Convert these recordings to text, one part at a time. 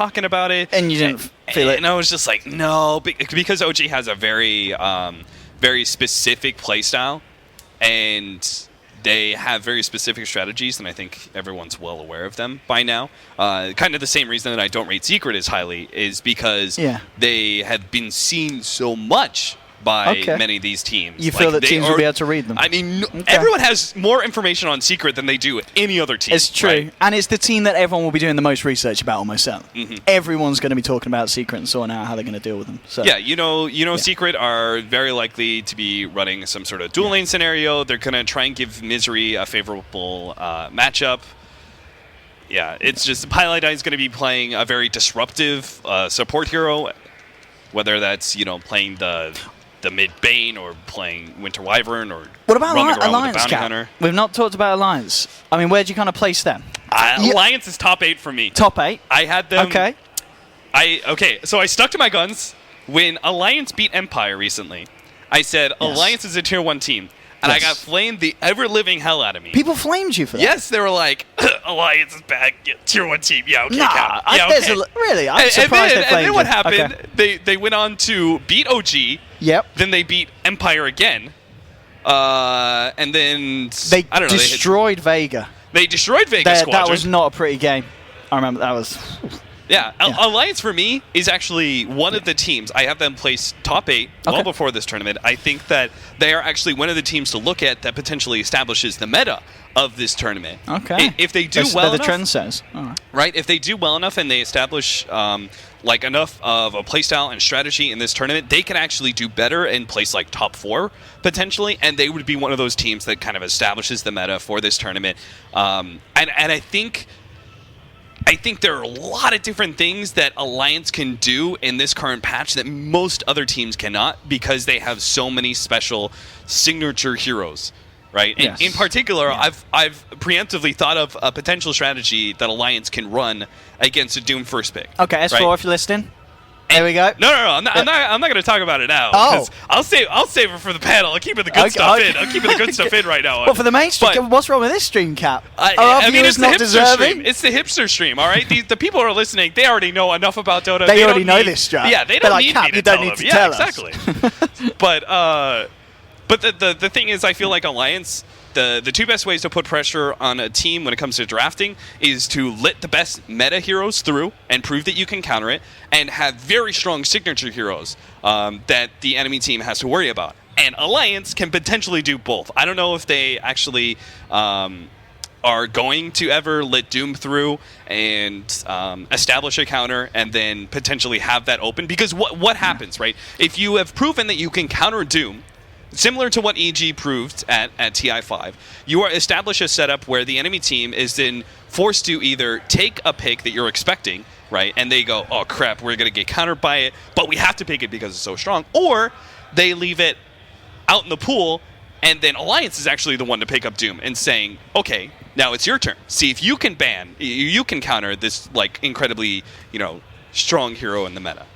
talking about it. And you didn't feel it. And I was just like, no, because OG has a very, very specific playstyle, and they have very specific strategies, and I think everyone's well aware of them by now. Kind of the same reason that I don't rate Secret as highly is because they have been seen so much by many of these teams. You feel that teams will be able to read them? I mean, everyone has more information on Secret than they do any other team. It's true. Right? And it's the team that everyone will be doing the most research about almost certainly. Everyone's going to be talking about Secret and sorting out how they're going to deal with them. So. Yeah, you know, Secret are very likely to be running some sort of dual lane scenario. They're going to try and give Misery a favorable matchup. Yeah, it's just Pieliedie is going to be playing a very disruptive support hero, whether that's, playing the mid Bane or playing Winter Wyvern or what about Alliance Bounty Hunter? We've not talked about Alliance. I mean, where do you kind of place them? Alliance is top 8 for me. Top 8? I had them. Okay. So I stuck to my guns when Alliance beat Empire recently. I said Alliance is a tier 1 team. And I got flamed the ever-living hell out of me. People flamed you for that? Yes, they were like, Alliance is bad, tier 1 team. Yeah, okay, nah, really? I'm surprised they flamed and then what you. happened, okay. they went on to beat OG. Yep. Then they beat Empire again. And then... They destroyed Vega. They destroyed Vega Squadron. That was not a pretty game. I remember that was... Yeah, Alliance for me is actually one of the teams. I have them placed top 8 well before this tournament. I think that they are actually one of the teams to look at that potentially establishes the meta of this tournament. Okay. If they do well enough, the trend says. Right? If they do well enough and they establish enough of a playstyle and strategy in this tournament, they can actually do better and place like top 4 potentially, and they would be one of those teams that kind of establishes the meta for this tournament. And I think there are a lot of different things that Alliance can do in this current patch that most other teams cannot because they have so many special signature heroes, right? Yes. In particular, I've preemptively thought of a potential strategy that Alliance can run against a Doom first pick. Okay, S4, if you're listening. There we go. No, I'm not going to talk about it now. Oh. I'll save it for the panel. I'll keep the good stuff in. I'm keeping the good stuff in right now. Well, for the main stream, what's wrong with this stream, Cap? I mean, it's the hipster stream. It's the hipster stream, all right? The people who are listening, they already know enough about Dota. They already know this strat. Yeah, they don't need Cap, me to you don't tell need them. to tell us. Exactly. But the thing is, I feel like Alliance... The two best ways to put pressure on a team when it comes to drafting is to let the best meta heroes through and prove that you can counter it, and have very strong signature heroes that the enemy team has to worry about. And Alliance can potentially do both. I don't know if they actually are going to ever let Doom through and establish a counter and then potentially have that open. Because what happens, right? If you have proven that you can counter Doom, similar to what EG proved at TI5, you establish a setup where the enemy team is then forced to either take a pick that you're expecting, right, and they go, oh crap, we're going to get countered by it, but we have to pick it because it's so strong, or they leave it out in the pool, and then Alliance is actually the one to pick up Doom and saying, okay, now it's your turn. See if you can you can counter this like incredibly, strong hero in the meta.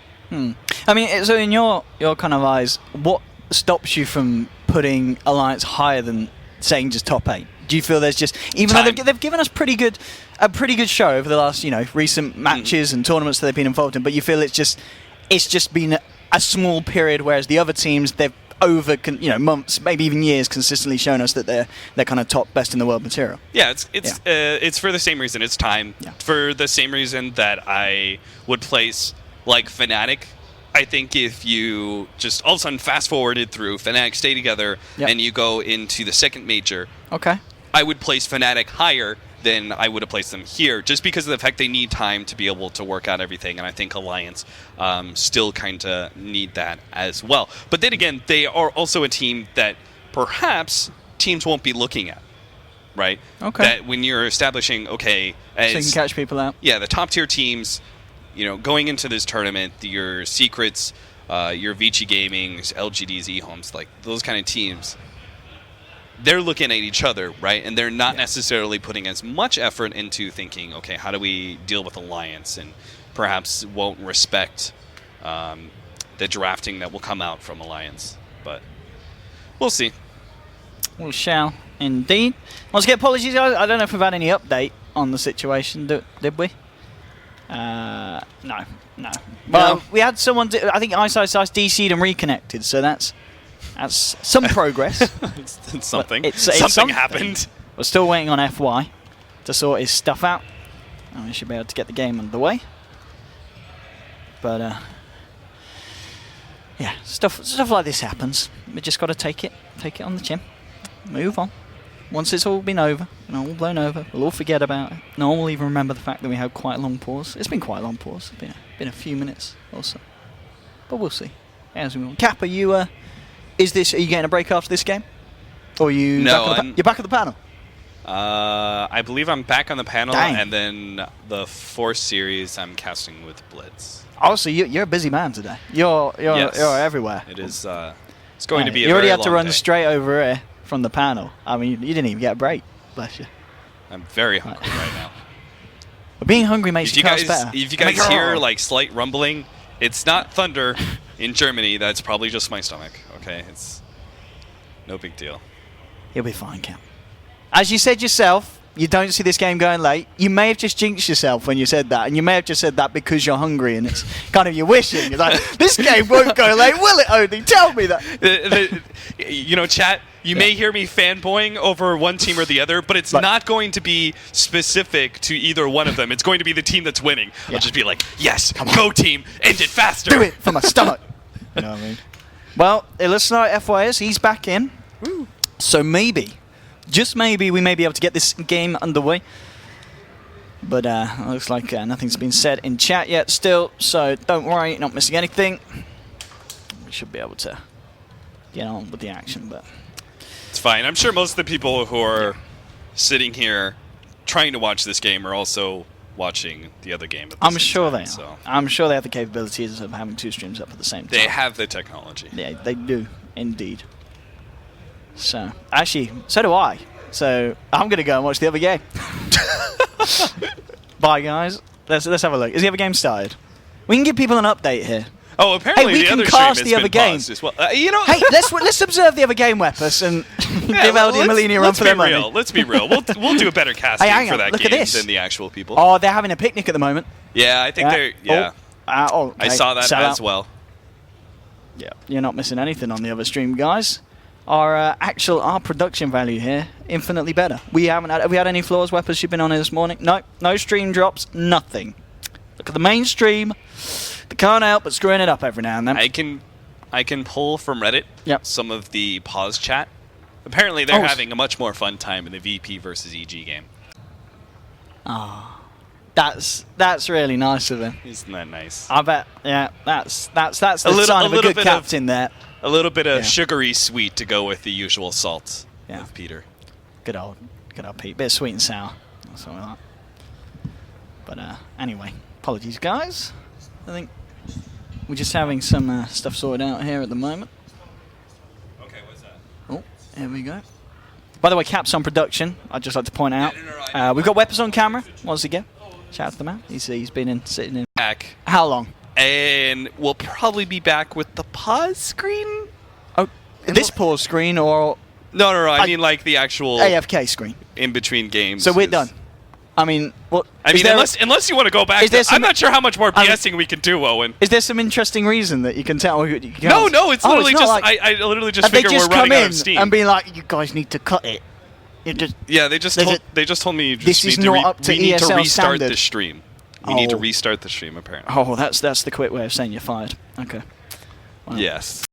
I mean, so in your kind of eyes, what stops you from putting Alliance higher than saying just top 8? Do you feel there's just, even though they've given us a pretty good show over the last recent matches and tournaments that they've been involved in, but you feel it's just been a small period, whereas the other teams, they've over months, maybe even years, consistently shown us that they're kind of top best in the world material. Yeah, it's for the same reason. It's time. Yeah. For the same reason that I would place like Fnatic. I think if you just all of a sudden fast forwarded through Fnatic stay together and you go into the second major, I would place Fnatic higher than I would have placed them here, just because of the fact they need time to be able to work out everything, and I think Alliance still kind of need that as well. But then again, they are also a team that perhaps teams won't be looking at, right? Okay. That when you're establishing, so you can catch people out. Yeah, the top tier teams, going into this tournament, your Secrets, your Vici Gamings, LGDs, eHomes, like those kind of teams, they're looking at each other, right? And they're not necessarily putting as much effort into thinking, okay, how do we deal with Alliance, and perhaps won't respect the drafting that will come out from Alliance. But we'll see. We shall indeed. Once again, apologies, I don't know if we've had any update on the situation, did we? No. Well, we had someone. I think Ice DC'd and reconnected, so that's some progress. it's something. It's something happened. We're still waiting on FY to sort his stuff out, and we should be able to get the game underway. But yeah, stuff like this happens. We just got to take it on the chin, move on. Once it's all been over, all blown over, we'll all forget about it. No one will even remember the fact that we had quite a long pause. It's been quite a long pause. It's been a few minutes or so. But we'll see. As we move on. Cap, are you getting a break after this game? Or are you you're back at the panel? I believe I'm back on the panel, Dang. and then the Force series I'm casting with Blitz. Oh, so you're a busy man today. You're everywhere. It is. It's going to be. You already had to run straight over here from the panel. I mean, you didn't even get a break. Bless you. I'm very hungry right now. But being hungry makes you cast better. If you guys hear like slight rumbling, it's not thunder in Germany. That's probably just my stomach. Okay, it's no big deal. You'll be fine, Cam. As you said yourself, you don't see this game going late. You may have just jinxed yourself when you said that, and you may have just said that because you're hungry, and it's kind of your wishing. It's like, this game won't go late, will it, Odie? Tell me that. Chat, you may hear me fanboying over one team or the other, but it's not going to be specific to either one of them. It's going to be the team that's winning. I'll just be like, yes, go team, end it faster. Do it for my stomach. You know what I mean? Well, let's know FYS. He's back in. Woo. So maybe, just maybe, we may be able to get this game underway. But it looks like nothing's been said in chat yet still, so don't worry, you're not missing anything. We should be able to get on with the action, but it's fine. I'm sure most of the people who are sitting here trying to watch this game are also watching the other game. I'm sure they are. So. I'm sure they have the capabilities of having two streams up at the same time. They have the technology. Yeah, they do, indeed. So, actually, so do I. So, I'm going to go and watch the other game. Bye, guys. Let's have a look. Is the other game started? We can give people an update here. Oh, apparently the other stream has been paused as well. Hey, let's observe the other game, Weapus, and give LD and Melina a run for their money. Let's be real. We'll do a better casting for that game than the actual people. Oh, they're having a picnic at the moment. Yeah, I think they're. Yeah. I saw that as well. Yeah, you're not missing anything on the other stream, guys. Our production value here infinitely better. Have we had any flaws, Weapons? You've been on here this morning? No stream drops, nothing. Look at the main stream. They can't help but screwing it up every now and then. I can pull from Reddit some of the pause chat. Apparently, they're having a much more fun time in the VP versus EG game. Ah, that's really nice of him. Isn't that nice? I bet. Yeah, that's the sign of a good captain there. A little bit of sugary sweet to go with the usual salt of Peter. Good old Pete. Bit of sweet and sour. Something like that. But anyway, apologies, guys. I think we're just having some stuff sorted out here at the moment. Okay, what's that? Oh, here we go. By the way, Cap's on production. I'd just like to point out. We've got Weapons on camera once again. Shout out to the man. He's been sitting in. Back. How long? And we'll probably be back with the pause screen. Oh, this pause screen or... No. I mean like the actual... AFK screen. In between games. So we're done. I mean, what? I mean, unless you want to go back, I'm not sure how much more BSing we can do, Owen. Is there some interesting reason that you can tell? No, it's literally just I literally just figure we're running out of steam. And be like, you guys need to cut it. They just told me you just need to restart the stream. We need to restart the stream, apparently. Oh, that's the quick way of saying you're fired. Okay. Wow. Yes.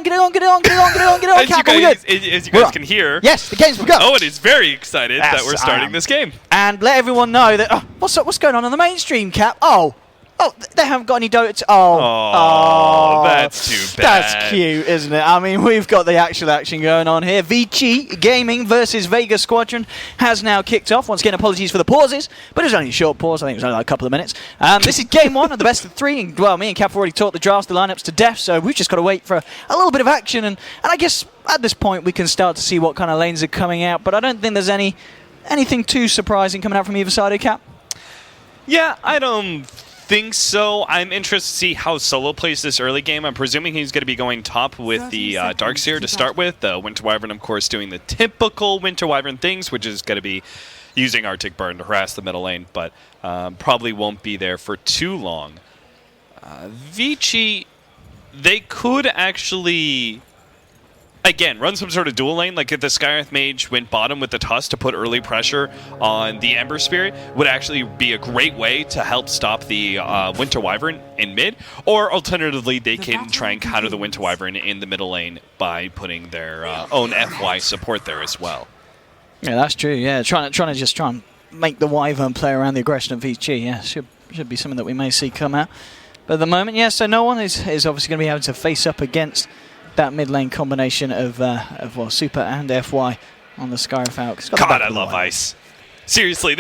Get it on, get it on, get it on, get it on, get it on, Cap. As you guys can hear, yes, the game's begun. Owen is very excited that we're starting this game. And let everyone know that, what's going on the mainstream, Cap? Oh, they haven't got any Dota. That's too bad. That's cute, isn't it? I mean, we've got the actual action going on here. VG Gaming versus Vega Squadron has now kicked off. Once again, apologies for the pauses, but it was only a short pause. I think it was only like a couple of minutes. This is game one of the best of three. And, well, me and Cap have already talked the drafts, the lineups to death, so we've just got to wait for a little bit of action. And I guess at this point, we can start to see what kind of lanes are coming out, but I don't think there's anything too surprising coming out from either side of Cap. Yeah, I don't think so. I'm interested to see how Solo plays this early game. I'm presuming he's going to be going top with the Darkseer to start with. The Winter Wyvern, of course, doing the typical Winter Wyvern things, which is going to be using Arctic Burn to harass the middle lane, but probably won't be there for too long. Vici, they could actually, again, run some sort of dual lane. Like if the Skyearth Mage went bottom with the Tusk to put early pressure on the Ember Spirit, would actually be a great way to help stop the Winter Wyvern in mid. Or alternatively, they can try and counter the Winter Wyvern in the middle lane by putting their own FY support there as well. Yeah, that's true. Yeah, trying to make the Wyvern play around the aggression of VG. Yeah, should be something that we may see come out. But at the moment, yeah, so no one is obviously going to be able to face up against that mid lane combination of Super and FY on the Skyearth Falcon. God, I love Ice. Seriously,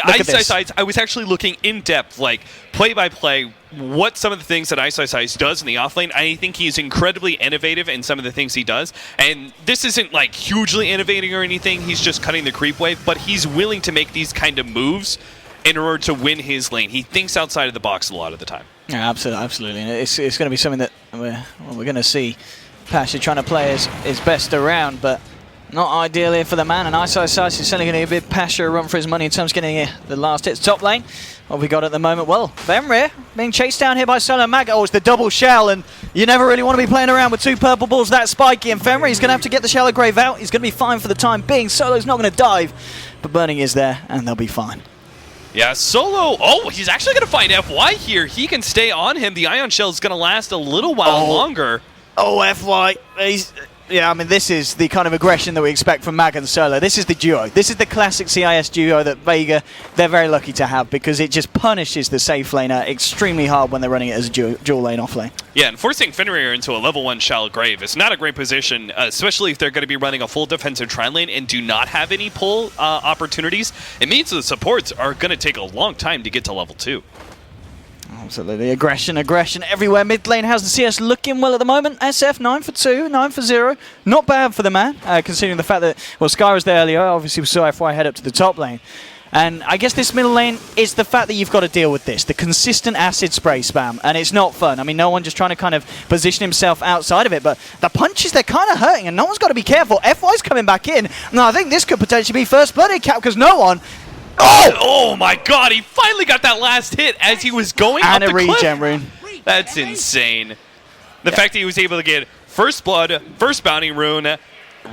Ice, I was actually looking in depth, like play by play, what some of the things that Ice does in the offlane. I think he's incredibly innovative in some of the things he does. And this isn't like hugely innovating or anything. He's just cutting the creep wave, but he's willing to make these kind of moves in order to win his lane. He thinks outside of the box a lot of the time. Yeah, absolutely. And it's going to be something that we're going to see Pasha trying to play his best around, but not ideal here for the man. And Ice is certainly going to give Pasha a run for his money in terms of getting the last hits. Top lane, what have we got at the moment? Well, Fenrir being chased down here by Solo Mag. Oh, it's the double shell, and you never really want to be playing around with two purple balls that spiky. And Fenrir, he's going to have to get the Shallow Grave out. He's going to be fine for the time being. Solo's not going to dive, but Burning is there, and they'll be fine. Yeah, Solo, he's actually going to find FY here. He can stay on him. The Ion Shell is going to last a little while longer. Oh, FY. Yeah, I mean, this is the kind of aggression that we expect from Mag and Solo. This is the duo. This is the classic CIS duo that Vega, they're very lucky to have, because it just punishes the safe laner extremely hard when they're running it as a dual lane off lane. Yeah, and forcing Fenrir into a level 1 Shallow Grave is not a great position, especially if they're going to be running a full defensive tri lane and do not have any pull opportunities. It means the supports are going to take a long time to get to level 2. Absolutely. Aggression everywhere. Mid lane has the CS looking well at the moment. SF 9 for 2, 9 for 0. Not bad for the man, considering the fact that, well, Sky was there earlier. Obviously, we saw FY head up to the top lane. And I guess this middle lane is the fact that you've got to deal with this, the consistent acid spray spam, and it's not fun. I mean, no one just trying to kind of position himself outside of it, but the punches, they're kind of hurting, and no one's got to be careful. FY's coming back in. Now, I think this could potentially be first blooded, Cap, because no one... Oh my God! He finally got that last hit as he was going up the cliff. And a regen rune. That's insane. The fact that he was able to get first blood, first bounty rune,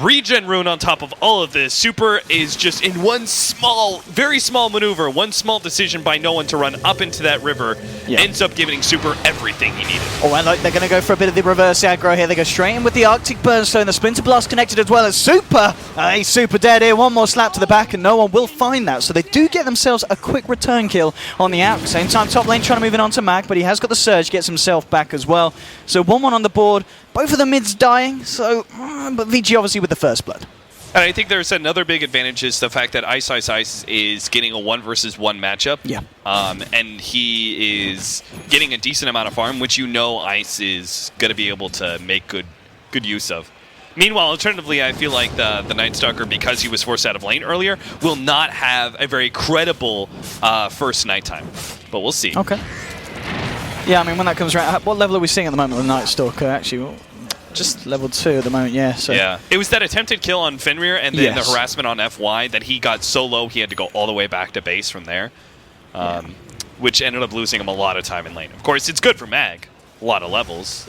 regen rune on top of all of this. Super is just in one small, very small maneuver, one small decision by no one to run up into that river, ends up giving Super everything he needed. Oh, and they're going to go for a bit of the reverse aggro here. They go straight in with the Arctic Burnstone. The Splinter Blast connected as well as Super. He's super dead here. One more slap to the back, and no one will find that. So they do get themselves a quick return kill on the out. Same time, top lane trying to move it on to Mag, but he has got the Surge, gets himself back as well. So 1-1 on the board. Both of the mids dying, so but VG obviously with the first blood. And I think there's another big advantage is the fact that Ice is getting a 1 versus 1 matchup. Yeah. And he is getting a decent amount of farm, which Ice is going to be able to make good use of. Meanwhile, alternatively, I feel like the Night Stalker, because he was forced out of lane earlier, will not have a very credible first nighttime. But we'll see. Okay. Yeah, I mean, when that comes around, what level are we seeing at the moment with the Night Stalker, actually? Just level 2 at the moment, yeah. So. Yeah, it was that attempted kill on Fenrir and then the harassment on FY that he got so low he had to go all the way back to base from there, which ended up losing him a lot of time in lane. Of course, it's good for Mag, a lot of levels,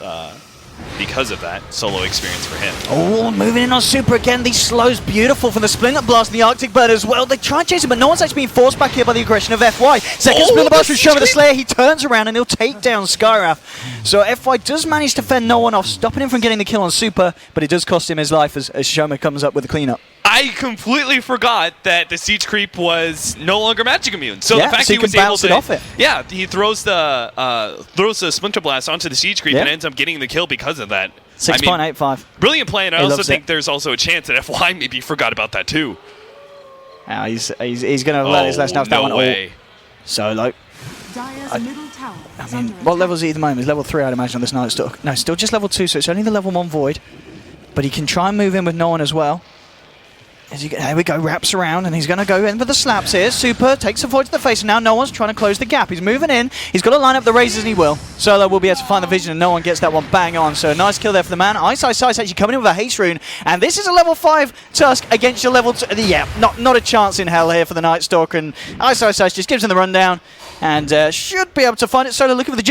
because of that solo experience for him. Oh, moving in on Super again. These slows beautiful from the Splinter Blast and the Arctic Bird as well. They try and chase him, but no one's actually being forced back here by the aggression of FY. Second Splinter Blast from Shoma the Slayer. He turns around and he'll take down Skywrath. So FY does manage to fend no one off, stopping him from getting the kill on Super, but it does cost him his life as Shoma comes up with the cleanup. I completely forgot that the siege creep was no longer magic immune. So yeah, the fact so he was able bounce it off it. Yeah, he throws the Splinter Blast onto the siege creep and ends up getting the kill because of that. 6.85. Brilliant play, and I also think there's also a chance that FY maybe forgot about that too. He's going to learn his lesson off that one. No way. Solo. I mean, what level is he at the moment? He's level 3, I'd imagine, on this Night Stalker. No, still just level 2, so it's only the level 1 Void. But he can try and move in with no one as well. There we go, wraps around, and he's going to go in with the slaps here. Super takes a Void to the face, and now no one's trying to close the gap. He's moving in. He's got to line up the razors, and he will. Solo will be able to find the vision, and no one gets that one bang on. So a nice kill there for the man. Ice actually coming in with a haste rune, and this is a level 5 Tusk against your level 2. Yeah, not a chance in hell here for the Night Stalker, and Ice just gives him the rundown. And should be able to find it. Solo looking for the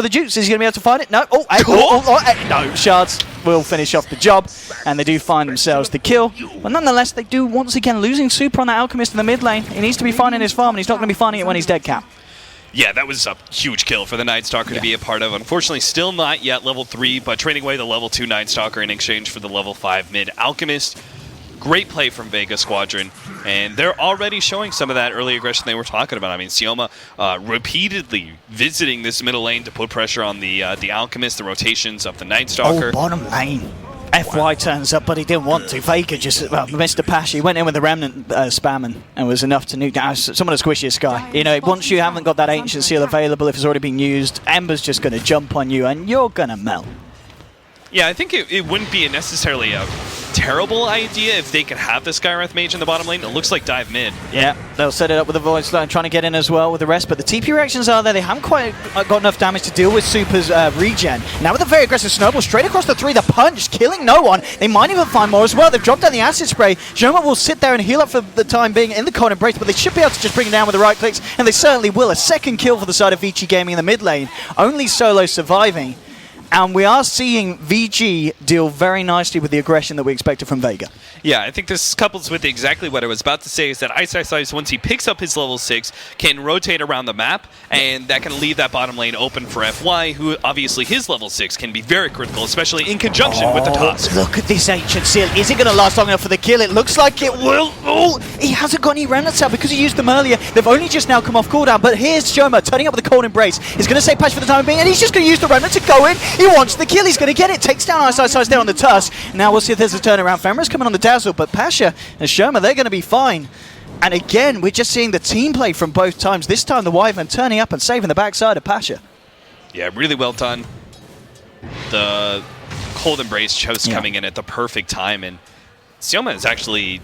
Jukes, Is he going to be able to find it? No. No. Shards will finish off the job. And they do find themselves the kill. But nonetheless, they do once again losing Super on that Alchemist in the mid lane. He needs to be finding his farm, and he's not going to be finding it when he's dead, Cap. Yeah, that was a huge kill for the Night Stalker to be a part of. Unfortunately, still not yet level 3, but trading away the level 2 Night Stalker in exchange for the level 5 mid Alchemist. Great play from Vega Squadron, and they're already showing some of that early aggression they were talking about. I mean, Sioma repeatedly visiting this middle lane to put pressure on the Alchemist, the rotations of the Night Stalker. Oh, bottom lane. FY turns up, but he didn't want to. Vega just, Mr. Pash, he went in with the Remnant spamming and was enough to nuke down some of the squishiest guy. You know, once you haven't got that Ancient Seal available, if it's already been used, Ember's just going to jump on you, and you're going to melt. Yeah, I think it wouldn't be necessarily a terrible idea if they could have the Skywrath Mage in the bottom lane. It looks like dive mid. Yeah, they'll set it up with the Void Slide, trying to get in as well with the rest, but the TP reactions are there. They haven't quite got enough damage to deal with Super's regen. Now with a very aggressive snowball straight across the 3, the punch, killing no one. They might even find more as well. They've dropped down the acid spray. Joma will sit there and heal up for the time being in the cold embrace, but they should be able to just bring it down with the right clicks, and they certainly will. A second kill for the side of Vici Gaming in the mid lane. Only Solo surviving. And we are seeing VG deal very nicely with the aggression that we expected from Vega. Yeah, I think this couples with exactly what I was about to say, is that Ice, once he picks up his level 6, can rotate around the map, and that can leave that bottom lane open for FY, who obviously his level 6 can be very critical, especially in conjunction with the Tusk. Look at this Ancient Seal. Is it going to last long enough for the kill? It looks like it will. Oh, he hasn't got any remnants out because he used them earlier. They've only just now come off cooldown, but here's Joma turning up with the cold embrace. He's going to say patch for the time being, and he's just going to use the remnant to go in. He wants the kill. He's going to get it. Takes down Ice there on the Tusk. Now we'll see if there's a turnaround. Femra's coming on the Dazzle, but Pasha and Shoma, they're going to be fine. And again, we're just seeing the team play from both times. This time the Wyvern turning up and saving the backside of Pasha. Yeah, really well done. The cold embrace just coming in at the perfect time, and Sioma is actually...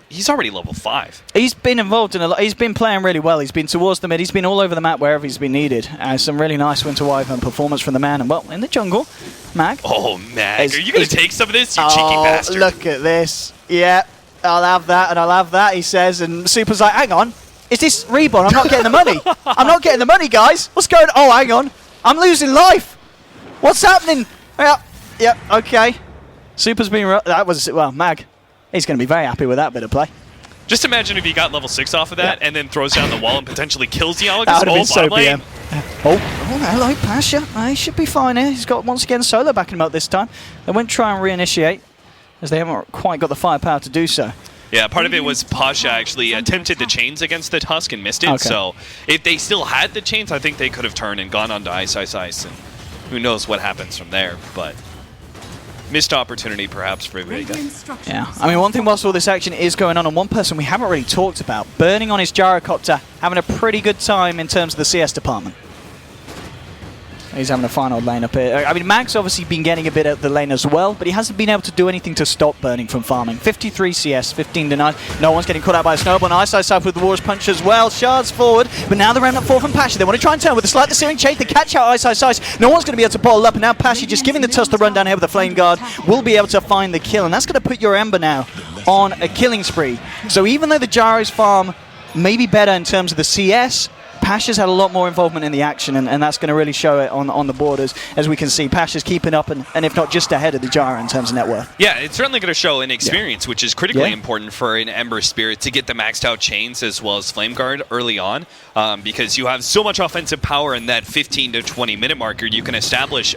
He's already level 5. He's been involved in a lot. He's been playing really well. He's been towards the mid. He's been all over the map wherever he's been needed. Some really nice Winter Wyvern performance from the man. And, well, in the jungle, Mag. Oh, Mag. Are you going to take some of this, you cheeky bastard? Look at this. Yeah, I'll have that and I'll have that, he says. And Super's like, hang on. Is this Reborn? I'm not getting the money. I'm not getting the money, guys. What's going on? Oh, hang on. I'm losing life. What's happening? Yeah, okay. Super's been... That was... Well, Mag... He's going to be very happy with that bit of play. Just imagine if he got level 6 off of that and then throws down the wall and potentially kills the Alex. That would have been so BM. Oh, hello, Pasha. He should be fine here. He's got, once again, Solo backing him up this time. They won't try and reinitiate, as they haven't quite got the firepower to do so. Yeah, part of it was Pasha actually attempted the chains against the Tusk and missed it. Okay. So if they still had the chains, I think they could have turned and gone on to Ice. And who knows what happens from there, but... Missed opportunity, perhaps, for Vega. Yeah, I mean, one thing whilst all this action is going on, and one person we haven't really talked about, burning on his gyrocopter, having a pretty good time in terms of the CS department. He's having a final lane up here. I mean, Mag's obviously been getting a bit at the lane as well, but he hasn't been able to do anything to stop burning from farming. 53 CS, 15 to 9. No one's getting caught out by a snowball. And Ice with the War's Punch as well. Shards forward, but now the Remnant 4 from Pasha. They want to try and turn with the slightly searing chase. They catch out Ice. No one's going to be able to bottle up, and now Pasha just giving the Tusk the run down here with the Flame Guard will be able to find the kill, and that's going to put your Ember now on a killing spree. So even though the Gyro's farm may be better in terms of the CS, Pasha's had a lot more involvement in the action, and that's going to really show it on the borders. As we can see, Pasha's keeping up, and if not just ahead of the Gyro in terms of net worth. Yeah, it's certainly going to show an experience, which is critically important for an Ember Spirit to get the maxed out chains as well as Flame Guard early on, because you have so much offensive power in that 15 to 20 minute marker. You can establish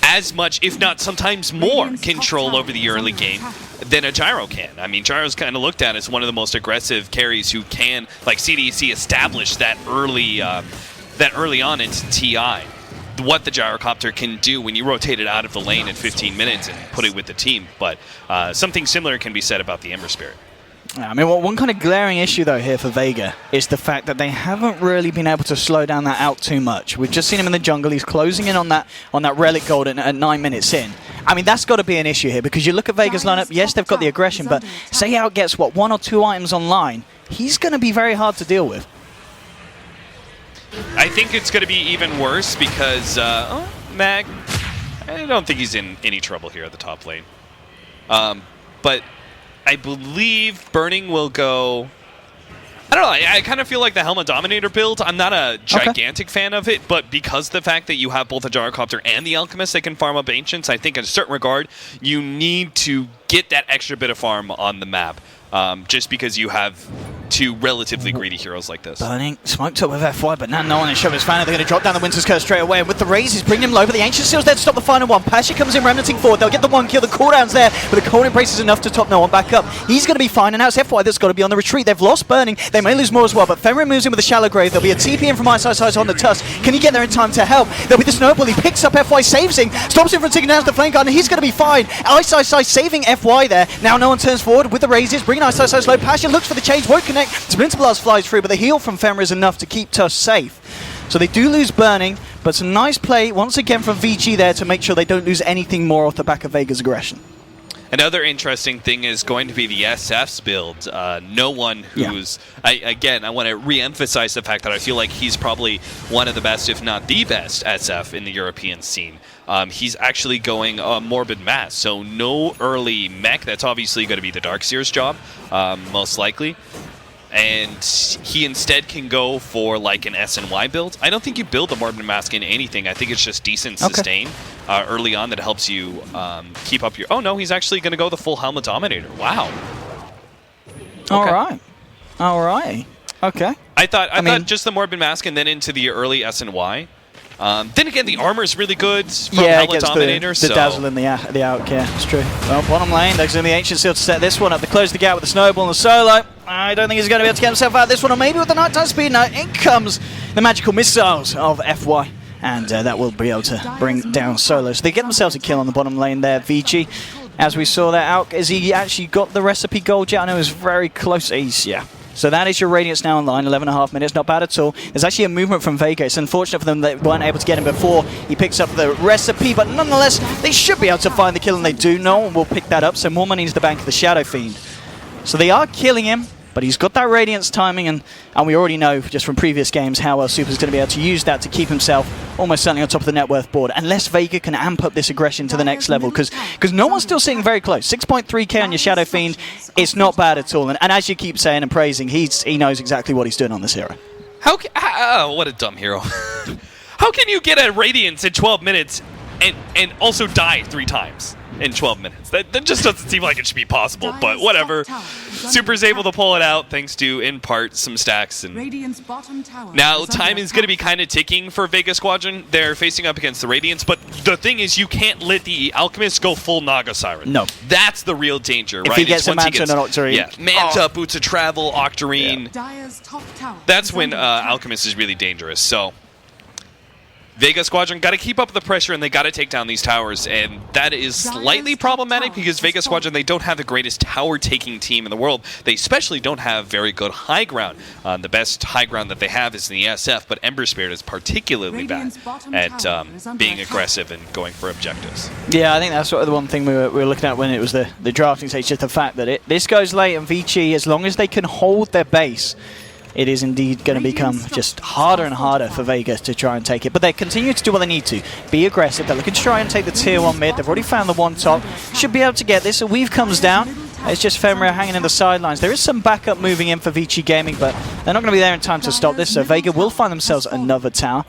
as much, if not sometimes more, control over the early game than a Gyro can. I mean, Gyro's kind of looked at as one of the most aggressive carries who can, like CDC, establish that early on into TI. What the Gyrocopter can do when you rotate it out of the lane in 15 minutes and put it with the team. But something similar can be said about the Ember Spirit. I mean, one kind of glaring issue, though, here for Vega is the fact that they haven't really been able to slow down that out too much. We've just seen him in the jungle. He's closing in on that Relic Gold at 9 minutes in. I mean, that's got to be an issue here, because you look at Vega's lineup, yes, they've got the aggression, but say Out gets, what, 1 or 2 items online, he's going to be very hard to deal with. I think it's going to be even worse because Mag, I don't think he's in any trouble here at the top lane. But I believe Burning will go... I don't know, I kind of feel like the Helmet Dominator build, I'm not a gigantic fan of it, but because of the fact that you have both the Gyrocopter and the Alchemist that can farm up Ancients, I think in a certain regard, you need to get that extra bit of farm on the map, just because you have 2 relatively greedy heroes like this. Burning, smoked up with FY, but now no one is Shovel's fan. They're going to drop down the Winter's Curse straight away, and with the raise, he's bringing him low, but the Ancient Seal's there to stop the final one. Pasha comes in, remnanting forward. They'll get the 1 kill, the cooldown's there, but the Cold Embrace is enough to top no one back up. He's going to be fine, and now it's FY that's got to be on the retreat. They've lost Burning. They may lose more as well, but Fenrir moves in with a Shallow Grave. There'll be a TP in from Ice on the Tusk. Can he get there in time to help? There'll be the Snowball. He picks up FY, saves him, stops him from taking down the Flame Guard, and he's going to be fine. Ice saving FY there. Now no one turns forward with the raises, bringing Ice low. Pasha looks for the change, won't connect. Splinter Blast flies through, but the heal from Fenrir is enough to keep Tusk safe. So they do lose Burning, but some nice play once again from VG there to make sure they don't lose anything more off the back of Vega's aggression. Another interesting thing is going to be the SF's build. No one who's... Yeah. I want to re-emphasize the fact that I feel like he's probably one of the best, if not the best, SF in the European scene. He's actually going Morbid Mass, so no early mech. That's obviously going to be the Darkseer's job, most likely. And he instead can go for like an SNY build. I don't think you build the Morbid Mask in anything. I think it's just decent sustain early on that helps you keep up your... Oh no, he's actually going to go the full Helmet Dominator. Wow. Okay. All right. Okay. I thought just the Morbid Mask and then into the early SNY. Then again, the armor is really good from Helmet Dominator. The dazzle and the out, yeah, it's true. Well, bottom lane, there's going to be Ancient Seal to set this one up. They close the gap with the Snowball and the Solo. I don't think he's going to be able to get himself out of this one, or maybe with the Nighttime Speed. Now, in comes the magical missiles of FY, and that will be able to bring down Solo. So they get themselves a kill on the bottom lane there, VG. As we saw that out, as he actually got the recipe gold jet, I know it was very close. So that is your Radiance now online, 11.5 minutes, not bad at all. There's actually a movement from Vega. It's unfortunate for them they weren't able to get him before he picks up the recipe, but nonetheless, they should be able to find the kill, and they do. No one will pick that up, so more money into the bank of the Shadow Fiend. So they are killing him, but he's got that Radiance timing, and we already know just from previous games how well Super's going to be able to use that to keep himself almost certainly on top of the net worth board, unless Vega can amp up this aggression to the next level, because no one's still sitting very close. 6.3k on your Shadow Fiend, it's not bad at all, and as you keep saying and praising, he knows exactly what he's doing on this hero. What a dumb hero. How can you get a Radiance in 12 minutes and also die 3 times in 12 minutes? That just doesn't seem like it should be possible, but whatever. Super's able to pull it out thanks to, in part, some stacks. And now time is going to be kind of ticking for Vega Squadron. They're facing up against the Radiance, but the thing is you can't let the Alchemist go full Naga Siren. No. That's the real danger, right? If he gets a Manta and an Octarine. Yeah, Manta, Boots of Travel, Octarine. That's when Alchemist is really dangerous, so... Vega Squadron got to keep up the pressure, and they got to take down these towers, and that is slightly problematic because Vega Squadron, they don't have the greatest tower-taking team in the world. They especially don't have very good high ground. The best high ground that they have is in the SF, but Ember Spirit is particularly bad at being aggressive and going for objectives. Yeah, I think that's sort of the one thing we were looking at when it was the drafting stage, just the fact that this goes late, and Vici, as long as they can hold their base, it is indeed going to become just harder and harder for Vegas to try and take it. But they continue to do what they need to. Be aggressive. They're looking to try and take the tier 1 mid. They've already found the 1 top. Should be able to get this. A Weave comes down. It's just Fenrir hanging in the sidelines. There is some backup moving in for Vici Gaming, but they're not going to be there in time to stop this, so Vega will find themselves another tower.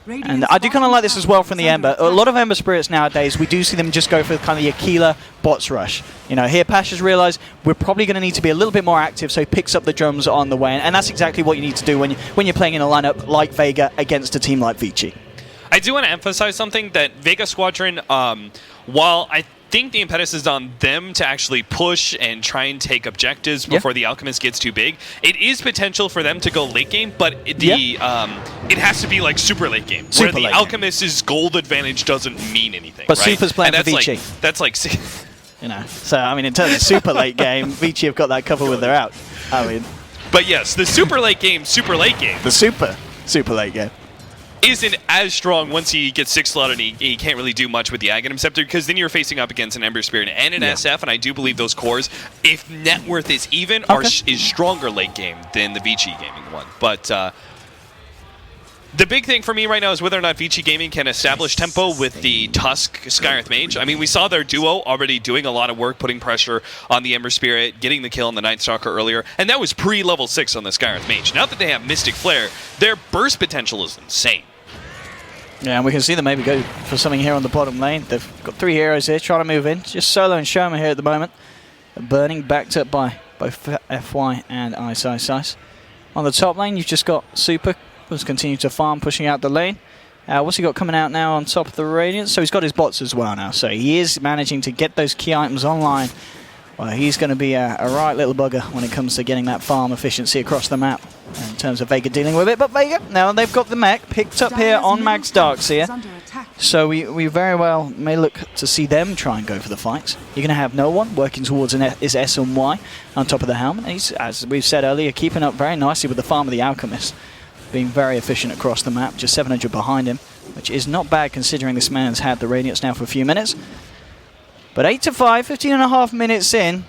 And I do kind of like this as well from the Ember. A lot of Ember Spirits nowadays, we do see them just go for kind of the Aquila bots rush. You know, here Pash has realised we're probably going to need to be a little bit more active, so he picks up the drums on the way. And that's exactly what you need to do when you're playing in a lineup like Vega against a team like Vici. I do want to emphasize something, that Vega Squadron, while I think the impetus is on them to actually push and try and take objectives before the Alchemist gets too big, it is potential for them to go late game, but it has to be like super late game, where the Alchemist's gold advantage doesn't mean anything. But right? Super's playing for Vici. That's like... You know, so I mean, in terms of super late game, Vici have got that covered with their out. I mean... But yes, the super late game. The super late game isn't as strong once he gets 6 slotted and he can't really do much with the Aghanim Scepter, because then you're facing up against an Ember Spirit and an SF, and I do believe those cores, if net worth is even, is stronger late game than the Vici Gaming one. But the big thing for me right now is whether or not Vici Gaming can establish tempo with the Tusk Skyreth Mage. I mean, we saw their duo already doing a lot of work, putting pressure on the Ember Spirit, getting the kill on the Night Stalker earlier, and that was pre-level 6 on the Skyreth Mage. Now that they have Mystic Flare, their burst potential is insane. Yeah, and we can see them maybe go for something here on the bottom lane. They've got 3 heroes here trying to move in. Just Solo and Shoma here at the moment. Burning, backed up by both FY and Ice. On the top lane, you've just got Super, who's continuing to farm, pushing out the lane. What's he got coming out now on top of the Radiance? So he's got his bots as well now. So he is managing to get those key items online. Well, he's going to be a right little bugger when it comes to getting that farm efficiency across the map in terms of Vega dealing with it. But Vega, now they've got the mech picked up here on Max Darkseer. So we very well may look to see them try and go for the fights. You're going to have no one working towards his S and Y on top of the helm. And he's, as we've said earlier, keeping up very nicely with the farm of the Alchemist. Being very efficient across the map, just 700 behind him, which is not bad considering this man's had the Radiance now for a few minutes. But 8-5, 15.5 minutes in,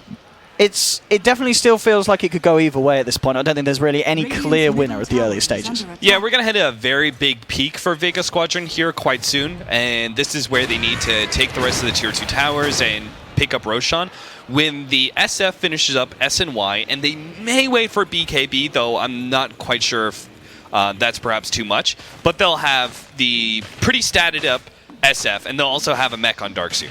it definitely still feels like it could go either way at this point. I don't think there's really any clear winner at the earlier stages. Yeah, we're going to hit a very big peak for Vega Squadron here quite soon, and this is where they need to take the rest of the Tier 2 towers and pick up Roshan. When the SF finishes up S and Y, and they may wait for BKB, though I'm not quite sure if that's perhaps too much, but they'll have the pretty statted up SF, and they'll also have a mech on Darkseer.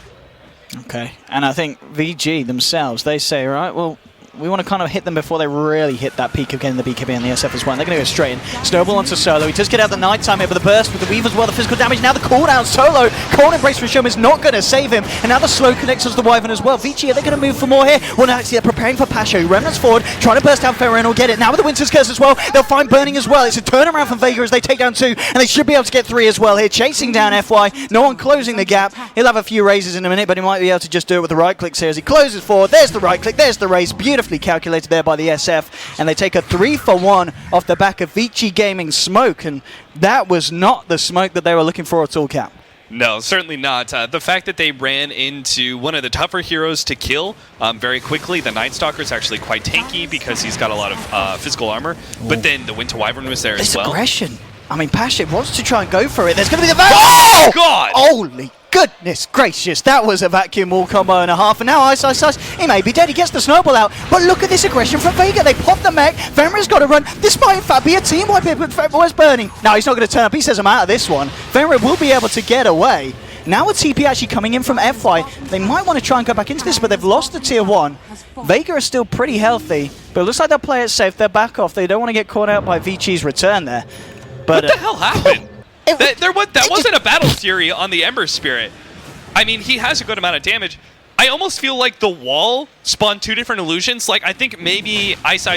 Okay, and I think VG themselves, they say, right, well, we want to kind of hit them before they really hit that peak of getting the BKB and the SF as well. And they're going to go straight in. Snowball onto Solo. He does get out the nighttime here with the burst with the Weave as well, the physical damage. Now the cooldown. Solo. Cold Embrace from Shoma is not going to save him. And now the slow connects as the Wyvern as well. Vici, are they going to move for more here? Well, now actually they're preparing for Pasho. Remnants forward, trying to burst down Ferrer and will get it. Now with the Winter's Curse as well, they'll find Burning as well. It's a turnaround from Vega as they take down 2. And they should be able to get 3 as well here. Chasing down FY. No one closing the gap. He'll have a few raises in a minute, but he might be able to just do it with the right clicks here as he closes forward. There's the right click. There's the raise. Beautifully calculated there by the SF, and they take a 3-for-1 off the back of Vici Gaming smoke, and that was not the smoke that they were looking for at all, Cap. No, certainly not. The fact that they ran into one of the tougher heroes to kill very quickly, the Night Stalker is actually quite tanky because he's got a lot of physical armor, but then the Winter Wyvern was there as well. Aggression. I mean, Pasha wants to try and go for it. There's going to be the vacuum. Oh, God! Holy goodness gracious. That was a vacuum wall combo and a half. And now Ice. He may be dead. He gets the snowball out. But look at this aggression from Vega. They pop the mech. Venra's got to run. This might in fact be a team wipe here, but where's Burning? No, he's not going to turn up. He says I'm out of this one. Venra will be able to get away. Now with TP actually coming in from FY, they might want to try and go back into this, but they've lost the Tier 1. Vega is still pretty healthy, but it looks like they'll play it safe. They're back off. They don't want to get caught out by Vici's return there. But, what the hell happened? That wasn't a battle fury on the Ember Spirit. I mean, he has a good amount of damage. I almost feel like the wall spawned 2 different illusions. Like, I think maybe Ice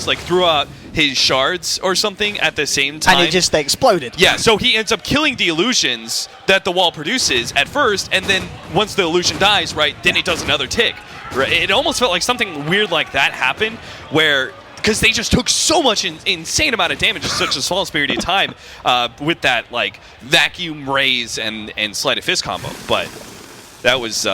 like threw out his shards or something at the same time. And they exploded. Yeah, so he ends up killing the illusions that the wall produces at first, and then once the illusion dies, right, then it does another tick. Right? It almost felt like something weird like that happened, where because they just took so much insane amount of damage in such a small period of time with that like vacuum raise and sleight of fist combo. But that was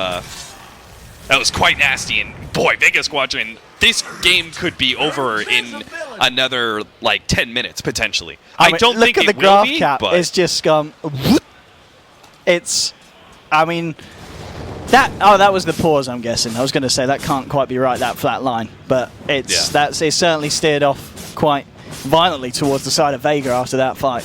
quite nasty, and boy, Vega Squadron, this game could be over in another like 10 minutes potentially. I don't think it will be. Look at the graph, Cap. It's just it's. I mean, That was the pause, I'm guessing. I was going to say that can't quite be right, that flat line. But it certainly steered off quite violently towards the side of Vega after that fight.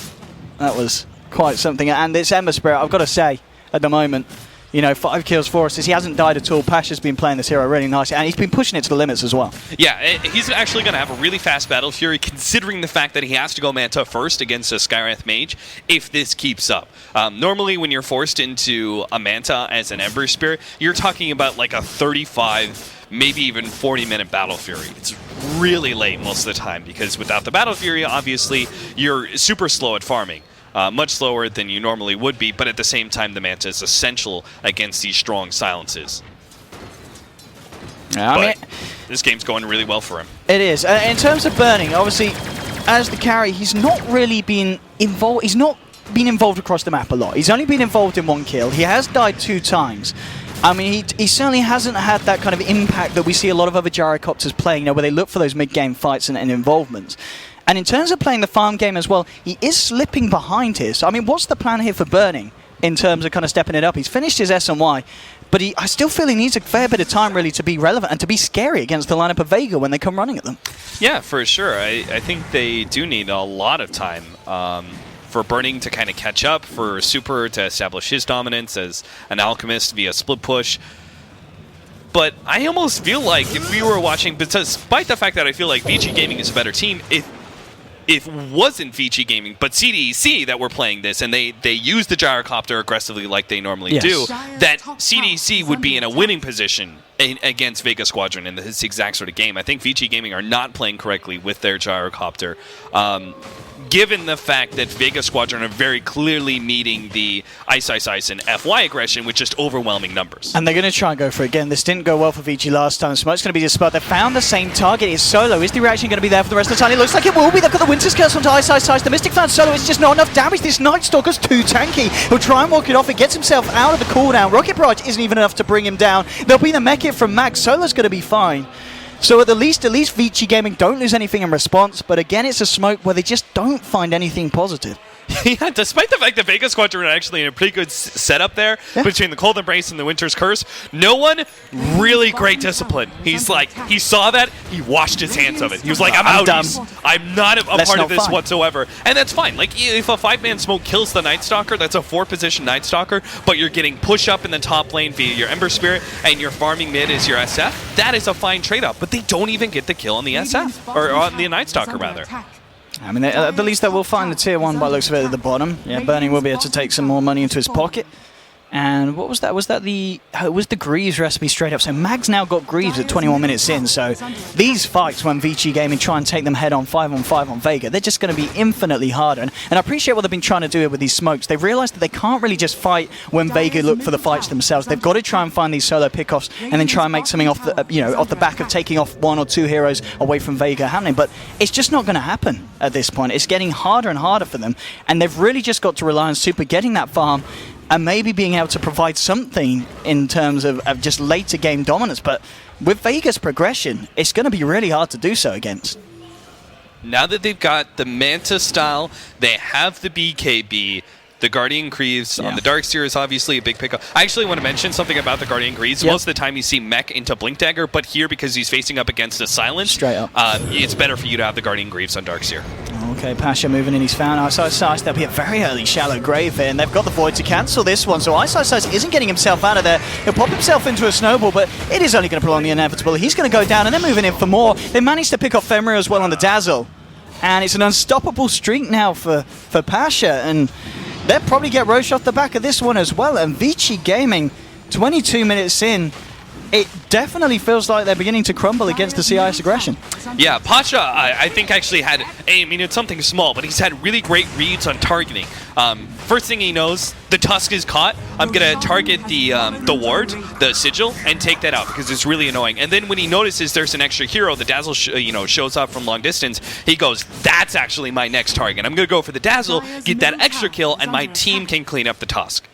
That was quite something. And it's Ember Spirit, I've got to say, at the moment, 5 kills, 4 assists. He hasn't died at all. Pasha's been playing this hero really nicely, and he's been pushing it to the limits as well. Yeah, he's actually going to have a really fast Battle Fury, considering the fact that he has to go Manta first against a Skywrath Mage if this keeps up. Normally, when you're forced into a Manta as an Ember Spirit, you're talking about like a 35, maybe even 40-minute Battle Fury. It's really late most of the time, because without the Battle Fury, obviously, you're super slow at farming. Much slower than you normally would be, but at the same time, the Manta is essential against these strong silences. Yeah, this game's going really well for him. It is. In terms of burning, obviously, as the carry, he's not really been involved. He's not been involved across the map a lot. He's only been involved in 1 kill. He has died 2 times. I mean, he certainly hasn't had that kind of impact that we see a lot of other gyrocopters playing, where they look for those mid-game fights and involvements. And in terms of playing the farm game as well, he is slipping behind here. So, I mean, what's the plan here for burning in terms of kind of stepping it up? He's finished his S&Y, but I still feel he needs a fair bit of time, really, to be relevant and to be scary against the lineup of Vega when they come running at them. Yeah, for sure. I think they do need a lot of time for Burning to kind of catch up, for Super to establish his dominance as an Alchemist via split push. But I almost feel like if we were watching, despite the fact that I feel like VG Gaming is a better team, it wasn't VG Gaming, but CDEC that were playing this, and they use the gyrocopter aggressively like they normally do, that CDEC would be in a winning position against Vega Squadron in this exact sort of game. I think VG Gaming are not playing correctly with their gyrocopter. Given the fact that Vega Squadron are very clearly meeting the Ice and FY aggression with just overwhelming numbers. And they're going to try and go for it again. This didn't go well for VG last time. Smoke's going to be the spot. They found the same target. It's Solo. Is the reaction going to be there for the rest of the time? It looks like it will be. They've got the Winter's Curse onto Ice. The Mystic found Solo. It's just not enough damage. This Night Stalker's too tanky. He'll try and walk it off. It gets himself out of the cooldown. Rocket Barrage isn't even enough to bring him down. There'll be the mech it from Max. Solo's going to be fine. So at least VG Gaming don't lose anything in response, but again, it's a smoke where they just don't find anything positive. Yeah, despite the fact that Vega Squadron are actually in a pretty good setup there between the Cold Embrace and the Winter's Curse, no one really great discipline. He's like, he saw that, he washed his hands of it. He was like, I'm out. I'm not a part of this whatsoever. And that's fine. Like, if a 5-man smoke kills the Night Stalker, that's a 4-position Night Stalker, but you're getting push up in the top lane via your Ember Spirit, and you're farming mid as your SF, that is a fine trade-off. But they don't even get the kill on the SF, or on the Night Stalker, rather. I mean, at the least they will find the tier 1 by looks of it at the bottom. Yeah, Burning will be able to take some more money into his pocket. And what was that? Was that the... it was the Greaves recipe straight up. So Mag's now got Greaves at 21 minutes in. So these fights, when VG Gaming try and take them head on 5-on-5 on Vega, they're just going to be infinitely harder. And I appreciate what they've been trying to do here with these smokes. They've realized that they can't really just fight when Vega look for the fights themselves. They've got to try and find these solo pickoffs and then try and make something off the, off the back of taking off 1 or 2 heroes away from Vega happening. But it's just not going to happen at this point. It's getting harder and harder for them. And they've really just got to rely on Super getting that farm and maybe being able to provide something in terms of just later game dominance. But with Vega's progression, it's going to be really hard to do so against. Now that they've got the Manta style, they have the BKB, the Guardian Greaves on the Darkseer is obviously a big pickup. I actually want to mention something about the Guardian Greaves. Most of the time you see mech into Blink Dagger, but here, because he's facing up against a Silence, straight up, it's better for you to have the Guardian Greaves on Darkseer. Okay, Pasha moving in, he's found Ice. There'll be a very early shallow grave here, and they've got the Void to cancel this one, so Ice isn't getting himself out of there. He'll pop himself into a snowball, but it is only going to prolong the inevitable. He's going to go down, and they're moving in for more. They managed to pick off Fenrir as well on the Dazzle, and it's an unstoppable streak now for Pasha, and they'll probably get Roche off the back of this one as well. And Vici Gaming, 22 minutes in, it definitely feels like they're beginning to crumble against the CIS aggression. Yeah, Pasha, I think, actually had, I mean, it's something small, but he's had really great reads on targeting. First thing he knows, the Tusk is caught. I'm going to target the ward, the Sigil, and take that out because it's really annoying. And then when he notices there's an extra hero, the Dazzle shows up from long distance, he goes, that's actually my next target. I'm going to go for the Dazzle, get that extra kill, and my team can clean up the Tusk.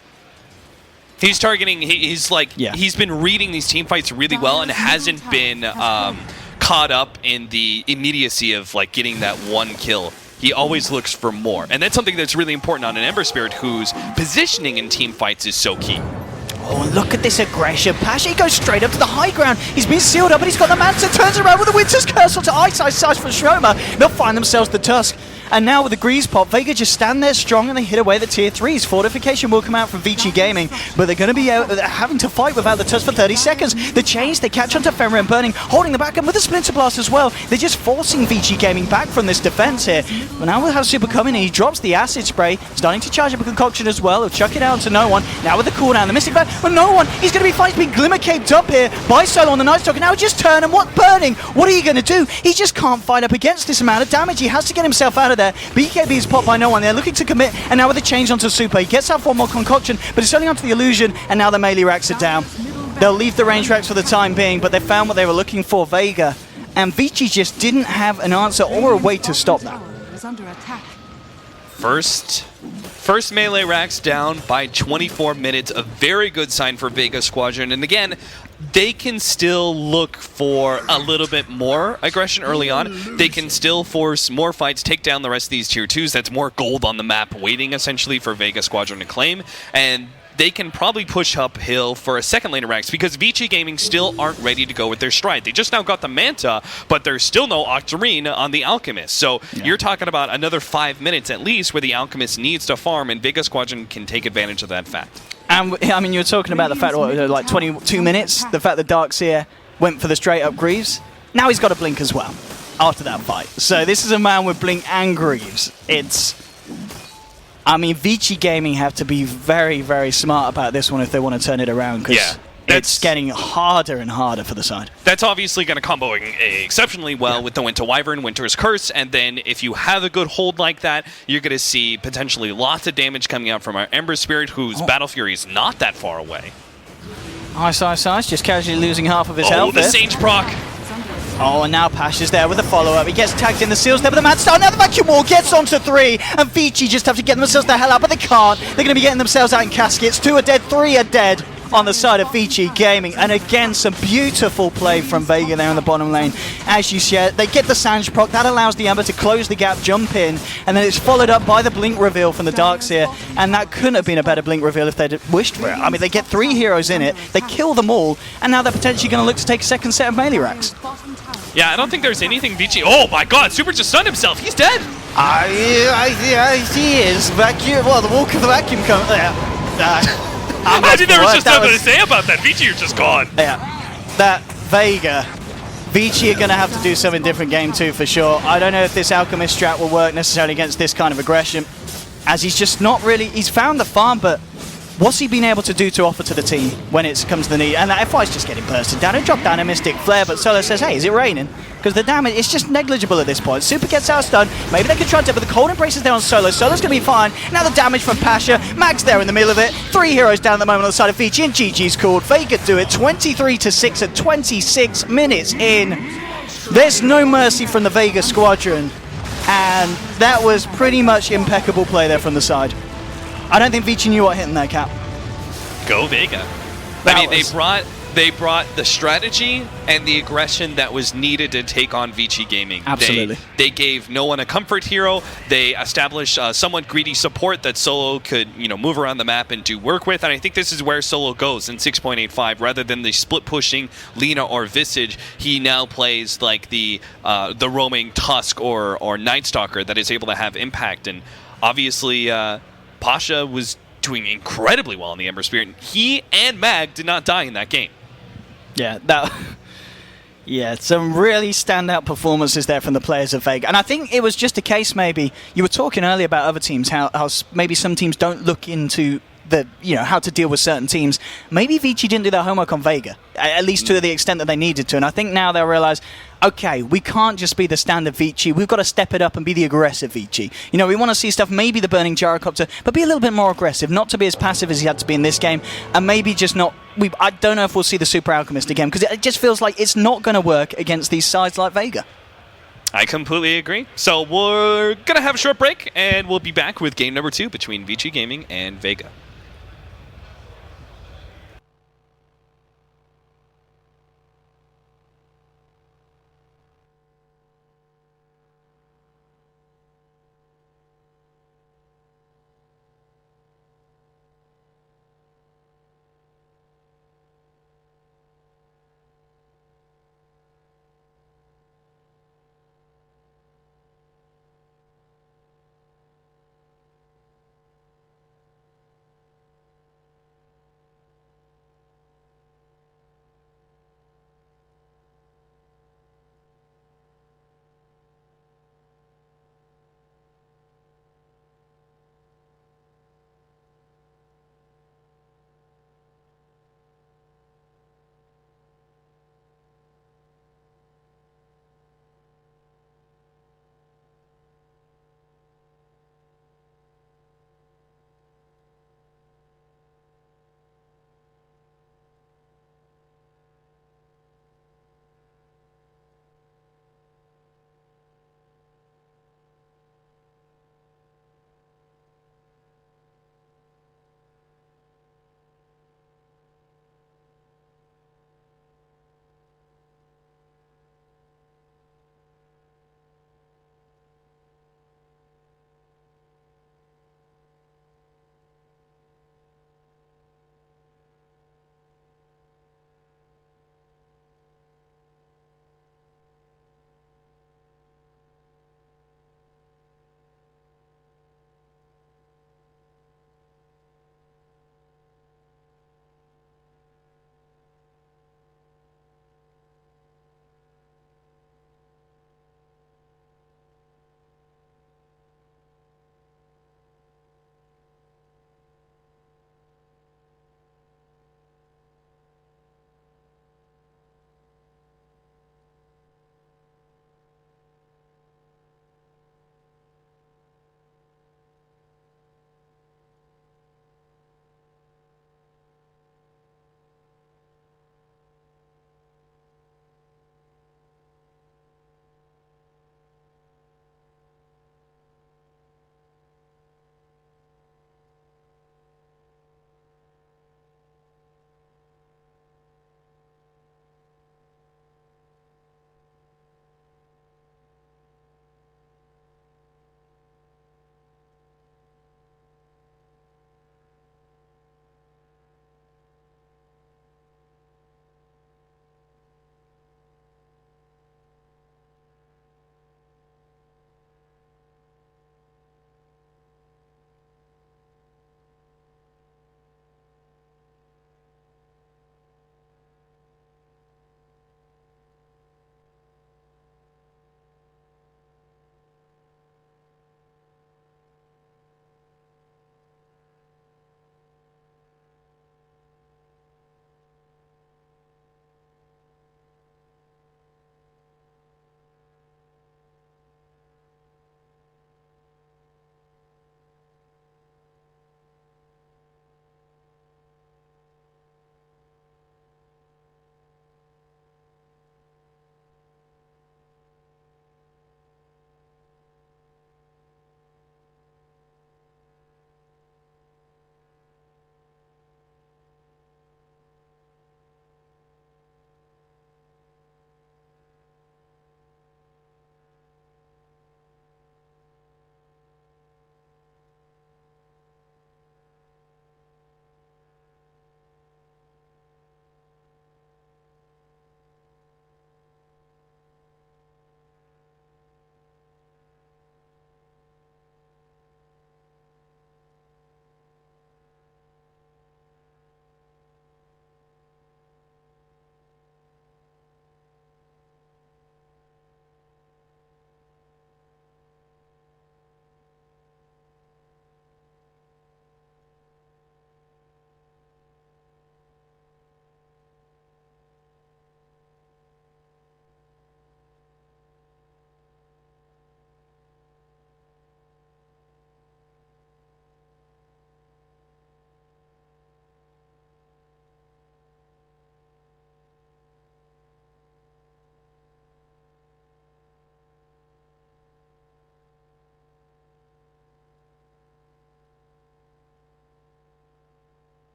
He's targeting, he's been reading these team fights really well and hasn't been caught up in the immediacy of like getting that one kill. He always looks for more. And that's something that's really important on an Ember Spirit whose positioning in team fights is so key. Oh, and look at this aggression. Pasha, he goes straight up to the high ground. He's been sealed up, but he's got the Manta, turns around with the Winter's Curse onto Ice for Shoma. They'll find themselves the Tusk. And now with the Grease Pop, Vega just stand there strong and they hit away the tier 3s. Fortification will come out from Vici Gaming, but they're going to be having to fight without the Tusk for 30 seconds. The chains, they catch onto Fenrir and Burning, holding the back, and with the Splinter Blast as well. They're just forcing Vici Gaming back from this defense here. But now we'll have Super coming in. He drops the Acid Spray, starting to charge up a Concoction as well. He'll chuck it out to No One. Now with the cooldown, the Mystic Bat, but No One, he's going to be fine. He's being Glimmer Caped up here by Solo on the Night Stalker. Now just turn, and what Burning? What are you going to do? He just can't fight up against this amount of damage. He has to get himself out of there. BKB is popped by No One. They're looking to commit, and now with the change onto Super, he gets out one more Concoction, but it's only onto the Illusion, and now the melee racks are down. They'll leave the range racks for the time being, but they found what they were looking for, Vega, and Vici just didn't have an answer or a way to stop that. First melee racks down by 24 minutes, a very good sign for Vega Squadron, and again, they can still look for a little bit more aggression early on. They can still force more fights, take down the rest of these tier 2s. That's more gold on the map waiting, essentially, for Vega Squadron to claim. And they can probably push uphill for a second lane of racks because Vici Gaming still aren't ready to go with their stride. They just now got the Manta, but there's still no Octarine on the Alchemist. So you're talking about another 5 minutes at least where the Alchemist needs to farm, and Vega Squadron can take advantage of that fact. And I mean, you were talking about the fact, like 22 minutes, the fact that Darkseer went for the straight up Greaves. Now he's got a Blink as well after that fight. So this is a man with Blink and Greaves. I mean, Vici Gaming have to be very, very smart about this one if they want to turn it around, because it's getting harder and harder for the side. That's obviously going to combo exceptionally well with the Winter Wyvern, Winter's Curse, and then if you have a good hold like that, you're going to see potentially lots of damage coming out from our Ember Spirit, whose Battle Fury is not that far away. Ice, just casually losing half of his health. Oh, the Sage proc! Oh, and now Pash is there with a follow-up. He gets tagged in the seals there with the Mad Star. Now the Vacuum Wall gets onto 3, and Vici just have to get themselves the hell out, but they can't. They're going to be getting themselves out in caskets. 2 are dead, 3 are dead on the side of Vici Gaming. And again, some beautiful play from Vega there in the bottom lane. As you said, they get the Sange proc. That allows the Ember to close the gap, jump in, and then it's followed up by the Blink reveal from the Darkseer. And that couldn't have been a better Blink reveal if they'd wished for it. I mean, they get 3 heroes in it, they kill them all, and now they're potentially going to look to take a second set of melee racks. Yeah, I don't think there's anything Vici... Oh my god, Super just stunned himself. He's dead. He is. Vacuum. Well, the walk of the vacuum comes... I think there was just nothing to say about that. Vici, you're just gone. Yeah. That Vega. Vici are going to have to do something different game 2 for sure. I don't know if this Alchemist strat will work necessarily against this kind of aggression, as he's just not really... He's found the farm, but what's he been able to do to offer to the team when it comes to the need? And that FI's just getting bursted down. He dropped down a Mystic Flare, but Solo says, hey, is it raining? Because the damage is just negligible at this point. Super gets outstunned. Maybe they can try to, but the Cold Embrace is there on Solo. Solo's going to be fine. Now the damage from Pasha. Mag's there in the middle of it. 3 heroes down at the moment on the side of Vici, and GG's called. Vega do it 23-6 at 26 minutes in. There's no mercy from the Vega Squadron, and that was pretty much impeccable play there from the side. I don't think Vici knew what hit in there, Cap. Go Vega. I mean, they brought the strategy and the aggression that was needed to take on Vici Gaming. Absolutely. They gave No One a comfort hero. They established somewhat greedy support that Solo could, move around the map and do work with. And I think this is where Solo goes in 6.85. Rather than the split pushing Lina or Visage, he now plays like the roaming Tusk or Night Stalker that is able to have impact. And obviously, Pasha was doing incredibly well in the Ember Spirit. He and Mag did not die in that game. Yeah, some really standout performances there from the players of Vega. And I think it was just a case, maybe, you were talking earlier about other teams, how maybe some teams don't look into how to deal with certain teams. Maybe Vici didn't do their homework on Vega, at least to the extent that they needed to. And I think now they'll realize, okay, we can't just be the standard Vici. We've got to step it up and be the aggressive Vici. We want to see stuff, maybe the burning gyrocopter, but be a little bit more aggressive, not to be as passive as he had to be in this game, and maybe just not... I don't know if we'll see the Super Alchemist again, because it just feels like it's not going to work against these sides like Vega. I completely agree. So we're going to have a short break, and we'll be back with game number 2 between Vici Gaming and Vega.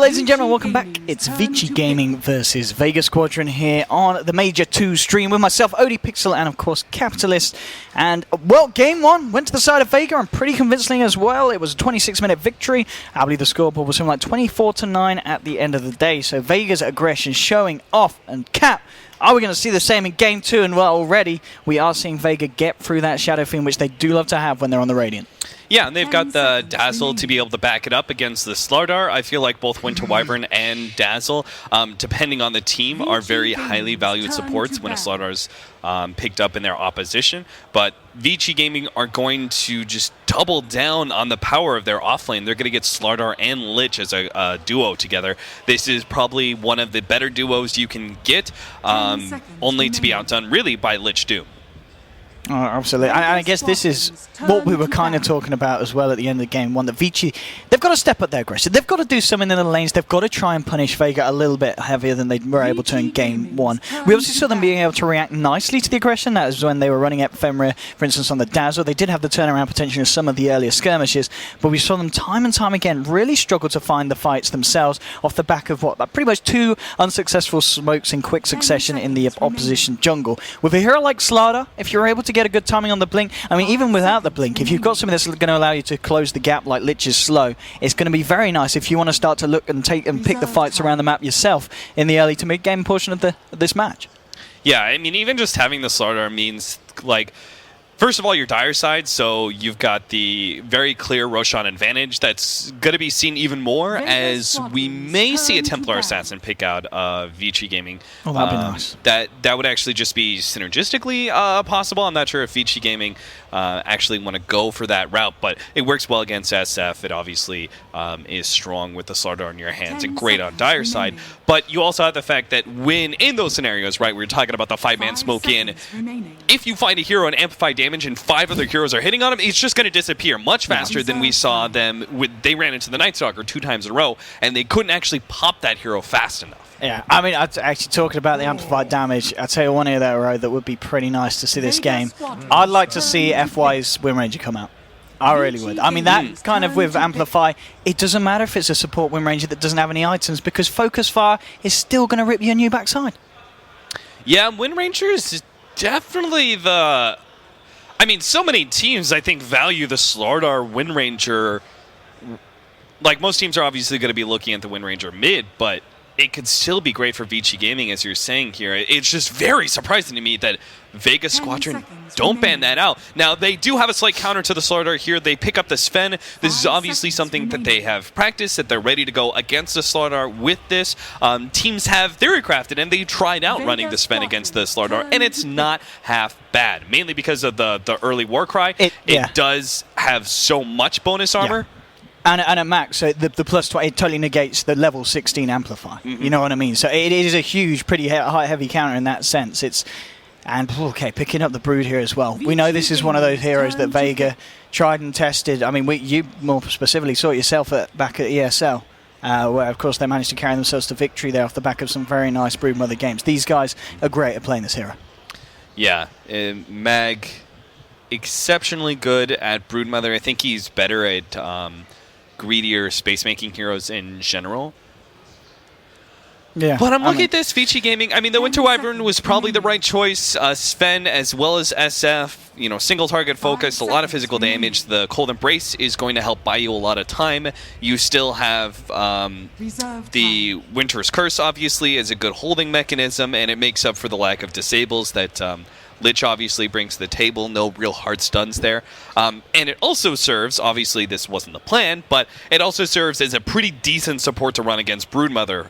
ladies and gentlemen, welcome back. It's Vici Gaming versus Vega Squadron here on the Major 2 stream with myself, Odie Pixel, and of course, Capitalist. And, well, game one went to the side of Vega, and pretty convincingly as well. It was a 26-minute victory. I believe the scoreboard was something like 24-9 at the end of the day. So Vega's aggression showing off. And Cap, are we going to see the same in game two? And, well, already we are seeing Vega get through that Shadow Fiend, which they do love to have when they're on the Radiant. Yeah, and they've got the Dazzle to be able to back it up against the Slardar. I feel like both Winter Wyvern and Dazzle, depending on the team, are very highly valued supports when a Slardar's picked up in their opposition. But Vici Gaming are going to just double down on the power of their offlane. They're going to get Slardar and Lich as a duo together. This is probably one of the better duos you can get, only to be outdone really by Lich Doom. Oh, absolutely. And I guess this is what we were kind of talking about as well at the end of the game one, that Vici, they've got to step up their aggression. They've got to do something in the lanes. They've got to try and punish Vega a little bit heavier than they were able to in game one. We obviously saw them being able to react nicely to the aggression. That was when they were running Ephemera, for instance, on the Dazzle. They did have the turnaround potential in some of the earlier skirmishes, but we saw them time and time again really struggle to find the fights themselves off the back of pretty much two unsuccessful smokes in quick succession in the opposition jungle. With a hero like Slardar, if you're able to get a good timing on the blink, I mean, even without the blink, if you've got something that's going to allow you to close the gap like Lich is slow, it's going to be very nice if you want to start to look and take and pick the fights around the map yourself in the early to mid-game portion of this match. Yeah, I mean, even just having the Slardar means, like, first of all, your dire side, so you've got the very clear Roshan advantage that's going to be seen even more as we may see a Templar Assassin pick out Vici Gaming. Oh, that'd be nice. That would actually just be synergistically possible. I'm not sure if Vici Gaming actually want to go for that route, but it works well against SF. It obviously is strong with the Slardar in your hands and great on dire side. But you also have the fact that when in those scenarios, right, we're talking about the 5-man smoke in, if you find a hero and amplify damage and 5 other heroes are hitting on him, it's just going to disappear much faster than we saw them. They ran into the Night Stalker 2 times in a row, and they couldn't actually pop that hero fast enough. Yeah, I mean, actually talking about the amplified damage, I'll tell you one hero that would be pretty nice to see this game. I'd like to see FY's Wind Ranger come out. I really would. I mean, that kind of with Amplify, it doesn't matter if it's a support Wind Ranger that doesn't have any items, because Focus Fire is still going to rip you a new backside. Yeah, Wind Ranger is definitely the... I mean, so many teams, I think, value the Slardar Wind Ranger. Like, most teams are obviously going to be looking at the Wind Ranger mid, but it could still be great for Vici Gaming, as you're saying here. It's just very surprising to me that Vega Squadron don't ban that out. Now, they do have a slight counter to the Slardar here. They pick up the Sven. This is obviously something that they have practiced, that they're ready to go against the Slardar with this. Teams have theory crafted, and they tried out running the Sven against the Slardar, and it's not half bad, mainly because of the early Warcry. It does have so much bonus armor. Yeah. And at max, so the plus 20, it totally negates the level 16 amplify. Mm-hmm. You know what I mean? So it is a huge, pretty high, heavy counter in that sense. Okay, picking up the Brood here as well. We know this is one of those heroes that Vega tried and tested. I mean, you more specifically saw it yourself back at ESL, where, of course, they managed to carry themselves to victory there off the back of some very nice Broodmother games. These guys are great at playing this hero. Yeah, Mag, exceptionally good at Broodmother. I think he's better at... greedier space-making heroes in general. Yeah, but I'm looking at this, Vici Gaming. I mean, the Winter Wyvern was probably the right choice. Sven as well as SF, single target focus, a lot of physical damage. The Cold Embrace is going to help buy you a lot of time. You still have the Winter's Curse, obviously, as a good holding mechanism, and it makes up for the lack of disables that... Lich obviously brings to the table, no real hard stuns there. And it also serves, obviously this wasn't the plan, but it also serves as a pretty decent support to run against Broodmother.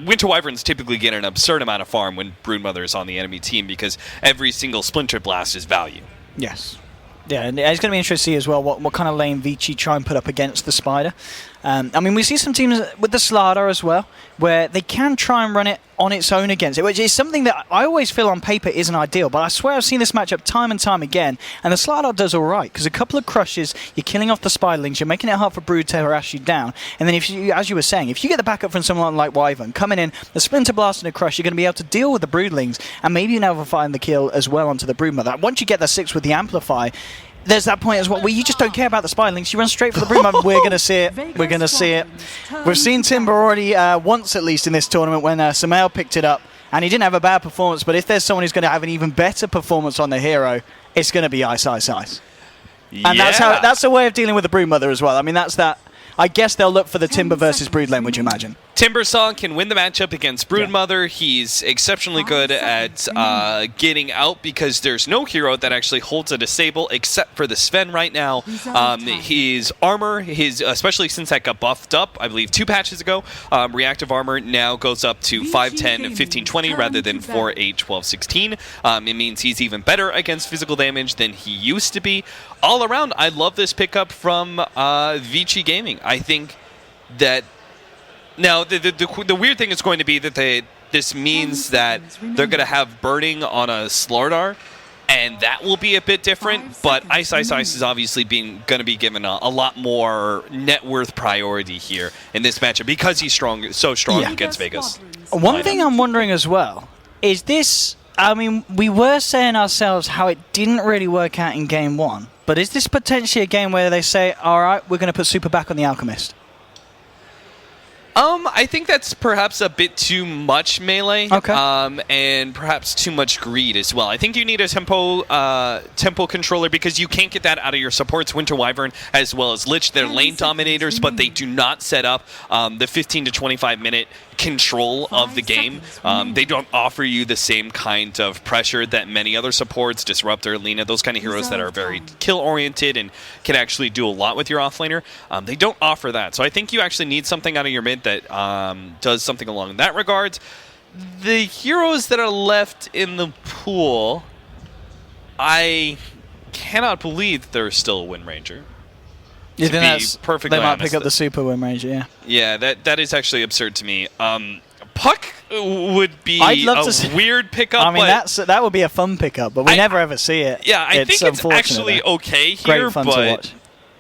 Winter Wyverns typically get an absurd amount of farm when Broodmother is on the enemy team because every single Splinter Blast is value. Yes. Yeah, and it's going to be interesting to see as well what kind of lane Vici try and put up against the Spider. I mean, we see some teams with the Slardar as well, where they can try and run it on its own against it, which is something that I always feel on paper isn't ideal, but I swear I've seen this matchup time and time again, and the Slardar does alright, because a couple of crushes, you're killing off the Spiderlings, you're making it hard for Brood to harass you down, and then if you, as you were saying, if you get the backup from someone like Wyvern, coming in, the Splinter Blast and a crush, you're going to be able to deal with the Broodlings, and maybe you never find the kill as well onto the Broodmother. Once you get the 6 with the Amplify, there's that point as well where you just don't care about the Spinelings. You run straight for the Brood Mother. We're going to see it. We're going to see it. We've seen Timber already once at least in this tournament when Samael picked it up, and he didn't have a bad performance. But if there's someone who's going to have an even better performance on the hero, it's going to be Ice Ice Ice. And that's the way of dealing with the Brood Mother as well. I mean, that's that. I guess they'll look for the Timber versus Brood lane, would you imagine? Timbersaw can win the matchup against Broodmother. He's exceptionally good at getting out because there's no hero that actually holds a disable except for the Sven right now. His armor, especially since that got buffed up, I believe 2 patches ago, reactive armor now goes up to 510, 15, 20 rather than 4, 8, 12, 16. It means he's even better against physical damage than he used to be. All around, I love this pickup from Vici Gaming. I think that now, the weird thing is going to be that this means that they're going to have burning on a Slardar, and that will be a bit different, but Ice Ice Ice is obviously going to be given a lot more net worth priority here in this matchup because he's so strong against Vegas. One thing I'm wondering as well is this, I mean, we were saying ourselves how it didn't really work out in Game 1, but is this potentially a game where they say, all right, we're going to put Super back on the Alchemist? I think that's perhaps a bit too much melee, and perhaps too much greed as well. I think you need a tempo controller because you can't get that out of your supports, Winter Wyvern as well as Lich. They're lane dominators, but they do not set up the 15 to 25 minute control of the game. They don't offer you the same kind of pressure that many other supports, Disruptor, Lina, those kind of heroes that are very kill-oriented and can actually do a lot with your offlaner. They don't offer that. So I think you actually need something out of your mid that does something along that regard. The heroes that are left in the pool, I cannot believe there's still a Wind Ranger. You think that's perfectly they might pick up the Super Wind Ranger, yeah. Yeah, that is actually absurd to me. Puck would be a weird pickup. I mean, that would be a fun pickup, but we never ever see it. Yeah, I think it's actually okay here, fun to watch.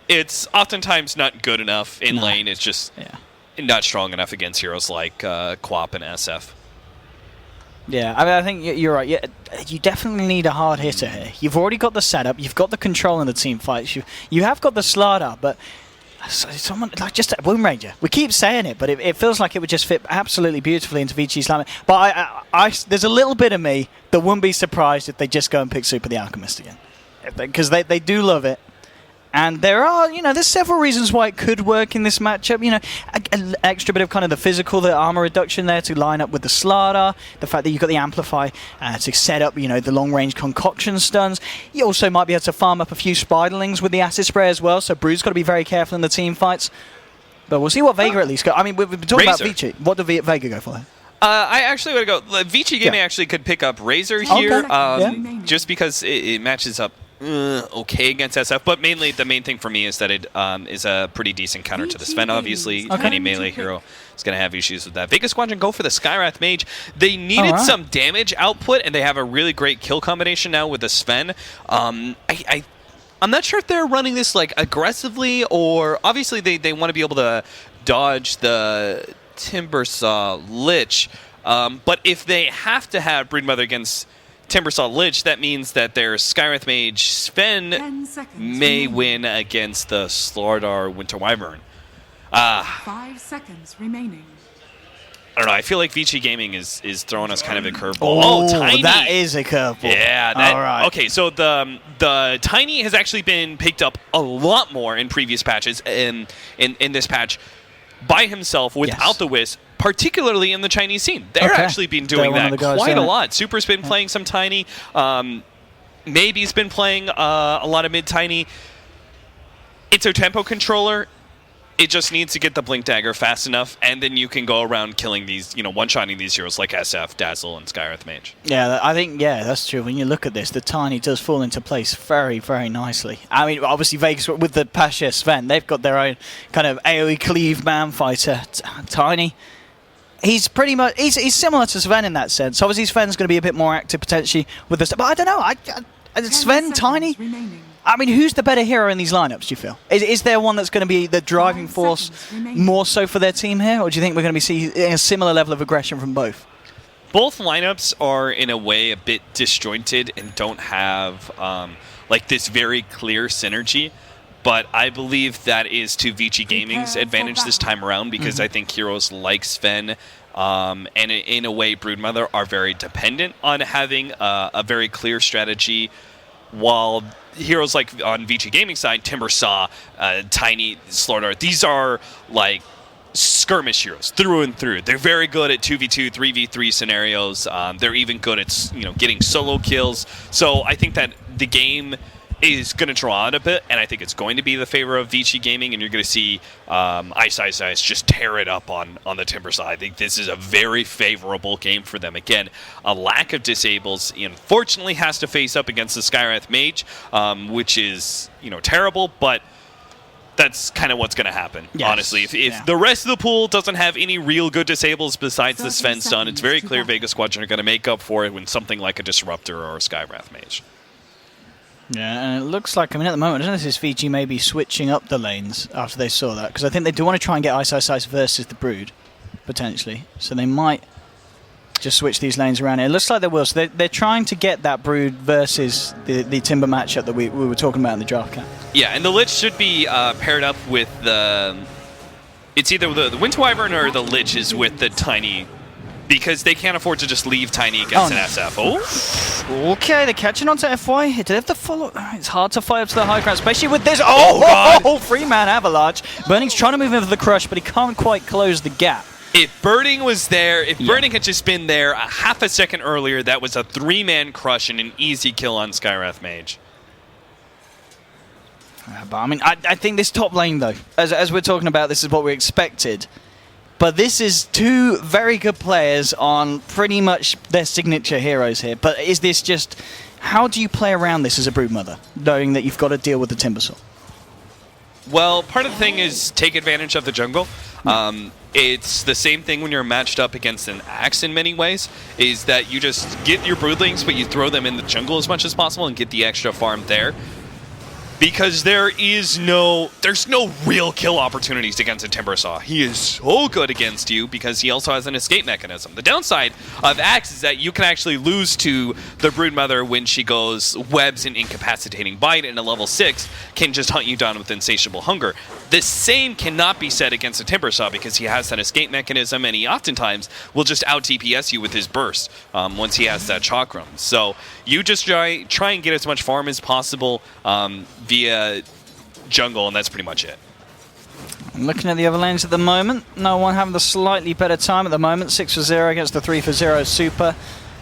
It's oftentimes not good enough in lane. It's just not strong enough against heroes like Quap and SF. Yeah, I mean, I think you're right. You definitely need a hard hitter here. You've already got the setup, you've got the control in the team fights, you have got the Slardar, but someone like just a Wind Ranger. We keep saying it, but it feels like it would just fit absolutely beautifully into Vici's lineup. But there's a little bit of me that wouldn't be surprised if they just go and pick Super the Alchemist again, because they do love it. And there are, there's several reasons why it could work in this matchup. An extra bit of kind of the physical, the armor reduction there to line up with the Slardar. The fact that you've got the Amplify to set up, the long-range concoction stuns. You also might be able to farm up a few Spiderlings with the Acid Spray as well. So Brood's got to be very careful in the team fights. But we'll see what Vega at least go. I mean, we've been talking about Vici. What do Vega go for? I actually would go. Vici Gaming actually could pick up Razor here, just because it matches up okay against SF, but mainly the main thing for me is that it is a pretty decent counter to the Sven. Obviously, any melee hero is going to have issues with that. Vegas Squadron go for the Skywrath Mage. They needed some damage output, and they have a really great kill combination now with the Sven. I'm not sure if they're running this like aggressively, or obviously they want to be able to dodge the Timbersaw Lich, but if they have to have Broodmother against Timbersaw Lich, that means that their Skywrath Mage Sven may win against the Slardar Winter Wyvern. 5 seconds remaining. I don't know. I feel like Vici Gaming is throwing us kind of a curveball. Oh, Tiny! That is a curveball. Yeah. All right. Okay, so the Tiny has actually been picked up a lot more in previous patches, in this patch, by himself without the Wisp. Particularly in the Chinese scene. They're actually been doing that quite a lot. Super's been playing some Tiny. Maybe's been playing a lot of mid-Tiny. It's a tempo controller. It just needs to get the Blink Dagger fast enough, and then you can go around killing these, one-shotting these heroes like SF, Dazzle, and Skywrath Mage. Yeah, I think, that's true. When you look at this, the Tiny does fall into place very, very nicely. I mean, obviously, Vegas, with the Pasha Sven, they've got their own kind of AoE cleave man fighter. Tiny, he's pretty much he's similar to Sven in that sense. Obviously, Sven's going to be a bit more active potentially with this, but I don't know. Sven, Tiny. I mean, who's the better hero in these lineups? Do you feel is there one that's going to be the driving force more so for their team here, or do you think we're going to be seeing a similar level of aggression from both? Both lineups are in a way a bit disjointed and don't have like this very clear synergy. But I believe that is to Vici Gaming's advantage this time around, because I think heroes like Sven and in a way Broodmother are very dependent on having a very clear strategy, while heroes like on Vici Gaming side, Timbersaw, Tiny, Slordar, these are like skirmish heroes through and through. They're very good at 2v2, 3v3 scenarios. They're even good at getting solo kills. So I think that the game is going to draw out a bit, and I think it's going to be the favor of Vici Gaming, and you're going to see Ice just tear it up on the Timbersaw. I think this is a very favorable game for them. Again, a lack of disables. He unfortunately has to face up against the Skywrath Mage, which is terrible, but that's kind of what's going to happen, honestly. If the rest of the pool doesn't have any real good disables besides the Sven stun, it's very clear Vega Squadron are going to make up for it when something like a Disruptor or a Skywrath Mage. Yeah, and it looks like, at the moment, I don't know if Vici may be switching up the lanes after they saw that, because I think they do want to try and get Ice versus the Brood, potentially. So they might just switch these lanes around. It looks like they will. So they're trying to get that Brood versus the Timber matchup that we were talking about in the draft camp. Yeah, and the Lich should be paired up with the... It's either the Winter Wyvern or the Lich is with the Tiny, because they can't afford to just leave Tiny against an SF. Oh! Okay, they're catching on to FY. Do they have to follow? It's hard to fight up to the high ground, especially with this. Oh, three-man avalanche. Burning's trying to move in for the crush, but he can't quite close the gap. If Burning was there, if Burning had just been there a half a second earlier, that was a three-man crush and an easy kill on Skywrath Mage. But I think this top lane, though, as we're talking about, this is what we expected. But this is two very good players on pretty much their signature heroes here. But is this just... How do you play around this as a Broodmother, knowing that you've got to deal with the Timbersaw? Well, part of the thing is take advantage of the jungle. It's the same thing when you're matched up against an Axe in many ways, is that you just get your Broodlings, but you throw them in the jungle as much as possible and get the extra farm there. Because there's no real kill opportunities against a Timbersaw. He is so good against you because he also has an escape mechanism. The downside of Axe is that you can actually lose to the Broodmother when she goes webs and incapacitating bite, and a level 6 can just hunt you down with insatiable hunger. The same cannot be said against a Timbersaw because he has that escape mechanism, and he oftentimes will just out-DPS you with his burst once he has that chakram. So you just try and get as much farm as possible via jungle, and that's pretty much it. I'm looking at the other lanes at the moment. No one having the slightly better time at the moment. 6-0 against the 3-0 Super.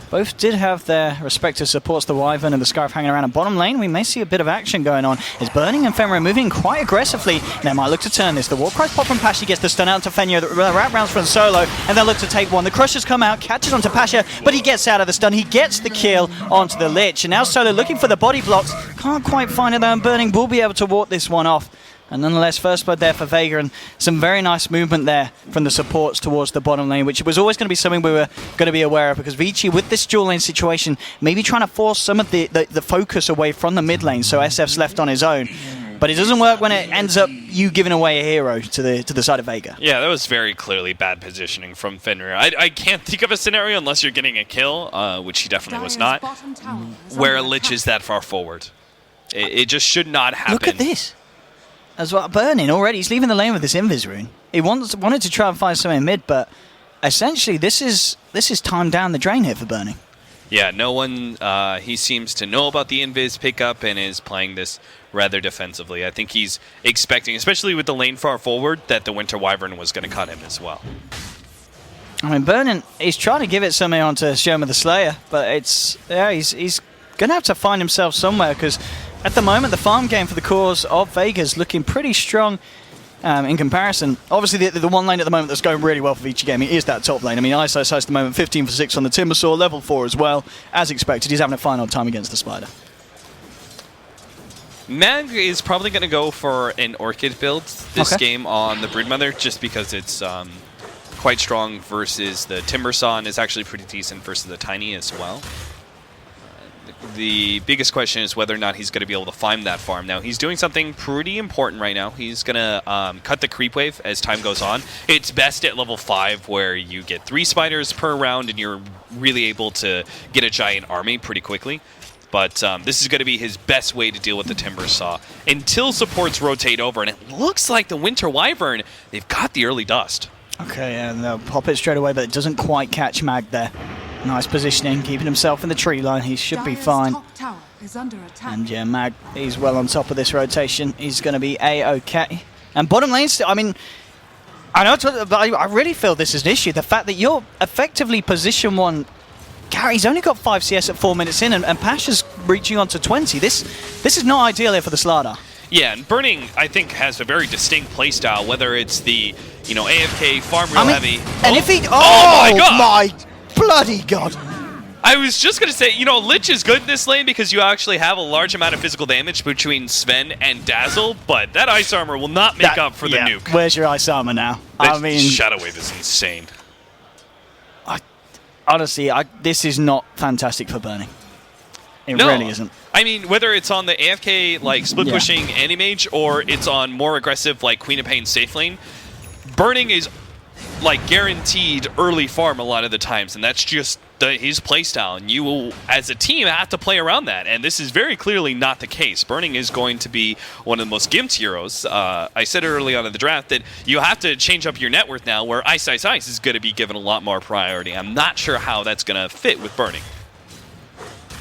Both did have their respective supports, the Wyvern and the Scarf hanging around. And bottom lane, we may see a bit of action going on. It's Burning and Fenrir moving quite aggressively. They might look to turn this. The Warcry's pop from Pasha, gets the stun out to Fenrir. The wrap rounds from Solo, and they'll look to take one. The Crusher's come out, catches onto Pasha, but he gets out of the stun. He gets the kill onto the Lich. And now Solo looking for the body blocks. Can't quite find it though, and Burning will be able to walk this one off. And nonetheless, first blood there for Vega, and some very nice movement there from the supports towards the bottom lane, which was always going to be something we were going to be aware of, because Vici, with this dual lane situation, maybe trying to force some of the focus away from the mid lane, so SF's left on his own. But it doesn't work when it ends up you giving away a hero to the side of Vega. Yeah, that was very clearly bad positioning from Fenrir. I can't think of a scenario, unless you're getting a kill, which he definitely was not, where a Lich is that far forward. It just should not happen. Look at this. As well, Burning already, he's leaving the lane with this Invis rune. He wanted to try and find something mid, but essentially this is time down the drain here for Burning. Yeah, no one, he seems to know about the Invis pickup and is playing this rather defensively. I think he's expecting, especially with the lane far forward, that the Winter Wyvern was going to cut him as well. Burning, he's trying to give it something onto Shoma the Slayer, but he's going to have to find himself somewhere, because at the moment, the farm game for the cause of Vega's looking pretty strong in comparison. Obviously, the one lane at the moment that's going really well for Vici Gaming is that top lane. Ice at the moment, 15 for 6 on the Timbersaw, level 4 as well. As expected, he's having a fine old time against the Spider. Mag is probably going to go for an Orchid build this game on the Broodmother, just because it's quite strong versus the Timbersaw, and is actually pretty decent versus the Tiny as well. The biggest question is whether or not he's going to be able to farm that farm. Now, he's doing something pretty important right now. He's going to cut the creep wave as time goes on. It's best at level 5, where you get 3 spiders per round and you're really able to get a giant army pretty quickly. But this is going to be his best way to deal with the Timber Saw until supports rotate over. And it looks like the Winter Wyvern, they've got the early dust. Okay, and they'll pop it straight away, but it doesn't quite catch Mag there. Nice positioning, keeping himself in the tree line. He should be fine. Top tower is under attack. And yeah, Mag, he's well on top of this rotation. He's going to be A-okay. And bottom lane still, I mean, I know, but I really feel this is an issue. The fact that you're effectively position 1. Gary's only got 5 CS at 4 minutes in, and Pasha's reaching on to 20. This is not ideal here for the Slardar. Yeah, and Burning, I think, has a very distinct playstyle, whether it's the, AFK, farm real heavy. And if he... Oh my God! My bloody God! I was just going to say, Lich is good in this lane because you actually have a large amount of physical damage between Sven and Dazzle, but that Ice Armor will not make up for the nuke. Where's your Ice Armor now? I mean... Shadow Wave is insane. Honestly, this is not fantastic for Burning. It really isn't. I mean, whether it's on the AFK, split pushing Anti-Mage, or it's on more aggressive, Queen of Pain safe lane, Burning is, guaranteed early farm a lot of the times, and that's just his playstyle, and you will, as a team, have to play around that, and this is very clearly not the case. Burning is going to be one of the most gimped heroes. I said early on in the draft that you have to change up your net worth now, where Ice is going to be given a lot more priority. I'm not sure how that's going to fit with Burning.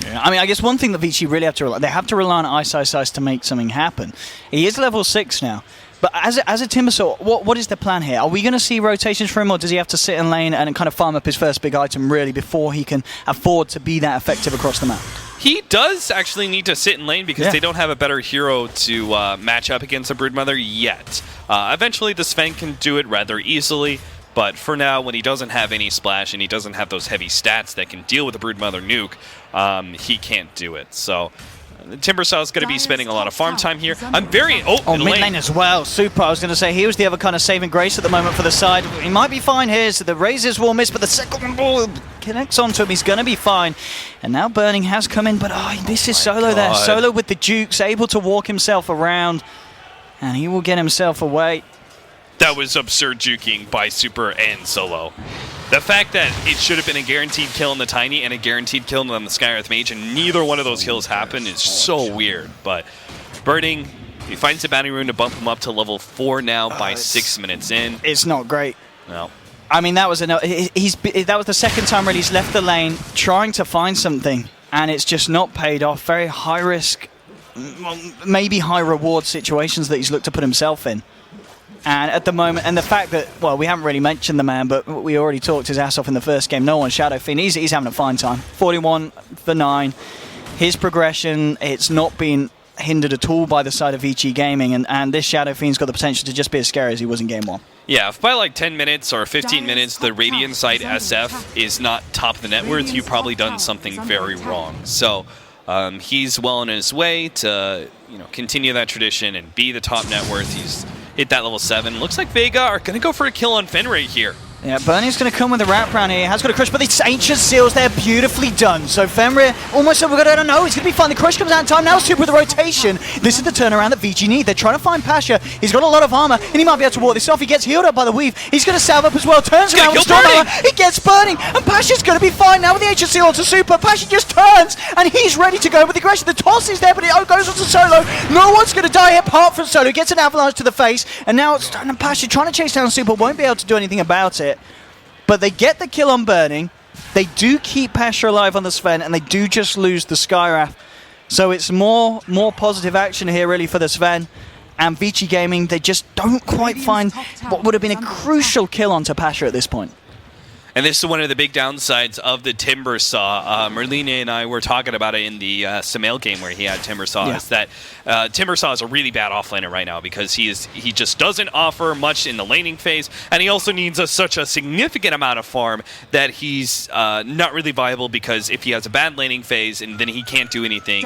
Yeah, I mean, I guess one thing that Vici really have to rely, they have to rely on Ice to make something happen. He is level 6 now. But as a Timber Saw, what is the plan here? Are we going to see rotations for him, or does he have to sit in lane and kind of farm up his first big item, really, before he can afford to be that effective across the map? He does actually need to sit in lane because they don't have a better hero to match up against the Broodmother yet. Eventually, the Sven can do it rather easily, but for now, when he doesn't have any splash and he doesn't have those heavy stats that can deal with the Broodmother nuke, he can't do it. So... the Timber Saw is going to be spending a lot of farm time here. I'm very... Oh, mid lane as well. Super. I was going to say, he was the other kind of saving grace at the moment for the side. He might be fine here, so the razors will miss, but the second ball connects onto him. He's going to be fine. And now Burning has come in, but this is Solo there. Solo with the Jukes, able to walk himself around, and he will get himself away. That was absurd juking by Super and Solo. The fact that it should have been a guaranteed kill on the Tiny and a guaranteed kill on the Skywrath Mage, and neither one of those kills happened, is so weird. But Burning, he finds the bounty rune to bump him up to level 4 now by 6 minutes in. It's not great. No. I mean, that was that was the second time really he's left the lane trying to find something, and it's just not paid off. Very high risk, maybe high reward situations that he's looked to put himself in. And at the moment, and the fact that, well, we haven't really mentioned the man, but we already talked his ass off in the first game. No one Shadow Fiend. He's having a fine time. 41 for 9. His progression, it's not been hindered at all by the side of Vici Gaming, and this Shadow Fiend's got the potential to just be as scary as he was in game 1. Yeah, if by 10 minutes or 15 minutes the Radiant side SF is not top of the net worth, you've probably done something very wrong. So he's well on his way to continue that tradition and be the top net worth. He's hit that level 7. Looks like Vega are going to go for a kill on Fenray here. Yeah, Burning's going to come with a wraparound here. Has got a crush, but the Ancient Seals there, beautifully done. So Fenrir almost, we're going to know, he's going to be fine. The crush comes out in time now, Super with the rotation. This is the turnaround that VG need. They're trying to find Pasha. He's got a lot of armor, and he might be able to ward this off. He gets healed up by the weave. He's going to salve up as well. Turns around with Storm armor. He gets Burning, and Pasha's going to be fine now with the Ancient Seal onto Super. Pasha just turns, and he's ready to go with the aggression. The toss is there, but it goes onto Solo. No one's going to die here apart from Solo. Gets an avalanche to the face, and now it's Pasha trying to chase down Super. Won't be able to do anything about it. But they get the kill on Burning. They do keep Pasha alive on the Sven, and they do just lose the Skywrath. So it's more positive action here, really, for the Sven. And Vici Gaming, they just don't quite find what would have been a crucial kill onto Pasha at this point. And this is one of the big downsides of the Timber Saw. Merlina and I were talking about it in the Samael game where he had Timber Saw. Is that Timber Saw is a really bad offlaner right now because he just doesn't offer much in the laning phase, and he also needs such a significant amount of farm that he's not really viable, because if he has a bad laning phase, and then he can't do anything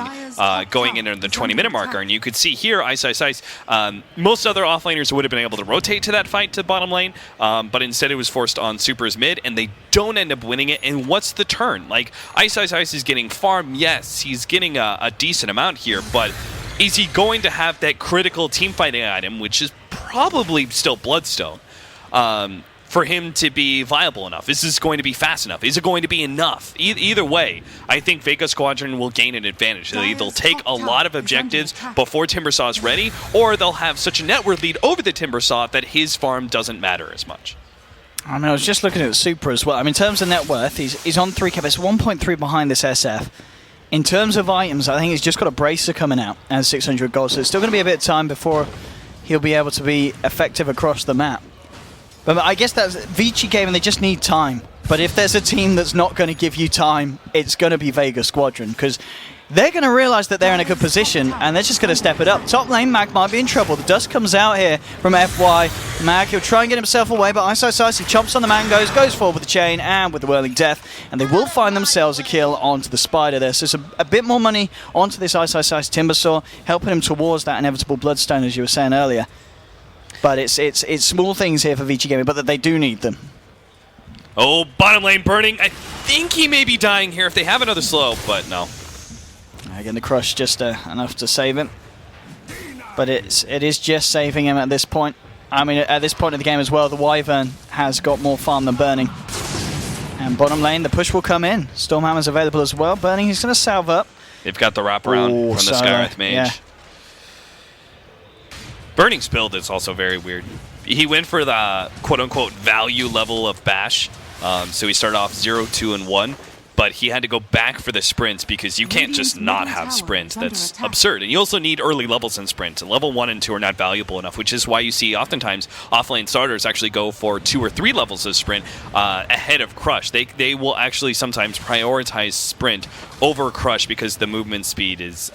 going into the 20-minute marker. And you could see here, Ice. Most other offlaners would have been able to rotate to that fight to bottom lane, but instead it was forced on Super's mid, and they don't end up winning it. And what's the turn? Like, Ice is getting farm, yes, he's getting a decent amount here, but is he going to have that critical team fighting item, which is probably still Bloodstone, for him to be viable enough? Is this going to be fast enough? Is it going to be enough? Either way, I think Vega Squadron will gain an advantage. They'll either take a lot of objectives before Timbersaw is ready, or they'll have such a net worth lead over the Timbersaw that his farm doesn't matter as much. I mean, I was just looking at the Super as well. I mean, in terms of net worth, he's on 3 cap. It's 1.3 behind this SF. In terms of items, I think he's just got a Bracer coming out and 600 gold, so it's still going to be a bit of time before he'll be able to be effective across the map. But I guess that's Vici game, and they just need time. But if there's a team that's not going to give you time, it's going to be Vega Squadron, because they're going to realize that they're in a good position, and they're just going to step it up. Top lane, Mag might be in trouble. The dust comes out here from FY. Mag, he'll try and get himself away, but Ice, he chomps on the mangoes, goes forward with the chain, and with the Whirling Death, and they will find themselves a kill onto the Spider there. So it's a bit more money onto this Ice Timbersaw, helping him towards that inevitable Bloodstone, as you were saying earlier. But it's small things here for Vici Gaming, but that they do need them. Oh, bottom lane burning. I think he may be dying here if they have another slow, but no. Again, the crush just enough to save him. But it is just saving him at this point. I mean, at this point of the game as well, the Wyvern has got more farm than Burning. And bottom lane, the push will come in. Stormhammer's available as well. Burning, he's going to salve up. They've got the wraparound from the Skywrath Mage. Yeah. Burning's build is also very weird. He went for the quote-unquote value level of Bash. So he started off 0, 2, and 1. But he had to go back for the sprints because you can't just not have sprint. That's absurd. And you also need early levels in sprint. And level 1 and 2 are not valuable enough, which is why you see oftentimes offlane starters actually go for 2 or 3 levels of sprint ahead of Crush. They will actually sometimes prioritize sprint over Crush because the movement speed is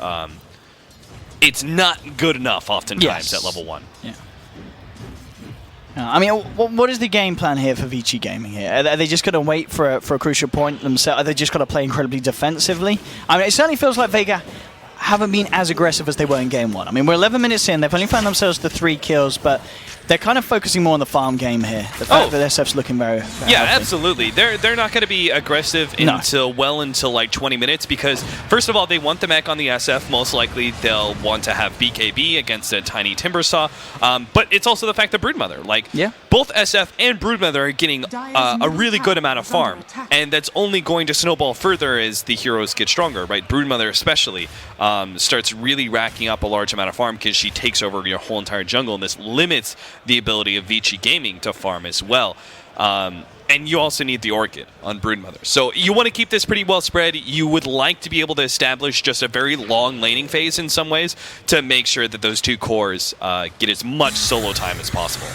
it's not good enough oftentimes at level 1. Yeah. I mean, what is the game plan here for Vici Gaming here? Are they just going to wait for a crucial point themselves? Are they just going to play incredibly defensively? I mean, it certainly feels like Vega haven't been as aggressive as they were in Game 1. I mean, we're 11 minutes in. They've only found themselves the 3 kills, but they're kind of focusing more on the farm game here. The fact that SF's looking very healthy. Absolutely. They're not going to be aggressive until like 20 minutes because, first of all, they want the mech on the SF. Most likely, they'll want to have BKB against a tiny Timbersaw. But it's also the fact that Broodmother. Both SF and Broodmother are getting a really good amount of farm. And that's only going to snowball further as the heroes get stronger, right? Broodmother especially starts really racking up a large amount of farm because she takes over your whole entire jungle, and this limits the ability of Vici Gaming to farm as well. And you also need the Orchid on Broodmother. So you want to keep this pretty well spread. You would like to be able to establish just a very long laning phase in some ways to make sure that those 2 cores get as much solo time as possible.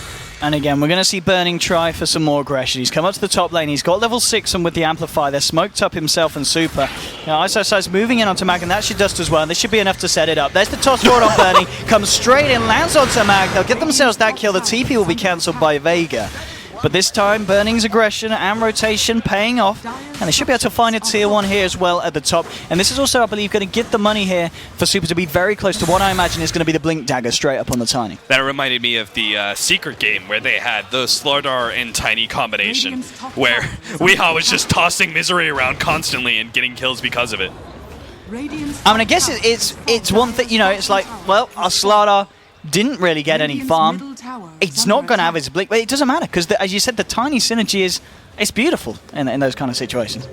And again, we're going to see Burning try for some more aggression. He's come up to the top lane. He's got level 6 and with the Amplify. They're smoked up himself and Super. Now, Ice moving in onto Mag, and that should dust as well. This should be enough to set it up. There's the toss forward on Burning. Comes straight in, lands onto Mag. They'll get themselves that kill. The TP will be cancelled by Vega. But this time, Burning's aggression and rotation paying off. And they should be able to find a tier 1 here as well at the top. And this is also, I believe, going to get the money here for Super to be very close to what I imagine is going to be the Blink Dagger straight up on the Tiny. That reminded me of the Secret game where they had the Slardar and Tiny combination where Weehaw was just tossing Misery around constantly and getting kills because of it. I mean, I guess it's one thing, you know, it's like, well, our Slardar didn't really get any farm. It's not going to have his blink, but it doesn't matter because, as you said, the Tiny synergy it's beautiful in those kind of situations.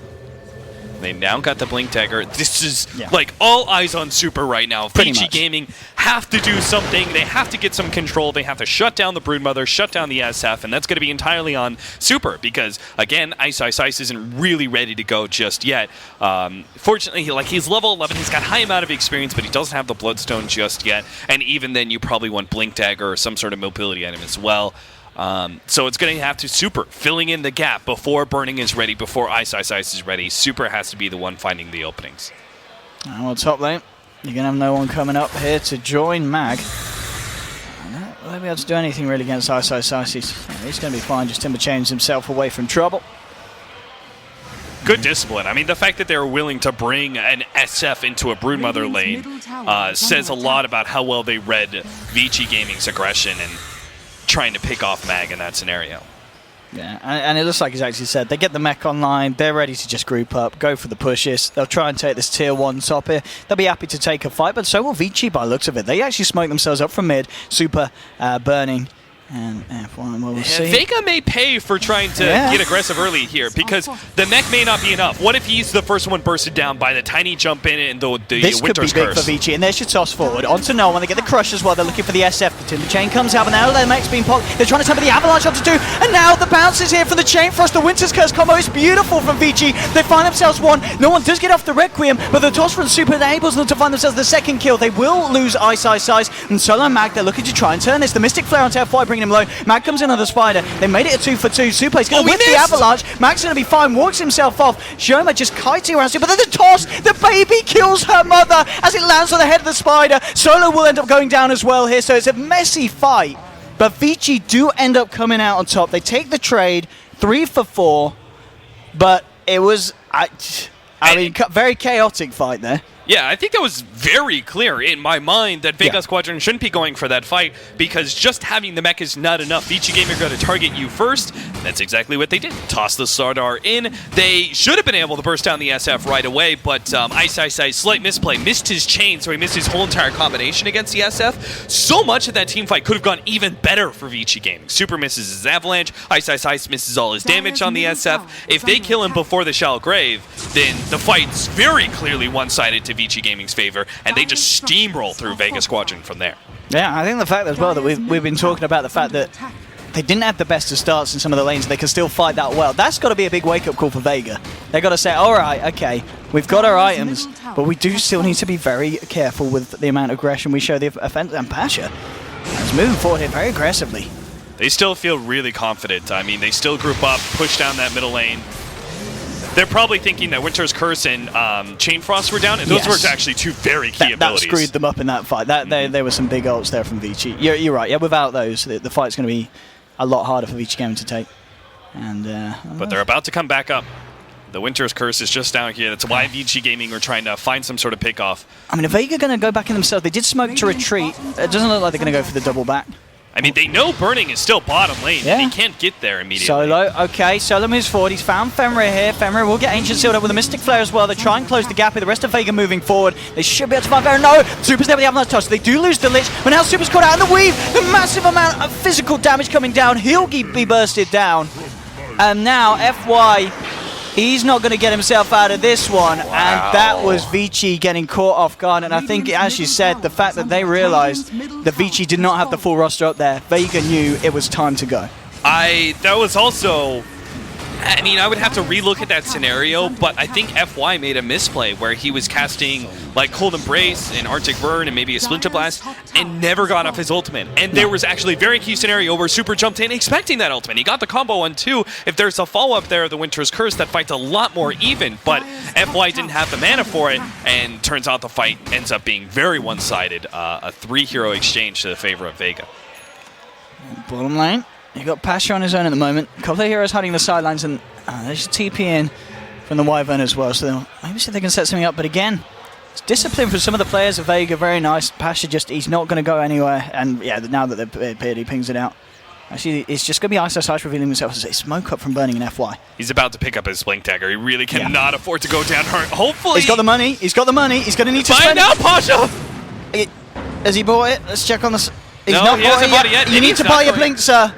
They now got the Blink Dagger. This is like all eyes on Super right now. Vici Gaming have to do something. They have to get some control. They have to shut down the Broodmother, shut down the SF, and that's going to be entirely on Super because, again, Ice isn't really ready to go just yet. Fortunately, he's level 11. He's got high amount of experience, but he doesn't have the Bloodstone just yet. And even then, you probably want Blink Dagger or some sort of mobility item as well. So it's going to have to Super filling in the gap before Burning is ready, before Ice is ready. Super has to be the one finding the openings. Well, top lane, you're going to have no one coming up here to join Mag. Will they be able to do anything really against Ice? He's going to be fine, just Timber chains himself away from trouble. Good discipline. I mean, the fact that they were willing to bring an SF into a Broodmother lane says a lot about how well they read Vici Gaming's aggression and trying to pick off Mag in that scenario. Yeah, and it looks like he's actually said they get the mech online, they're ready to just group up, go for the pushes. They'll try and take this tier 1 top here. They'll be happy to take a fight, but so will Vici by looks of it. They actually smoke themselves up from mid. Super Burning And F1, we'll see. Vega may pay for trying to get aggressive early here because the mech may not be enough. What if he's the first one bursted down by the tiny jump in and the this Winter's could be big Curse? for Vici, and there's your toss forward. Onto no one. They get the crush as well. They're looking for the SF. The timber chain comes out, but now the mech's being popped. They're trying to temper the avalanche onto 2, and now the bounce is here for the chain thrust. The Winter's Curse combo is beautiful from Vici. They find themselves one. No one does get off the Requiem, but the toss from Super enables them to find themselves the second kill. They will lose Ice, and Solo and Mag, they're looking to try and turn this. The Mystic Flare onto F5, bringing him low. Mag comes in on the Spider. They made it a 2 for 2. Super's going to whip the avalanche. Mag's going to be fine. Walks himself off. Shoma just kiting around, but then the toss. The baby kills her mother as it lands on the head of the Spider. Solo will end up going down as well here, so it's a messy fight. But Vici do end up coming out on top. They take the trade, 3 for 4, but it was, I mean, very chaotic fight there. Yeah, I think that was very clear in my mind that Vega Squadron shouldn't be going for that fight because just having the mech is not enough. Vici Gamer got to target you first. That's exactly what they did. Toss the Sardar in. They should have been able to burst down the SF right away, but Ice, slight misplay. Missed his chain, so he missed his whole entire combination against the SF. So much of that team fight could have gone even better for Vici Gaming. Super misses his Avalanche. Ice misses all his damage on the SF. If they kill him before the Shallow Grave, then the fight's very clearly one-sided to Vici Gaming's favor, and they just steamroll through Vega Squadron from there. Yeah, I think the fact as well that we've been talking about the fact that they didn't have the best of starts in some of the lanes, they can still fight that well. That's got to be a big wake-up call for Vega. They've got to say, all right, okay, we've got our items, but we do still need to be very careful with the amount of aggression we show the offense. And Pasha is moving forward here very aggressively. They still feel really confident. I mean, they still group up, push down that middle lane. They're probably thinking that Winter's Curse and Chain Frost were down, and those were actually two very key abilities. That screwed them up in that fight. There were some big ults there from Vici. You're right. Yeah, without those, the fight's going to be a lot harder for Vici Gaming to take. And but they're about to come back up. The Winter's Curse is just down here. That's why Vici Gaming are trying to find some sort of pick-off. I mean, if Vega going to go back in themselves, they did smoke to retreat. It doesn't look like they're going to go for the double back. I mean, they know Burning is still bottom lane. Yeah. They can't get there immediately. Solo, okay. Solo moves forward. He's found Fenrir here. Fenrir will get Ancient sealed up with a Mystic Flare as well. They try and close the gap with the rest of Vega moving forward. They should be able to find Fenrir. No! Super's there with the Avalanche Toss. They do lose the Lich, but now Super's caught out in the weave. The massive amount of physical damage coming down. He'll be bursted down. And now FY, he's not going to get himself out of this one. Wow. And that was Vici getting caught off guard. And I think, as you said, the fact that they realized that Vici did not have the full roster up there, Vega knew it was time to go. That was also... I mean, I would have to relook at that scenario, but I think FY made a misplay where he was casting like Cold Embrace and Arctic Burn and maybe a Splinter Blast and never got off his ultimate. And there was actually a very key scenario where Super jumped in expecting that ultimate. He got the combo on 2. If there's a follow-up there of the Winter's Curse, that fight's a lot more even, but FY didn't have the mana for it, and turns out the fight ends up being very one-sided. A 3-hero exchange to the favor of Vega. Bottom lane. You've got Pasha on his own at the moment. A couple of heroes hiding the sidelines, and there's TP in from the Wyvern as well, so maybe see if they can set something up. But again, it's discipline for some of the players of Vega, very nice. Pasha he's not going to go anywhere, and yeah, now that they've appeared, he pings it out. Actually, it's just going to be Ice revealing himself as a smoke up from Burning in FY. He's about to pick up his Blink Dagger. He really cannot afford to go down hard. Hopefully... He's got the money. He's got the money. He's going to need to spend it. Now, Pasha! Has he bought it? Let's check on the... He's not he hasn't bought it yet. You need to buy your Blink, sir.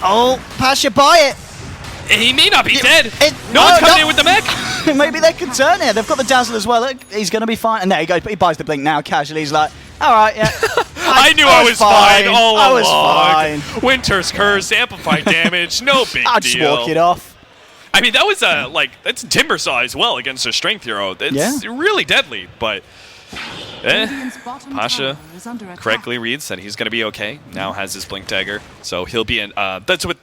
Oh, Pasha, buy it! He may not be dead. No one's coming in with the mech. Maybe they can turn it. They've got the Dazzle as well. He's going to be fine. And there you go. He buys the Blink now casually. He's like, all right, yeah. I knew I was fine all along. I was fine. Winter's Curse, amplified damage, no big deal. I'll just walk it off. I mean, that was that's Timber Saw as well against a Strength hero. It's really deadly, but... Pasha correctly reads that he's going to be okay. Now has his Blink Dagger, so he'll be in. That's what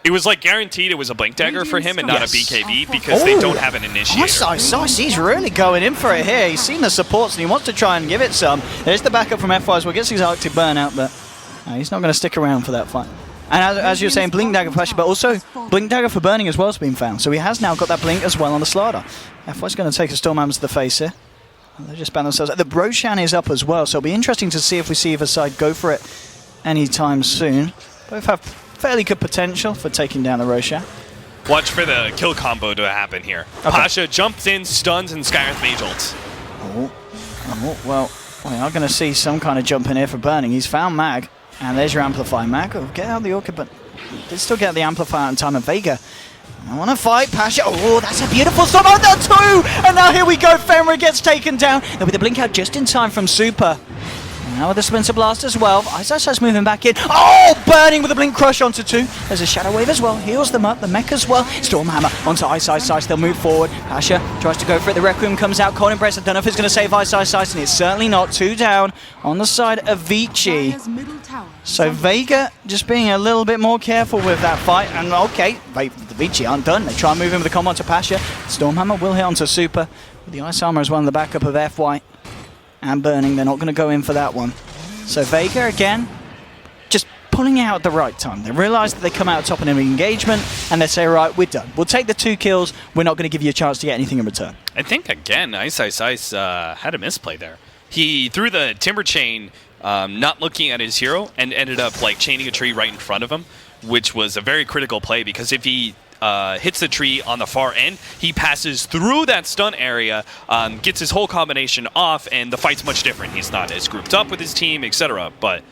it was like. Guaranteed, it was a Blink Dagger for him and not a BKB because they don't have an initiator. Ice, he's really going in for it here. He's seen the supports and he wants to try and give it some. There's the backup from FY as well. Gets his Arctic Burn out, but he's not going to stick around for that fight. And as you're saying, Blink Dagger for Pasha, but also Blink Dagger for Burning as well has been found. So he has now got that Blink as well on the Slardar. FY's going to take a Stormhammer to the face here. They just ban themselves. The Roshan is up as well, so it'll be interesting to see if we see either side go for it anytime soon. Both have fairly good potential for taking down the Roshan. Watch for the kill combo to happen here. Okay. Pasha jumps in, stuns, and Skyreth Mage ults. Well, we are going to see some kind of jump in here for Burning. He's found Mag. And there's your Amplify, Mag. Oh, get out the Orchid, but did still get the Amplify on time of Vega. I want to fight, Pasha. Oh, that's a beautiful storm. Oh, no, 2! And now here we go. Fenrir gets taken down. There'll be the blink out just in time from Super. Now with the Spencer Blast as well. Ice moving back in. Oh, burning with a Blink Crush onto 2. There's a Shadow Wave as well. Heals them up. The mech as well. Stormhammer onto Ice. They'll move forward. Pasha tries to go for it. The Requiem comes out. Cold Embrace. I don't know if it's going to save Ice. And it's certainly not. 2 down on the side of Vici. So Vega just being a little bit more careful with that fight. And okay, the Vici aren't done. They try and move in with the combo to Pasha. Stormhammer will hit onto Super. With the Ice Armor as well in the backup of FY. And burning, they're not going to go in for that one. So Vega again, just pulling out at the right time. They realise that they come out top in an engagement, and they say, right, we're done. We'll take the 2 kills. We're not going to give you a chance to get anything in return. I think, again, Ice had a misplay there. He threw the Timber Chain, not looking at his hero, and ended up like chaining a tree right in front of him, which was a very critical play, because if he hits the tree on the far end, he passes through that stun area, gets his whole combination off, and the fight's much different. He's not as grouped up with his team, etc. But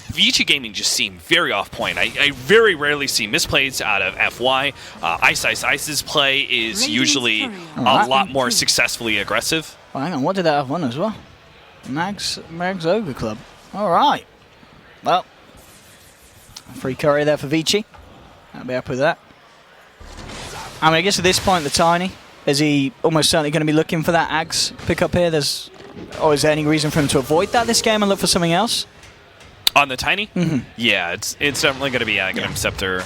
Vici Gaming just seemed very off point. I very rarely see misplays out of FY. Ice's play is usually a lot more successfully aggressive. Well, hang on, what did that have won as well? Mag's Ogre Club. All right. Well, free courier there for Vici. I'll be happy with that. I mean, I guess at this point, the Tiny, is he almost certainly going to be looking for that Ags pick up here? Is there any reason for him to avoid that this game and look for something else? On the Tiny? Mm-hmm. Yeah, it's definitely going to be Aghanim Scepter.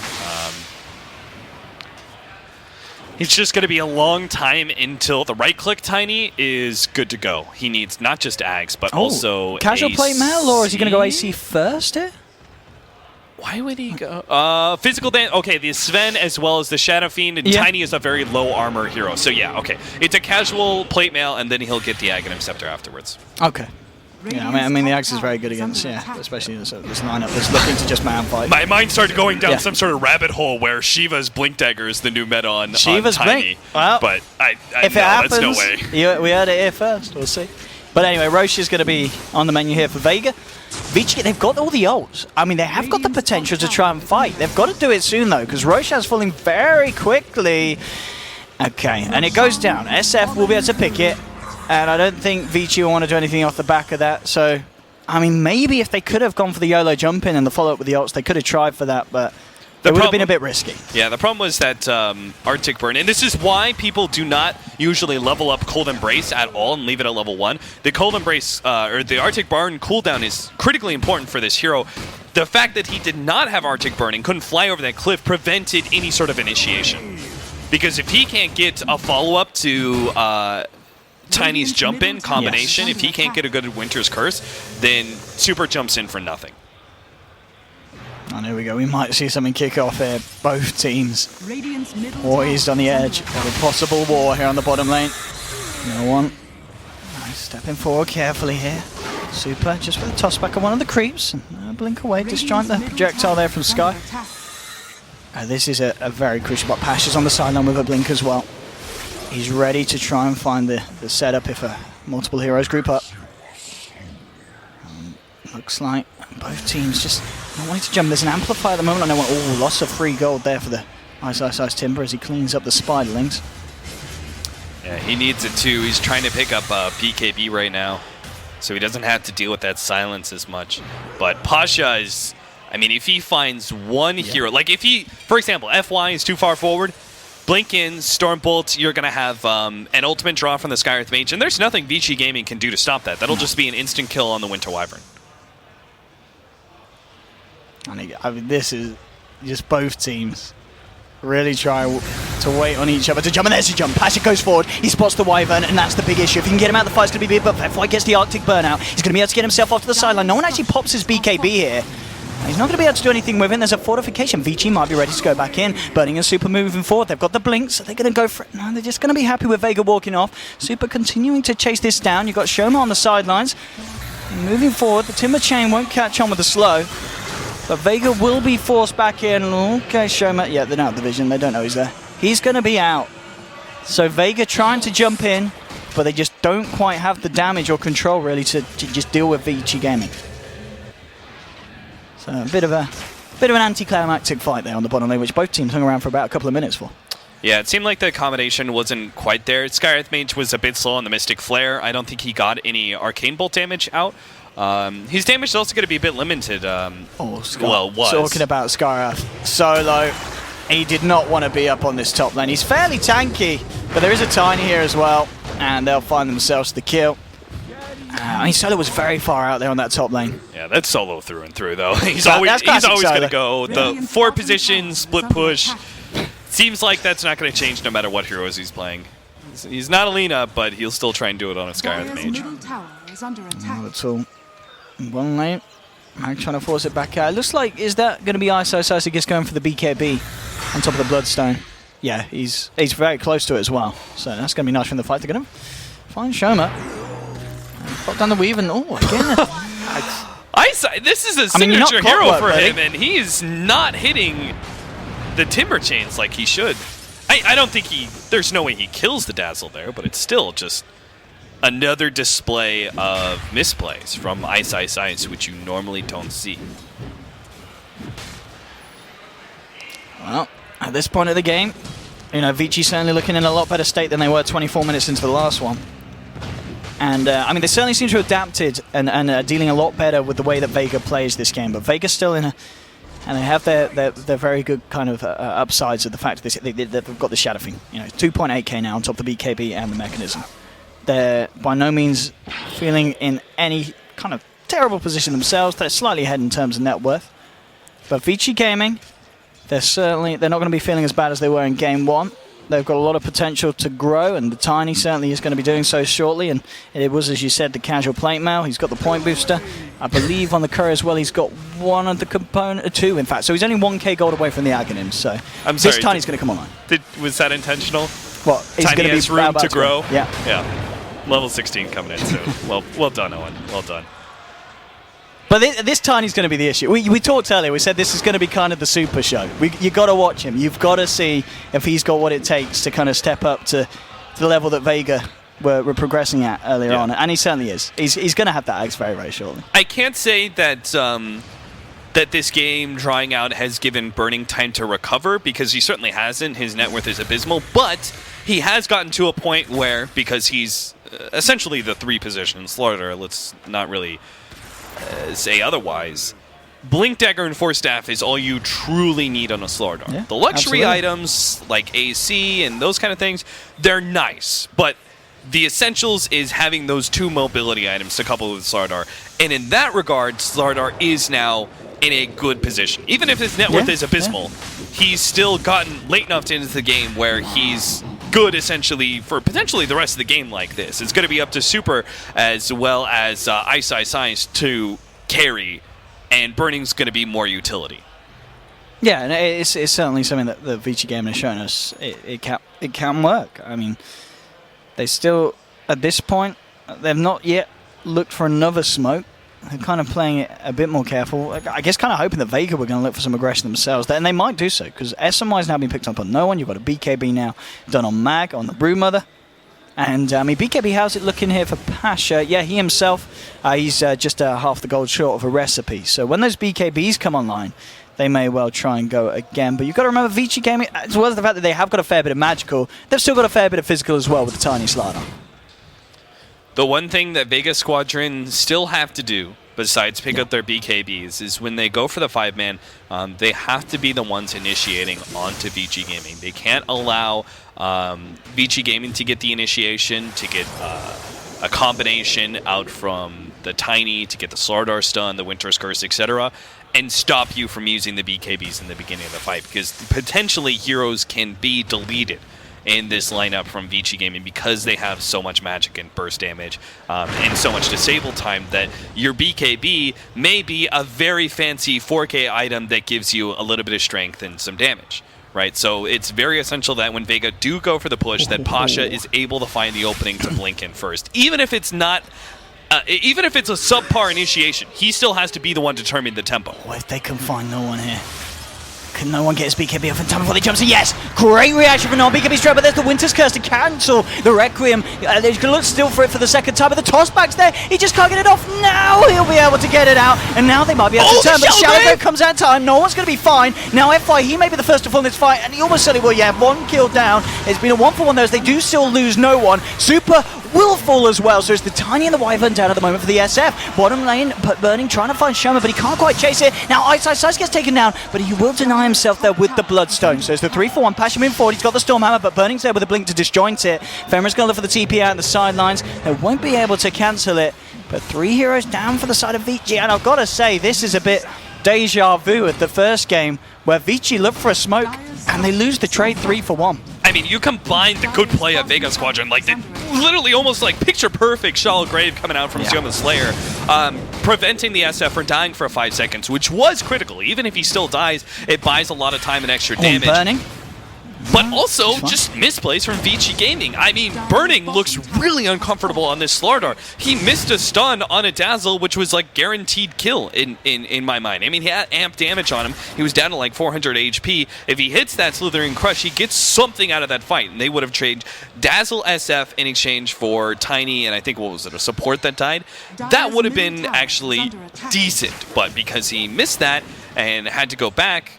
It's just going to be a long time until the right-click Tiny is good to go. He needs not just Ags, but also casual AC. plate Mel, or is he going to go AC first here? Why would he go? Physical dance. Okay, the Sven as well as the Shadow Fiend, and Tiny is a very low armor hero. So yeah, okay. It's a casual plate mail, and then he'll get the Aghanim Scepter afterwards. Okay. Yeah, I mean the Axe is very good against, especially this lineup that's looking to just man fight. My mind started going down some sort of rabbit hole where Shiva's Blink Dagger is the new meta on Shiva's Tiny. Blink. Well, but if it happens, that's no way. We heard it here first. We'll see. But anyway, Roche is going to be on the menu here for Vega. Vici, they've got all the ults. I mean, they have got the potential to try and fight. They've got to do it soon, though, because Roche is falling very quickly. Okay, and it goes down. SF will be able to pick it, and I don't think Vici will want to do anything off the back of that. So, I mean, maybe if they could have gone for the YOLO jump in and the follow-up with the ults, they could have tried for that, but it would have been a bit risky. Yeah, the problem was that Arctic Burn, and this is why people do not usually level up Cold Embrace at all and leave it at level 1. The Cold Embrace, or the Arctic Burn cooldown is critically important for this hero. The fact that he did not have Arctic Burn and couldn't fly over that cliff prevented any sort of initiation. Because if he can't get a follow-up to Tiny's jump-in combination, if he can't get a good Winter's Curse, then Super jumps in for nothing. And here we go, we might see something kick off here. Both teams poised on the edge of a possible war here on the bottom lane. No one. Nice, stepping forward carefully here. Super, just with a toss back on one of the creeps. And blink away, disjoint the projectile there from Sky. This is a very crucial, but Pash is on the sideline with a blink as well. He's ready to try and find the setup if multiple heroes group up. Looks like both teams just not wanting to jump. There's an amplifier at the moment. I know. Oh, loss of free gold there for the Ice Timber as he cleans up the spiderlings. Yeah, he needs it too. He's trying to pick up PKB right now, so he doesn't have to deal with that silence as much. But Pasha is, I mean, if he finds one hero, like if he, for example, FY is too far forward, blink in, Stormbolt, you're going to have an ultimate draw from the Skyreath Mage, and there's nothing Vici Gaming can do to stop that. That'll just be an instant kill on the Winter Wyvern. I mean, this is just both teams really try to wait on each other to jump, and there's a jump. Pasha goes forward, he spots the Wyvern, and that's the big issue. If he can get him out, the fight's going to be big, but FY gets the Arctic Burnout. He's going to be able to get himself off to the sideline. No one actually pops his BKB here. He's not going to be able to do anything with it. There's a fortification. Vici might be ready to go back in. Burning and Super moving forward. They've got the blinks. So they're going to go for it. No, they're just going to be happy with Vega walking off. Super continuing to chase this down. You've got Shoma on the sidelines. Moving forward. The Timber Chain won't catch on with the slow. But Vega will be forced back in. Okay, Shoma. Yeah, they're not out of the vision. They don't know he's there. He's going to be out. So Vega trying to jump in, but they just don't quite have the damage or control really to just deal with Vici Gaming. So a bit of an anticlimactic fight there on the bottom lane, which both teams hung around for about a couple of minutes for. Yeah, it seemed like the accommodation wasn't quite there. Skywrath Mage was a bit slow on the Mystic Flare. I don't think he got any Arcane Bolt damage out. His damage is also going to be a bit limited. Was. Talking about Skywrath, solo. He did not want to be up on this top lane. He's fairly tanky, but there is a Tiny here as well, and they'll find themselves the kill. Solo was very far out there on that top lane. Yeah, that's Solo through and through, though. He's always going to go the 4 position, split push. Seems like that's not going to change no matter what heroes he's playing. He's not Alina, but he'll still try and do it on a Skywrath Mage. Not at all. One lane. Mag trying to force it back out. It looks like, is that going to be Isaiah going for the BKB on top of the Bloodstone? Yeah, he's very close to it as well. So that's going to be nice from the fight. They're going to find Shoma. Pop down the weave and, again. This is a signature hero for him, and he is not hitting the Timber Chains like he should. I don't think there's no way he kills the Dazzle there, but it's still just another display of misplays from Ice, which you normally don't see. Well, at this point of the game, Vici certainly looking in a lot better state than they were 24 minutes into the last one. And, they certainly seem to have adapted and are dealing a lot better with the way that Vega plays this game. But Vega's still in and they have their very good kind of upsides of the fact that they've got the Shadow Fiend. 2.8k now on top of the BKB and the Mechanism. They're by no means feeling in any kind of terrible position themselves. They're slightly ahead in terms of net worth. But Vici Gaming, they're not going to be feeling as bad as they were in Game 1. They've got a lot of potential to grow, and the Tiny certainly is going to be doing so shortly. And it was, as you said, the casual plate mail. He's got the point booster. I believe on the Courier as well, he's got one of the two, in fact. So he's only 1k gold away from the Aghanim. So this Tiny's going to come online. Was that intentional? What? He's Tiny has room to grow? Yeah. Level 16 coming in, so well done, Owen. Well done. But this Tiny's going to be the issue. We talked earlier. We said this is going to be kind of the super show. You got to watch him. You've got to see if he's got what it takes to kind of step up to the level that Vega were progressing at earlier on. And he certainly is. He's going to have that axe very, very shortly. I can't say that that this game drawing out has given Burning time to recover, because he certainly hasn't. His net worth is abysmal, but he has gotten to a point where, because he's essentially the 3 position Slaughter, let's not really say otherwise, Blink Dagger and Force Staff is all you truly need on a Slaughter. Yeah, the luxury absolutely. items like AC and those kind of things, they're nice, but the essentials is having those 2 mobility items to couple with Slardar. And in that regard, Slardar is now in a good position. Even if his net worth is abysmal, he's still gotten late enough into the game where he's good, essentially, for potentially the rest of the game like this. It's going to be up to Super as well as Ice Science to carry, and Burning's going to be more utility. Yeah, and it's certainly something that the Vici Gaming has shown us. It can work. I mean, they still, at this point, they've not yet looked for another smoke. They're kind of playing it a bit more careful. I guess kind of hoping that Vega were going to look for some aggression themselves. And they might do so, because SMY's now been picked up on no one. You've got a BKB now done on Mag, on the Broodmother. And, BKB, how's it looking here for Pasha? Yeah, he himself, he's just half the gold short of a recipe. So when those BKBs come online, they may well try and go again. But you've got to remember, Vici Gaming, as well as the fact that they have got a fair bit of magical, they've still got a fair bit of physical as well with the Tiny Slardar. The one thing that Vega Squadron still have to do, besides pick up their BKBs, is when they go for the 5-man, they have to be the ones initiating onto Vici Gaming. They can't allow Vici Gaming to get the initiation, to get a combination out from the Tiny, to get the Slardar stun, the Winter's Curse, etc., and stop you from using the BKBs in the beginning of the fight, because potentially heroes can be deleted in this lineup from Vici Gaming because they have so much magic and burst damage and so much disable time that your BKB may be a very fancy 4K item that gives you a little bit of strength and some damage, right? So it's very essential that when Vega do go for the push, that Pasha is able to find the opening to blink in first. Even if it's not... even if it's a subpar initiation, he still has to be the one determining the tempo. What if they can find no one here? Can no one get his BKB off in time before they jumps in? Yes! Great reaction from BKB straight, but there's the Winter's Curse to cancel the Requiem. They're going to look still for it for the second time, but the tossback's there. He just can't get it off. Now he'll be able to get it out, and now they might be able to turn, but Shallow Grave comes out in time. No one's going to be fine. Now FY, he may be the first to fall in this fight, and he almost certainly will. Yeah, 1 kill down. It's been a 1-for-1 there, they do still lose no one. Super will fall as well, so it's the Tiny and the Wyvern down at the moment for the SF. Bottom lane, Burning trying to find Shoma, but he can't quite chase it. Now Ice gets taken down, but he will deny himself there with the Bloodstone. So it's the 3-for-1, Pasha moving forward, he's got the Stormhammer, but Burning's there with a blink to disjoint it. Femra's going to look for the TP out on the sidelines. They won't be able to cancel it, but 3 heroes down for the side of Vici, and I've got to say, this is a bit deja vu at the first game, where Vici looked for a smoke, and they lose the trade 3-for-1. I mean, you combine the good play of Vega Squadron, like they literally almost like picture perfect Shallow Grave coming out from Sioma Slayer, preventing the SF from dying for 5 seconds, which was critical. Even if he still dies, it buys a lot of time and extra damage. Burning. But also, just misplays from Vici Gaming. I mean, Burning looks really uncomfortable on this Slardar. He missed a stun on a Dazzle, which was like guaranteed kill in my mind. I mean, he had amp damage on him. He was down to like 400 HP. If he hits that Slithering Crush, he gets something out of that fight. And they would have traded Dazzle SF in exchange for Tiny, and I think, what was it, a support that died? That would have been actually decent. But because he missed that and had to go back,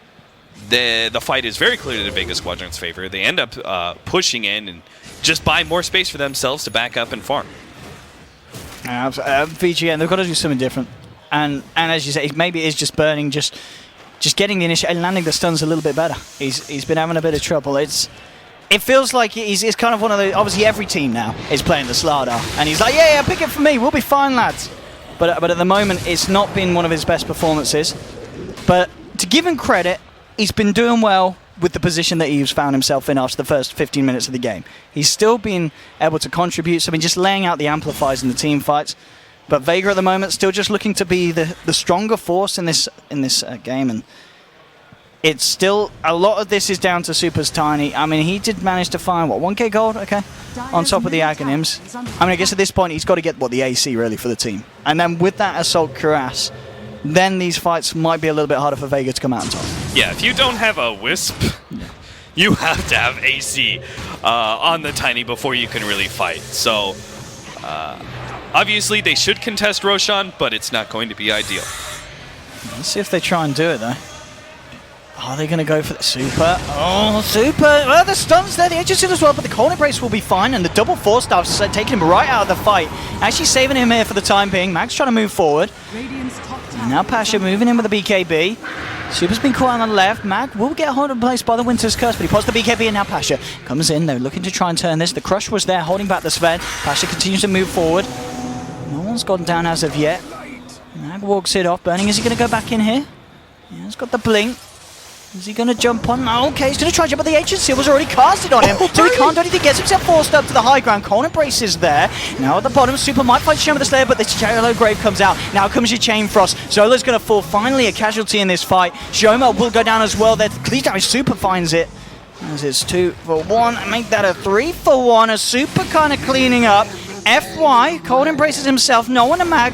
the fight is very clearly in Vega Squadron's favor. They end up pushing in and just buy more space for themselves to back up and farm. VGN, they've got to do something different. And as you say, maybe it is just Burning, just getting the initiative and landing the stuns a little bit better. He's been having a bit of trouble. It feels like it's kind of one of the, obviously every team now is playing the Slardar, and he's like, yeah, pick it for me, we'll be fine, lads. But at the moment, it's not been one of his best performances. But to give him credit, he's been doing well with the position that he's found himself in after the first 15 minutes of the game. He's still been able to contribute, so I mean, just laying out the amplifiers in the team fights. But Vega at the moment still just looking to be the stronger force in this game, and it's still, a lot of this is down to Super's Tiny. I mean, he did manage to find, what, 1k gold? Okay, on top of the Aghanims. I mean, I guess at this point he's got to get, the AC really for the team. And then with that Assault Cuirass, then these fights might be a little bit harder for Vega to come out on top. Yeah, if you don't have a Wisp, you have to have AC on the Tiny before you can really fight. So, obviously they should contest Roshan, but it's not going to be ideal. Let's see if they try and do it, though. Are they going to go for the Super? Oh, Super! Well, the stun's there, the Agency as well, but the Cold Embrace will be fine, and the double 4-star's taking him right out of the fight. Actually saving him here for the time being. Mag's trying to move forward. And now Pasha moving in with the BKB. Super's been quiet on the left. Mag will get hold of place by the Winter's Curse, but he pots the BKB, and now Pasha comes in. They're looking to try and turn this. The Crush was there, holding back the Sven. Pasha continues to move forward. No one's gone down as of yet. Mag walks it off. Burning, is he going to go back in here? Yeah, he's got the blink. Is he going to jump on? Okay, he's going to try and jump, but the Agency was already casted on him, so he can't do anything. Gets himself forced up to the high ground. Cold Embrace is there. Now at the bottom, Super might find Shoma the Slayer, but the Shallow Grave comes out. Now comes your Chain Frost. Zola's going to fall. Finally, a casualty in this fight. Shoma will go down as well. There, please damage. Super finds it. As it's 2-for-1, and make that a 3-for-1. A Super kind of cleaning up. FY, Cold Embraces himself. No one to Mag.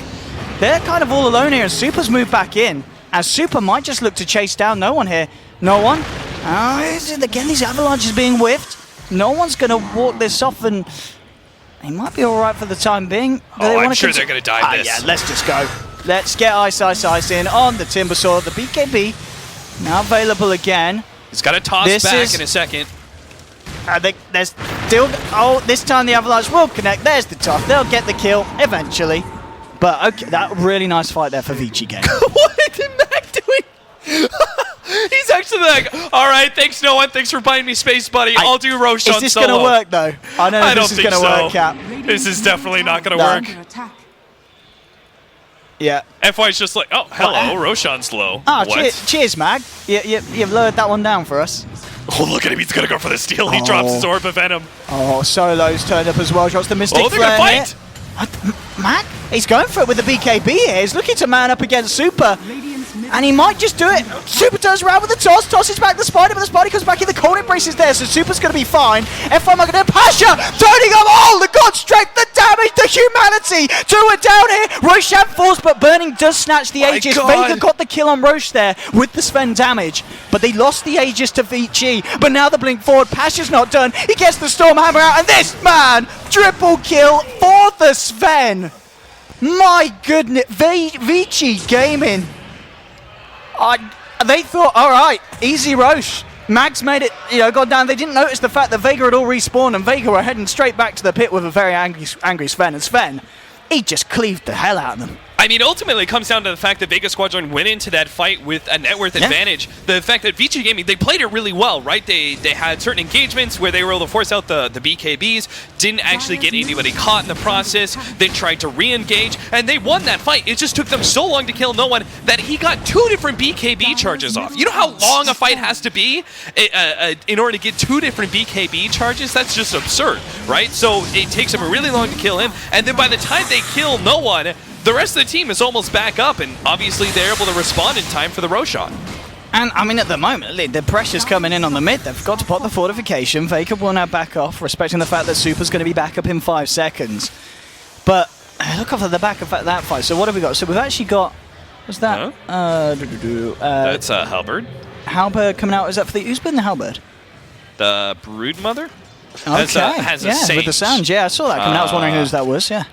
They're kind of all alone here, and Super's moved back in. As Super might just look to chase down. No one here. No one. Again, these avalanches being whiffed. No one's going to walk this off, and he might be all right for the time being. I'm sure they're going to die this. Yeah, let's just go. Let's get Ice in on the Timbersaw. The BKB now available again. It's got to toss back in a second. There's still. Oh, this time the avalanche will connect. There's the top. They'll get the kill eventually. But okay, that really nice fight there for Vici Game. What is Mac doing? He's actually like, all right, thanks, no one. Thanks for buying me space, buddy. I'll do Roshan solo. Is this going to work, though? I know I this is going to work, Cap. This is definitely not going to work. Yeah. FY's just like, oh, hello, Roshan's low. Cheers, Mag. You've lowered that one down for us. Oh, look at him. He's going to go for the steal. He drops his Orb of Venom. Oh, Solo's turned up as well. Drops the Mystic Flare. Oh, they're going to fight. Mag? He's going for it with the BKB here. He's looking to man up against Super. And he might just do it. Super turns around with the toss, tosses back the Spider, but the Spider comes back in. The cold embrace is there, so Super's going to be fine. F5 are going to Pasha, turning up all the god strength, the damage, the humanity. 2 are down here. Roshan falls, but Burning does snatch the Aegis. Vega got the kill on Roche there with the Sven damage, but they lost the Aegis to Vici. But now the blink forward, Pasha's not done. He gets the Stormhammer out, and this man, triple kill for the Sven. My goodness, Vici Gaming. They thought, all right, easy Roche. Mags made it, gone down. They didn't notice the fact that Vega had all respawned, and Vega were heading straight back to the pit with a very angry Sven. And Sven, he just cleaved the hell out of them. I mean, ultimately, it comes down to the fact that Vega Squadron went into that fight with a net worth advantage. The fact that Vici Gaming, they played it really well, right? They had certain engagements where they were able to force out the BKBs, didn't actually get anybody caught in the process, then tried to re-engage, and they won that fight. It just took them so long to kill no one that he got 2 different BKB charges off. You know how long a fight has to be in order to get 2 different BKB charges? That's just absurd, right? So it takes them really long to kill him, and then by the time they kill no one, the rest of the team is almost back up, and obviously they're able to respond in time for the Roshan. And, I mean, at the moment, the pressure's coming in on the mid. They've got to pop the fortification. Vega will now back off, respecting the fact that Super's going to be back up in 5 seconds. But look off at the back of that fight. So what have we got? So we've actually got... What's that? That's Halberd. Halberd coming out. Is that for the... Who's been the Halberd? The Broodmother? Okay. Has a yeah, Sage. with the sound. Yeah, I saw that coming out. I was wondering whose that was, yeah.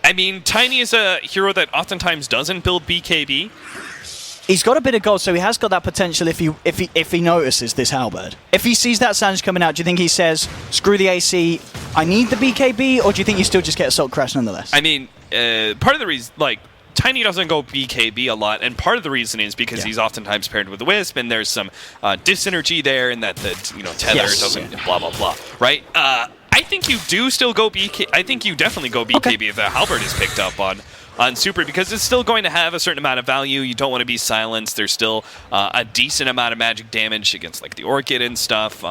I mean, Tiny is a hero that oftentimes doesn't build BKB. He's got a bit of gold, so he has got that potential if he notices this Halberd. If he sees that Sanj coming out, do you think he says, screw the AC, I need the BKB, or do you think you still just get Assault Crash nonetheless? I mean, part of the reason, Tiny doesn't go BKB a lot, and part of the reason is because he's oftentimes paired with the Wisp, and there's some dyssynergy there, and that Tether doesn't blah, blah, blah, right? I think you do still go BK. I think you definitely go BKB if the Halberd is picked up on Super, because it's still going to have a certain amount of value. You don't want to be silenced. There's still a decent amount of magic damage against the Orchid and stuff.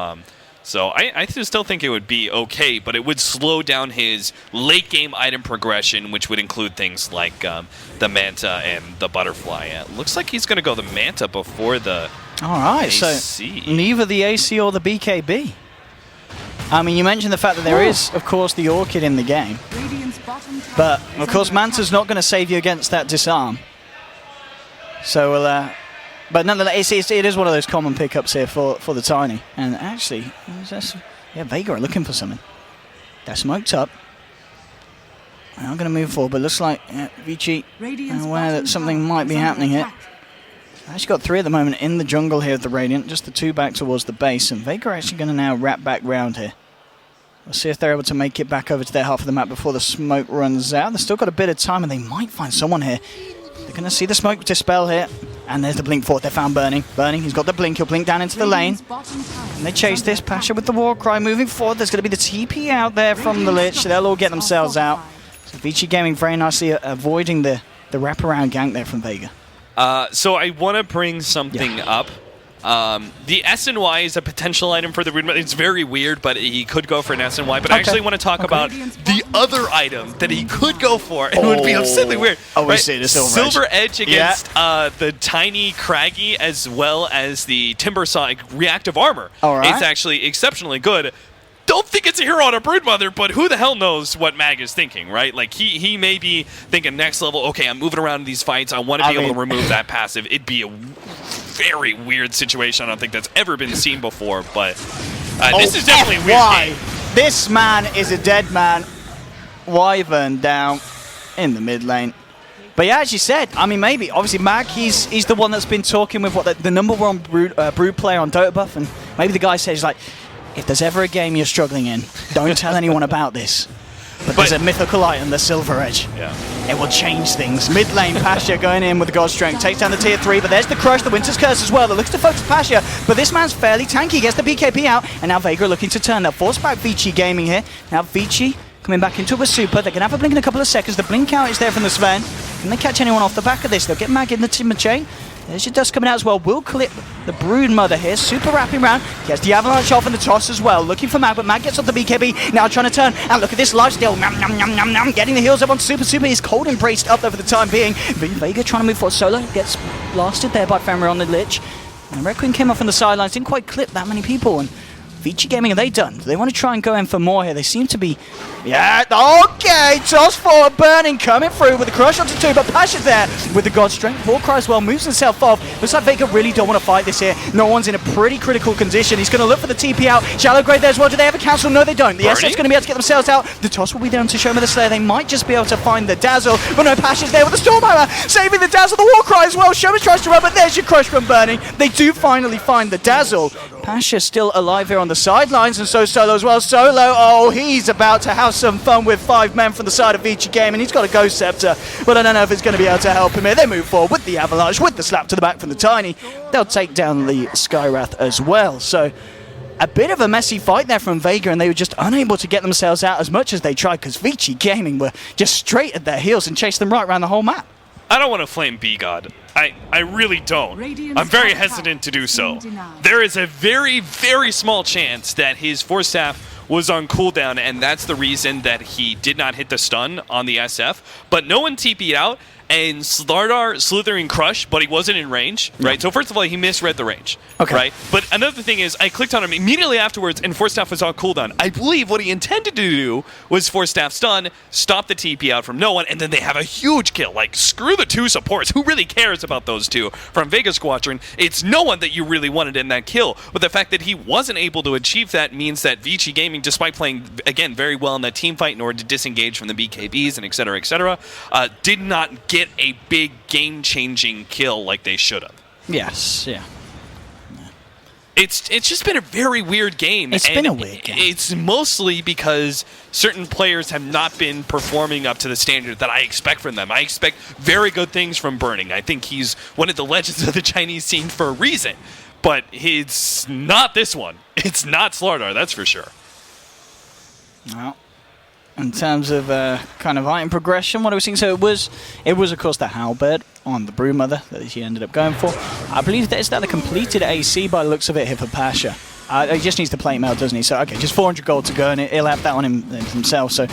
So I still think it would be okay, but it would slow down his late game item progression, which would include things like the Manta and the Butterfly. It looks like he's going to go the Manta before the AC. So neither the AC or the BKB. I mean, you mentioned the fact that there is, of course, the Orchid in the game. But, of course, Manta's not going to save you against that disarm. So, but nonetheless, it is one of those common pickups here for the Tiny. And actually, Vega are looking for something. They're smoked up. I'm going to move forward, but looks like Vici aware that something might be happening here. Actually got 3 at the moment in the jungle here of the Radiant, just the 2 back towards the base, and Vega are actually going to now wrap back round here. We'll see if they're able to make it back over to their half of the map before the smoke runs out. They've still got a bit of time, and they might find someone here. They're going to see the smoke dispel here, and there's the blink forward. They found Burning. Burning, he's got the blink. He'll blink down into the lane, and they chase this. Pasha with the war cry moving forward. There's going to be the TP out there from the Lich. They'll all get themselves out. So Vici Gaming very nicely avoiding the wraparound gank there from Vega. So I want to bring something up. The SNY is a potential item for the Broodmother. It's very weird, but he could go for an SNY. But I actually want to talk about the other item that he could go for. It would be absurdly weird. Oh, we see the Silver Edge against the Tiny Craggy, as well as the Timbersonic Reactive Armor. All right. It's actually exceptionally good. Don't think it's a hero on a Broodmother, but who the hell knows what Mag is thinking, right? Like, he may be thinking next level, okay, I'm moving around in these fights, I want to be able to remove that passive. It'd be a very weird situation. I don't think that's ever been seen before, but this is definitely a weird game. This man is a dead man. Wyvern down in the mid lane. But yeah, as you said, I mean, maybe. Obviously, Mag, he's the one that's been talking with the #1 Brood player on Dota Buff, and maybe the guy says, like, if there's ever a game you're struggling in, don't tell anyone about this. But there's a mythical item, the Silver Edge. Yeah. It will change things. Mid lane, Pasha going in with the God Strength, takes down the tier 3, but there's the Crush, the Winter's Curse as well. That looks to focus Pasha, but this man's fairly tanky, gets the BKB out, and now Vega are looking to turn. They'll force back Vici Gaming here. Now Vici coming back into it with Super. They're going to have a blink in a couple of seconds. The blink out is there from the Sven. Can they catch anyone off the back of this? They'll get Mag in the timber chain. There's your dust coming out as well. Will clip the Brood Mother here. Super wrapping round. Gets the Avalanche off in the toss as well. Looking for Mag, but Mag gets off the BKB. Now trying to turn. And look at this lifesteal. Nom, nom, nom, nom, nom. Getting the heals up on Super. Super is cold embraced up there for the time being. Vega trying to move forward. Solo gets blasted there by Fenrir on the Lich. And Red Queen came off on the sidelines. Didn't quite clip that many people. And Vici Gaming, are they done? Do they want to try and go in for more here? They seem to be... Yeah, okay, toss forward, Burning coming through with the crush onto 2, but Pasha's there with the God Strength. Warcry as well, moves himself off. Looks like Vega really don't want to fight this here. No one's in a pretty critical condition. He's going to look for the TP out. Shallow Grave there as well. Do they have a cancel? No, they don't. The SF's going to be able to get themselves out. The toss will be down to Shoma the Slayer. They might just be able to find the Dazzle, but no, Pasha's there with the Stormhammer, saving the Dazzle, the Warcry as well. Shoma tries to run, but there's your crush from Burning. They do finally find the Dazzle. Pasha still alive here on the sidelines, and so Solo as well. Solo, oh, he's about to have some fun with 5 men from the side of Vici Game, and he's got a Ghost Scepter, but I don't know if it's going to be able to help him here. They move forward with the Avalanche, with the slap to the back from the Tiny. They'll take down the Skywrath as well. So a bit of a messy fight there from Vega, and they were just unable to get themselves out as much as they tried, because Vici Gaming were just straight at their heels and chased them right around the whole map. I don't want to flame B-God. I really don't. I'm very hesitant to do so. There is a very, very small chance that his Force Staff was on cooldown, and that's the reason that he did not hit the stun on the SF. But no one TP'd out, and Slardar slithering crush, but he wasn't in range, right? So first of all, he misread the range, right? But another thing is, I clicked on him immediately afterwards, and Force Staff was on cooldown. I believe what he intended to do was Force Staff stun, stop the TP out from no one, and then they have a huge kill. Like, screw the 2 supports. Who really cares about those 2 from Vega Squadron? It's no one that you really wanted in that kill. But the fact that he wasn't able to achieve that means that Vici Gaming, despite playing, again, very well in that team fight in order to disengage from the BKBs and et cetera, did not get a big game-changing kill like they should have. Yes, yeah. It's just been a very weird game. It's been a weird game. It's mostly because certain players have not been performing up to the standard that I expect from them. I expect very good things from Burning. I think he's one of the legends of the Chinese scene for a reason. But it's not this one. It's not Slardar, that's for sure. Well, in terms of kind of item progression, what are we seeing? So it was of course the Halberd on the Broodmother that he ended up going for. I believe that is the completed AC by the looks of it here for Pasha. He just needs the plate mail, doesn't he? So okay, just 400 gold to go, and he'll have that on himself. So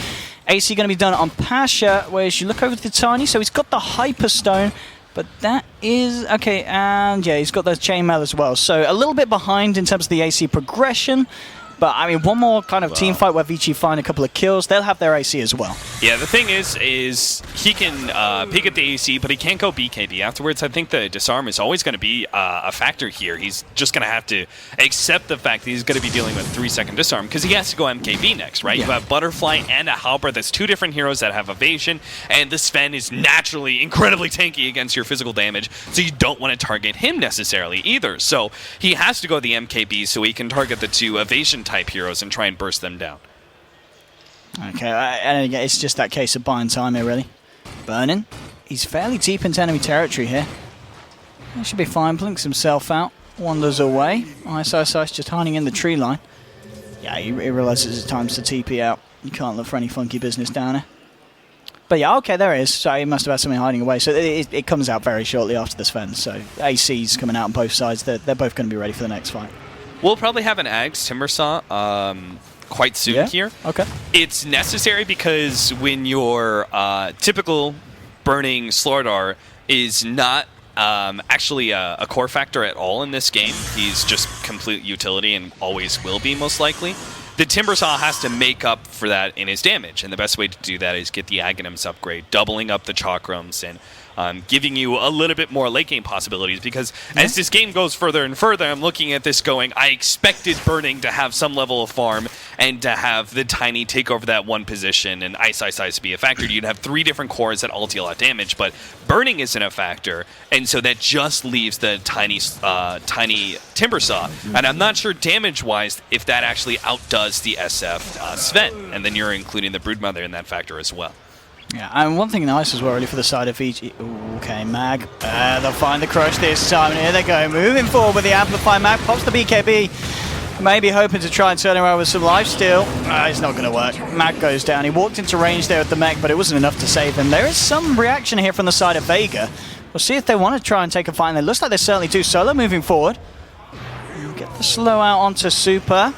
AC going to be done on Pasha, whereas you look over to the Tiny, so he's got the Hyperstone, but that is okay, and yeah, he's got the chainmail as well. So a little bit behind in terms of the AC progression. But, I mean, one more kind of team fight where Vici find a couple of kills. They'll have their AC as well. Yeah, the thing is he can pick up the AC, but he can't go BKB afterwards. I think the disarm is always going to be a factor here. He's just going to have to accept the fact that he's going to be dealing with 3-second disarm, because he has to go MKB next, right? Yeah. You have Butterfly and a Halberd. That's 2 different heroes that have evasion, and the Sven is naturally incredibly tanky against your physical damage, so you don't want to target him necessarily either. So he has to go the MKB so he can target the 2 evasion type heroes and try and burst them down. Okay, and it's just that case of buying time here, really. Burning. He's fairly deep into enemy territory here. He should be fine. Blinks himself out. Wanders away. Ice just hiding in the tree line. Yeah, he realizes it's time to TP out. You can't look for any funky business down there. But yeah, okay, there it is. So he must have had something hiding away. So it comes out very shortly after this fence. So AC's coming out on both sides. They're both going to be ready for the next fight. We'll probably have an Ags Timbersaw quite soon here. Okay. It's necessary because when your typical Burning Slardar is not actually a core factor at all in this game, he's just complete utility and always will be most likely, the Timbersaw has to make up for that in his damage, and the best way to do that is get the Aghanims upgrade, doubling up the Chakrams and giving you a little bit more late game possibilities, because as this game goes further and further, I'm looking at this going, I expected Burning to have some level of farm and to have the Tiny take over that one position and Ice to be a factor. You'd have 3 different cores that all deal a lot of damage, but Burning isn't a factor, and so that just leaves the tiny Timbersaw. And I'm not sure damage-wise if that actually outdoes the SF Sven, and then you're including the Broodmother in that factor as well. Yeah, and one thing nice as well, really, for the side of Vici. Okay, Mag. They'll find the crush this time, and here they go. Moving forward with the Amplify. Mag pops the BKB. Maybe hoping to try and turn around with some lifesteal. It's not going to work. Mag goes down. He walked into range there with the mech, but it wasn't enough to save him. There is some reaction here from the side of Vega. We'll see if they want to try and take a fight. And it looks like they certainly do. Solo moving forward. We'll get the slow out onto Super.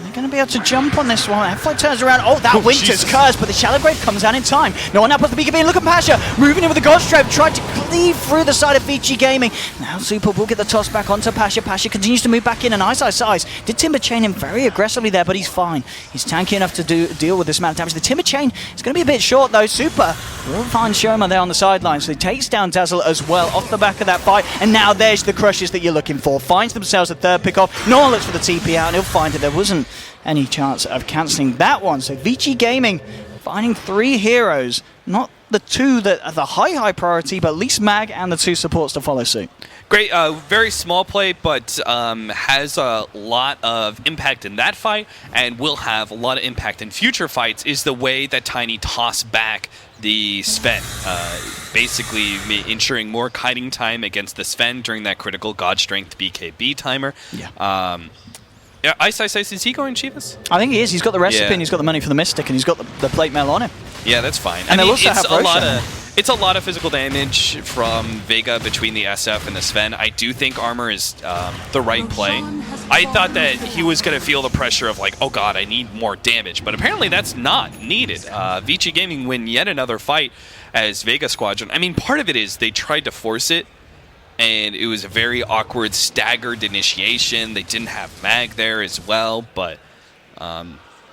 They're going to be able to jump on this one. F5 turns around. Oh, that Winter's Curse, but the Shallow Grave comes out in time. No one up with the BKB. And look at Pasha moving in with the God's Strength, tried to cleave through the side of Vici Gaming. Now Super will get the toss back onto Pasha. Pasha continues to move back in, and Ice did Timber Chain him very aggressively there, but he's fine. He's tanky enough to deal with this amount of damage. The Timber Chain is going to be a bit short though. Super will find Shoma there on the sideline, so he takes down Dazzle as well off the back of that fight. And now there's the crushes that you're looking for. Finds themselves a third pick off. No one looks for the TP out, and he'll find it. There wasn't any chance of cancelling that one. So Vici Gaming finding 3 heroes, not the 2 that are the high priority, but at least Mag and the 2 supports to follow suit. Great, very small play, but has a lot of impact in that fight, and will have a lot of impact in future fights, is the way that Tiny tossed back the Sven, basically ensuring more kiting time against the Sven during that critical God Strength BKB timer. Yeah. Ice, is he going Chivas? I think he is. He's got the recipe, and he's got the money for the Mystic, and he's got the plate mail on him. Yeah, that's fine. And they'll also have it's a lot of physical damage from Vega between the SF and the Sven. I do think armor is the right play. I thought that he was going to feel the pressure of like, oh god, I need more damage, but apparently that's not needed. Vici Gaming win yet another fight as Vega Squadron. I mean, part of it is they tried to force it, and it was a very awkward, staggered initiation. They didn't have Mag there as well, but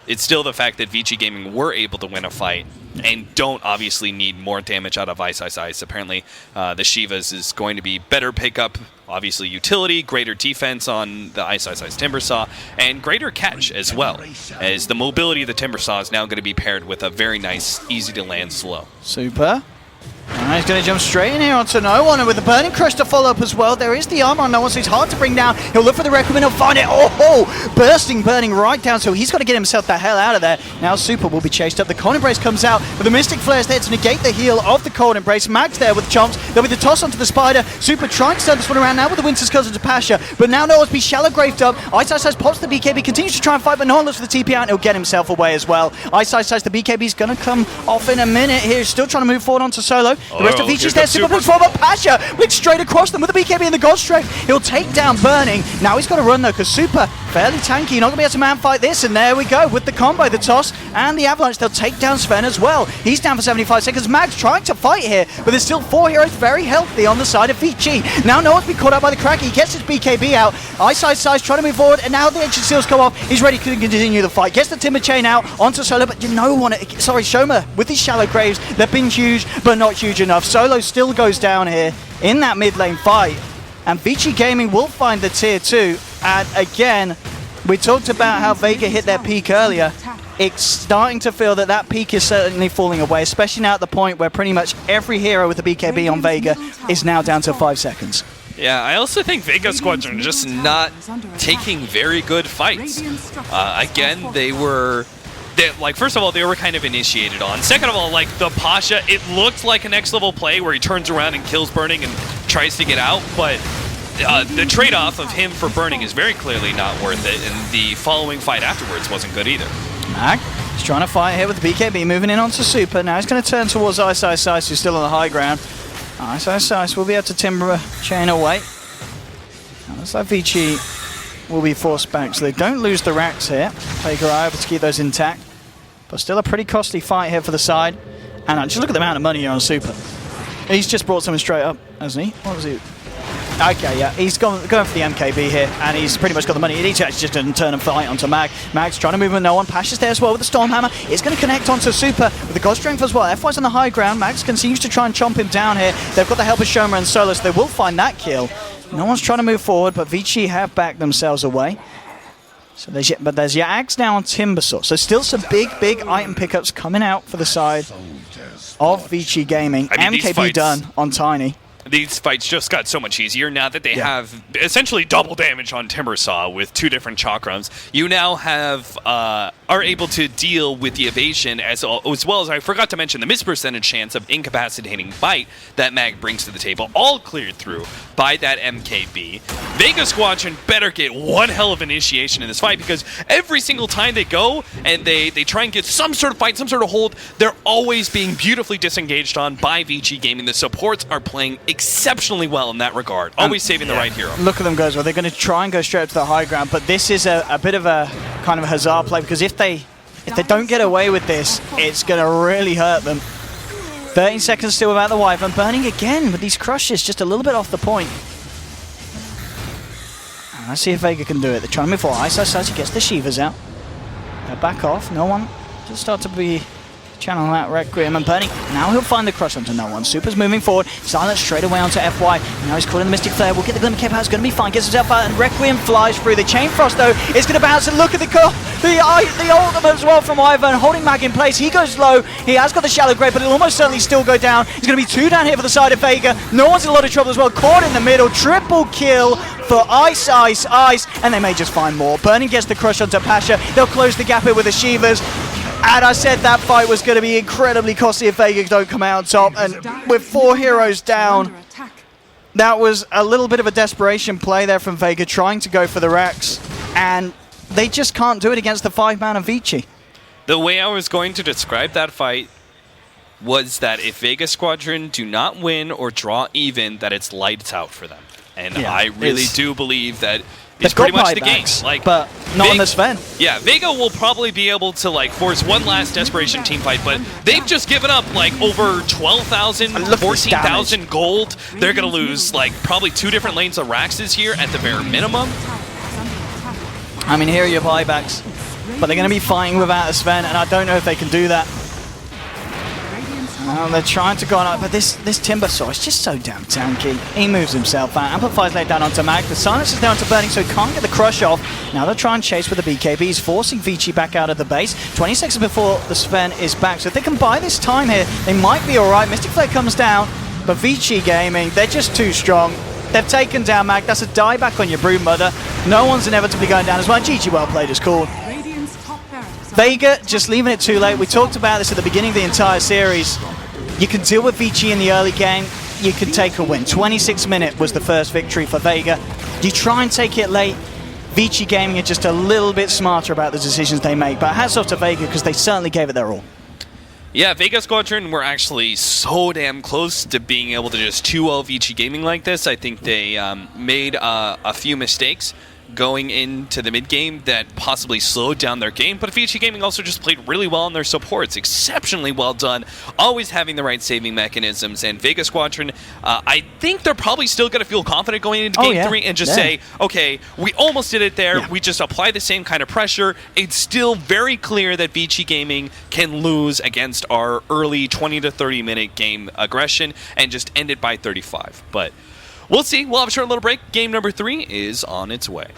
it's still the fact that Vici Gaming were able to win a fight and don't obviously need more damage out of Ice. Apparently, the Shivas is going to be better pickup, obviously utility, greater defense on the Ice Timbersaw, and greater catch as well, as the mobility of the Timbersaw is now going to be paired with a very nice, easy-to-land slow. Super. He's going to jump straight in here onto No One, and with the Burning Crush to follow up as well. There is the armor on No One, so he's hard to bring down. He'll look for the Requiem, he'll find it. Oh, burning right down, so he's got to get himself the hell out of there. Now Super will be chased up. The Cold Embrace comes out, but the Mystic Flare's there to negate the heal of the Cold Embrace. Mag's there with Chomps. There'll be the toss onto the Spider. Super trying to turn this one around now with the Winter's Cousin to Pasha, but now No One's be Shallow Graved up. Ice pops the BKB, continues to try and fight, but No One looks for the TP out, and he'll get himself away as well. Ice, the BKB's going to come off in a minute here. Still trying to move forward onto Solo. The rest of Vici's there. Super blinks forward, but Pasha blinks straight across them with the BKB and the God Strength. He'll take down Burning. Now he's got to run though, because Super fairly tanky. Not going to be able to man fight this, and there we go with the combo, the toss, and the Avalanche. They'll take down Sven as well. He's down for 75 seconds. Mag's trying to fight here, but there's still 4 heroes very healthy on the side of Vici. Now no one's been caught out by the crack. He gets his BKB out. Ice trying to move forward, and now the ancient seals come off. He's ready to continue the fight. Gets the Timber Chain out onto Solo, but Shoma with these Shallow Graves. They've been huge, but not huge enough. Solo still goes down here in that mid lane fight, and Vici Gaming will find the tier 2. And again, we talked about how Vega hit their peak earlier. It's starting to feel that peak is certainly falling away, especially now at the point where pretty much every hero with a BKB on Vega is now down to 5 seconds. Yeah, I also think Vega Squadron are just not taking very good fights. Again, first of all, they were kind of initiated on. Second of all, like the Pasha, it looked like a next level play where he turns around and kills Burning and tries to get out, but the trade-off of him for Burning is very clearly not worth it, and the following fight afterwards wasn't good either. Mag is trying to fight here with the BKB, moving in onto Super. Now he's going to turn towards Ice, who's still on the high ground. Ice will be able to Timber Chain away. Now looks like Vici will be forced back, so they don't lose the racks here. Vega are able to keep those intact, but still a pretty costly fight here for the side. And just look at the amount of money here on Super. He's just brought someone straight up, hasn't he? What was he? Okay, yeah, he's going for the MKB here, and he's pretty much got the money. He needs to actually just turn and fight onto Mag. Mag's trying to move with No One. Pasha's there as well with the Stormhammer. It's going to connect onto Super with the God Strength as well. F1's on the high ground. Mags continues to try and chomp him down here. They've got the help of Shoma and Solo, so they will find that kill. No one's trying to move forward, but Vici have backed themselves away. So there's Yags now on Timbersaw. So still some big item pickups coming out for the side of Vici Gaming. MKB done on Tiny. These fights just got so much easier now that they have essentially double damage on Timbersaw with 2 different chakrams. You now have are able to deal with the evasion as well as, I forgot to mention, the miss percentage chance of incapacitating bite that Mag brings to the table, all cleared through by that MKB. Vega Squadron better get one hell of initiation in this fight, because every single time they go and they try and get some sort of fight, some sort of hold, they're always being beautifully disengaged on by Vici Gaming. The supports are playing exceptionally well in that regard. Always saving the right hero. Look at them go as well. They're going to try and go straight up to the high ground, but this is a bit of a kind of a hazard play, because if they don't get away with this, it's going to really hurt them. 13 seconds still without the Wyvern. Burning again with these crushes, just a little bit off the point. And let's see if Vega can do it. They're trying to move forward. Ice gets the Shivas out. They're back off. No one. Just start to be channeling out Requiem, and Bernie. Now he'll find the crush onto no one. Super's moving forward. Silence straight away onto FY. Now he's calling the Mystic Flare. We'll get the Glimmer Cape out. It's going to be fine. Gets himself out, and Requiem flies through. The Chain Frost, though, is going to bounce. And look at the ultimate as well from Wyvern, holding Mag in place. He goes low. He has got the Shallow Grave, but it'll almost certainly still go down. He's going to be 2 down here for the side of Vega. No one's in a lot of trouble as well. Caught in the middle. Triple kill for Ice, and they may just find more. Burning gets the crush onto Pasha. They'll close the gap here with the Shivas. And I said that fight was going to be incredibly costly if Vega don't come out on top. And with 4 heroes down, that was a little bit of a desperation play there from Vega, trying to go for the Rex. And they just can't do it against the 5-man of Vici. The way I was going to describe that fight was that if Vega Squadron do not win or draw even, that it's lights out for them. And yeah, I really do believe that it's pretty much the game. Like, but not on the Sven. Yeah, Vega will probably be able to force one last desperation team fight, but they've just given up over 12,000, 14,000 gold. They're going to lose probably 2 different lanes of Raxes here at the bare minimum. I mean, here are your buybacks, but they're going to be fighting without a Sven, and I don't know if they can do that. They're trying to go on up, but this Timbersaw is just so damn tanky. He moves himself out. Amplify's laid down onto Mag. The Silence is down to Burning, so he can't get the crush off. Now they'll try and chase with the BKB. He's forcing Vici back out of the base. 20 seconds before the Sven is back. So if they can buy this time here, they might be alright. Mystic Flare comes down, but Vici Gaming, they're just too strong. They've taken down Mag. That's a dieback on your Broodmother. No one's inevitably going down as well. GG well played is called. Vega just leaving it too late. We talked about this at the beginning of the entire series. You can deal with Vici in the early game. You can take a win. 26 minute was the first victory for Vega. You try and take it late. Vici Gaming are just a little bit smarter about the decisions they make. But hats off to Vega, because they certainly gave it their all. Yeah, Vega Squadron were actually so damn close to being able to just 2-0 Vici Gaming like this. I think they made a few mistakes going into the mid-game that possibly slowed down their game, but Vici Gaming also just played really well on their supports. Exceptionally well done, always having the right saving mechanisms, and Vega Squadron, I think they're probably still going to feel confident going into Game 3 and just say, okay, we almost did it there, we just apply the same kind of pressure. It's still very clear that Vici Gaming can lose against our early 20 to 30 minute game aggression and just end it by 35, but we'll see. We'll have a short little break. Game number 3 is on its way.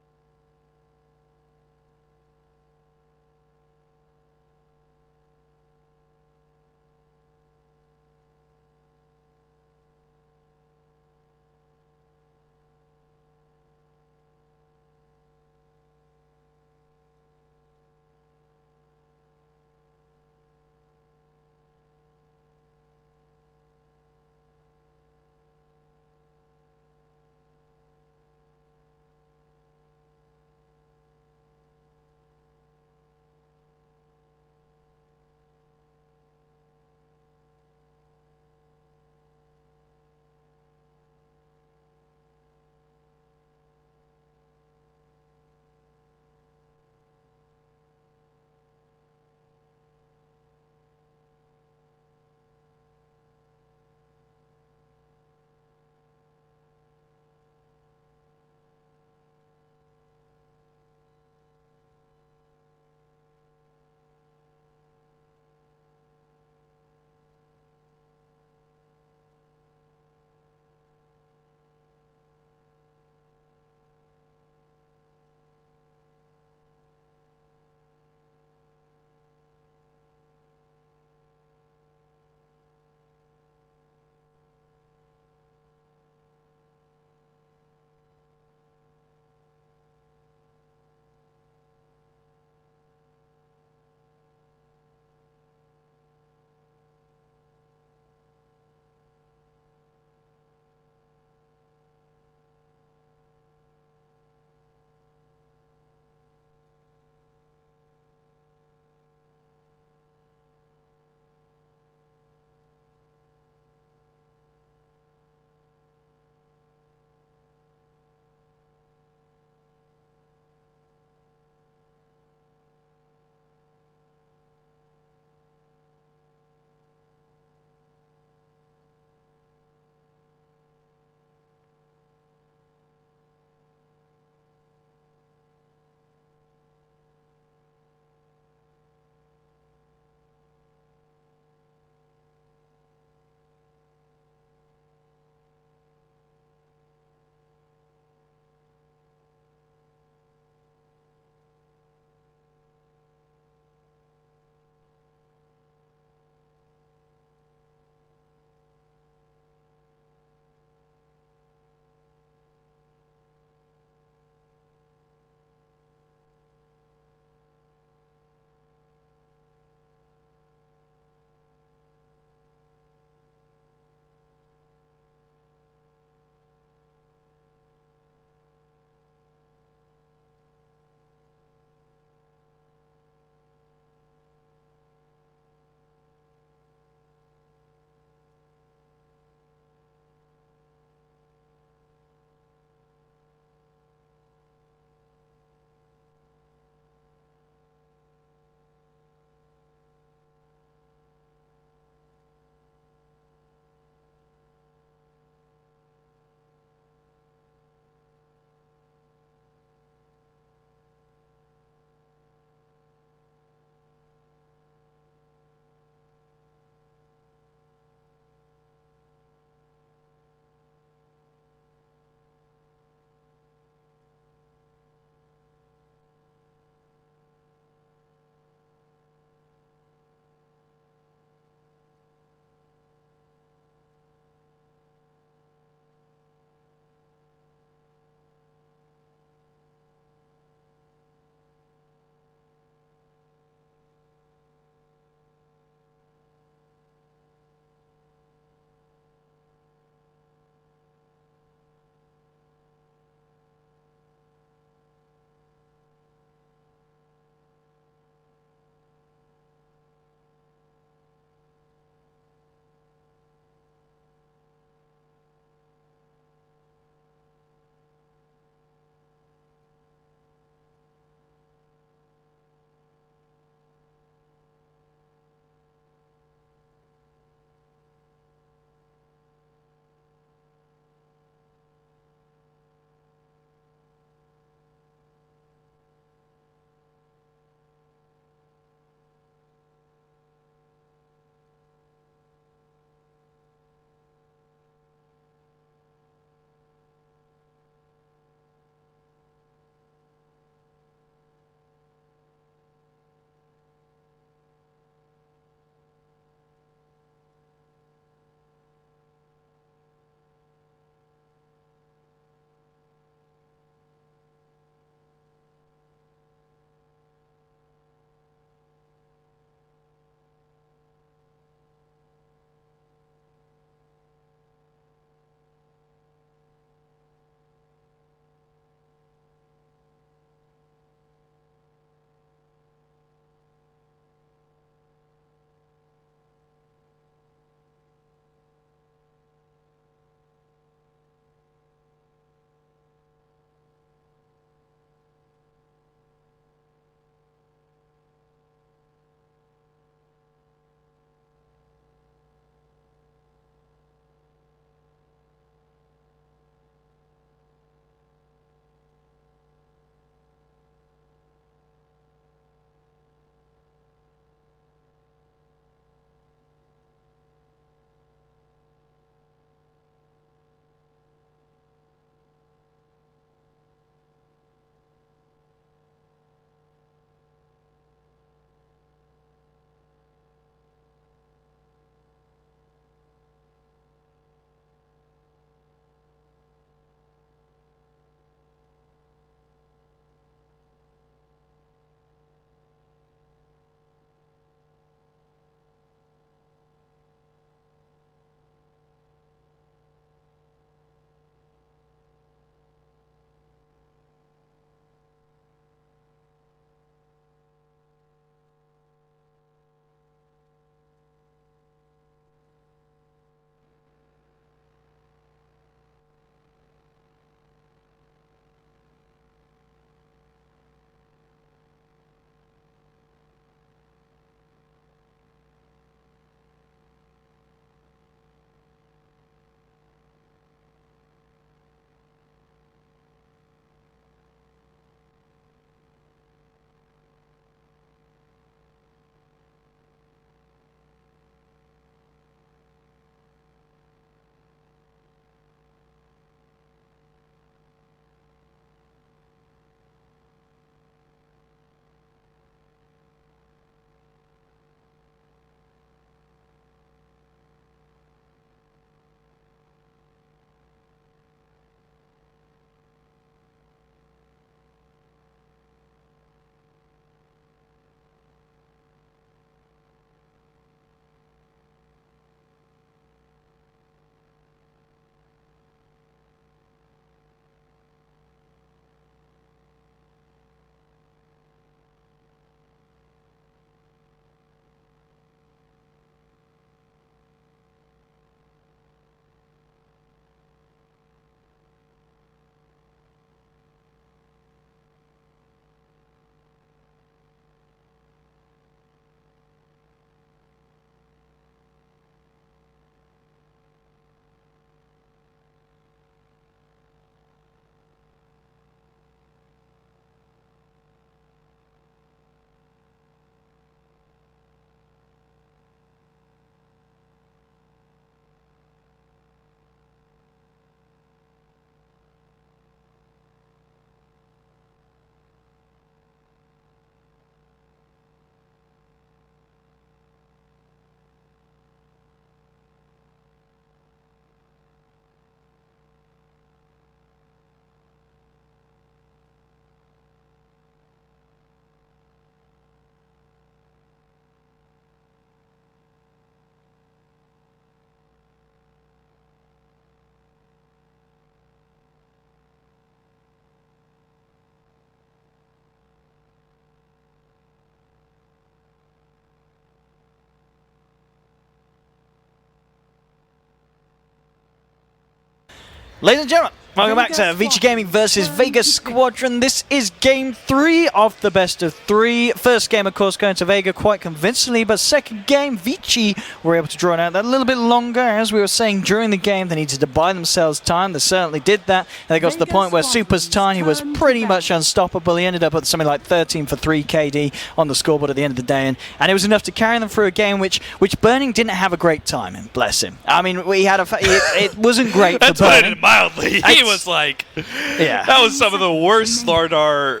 Ladies and gentlemen, welcome back to Vici Gaming versus Vega Squadron. This is game 3 of the best of 3. First game, of course, going to Vega quite convincingly, but second game, Vici were able to draw it out that a little bit longer. As we were saying during the game, they needed to buy themselves time. They certainly did that. And they got to the point where Super's Tiny was pretty much unstoppable. He ended up at something like 13 for 3 KD on the scoreboard at the end of the day, and it was enough to carry them through a game which Burning didn't have a great time in. Bless him. I mean, we had it wasn't great for Burning. That's putting it mildly. He was like, yeah, that was some of the worst Slardar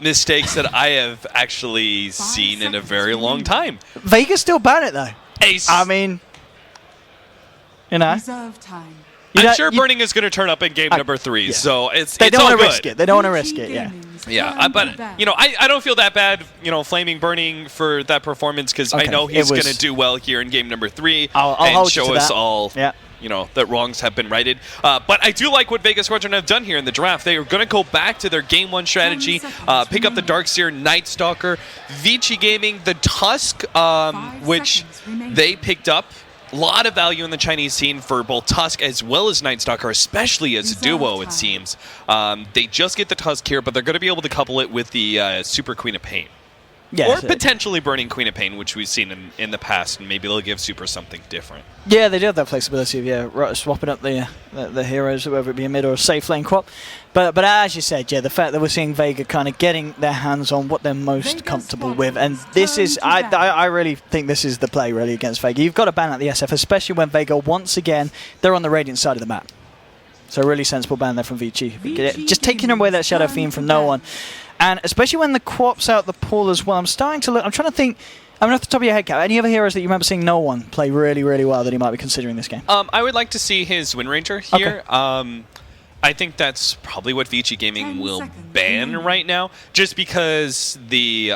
mistakes that I have actually seen in a very long time. Vega's still bad at it, though. Ace. I mean, you know. Reserve time. I'm sure Burning is going to turn up in game number 3, so they don't want to risk it. They don't want to risk it, yeah. Yeah, but, you know, I don't feel that bad, you know, flaming Burning for that performance, because I know he's going to do well here in game number 3 and show us all, you know, that wrongs have been righted. But I do like what Vega Squadron have done here in the draft. They are going to go back to their game 1 strategy, pick up the Darkseer, Night Stalker, Vici Gaming, the Tusk, which they picked up. A lot of value in the Chinese scene for both Tusk as well as Night Stalker, especially as a duo, it seems. They just get the Tusk here, but they're going to be able to couple it with the Super Queen of Pain. Or potentially Burning Queen of Pain, which we've seen in the past, and maybe they'll give Super something different. Yeah, they do have that flexibility of swapping up the heroes, whether it be a mid or a safe lane crop. But as you said, the fact that we're seeing Vega kind of getting their hands on what they're most comfortable with, and this is, I really think this is the play really against Vega. You've got to ban out the SF, especially when Vega, once again, they're on the Radiant side of the map. So a really sensible ban there from Vici. Just taking away that Shadow Fiend from no one. And especially when the Quap's out the pool as well. I'm starting to look, I'm trying to think, I mean, off the top of your head, Kat, any other heroes that you remember seeing no one play really, really well that he might be considering this game? I would like to see his Wind Ranger here. Okay. I think that's probably what Vici Gaming will ban right now, just because the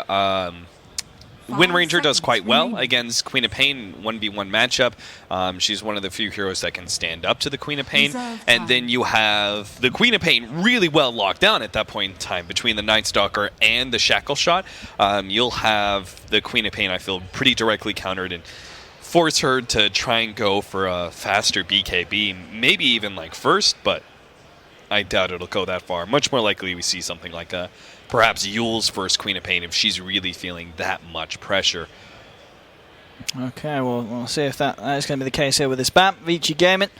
Wind Ranger does quite well against Queen of Pain 1v1 matchup. She's one of the few heroes that can stand up to the Queen of Pain. And then you have the Queen of Pain really well locked down at that point in time between the Night Stalker and the Shackle Shot. You'll have the Queen of Pain, I feel, pretty directly countered and force her to try and go for a faster BKB, maybe even like first, but I doubt it'll go that far. Much more likely we see something like a perhaps Yule's first Queen of Pain if she's really feeling that much pressure. Okay, well, we'll see if that is going to be the case here with this BAP. Vici Gaming.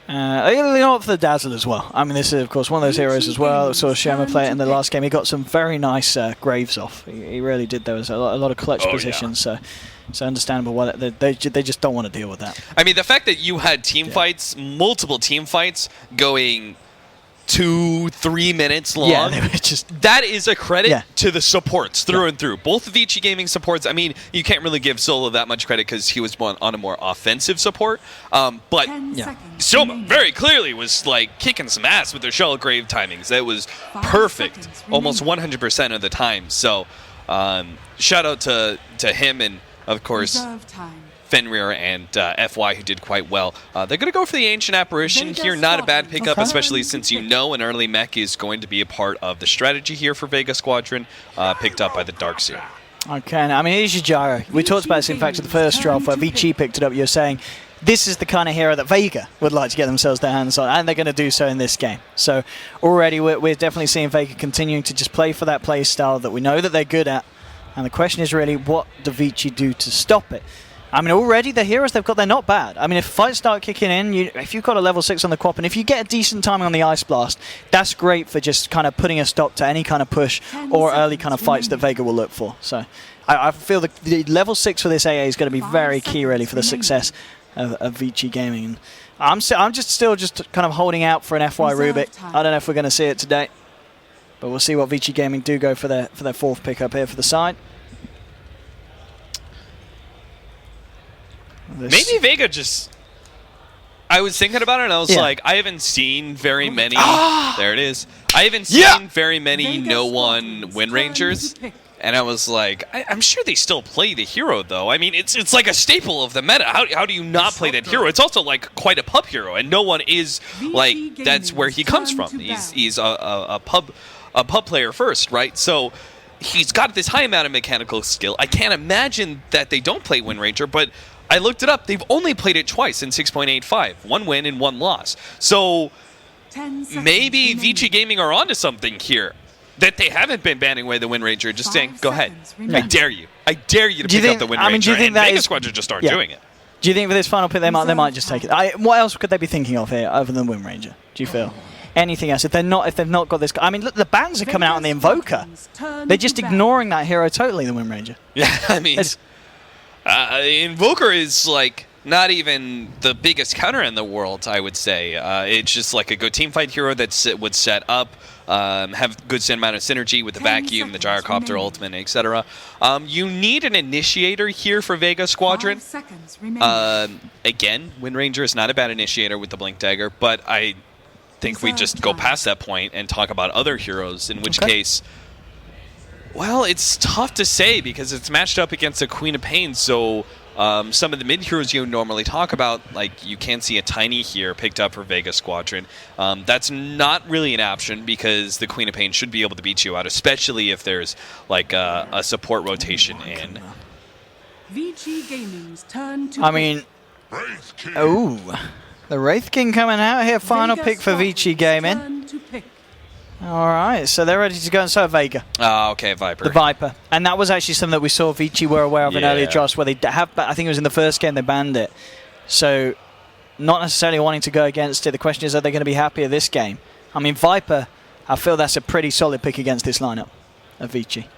You know, for the Dazzle as well. I mean, this is, of course, one of those heroes as well. I saw Shoma play it in the last game. He got some very nice graves off. He really did. There was a lot of clutch positions, so it's understandable why they just don't want to deal with that. I mean, the fact that you had team fights, multiple team fights, going 2-3 minutes long. That is a credit to the supports through and through. Both Vici Gaming supports. I mean, you can't really give Solo that much credit because he was on a more offensive support. But Soma very clearly was like kicking some ass with their Shell Grave timings. That was perfect, almost 100% of the time. So shout out to him and of course Fenrir and FY, who did quite well. They're going to go for the Ancient Apparition here. Not a bad pickup, especially since you know an early mech is going to be a part of the strategy here for Vega Squadron, picked up by the Darkseer. Okay, I mean, here's your gyro. We talked about this, in fact, in the first draft where Vici picked it up. You're saying this is the kind of hero that Vega would like to get themselves their hands on, and they're going to do so in this game. So already we're definitely seeing Vega continuing to just play for that play style that we know that they're good at. And the question is really, what do Vici do to stop it? I mean, already the heroes they've got, they're not bad. I mean, if fights start kicking in, if you've got a level 6 on the Quap, and if you get a decent timing on the Ice Blast, that's great for just kind of putting a stop to any kind of push or early kind of fights that Vega will look for. So I feel the level 6 for this AA is going to be very key, really, for the success of Vici Gaming. And I'm still kind of holding out for an FY Rubik. I don't know if we're going to see it today, but we'll see what Vici Gaming do go for their 4th pickup here for the side. Maybe Vega just... I was thinking about it and I was like, I haven't seen very many... There it is. I haven't seen very many no-one Wind Rangers. And I was like, I'm sure they still play the hero, though. I mean, it's like a staple of the meta. How do you not play that hero? It's also like quite a pub hero, and no one is like that's where he comes from. He's a pub player first, right? So he's got this high amount of mechanical skill. I can't imagine that they don't play Wind Ranger, but I looked it up. They've only played it twice in 6.85. 1 win and 1 loss. So 10 seconds maybe remaining. Vici Gaming are onto something here. That they haven't been banning away the Wind Ranger, just 5 saying, go ahead. seconds I remaining. dare you. I dare you to Do you pick think- up the Wind I mean, Ranger. do you think and that Vegas is- Squadron just start Yeah. doing it. Do you think for this final pick they might just take it? What else could they be thinking of here other than Wind Ranger? Do you feel? Anything else? If they've not got this, I mean, look, the bans are coming out on the Invoker. They're just ignoring that hero totally. The Wind Ranger. Yeah, I mean, It's- Invoker is like not even the biggest counter in the world, I would say. It's just like a good team fight hero that would set up, have good amount of synergy with the 10 vacuum, the seconds gyrocopter remaining. ultimate, etc. You need an initiator here for Vega Squadron. 5 seconds remaining. Again, Wind Ranger is not a bad initiator with the Blink Dagger, but I think we just go past that point and talk about other heroes, in which case, well, it's tough to say because it's matched up against a Queen of Pain, so some of the mid heroes you normally talk about, like you can see a Tiny here picked up for Vega Squadron. That's not really an option because the Queen of Pain should be able to beat you out, especially if there's like a support rotation in. VG Gaming's turn to I mean, oh, the Wraith King coming out here. Final Vega pick for Vici Squadron's Gaming. turn to pick. All right, so they're ready to go, and so are Vega, Okay, Viper. the Viper, and that was actually something that we saw Vici were aware of in earlier Yeah. drafts, where they have. I think it was in the first game they banned it. So, not necessarily wanting to go against it. The question is, are they going to be happier this game? I mean, Viper, I feel that's a pretty solid pick against this lineup of Vici.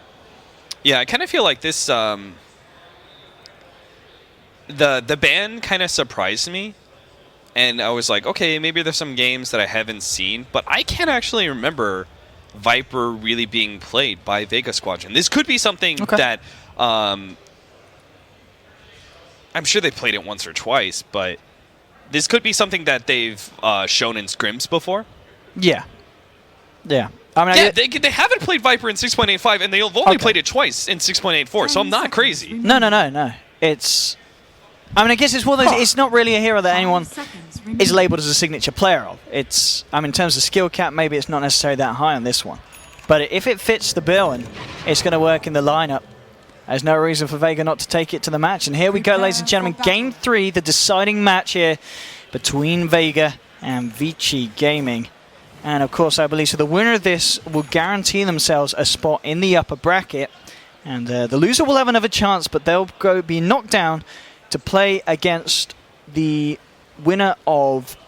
Yeah, I kind of feel like this. The ban kind of surprised me, and I was like, okay, maybe there's some games that I haven't seen, but I can't actually remember Viper really being played by Vega Squadron. This could be something that I'm sure they played it once or twice, but this could be something that they've shown in scrims before. Yeah. I mean, Yeah, they haven't played Viper in 6.85, and they've only played it twice in 6.84, so I'm not crazy. No. It's. I mean, I guess it's one of those. It's not really a hero that anyone is labelled as a signature player of. It's. I mean, in terms of skill cap, maybe it's not necessarily that high on this one. But if it fits the bill and it's going to work in the lineup, there's no reason for Vega not to take it to the match. And here we go, ladies and gentlemen. Game 3, the deciding match here between Vega and Vici Gaming. And of course, I believe so. The winner of this will guarantee themselves a spot in the upper bracket. And the loser will have another chance, but they'll be knocked down to play against the winner of,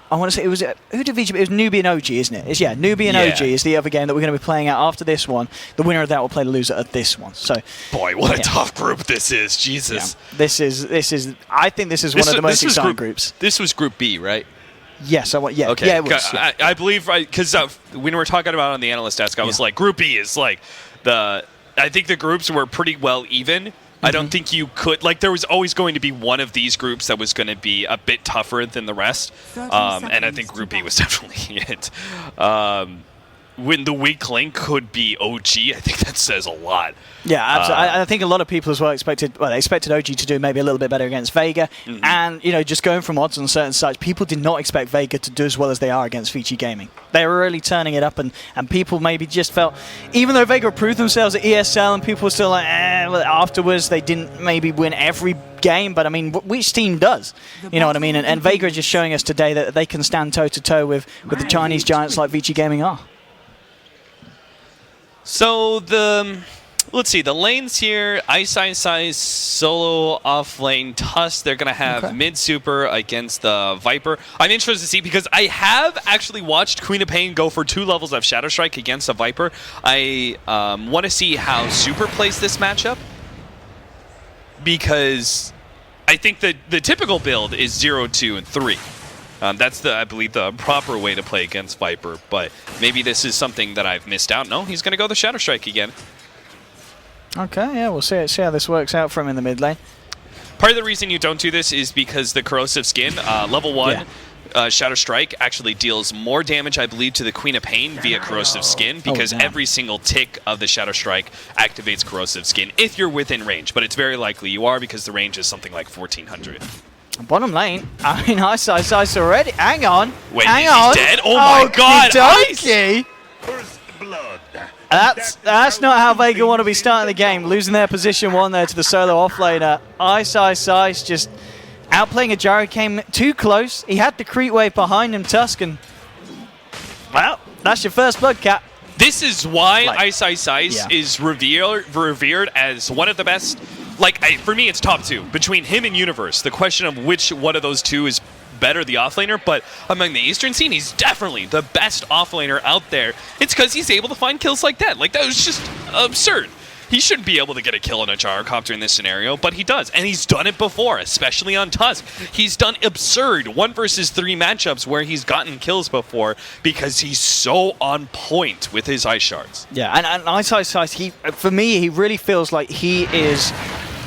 I want to say, who did Vici? It was Newbee and OG, isn't it? Newbee and OG is the other game that we're going to be playing out after this one. The winner of that will play the loser of this one. So, boy, what a tough group this is. Jesus. Yeah. This is. I think this is one of the most exciting groups. This was Group B, right? Yes, Okay. Yeah, it was. Yeah. I believe, right, because when we were talking about it on the analyst desk, I was like, Group B is like I think the groups were pretty well even. I don't think you could, like, there was always going to be one of these groups that was going to be a bit tougher than the rest. And I think Group B was definitely it. When the weak link could be OG, I think that says a lot. Yeah, absolutely. I think a lot of people as well expected OG to do maybe a little bit better against Vega. And, just going from odds on certain sites, people did not expect Vega to do as well as they are against Vici Gaming. They were really turning it up, and people maybe just felt, even though Vega proved themselves at ESL and people were still like, well, afterwards they didn't maybe win every game, but I mean, which team does? You know what I mean? And Vega is just showing us today that they can stand toe-to-toe with the Chinese giants like Vici Gaming are. So let's see, the lanes here, Ice, Solo, off lane, Tusk. They're going to have mid super against the Viper. I'm interested to see because I have actually watched Queen of Pain go for 2 levels of Shadow Strike against a Viper. I want to see how Super plays this matchup because I think the typical build is 0, 2, and 3. That's I believe, the proper way to play against Viper, but maybe this is something that I've missed out. No, he's going to go the Shadow Strike again. Okay, yeah, we'll see how this works out for him in the mid lane. Part of the reason you don't do this is because the Corrosive Skin, level 1, Shadow Strike actually deals more damage, I believe, to the Queen of Pain via Corrosive Skin, because every single tick of the Shadow Strike activates Corrosive Skin if you're within range, but it's very likely you are because the range is something like 1400. Bottom lane, I mean, Ice already. Hang on. Wait, hang he's on. dead? Oh my god, Ice! Okey-dokey. First blood. That's not how Vega want to be starting the game. Losing their position 1 there to the solo offlaner. Ice just outplaying a gyro, came too close. He had the creep wave behind him, Tuscan. Well, that's your first blood, Cap. This is why Ice is revered as one of the best. For me, it's top 2. Between him and Universe, the question of which one of those two is better, the offlaner, but among the Eastern scene, he's definitely the best offlaner out there. It's because he's able to find kills like that. That was just absurd. He shouldn't be able to get a kill on a gyrocopter in this scenario, but he does. And he's done it before, especially on Tusk. He's done absurd 1 versus 3 matchups where he's gotten kills before because he's so on point with his ice shards. Yeah, and Ice, for me, he really feels like he is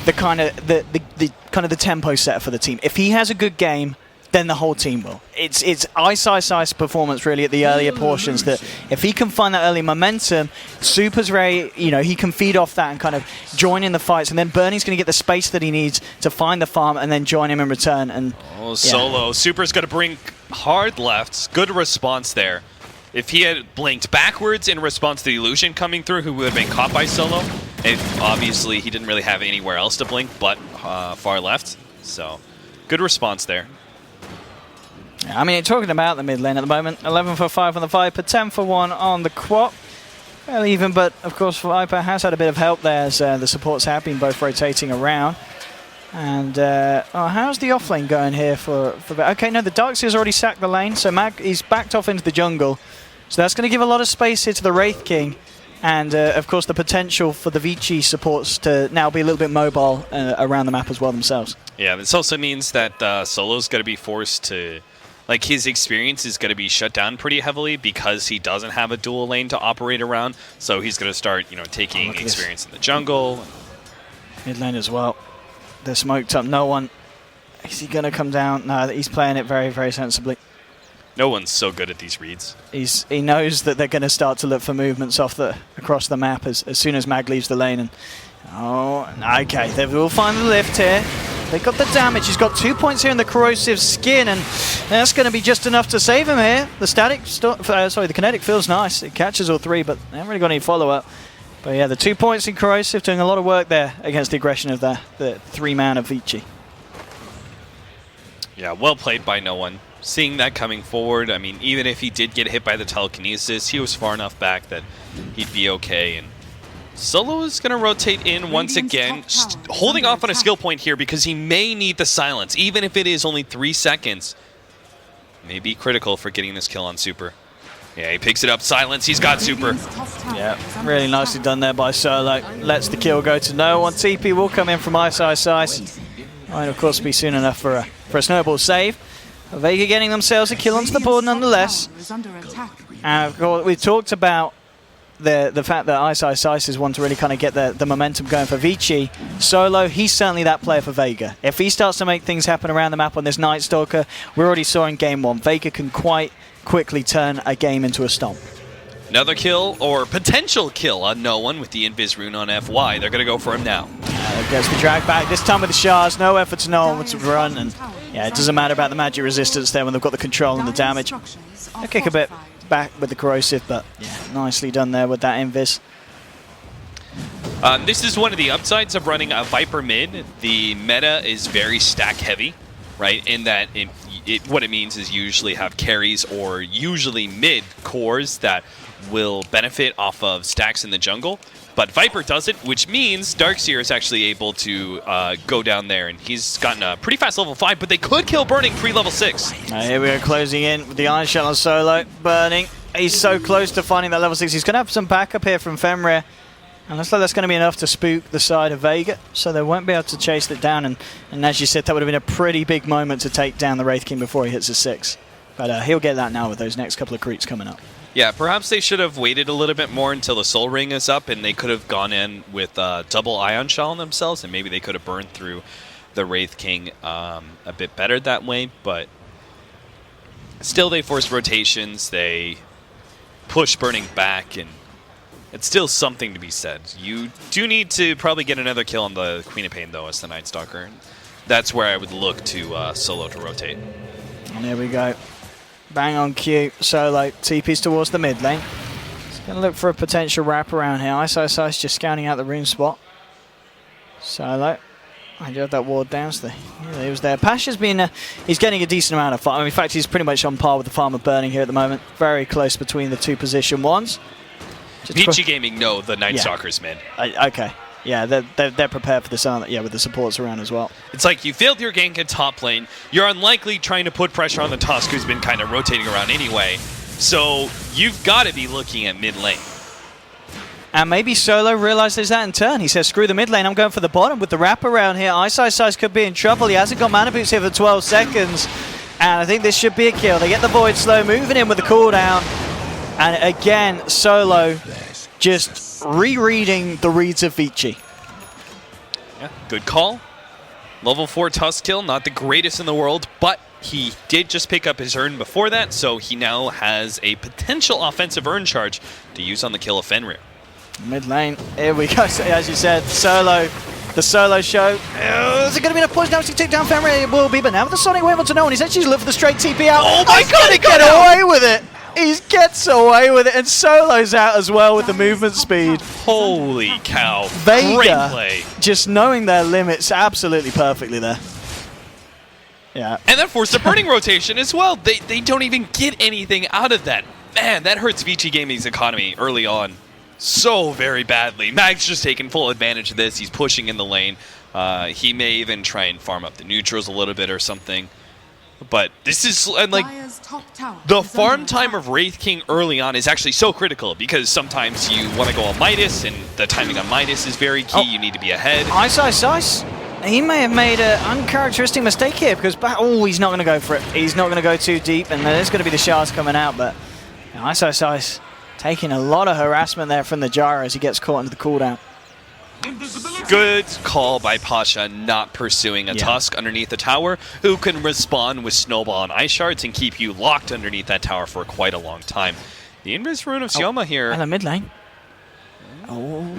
the kind of the tempo setter for the team. If he has a good game, then the whole team will. It's Ice performance really at the earlier portions that if he can find that early momentum, Super's very, he can feed off that and kind of join in the fights, and then Bernie's going to get the space that he needs to find the farm and then join him in return. And Solo. Super's going to bring hard lefts. Good response there. If he had blinked backwards in response to the illusion coming through, who would have been caught by Solo? And obviously, he didn't really have anywhere else to blink but far left. So, good response there. I mean, talking about the mid lane at the moment, 11 for 5 on the Viper, 10 for 1 on the Quap. Well, even, but of course Viper has had a bit of help there as the supports have been both rotating around. And how's the offlane going here for okay, no, the Darkseer's already sacked the lane, so he's backed off into the jungle. So that's going to give a lot of space here to the Wraith King. And of course the potential for the Vici supports to now be a little bit mobile around the map as well themselves. Yeah, this also means that Solo's going to be forced to... his experience is going to be shut down pretty heavily because he doesn't have a dual lane to operate around. So he's going to start, taking experience in the jungle. Mid lane as well. They're smoked up. No one. Is he going to come down? No, he's playing it very, very sensibly. No one's so good at these reads. He knows that they're going to start to look for movements across the map as soon as Mag leaves the lane. And okay, they will find the lift here. They got the damage. He's got 2 points here in the corrosive skin, and that's going to be just enough to save him here. The kinetic feels nice. It catches all 3, but they haven't really got any follow-up. But yeah, the 2 points in corrosive doing a lot of work there against the aggression of the 3-man of Vici. Yeah, well played by no one. Seeing that coming forward, I mean, even if he did get hit by the telekinesis, he was far enough back that he'd be okay. And Solo is going to rotate in once again, holding off on a skill point here because he may need the silence, even if it is only 3 seconds. May be critical for getting this kill on Super. Yeah, he picks it up, silence, he's got Super. Yeah, really nicely done there by Solo. Lets the kill go to no one. TP will come in from Ice. Might of course be soon enough for a snowball save. Vega getting themselves a kill onto the board nonetheless. And of course, we talked about the fact that Ice is one to really kind of get the momentum going for Vici. Solo, he's certainly that player for Vega. If he starts to make things happen around the map on this Night Stalker, we already saw in game 1, Vega can quite quickly turn a game into a stomp. Another kill, or potential kill on no one with the Invis rune on FY. They're going to go for him now. Gets the drag back, this time with the shards, no effort to no one to run, and yeah, it doesn't matter about the magic resistance there when they've got the control and the damage. They'll kick a bit back with the corrosive, but yeah, nicely done there with that Invis. This is one of the upsides of running a Viper mid. The meta is very stack heavy, right? In that what it means is you usually have carries or usually mid cores that will benefit off of stacks in the jungle. But Viper does it, which means Darkseer is actually able to go down there, and he's gotten a pretty fast level 5, but they could kill Burning pre-level 6. Here we go, closing in with the Iron Shell on Solo. Burning, he's so close to finding that level 6. He's going to have some backup here from Fenrir, and looks like that's going to be enough to spook the side of Vega, so they won't be able to chase it down, and as you said, that would have been a pretty big moment to take down the Wraith King before he hits a 6. But he'll get that now with those next couple of creeps coming up. Yeah, perhaps they should have waited a little bit more until the Soul Ring is up, and they could have gone in with double Ion Shell on themselves, and maybe they could have burned through the Wraith King a bit better that way, but still they force rotations, they push Burning back, and it's still something to be said. You do need to probably get another kill on the Queen of Pain, though, as the Night Stalker. That's where I would look to Solo to rotate. And there we go. Bang on cue. Solo TP's towards the mid lane. Gonna look for a potential wraparound here. Ice just scouting out the rune spot. Solo. I got that ward down, so he was there. Pasha's been, he's getting a decent amount of farm. In fact, he's pretty much on par with the farmer burning here at the moment. Very close between the two position ones. VG Gaming know the Night Stalkers, man. Okay. Yeah, they're prepared for this, with the supports around as well. It's like you failed your gank at top lane. You're unlikely trying to put pressure on the Tusk, who's been kind of rotating around anyway. So you've got to be looking at mid lane. And maybe Solo realizes that in turn. He says, screw the mid lane, I'm going for the bottom with the wraparound here. Ice could be in trouble. He hasn't got mana boots here for 12 seconds. And I think this should be a kill. They get the Void Slow, moving in with the cooldown. And again, Solo just rereading the reads of Vici. Yeah, good call. Level 4 Tusk kill, not the greatest in the world, but he did just pick up his urn before that, so he now has a potential offensive urn charge to use on the kill of Fenrir. Mid lane, here we go. So, as you said, Solo, the Solo show. Is it going to be enough points now to take down Fenrir? It will be, but now with the Sonic Wave to know, and he's actually looking for the straight TP out. Oh my god, he got away with it! He gets away with it, and Solo's out as well with the movement speed. Holy cow. Vega, great play. Just knowing their limits absolutely perfectly there. Yeah. And that forced a burning rotation as well. They don't even get anything out of that. Man, that hurts VG Gaming's economy early on so very badly. Mag's just taking full advantage of this. He's pushing in the lane. He may even try and farm up the neutrals a little bit or something. But this is, like, the farm time of Wraith King early on is actually so critical because sometimes you want to go on Midas, and the timing on Midas is very key. You need to be ahead. Ice. He may have made an uncharacteristic mistake here because, he's not going to go for it. He's not going to go too deep, and there's going to be the shards coming out, but Ice taking a lot of harassment there from the Jara as he gets caught into the cooldown. Good call by Pasha not pursuing a Tusk underneath the tower who can respond with Snowball and Ice Shards and keep you locked underneath that tower for quite a long time. The Invis Rune of Sioma here. And the mid lane. Oh,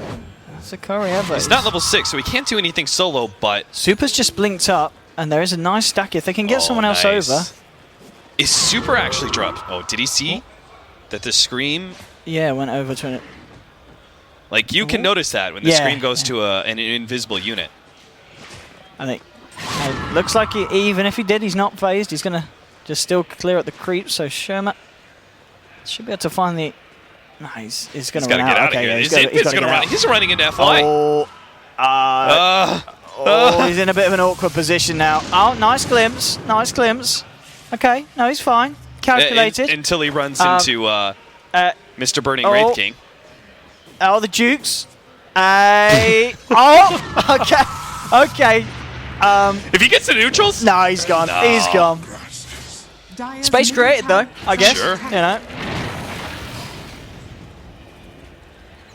that's a curry ever. It's not level 6, so he can't do anything solo, but... Super's just blinked up, and there is a nice stack if they can get someone else over. Is Super actually dropped? Oh, did he see that the Scream... Yeah, went over to it. Like, you can notice that when the Scream goes to an invisible unit. I think it looks like even if he did, he's not phased. He's going to just still clear out the creep, so Sherma should be able to find the... No, he's going to run out. Get out of here. He's running into FI. He's in a bit of an awkward position now. Oh, nice glimpse. Okay, no, he's fine. Calculated. Until he runs into Mr. Burning Wraith King. Oh, the Dukes. Okay. If he gets the neutrals? No, he's gone. No. He's gone. Space created, though, I guess. Sure. You know.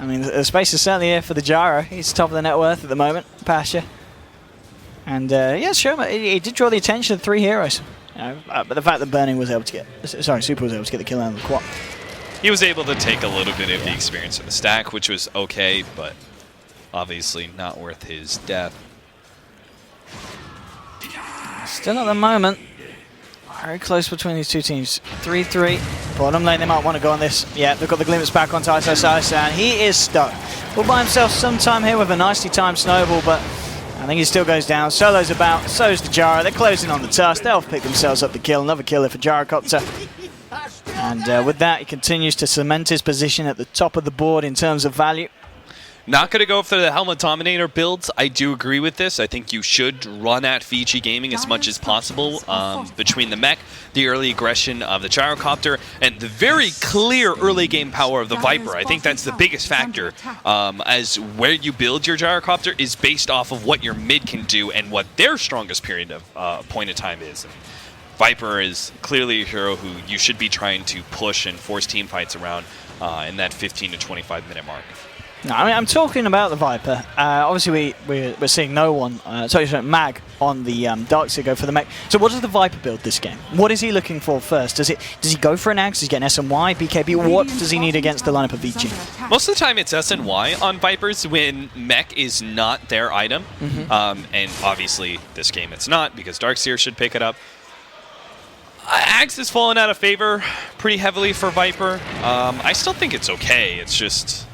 I mean, the space is certainly here for the Gyro. He's top of the net worth at the moment, Pasha. And, Sherma, he did draw the attention of 3 heroes. You know, but the fact that Burning was able to get... Super was able to get the kill out of the quad. He was able to take a little bit of the experience in the stack, which was okay, but obviously not worth his death. Still at the moment, very close between these two teams. 3-3. Bottom lane, they might want to go on this. Yeah, they've got the glimpse back on Ice, and he is stuck. All by himself some time here with a nicely timed snowball, but I think he still goes down. Solo's about, so's the Jara. They're closing on the Tusk. They'll pick themselves up the kill. Another kill here for Gyrocopter. And with that, he continues to cement his position at the top of the board in terms of value. Not going to go for the Helmet Dominator builds. I do agree with this. I think you should run at VG Gaming as much as possible between the mech, the early aggression of the Gyrocopter, and the very clear early game power of the Viper. I think that's the biggest factor as where you build your Gyrocopter is based off of what your mid can do and what their strongest period of point of time is. Viper is clearly a hero who you should be trying to push and force team fights around in that 15 to 25 minute mark. No, I mean, I'm talking about the Viper. Obviously, we're seeing no one, Mag on the Darkseer go for the mech. So what does the Viper build this game? What is he looking for first? Does he go for an Axe? Does he get an SNY, BKB? What does he need against the lineup of VG? Most of the time it's SNY on Vipers when mech is not their item. And obviously this game it's not because Darkseer should pick it up. Axe has fallen out of favor pretty heavily for Viper. I still think it's okay. It's just...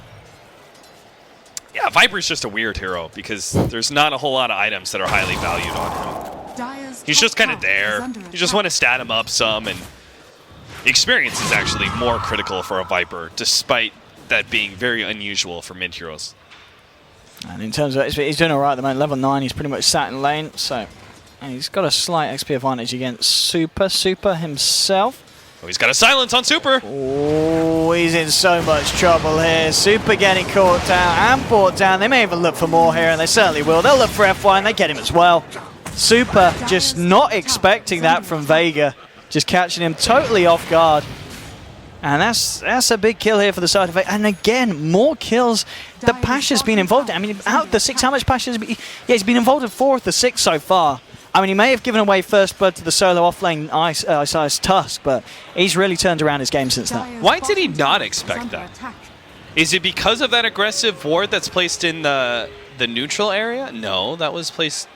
Yeah, Viper's just a weird hero because there's not a whole lot of items that are highly valued on him. He's just kind of there. You just want to stat him up some, and experience is actually more critical for a Viper, despite that being very unusual for mid heroes. And in terms of XP, he's doing all right at the moment. Level 9, he's pretty much sat in lane, so he's got a slight XP advantage against Super himself. Oh, he's got a silence on Super. Oh, he's in so much trouble here. Super getting caught down and brought down. They may even look for more here, and they certainly will. They'll look for FY, and they get him as well. Super just not expecting that from Vega. Just catching him totally off guard. And that's a big kill here for the side of Vega. And again, more kills that Pasha's been involved in. I mean, out of the 6, how much Pasha's been? Yeah, he's been involved in 4 of the 6 so far. I mean, he may have given away first blood to the solo offlane Ice Tusk, but he's really turned around his game since then. Why did he not expect that? Is it because of that aggressive ward that's placed in the neutral area? No, that was placed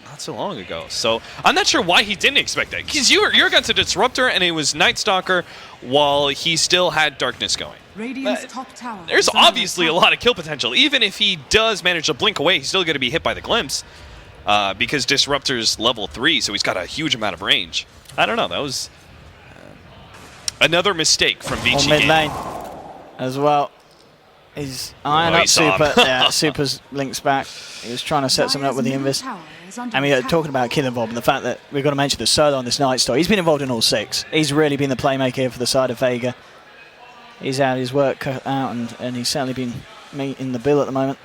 not so long ago. So I'm not sure why he didn't expect that. Because you're against a Disruptor, and it was Night Stalker while he still had Darkness going. There's obviously a lot of kill potential. Even if he does manage to blink away, he's still going to be hit by the Glimpse. Because Disruptor's level 3, so he's got a huge amount of range. I don't know, that was another mistake from BO3 mid lane as well. He's eyeing up Super. Yeah, Super's links back. He was trying to set something up with the Invis. I mean, talking about kill involved, and the fact that we've got to mention the solo on this Night Star. He's been involved in all 6. He's really been the playmaker here for the side of Vega. He's had his work cut out, and he's certainly been meeting the bill at the moment.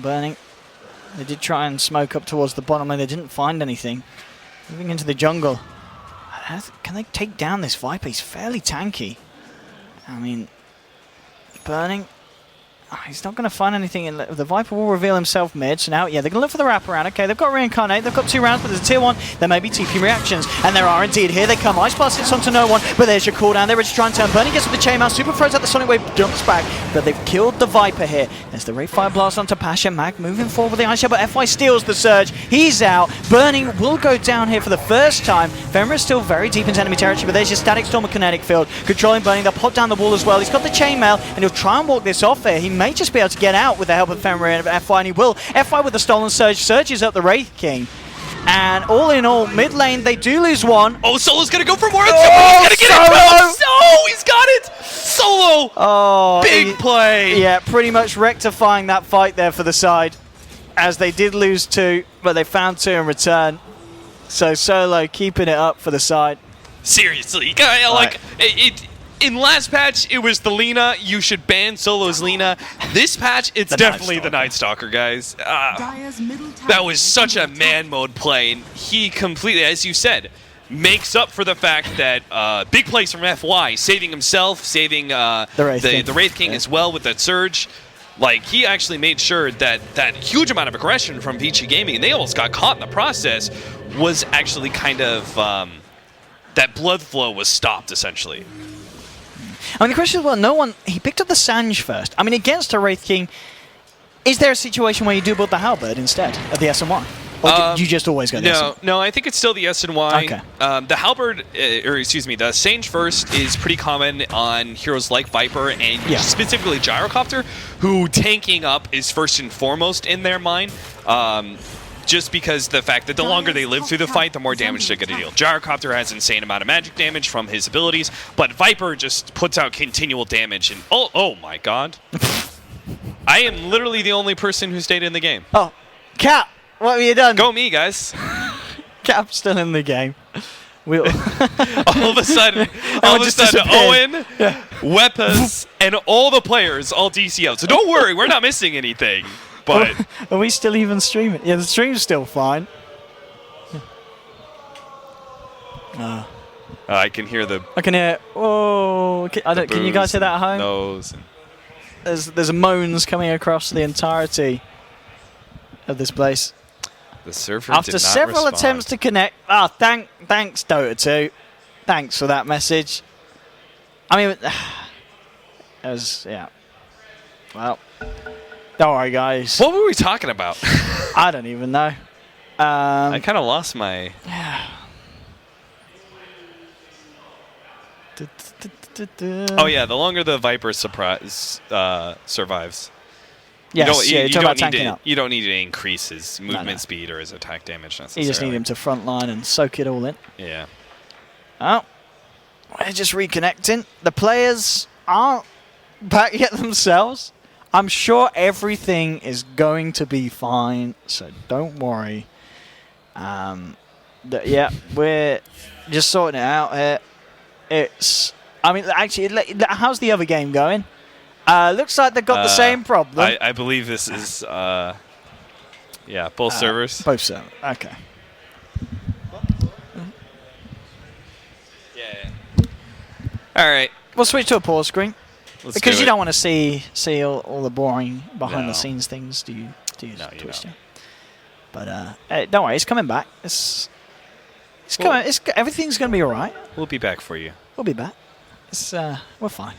Burning. They did try and smoke up towards the bottom lane. They didn't find anything. Moving into the jungle. Can they take down this Viper? He's fairly tanky. I mean, Burning. Oh, he's not going to find anything. The Viper will reveal himself mid. So now, yeah, they're going to look for the wraparound. Okay, they've got Reincarnate. They've got 2 rounds, but there's a tier 1. There may be TP reactions. And there are indeed. Here they come. Ice Blast hits onto no one. But there's your cooldown. They're ready to try and turn. Burning gets with the chainmail. Super throws out the Sonic Wave. Jumps back. But they've killed the Viper here. There's the Ray Fire Blast onto Pasha. Mag moving forward with the Ice Shell. But FY steals the Surge. He's out. Burning will go down here for the first time. Fenrir is still very deep into enemy territory. But there's your Static Storm and Kinetic Field. Controlling Burning. They'll pop down the wall as well. He's got the chainmail. And he'll try and walk this off here. He may just be able to get out with the help of Fenrir and FY, and he will. FY with the stolen Surge, surges up the Wraith King. And all in all, mid lane, they do lose 1. Oh, Solo's gonna go for more. Oh, he's gonna get Solo! it. Oh, he's got it. Solo. Oh, big play. Yeah, pretty much rectifying that fight there for the side, as they did lose 2, but they found 2 in return. So Solo keeping it up for the side. Seriously, like it. In last patch, it was the Lina. You should ban Solo's Lina. This patch, it's definitely the Night Stalker, guys. That was such a man mode play. And he completely, as you said, makes up for the fact that big plays from FY, saving himself, saving the Wraith King as well with that Surge. Like, he actually made sure that that huge amount of aggression from BO3 Gaming, and they almost got caught in the process, was actually kind of, that blood flow was stopped, essentially. I mean, the question is, well, he picked up the Sange first. I mean, against a Wraith King, is there a situation where you do build the Halberd instead of the SNY? Or do you just always go the SNY? No, I think it's still the SNY. Okay. The Halberd, the Sange first is pretty common on heroes like Viper and specifically Gyrocopter, who tanking up is first and foremost in their mind. Just because the fact that the longer they live through the fight, the more damage they're going to deal. Gyrocopter has insane amount of magic damage from his abilities, but Viper just puts out continual damage. And oh my god. I am literally the only person who stayed in the game. Oh, Cap, what have you done? Go me, guys. Cap's still in the game. all of a sudden, Owen, Weapons, and all the players all DC out. So don't worry, we're not missing anything. But are we still even streaming? Yeah, the stream's still fine. I can hear the. I can hear. Oh, can you guys hear that at home? Nose. There's moans coming across the entirety of this place. The server after several attempts to connect. Thanks Dota 2. Thanks for that message. I mean, well. Don't worry, guys. What were we talking about? I don't even know. I kind of lost my... Oh yeah, the longer the Viper survives, Yes, you talk about don't need tanking to, up. you don't need to increase his movement no. speed or his attack damage necessarily. You just need him to frontline and soak it all in. Yeah. Oh, we're just reconnecting. The players aren't back yet themselves. I'm sure everything is going to be fine, so don't worry. Yeah, we're just sorting it out here. I mean, actually, how's the other game going? Looks like they've got the same problem. I believe this is, both servers. Both servers, okay. Yeah. All right. We'll switch to a pause screen. Let's Because do you it. don't want to see all the boring behind-the-scenes things, do you? No, you Twitch don't. But don't worry, it's coming back. It's coming. Everything's going to be all right. We'll be back for you. We'll be back. We're fine.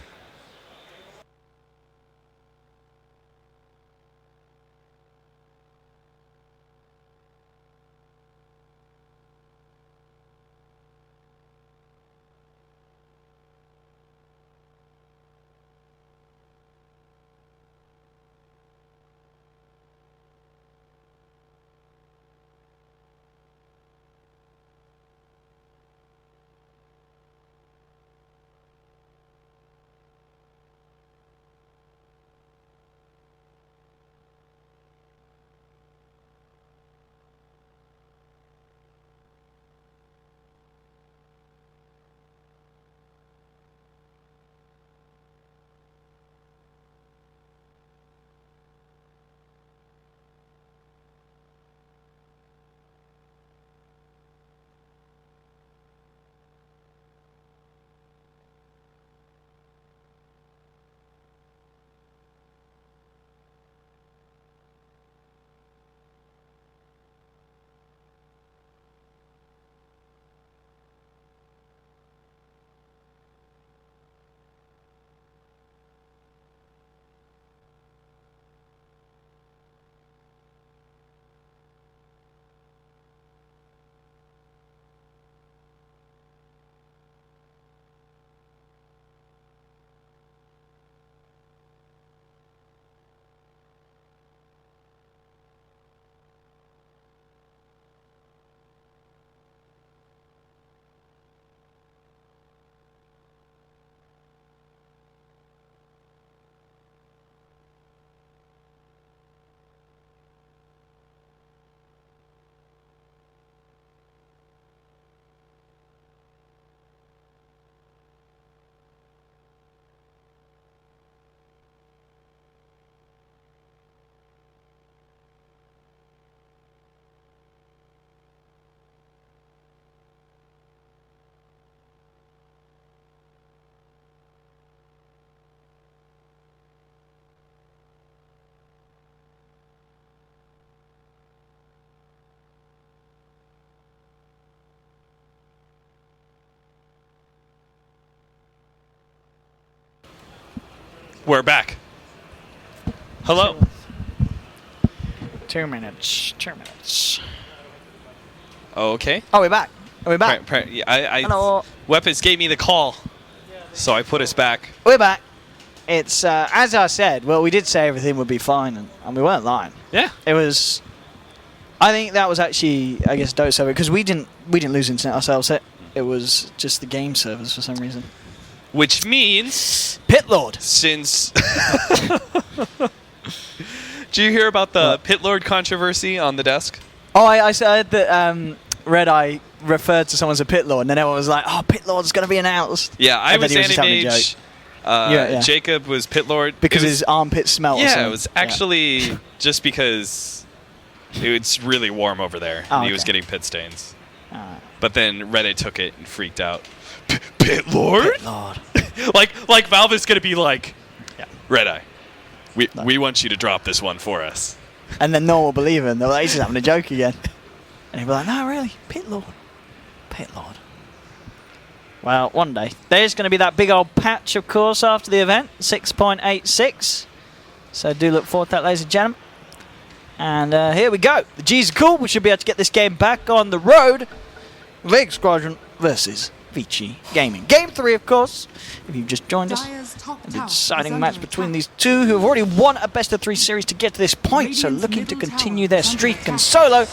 We're back. Hello. 2 minutes. 2 minutes. Okay. Oh, we're back. Are we back? Hello. Weapons gave me the call, so I put us back. We're back. It's as I said. Well, we did say everything would be fine, and we weren't lying. Yeah. It was. I think that was actually, I guess, Dota server because we didn't lose internet ourselves. It was just the game servers for some reason. Which means Pit Lord. Since did you hear about the Pit Lord controversy on the desk? Oh, I said that Red Eye referred to someone as a Pit Lord, and then everyone was like, "Oh, Pit Lord's going to be announced." Yeah, I and was just having a Animage. Yeah. Jacob was Pit Lord because his armpit smelled. Yeah, it was actually just because it's really warm over there. Oh, and he was getting pit stains. But then Reddit took it and freaked out. Pit Lord? Pit Lord. like Valve is gonna be like, yeah. Red Eye, we want you to drop this one for us. And then no one will believe him. They're like, he's just having a joke again. And he'll be like, no, really, Pit Lord. Pit Lord. Well, one day. There's going to be that big old patch, of course, after the event. 6.86. So do look forward to that, ladies and gentlemen. And here we go. The G's are cool. We should be able to get this game back on the road. Vig Squadron versus VG Gaming. Game 3, of course, if you've just joined us. Dire's top The tower is deciding under match between attack. these two who have already won a best-of-3 series to get to this point, so Radiant's looking to middle continue tower their is under streak. And attack. Solo,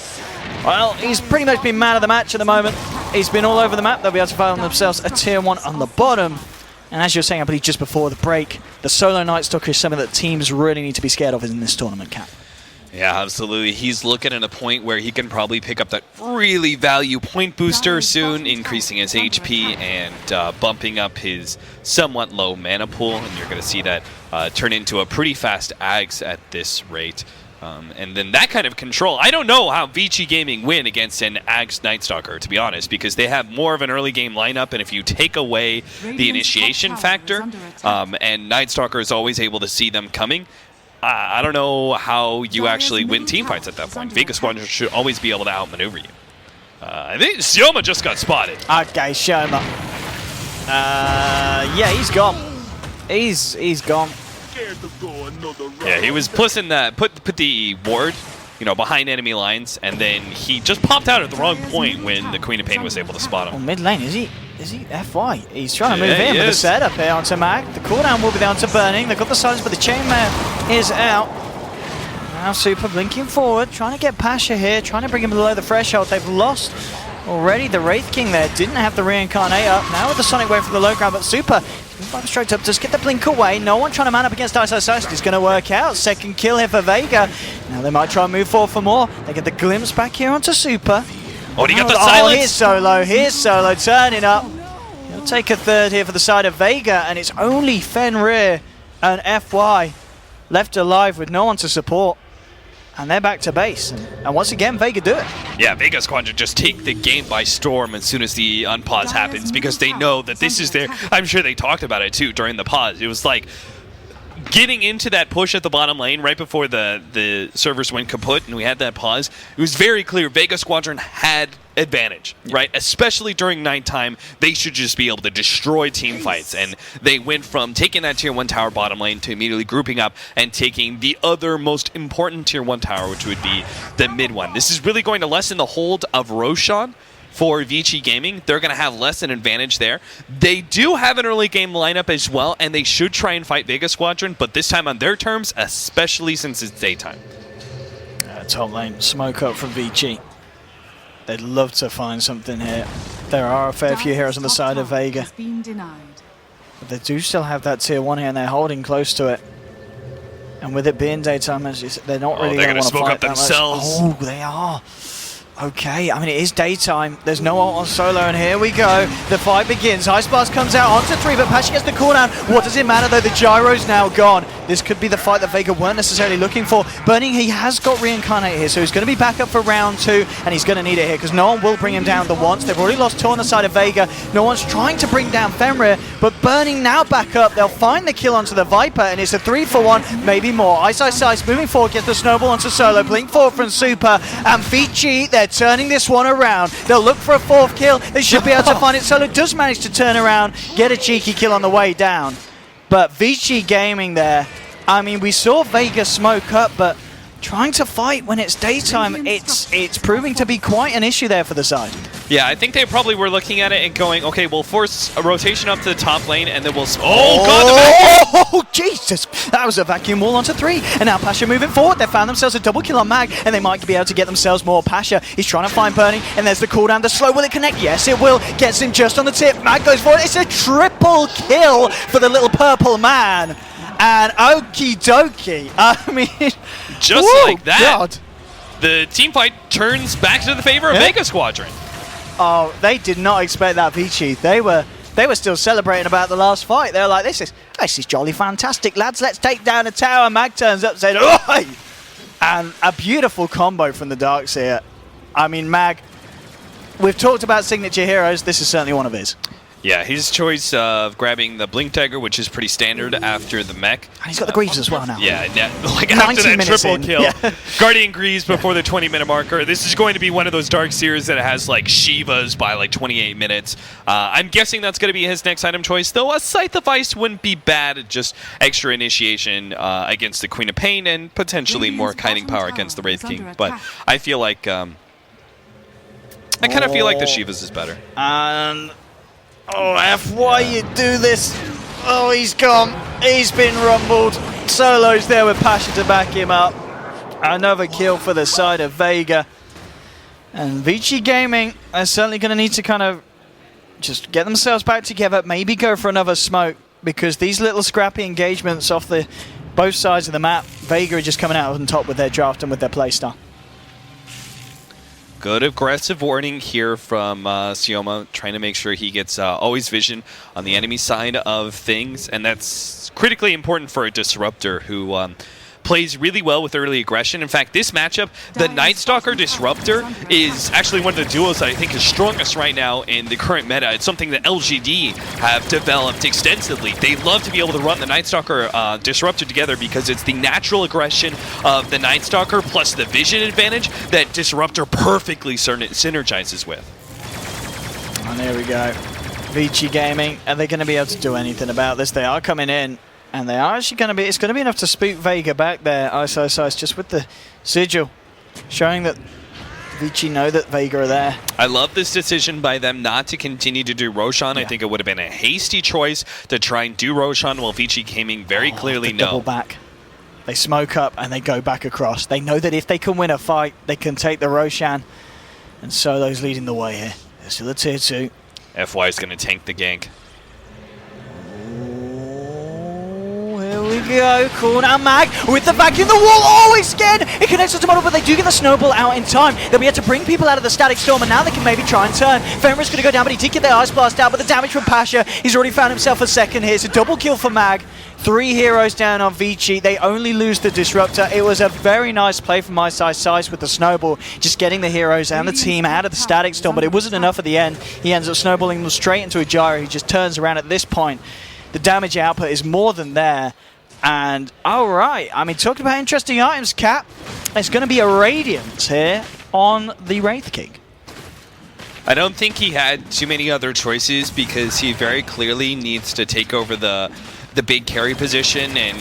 well, he's pretty much been man of the match at the moment. He's been all over the map. They'll be able to find themselves a tier 1 on the bottom. And as you were saying, I believe just before the break, the Solo Night Stalker is something that teams really need to be scared of in this tournament, Cap. Yeah, absolutely. He's looking at a point where he can probably pick up that really value point booster soon, increasing his HP and bumping up his somewhat low mana pool. And you're going to see that turn into a pretty fast Ags at this rate. And then that kind of control. I don't know how VG Gaming win against an Ags Night Stalker, to be honest, because they have more of an early game lineup. And if you take away the initiation factor, and Night Stalker is always able to see them coming, I don't know how you actually win team fights at that point. Vegas Squadron should always be able to outmaneuver you. I think Sioma just got spotted. Okay, Sioma. Yeah, he's gone. He's gone. Yeah, he was pushing that, put the ward, behind enemy lines, and then he just popped out at the wrong point when the Queen of Pain was able to spot Well, him. mid lane, is he FY? He's trying to move Yeah, in he with the is. setup here onto Mag. The cooldown will be down to Burning. They've got the silence, but the chainmail is out. Now Super blinking forward, trying to get Pasha here, trying to bring him below the threshold. They've lost already. The Wraith King there didn't have the Reincarnate up. Now with the Sonic Wave from the low ground, but Super straight up, just get the blink away. No one trying to man up against Ice. It's going to work out. Second kill here for Vega. Now they might try and move forward for more. They get the glimpse back here onto Super. Oh, he got the Oh, silence. here's Solo turning up. He'll take a third here for the side of Vega, and it's only Fenrir and FY left alive with no one to support. And they're back to base. And once again, Vega do it. Yeah, Vegas Squadron just take the game by storm as soon as the unpause happens because they know that this is their... I'm sure they talked about it too during the pause. It was like getting into that push at the bottom lane right before the servers went kaput and we had that pause. It was very clear Vegas Squadron had advantage, right? Especially during nighttime, they should just be able to destroy team fights. And they went from taking that tier 1 tower bottom lane to immediately grouping up and taking the other most important tier 1 tower, which would be the mid one. This is really going to lessen the hold of Roshan for VG Gaming. They're going to have less an advantage there. They do have an early game lineup as well, and they should try and fight Vegas Squadron, but this time on their terms, especially since it's daytime. Top lane, smoke up from VG. They'd love to find something here. There are a fair few heroes on the side of Vega. Has been denied. But they do still have that tier 1 here, and they're holding close to it. And with it being daytime, as you said, they're not really they're going to smoke fight up that much. themselves. Oh, they are. Okay, I mean, it is daytime. There's no ult on Solo, and here we go. The fight begins. Ice Blast comes out onto 3, but Pasha gets the cooldown. What does it matter, though? The Gyro's now gone. This could be the fight that Vega weren't necessarily looking for. Burning, he has got Reincarnate here, so he's going to be back up for round 2, and he's going to need it here, because no one will bring him down the once. They've already lost 2 on the side of Vega. No one's trying to bring down Fenrir, but Burning now back up. They'll find the kill onto the Viper, and it's a 3-for-1, maybe more. Ice moving forward, gets the snowball onto Solo. Blink forward from Super, and VG, they're turning this one around. They'll look for a 4th kill. They should be able to find it. Solo does manage to turn around, get a cheeky kill on the way down. But VG Gaming there, I mean, we saw Vega smoke up, but trying to fight when it's daytime, it's proving to be quite an issue there for the side. Yeah, I think they probably were looking at it and going, okay, we'll force a rotation up to the top lane, and then we'll... Oh, God! Oh, Jesus! That was a vacuum wall onto 3. And now Pasha moving forward. They found themselves a double kill on Mag, and they might be able to get themselves more. Pasha, he's trying to find Burning, and there's the cooldown. The slow, will it connect? Yes, it will. Gets him just on the tip. Mag goes forward. It's a triple kill for the little purple man. And okie dokie. I mean... Just whoa, like that, God. the team fight turns back to the favor of Vega Squadron. Oh, they did not expect that, Peachy. They were still celebrating about the last fight. They were like, this is jolly fantastic, lads. Let's take down a tower. Mag turns up, saying, "Oi!" And a beautiful combo from the Darks here. I mean, Mag, we've talked about signature heroes. This is certainly one of his. Yeah, his choice of grabbing the Blink Dagger, which is pretty standard after the mech. And he's got the Greaves as well now. Yeah, like after that minutes triple in. kill. Yeah. Guardian Greaves before the 20-minute marker. This is going to be one of those Dark Seers that has like Shivas by like 28 minutes. I'm guessing that's going to be his next item choice, though a Scythe of Ice wouldn't be bad. Just extra initiation against the Queen of Pain and potentially more kiting power against the Wraith King. But I feel like... I kind of feel like the Shivas is better. And Oh, F, why you do this? Oh, he's gone. He's been rumbled. Solo's there with Pasha to back him up. Another kill for the side of Vega. And VG Gaming are certainly going to need to kind of just get themselves back together, maybe go for another smoke, because these little scrappy engagements off the both sides of the map, Vega are just coming out on top with their draft and with their playstyle. Good aggressive warning here from Sioma, trying to make sure he gets always vision on the enemy side of things, and that's critically important for a Disruptor who plays really well with early aggression. In fact, this matchup, the Night Stalker Disruptor is actually one of the duos that I think is strongest right now in the current meta. It's something that LGD have developed extensively. They love to be able to run the Night Stalker Disruptor together because it's the natural aggression of the Night Stalker plus the vision advantage that Disruptor perfectly synergizes with. And there we go. Vici Gaming, are they going to be able to do anything about this? They are coming in. And they are actually going to be, it's going to be enough to spook Vega back there. ISO just with the sigil, showing that Vici know that Vega are there. I love this decision by them not to continue to do Roshan. Yeah. I think it would have been a hasty choice to try and do Roshan, while Vici Gaming very clearly know. Double back. They smoke up and they go back across. They know that if they can win a fight, they can take the Roshan. And Solo's leading the way here. They're still a tier 2. FY is going to tank the gank. Here we go, cool now Mag with the back in the wall, oh he's scared, it connects to the model, but they do get the snowball out in time. They'll be able to bring people out of the static storm, and now they can maybe try and turn. Fenrir's going to go down, but he did get their Ice Blast out, but the damage from Pasha, he's already found himself a second here, so double kill for Mag. 3 heroes down on Vici, they only lose the Disruptor. It was a very nice play from my size with the snowball, just getting the heroes and the team out of the static storm, but it wasn't enough at the end. He ends up snowballing them straight into a gyro, he just turns around at this point. The damage output is more than there. And, alright, I mean, talking about interesting items, Cap, it's going to be a Radiance here on the Wraith King. I don't think he had too many other choices because he very clearly needs to take over the big carry position and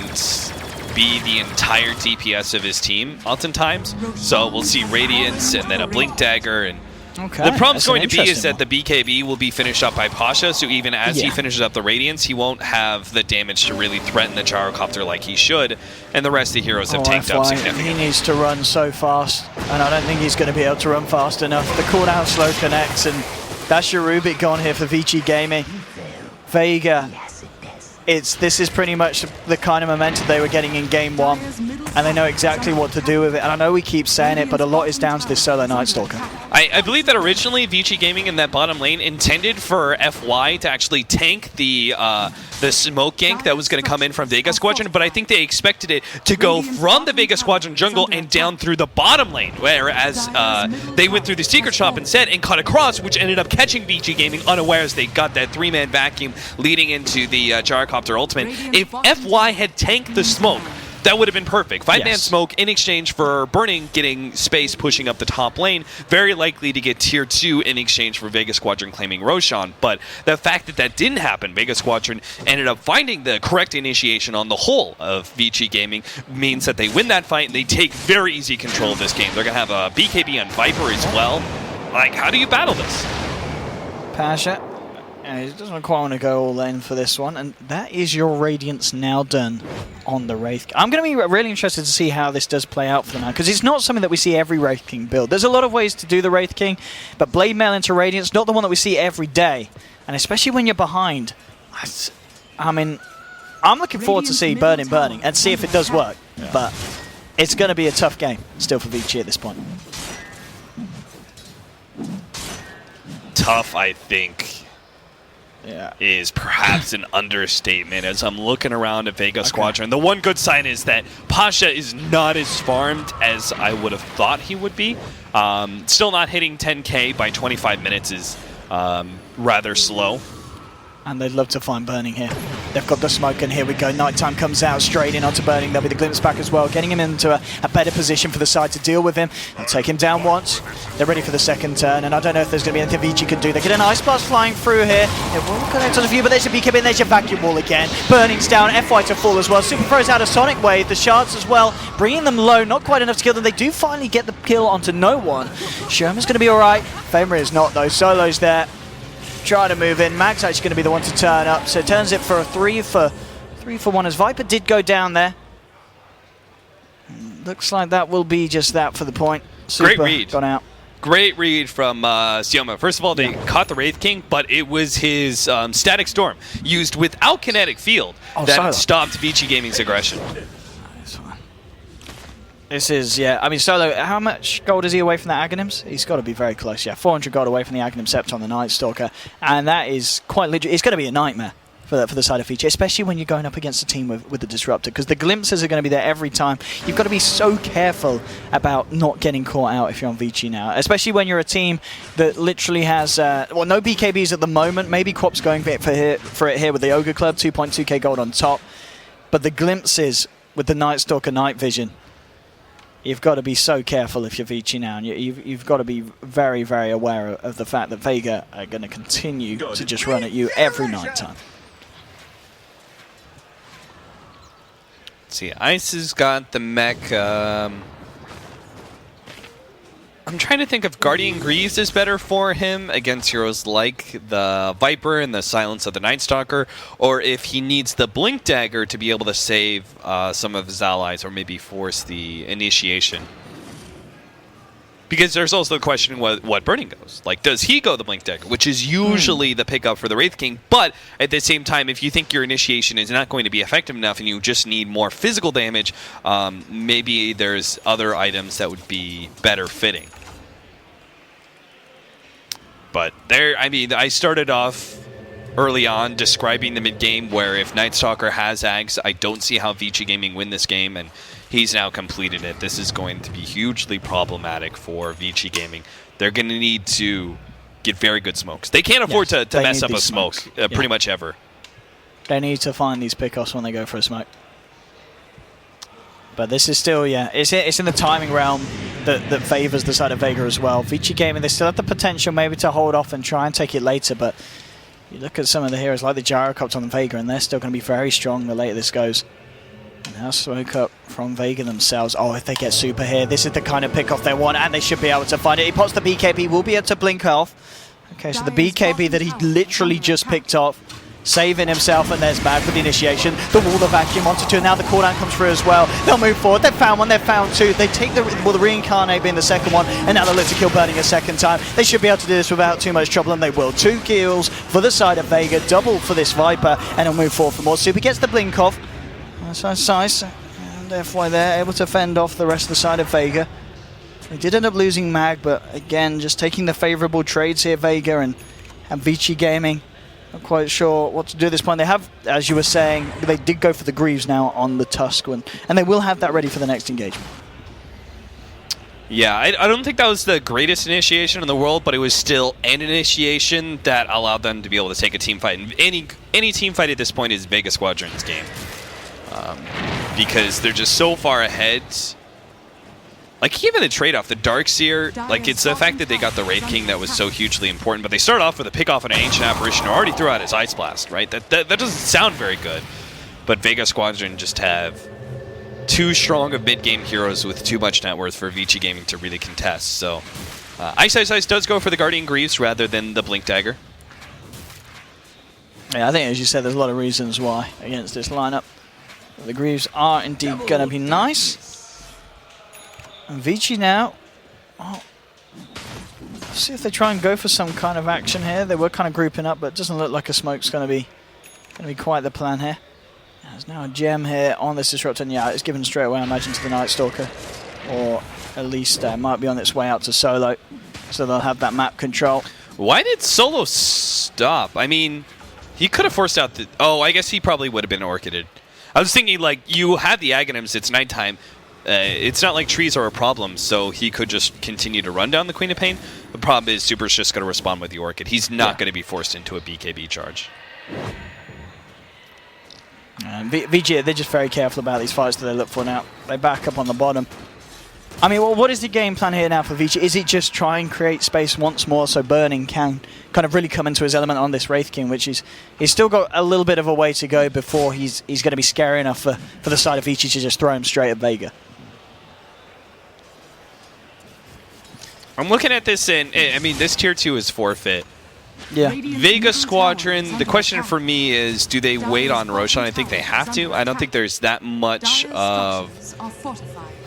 be the entire DPS of his team oftentimes. So we'll see Radiance and then a Blink Dagger, and okay, the problem's going to be is that the BKB will be finished up by Pasha, so even as he finishes up the Radiance, he won't have the damage to really threaten the Gyrocopter like he should, and the rest of the heroes have tanked up significantly. He needs to run so fast, and I don't think he's going to be able to run fast enough. The cooldown slow connects, and that's your Rubik gone here for Vici Gaming. Vega, this is pretty much the kind of momentum they were getting in game 1, and they know exactly what to do with it. And I know we keep saying it, but a lot is down to this solo Night Stalker. I believe that originally Vici Gaming in that bottom lane intended for FY to actually tank the smoke gank that was going to come in from Vega Squadron, but I think they expected it to go from the Vega Squadron jungle and down through the bottom lane, whereas they went through the secret shop instead and cut across, which ended up catching Vici Gaming unawares. They got that 3-man vacuum leading into the Gyrocopter ultimate. If FY had tanked the smoke, that would have been perfect. 5-man smoke in exchange for Burning getting space pushing up the top lane. Very likely to get tier 2 in exchange for Vega Squadron claiming Roshan. But the fact that that didn't happen, Vega Squadron ended up finding the correct initiation on the whole of Vici Gaming, means that they win that fight and they take very easy control of this game. They're going to have a BKB on Viper as well. Like, how do you battle this? Pasha. He doesn't quite want to go all in for this one, and that is your Radiance now done on the Wraith. I'm going to be really interested to see how this does play out for them now, because it's not something that we see every Wraith King build. There's a lot of ways to do the Wraith King, but Blade Mail into Radiance, not the one that we see every day, and especially when you're behind. I mean, I'm looking forward to see Burning and see if it does work, but it's going to be a tough game still for Vici at this point. Tough, I think. Is perhaps an understatement as I'm looking around at Vega Squadron. The one good sign is that Pasha is not as farmed as I would have thought he would be. Still not hitting 10k by 25 minutes is rather slow. And they'd love to find Burning here. They've got the smoke, and here we go. Nighttime comes out straight in onto Burning. There'll be the glimpse back as well, getting him into a better position for the side to deal with him. They'll take him down once. They're ready for the second turn, and I don't know if there's going to be anything Vici can do. They get an Ice Blast flying through here. It will connect on the view, but there's a BKB, and there's your Vacuum Wall again. Burning's down, FY to fall as well. Super throws out a Sonic Wave, the shards as well, bringing them low. Not quite enough to kill them. They do finally get the kill onto no one. Sherman's going to be all right. Famer is not, though. Solo's there. try to move in. Mag's actually going to be the one to turn up, so it turns it for a 3-for-1 as Viper did go down there. Looks like that will be just that for the point. Super Great read. Gone out. Great read from Sioma. First of all, they caught the Wraith King, but it was his Static Storm used without Kinetic Field that stopped VG Gaming's aggression. This is, yeah, I mean, Solo, how much gold is he away from the Aghanims? He's got to be very close, yeah. 400 gold away from the Aghanim Scepter on the Night Stalker. And that is quite legit. It's going to be a nightmare for the side of VG, especially when you're going up against a team with the Disruptor, because the glimpses are going to be there every time. You've got to be so careful about not getting caught out if you're on VG now, especially when you're a team that literally has, well, no BKBs at the moment. Maybe Quop's going for it here with the Ogre Club, 2.2k gold on top. But the glimpses with the Night Stalker Night Vision, you've got to be so careful if you're VG now, and you've got to be very, very aware of the fact that Vega are going to continue to just run at you every night time. Let's see, Ice has got the mech. I'm trying to think if Guardian Greaves is better for him against heroes like the Viper and the Silence of the Night Stalker, or if he needs the Blink Dagger to be able to save some of his allies or maybe force the initiation. Because there's also the question what Burning goes. Like, does he go the Blink Dagger, which is usually the pickup for the Wraith King, but at the same time, if you think your initiation is not going to be effective enough and you just need more physical damage, maybe there's other items that would be better fitting. But there, I mean, I started off early on describing the mid-game where if Night Stalker has Ags, I don't see how VG Gaming win this game, and he's now completed it. This is going to be hugely problematic for VG Gaming. They're going to need to get very good smokes. They can't afford to mess up a smoke pretty much ever. They need to find these pickoffs when they go for a smoke. But this is still, yeah, it's in the timing realm that favours the side of Vega as well. VG Gaming, they still have the potential maybe to hold off and try and take it later, but you look at some of the heroes like the Gyrocopter on Vega, and they're still going to be very strong the later this goes. And now smoke up from Vega themselves. Oh, if they get super here, this is the kind of pick-off they want, and they should be able to find it. He pots the BKB, will be able to blink off. Okay, so the BKB that he literally just picked off, saving himself, and there's Mag with the initiation. The wall of vacuum onto two, and now the cooldown comes through as well. They'll move forward. They've found one, they've found two. They take the reincarnate being the second one, and now the litter kill burning a second time. They should be able to do this without too much trouble, and they will. 2 kills for the side of Vega, double for this Viper, and he'll move forward for more. Super gets the blink off. That's nice. And FY there, able to fend off the rest of the side of Vega. They did end up losing Mag, but again, just taking the favourable trades here, Vega and VG Gaming. Not quite sure what to do at this point. They have, as you were saying, they did go for the Greaves now on the Tusk one, and they will have that ready for the next engagement. Yeah, I don't think that was the greatest initiation in the world, but it was still an initiation that allowed them to be able to take a team fight. And any team fight at this point is Vega Squadron's game. Because they're just so far ahead. Like, even the trade-off, the Darkseer, like, it's the fact that they got the Wraith King that was so hugely important, but they start off with a pick-off and an Ancient Apparition who already threw out his Ice Blast, right? That doesn't sound very good. But Vega Squadron just have too strong of mid-game heroes with too much net worth for VG Gaming to really contest. So, Ice does go for the Guardian Greaves rather than the Blink Dagger. Yeah, I think, as you said, there's a lot of reasons why against this lineup. The Greaves are indeed going to be nice. And VG now, oh, let's see if they try and go for some kind of action here. They were kind of grouping up, but it doesn't look like a smoke's going to be quite the plan here. There's now a gem here on this Disruptor, and yeah, it's given straight away, I imagine, to the Night Stalker, or at least might be on its way out to Solo, so they'll have that map control. Why did Solo stop? I mean, he could have forced out the... Oh, I guess he probably would have been Orchided. I was thinking, like, you have the Aghanims, it's nighttime. It's not like trees are a problem, so he could just continue to run down the Queen of Pain. The problem is Super's just going to respond with the Orchid. He's not going to be forced into a BKB charge. VG, they're just very careful about these fights that they look for now. They back up on the bottom. I mean, well, what is the game plan here now for VG? Is it just try and create space once more so Burning can kind of really come into his element on this Wraith King, which he's still got a little bit of a way to go before he's going to be scary enough for the side of VG to just throw him straight at Vega? I'm looking at this, and I mean, this tier 2 is forfeit. Yeah. Vega Squadron, the question for me is, do they wait on Roshan? I think they have to. I don't think there's that much of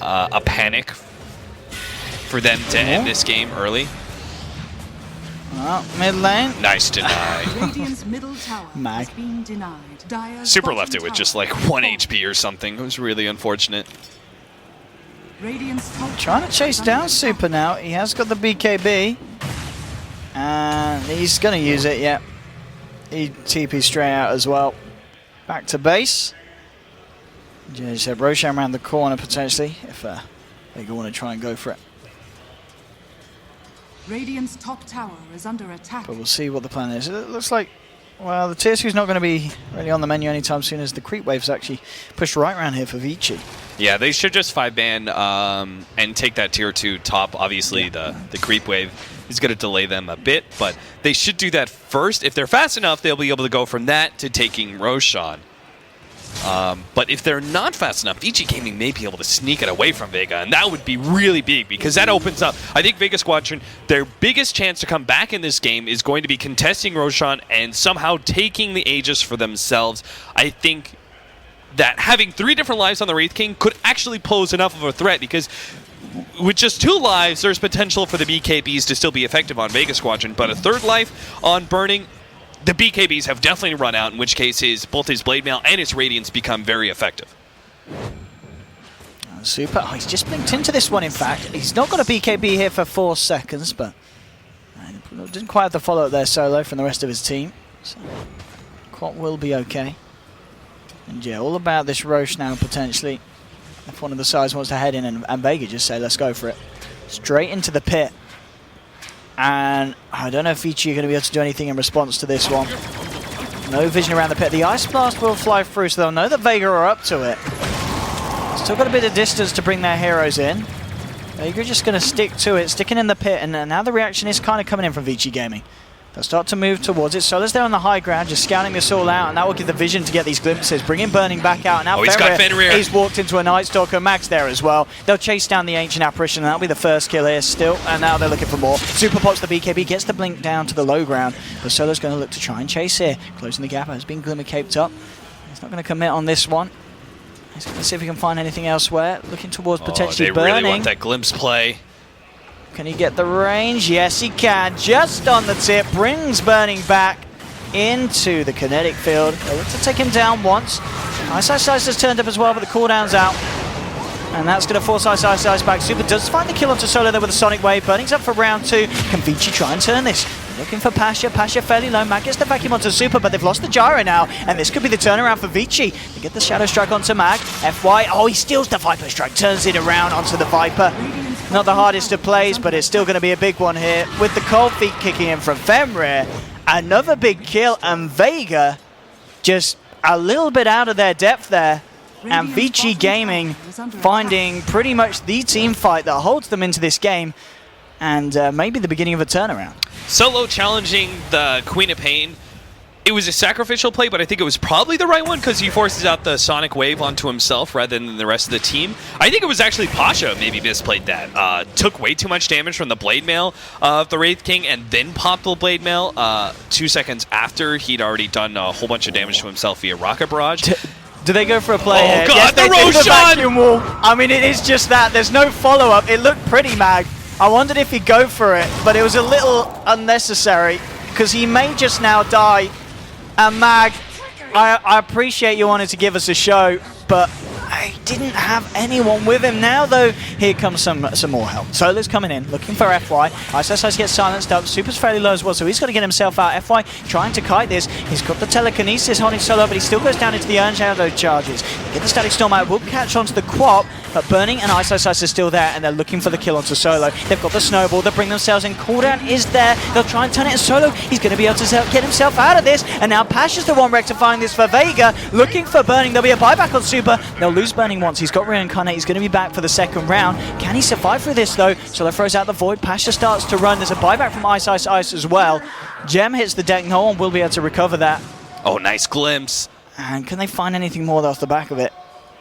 a panic for them to end this game early. Well, mid lane. Nice deny. Mag. Super left it with just like 1 HP or something. It was really unfortunate. Trying to chase down Super now. He has got the BKB. And he's going to use it, yeah. He TP straight out as well. Back to base. Jay said Roshan around the corner potentially if they want to try and go for it. Radiant's top tower is under attack. But we'll see what the plan is. It looks like, well, the tier 2 is not going to be really on the menu anytime soon as the creep wave's actually pushed right around here for Vici. Yeah, they should just 5-ban and take that tier 2 top. Obviously, the creep wave is going to delay them a bit, but they should do that first. If they're fast enough, they'll be able to go from that to taking Roshan. But if they're not fast enough, Vici Gaming may be able to sneak it away from Vega, and that would be really big because that opens up. I think Vega Squadron, their biggest chance to come back in this game is going to be contesting Roshan and somehow taking the Aegis for themselves. I think that having 3 different lives on the Wraith King could actually pose enough of a threat because with just 2 lives, there's potential for the BKBs to still be effective on Vega Squadron, but a 3rd life on Burning, the BKBs have definitely run out, in which case both his Blade Mail and his Radiance become very effective. Super. Oh, he's just blinked into this one, in fact. He's not got a BKB here for 4 seconds, but didn't quite have the follow-up there solo from the rest of his team. So, Quat will be okay. And yeah, all about this Roche now, potentially. If one of the sides wants to head in and Vega just say, let's go for it. Straight into the pit. And I don't know if Vici are going to be able to do anything in response to this one. No vision around the pit. The Ice Blast will fly through, so they'll know that Vega are up to it. Still got a bit of distance to bring their heroes in. Vega just going to stick to it, sticking in the pit, and now the reaction is kind of coming in from Vici Gaming. They'll start to move towards it. Sola's there on the high ground, just scouting this all out, and that will give the vision to get these glimpses. Bringing Burning back out, and now he's got Fenrir. He's walked into a Night Stalker. Max there as well. They'll chase down the Ancient Apparition, and that'll be the first kill here still, and now they're looking for more. Super pops the BKB, gets the blink down to the low ground, but Sola's going to look to try and chase here. Closing the gap, has been Glimmer caped up. He's not going to commit on this one. He's going to see if he can find anything elsewhere. Looking towards potentially Burning. They really want that glimpse play. Can he get the range? Yes, he can. Just on the tip. Brings Burning back into the kinetic field. They'll look to take him down once. Ice has turned up as well, but the cooldown's out. And that's going to force Ice back. Super does find the kill onto Solo there with a Sonic Wave. Burning's up for round 2. Can Vici try and turn this? Looking for Pasha. Pasha fairly low. Mag gets the vacuum onto Super, but they've lost the Gyro now. And this could be the turnaround for Vici. They get the Shadow Strike onto Mag. FY. Oh, he steals the Viper Strike. Turns it around onto the Viper. Not the hardest of plays, but it's still going to be a big one here. With the cold feet kicking in from Fenrir. Another big kill, and Vega just a little bit out of their depth there. And Vici Gaming finding pretty much the team fight that holds them into this game. And maybe the beginning of a turnaround. Solo challenging the Queen of Pain. It was a sacrificial play, but I think it was probably the right one because he forces out the Sonic Wave onto himself rather than the rest of the team. I think it was actually Pasha maybe misplayed that. Took way too much damage from the Blade Mail of the Wraith King and then popped the Blade Mail 2 seconds after he'd already done a whole bunch of damage to himself via Rocket Barrage. Do they go for a play here? God, yes, the they do the Roshan! vacuum wall. I mean, it is just that. There's no follow-up. It looked pretty, Mag. I wondered if he'd go for it, but it was a little unnecessary because he may just now die. And Mag, I appreciate you wanted to give us a show, but I didn't have anyone with him. Now, though, here comes some more help. Solo's coming in, looking for FY. Ice gets silenced up. Super's fairly low as well, so he's got to get himself out. FY trying to kite this. He's got the telekinesis holding Solo, but he still goes down into the Urn Shadow charges. Get the Static Storm out. Will catch onto the Quap, but Burning and Ice are still there, and they're looking for the kill onto Solo. They've got the Snowball. They bring themselves in. Cooldown is there. They'll try and turn it in Solo. He's going to be able to get himself out of this, and now Pasha's the one rectifying this for Vega. Looking for Burning. There'll be a buyback on Super. They'll lose Burning once. He's got Reincarnate. He's going to be back for the second round. Can he survive through this, though? Solo throws out the Void. Pasha starts to run. There's a buyback from Ice as well. Gem hits the deck. No one will be able to recover that. Oh, nice glimpse. And can they find anything more off the back of it?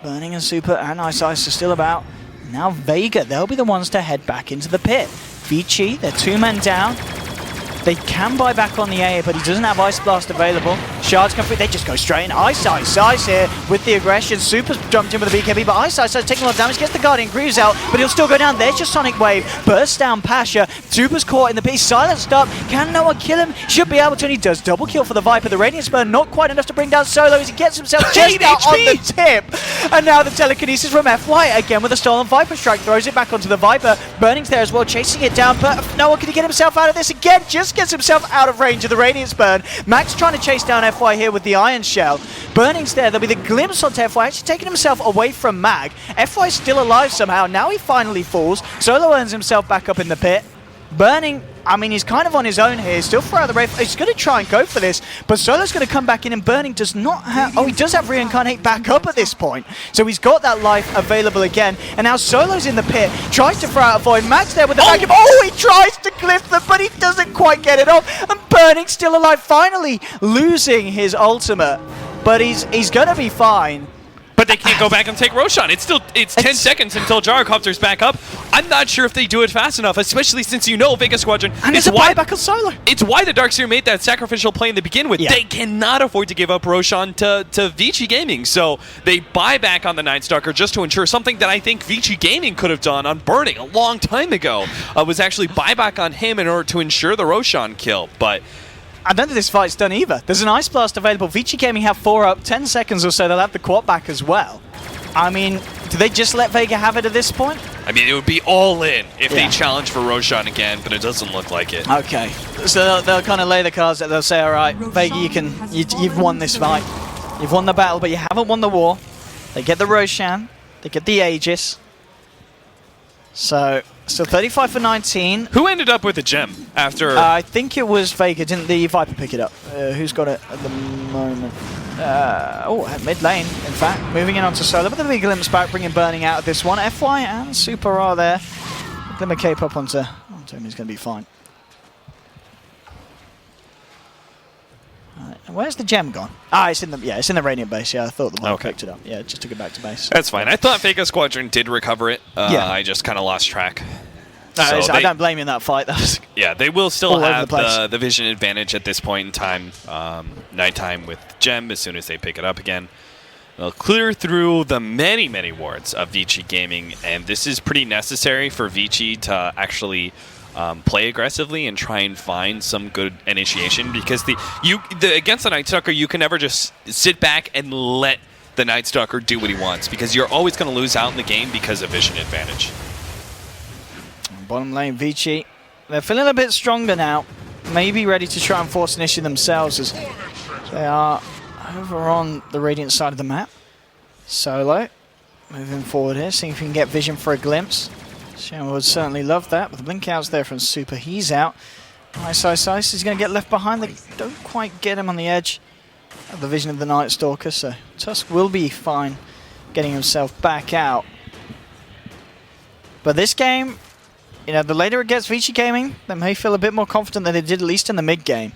Burning and Super and Ice are still about. Now Vega, they'll be the ones to head back into the pit. Vici, they're 2 men down. They can buy back on the A, but he doesn't have Ice Blast available. Shards come through, they just go straight in. Ice here with the aggression. Super's jumped in with the BKB, but Ice taking a lot of damage, gets the Guardian Greaves out, but he'll still go down. There's your Sonic Wave, bursts down Pasha. Super's caught in the pit, silenced up. Can no one kill him? Should be able to, and he does. Double kill for the Viper. The Radiant Spur not quite enough to bring down Solo as he gets himself just out on the tip. And now the telekinesis from FY, again with a stolen Viper Strike, throws it back onto the Viper. Burning's there as well, chasing it down, but no one can get himself out of this again. Just gets himself out of range of the Radiance Burn. Max trying to chase down FY here with the Iron Shell. Burning's there. There'll be the glimpse onto FY, actually taking himself away from Mag. FY's still alive somehow. Now he finally falls. Solo earns himself back up in the pit. Burning, I mean, he's kind of on his own here. Still throughout the Wraith. He's going to try and go for this, but Solo's going to come back in, and Burning does not have... Oh, he does have Reincarnate back up at this point. So he's got that life available again. And now Solo's in the pit. Tries to throw out a Void. Max there with the vacuum. Oh, he tries to cliff them, but he doesn't quite get it off. And Burning's still alive, finally losing his ultimate. But he's going to be fine. But they can't go back and take Roshan. It's 10 seconds until Gyrocopter's back up. I'm not sure if they do it fast enough, especially since you know Vega Squadron. And it's a buyback on Solo. It's why the Darkseer made that sacrificial play to begin with. Yeah. They cannot afford to give up Roshan to Vici Gaming. So they buy back on the Night Stalker just to ensure something that I think Vici Gaming could have done on Burning a long time ago. Was actually buy back on him in order to ensure the Roshan kill. But I don't think this fight's done either. There's an Ice Blast available. Vici Gaming have 4 up, 10 seconds or so. They'll have the quad back as well. I mean, do they just let Vega have it at this point? I mean, it would be all in if they challenge for Roshan again, but it doesn't look like it. Okay, so they'll kind of lay the cards that they'll say, all right, Vega, you've won this fight. You've won the battle, but you haven't won the war. They get the Roshan. They get the Aegis. So, still 35 for 19. Who ended up with the gem after? I think it was Vega. Didn't the Viper pick it up? Who's got it at the moment? At mid lane, in fact. Moving in onto Solo, but the big glimpse back, bringing Burning out of this one. FY and Super are there. Glimmer cape up onto him. He's going to be fine. Where's the gem gone? It's in the Radiant base. Yeah, I thought the one picked it up. Yeah, just took it back to base. That's fine. I thought Vega Squadron did recover it. I just kind of lost track. I don't blame you in that fight. Yeah, they will still have the vision advantage at this point in time. Nighttime with gem as soon as they pick it up again. They'll clear through the many, many wards of Vici Gaming, and this is pretty necessary for Vici to actually play aggressively and try and find some good initiation, because against the Night Stalker, you can never just sit back and let the Night Stalker do what he wants, because you're always going to lose out in the game because of vision advantage. Bottom lane, Vici. They're feeling a bit stronger now. Maybe ready to try and force initiative themselves, as they are over on the Radiant side of the map. Solo moving forward here, seeing if we can get vision for a glimpse. Shen would certainly love that, but the blink out's there from Super. He's out. Ice is going to get left behind. They don't quite get him on the edge of the vision of the Night Stalker, so Tusk will be fine getting himself back out. But this game, you know, the later it gets Vici Gaming, they may feel a bit more confident than they did at least in the mid game.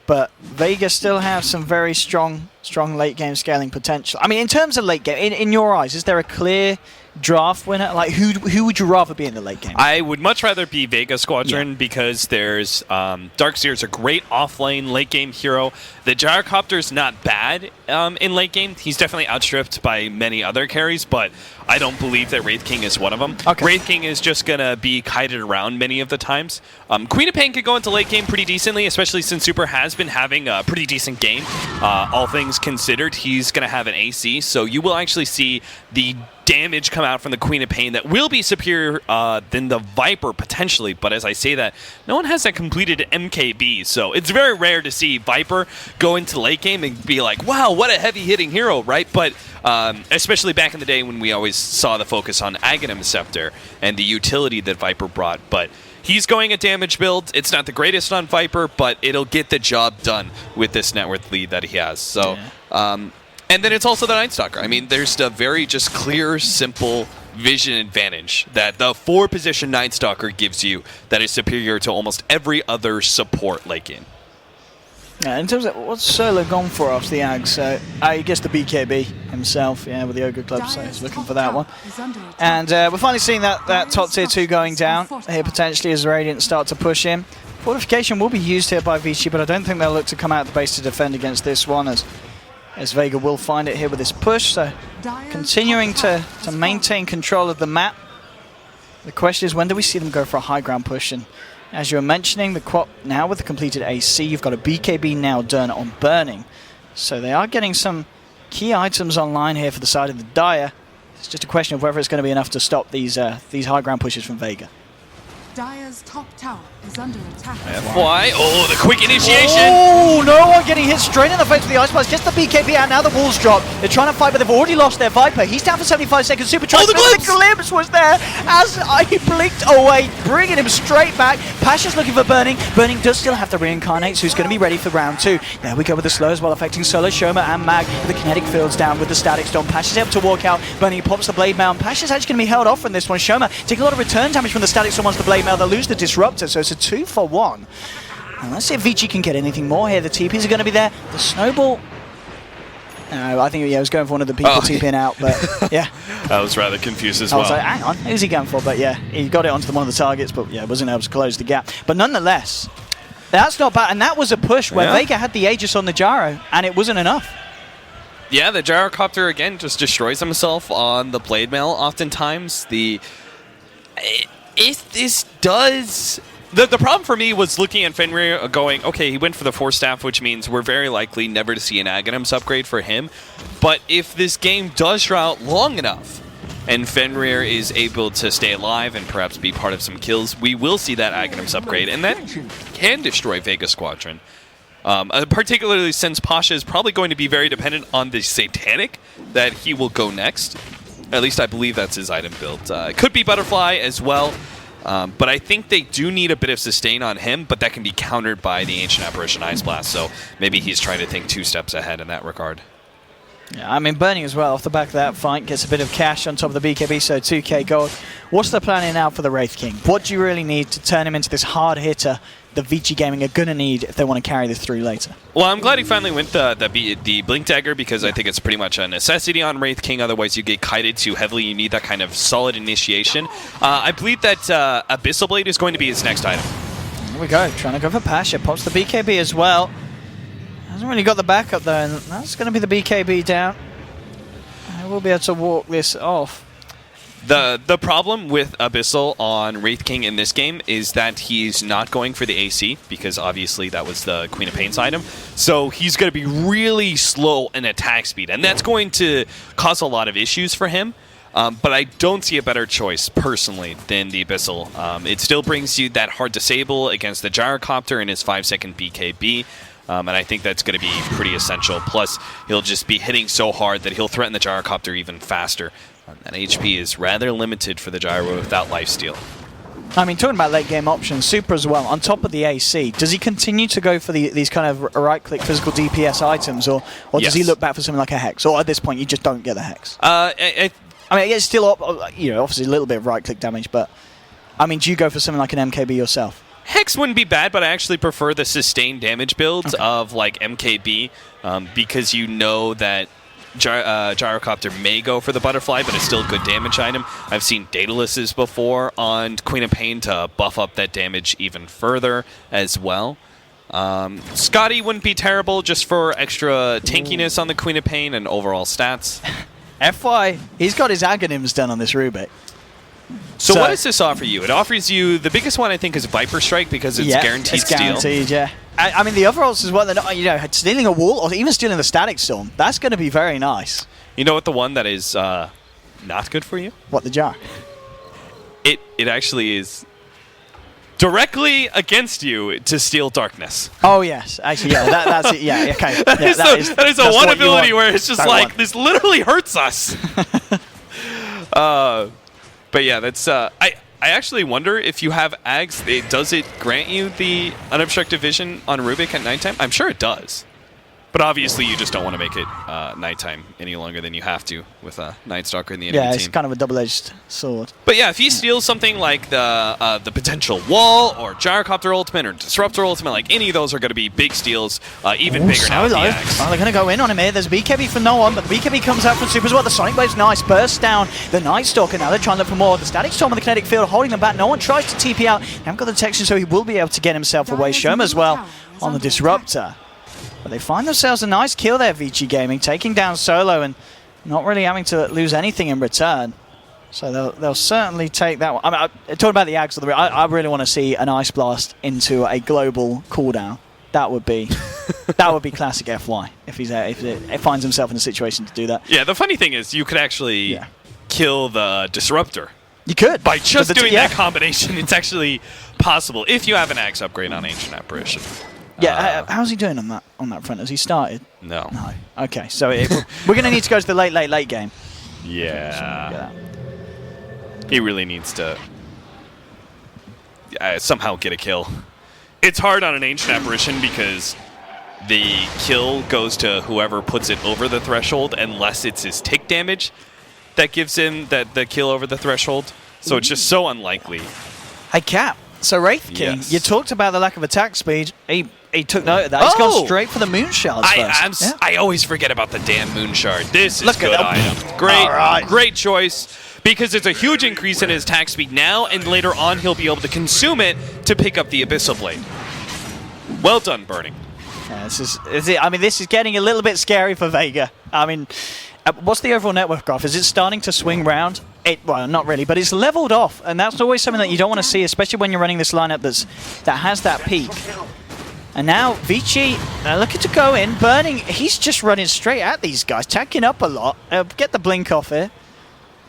But Vega still have some very strong late game scaling potential. I mean, in terms of late game, in your eyes, is there a clear draft winner? Like, who would you rather be in the late game? I would much rather be Vega Squadron, because there's Darkseer's a great offlane late game hero. The Gyrocopter's not bad in late game. He's definitely outstripped by many other carries, but I don't believe that Wraith King is one of them. Okay. Wraith King is just going to be kited around many of the times. Queen of Pain could go into late game pretty decently, especially since Super has been having a pretty decent game. All things considered, he's going to have an AC, so you will actually see the damage come out from the Queen of Pain that will be superior than the Viper potentially. But as I say that, no one has that completed MKB, so it's very rare to see Viper go into late game and be like, wow, what a heavy hitting hero, right? But especially back in the day when we always saw the focus on Aghanim Scepter and the utility that Viper brought. But he's going a damage build. It's not the greatest on Viper, but it'll get the job done with this net worth lead that he has. So, and then it's also the Night Stalker. I mean, there's a very just clear, simple vision advantage that the 4-position Night Stalker gives you that is superior to almost every other support late game. Yeah, in terms of what's Solo gone for after the Ag, so I guess the BKB himself, with the Ogre Club, so he's looking for that one. And we're finally seeing that top tier 2 going down here potentially as the Radiant start to push in. Fortification will be used here by Vici, but I don't think they'll look to come out of the base to defend against this one, as Vega will find it here with this push. So continuing to maintain control of the map. The question is, when do we see them go for a high ground push? And as you were mentioning, the Quap now with the completed AC, you've got a BKB now done on Burning. So they are getting some key items online here for the side of the Dire. It's just a question of whether it's going to be enough to stop these high ground pushes from Vega. Dire's top tower is under attack. Why? Oh, the quick initiation! Oh, no one getting hit straight in the face with the Ice Blast. Just the BKB and now the walls drop. They're trying to fight, but they've already lost their Viper. He's down for 75 seconds. Super tries. Oh, the glimpse was there as I blinked away, bringing him straight back. Pasha's looking for Burning. Burning does still have the reincarnate, so he's going to be ready for round 2. There we go with the slow as well, affecting Solo, Shoma, and Mag. The kinetic field's down with the static storm. Pasha's able to walk out. Burning pops the blade mail. Pasha's actually going to be held off from this one. Shoma taking a lot of return damage from the static storm once the blade mail. They'll lose the disruptor, so it's a 2-for-1. And let's see if Vici can get anything more here. The TPs are going to be there. The snowball. No, I think I was going for one of the people TPing out, but yeah. I was rather confused as I well. was like, hang on, who's he going for? But yeah, he got it onto one of the targets, but yeah, wasn't able to close the gap. But nonetheless, that's not bad. And that was a push where Vega had the Aegis on the Gyro, and it wasn't enough. Yeah, the Gyrocopter, again, just destroys himself on the blade mail oftentimes. If this does... The problem for me was looking at Fenrir going, okay, he went for the Force Staff, which means we're very likely never to see an Aghanims upgrade for him. But if this game does draw out long enough, and Fenrir is able to stay alive and perhaps be part of some kills, we will see that Aghanims upgrade, and that can destroy Vega Squadron. Particularly since Pasha is probably going to be very dependent on the Satanic that he will go next. At least I believe that's his item build. Could be Butterfly as well. But I think they do need a bit of sustain on him, but that can be countered by the Ancient Apparition Ice Blast, so maybe he's trying to think 2 steps ahead in that regard. Yeah, I mean, Burning as well, off the back of that fight, gets a bit of cash on top of the BKB, so 2k gold. What's the plan now for the Wraith King? What do you really need to turn him into this hard hitter that Vici Gaming are going to need if they want to carry this through later? Well, I'm glad he finally went the Blink Dagger, because I think it's pretty much a necessity on Wraith King, otherwise you get kited too heavily. You need that kind of solid initiation. I believe that Abyssal Blade is going to be his next item. Here we go, trying to go for Pasha, pops the BKB as well. Hasn't really got the backup though, and that's going to be the BKB down. And we'll be able to walk this off. The problem with Abyssal on Wraith King in this game is that he's not going for the AC, because obviously that was the Queen of Pain's item. So he's going to be really slow in attack speed, and that's going to cause a lot of issues for him. But I don't see a better choice, personally, than the Abyssal. It still brings you that hard disable against the Gyrocopter and his 5-second BKB. And I think that's going to be pretty essential. Plus, he'll just be hitting so hard that he'll threaten the Gyrocopter even faster. And HP is rather limited for the Gyro without lifesteal. I mean, talking about late game options, Super as well, on top of the AC, does he continue to go for these kind of right-click physical DPS items, or does he look back for something like a Hex? Or at this point, you just don't get the Hex? I mean, it's still, obviously a little bit of right-click damage, but, I mean, do you go for something like an MKB yourself? Hex wouldn't be bad, but I actually prefer the sustained damage builds of like MKB, because you know that Gyrocopter may go for the Butterfly, but it's still a good damage item. I've seen Daedaluses before on Queen of Pain to buff up that damage even further as well. Scotty wouldn't be terrible just for extra tankiness on the Queen of Pain and overall stats. FY, he's got his Aghanims done on this Rubik. So what does this offer you? It offers you, the biggest one I think is Viper Strike, because it's guaranteed steal. Guaranteed, yeah. I mean, the overalls as well, they're not, stealing a wall or even stealing the Static Storm, that's going to be very nice. You know what the one that is not good for you? What, the Jar? It actually is directly against you to steal Darkness. Oh, yes. Actually, yeah, that's it. Yeah, okay. That is a one ability where it's just like, this literally hurts us. But yeah, that's I actually wonder if you have Ags, does it grant you the unobstructed vision on Rubik at nighttime? I'm sure it does. But obviously, you just don't want to make it nighttime any longer than you have to with a Night Stalker in the enemy Yeah, team. it's kind of a double-edged sword. But yeah, if he steals something like the potential wall or Gyrocopter ultimate or Disruptor ultimate, like any of those are going to be big steals, even bigger now with the Axe. Oh, they're going to go in on him here. There's a BKB for no one, but the BKB comes out from Super as well. The Sonic Wave's nice. Bursts down the Night Stalker. Now they're trying to look for more. The Static Storm on the Kinetic Field holding them back. No one tries to TP out. They haven't got the detection, so he will be able to get himself away. Shoma as well on the Disruptor. But they find themselves a nice kill there, Vici Gaming, taking down Solo and not really having to lose anything in return. So they'll certainly take that one. I mean, talking about the Axe, I really want to see an Ice Blast into a global cooldown. That would be classic FY if it finds himself in a situation to do that. Yeah, the funny thing is you could actually kill the Disruptor. You could. By just doing that combination, it's actually possible if you have an Axe upgrade on Ancient Apparition. Yeah, how's he doing on that front? Has he started? No. No. Okay, so we're going to need to go to the late game. Yeah. He really needs to somehow get a kill. It's hard on an Ancient Apparition because the kill goes to whoever puts it over the threshold unless it's his tick damage that gives him the kill over the threshold. So it's just so unlikely. Hey, Cap. So Wraith King, you talked about the lack of attack speed. He took note of that. He's gone straight for the Moon Shards first. I always forget about the damn Moon Shard. This is good item. Great choice. Because it's a huge increase in his attack speed now, and later on he'll be able to consume it to pick up the Abyssal Blade. Well done, Burning. Yeah, this is getting a little bit scary for Vega. I mean, what's the overall network graph? Is it starting to swing round? Well, not really, but it's leveled off, and that's always something that you don't want to see, especially when you're running this lineup that has that peak. And now Vici looking to go in. Burning, he's just running straight at these guys, tacking up a lot. Get the blink off here.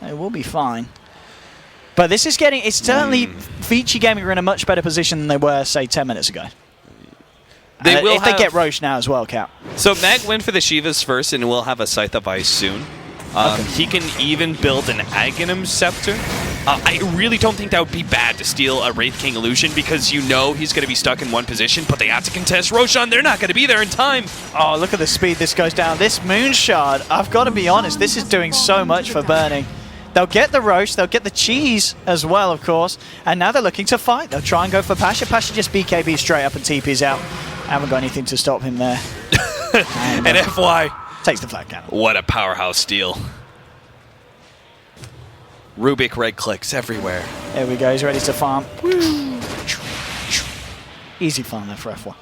It will be fine. But this is it's certainly Vici Gaming are in a much better position than they were, say, 10 minutes ago. They get Roche now as well, Cap. So Mag went for the Shivas first, and we'll have a Scythe of Ice soon. He can even build an Aghanim Scepter. I really don't think that would be bad to steal a Wraith King Illusion because you know he's going to be stuck in one position, but they have to contest Roshan. They're not going to be there in time. Oh, look at the speed this goes down. This Moon Shard, I've got to be honest, this is doing so much for Burning. They'll get the Roche, they'll get the cheese as well, of course, and now they're looking to fight. They'll try and go for Pasha. Pasha just BKB straight up and TP's out. Haven't got anything to stop him there. And FY takes the flat cannon. What a powerhouse steal. Rubik right clicks everywhere. There we go, he's ready to farm. Woo. Easy farm there for F1.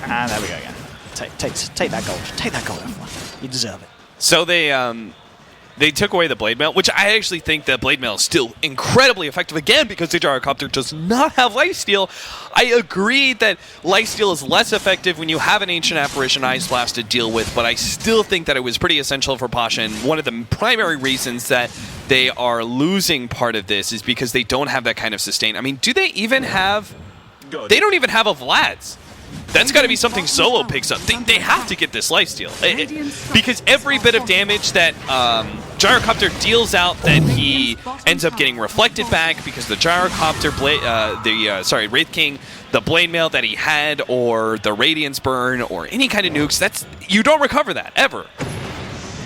And there we go again. Take that gold. Take that gold, F1. You deserve it. So they took away the Blade Mail, which I actually think the Blade Mail is still incredibly effective again because the Gyrocopter does not have Lifesteal. I agree that Lifesteal is less effective when you have an Ancient Apparition Ice Blast to deal with, but I still think that it was pretty essential for Pasha, and one of the primary reasons that they are losing part of this is because they don't have that kind of sustain. I mean, do they even have... They don't even have a Vlad's. That's got to be something Solo picks up. They have to get this lifesteal. Because every bit of damage that Gyrocopter deals out, then he ends up getting reflected back because the Gyrocopter, Wraith King, the Blade Mail that he had, or the Radiance Burn, or any kind of nukes, you don't recover that, ever.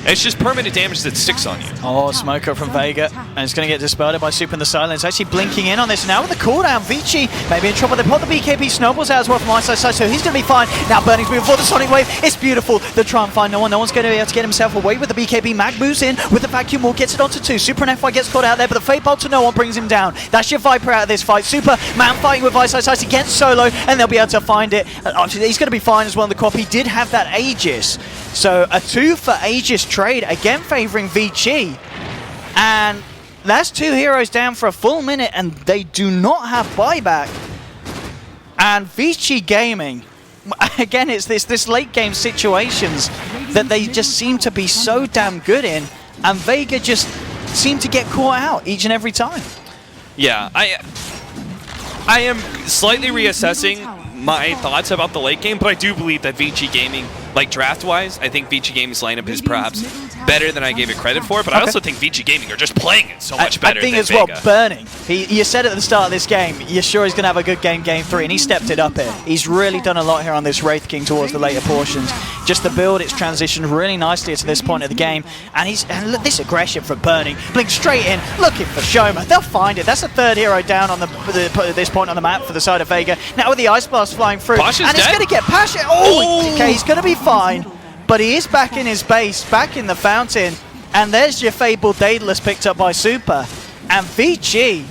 It's just permanent damage that sticks on you. Oh, Smoker from Vega. And it's going to get dispelled by Super in the Silence. Actually blinking in on this now with the cooldown. Vici maybe in trouble. They put the BKB snowballs out as well from Ice side, so he's going to be fine. Now Burning's moving for the Sonic Wave. It's beautiful. They try and find no one. No one's going to be able to get himself away with the BKB. Mag moves in with the Vacuum Wall, gets it onto 2. Super and FY gets caught out there, but the Fate Bolt to no one brings him down. That's your Viper out of this fight. Super, man fighting with Ice against Solo, and they'll be able to find it. He's going to be fine as well in the co-op. He did have that Aegis. So a 2 for Aegis trade, again favouring Vici. And that's 2 heroes down for a full minute, and they do not have buyback. And Vici Gaming, again, it's this late game situations that they just seem to be so damn good in, and Vega just seem to get caught out each and every time. Yeah, I am slightly reassessing my thoughts about the late game, but I do believe that Vici Gaming, like draft-wise, I think Vici Gaming's lineup is perhaps better than I gave it credit for, but I also think VG Gaming are just playing it so much better than Vega. I think as well, Burning. You said at the start of this game, you're sure he's going to have a good game 3, and he stepped it up here. He's really done a lot here on this Wraith King towards the later portions. Just the build, it's transitioned really nicely to this point of the game, and look, this aggression from Burning, blink straight in, looking for Shoma. They'll find it. That's the third hero down on this point on the map for the side of Vega. Now with the Ice Blast flying through, Pasha's and he's going to get Pasha. Oh, okay, he's going to be fine. But he is back in his base, back in the fountain, and there's your fabled Daedalus picked up by Super. And VG,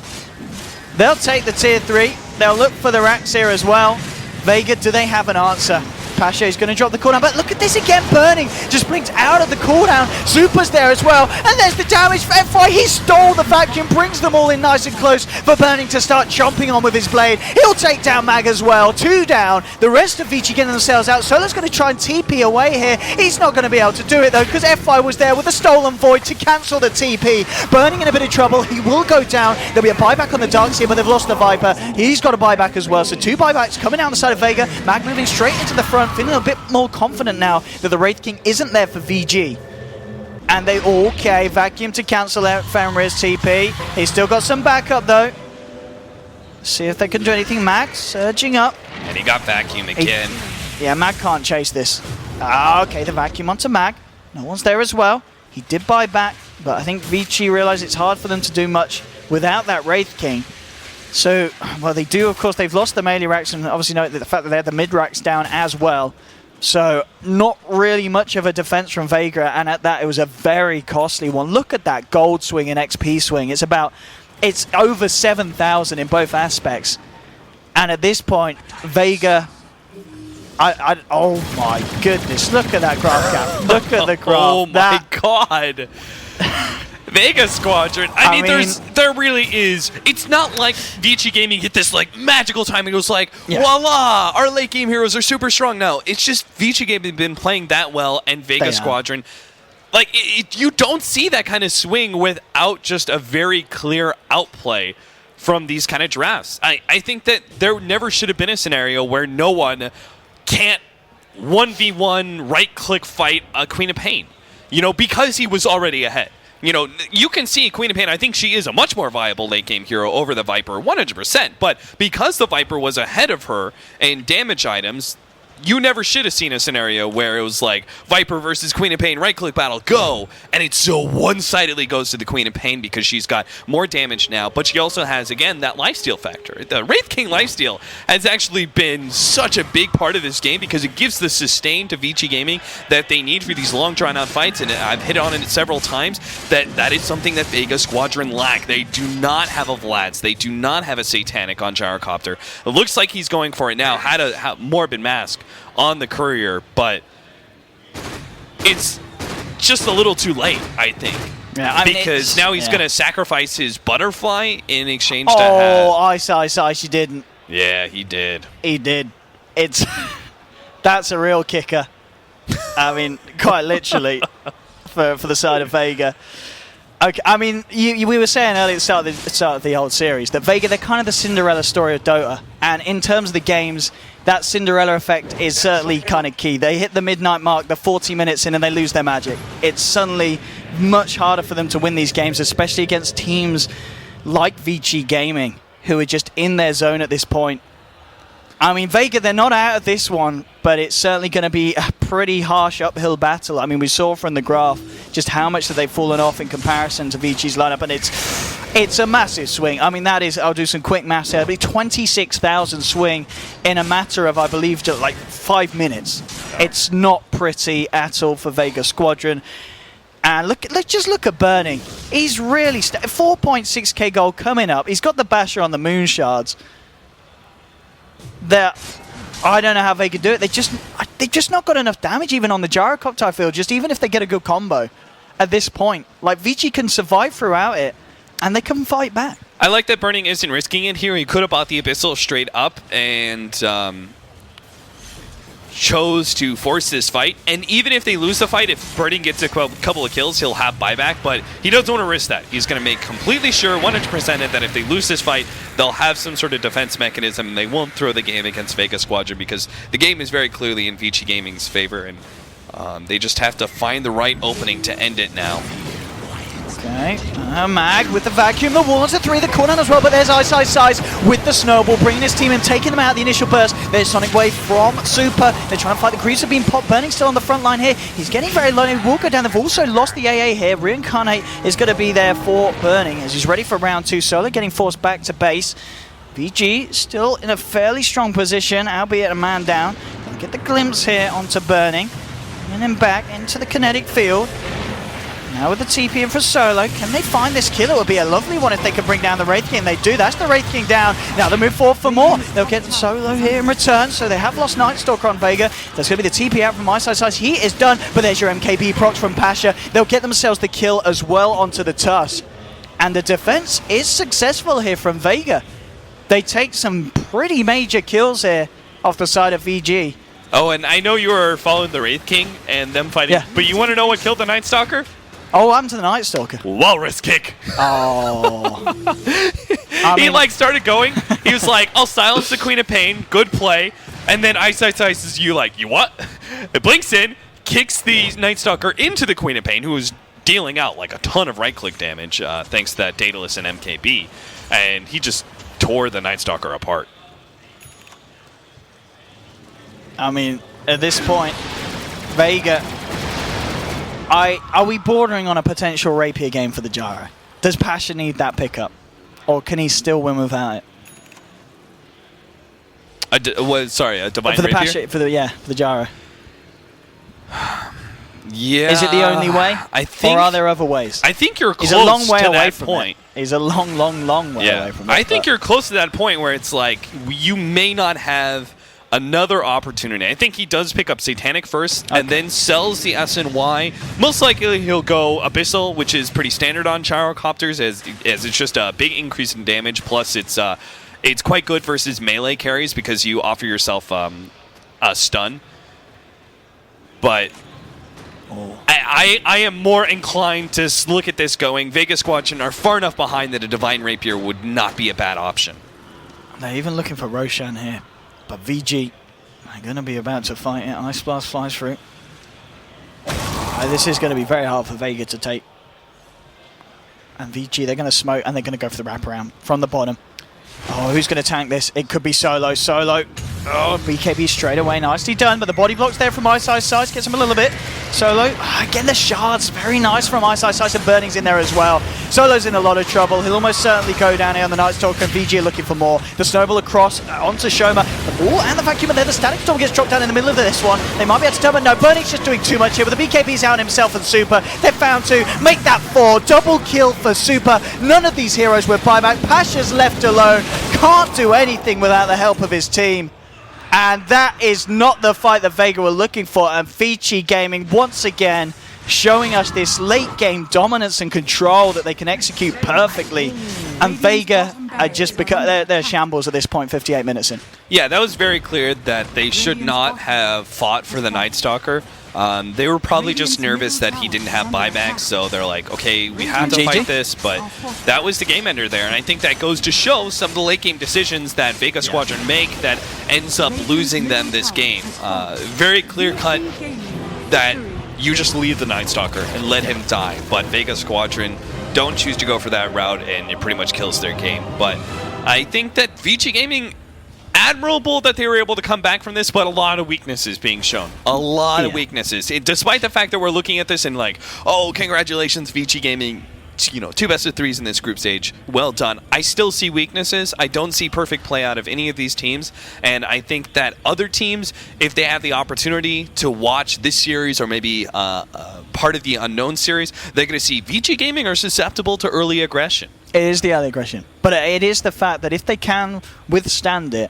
they'll take the tier 3, they'll look for the racks here as well. Vega, do they have an answer? Pasha is going to drop the cooldown, but look at this again, Burning just blinked out of the cooldown. Super's there as well, and there's the damage for F5. He stole the vacuum, brings them all in nice and close for Burning to start chomping on with his blade. He'll take down Mag as well, 2 down. The rest of VG getting themselves out. Solo's going to try and TP away here. He's not going to be able to do it though, because F5 was there with a stolen void to cancel the TP. Burning in a bit of trouble. He will go down. There'll be a buyback on the Darkseer, but they've lost the Viper. He's got a buyback as well, so 2 buybacks coming down the side of Vega. Mag moving straight into the front, feeling a bit more confident now that the Wraith King isn't there for VG. And they okay, vacuum to cancel out Fenrir's TP. He's still got some backup though. See if they can do anything. Mag surging up. And he got vacuum again. Yeah, Mag can't chase this. Okay, the vacuum onto Mag. No one's there as well. He did buy back, but I think VG realized it's hard for them to do much without that Wraith King. So, well, they do, of course, they've lost the melee racks, and obviously know the fact that they had the mid racks down as well. So, not really much of a defense from Vega, and at that, it was a very costly one. Look at that gold swing and XP swing. It's over 7,000 in both aspects. And at this point, Vega, oh my goodness, look at that graph gap. Look at the graph. Oh my god. Vega Squadron. I mean, there really is. It's not like VG Gaming hit this like magical time and it was like, voila, our late game heroes are super strong now. It's just VG Gaming been playing that well, and Vega Squadron, like you don't see that kind of swing without just a very clear outplay from these kind of drafts. I think that there never should have been a scenario where no one can't 1v1 right-click fight a Queen of Pain, you know, because he was already ahead. You know, you can see Queen of Pain, I think she is a much more viable late-game hero over the Viper, 100%. But because the Viper was ahead of her in damage items, you never should have seen a scenario where it was like Viper versus Queen of Pain, right-click battle, go! And it so one-sidedly goes to the Queen of Pain because she's got more damage now, but she also has, again, that lifesteal factor. The Wraith King lifesteal has actually been such a big part of this game because it gives the sustain to VG Gaming that they need for these long, drawn-out fights, and I've hit on it several times, that is something that Vega Squadron lack. They do not have a Vlad's. They do not have a Satanic on Gyrocopter. It looks like he's going for it now. Had a Morbid Mask on the Courier, but it's just a little too late, I think. Yeah, because now he's going to sacrifice his Butterfly in exchange to have... Oh, Ice, you didn't. Yeah, he did. He did. That's a real kicker. I mean, quite literally, for the side of Vega. Okay, I mean, we were saying earlier at the start of the old series that Vega, they're kind of the Cinderella story of Dota. And in terms of the games, that Cinderella effect is certainly kind of key. They hit the midnight mark, the 40 minutes in, and they lose their magic. It's suddenly much harder for them to win these games, especially against teams like VG Gaming, who are just in their zone at this point. I mean, Vega, they're not out of this one, but it's certainly going to be a pretty harsh uphill battle. I mean, we saw from the graph just how much that they've fallen off in comparison to VG's lineup, and it's a massive swing. I mean, that is, I'll do some quick maths here, it'll be 26,000 swing in a matter of, I believe, just like 5 minutes. It's not pretty at all for Vega Squadron. And let's just look at Burning. He's really 4.6k gold coming up. He's got the Basher on the Moon Shards. I don't know how they could do it. They've just not got enough damage even on the Gyrocopter, I feel, just even if they get a good combo at this point. Like, VG can survive throughout it, and they can fight back. I like that Burning isn't risking it here. He could have bought the Abyssal straight up and chose to force this fight. And even if they lose the fight, if Burning gets a couple of kills, he'll have buyback, but he doesn't want to risk that. He's going to make completely sure, 100% that if they lose this fight, they'll have some sort of defense mechanism and they won't throw the game against Vega Squadron because the game is very clearly in VG Gaming's favor. And They just have to find the right opening to end it now. Okay, Mag with the vacuum, the wall to 3, the corner as well, but there's Ice with the snowball, bringing his team and taking them out the initial burst. There's Sonic Wave from Super. They're trying to fight the creeps, have been popped. Burning still on the front line here. He's getting very low. He will go down. They've also lost the AA here. Reincarnate is going to be there for Burning as he's ready for round 2. Solo getting forced back to base. VG still in a fairly strong position, albeit a man down. Gonna get the glimpse here onto Burning. And then back into the kinetic field. Now with the TP in for Solo, can they find this kill? It would be a lovely one if they could bring down the Wraith King. They do. That's the Wraith King down. Now they move forward for more. They'll get Solo here in return. So they have lost Night Stalker on Vega. There's going to be the TP out from Ice. He is done. But there's your MKB procs from Pasha. They'll get themselves the kill as well onto the Tusk. And the defense is successful here from Vega. They take some pretty major kills here off the side of VG. Oh, and I know you were following the Wraith King and them fighting, yeah. But you want to know what killed the Night Stalker? Oh, what happened to the Night Stalker? Walrus kick. Oh. He like started going. He was like, I'll silence the Queen of Pain. Good play. And then Ice is you like, you what? It blinks in, kicks the Night Stalker into the Queen of Pain, who was dealing out like a ton of right-click damage thanks to that Daedalus and MKB. And he just tore the Night Stalker apart. I mean, at this point, Vega... Are we bordering on a potential rapier game for the Gyro? Does Pasha need that pickup? Or can he still win without it? A divine for the rapier? Pasha, for the Gyro. Yeah. Is it the only way? I think, or are there other ways? I think you're close He's a long way to away that from point. He's a long way away from it. I think you're close to that point where it's like you may not have another opportunity. I think he does pick up Satanic first and then sells the SNY. Most likely he'll go Abyssal, which is pretty standard on Gyrocopters as it's just a big increase in damage. Plus it's quite good versus melee carries because you offer yourself a stun. But I am more inclined to look at this going, Vega Squadron are far enough behind that a Divine Rapier would not be a bad option. They're even looking for Roshan here. But VG are going to be about to fight it. Ice Blast flies through. This is going to be very hard for Vega to take. And VG, they're going to smoke and they're going to go for the wraparound from the bottom. Oh, who's going to tank this? It could be Solo. Solo. Oh, BKB straight away. Nicely done. But the body block's there from Ice. Gets him a little bit. Solo. Again, the shards. Very nice from Ice. And Burning's in there as well. Solo's in a lot of trouble. He'll almost certainly go down here on the Night Stalker. And VG are looking for more. The snowball across onto Shoma. Oh, and the vacuum there. The Static Storm gets dropped down in the middle of this one. They might be able to tell, but no. Burning's just doing too much here. But the BKB's out himself and Super. They're found to make that 4. Double kill for Super. None of these heroes with buyback. Pasha's left alone. Can't do anything without the help of his team. And that is not the fight that Vega were looking for. And Vici Gaming, once again, showing us this late game dominance and control that they can execute perfectly. And Vega are just because they're shambles at this point, 58 minutes in. Yeah, that was very clear that they should not have fought for the Night Stalker. They were probably just nervous that he didn't have buybacks, so they're like, okay, we have to fight this, but that was the game ender there, and I think that goes to show some of the late game decisions that Vega Squadron make that ends up losing them this game. Very clear cut that you just leave the Night Stalker and let him die, but Vega Squadron don't choose to go for that route, and it pretty much kills their game. But I think that Vici Gaming, admirable that they were able to come back from this, but a lot of weaknesses being shown. A lot of weaknesses. Despite the fact that we're looking at this and like, oh, congratulations, Vici Gaming, 2 best of 3s in this group stage. Well done. I still see weaknesses. I don't see perfect play out of any of these teams, and I think that other teams, if they have the opportunity to watch this series or maybe part of the Unknown series, they're going to see Vici Gaming are susceptible to early aggression. It is the early aggression, but it is the fact that if they can withstand it,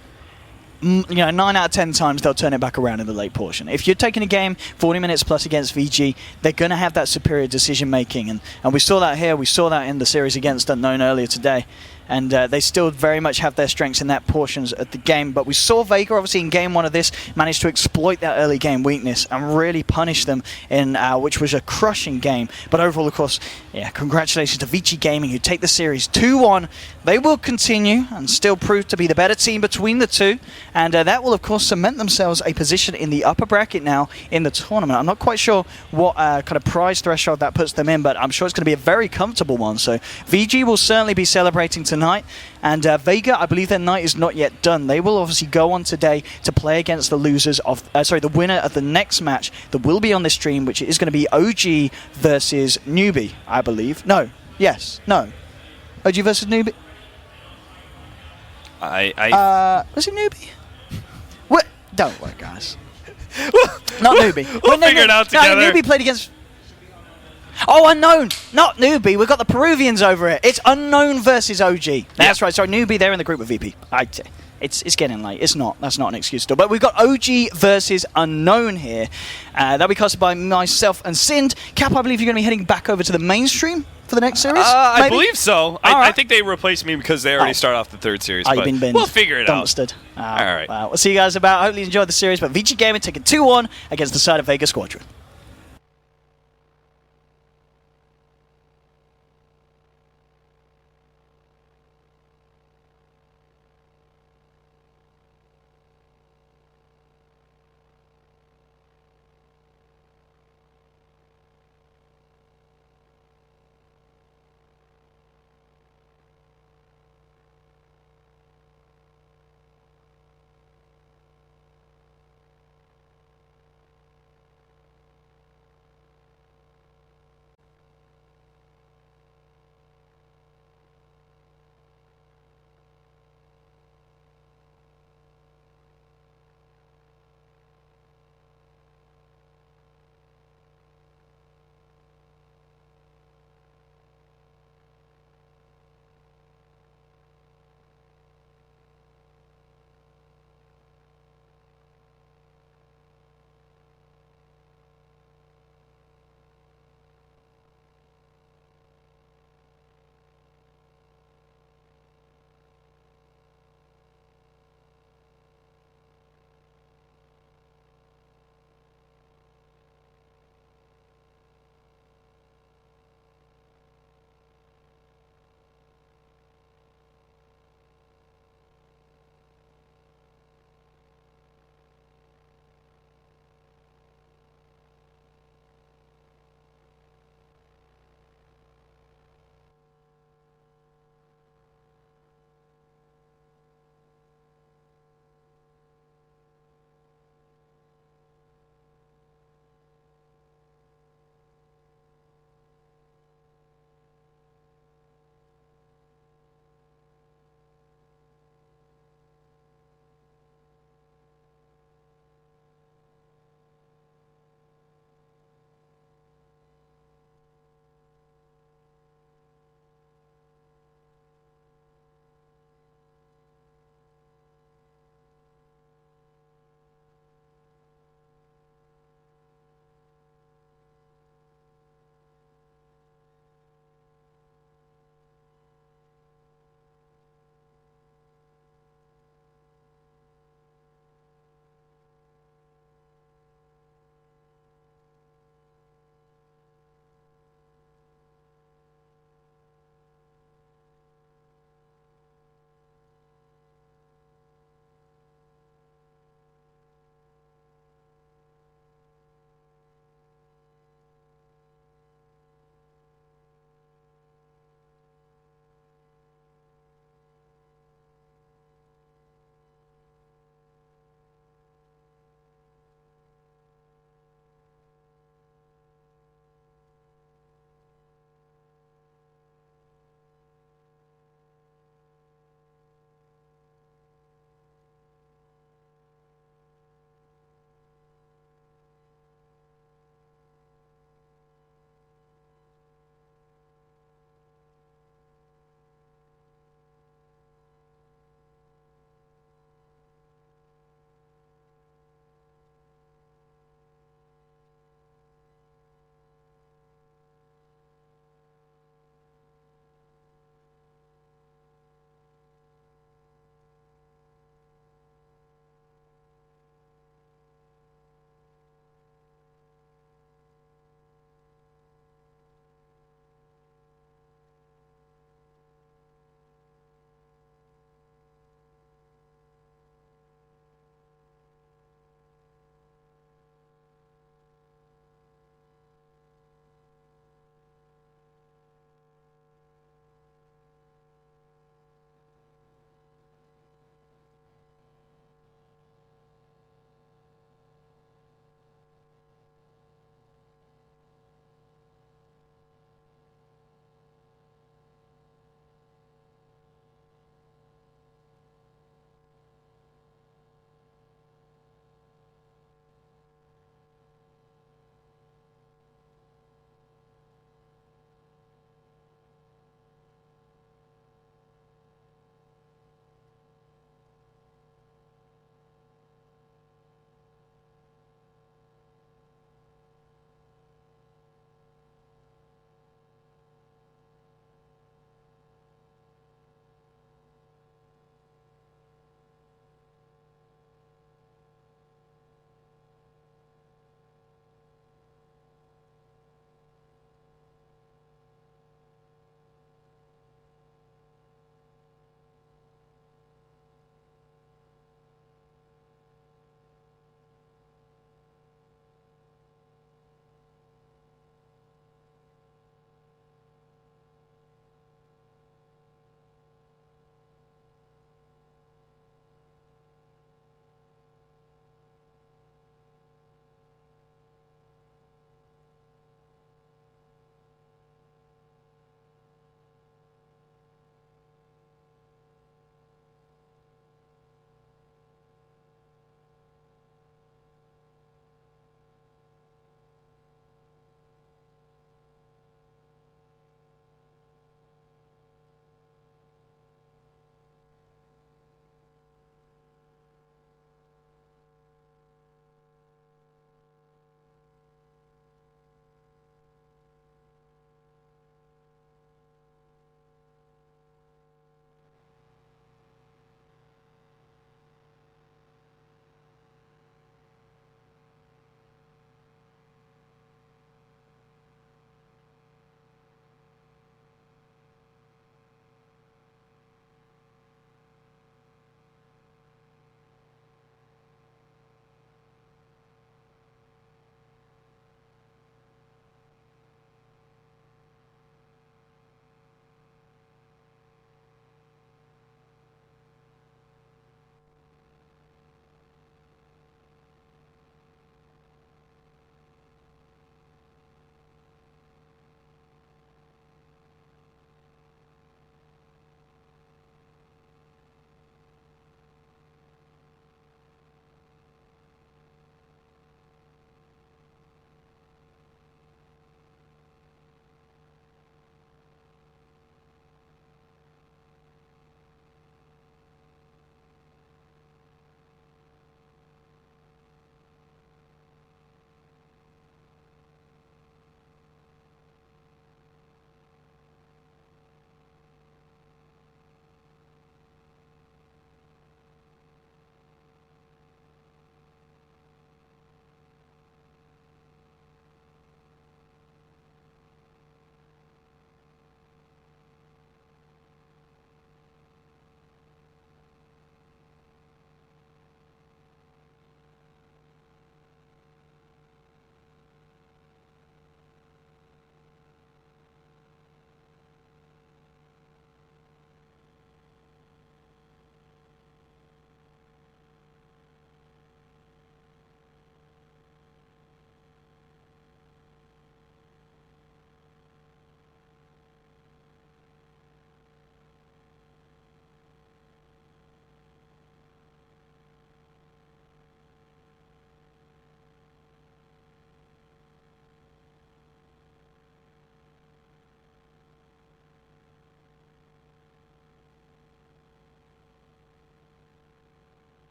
9 out of 10 times they'll turn it back around in the late portion. If you're taking a game 40 minutes plus against VG, they're going to have that superior decision making, and we saw that here. We saw that in the series against Unknown earlier today, and they still very much have their strengths in that portions of the game. But we saw Vega, obviously, in game 1 of this, manage to exploit that early game weakness and really punish them in which was a crushing game. But overall, of course, yeah, congratulations to Vici Gaming, who take the series 2-1. They will continue and still prove to be the better team between the two, and that will, of course, cement themselves a position in the upper bracket now in the tournament. I'm not quite sure what kind of prize threshold that puts them in, but I'm sure it's going to be a very comfortable one. So VG will certainly be celebrating tonight, and Vega, I believe their night is not yet done. They will obviously go on today to play against the losers of, the winner of the next match that will be on this stream, which is going to be OG versus Newbee, I believe. No. Yes. No. OG versus Newbee? Was it Newbee? What? Don't worry, guys. Not Newbee. We'll figure it out together. No, Newbee played against... Oh, Unknown! Not Newbee. We've got the Peruvians over it. It's Unknown versus OG. That's right. Sorry, Newbee, they're in the group with VP. It's getting late. It's not. That's not an excuse still. But we've got OG versus Unknown here. That'll be casted by myself and Sind. Cap, I believe you're going to be heading back over to the mainstream for the next series? I believe so. I think they replaced me because they already start off the third series. You've been binned. We'll figure it out. Understood. All right. Well, we'll see you guys about. Hopefully you enjoyed the series. But VG Gaming taking 2-1 against the side of Vega Squadron.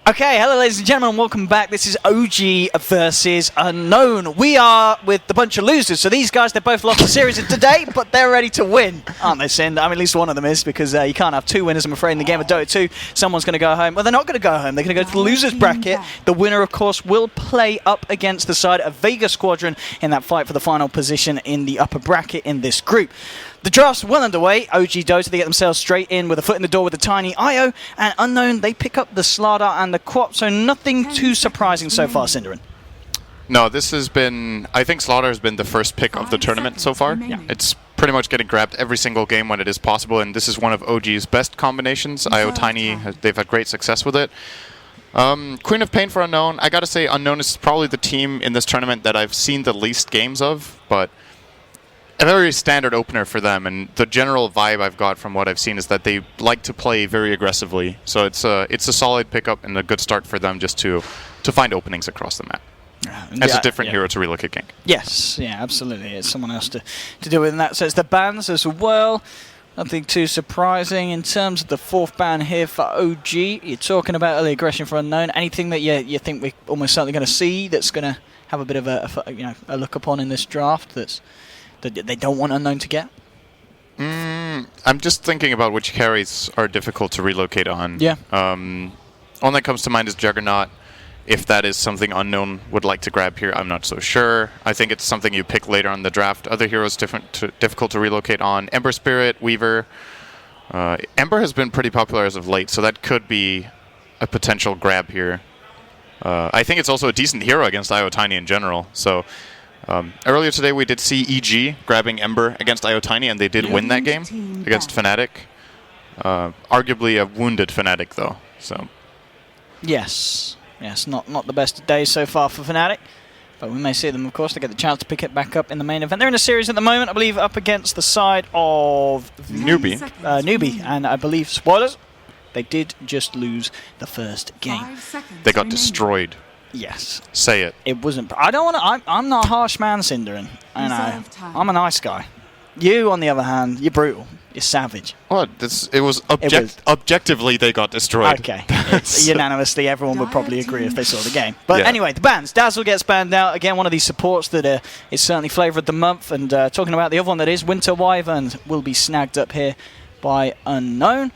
Okay, hello ladies and gentlemen, welcome back. This is OG versus Unknown. We are with the bunch of losers, so these guys, they both lost the series today, but they're ready to win, aren't they, Sind? I mean, at least one of them is, because you can't have two winners, I'm afraid, in the game of Dota 2. Someone's going to go home. Well, they're not going to go home. They're going to go to the losers bracket. The winner, of course, will play up against the side of Vega Squadron in that fight for the final position in the upper bracket in this group. The draft's well underway. OG Dota, they get themselves straight in with a foot in the door with the tiny IO, and Unknown, they pick up the Slardar and the Quap, so nothing too surprising so far, Cinderin. No, this has been... I think Slardar has been the first pick of the tournament so far. Yeah. It's pretty much getting grabbed every single game when it is possible, and this is one of OG's best combinations. IO Tiny, they've had great success with it. Queen of Pain for Unknown. I gotta say, Unknown is probably the team in this tournament that I've seen the least games of, but... a very standard opener for them, and the general vibe I've got from what I've seen is that they like to play very aggressively. So it's a solid pickup and a good start for them just to find openings across the map. As a different hero to relook at gank. Yes, yeah, absolutely. It's someone else to deal with in that sense. The bans as well, nothing too surprising in terms of the fourth ban here for OG. You're talking about early aggression for Unknown. Anything that you think we're almost certainly going to see that's going to have a bit of a look upon in this draft that they don't want Unknown to get? I'm just thinking about which carries are difficult to relocate on. Yeah. One that comes to mind is Juggernaut. If that is something Unknown would like to grab here, I'm not so sure. I think it's something you pick later on in the draft. Other heroes difficult to relocate on. Ember Spirit, Weaver. Ember has been pretty popular as of late, so that could be a potential grab here. I think it's also a decent hero against IO Tiny in general, so... earlier today we did see EG grabbing Ember against IO Tiny, and they did win that game against Fnatic. Arguably a wounded Fnatic, though. So yes, not the best of days so far for Fnatic, but we may see them, of course, to get the chance to pick it back up in the main event. They're in a series at the moment, I believe, up against the side of Newbee, and I believe, spoilers, they did just lose the first game. They got destroyed. Yes. Say it. It wasn't... I don't want to... I'm not a harsh man, Cinderin. I know. I'm a nice guy. You, on the other hand, you're brutal. You're savage. What? It was objectively they got destroyed. Okay. Unanimously, everyone would probably agree if they saw the game. But anyway, the bans. Dazzle gets banned out. Again, one of these supports that is certainly flavour of the month. And talking about the other one that is, Winter Wyvern will be snagged up here by Unknown.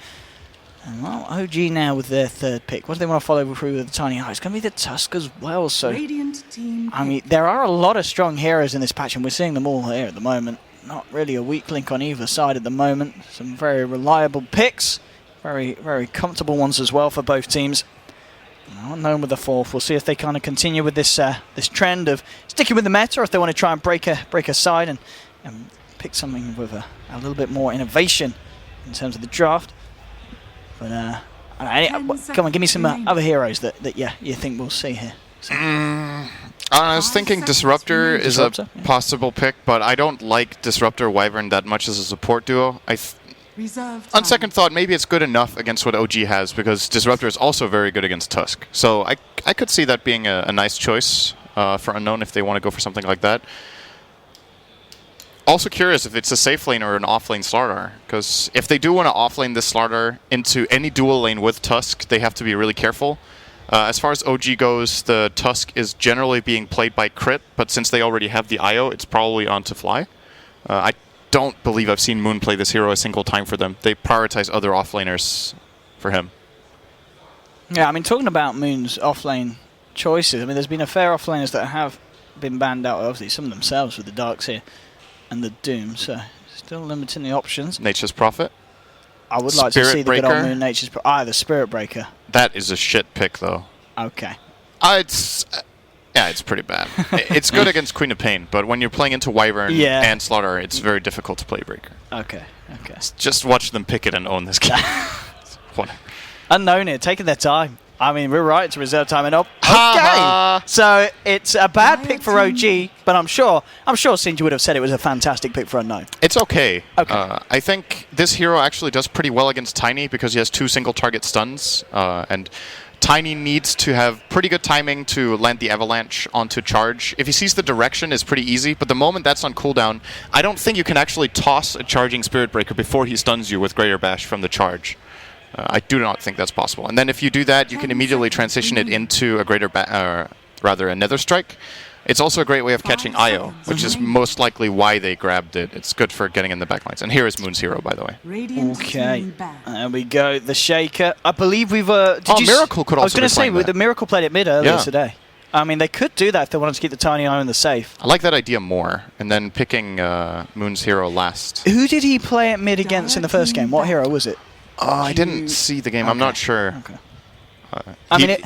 And well, OG now with their third pick. What do they want to follow through with the Tiny Eye? It's going to be the Tusk as well. So, I mean, there are a lot of strong heroes in this patch, and we're seeing them all here at the moment. Not really a weak link on either side at the moment. Some very reliable picks. Very, very comfortable ones as well for both teams. Unknown with the fourth. We'll see if they kind of continue with this this trend of sticking with the meta, or if they want to try and break a side and pick something with a little bit more innovation in terms of the draft. But come on, give me some other heroes that you think we'll see here. So. I was thinking Disruptor is a possible pick, but I don't like Disruptor Wyvern that much as a support duo. On second thought, maybe it's good enough against what OG has, because Disruptor is also very good against Tusk. So I could see that being a nice choice for Unknown if they want to go for something like that. Also curious if it's a safe lane or an off-lane Slardar, because if they do want to off-lane this Slardar into any dual lane with Tusk, they have to be really careful. As far as OG goes, the Tusk is generally being played by Crit, but since they already have the IO, it's probably on to Fly. I don't believe I've seen Moon play this hero a single time for them. They prioritize other off-laners for him. Yeah, I mean, talking about Moon's off-lane choices, I mean, there's been a fair off-laners that have been banned out, obviously, some themselves with the Darks here. And the Doom, so still limiting the options. Nature's Prophet. I would like to see the good old Moon Nature's Prophet. The Spirit Breaker. That is a shit pick, though. Okay. It's pretty bad. It's good against Queen of Pain, but when you're playing into Wyvern and Slardar, it's very difficult to play Breaker. Okay. Just watch them pick it and own this game. Unknown here, taking their time. I mean, we're right to reserve time and up. Okay, so it's a bad pick for OG, but I'm sure Sinji would have said it was a fantastic pick for Unknown. It's okay. Okay. I think this hero actually does pretty well against Tiny because he has 2 single target stuns, and Tiny needs to have pretty good timing to land the avalanche onto charge. If he sees the direction, it's pretty easy, but the moment that's on cooldown, I don't think you can actually toss a charging Spirit Breaker before he stuns you with Greater Bash from the charge. I do not think that's possible. And then if you do that, you can immediately transition it into a greater, rather a Nether Strike. It's also a great way of catching IO, which is most likely why they grabbed it. It's good for getting in the backlines. And here is Moon's hero, by the way. Okay, there we go. The Shaker. I believe we've... Miracle could also I was going to say, the Miracle played it mid earlier today. I mean, they could do that if they wanted to keep the Tiny IO in the safe. I like that idea more. And then picking Moon's hero last. Who did he play at mid against in the first game? What hero was it? I didn't see the game. Okay. I'm not sure. Okay.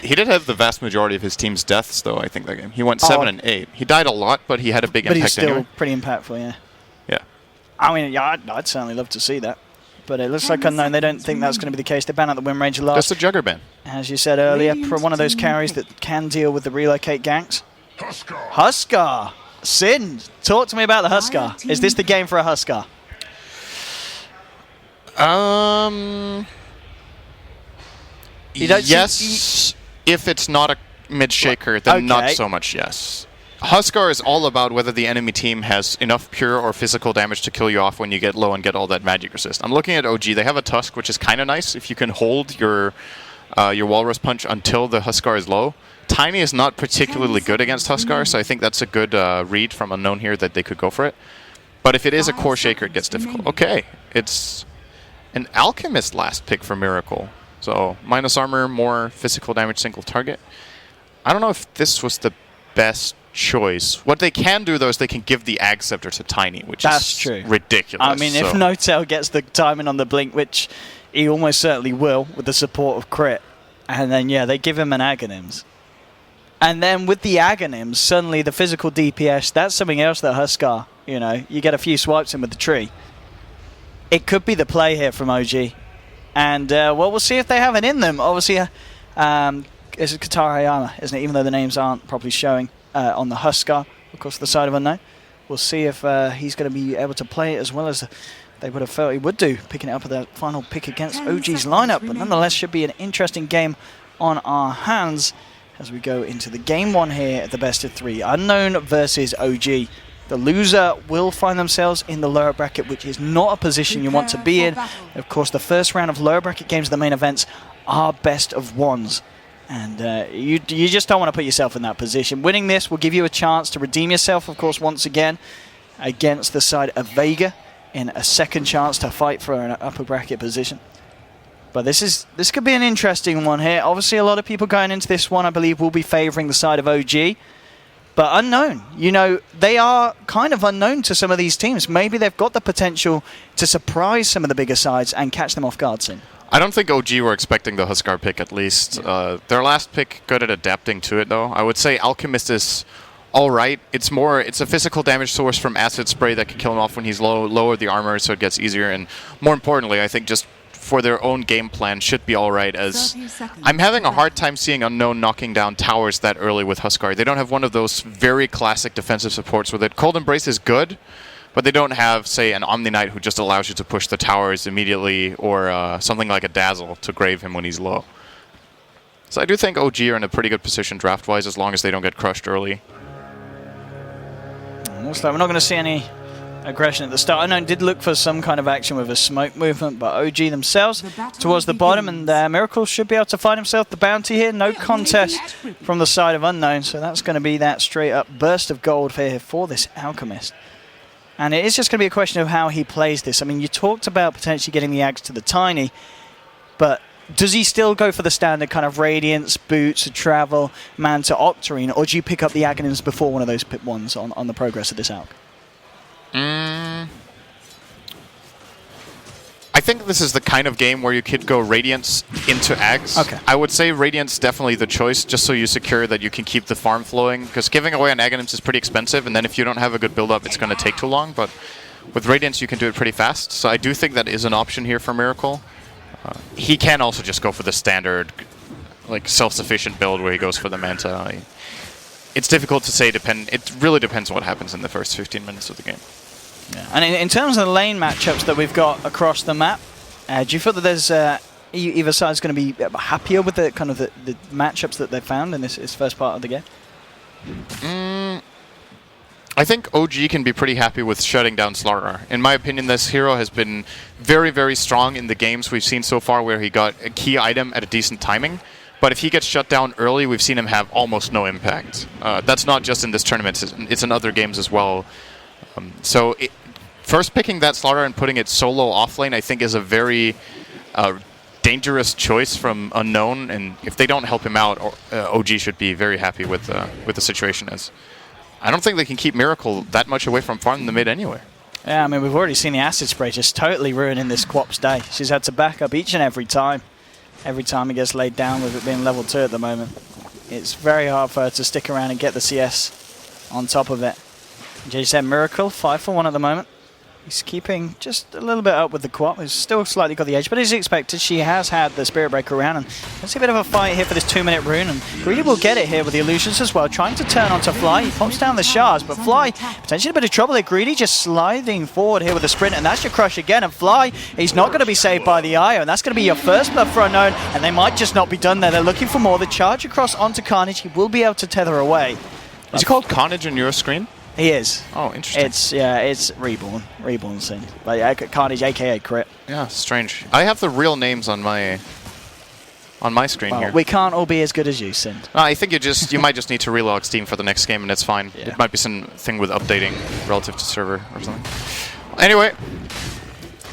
He did have the vast majority of his team's deaths, though, I think, that game. He went 7 and 8. He died a lot, but he had a big impact he's still anyway. Pretty impactful, yeah. Yeah. I mean, yeah, I'd certainly love to see that. But it looks like Unknown, they don't think that's going to be the case. They ban out the Wind Ranger last. That's a Jugger ban. As you said earlier, for one of those carries that can deal with the relocate ganks. Huskar! Sin, talk to me about the Huskar. Is this the game for a Huskar? Yes, if it's not a mid-shaker, then not so much yes. Huskar is all about whether the enemy team has enough pure or physical damage to kill you off when you get low and get all that magic resist. I'm looking at OG. They have a Tusk, which is kind of nice if you can hold your Walrus Punch until the Huskar is low. Tiny is not particularly good against Huskar, so I think that's a good read from Unknown here that they could go for it. But if it is a core shaker, it gets difficult. Okay, it's an Alchemist last pick for Miracle. So minus armor, more physical damage, single target. I don't know if this was the best choice. What they can do, though, is they can give the Ag Scepter to Tiny, which is ridiculous. I mean, if No-Tail gets the timing on the blink, which he almost certainly will with the support of Crit, and then, yeah, they give him an Aghanims. And then with the Aghanims, suddenly the physical DPS, that's something else that Huskar, you know, you get a few swipes in with the tree. It could be the play here from OG. And, well, we'll see if they have it in them. Obviously, it's Katara Hayama, isn't it? Even though the names aren't properly showing on the Huskar, of course, the side of Unknown. We'll see if he's going to be able to play it as well as they would have felt he would do, picking it up at the final pick against OG's lineup. But nonetheless, should be an interesting game on our hands as we go into the game one here at the best of three. Unknown versus OG. The loser will find themselves in the lower bracket, which is not a position you want to be in. Of course, the first round of lower bracket games of the main events are best of ones. And you just don't want to put yourself in that position. Winning this will give you a chance to redeem yourself, of course, once again, against the side of Vega in a second chance to fight for an upper bracket position. But this could be an interesting one here. Obviously, a lot of people going into this one, I believe, will be favouring the side of OG. But Unknown, you know, they are kind of unknown to some of these teams. Maybe they've got the potential to surprise some of the bigger sides and catch them off guard soon. I don't think OG were expecting the Huskar pick, at least. Their last pick, good at adapting to it, though. I would say Alchemist is all right. It's a physical damage source from Acid Spray that can kill him off when he's low, lower the armor so it gets easier. And more importantly, I think just for their own game plan should be all right, as I'm having a hard time seeing Unknown knocking down towers that early with Huskar. They don't have one of those very classic defensive supports with it. Cold Embrace is good, but they don't have, say, an Omni Knight who just allows you to push the towers immediately, or something like a Dazzle to grave him when he's low. So I do think OG are in a pretty good position draft-wise, as long as they don't get crushed early. Looks like we're not going to see any aggression at the start. Unknown did look for some kind of action with a smoke movement, but OG themselves towards the bottom, and Miracle should be able to find himself the bounty here. No contest from the side of Unknown, so that's going to be that straight-up burst of gold here for this Alchemist. And it is just going to be a question of how he plays this. I mean, you talked about potentially getting the Ags to the Tiny, but does he still go for the standard kind of Radiance, Boots, Travel, Man to Octarine, or do you pick up the Aghanims before one of those ones on the progress of this Alch? I think this is the kind of game where you could go Radiance into Ags. Okay. I would say Radiance definitely the choice, just so you secure that you can keep the farm flowing, because giving away on Aghanims is pretty expensive, and then if you don't have a good build-up, it's going to take too long, but with Radiance you can do it pretty fast, so I do think that is an option here for Miracle. He can also just go for the standard, like, self-sufficient build where he goes for the Manta. It's difficult to say, it really depends on what happens in the first 15 minutes of the game. Yeah. And in terms of the lane matchups that we've got across the map, do you feel that there's either side's going to be happier with the kind of the matchups that they've found in this first part of the game? I think OG can be pretty happy with shutting down Slardar. In my opinion, this hero has been very, very strong in the games we've seen so far where he got a key item at a decent timing. But if he gets shut down early, we've seen him have almost no impact. That's not just in this tournament, it's in other games as well. First picking that Slardar and putting it solo offlane, I think is a very dangerous choice from Unknown, and if they don't help him out, OG should be very happy with the situation as I don't think they can keep Miracle that much away from farm in the mid anyway. Yeah, I mean, we've already seen the Acid Spray just totally ruining this Quap's day. She's had to back up each and every time. Every time it gets laid down with it being level 2 at the moment. It's very hard for her to stick around and get the CS on top of it. JZ Miracle, 5 for 1 at the moment. He's keeping just a little bit up with the Quap. He's still slightly got the edge, but as expected, she has had the Spirit Breaker around. And let's see a bit of a fight here for this 2-minute rune. And Greedy will get it here with the illusions as well, trying to turn onto Fly. He pops down the shards, but Fly potentially a bit of trouble here. Greedy just sliding forward here with a sprint, and that's your crush again. And Fly, he's not going to be saved by the IO, and that's going to be your first blood for Unknown. And they might just not be done there. They're looking for more. The charge across onto Carnage. He will be able to tether away. Is it called Carnage on your screen? He is. Oh, interesting. It's Reborn. Reborn Sin. Like Carnage, aka Crit. Yeah, strange. I have the real names on my screen here. We can't all be as good as you, Sin. I think you might just need to relog Steam for the next game, and it's fine. Yeah. It might be something with updating relative to server or something. Anyway,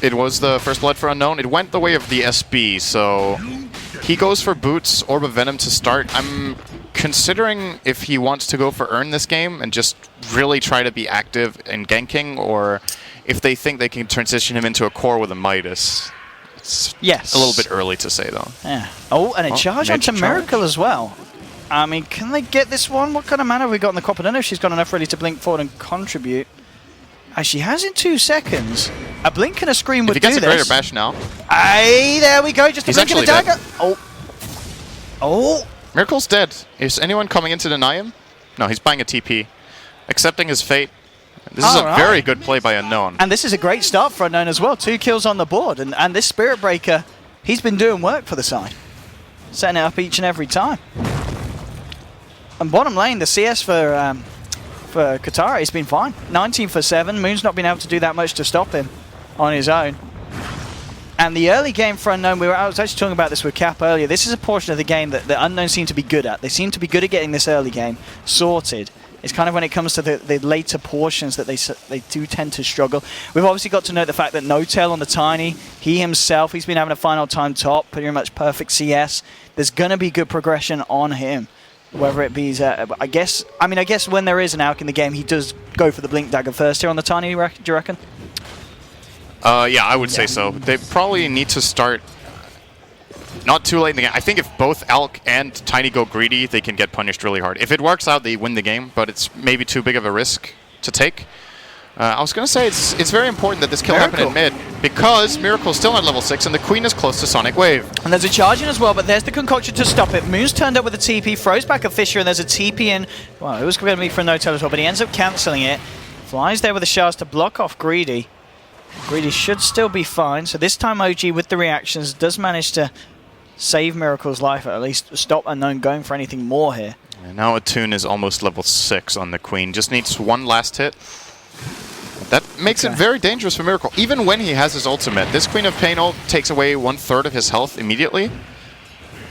it was the first blood for Unknown. It went the way of the SB, so he goes for Boots, Orb of Venom to start. I'm considering if he wants to go for Earn this game and just really try to be active in ganking, or if they think they can transition him into a core with a Midas. It's a little bit early to say, though. Yeah. Oh, and a charge onto Miracle as well. I mean, can they get this one? What kind of mana have we got in the Quap? I don't know if she's got enough ready to blink forward and contribute. As she has in 2 seconds. A blink and a scream would do this. If he gets a greater bash now. Hey, there we go. Just a blink and a dagger. Dead. Oh. Miracle's dead. Is anyone coming in to deny him? No, he's buying a TP. Accepting his fate. This is a very good play by Unknown. And this is a great start for Unknown as well. 2 kills on the board. And this Spirit Breaker, he's been doing work for the side. Setting it up each and every time. And bottom lane, the CS for Katara has been fine. 19 for 7. Moon's not been able to do that much to stop him on his own. And the early game for Unknown, I was actually talking about this with Cap earlier. This is a portion of the game that the Unknown seem to be good at. They seem to be good at getting this early game sorted. It's kind of when it comes to the later portions that they do tend to struggle. We've obviously got to note the fact that No-Tail on the Tiny, he himself, he's been having a final time top, pretty much perfect CS. There's going to be good progression on him. Whether it be, I guess when there is an Alk in the game, he does go for the Blink Dagger first here on the Tiny, do you reckon? Yeah, I would say so. They probably need to start not too late in the game. I think if both Alk and Tiny go greedy, they can get punished really hard. If it works out, they win the game, but it's maybe too big of a risk to take. I was going to say it's very important that this kill happened in mid, because Miracle's still at level 6 and the Queen is close to Sonic Wave. And there's a charge in as well, but there's the concoction to stop it. Moon's turned up with a TP, throws back a Fisher, and there's a TP in. Well, it was going to be for No-Tail as well, but he ends up cancelling it. Flies there with the shards to block off Greedy. Greedy should still be fine, so this time OG with the reactions does manage to save Miracle's life, or at least stop Unknown going for anything more here. And now Attune is almost level 6 on the Queen, just needs one last hit. That makes it very dangerous for Miracle. Even when he has his ultimate, this Queen of Pain ult takes away 1/3 of his health immediately.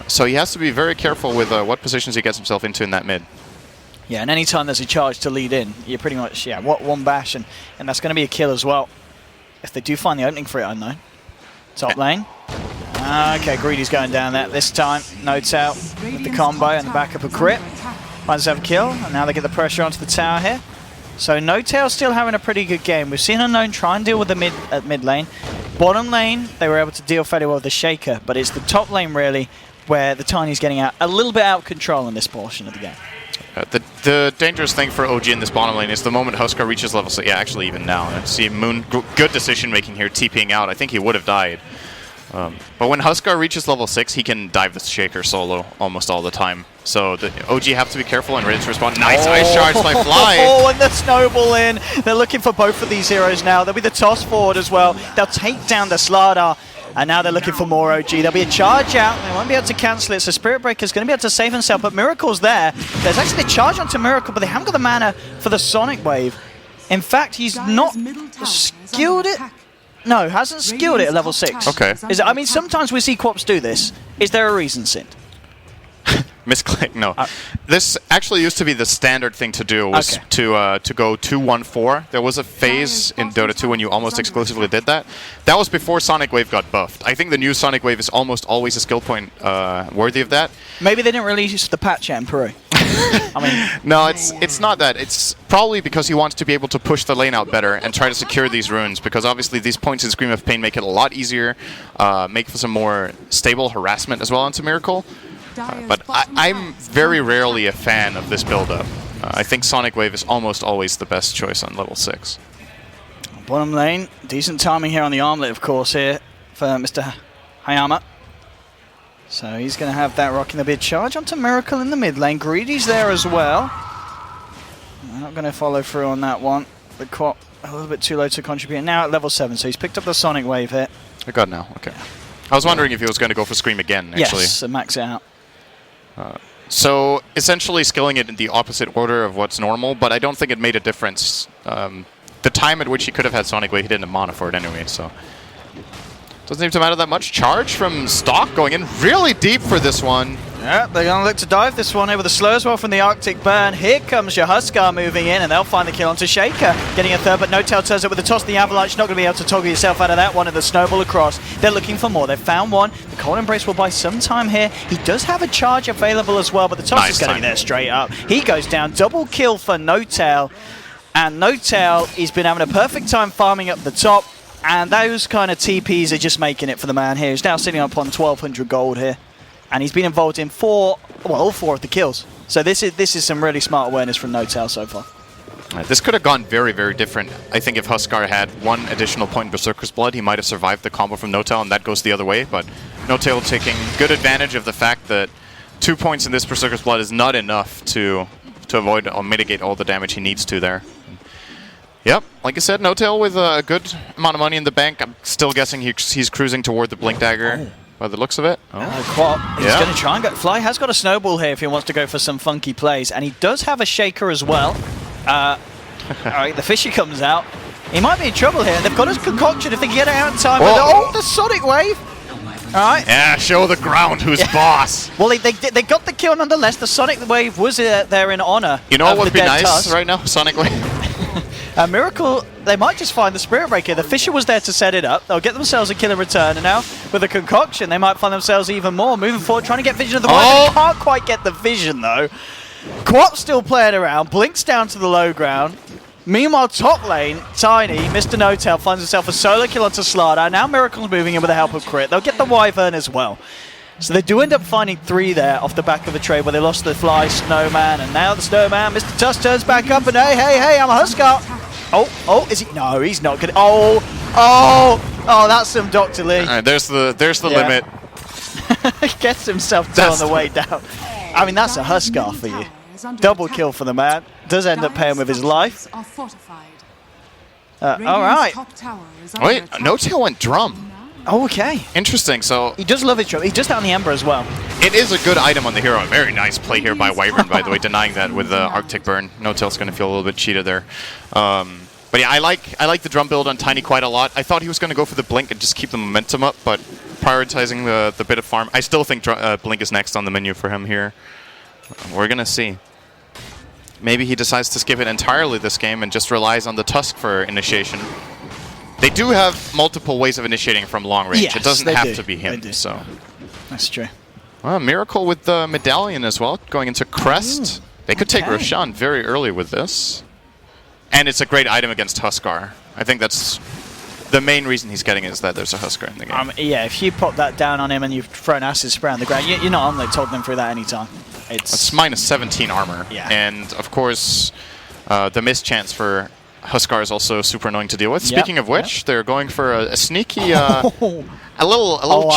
So he has to be very careful with what positions he gets himself into in that mid. Yeah, and any time there's a charge to lead in, you're pretty much, one bash, and that's going to be a kill as well. If they do find the opening for it, Unknown. Top lane. Okay, Greedy's going down there this time. No-Tail with the combo and the backup of crit. Finds himself a kill, and now they get the pressure onto the tower here. So No-Tail still having a pretty good game. We've seen Unknown try and deal with the mid lane. Bottom lane, they were able to deal fairly well with the Shaker, but it's the top lane really where the Tiny's getting out a little bit out of control in this portion of the game. The dangerous thing for OG in this bottom lane is the moment Huskar reaches level 6. Yeah, actually even now. I see Moon, good decision making here, TPing out. I think he would have died. But when Huskar reaches level 6, he can dive the Shaker solo almost all the time. So the OG have to be careful and ready to respond. Nice ice shards by Fly. Oh, and the snowball in. They're looking for both of these heroes now. There'll be the toss forward as well. They'll take down the Slardar. And now they're looking for more OG. There'll be a charge out. They won't be able to cancel it, so Spirit Breaker's going to be able to save himself, but Miracle's there. There's actually a charge onto Miracle, but they haven't got the mana for the Sonic Wave. In fact, he's not skilled it. No, hasn't skilled it at level 6. Okay. I mean, sometimes we see Quops do this. Is there a reason, Sid? Misclick, no. This actually used to be the standard thing to do, was to go 2-1-4. There was a phase in Dota 2 when you almost exclusively did that. That was before Sonic Wave got buffed. I think the new Sonic Wave is almost always a skill point worthy of that. Maybe they didn't release the patch yet in Peru. I mean, no, it's not that. It's probably because he wants to be able to push the lane out better and try to secure these runes, because obviously these points in Scream of Pain make it a lot easier, make for some more stable harassment as well onto Miracle. But I'm very rarely a fan of this build-up. I think Sonic Wave is almost always the best choice on level 6. Bottom lane, decent timing here on the armlet, of course, here for Mr. Hayama. So he's going to have that rocking the bid charge onto Miracle in the mid lane. Greedy's there as well. I'm not going to follow through on that one. The Quap a little bit too low to contribute. Now at level 7, so he's picked up the Sonic Wave here. I got now, okay. I was wondering if he was going to go for Scream again, actually. Yes, so max it out. So essentially skilling it in the opposite order of what's normal, but I don't think it made a difference. The time at which he could have had Sonic Wave, he didn't have mana for it anyway, so doesn't seem to matter that much. Charge from Stock going in really deep for this one. Yeah, they're going to look to dive this one over the slow as well from the Arctic Burn. Here comes your Huskar moving in, and they'll find the kill onto Shaker. Getting a third, but No Tail turns up with the toss. The Avalanche not going to be able to toggle yourself out of that one, and the snowball across. They're looking for more. They've found one. The Cold Embrace will buy some time here. He does have a charge available as well, but the toss is going to be there straight up. He goes down. Double kill for No Tail. And No Tail, he's been having a perfect time farming up the top. And those kind of TPs are just making it for the man here. He's now sitting up on 1,200 gold here. And he's been involved in all four of the kills. So this is some really smart awareness from No Tail so far. This could have gone very, very different. I think if Huskar had one additional point in Berserker's Blood, he might have survived the combo from No Tail, and that goes the other way. But No Tail taking good advantage of the fact that 2 points in this Berserker's Blood is not enough to avoid or mitigate all the damage he needs to there. Yep, like I said, No Tail with a good amount of money in the bank. I'm still guessing he's cruising toward the Blink Dagger. By the looks of it. Quap, he's going to try and go. Fly has got a snowball here if he wants to go for some funky plays, and he does have a shaker as well. All right, the Fisher comes out. He might be in trouble here. They've got his concoction if they can get it out in time. The Sonic Wave. All right. Yeah, show the ground who's boss. Well, they got the kill nonetheless. The Sonic Wave was there in honor. You know what would be nice right now? Sonic Wave. Miracle, they might just find the Spirit Breaker. The Fisher was there to set it up. They'll get themselves a kill in return, and now with a concoction, they might find themselves even more moving forward, trying to get vision of the Wave. They can't quite get the vision, though. Quap's still playing around. Blinks down to the low ground. Meanwhile, top lane, Tiny, Mr. No Tail finds himself a solo kill onto Slardar. Now Miracle's moving in with the help of Crit. They'll get the Wyvern as well. So they do end up finding 3 there off the back of a trade where they lost the Fly, Snowman, and now the Snowman. Mr. Tusk turns back up, and hey, I'm a Huskar. Is he? No, he's not good. That's some Dr. Lee. All right, there's the limit. Gets himself on the way down. I mean, that's a Huskar for you. Double kill for the man. Does end up paying with his life. All right. Wait, No Tail went drum. Oh, okay. Interesting. So he does love his drum. He does that on the Ember as well. It is a good item on the hero. Very nice play here by Wyvern, by the way, denying that with the Arctic Burn. No Tail's going to feel a little bit cheated there. But yeah, I like the drum build on Tiny quite a lot. I thought he was going to go for the Blink and just keep the momentum up, but prioritizing the bit of farm. I still think Blink is next on the menu for him here. We're going to see. Maybe he decides to skip it entirely this game and just relies on the Tusk for initiation. They do have multiple ways of initiating from long range. Yes, it doesn't have to be him. So that's true. Well, Miracle with the Medallion as well, going into Crest. They could take Roshan very early with this. And it's a great item against Huskar. I think that's the main reason he's getting it, is that there's a Huskar in the game. Yeah, if you pop that down on him and you've thrown acid spray on the ground, you're not on there holding him through that anytime. It's minus 17 armor. Yeah. And of course, the mischance for Huskar is also super annoying to deal with. Speaking of which, they're going for a sneaky, a little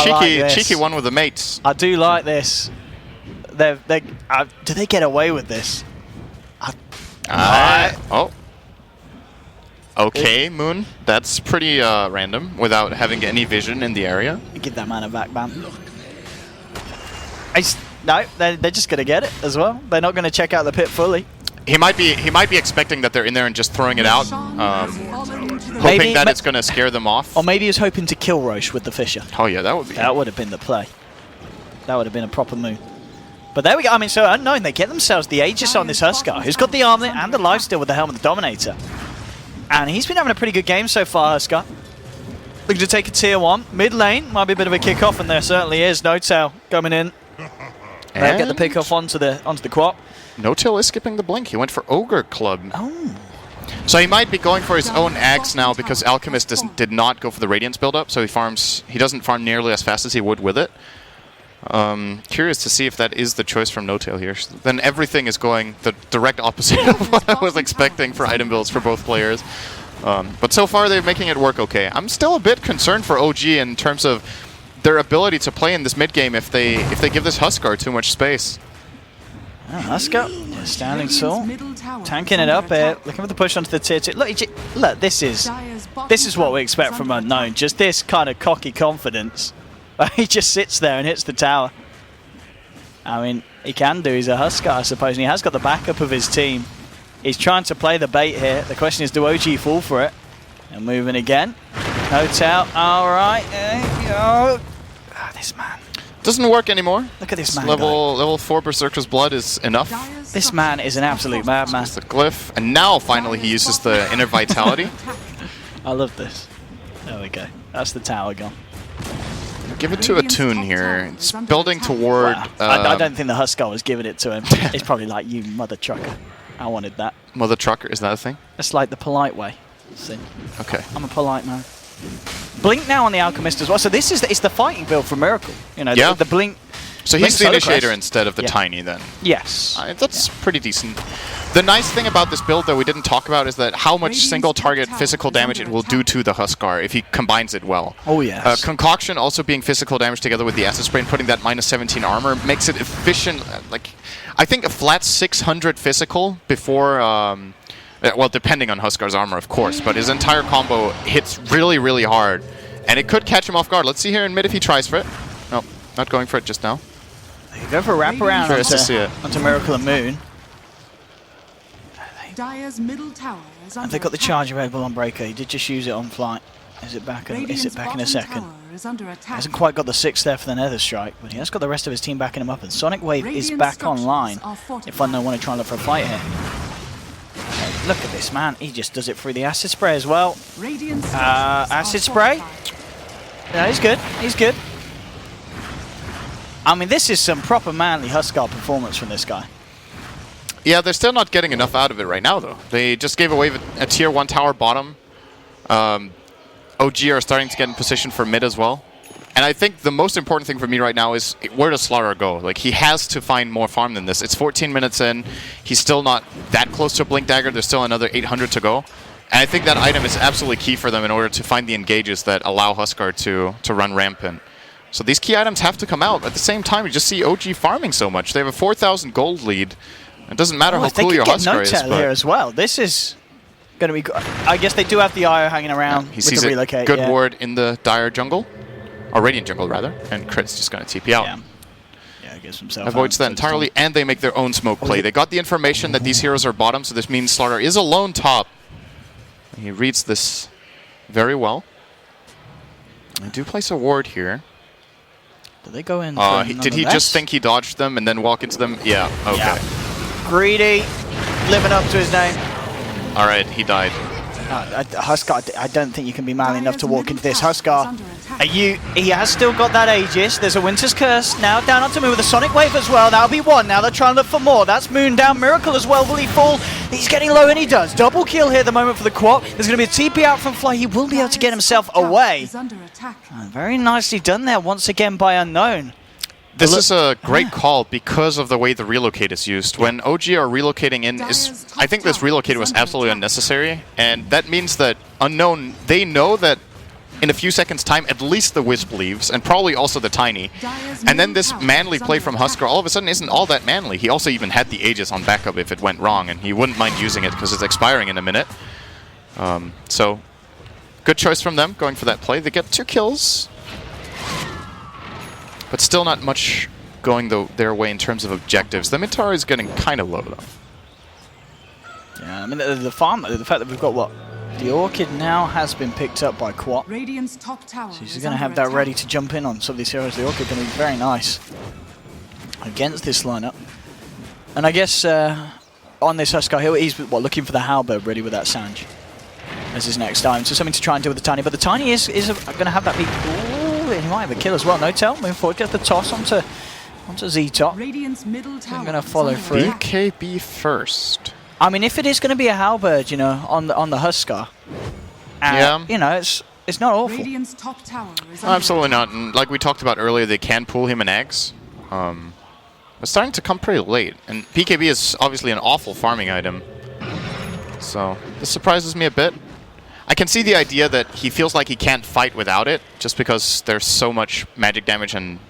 cheeky one with the mates. I do like this. Do they get away with this? Okay, Moon. That's pretty random without having any vision in the area. Give that man a back ban. No, they're just going to get it as well. They're not going to check out the pit fully. He might be expecting that they're in there and just throwing it out, hoping that it's going to scare them off. Or maybe he was hoping to kill Roche with the Fisher. Oh yeah, that would be. That would have been the play. That would have been a proper move. But there we go. I mean, so Unknown, they get themselves the Aegis on this Huskar, who's got the armlet and the lifesteal with the Helm of the Dominator. And he's been having a pretty good game so far, Huskar. Looking to take a tier 1. Mid lane, might be a bit of a kickoff, and there certainly is. No-Tail coming in. They'll get the pick off onto the Quap. No-Tail is skipping the blink. He went for Ogre Club. Oh. So he might be going for his own Axe now because Alchemist did not go for the Radiance build-up, so he doesn't farm nearly as fast as he would with it. Curious to see if that is the choice from No-Tail here. Then everything is going the direct opposite of what I was expecting for item builds for both players. But so far they're making it work okay. I'm still a bit concerned for OG in terms of their ability to play in this mid game if they give this Huskar too much space. Huskar, standing tall, tanking it up here, looking for the push onto the tier 2. Look, this is what we expect from Unknown. Just this kind of cocky confidence. He just sits there and hits the tower. I mean, he can do. He's a Huskar, I suppose, and he has got the backup of his team. He's trying to play the bait here. The question is, do OG fall for it? And moving again. No-Tail. All right. This man. Doesn't work anymore. Look at this man. Level 4 Berserker's Blood is enough. This man is an absolute madman. It's the glyph, and now finally he uses the Inner Vitality. I love this. There we go. That's the tower gone. Give it to a Toon here. It's building toward... Wow. I don't think the Huskar was giving it to him. It's probably like, you mother trucker. I wanted that. Mother trucker, is that a thing? It's like the polite way. See? Okay. I'm a polite man. Blink now on the Alchemist as well. So this is it's the fighting build for Miracle. You know, the Blink. So he's the initiator instead of the Tiny then. Yes. That's pretty decent. The nice thing about this build that we didn't talk about is that how much single target physical damage it will do to the Huskar if he combines it well. Oh yes. Concoction also being physical damage together with the Acid Spray and putting that -17 armor makes it efficient. Like, I think a flat 600 physical before, well, depending on Huskar's armor, of course, but his entire combo hits really, really hard. And it could catch him off guard. Let's see here in mid if he tries for it. No, not going for it just now. They go for a wraparound onto Miracle and Moon. Dire's middle tower is and they've got the charge available on Breaker. He did just use it on flight. Is it back in a second? Hasn't quite got the 6 there for the Nether Strike, but he has got the rest of his team backing him up. And Sonic Wave is back online if Unknown want to try and look for a fight here. Look at this, man. He just does it through the Acid Spray as well. Acid Spray. Yeah, he's good. He's good. I mean, this is some proper manly Huskar performance from this guy. Yeah, they're still not getting enough out of it right now, though. They just gave away a tier 1 tower bottom. OG are starting to get in position for mid as well. And I think the most important thing for me right now is where does Slaughter go? Like, he has to find more farm than this. It's 14 minutes in. He's still not that close to a Blink Dagger. There's still another 800 to go. And I think that item is absolutely key for them in order to find the engages that allow Huskar to run rampant. So these key items have to come out. At the same time, you just see OG farming so much. They have a 4,000 gold lead. It doesn't matter how cool your Huskar is. But here as well. This is going to be good. I guess they do have the IO hanging around he with sees the relocate. Good ward in the Dire jungle. Or Radiant jungle, rather. And Crit's just going to TP out. Yeah, gives himself avoids that entirely, and they make their own smoke play. They got the information that these heroes are bottom, so this means Slaughter is alone top. He reads this very well. They do place a ward here. Did they go in? Did he just think he dodged them and then walk into them? Yeah, okay. Yeah. Greedy, living up to his name. All right, he died. Huskar, I don't think you can be man enough to walk into this. Huskar, he has still got that Aegis. There's a Winter's Curse. Now down onto Moon with a Sonic Wave as well. That'll be one. Now they're trying to look for more. That's Moon down. Miracle as well. Will he fall? He's getting low, and he does. Double kill here at the moment for the Quap. There's going to be a TP out from Fly. He will be able to get himself away. Very nicely done there once again by Unknown. This is a great call because of the way the relocate is used. When OG are relocating in, I think this relocate was absolutely unnecessary, and that means that Unknown, they know that in a few seconds' time, at least the Wisp leaves, and probably also the Tiny. And then this manly play from Huskar all of a sudden isn't all that manly. He also even had the Aegis on backup if it went wrong, and he wouldn't mind using it because it's expiring in a minute. So, good choice from them, going for that play. They get 2 kills, but still not much going their way in terms of objectives. The mid tower is getting kind of low, though. Yeah, I mean, the fact that we've got what? The Orchid now has been picked up by Quat. Radiant's top tower. So he's going to have that ready to jump in on some of these heroes. The Orchid going to be very nice against this lineup. And I guess on this Huskar Hill, he's looking for the Halberd ready with that Sanj as his next time. So something to try and deal with the Tiny. But the Tiny is going to have that big... Ooh, he might have a kill as well. No-Tell, moving forward, gets the toss onto Z-Top. Radiant's middle tower. I'm going to follow through. BKB first. I mean, if it is going to be a Halberd, you know, on the Huskar, yeah, you know, it's not awful. Radiant's top tower is Absolutely not. And like we talked about earlier, they can pull him in eggs. It's starting to come pretty late, and BKB is obviously an awful farming item. So this surprises me a bit. I can see the idea that he feels like he can't fight without it, just because there's so much magic damage and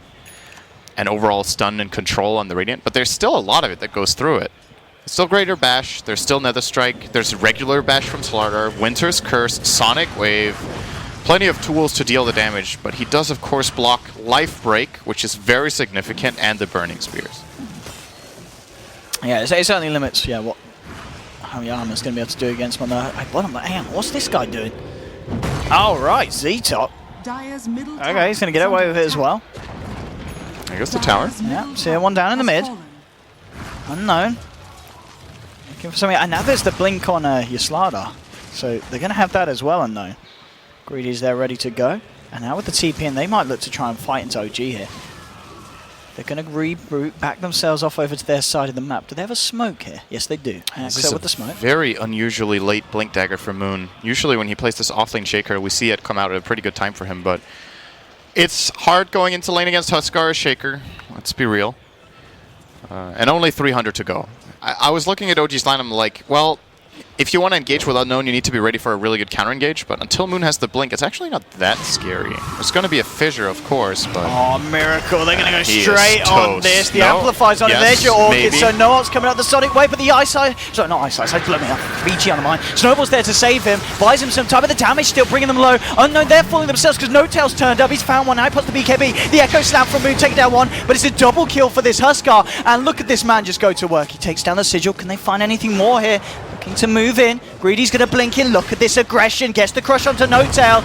overall stun and control on the Radiant. But there's still a lot of it that goes through it. Still Greater Bash, there's still Nether Strike, there's regular Bash from Slardar, Winter's Curse, Sonic Wave, plenty of tools to deal the damage, but he does of course block Life Break, which is very significant, and the Burning Spears. Yeah, it certainly limits how Yama's going to be able to do against him on the bottom. But hang on, what's this guy doing? Oh, right, Z-Top. Okay, he's going to get away with it as well. There goes the tower. Yeah, see one down in the mid. Unknown. Looking for something, and now there's the blink on Yslada, so they're going to have that as well. Unknown. Greedy's there ready to go, and now with the TP in, they might look to try and fight into OG here. They're going to reboot, back themselves off over to their side of the map. Do they have a smoke here? Yes, they do. So with the smoke. Very unusually late Blink Dagger for Moon. Usually when he plays this offlane Shaker, we see it come out at a pretty good time for him, but it's hard going into lane against Huskar Shaker. Let's be real. And only 300 to go. I was looking at OG's line, I'm like, well, if you want to engage with Unknown, you need to be ready for a really good counter engage, but until Moon has the blink, it's actually not that scary. There's going to be a fissure, of course, but... Oh, Miracle. They're going to go straight on this. The Amplifier's on it. There's your Orchid, so no one's coming out the Sonic Wave, but the Eyesight... Sorry, not Eyesight. Let me have VG on the mind. Snowball's there to save him, buys him some time, but the damage still bringing them low. Unknown, they're falling themselves because No-Tail's turned up. He's found one. Now puts the BKB. The Echo Slam from Moon, take down one, but it's a double kill for this Huskar. And look at this man just go to work. He takes down the Sigil. Can they find anything more here? Looking to move in. Greedy's going to blink in. Look at this aggression. Gets the crush onto No-Tail.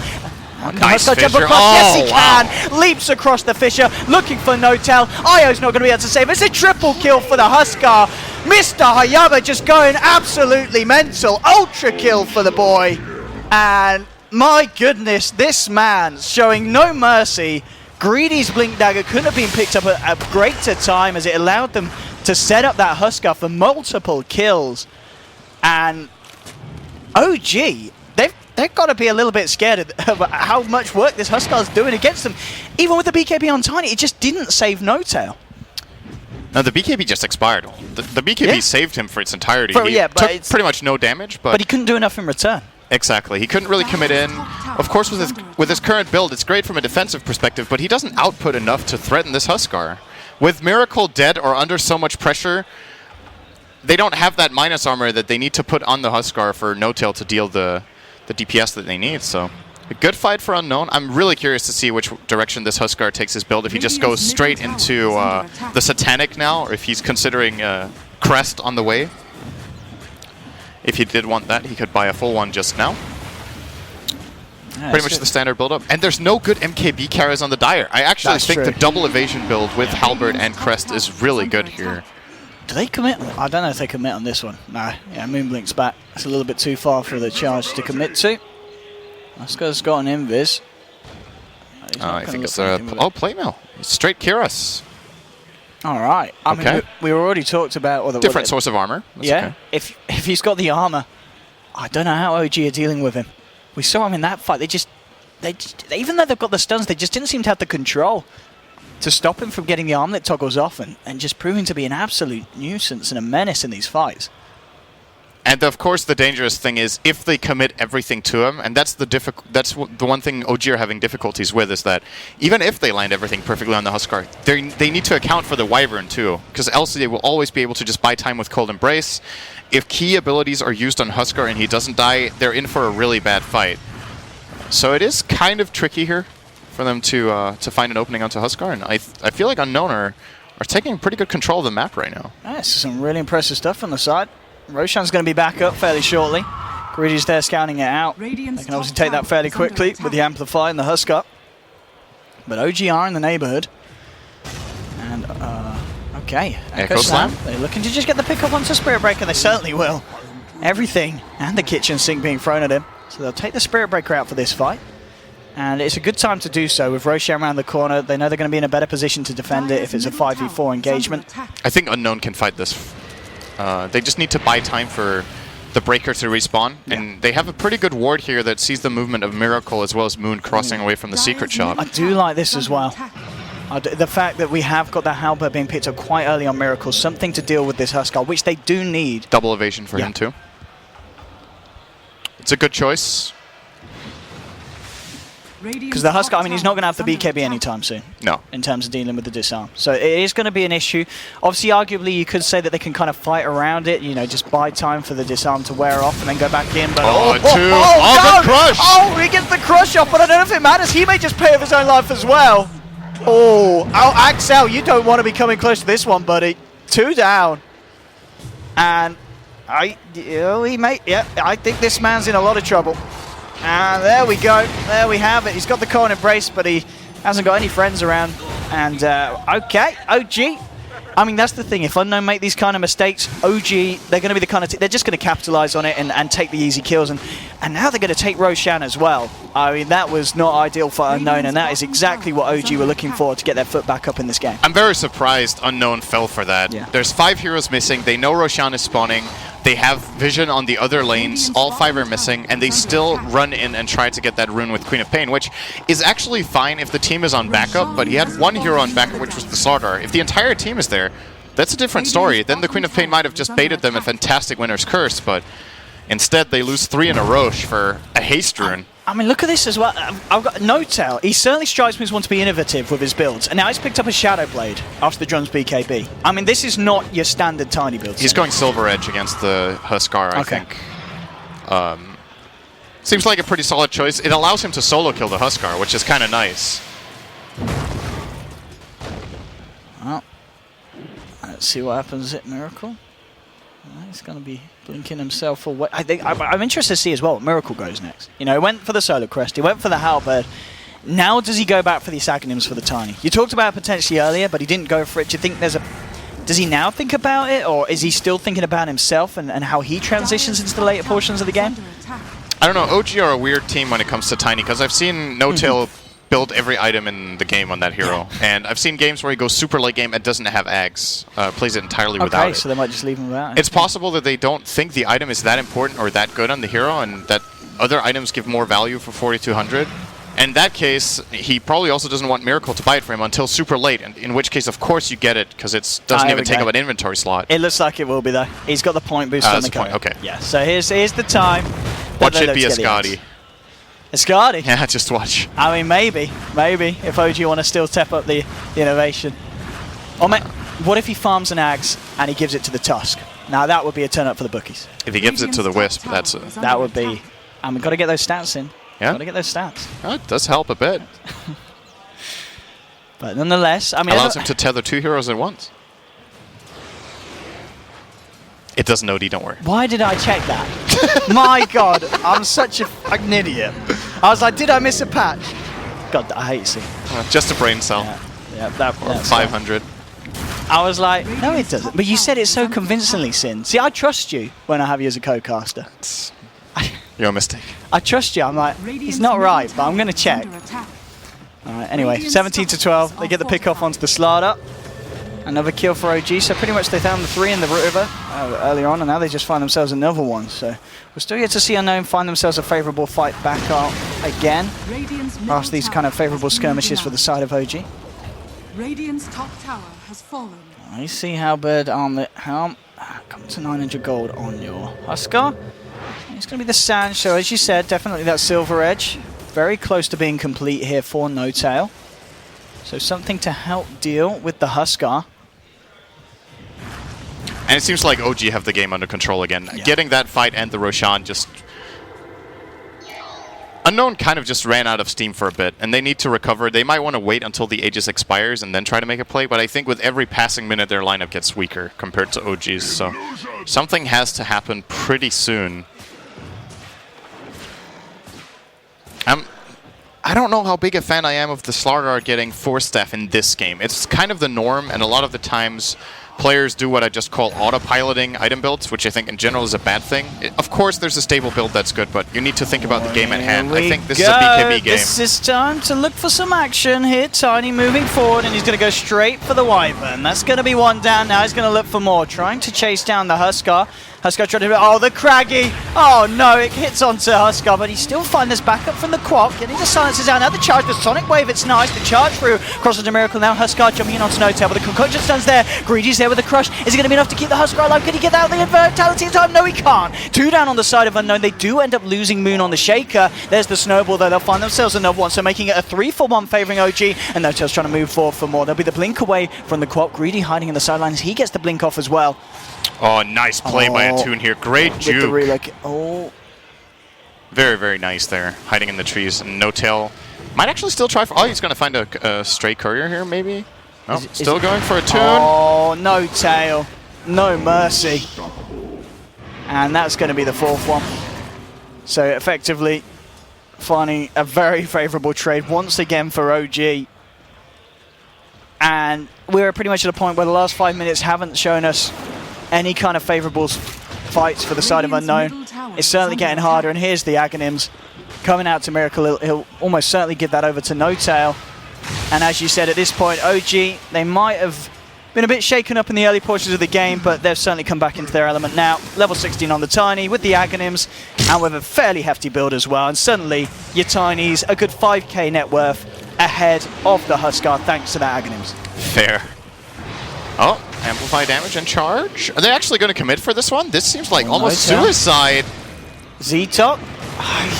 Nice jump across. Yes, he can. Leaps across the fissure. Looking for No-Tail. Io's not going to be able to save. It's a triple kill for the Huskar. Mr. Hayama just going absolutely mental. Ultra kill for the boy. And my goodness, this man showing no mercy. Greedy's Blink Dagger couldn't have been picked up at a greater time as it allowed them to set up that Huskar for multiple kills. And OG, they've got to be a little bit scared of how much work this Huskar's doing against them. Even with the BKB on Tiny, it just didn't save No-Tail. No, the BKB just expired. The BKB saved him for its entirety. He took pretty much no damage, but he couldn't do enough in return. Exactly. He couldn't really commit in. Of course, with his current build, it's great from a defensive perspective, but he doesn't output enough to threaten this Huskar. With Miracle dead or under so much pressure, they don't have that minus armor that they need to put on the Huskar for No-Tail to deal the DPS that they need. So, a good fight for Unknown. I'm really curious to see which direction this Huskar takes his build. If he just goes straight into the Satanic now, or if he's considering Crest on the way. If he did want that, he could buy a full one just now. Yeah, pretty much the standard build-up. And there's no good MKB carries on the Dire. I actually think the double evasion build with Halberd and Crest is really good here. Do they commit? I don't know if they commit on this one. Nah, yeah, Moonblink's back. It's a little bit too far for the charge to commit to. Husk's got an invis. I think it's Playmail. Straight Kiros. All right. I mean, we already talked about different source of armor. That's okay. If he's got the armor, I don't know how OG are dealing with him. We saw him in that fight. They just even though they've got the stuns, they just didn't seem to have the control to stop him from getting the arm that toggles off and just proving to be an absolute nuisance and a menace in these fights. And of course, the dangerous thing is if they commit everything to him, and that's the one thing OG are having difficulties with, is that even if they land everything perfectly on the Huskar, they need to account for the Wyvern too, because else they will always be able to just buy time with Cold Embrace. If key abilities are used on Huskar and he doesn't die, they're in for a really bad fight. So it is kind of tricky here for them to find an opening onto Huskar, and I feel like Unknown are taking pretty good control of the map right now. That's some really impressive stuff on the side. Roshan's going to be back up fairly shortly. Greedy's there scouting it out. They can obviously take that fairly quickly with the Amplify and the Huskar. But OG are in the neighborhood. And, okay. Echo Slam. They're looking to just get the pick up onto Spirit Breaker. They certainly will. Everything and the kitchen sink being thrown at him. So they'll take the Spirit Breaker out for this fight. And it's a good time to do so with Roshan around the corner. They know they're going to be in a better position to defend it if it's a 5v4 engagement. I think Unknown can fight this. They just need to buy time for the Breaker to respawn, and they have a pretty good ward here that sees the movement of Miracle as well as Moon crossing away from the Secret Shop. I do like this as well. The fact that we have got the Halberd being picked up quite early on Miracle, something to deal with this Huskar, which they do need. Double evasion for him too. It's a good choice. Because the Huskar, I mean, he's not going to have the BKB anytime soon. No. In terms of dealing with the disarm. So it is going to be an issue. Obviously, arguably, you could say that they can kind of fight around it, you know, just buy time for the disarm to wear off and then go back in. But the crush! Oh, he gets the crush off, but I don't know if it matters. He may just pay with his own life as well. Oh, Axel, you don't want to be coming close to this one, buddy. 2 down. And I think this man's in a lot of trouble. And there we go. There we have it. He's got the Cold Embrace, but he hasn't got any friends around. And, okay, OG. I mean, that's the thing. If Unknown make these kind of mistakes, OG, they're going to be the kind of they're just going to capitalize on it and take the easy kills. And now they're going to take Roshan as well. I mean, that was not ideal for Unknown, and that is exactly what OG were looking for to get their foot back up in this game. I'm very surprised Unknown fell for that. Yeah. There's 5 heroes missing. They know Roshan is spawning. They have vision on the other lanes. All 5 are missing, and they still run in and try to get that rune with Queen of Pain, which is actually fine if the team is on backup, but he had 1 hero on backup, which was the Slardar. If the entire team is there, that's a different story. Then the Queen of Pain might have just baited them a fantastic Winner's Curse, but instead they lose 3 in a row for a haste rune. I mean, look at this as well. I've got no tell. He certainly strikes me as one to be innovative with his builds. And now he's picked up a Shadow Blade after the Drums BKB. I mean, this is not your standard tiny build. He's going Silver Edge against the Huskar, I think. Seems like a pretty solid choice. It allows him to solo kill the Huskar, which is kind of nice. Well, let's see what happens at Miracle. He's going to be blinking himself away. I think I'm interested to see as well what Miracle goes next. You know, he went for the Solar Crest, he went for the Halberd. Now does he go back for these Aghanims for the Tiny? You talked about it potentially earlier, but he didn't go for it. Do you think there's a... Does he now think about it, or is he still thinking about himself and how he transitions into the later portions of the game? I don't know. OG are a weird team when it comes to Tiny, because I've seen No-Tail build every item in the game on that hero. And I've seen games where he goes super late game and doesn't have Ags. Plays it entirely without it. Okay, so they might just leave him without it. It's possible that they don't think the item is that important or that good on the hero, and that other items give more value for 4200. In that case, he probably also doesn't want Miracle to buy it for him until super late, and in which case, of course, you get it, because it doesn't even take up an inventory slot. It looks like it will be, though. He's got the point boost on the card. Okay. Yeah, so here's the time. Watch it be a Scotty. A Scotty? Yeah, just watch. I mean, maybe, if OG want to still step up the innovation. Or what if he farms an Ags and he gives it to the Tusk? Now, that would be a turn up for the bookies. If he gives it to the Wisp, that's a... That would be... And we've got to get those stats in. Yeah. Got to get those stats. Oh, it does help a bit. But nonetheless, I mean... Allows him to tether 2 heroes at once. It doesn't OD, don't worry. Why did I check that? My God, I'm such an idiot. I was like, did I miss a patch? God, I hate seeing. Just a brain cell. Yeah, that's 500. I was like, no, it doesn't. But you said it so convincingly, Sin. See, I trust you when I have you as a co-caster. Your mistake. I trust you. I'm like, it's not right, but I'm going to check. All right, anyway, 17-12. They get the pick off onto the Slardar. Another kill for OG, so pretty much they found the 3 in the river earlier on, and now they just find themselves another one. So we're still yet to see Unknown find themselves a favourable fight back out again after these kind of favourable skirmishes for the side of OG. Radiant's top tower has fallen. I see Halberd on the Come to 900 gold on your Huskar. It's going to be the Sand Show, as you said, definitely that Silver Edge. Very close to being complete here for No Tail. So something to help deal with the Huskar. And it seems like OG have the game under control again. Yeah. Getting that fight and the Roshan just... Unknown kind of just ran out of steam for a bit, and they need to recover. They might want to wait until the Aegis expires and then try to make a play, but I think with every passing minute their lineup gets weaker compared to OG's, so something has to happen pretty soon. I don't know how big a fan I am of the Slardar getting 4-staff in this game. It's kind of the norm, and a lot of the times players do what I just call autopiloting item builds, which I think in general is a bad thing. Of course, there's a stable build that's good, but you need to think about the game at hand. I think this is a BKB game. This is time to look for some action here. Tiny moving forward, and he's going to go straight for the Wyvern. That's going to be one down. Now he's going to look for more, trying to chase down the Huskar. Huskar trying to... Oh, the Craggy! Oh, no, it hits onto Huskar, but he still finds this backup from the Quap. Getting the silences out. Now the charge, the Sonic Wave, it's nice. The charge through, crosses the Miracle. Now Huskar jumping in onto No Tail, but the Concoction Stun's there. Greedy's there with the Crush. Is it going to be enough to keep the Huskar alive? Can he get out the Vitality in time? No, he can't. 2 down on the side of Unknown. They do end up losing Moon on the Shaker. There's the Snowball, though. They'll find themselves another one, so making it a 3-for-1 favouring OG, and No Tail's trying to move forward for more. There'll be the blink away from the Quap. Greedy hiding in the sidelines. He gets the blink off as well. Oh, nice play by Atune here. Great juke. Very, very nice there. Hiding in the trees. And No Tail might actually still try for... Oh, he's going to find a stray courier here, maybe? No, still going for Atune. Oh, No Tail. No mercy. And that's going to be the 4th one. So effectively, finding a very favourable trade once again for OG. And we're pretty much at a point where the last 5 minutes haven't shown us any kind of favourable fights for the side of Unknown. It's certainly getting harder, and here's the Aghanims coming out to Miracle. He'll almost certainly give that over to No Tail. And as you said, at this point, OG, they might have been a bit shaken up in the early portions of the game, but they've certainly come back into their element now. Level 16 on the Tiny with the Aghanims, and with a fairly hefty build as well. And suddenly, your Tinies, a good 5k net worth ahead of the Huskar, thanks to the Aghanims. Fair. Oh, amplify damage and charge. Are they actually going to commit for this one? This seems like almost suicide. Z-Top.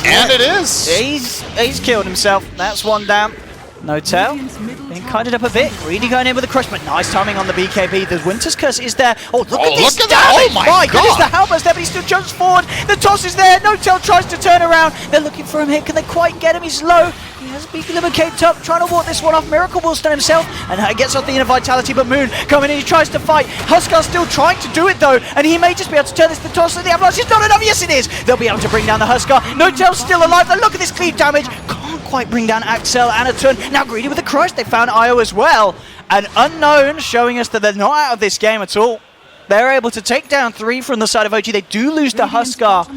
And it is. He's killed himself. That's one down. No Tail. Being kited up a bit. Greedy going in with the crush, but nice timing on the BKB. The Winter's Curse is there. Oh, look at this damage! That. Oh my goodness, the Halber's there, but he still jumps forward. The toss is there. No Tail tries to turn around. They're looking for him here. Can they quite get him? He's low. He has Beacon Cape Top, trying to walk this one off. Miracle will stun himself, and gets off the inner Vitality, but Moon coming in, he tries to fight. Huskar's still trying to do it though, and he may just be able to turn this to the toss of the Avalanche. It's not enough. Yes, it is. They'll be able to bring down the Huskar. No Tail's still alive. Now look at this cleave damage. Can't quite bring down Axel and Atune. Now Greedy with the crush. They found Io as well. And Unknown showing us that they're not out of this game at all. They're able to take down 3 from the side of OG. They do lose the Huskar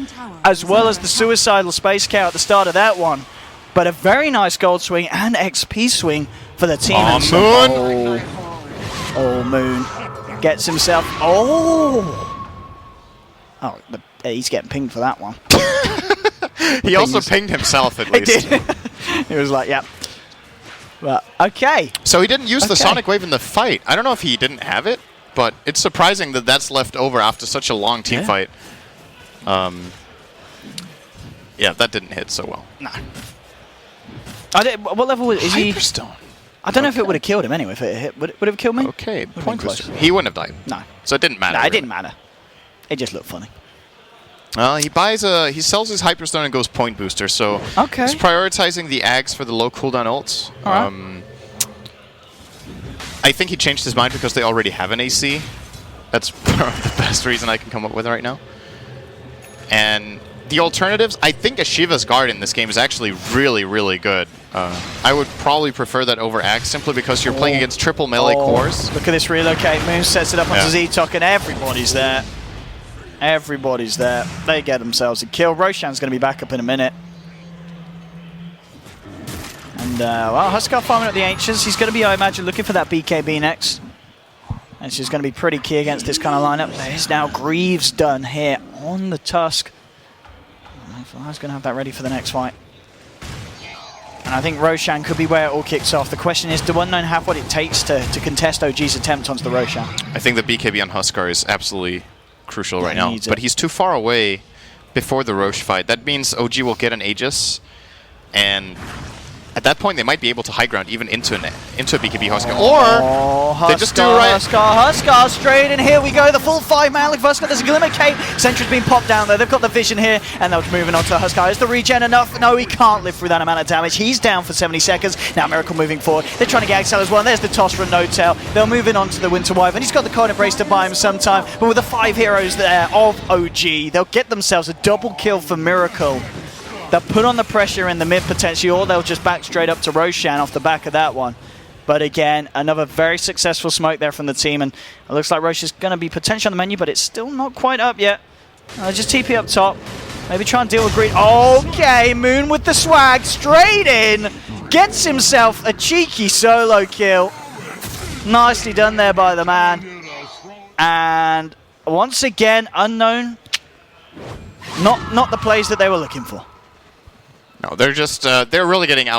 as well as the suicidal Space Cow at the start of that one. But a very nice gold swing and XP swing for the team. Moon! Oh, Moon gets himself... Oh, he's getting pinged for that one. He also pinged himself at least. He did. He was like, yep. But, okay. So he didn't use the Sonic Wave in the fight. I don't know if he didn't have it, but it's surprising that that's left over after such a long team fight. Yeah, that didn't hit so well. No. What level is he? Hyperstone. I don't know if it would have killed him anyway. If it hit, would it have killed me? Okay, point booster. He wouldn't have died. No. So it didn't matter. No, it didn't matter. It just looked funny. He sells his Hyperstone and goes point booster. So he's prioritizing the Ags for the low cooldown ults. I think he changed his mind because they already have an AC. That's the best reason I can come up with right now. And the alternatives, I think a Shiva's Guard in this game is actually really, really good. I would probably prefer that over Axe simply because you're playing against triple melee cores. Look at this relocate. Moon sets it up onto Z-Tok and everybody's there. Everybody's there. They get themselves a kill. Roshan's going to be back up in a minute. And, well, Huskar farming at the Ancients. He's going to be, I imagine, looking for that BKB next. And she's going to be pretty key against this kind of lineup. There's now Greaves done here on the Tusk. I was going to have that ready for the next fight. And I think Roshan could be where it all kicks off. The question is, do Unknown have what it takes to contest OG's attempt onto the Roshan? I think the BKB on Huskar is absolutely crucial right now. But he's too far away before the Roche fight. That means OG will get an Aegis, and at that point they might be able to high ground even into a BKB Huskar. Or they just do right. Huskar straight in. Here we go. The full 5-man like Huskar. There's a Glimmer Cape. Sentry's been popped down there. They've got the vision here, and they're moving on to Huskar. Is the regen enough? No, he can't live through that amount of damage. He's down for 70 seconds. Now Miracle moving forward. They're trying to get Axel as well. And there's the toss from No-Tail. They're moving on to the Winter Wyvern. He's got the Coin Embrace to buy him some time. But with the 5 heroes there of OG, they'll get themselves a double kill for Miracle. They'll put on the pressure in the mid potentially, or they'll just back straight up to Roshan off the back of that one. But again, another very successful smoke there from the team, and it looks like Roche is going to be potentially on the menu, but it's still not quite up yet. Just TP up top. Maybe try and deal with Green. Okay, Moon with the swag, straight in. Gets himself a cheeky solo kill. Nicely done there by the man. And once again, Unknown. Not the plays that they were looking for. No, they're just they're really getting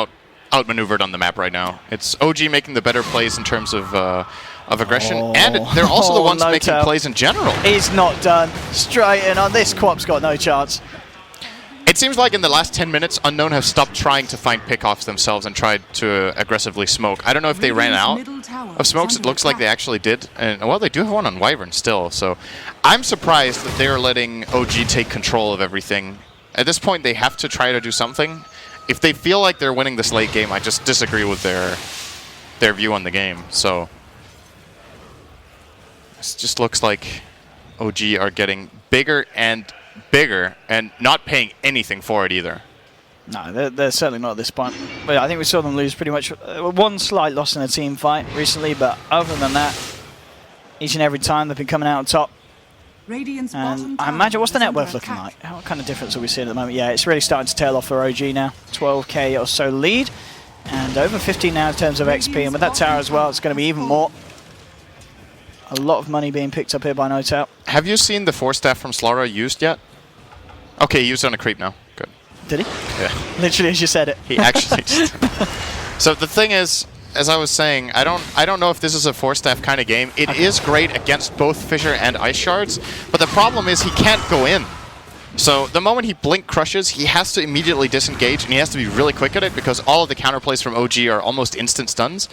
outmaneuvered on the map right now. It's OG making the better plays in terms of aggression, and they're also the ones making plays in general. He's not done. Straight in on this. Quap's got no chance. It seems like in the last 10 minutes, Unknown have stopped trying to find pickoffs themselves and tried to aggressively smoke. I don't know if they ran out of smokes. It looks like they actually did. And, well, they do have one on Wyvern still. So I'm surprised that they're letting OG take control of everything. At this point, they have to try to do something. If they feel like they're winning this late game, I just disagree with their view on the game. So this just looks like OG are getting bigger and not paying anything for it either. No, they're certainly not at this point. But I think we saw them lose pretty much one slight loss in a team fight recently, but other than that, each and every time they've been coming out on top. And I imagine, what's the net worth looking like? What kind of difference are we seeing at the moment? Yeah, it's really starting to tail off for OG now. 12k or so lead, and over 15 now in terms of XP, and with that tower as well, it's going to be even more. A lot of money being picked up here by No-Tail. Have you seen the 4-staff from Slaughter used yet? Okay, used on a creep now. Good. Did he? Yeah. Literally as you said it. He actually just... So the thing is, as I was saying, I don't know if this is a 4-staff kind of game. It is great against both Fissure and Ice Shards, but the problem is he can't go in. So the moment he blink crushes, he has to immediately disengage, and he has to be really quick at it because all of the counterplays from OG are almost instant stuns.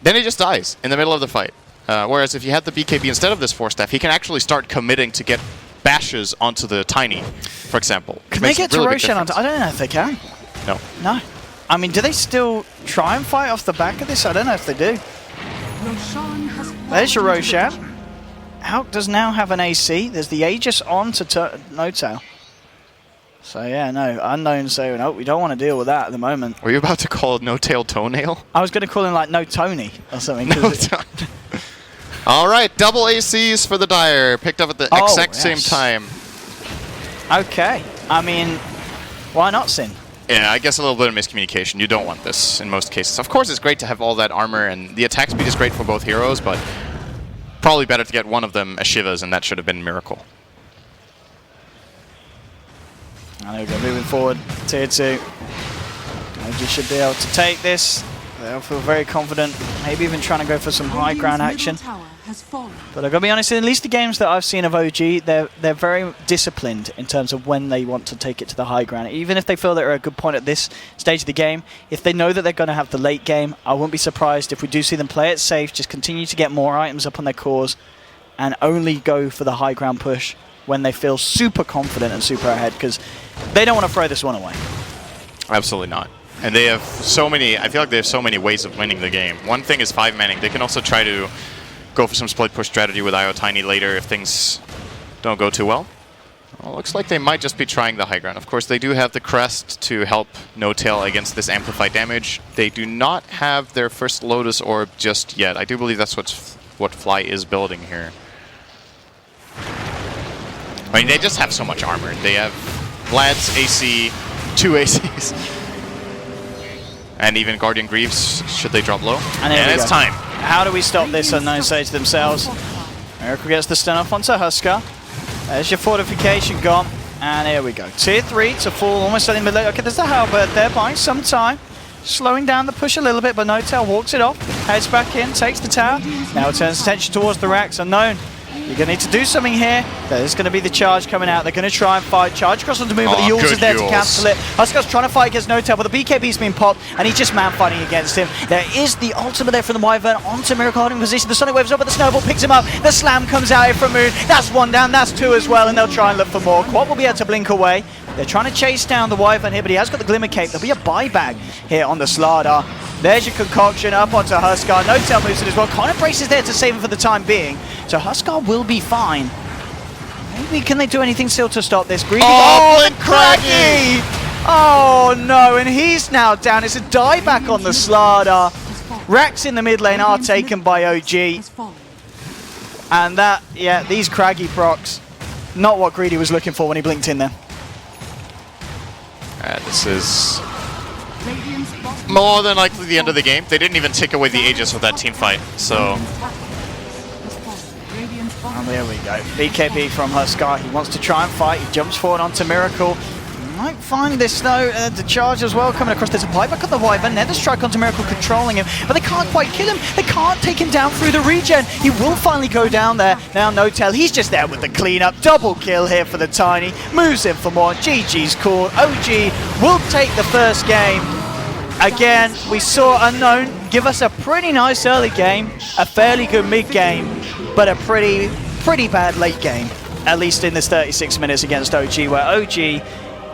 Then he just dies in the middle of the fight. Whereas if you had the BKB instead of this 4-staff, he can actually start committing to get bashes onto the Tiny, for example. Can they get to Roshan? I don't know if they can. No. No. I mean, do they still try and fight off the back of this? I don't know if they do. There's your Roshan. Out does now have an AC. There's the Aegis on to No-Tail. So yeah, no, Unknown saying, no, we don't want to deal with that at the moment. Were you about to call No-Tail Toenail? I was going to call him like No Tony or something. All right, double ACs for the Dire, picked up at the exact same time. Okay, I mean, why not Sin? Yeah, I guess a little bit of miscommunication. You don't want this in most cases. Of course, it's great to have all that armor, and the attack speed is great for both heroes, but probably better to get one of them as Shivas, and that should have been Miracle. There we go, moving forward, tier 2. OG should be able to take this. They'll feel very confident, maybe even trying to go for some high ground action. But I've got to be honest, in at least the games that I've seen of OG, they're very disciplined in terms of when they want to take it to the high ground. Even if they feel they're at a good point at this stage of the game, if they know that they're going to have the late game, I wouldn't be surprised if we do see them play it safe, just continue to get more items up on their cores, and only go for the high ground push when they feel super confident and super ahead, because they don't want to throw this one away. Absolutely not. And they have so many, I feel like they have so many ways of winning the game. One thing is 5-manning. They can also try to go for some split push strategy with IO Tiny later if things don't go too well. Well, looks like they might just be trying the high ground. Of course, they do have the crest to help No-Tail against this amplified damage. They do not have their first Lotus Orb just yet. I do believe that's what Fly is building here. I mean, they just have so much armor. They have Vlad's AC, 2 ACs. And even Guardian Greaves, should they drop low? And it's time. How do we stop this, Unknown say to themselves? Miracle gets the stun off onto Huskar. There's your fortification gone. And here we go. Tier 3 to fall almost in the middle. Okay, there's the Halberd there, buying some time. Slowing down the push a little bit, but No-Tail walks it off. Heads back in, takes the tower. Now turns attention towards the racks. Unknown You're going to need to do something here. There's going to be the charge coming out. They're going to try and fight. Charge across onto move, but the Yules is there to cancel it. Huskar's trying to fight against No-Tail, but the BKB's been popped, and he's just man-fighting against him. There is the ultimate there from the Wyvern onto Miracle holding position. The Sonic Wave's up, but the Snowball picks him up. The Slam comes out here from Moon. That's one down, that's two as well, and they'll try and look for more. Quad will be able to blink away. They're trying to chase down the Wyvern here, but he has got the Glimmer Cape. There'll be a buyback here on the Slardar. There's your concoction up onto Huskar. No-Tail moves it as well. Kind of braces there to save him for the time being. So Huskar will be fine. Maybe can they do anything still to stop this? Greedy. Oh, and Craggy! Oh no, and he's now down. It's a dieback on the Slardar. Racks in the mid lane are taken by OG. And that, yeah, these Craggy procs, not what Greedy was looking for when he blinked in there. This is more than likely the end of the game. They didn't even take away the Aegis with that team fight, so... And there we go. BKB from Huskar. He wants to try and fight. He jumps forward onto Miracle. Might find this though. The charge as well coming across. There's a buyback on the Wyvern. Nether Strike onto Miracle controlling him, but they can't quite kill him. They can't take him down through the regen. He will finally go down there. Now No-Tail, he's just there with the cleanup. Double kill here for the Tiny. Moves in for more. GG's call. OG will take the first game. Again, we saw Unknown give us a pretty nice early game, a fairly good mid game, but a pretty bad late game, at least in this 36 minutes against OG, where OG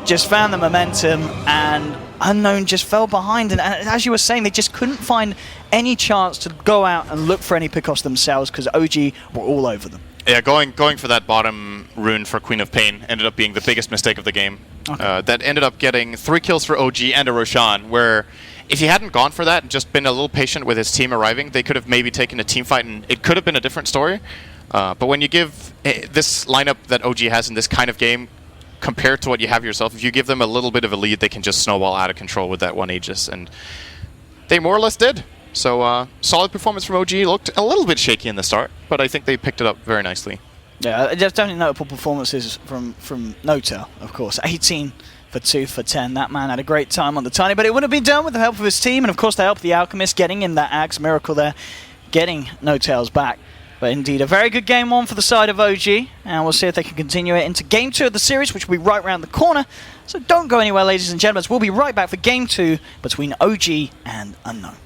just found the momentum and Unknown just fell behind. And as you were saying, they just couldn't find any chance to go out and look for any pickoffs themselves because OG were all over them. Yeah, going for that bottom rune for Queen of Pain ended up being the biggest mistake of the game. Okay. That ended up getting 3 kills for OG and a Roshan, where if he hadn't gone for that and just been a little patient with his team arriving, they could have maybe taken a team fight and it could have been a different story. But when you give this lineup that OG has in this kind of game, compared to what you have yourself, if you give them a little bit of a lead, they can just snowball out of control with that one Aegis, and they more or less did. So solid performance from OG. Looked a little bit shaky in the start, but I think they picked it up very nicely. Yeah, just definitely notable performances from No-Tail, of course. 18 for 2 for 10. That man had a great time on the Tiny, but it wouldn't have been done with the help of his team, and of course the help of the Alchemist getting in that Axe Miracle there, getting No-Tail's back. But indeed, a very good game one for the side of OG, and we'll see if they can continue it into Game 2 of the series, which will be right around the corner. So don't go anywhere, ladies and gentlemen. We'll be right back for Game 2 between OG and Unknown.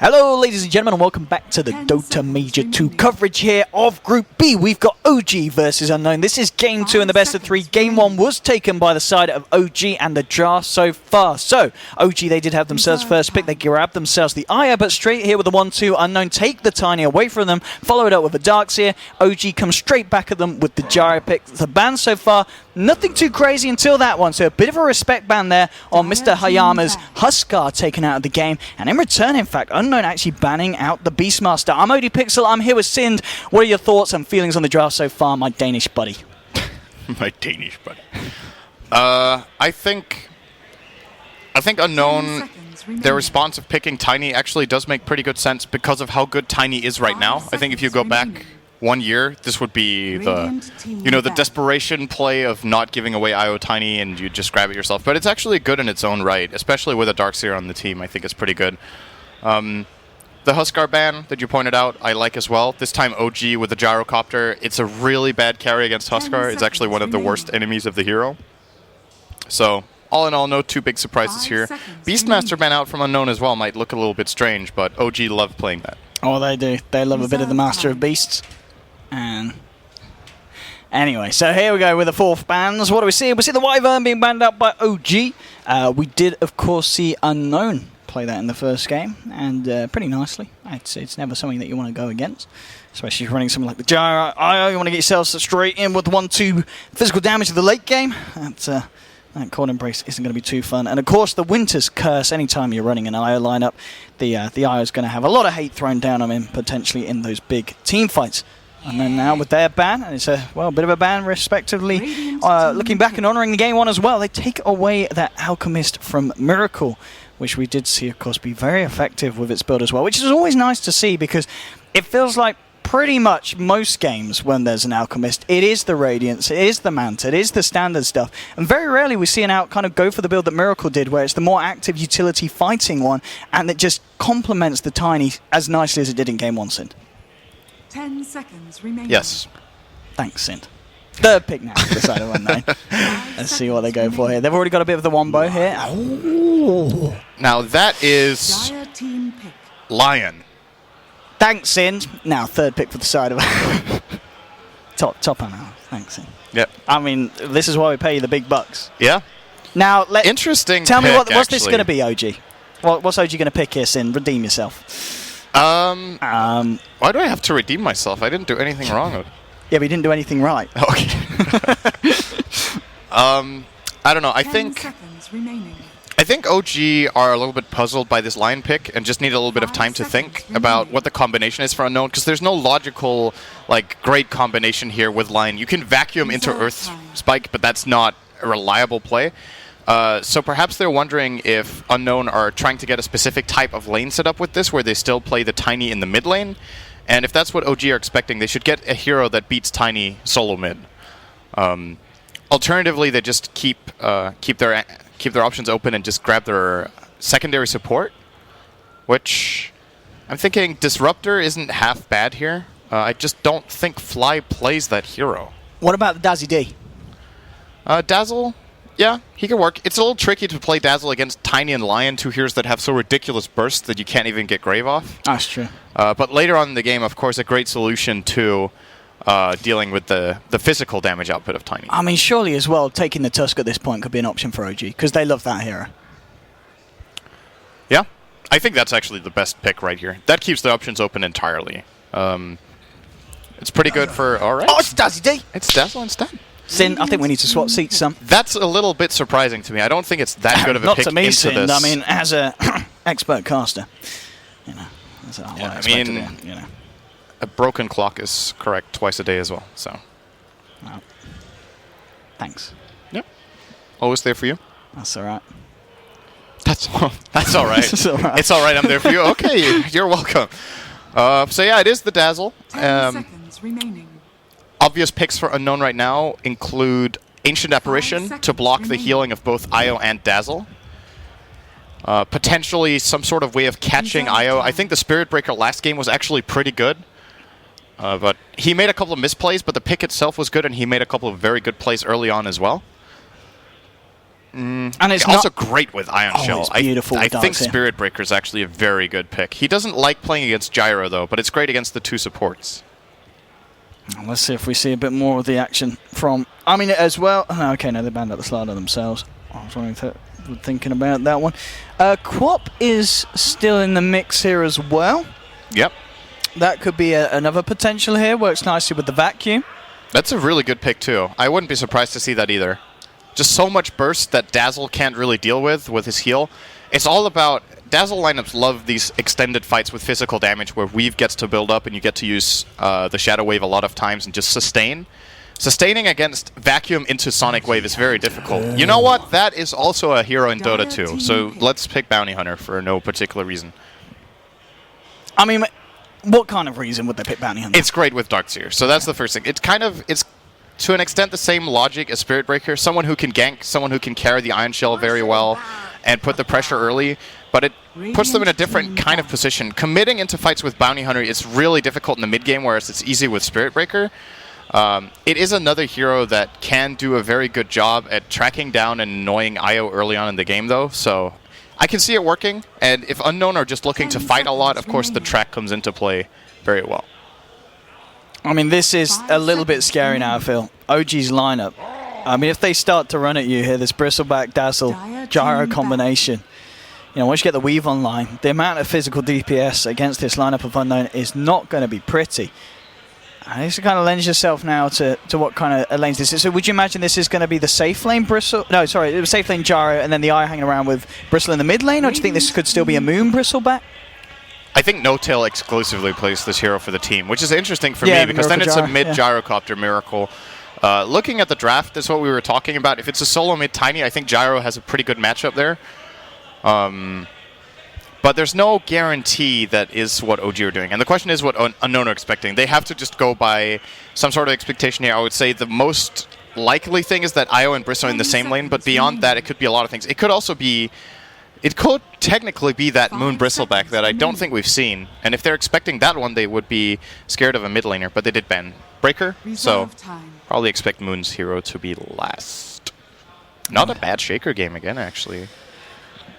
Hello, ladies and gentlemen, and welcome back to the Dota Major 2 coverage here of Group B. We've got OG versus Unknown. This is Game 2 in the best of 3. Game 1 was taken by the side of OG and the draft so far. So, OG, they did have themselves first pick. They grabbed themselves the Aya, but straight here with the 1-2. Unknown take the Tiny away from them, follow it up with a Darkseer. OG comes straight back at them with the Gyro pick. The ban so far, nothing too crazy until that one. So, a bit of a respect ban there on Mr. Hayama's Huskar taken out of the game. And in return, in fact, Unknown actually banning out the Beastmaster. I'm OD Pixel, I'm here with Sind. What are your thoughts and feelings on the draft so far, my Danish buddy? My Danish buddy. I think Unknown, their response of picking Tiny actually does make pretty good sense because of how good Tiny is right now. I think if you go back 1 year, this would be the desperation play of not giving away IO Tiny and you just grab it yourself. But it's actually good in its own right, especially with a Darkseer on the team. I think it's pretty good. The Huskar ban that you pointed out, I like as well. This time OG with the Gyrocopter. It's a really bad carry against Huskar. It's actually one of the worst enemies of the hero. So, all in all, no too big surprises here. Beastmaster ban out from Unknown as well might look a little bit strange, but OG love playing that. Oh, they do. They love a bit of the Master of Beasts. And anyway, so here we go with the fourth bans. What do we see? We see the Wyvern being banned out by OG. We did, of course, see Unknown play that in the first game, and pretty nicely. It's never something that you want to go against, especially if you're running something like the Gyro IO. You want to get yourself straight in with 1-2 physical damage of the late game. That Cold Embrace isn't going to be too fun. And of course, the Winter's Curse. Anytime you're running an IO lineup, the IO is going to have a lot of hate thrown down on him, potentially in those big team fights. And then now with their ban, and it's a bit of a ban respectively. Looking back and honouring the game one as well, they take away that Alchemist from Miracle, which we did see, of course, be very effective with its build as well, which is always nice to see because it feels like pretty much most games when there's an Alchemist, it is the Radiance, it is the Manta, it is the standard stuff. And very rarely we see an Out kind of go for the build that Miracle did, where it's the more active utility fighting one, and it just complements the Tiny as nicely as it did in Game 1, Sind. 10 seconds remaining. Yes. Thanks, Sind. Third pick now for the side of Unknown. Let's see what they go for here. They've already got a bit of the Wombo here. Oh. Now that is Lion. Thanks, Sind. Now third pick for the side of top now. Thanks, Sind. Yep. I mean, this is why we pay you the big bucks. Yeah. Now, interesting. Tell me pick, what's this going to be, OG? What's OG going to pick here, Sind? Redeem yourself. Why do I have to redeem myself? I didn't do anything wrong. Yeah, but he didn't do anything right. Okay. I don't know. I think OG are a little bit puzzled by this Lion pick and just need a little bit of time to think about what the combination is for Unknown, because there's no logical, great combination here with Lion. You can vacuum into Earth Spike, but that's not a reliable play. So perhaps they're wondering if Unknown are trying to get a specific type of lane set up with this, where they still play the Tiny in the mid lane. And if that's what OG are expecting, they should get a hero that beats Tiny solo mid. Alternatively, they just keep their options open and just grab their secondary support, which I'm thinking Disruptor isn't half bad here. I just don't think Fly plays that hero. What about the Dazzy D? Dazzle? Yeah, he can work. It's a little tricky to play Dazzle against Tiny and Lion, two heroes that have so ridiculous bursts that you can't even get Grave off. That's true. But later on in the game, of course, a great solution to dealing with the physical damage output of Tiny. I mean, surely as well, taking the Tusk at this point could be an option for OG, because they love that hero. Yeah, I think that's actually the best pick right here. That keeps the options open entirely. It's pretty good for... All right. Oh, it's Dazzy D! It's Dazzle instead. Sin, I think we need to swap seats some. That's a little bit surprising to me. I don't think it's that good of a pick Not to me, into Sin. this. I mean, as a expert caster, that's what I expect to do, a broken clock is correct twice a day as well. So, well, thanks. Yep, always there for you. That's all right. That's all right. It's all right. It's all right. I'm there for you. Okay, you're welcome. So yeah, it is the Dazzle. 10 seconds remaining. Obvious picks for Unknown right now include Ancient Apparition to block the healing of both IO and Dazzle. Potentially some sort of way of catching IO. I think the Spirit Breaker last game was actually pretty good. But he made a couple of misplays, but the pick itself was good, and he made a couple of very good plays early on as well. And it's also not great with Ion Shell. It's beautiful. I think Darkseer. Spirit Breaker is actually a very good pick. He doesn't like playing against Gyro, though, but it's great against the 2 supports. Let's see if we see a bit more of the action from... I mean, as well... Oh, okay, no, they banned out the slider themselves. I was wondering thinking about that one. Quap is still in the mix here as well. Yep. That could be another potential here. Works nicely with the vacuum. That's a really good pick, too. I wouldn't be surprised to see that either. Just so much burst that Dazzle can't really deal with his heal. It's all about... Dazzle lineups love these extended fights with physical damage where Weave gets to build up and you get to use the Shadow Wave a lot of times and just sustain. Sustaining against Vacuum into Sonic Wave is very difficult. You know what? That is also a hero in Dota 2. So let's pick Bounty Hunter for no particular reason. I mean, what kind of reason would they pick Bounty Hunter? It's great with Darkseer. So that's the first thing. It's to an extent the same logic as Spirit Breaker. Someone who can gank, someone who can carry the Ion Shell very well and put the pressure early. But it puts them in a different kind of position. Committing into fights with Bounty Hunter is really difficult in the mid-game, whereas it's easy with Spirit Breaker. It is another hero that can do a very good job at tracking down and annoying IO early on in the game, though. So I can see it working. And if Unknown are just looking to fight a lot, of course the track comes into play very well. I mean, this is a little bit scary now, I feel. OG's lineup. I mean, if they start to run at you here, this Bristleback, Dazzle, Gyro combination... You know, once you get the Weave online, the amount of physical DPS against this lineup of Unknown is not going to be pretty. And this kind of lends yourself now to what kind of lanes this is. So would you imagine this is going to be the safe lane Bristle? No, sorry, it was safe lane Gyro and then the Eye hanging around with Bristle in the mid lane? Or do you think this could still be a Moon Bristleback? I think No-Tail exclusively plays this hero for the team, which is interesting for me because then it's a mid-Gyrocopter Miracle. Looking at the draft, that's what we were talking about. If it's a solo mid-Tiny, I think Gyro has a pretty good matchup there. But there's no guarantee that is what OG are doing. And the question is what Unknown are expecting. They have to just go by some sort of expectation here. I would say the most likely thing is that IO and Briss are in the same lane, but beyond that, it could be a lot of things. It could also be... It could technically be that Moon Bristleback that I don't think we've seen. And if they're expecting that one, they would be scared of a mid laner, but they did ban Breaker, so probably expect Moon's hero to be last. Not a bad Shaker game again, actually.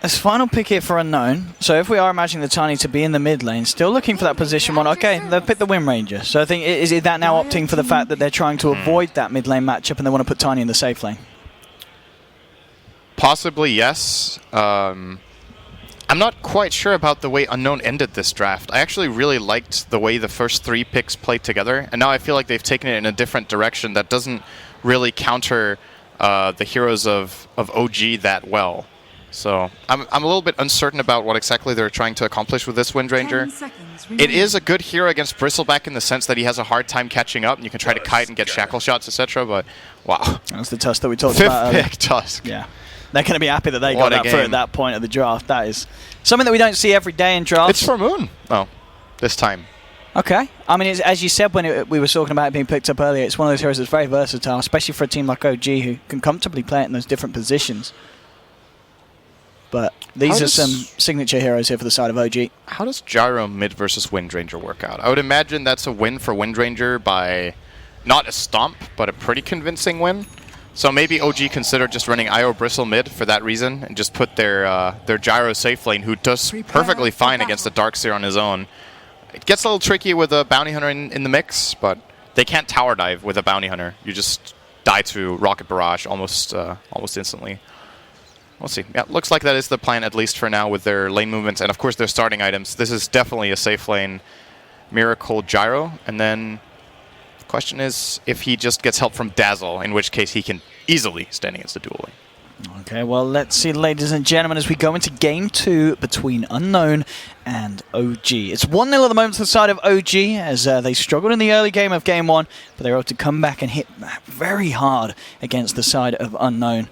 This final pick here for Unknown. So if we are imagining the Tiny to be in the mid lane, still looking for that position one. Okay, they've picked the Wind Ranger. So I think, is it that now opting for the fact that they're trying to avoid that mid lane matchup and they want to put Tiny in the safe lane? Possibly, yes. I'm not quite sure about the way Unknown ended this draft. I actually really liked the way the first 3 picks played together, and now I feel like they've taken it in a different direction that doesn't really counter the heroes of OG that well. So I'm a little bit uncertain about what exactly they're trying to accomplish with this Wind Ranger. It is a good hero against Bristleback in the sense that he has a hard time catching up, and you can try to kite and get shackle shots, etc. But wow, that's the Tusk that we talked about. 5th pick Tusk. Yeah, they're going to be happy that they got that through at that point of the draft. That is something that we don't see every day in drafts. It's for Moon. Oh, this time. Okay. I mean, as you said when we were talking about it being picked up earlier, it's one of those heroes that's very versatile, especially for a team like OG who can comfortably play it in those different positions. But these are some signature heroes here for the side of OG. How does Gyro mid versus Wind Ranger work out? I would imagine that's a win for Wind Ranger by not a stomp, but a pretty convincing win. So maybe OG considered just running IO Bristle mid for that reason and just put their Gyro safe lane, who does perfectly fine against the Darkseer on his own. It gets a little tricky with a Bounty Hunter in the mix, but they can't tower dive with a Bounty Hunter. You just die to Rocket Barrage almost instantly. We'll see. Yeah, looks like that is the plan, at least for now, with their lane movements and, of course, their starting items. This is definitely a safe lane Miracle Gyro. And then the question is if he just gets help from Dazzle, in which case he can easily stand against the dual lane. Okay, well, let's see, ladies and gentlemen, as we go into Game 2 between Unknown and OG. It's 1-0 at the moment to the side of OG, as they struggled in the early game of Game 1, but they were able to come back and hit very hard against the side of Unknown.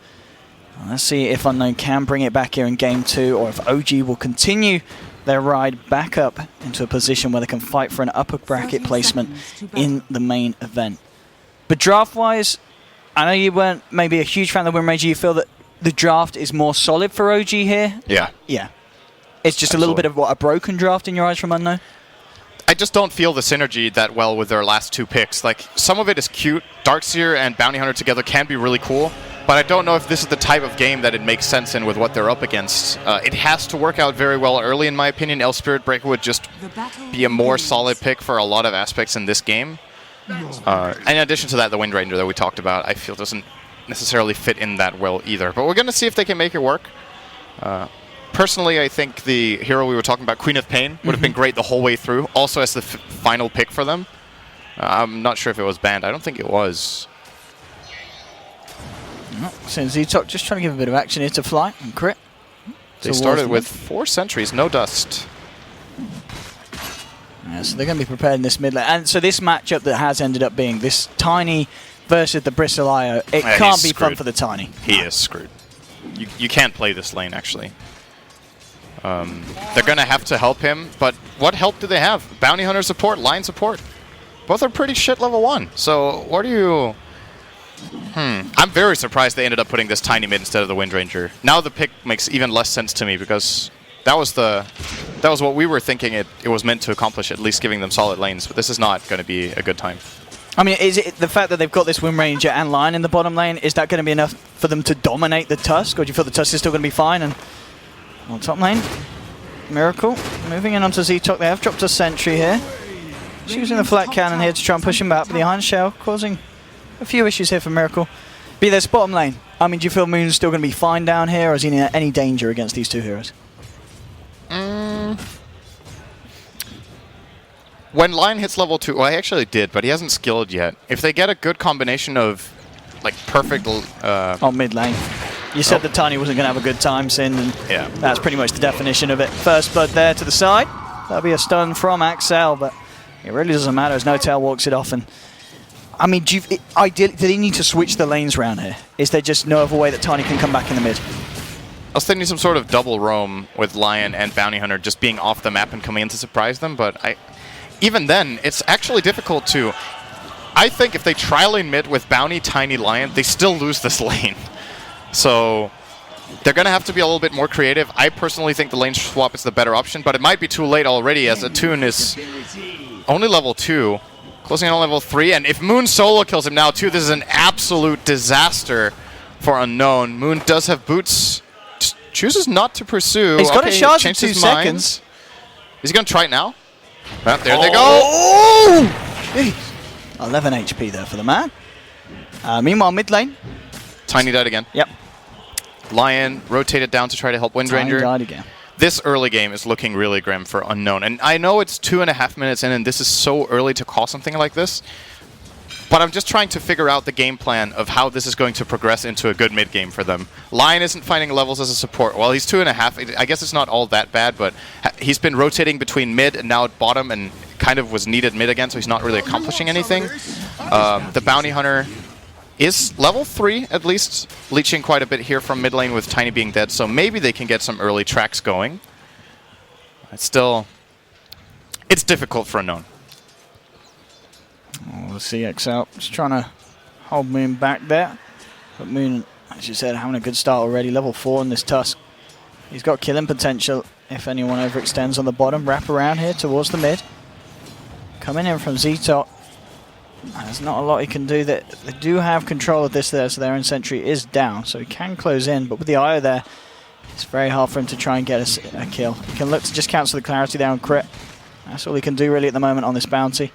Let's see if Unknown can bring it back here in Game 2, or if OG will continue their ride back up into a position where they can fight for an upper bracket placement in the main event. But draft-wise, I know you weren't maybe a huge fan of the Wind Ranger. You feel that the draft is more solid for OG here? Yeah. Yeah. It's just a little bit of a broken draft in your eyes from Unknown? I just don't feel the synergy that well with their last 2 picks. Like, some of it is cute. Darkseer and Bounty Hunter together can be really cool. but I don't know if this is the type of game that it makes sense in with what they're up against. It has to work out very well early, in my opinion. El Spirit Breaker would just be a more solid pick for a lot of aspects in this game. And in addition to that, the Wind Ranger that we talked about, I feel doesn't necessarily fit in that well either. But we're going to see if they can make it work. Personally, I think the hero we were talking about, Queen of Pain, would have been great the whole way through, also as the final pick for them. I'm not sure if it was banned. I don't think it was. So Zetok just trying to give a bit of action here to fly and crit. They started with 4 sentries, no dust. Yeah, so they're going to be prepared in this mid lane. And so this matchup that has ended up being this Tiny versus the Bristle IO, it can't be fun for the Tiny. He is screwed. You can't play this lane, actually. They're going to have to help him, but what help do they have? Bounty Hunter support, line support. Both are pretty shit level 1. So what do you... I'm very surprised they ended up putting this Tiny mid instead of the Wind Ranger. Now the pick makes even less sense to me because that was what we were thinking it was meant to accomplish, at least giving them solid lanes, but this is not going to be a good time. I mean, is it the fact that they've got this Wind Ranger and Lion in the bottom lane, is that going to be enough for them to dominate the Tusk, or do you feel the Tusk is still going to be fine? And on top lane, Miracle moving in onto Zetok. They have dropped a sentry here. She's using the flat cannon here to try and push him back, but the Iron Shell causing a few issues here for Miracle. Be this bottom lane. I mean, do you feel Moon's still going to be fine down here, or is he in any danger against these two heroes? When Lion hits level 2, well, he actually did, but he hasn't skilled yet. If they get a good combination of, like, perfect... on mid lane. You said the Tiny wasn't going to have a good time, Sin, and yeah, that's pretty much the definition of it. First blood there to the side. That'll be a stun from Axel, but it really doesn't matter as No Tail walks it off. And I mean, ideally, do they need to switch the lanes around here? Is there just no other way that Tiny can come back in the mid? I was thinking some sort of double roam with Lion and Bounty Hunter just being off the map and coming in to surprise them, but even then, it's actually difficult to... I think if they tri-lane mid with Bounty, Tiny, Lion, they still lose this lane. So they're going to have to be a little bit more creative. I personally think the lane swap is the better option, but it might be too late already as Attune is only level 2, closing in on level 3, and if Moon solo kills him now too, this is an absolute disaster for Unknown. Moon does have boots, chooses not to pursue. He's got a charge in 2 seconds. Is he going to try it now? Well, there they go. Oh! 11 HP there for the man. Meanwhile, mid lane. Tiny died again. Yep. Lion rotated down to try to help Wind Ranger. Tiny died again. This early game is looking really grim for Unknown. And I know it's 2.5 minutes in and this is so early to call something like this. But I'm just trying to figure out the game plan of how this is going to progress into a good mid game for them. Lion isn't finding levels as a support. Well, he's 2.5. I guess it's not all that bad, but he's been rotating between mid and now at bottom and kind of was needed mid again, so he's not really accomplishing anything. The Bounty Hunter is level 3, at least, leeching quite a bit here from mid lane with Tiny being dead, so maybe they can get some early tracks going. It's still... it's difficult for Unknown. We'll see XL just trying to hold Moon back there. But Moon, as you said, having a good start already. Level 4 in this Tusk. He's got killing potential if anyone overextends on the bottom. Wrap around here towards the mid. Coming in from Zetok. There's not a lot he can do. They do have control of this there, so their own sentry is down. So he can close in, but with the IO there, it's very hard for him to try and get a kill. He can look to just cancel the clarity there on crit. That's all he can do really at the moment on this bounty.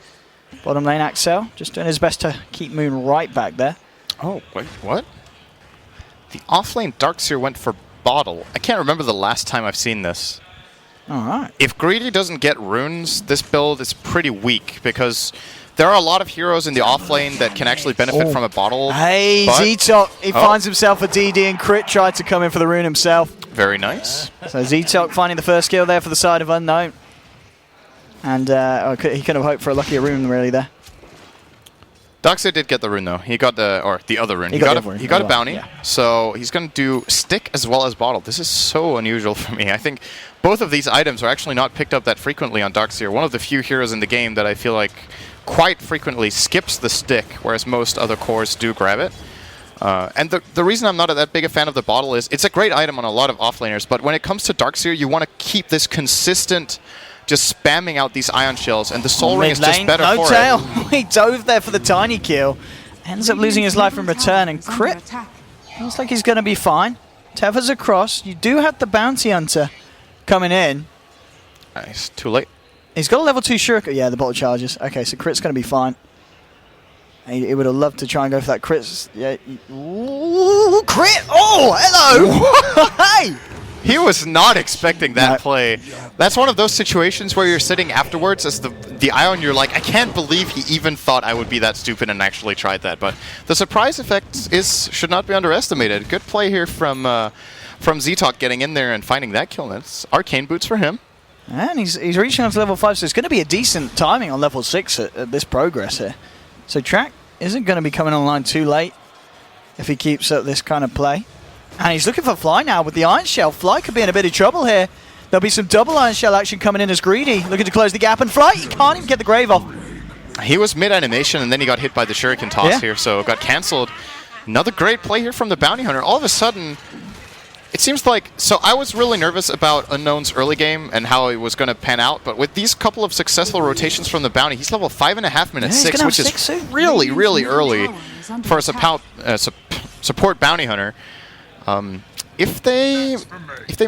Bottom lane Axel, just doing his best to keep Moon right back there. Oh, wait, what? The offlane Darkseer went for bottle. I can't remember the last time I've seen this. Alright. If Greedy doesn't get runes, this build is pretty weak because there are a lot of heroes in the offlane that can actually benefit from a bottle. Hey, Zetok, he finds himself a DD and crit tried to come in for the rune himself. Very nice. So Zetok finding the first kill there for the side of Unknown. And he could have hoped for a luckier rune really there. Darkseer did get the rune though. He got the other rune. He got a bounty. Yeah. So he's going to do stick as well as bottle. This is so unusual for me. I think both of these items are actually not picked up that frequently on Darkseer. One of the few heroes in the game that I feel like quite frequently skips the stick, whereas most other cores do grab it. And the reason I'm not that big a fan of the bottle is it's a great item on a lot of offlaners, but when it comes to Darkseer, you want to keep this consistent just spamming out these ion shells, and the Soul Ring is just better for it. He dove there for the Tiny kill. Ends up losing his life in return, and crit Looks like he's going to be fine. Tethers across. You do have the Bounty Hunter coming in. Nice. Too late. He's got a level 2 Shuriken. Yeah, the bottle charges. Okay, so crit's going to be fine. He would have loved to try and go for that crit. Yeah. Ooh, crit! Oh, hello! Hey! He was not expecting that play. That's one of those situations where you're sitting afterwards as the Ion, you're like, I can't believe he even thought I would be that stupid and actually tried that. But the surprise effect should not be underestimated. Good play here from Z-Talk getting in there and finding that kill. That's arcane boots for him. And he's reaching on to level 5, so it's going to be a decent timing on level 6 at this progress here. So Track isn't going to be coming online too late if he keeps up this kind of play. And he's looking for Fly now with the Iron Shell. Fly could be in a bit of trouble here. There'll be some double Iron Shell action coming in as Greedy looking to close the gap. And Fly, he can't even get the Grave off. He was mid-animation and then he got hit by the Shuriken toss here, so it got cancelled. Another great play here from the Bounty Hunter. All of a sudden, it seems like... So I was really nervous about Unknown's early game and how it was going to pan out, but with these couple of successful rotations from the Bounty, he's level 5.5 minutes 6, which is really, really early for a support Bounty Hunter. If they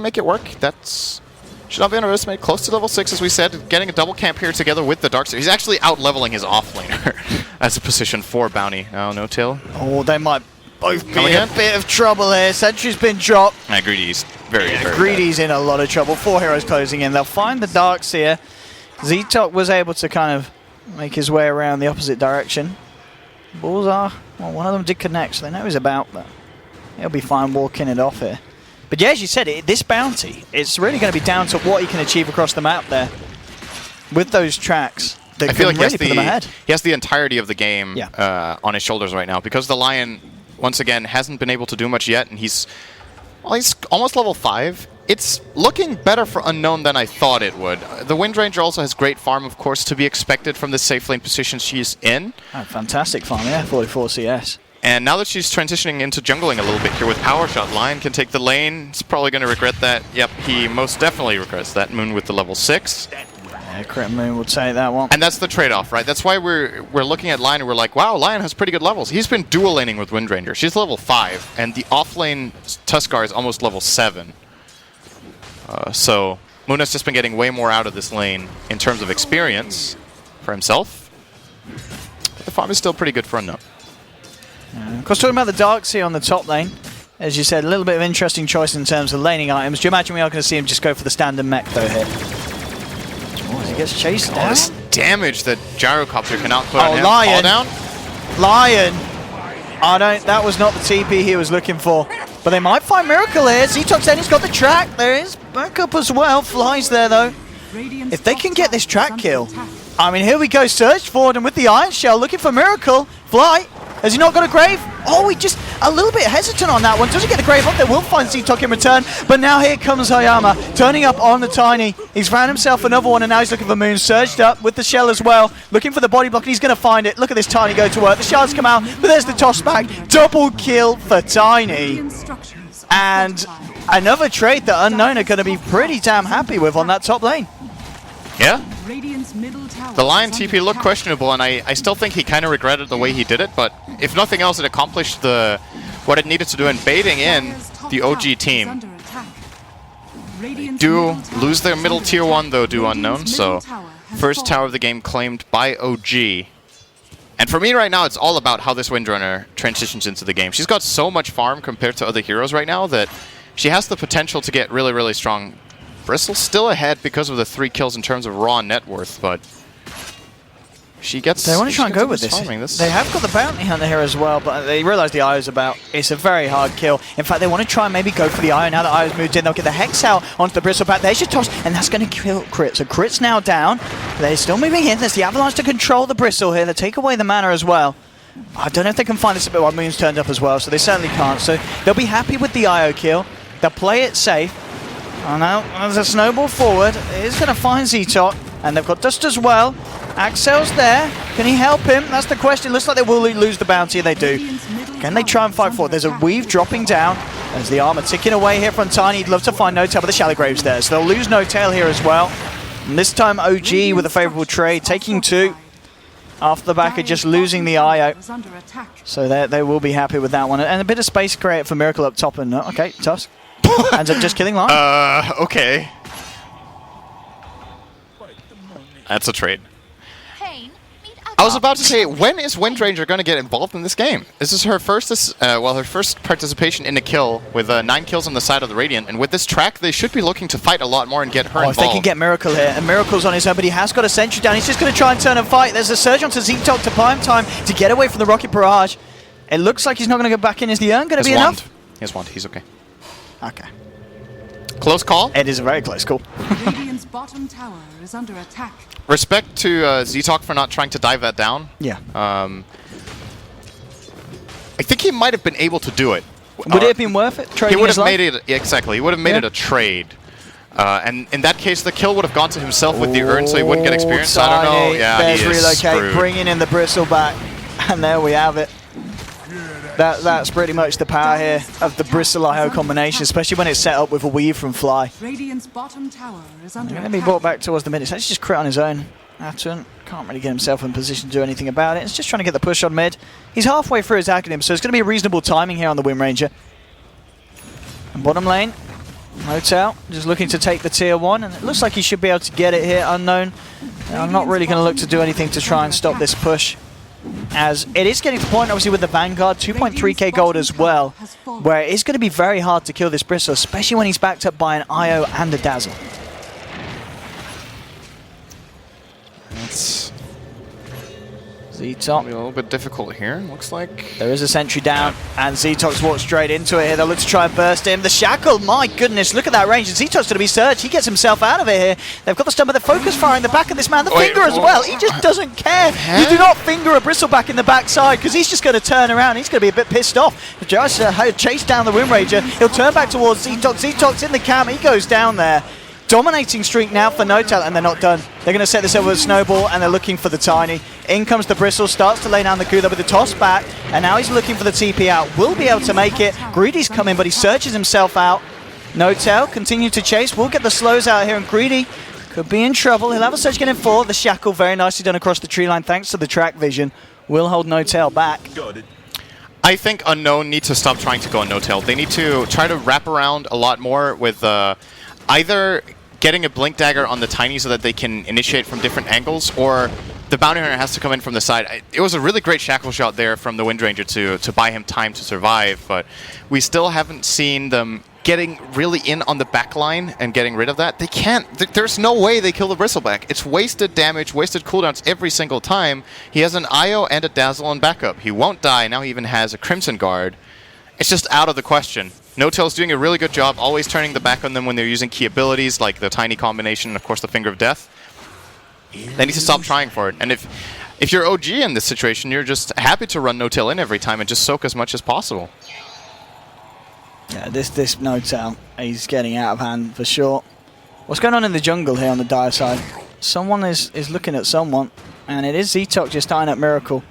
make it work, that's should not be underestimated. Close to level 6, as we said, getting a double camp here together with the Darkseer. He's actually out-leveling his offlaner as a position for Bounty. Oh, no tail. Oh, they might both be in a bit of trouble here. Sentry's been dropped. Greedy's very Greedy's bad. in a lot of trouble. 4 heroes closing in. They'll find the Darkseer. Z-Talk was able to kind of make his way around the opposite direction. Balls are... Well, one of them did connect, so they know he's about, but he'll be fine walking it off here. But yeah, as you said, this Bounty, it's really going to be down to what he can achieve across the map there. With those tracks, that can really put them ahead. He has the entirety of the game on his shoulders right now, because the Lion, once again, hasn't been able to do much yet, and he's almost level 5. It's looking better for Unknown than I thought it would. The Windranger also has great farm, of course, to be expected from the safe lane position she's in. Oh, fantastic farm, yeah, 44 CS. And now that she's transitioning into jungling a little bit here with Power Shot, Lion can take the lane. He's probably going to regret that. Yep, he most definitely regrets that. Moon with the level 6. Yeah, Crit Moon will take that one. And that's the trade-off, right? That's why we're looking at Lion and we're like, wow, Lion has pretty good levels. He's been dual laning with Windranger. She's level 5, and the off-lane Tuskar is almost level 7. So Moon has just been getting way more out of this lane in terms of experience for himself. But the farm is still pretty good for Unknown. Of course, talking about the Darkseer on the top lane, as you said, a little bit of interesting choice in terms of laning items. Do you imagine we are going to see him just go for the standard mech though here? Oh, as he gets chased down. This damage that Gyrocopter can output on him. Lion. Fall down. Lion. That was not the TP he was looking for. But they might find Miracle here. Z-Talk said he's got the track. There is backup as well. Flies there though. If they can get this track kill, I mean, here we go. Surge forward and with the Iron Shell looking for Miracle. Fly. Has he not got a Grave? Oh, he just a little bit hesitant on that one. Doesn't get the Grave up there. Will find Z-Talk in return. But now here comes Hayama, turning up on the Tiny. He's found himself another one, and now he's looking for Moon. Surged up with the Shell as well. Looking for the body block, and he's going to find it. Look at this Tiny go to work. The shards come out, but there's the toss back. Double kill for Tiny. And another trade that Unknown are going to be pretty damn happy with on that top lane. Yeah. The Lion TP looked questionable, and I still think he kind of regretted the way he did it, but if nothing else, it accomplished what it needed to do in baiting in the OG team. They do lose their middle tier 1, though, do Unknown, so first tower of the game claimed by OG. And for me right now, it's all about how this Windrunner transitions into the game. She's got so much farm compared to other heroes right now that she has the potential to get really, really strong. Bristle's still ahead because of the 3 kills in terms of raw net worth, but she gets... They want to try and go with this. They have got the Bounty Hunter here as well, but they realise the Io's about. It's a very hard kill. In fact, they want to try and maybe go for the Io. Now that Io's moved in, they'll get the Hex out onto the Bristle back. There's your toss, and that's going to kill Crit. So Crit's now down. They're still moving in. There's the Avalanche to control the Bristle here. They take away the mana as well. I don't know if they can find this a bit while Moon's turned up as well, so they certainly can't. So they'll be happy with the Io kill. They'll play it safe. Oh, now there's a snowball forward. It is going to find Z-Talk, and they've got Dust as well. Axel's there. Can he help him? That's the question. Looks like they will lose the bounty, and they do. Can they try and fight for it? There's a weave dropping down. There's the armor ticking away here from Tiny. He'd love to find No Tail, but the Shallow Grave's there, so they'll lose No Tail here as well. And this time OG with a favorable trade, taking 2. Off the back of just losing the IO. So they will be happy with that one. And a bit of space created for Miracle up top. And okay, Tusk ends up just killing Lion. Okay. That's a trade. I was about to say, when is Windranger going to get involved in this game? This is her first, her first participation in a kill with 9 kills on the side of the Radiant. And with this track, they should be looking to fight a lot more and get her involved. If they can get Miracle here, and Miracle's on his own, but he has got a sentry down. He's just going to try and turn and fight. There's a surge onto Z-Talk to buy him time to get away from the Rocket Barrage. It looks like he's not going to go back in. Is the urn going to be enough? He has wand. He's okay. Okay. Close call. It is a very close call. Radiant's bottom tower is under attack. Respect to Z-Talk for not trying to dive that down. Yeah. I think he might have been able to do it. Would it have been worth it? He would have made it, exactly. He would have made it a trade. And in that case, the kill would have gone to himself with the urn, so he wouldn't get experience. Tiny. I don't know. Yeah, there's he is relocate, screwed. bringing in the bristle back, and there we have it. That's pretty much the power here of the Bristle IO combination, especially when it's set up with a weave from Fly. Radiant's bottom tower is under Going to be brought back towards the mid. It's actually just crit on his own. Atun can't really get himself in position to do anything about it. It's just trying to get the push on mid. He's halfway through his Academ, so it's going to be reasonable timing here on the Wind Ranger. And bottom lane, Motel just looking to take the tier 1, and it looks like he should be able to get it here. Unknown. I'm not really going to look to do anything to try and stop this push, as it is getting to the point, obviously, with the Vanguard, 2.3k gold as well, where it is going to be very hard to kill this Bristle, especially when he's backed up by an IO and a Dazzle. It's Z-Top. a little bit difficult here, looks like. There is a sentry down, and Z-Top's walked straight into it here. They'll look to try and burst him. The Shackle, my goodness, look at that range. And Z-Top's going to be surged. He gets himself out of it here. They've got the stun, but the focus fire in the back of this man. The finger as well. He just doesn't care. You do not finger a Bristleback in the backside, because he's just going to turn around. He's going to be a bit pissed off. Just chase down the Wind Ranger. He'll turn back towards Z-Top. Z-Top's in the camp. He goes down there. Dominating streak now for Notel, and they're not done. They're going to set this up with a snowball, and they're looking for the Tiny. In comes the Bristle, starts to lay down the Kula with the toss back, and now he's looking for the TP out. Will be able to make it. Greedy's coming, but he searches himself out. Notel continue to chase. We'll get the slows out here, and Greedy could be in trouble. He'll have a surge getting for the Shackle, very nicely done across the tree line, thanks to the track vision. Will hold Notel back. I think Unknown need to stop trying to go on no-tail. They need to try to wrap around a lot more with either getting a Blink Dagger on the Tiny so that they can initiate from different angles, or the Bounty Hunter has to come in from the side. It was a really great Shackle shot there from the Wind Ranger to buy him time to survive, but we still haven't seen them getting really in on the back line and getting rid of that. They can't. There's no way they kill the Bristleback. It's wasted damage, wasted cooldowns every single time. He has an IO and a Dazzle on backup. He won't die. Now he even has a Crimson Guard. It's just out of the question. No-Tail's doing a really good job always turning the back on them when they're using key abilities like the Tiny combination and of course the Finger of Death. They need to stop trying for it. And if you're OG in this situation, you're just happy to run No-Tail in every time and just soak as much as possible. Yeah, this No-Tail, he's getting out of hand for sure. What's going on in the jungle here on the dire side? Someone is looking at someone, and it is Z-Tok just eyeing up Miracle.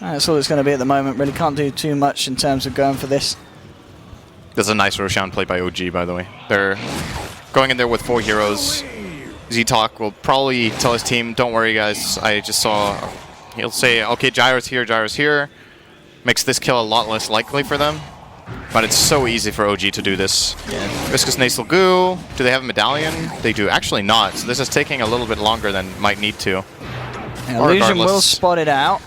That's all it's going to be at the moment. Really can't do too much in terms of going for this. That's a nice Roshan play by OG, by the way. They're going in there with 4 heroes. Z-Talk will probably tell his team, don't worry guys, I just saw... He'll say, okay, Gyro's here. Makes this kill a lot less likely for them. But it's so easy for OG to do this. Yeah. Viscous Nasal Goo. Do they have a medallion? They do. Actually not. So this is taking a little bit longer than might need to. Yeah, Illusion will spot it out.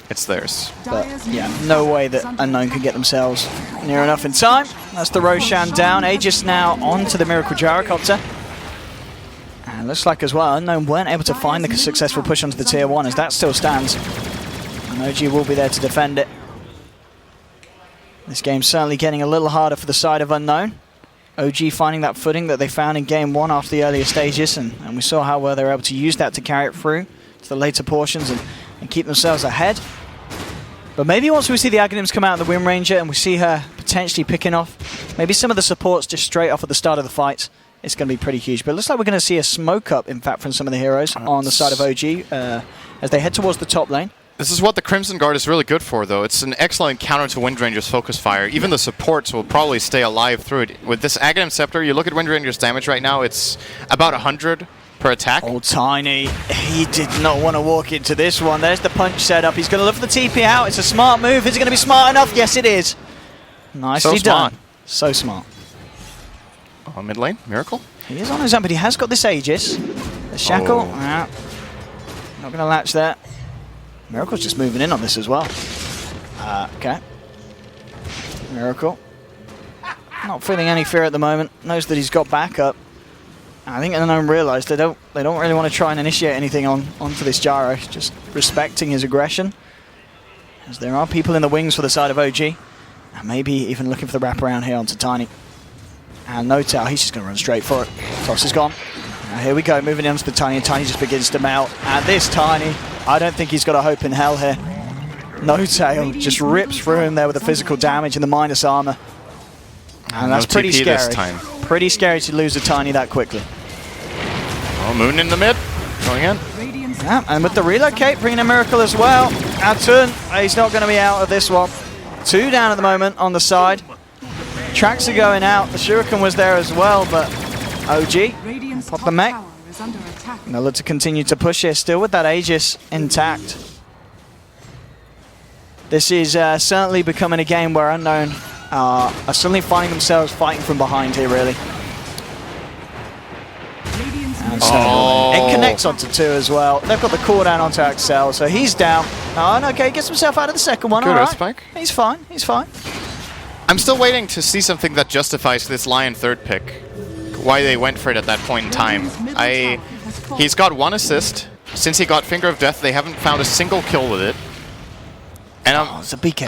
It's theirs. But yeah, no way that Unknown can get themselves near enough in time. That's the Roshan down. Aegis now onto the Miracle Gyrocopter. And looks like as well, Unknown weren't able to find the successful push onto the tier 1 as that still stands. And OG will be there to defend it. This game's certainly getting a little harder for the side of Unknown. OG finding that footing that they found in game 1 after the earlier stages, and we saw how well they were able to use that to carry it through to the later portions and keep themselves ahead. But maybe once we see the Aghanims come out of the Wind Ranger and we see her potentially picking off maybe some of the supports just straight off at the start of the fight, it's going to be pretty huge. But it looks like we're going to see a smoke up, in fact, from some of the heroes on the side of OG as they head towards the top lane. This is what the Crimson Guard is really good for, though. It's an excellent counter to Wind Ranger's Focus Fire. Even the supports will probably stay alive through it. With this Aghanim Scepter, you look at Wind Ranger's damage right now, it's about 100% per attack. Oh, Tiny. He did not want to walk into this one. There's the punch setup. He's going to look for the TP out. It's a smart move. Is it going to be smart enough? Yes, it is. Nicely done. So smart. Oh, mid lane, Miracle. He is on his own, but he has got this Aegis. The Shackle. Not going to latch there. Miracle's just moving in on this as well. Okay. Miracle. Not feeling any fear at the moment. Knows that he's got backup. I think Unknown realised they don't really want to try and initiate anything onto this Gyro. Just respecting his aggression. As there are people in the wings for the side of OG. And maybe even looking for the wraparound here onto Tiny. And Notel, he's just going to run straight for it. Toss is gone. Now here we go, moving into the Tiny, and Tiny just begins to melt. And this Tiny, I don't think he's got a hope in hell here. Notel just rips through him there with the physical damage and the minus armor. And that's pretty scary. Pretty scary to lose a Tiny that quickly. Oh, Moon in the mid, going in. Yeah, and with the relocate, bringing a Miracle as well. Atun, he's not going to be out of this one. 2 down at the moment on the side. Tracks are going out. The Shuriken was there as well, but OG, pop the mech. They'll look to continue to push here, still with that Aegis intact. This is certainly becoming a game where Unknown are suddenly finding themselves fighting from behind here, really. And it connects onto 2 as well. They've got the cooldown onto Axel, so he's down. Oh, no, okay, gets himself out of the second one. All right. Spike. He's fine, he's fine. I'm still waiting to see something that justifies this Lion third pick. Why they went for it at that point in time. He's got 1 assist. Since he got Finger of Death, they haven't found a single kill with it. And I'm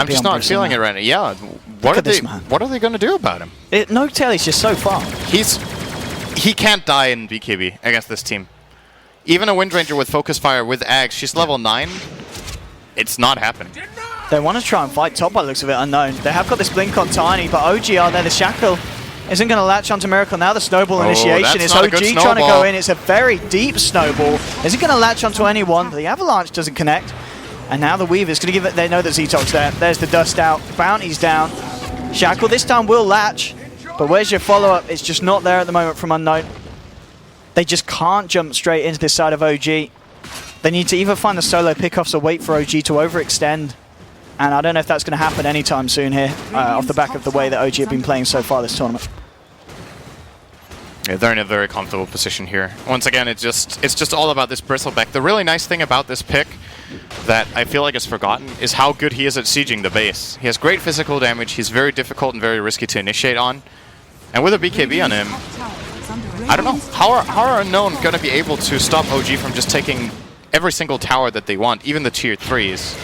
just not feeling it right now. Yeah, what are they going to do about him? Notel is just so far. He can't die in BKB against this team. Even a Wind Ranger with Focus Fire with Ags, she's level 9. It's not happening. They want to try and fight top by the looks of it, Unknown. They have got this blink on Tiny, but OG are there. The Shackle isn't going to latch onto Miracle. Now the snowball initiation is OG trying to go in. It's a very deep snowball. Is it going to latch onto anyone? The Avalanche doesn't connect. And now the Weaver's going to give it. They know that Zetox's there. There's the dust out. Bounty's down. Shackle this time will latch. But where's your follow-up? It's just not there at the moment from Unknown. They just can't jump straight into this side of OG. They need to either find the solo pickoffs or wait for OG to overextend. And I don't know if that's going to happen anytime soon here, off the back of the way that OG have been playing so far this tournament. Yeah, they're in a very comfortable position here. Once again, it's just all about this Bristleback. The really nice thing about this pick that I feel like is forgotten is how good he is at sieging the base. He has great physical damage. He's very difficult and very risky to initiate on. And with a BKB on him, I don't know. How are Unknown going to be able to stop OG from just taking every single tower that they want, even the tier 3s?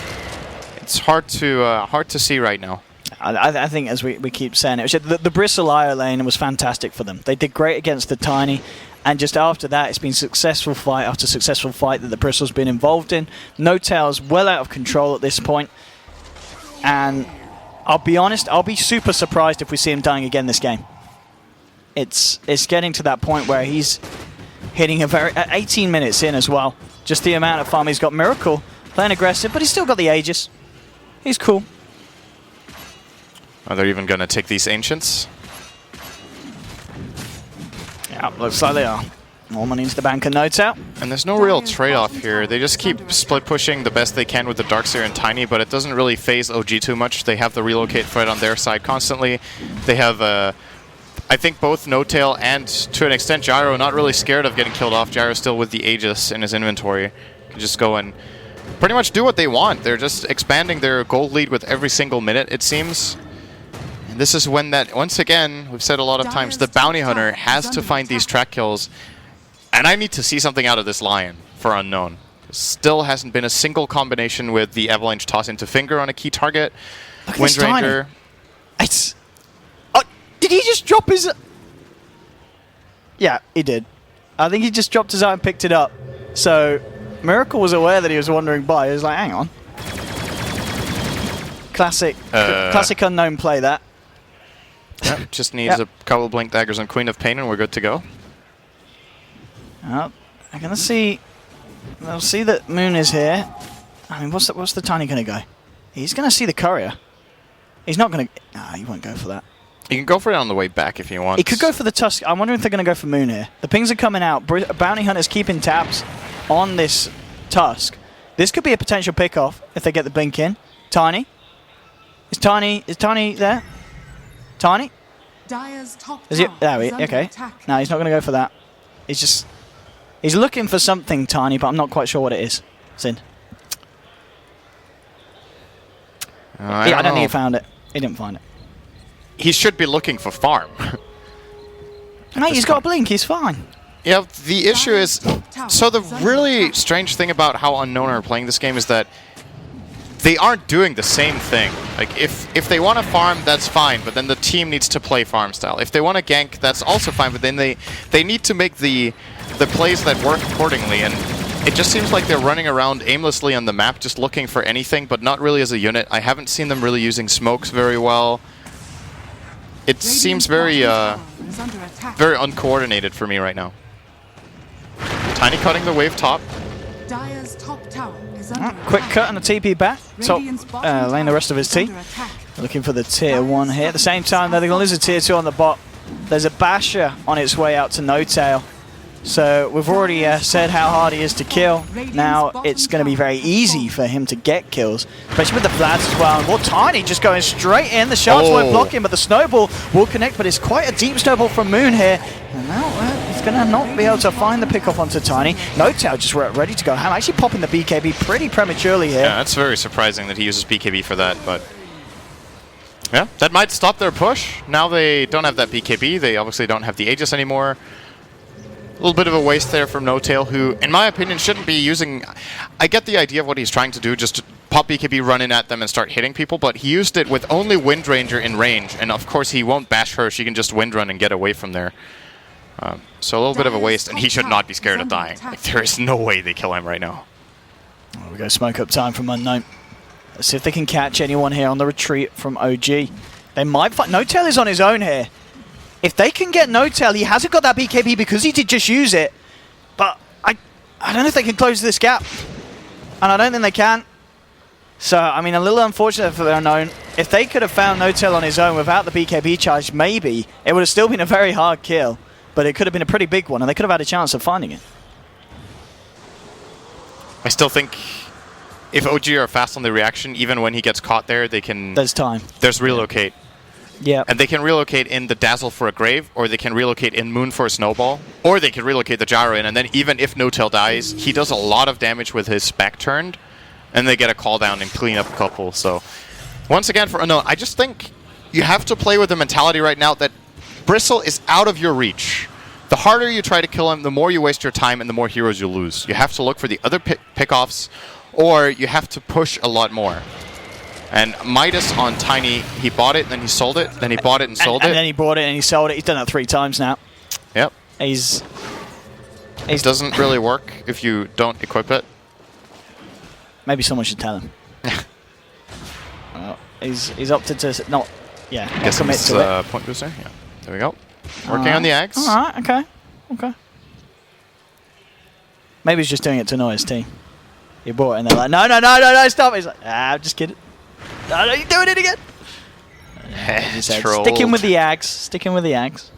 It's hard to see right now. I think, as we keep saying it, the Bristle IO lane was fantastic for them. They did great against the Tiny, and just after that, it's been successful fight after successful fight that the Bristle's been involved in. Notel's well out of control at this point, and I'll be honest, I'll be super surprised if we see him dying again this game. It's getting to that point where he's hitting a very 18 minutes in as well. Just the amount of farm he's got. Miracle playing aggressive, but he's still got the Aegis. He's cool. Are they even going to take these Ancients? Yeah, looks like they are. More money into the bank and Notes out. And there's no real trade-off here. They just keep split pushing the best they can with the Darkseer and Tiny, but it doesn't really phase OG too much. They have the relocate threat on their side constantly. They have, I think, both No-Tail and, to an extent, Gyro not really scared of getting killed off. Gyro's still with the Aegis in his inventory. Can just go and pretty much do what they want. They're just expanding their gold lead with every single minute, it seems. And this is when that, once again, we've said a lot of times, the Bounty Hunter has to find these track kills. And I need to see something out of this Lion for Unknown. Still hasn't been a single combination with the Avalanche toss into Finger on a key target. Wind Ranger. It's... Oh, did he just drop his... Yeah, he did. I think he just dropped his eye and picked it up. So, Miracle was aware that he was wandering by. He was like, hang on. Classic Unknown play, that. Yep, just needs a couple Blink Daggers on Queen of Pain and we're good to go. I'm gonna see. They'll see that Moon is here. I mean, what's the Tiny gonna go? He's gonna see the Courier. He's not gonna. Nah, he won't go for that. You can go for it on the way back if you want. He could go for the Tusk. I'm wondering if they're going to go for Moon here. The pings are coming out. Bounty Hunter's keeping tabs on this Tusk. This could be a potential pick-off if they get the blink in. Tiny. Is Tiny there? Tiny? Dire's top Is he? tower There is we under okay. attack. No, he's not going to go for that. He's looking for something, Tiny, but I'm not quite sure what it is. Sin. I don't think know. he found it. He didn't find it. He should be looking for farm. Mate, he's got a blink. He's fine. Yeah, the issue is... So the really strange thing about how Unknown are playing this game is that they aren't doing the same thing. Like, if they want to farm, that's fine, but then the team needs to play farm style. If they want to gank, that's also fine, but then they need to make the plays that work accordingly, and it just seems like they're running around aimlessly on the map, just looking for anything, but not really as a unit. I haven't seen them really using smokes very well. It seems very very uncoordinated for me right now. Tiny cutting the wave top. Dire's top tower is under attack. Quick cut and a TP back. Top Radiant's bottom lane the tower rest of his is team. under attack. Looking for the tier 1 here. At the same time, they're going to lose a tier 2 on the bot. There's a Basher on its way out to No Tail. So we've already said how hard he is to kill. Now it's going to be very easy for him to get kills, especially with the Vlads as well. And more Tiny just going straight in. The shards won't block him, but the snowball will connect. But it's quite a deep snowball from Moon here. And now he's going to not be able to find the pick off onto Tiny. No Tail just ready to go. I'm actually popping the BKB pretty prematurely here. Yeah, that's very surprising that he uses BKB for that, but... Yeah, that might stop their push. Now they don't have that BKB. They obviously don't have the Aegis anymore. A little bit of a waste there from No Tail, who, in my opinion, shouldn't be using... I get the idea of what he's trying to do, just to pop BKB, run in at them, and start hitting people, but he used it with only Wind Ranger in range, and of course he won't bash her. She can just Wind Run and get away from there. So a little bit of a waste, and he should not be scared of dying. Like, there is no way they kill him right now. Oh, we go smoke up time from Unknown. Let's see if they can catch anyone here on the retreat from OG. They might find... No Tail is on his own here. If they can get No Tail, he hasn't got that BKB because he did just use it. But I don't know if they can close this gap. And I don't think they can. So, I mean, a little unfortunate for the Unknown. If they could have found No Tail on his own without the BKB charge, maybe it would have still been a very hard kill. But it could have been a pretty big one, and they could have had a chance of finding it. I still think if OG are fast on the reaction, even when he gets caught there, they can... There's time. There's relocate. Yeah. And they can relocate in the Dazzle for a Grave, or they can relocate in Moon for a Snowball, or they can relocate the Gyro in, and then even if No Tail dies, he does a lot of damage with his back turned, and they get a call down and clean up a couple. So, once again, for Unknown, I just think you have to play with the mentality right now that Bristle is out of your reach. The harder you try to kill him, the more you waste your time and the more heroes you lose. You have to look for the other pick-offs, or you have to push a lot more. And Midas on Tiny, he bought it, then he sold it, then he bought it and sold it. And then he bought it and he sold it. He's done that 3 times now. Yep. It doesn't really work if you don't equip it. Maybe someone should tell him. He's opted to not, Guess commit it's to it. point booster. Yeah, there we go. Working on the Ags. All right, okay. Maybe he's just doing it to annoy his team. He bought it and they're like, no, stop. He's like, I'm just kidding. No, you're doing it again. He said, sticking with the Ags.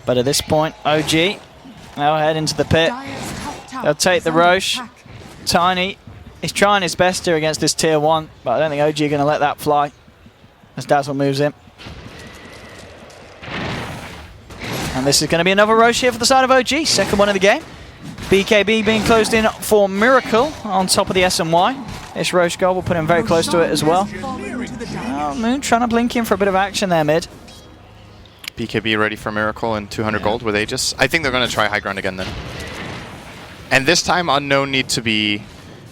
But at this point, OG now head into the pit. They'll take the Roche. Tiny, he's trying his best here against this tier 1, but I don't think OG are going to let that fly as Dazzle moves in. And this is going to be another Roche here for the side of OG, second one of the game. BKB being closed in for Miracle on top of the SMY. This Roche goal will put him very close to it as well. Oh, Moon trying to blink in for a bit of action there mid. BKB ready for Miracle and 200 gold with Aegis. I think they're going to try high ground again then. And this time Unknown need to be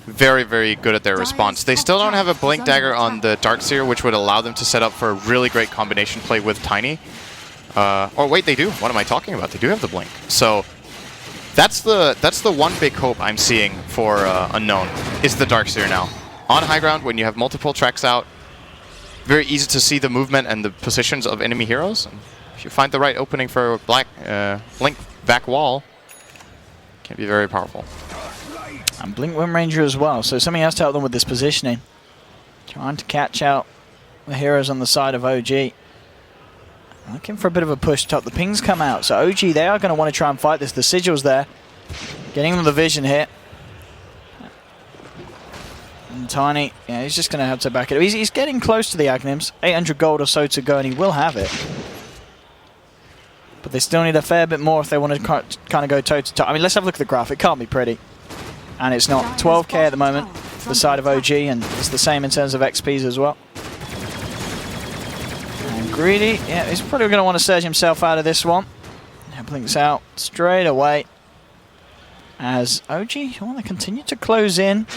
very, very good at their response. They still don't have a Blink Dagger on the Darkseer, which would allow them to set up for a really great combination play with Tiny. Oh wait, they do. What am I talking about? They do have the Blink. So that's the one big hope I'm seeing for Unknown, is the Darkseer now. On high ground, when you have multiple tracks out, very easy to see the movement and the positions of enemy heroes. And if you find the right opening for a Blink back wall, it can be very powerful. And Blink Wind Ranger as well, so something has to help them with this positioning. Trying to catch out the heroes on the side of OG. Looking for a bit of a push top. The pings come out. So OG, they are going to want to try and fight this. The sigil's there. Getting them the vision hit. And Tiny, yeah, he's just going to have to back it up. He's getting close to the Agnims. 800 gold or so to go, and he will have it. But they still need a fair bit more if they want to kind of go toe-to-toe. I mean, let's have a look at the graph. It can't be pretty. And it's not. 12k at the moment for the side of OG, and it's the same in terms of XPs as well. Greedy, yeah, he's probably going to want to surge himself out of this one. Blinks out straight away. As OG, well, they continue to close in.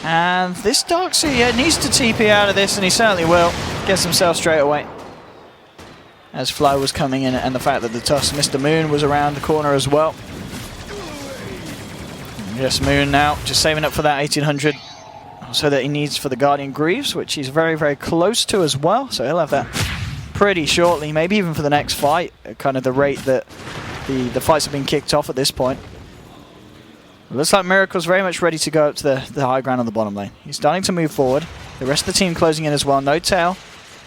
And this Darkseer, yeah, needs to TP out of this, and he certainly will. Gets himself straight away. As Fly was coming in, and the fact that the toss Mr. Moon was around the corner as well. Just Moon now, just saving up for that 1800. So that he needs for the Guardian Greaves, which he's very, very close to as well. So he'll have that pretty shortly, maybe even for the next fight, at kind of the rate that the fights have been kicked off at this point. It looks like Miracle's very much ready to go up to the high ground on the bottom lane. He's starting to move forward. The rest of the team closing in as well. No Tail.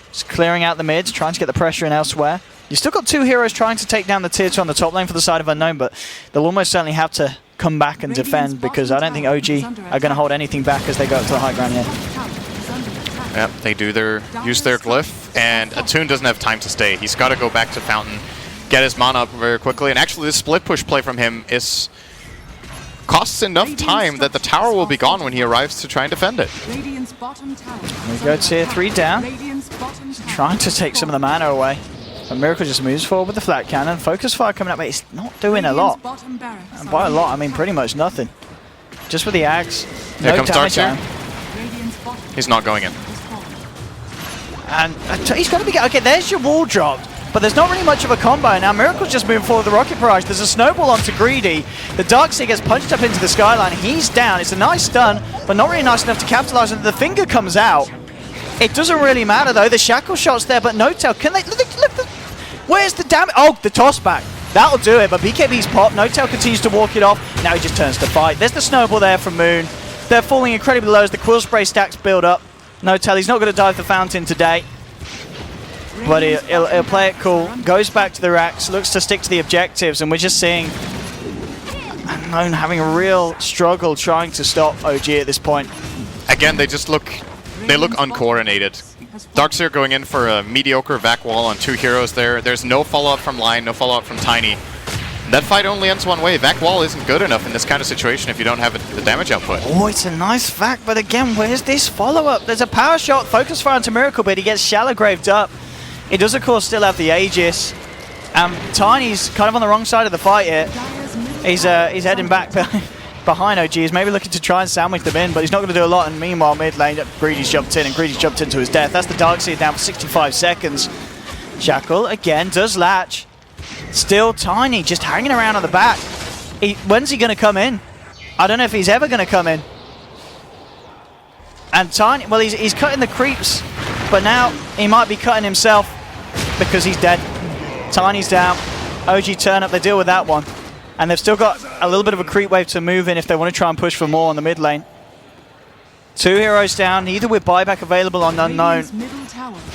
Just clearing out the mids, trying to get the pressure in elsewhere. You've still got two heroes trying to take down the tier 2 on the top lane for the side of Unknown, but they'll almost certainly have to come back and defend, because I don't think OG are going to hold anything back as they go up to the high ground here. Yep, they use their glyph, and Attune doesn't have time to stay. He's got to go back to Fountain, get his mana up very quickly, and actually this split push play from him costs enough time that the tower will be gone when he arrives to try and defend it. We go tier 3 down, trying to take some of the mana away. But Miracle just moves forward with the flat cannon. Focus fire coming up, but it's not doing a lot. And by a lot, I mean pretty much nothing. Just with the Ags, Here no comes damage Darkseer. down. He's not going in. And he's got to be... Okay, there's your wall dropped. But there's not really much of a combo. Now Miracle's just moving forward with the Rocket Barrage. There's a snowball onto Greedy. The Darkseer gets punched up into the skyline. He's down. It's a nice stun, but not really nice enough to capitalize on it. The finger comes out. It doesn't really matter though. The shackle shot's there, but No Tail. Can they... Look, where's the damage? Oh, the toss back. That'll do it, but BKB's pop. No Tail continues to walk it off. Now he just turns to fight. There's the snowball there from Moon. They're falling incredibly low as the Quill Spray stacks build up. No Tail, he's not going to dive the fountain today. But he'll play it cool. Goes back to the racks, looks to stick to the objectives, and we're just seeing Unknown having a real struggle trying to stop OG at this point. Again, they look uncoordinated. Darkseer going in for a mediocre vac wall on two heroes there. There's no follow-up from Lion, no follow-up from Tiny. That fight only ends one way. Vac wall isn't good enough in this kind of situation if you don't have the damage output. Oh, it's a nice vac, but again, where's this follow-up? There's a power shot, focus fire into Miracle, but he gets shallow graved up. It does, of course, still have the Aegis. Tiny's kind of on the wrong side of the fight here. He's heading back behind OG. He's maybe looking to try and sandwich them in, but he's not going to do a lot. And meanwhile, mid lane, Greedy's jumped in, and Greedy's jumped into his death. That's the Darkseer down for 65 seconds. Shackle, again, does latch. Still Tiny, just hanging around on the back. When's he going to come in? I don't know if he's ever going to come in. And Tiny, well, he's cutting the creeps, but now he might be cutting himself because he's dead. Tiny's down. OG turn up, they deal with that one. And they've still got a little bit of a creep wave to move in if they want to try and push for more on the mid lane. Two heroes down, neither with buyback available on Unknown.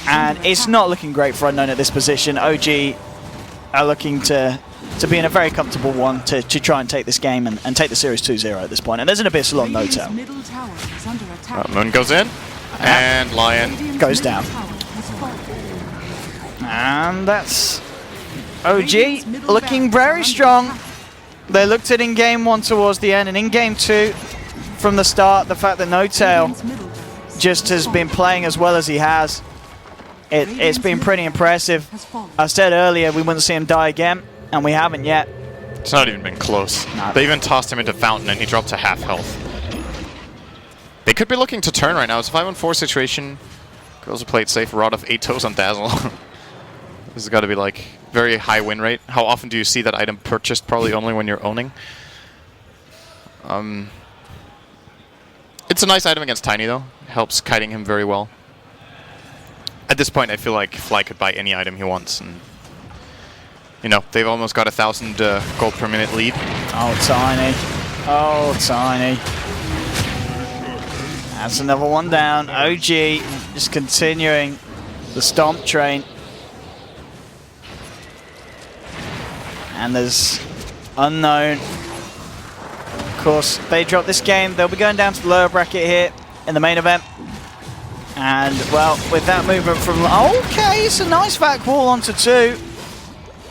And it's not looking great for Unknown at this position. OG are looking to be in a very comfortable one to try and take this game and take the series 2-0 at this point. And there's an Abyssal on No Tail. Moon goes in, and Lion goes down. And that's OG looking very strong. They looked at in game 1 towards the end, and in game 2 from the start, the fact that No Tail just has been playing as well as he has, it's been pretty impressive. I said earlier we wouldn't see him die again, and we haven't yet. It's not even been close. No. They even tossed him into Fountain, and he dropped to half health. They could be looking to turn right now. It's a 5-on-4 situation. Girls are played safe. Rod of 8 toes on Dazzle. This has got to be like very high win rate. How often do you see that item purchased? Probably only when you're owning. It's a nice item against Tiny though. Helps kiting him very well. At this point, I feel like Fly could buy any item he wants, and you know they've almost got 1,000 gold per minute lead. Oh, Tiny! Oh, Tiny! That's another one down. OG just continuing the stomp train. And there's Unknown. Of course, they drop this game. They'll be going down to the lower bracket here in the main event. And, well, with that movement from... Okay, it's a nice back wall onto 2.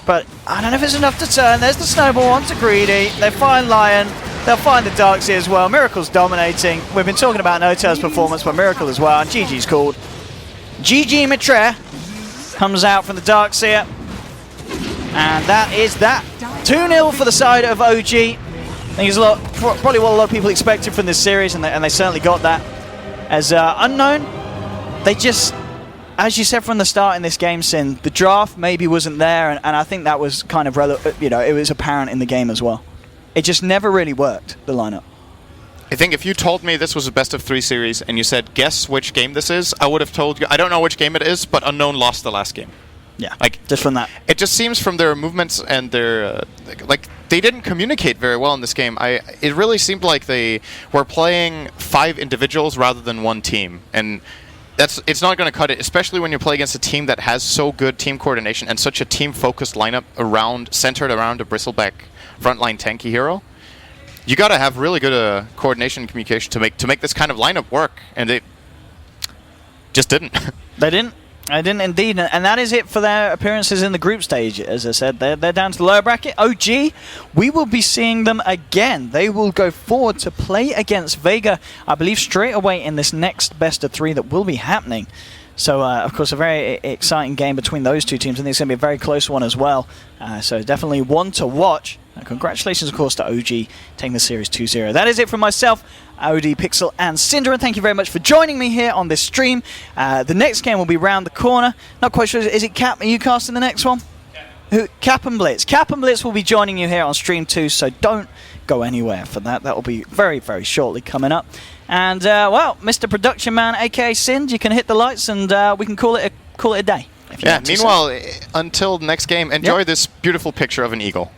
But I don't know if it's enough to turn. There's the snowball onto Greedy. They find Lion. They'll find the Darkseer as well. Miracle's dominating. We've been talking about Nota's performance, but Miracle as well. And GG's called. GG Maitre comes out from the Darkseer. And that is that. 2-0 for the side of OG. I think it's probably what a lot of people expected from this series, and they certainly got that. As Unknown, they just... As you said from the start in this game, Sin, the draft maybe wasn't there, and I think that was kind of, it was apparent in the game as well. It just never really worked, the lineup. I think if you told me this was a best-of-3 series and you said, guess which game this is, I would have told you, I don't know which game it is, but Unknown lost the last game. Yeah, just from that. It just seems from their movements and their, they didn't communicate very well in this game. It really seemed like they were playing 5 individuals rather than one team, and... It's not going to cut it, especially when you play against a team that has so good team coordination and such a team-focused lineup centered around a bristleback frontline tanky hero. You got to have really good coordination and communication to make this kind of lineup work, and they just didn't. They didn't. I didn't indeed, and that is it for their appearances in the group stage. As I said, they're down to the lower bracket. OG, we will be seeing them again. They will go forward to play against Vega, I believe, straight away in this next best-of-3 that will be happening. So, of course, a very exciting game between those two teams, and it's going to be a very close one as well. So definitely one to watch. Congratulations, of course, to OG taking the series 2-0. That is it from myself, OD, Pixel, and Cinder, and thank you very much for joining me here on this stream. The next game will be round the corner. Not quite sure, is it Cap? Are you casting the next one? Cap and Blitz. Cap and Blitz will be joining you here on stream 2, so don't go anywhere for that. That will be very, very shortly coming up. And, well, Mr. Production Man, a.k.a. Sind, you can hit the lights and we can call it a day. Yeah, meanwhile, until the next game, enjoy this beautiful picture of an eagle.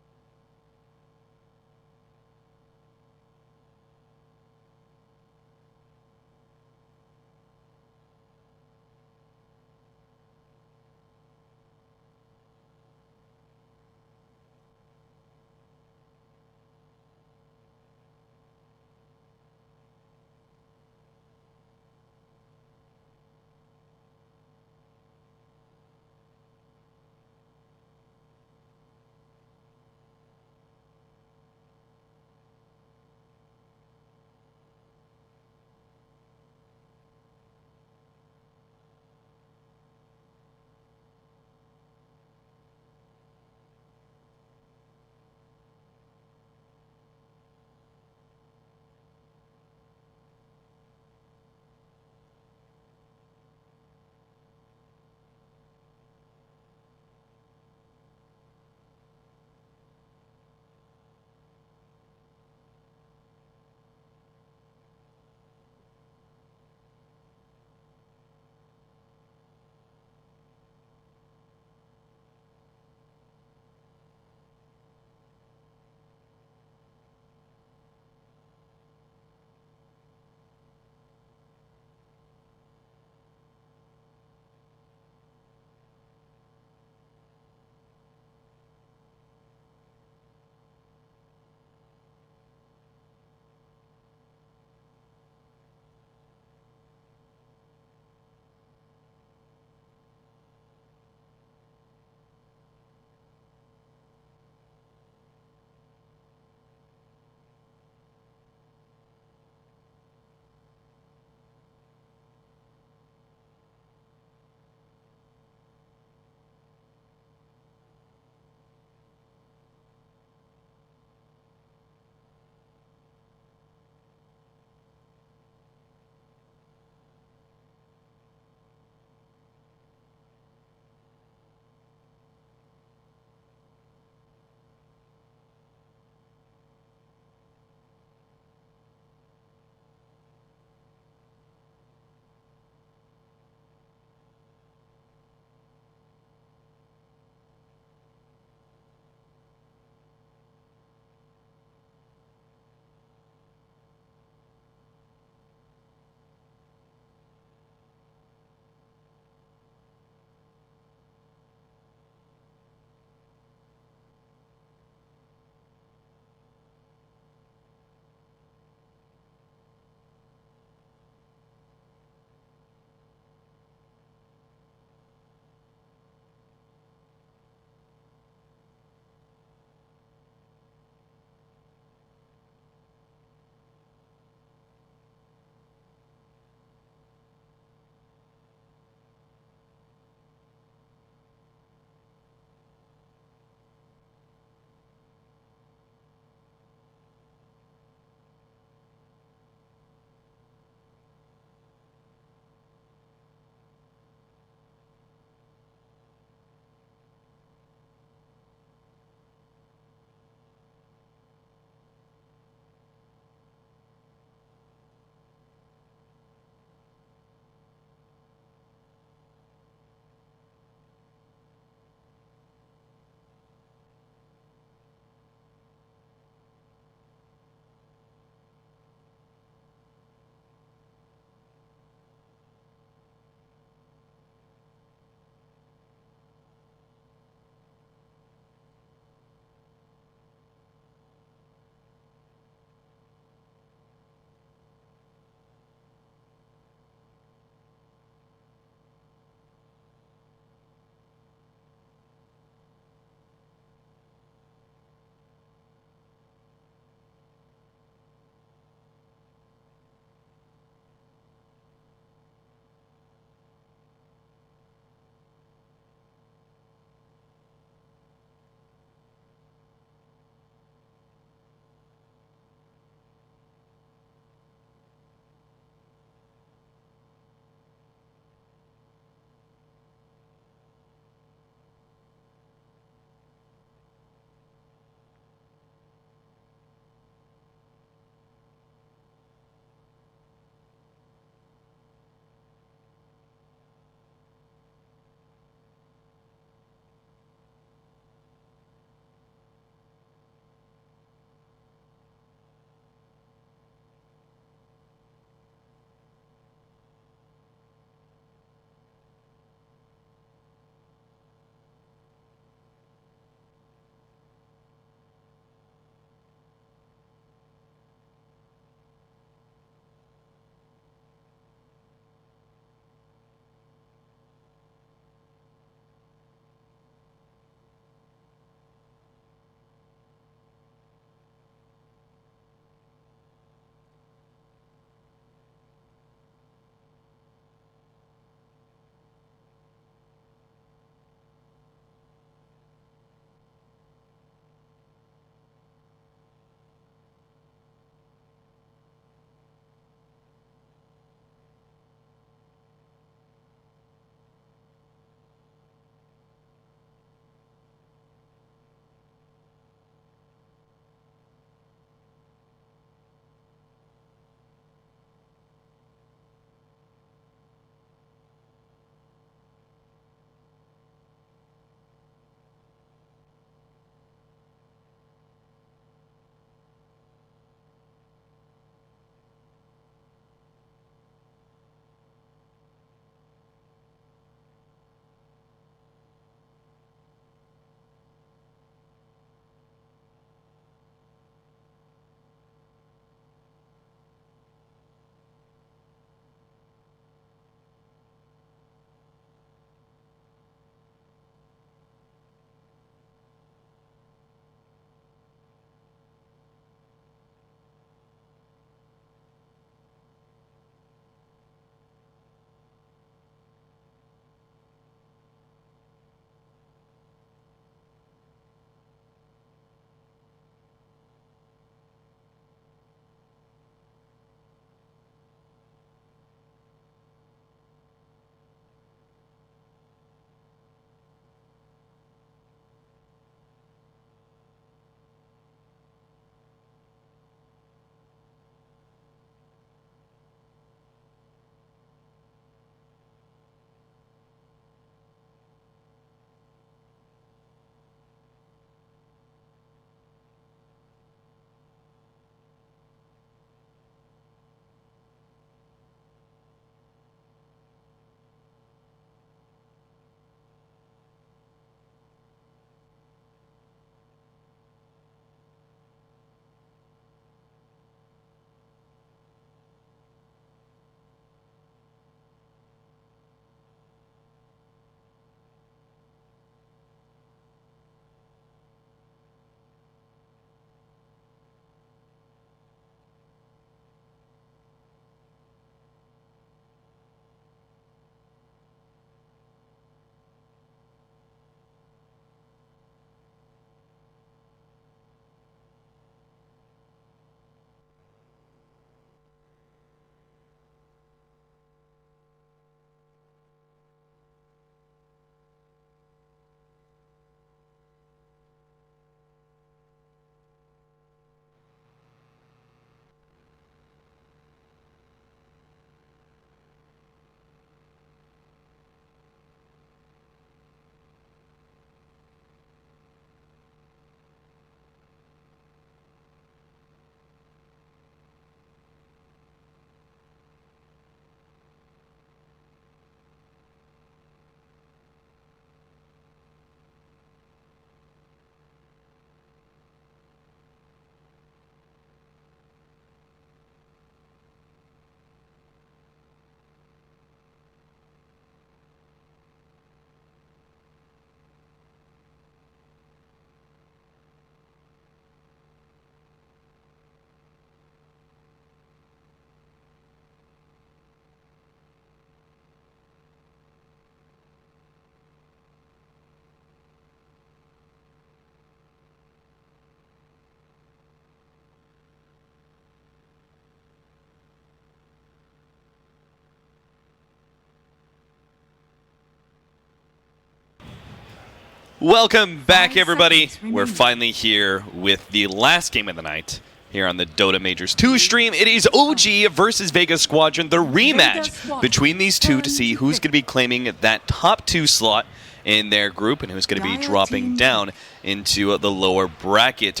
Welcome back, 5 everybody. seconds We're remaining. finally here with the last game of the night here on the Dota Majors 2 stream. It is OG versus Vega Squadron, the rematch Squadron between these two to turn see to who's pick. going to be claiming that top 2 slot in their group and who's going to be Dire dropping team down into the lower bracket.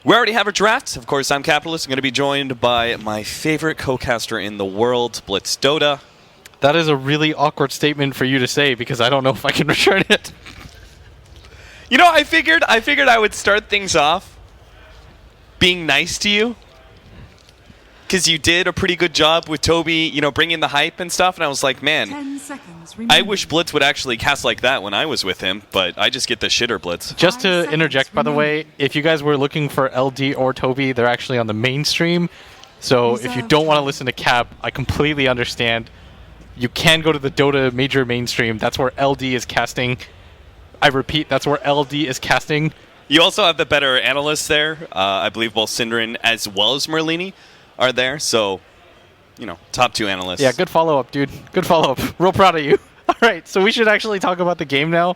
We already have our drafts. Of course, I'm Capitalist. I'm going to be joined by my favorite co-caster in the world, Blitz Dota. That is a really awkward statement for you to say because I don't know if I can return it. You know, I figured I would start things off being nice to you, because you did a pretty good job with Toby, you know, bringing the hype and stuff, and I was like, man, 10 seconds I remaining. wish Blitz would actually cast like that when I was with him, but I just get the shitter Blitz. Just 5 to seconds interject, by the way, remaining. if you guys were looking for LD or Toby, they're actually on the mainstream. So if you Reserve don't want to time. listen to Cap, I completely understand. You can go to the Dota Major mainstream. That's where LD is casting. I repeat, that's where LD is casting. You also have the better analysts there. I believe both Synderen as well as Merlini are there, so, you know, top 2 analysts. Yeah, good follow-up, dude. Good follow-up. Real proud of you. All right, so we should actually talk about the game now.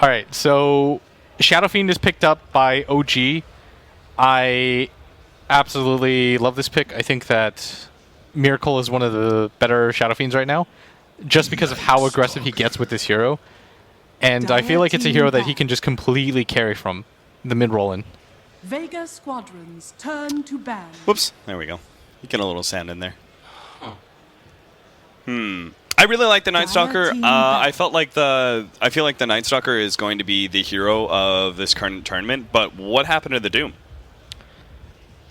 All right, so Shadow Fiend is picked up by OG. I absolutely love this pick. I think that Miracle is one of the better Shadow Fiends right now, just because of how aggressive he gets with this hero. And I feel like it's a hero that he can just completely carry from the mid-roll in. Vega Squadron's turn to ban. Whoops. There we go. You get a little sand in there. I really like the Night Stalker. team I feel like the Night Stalker is going to be the hero of this current tournament. But what happened to the Doom?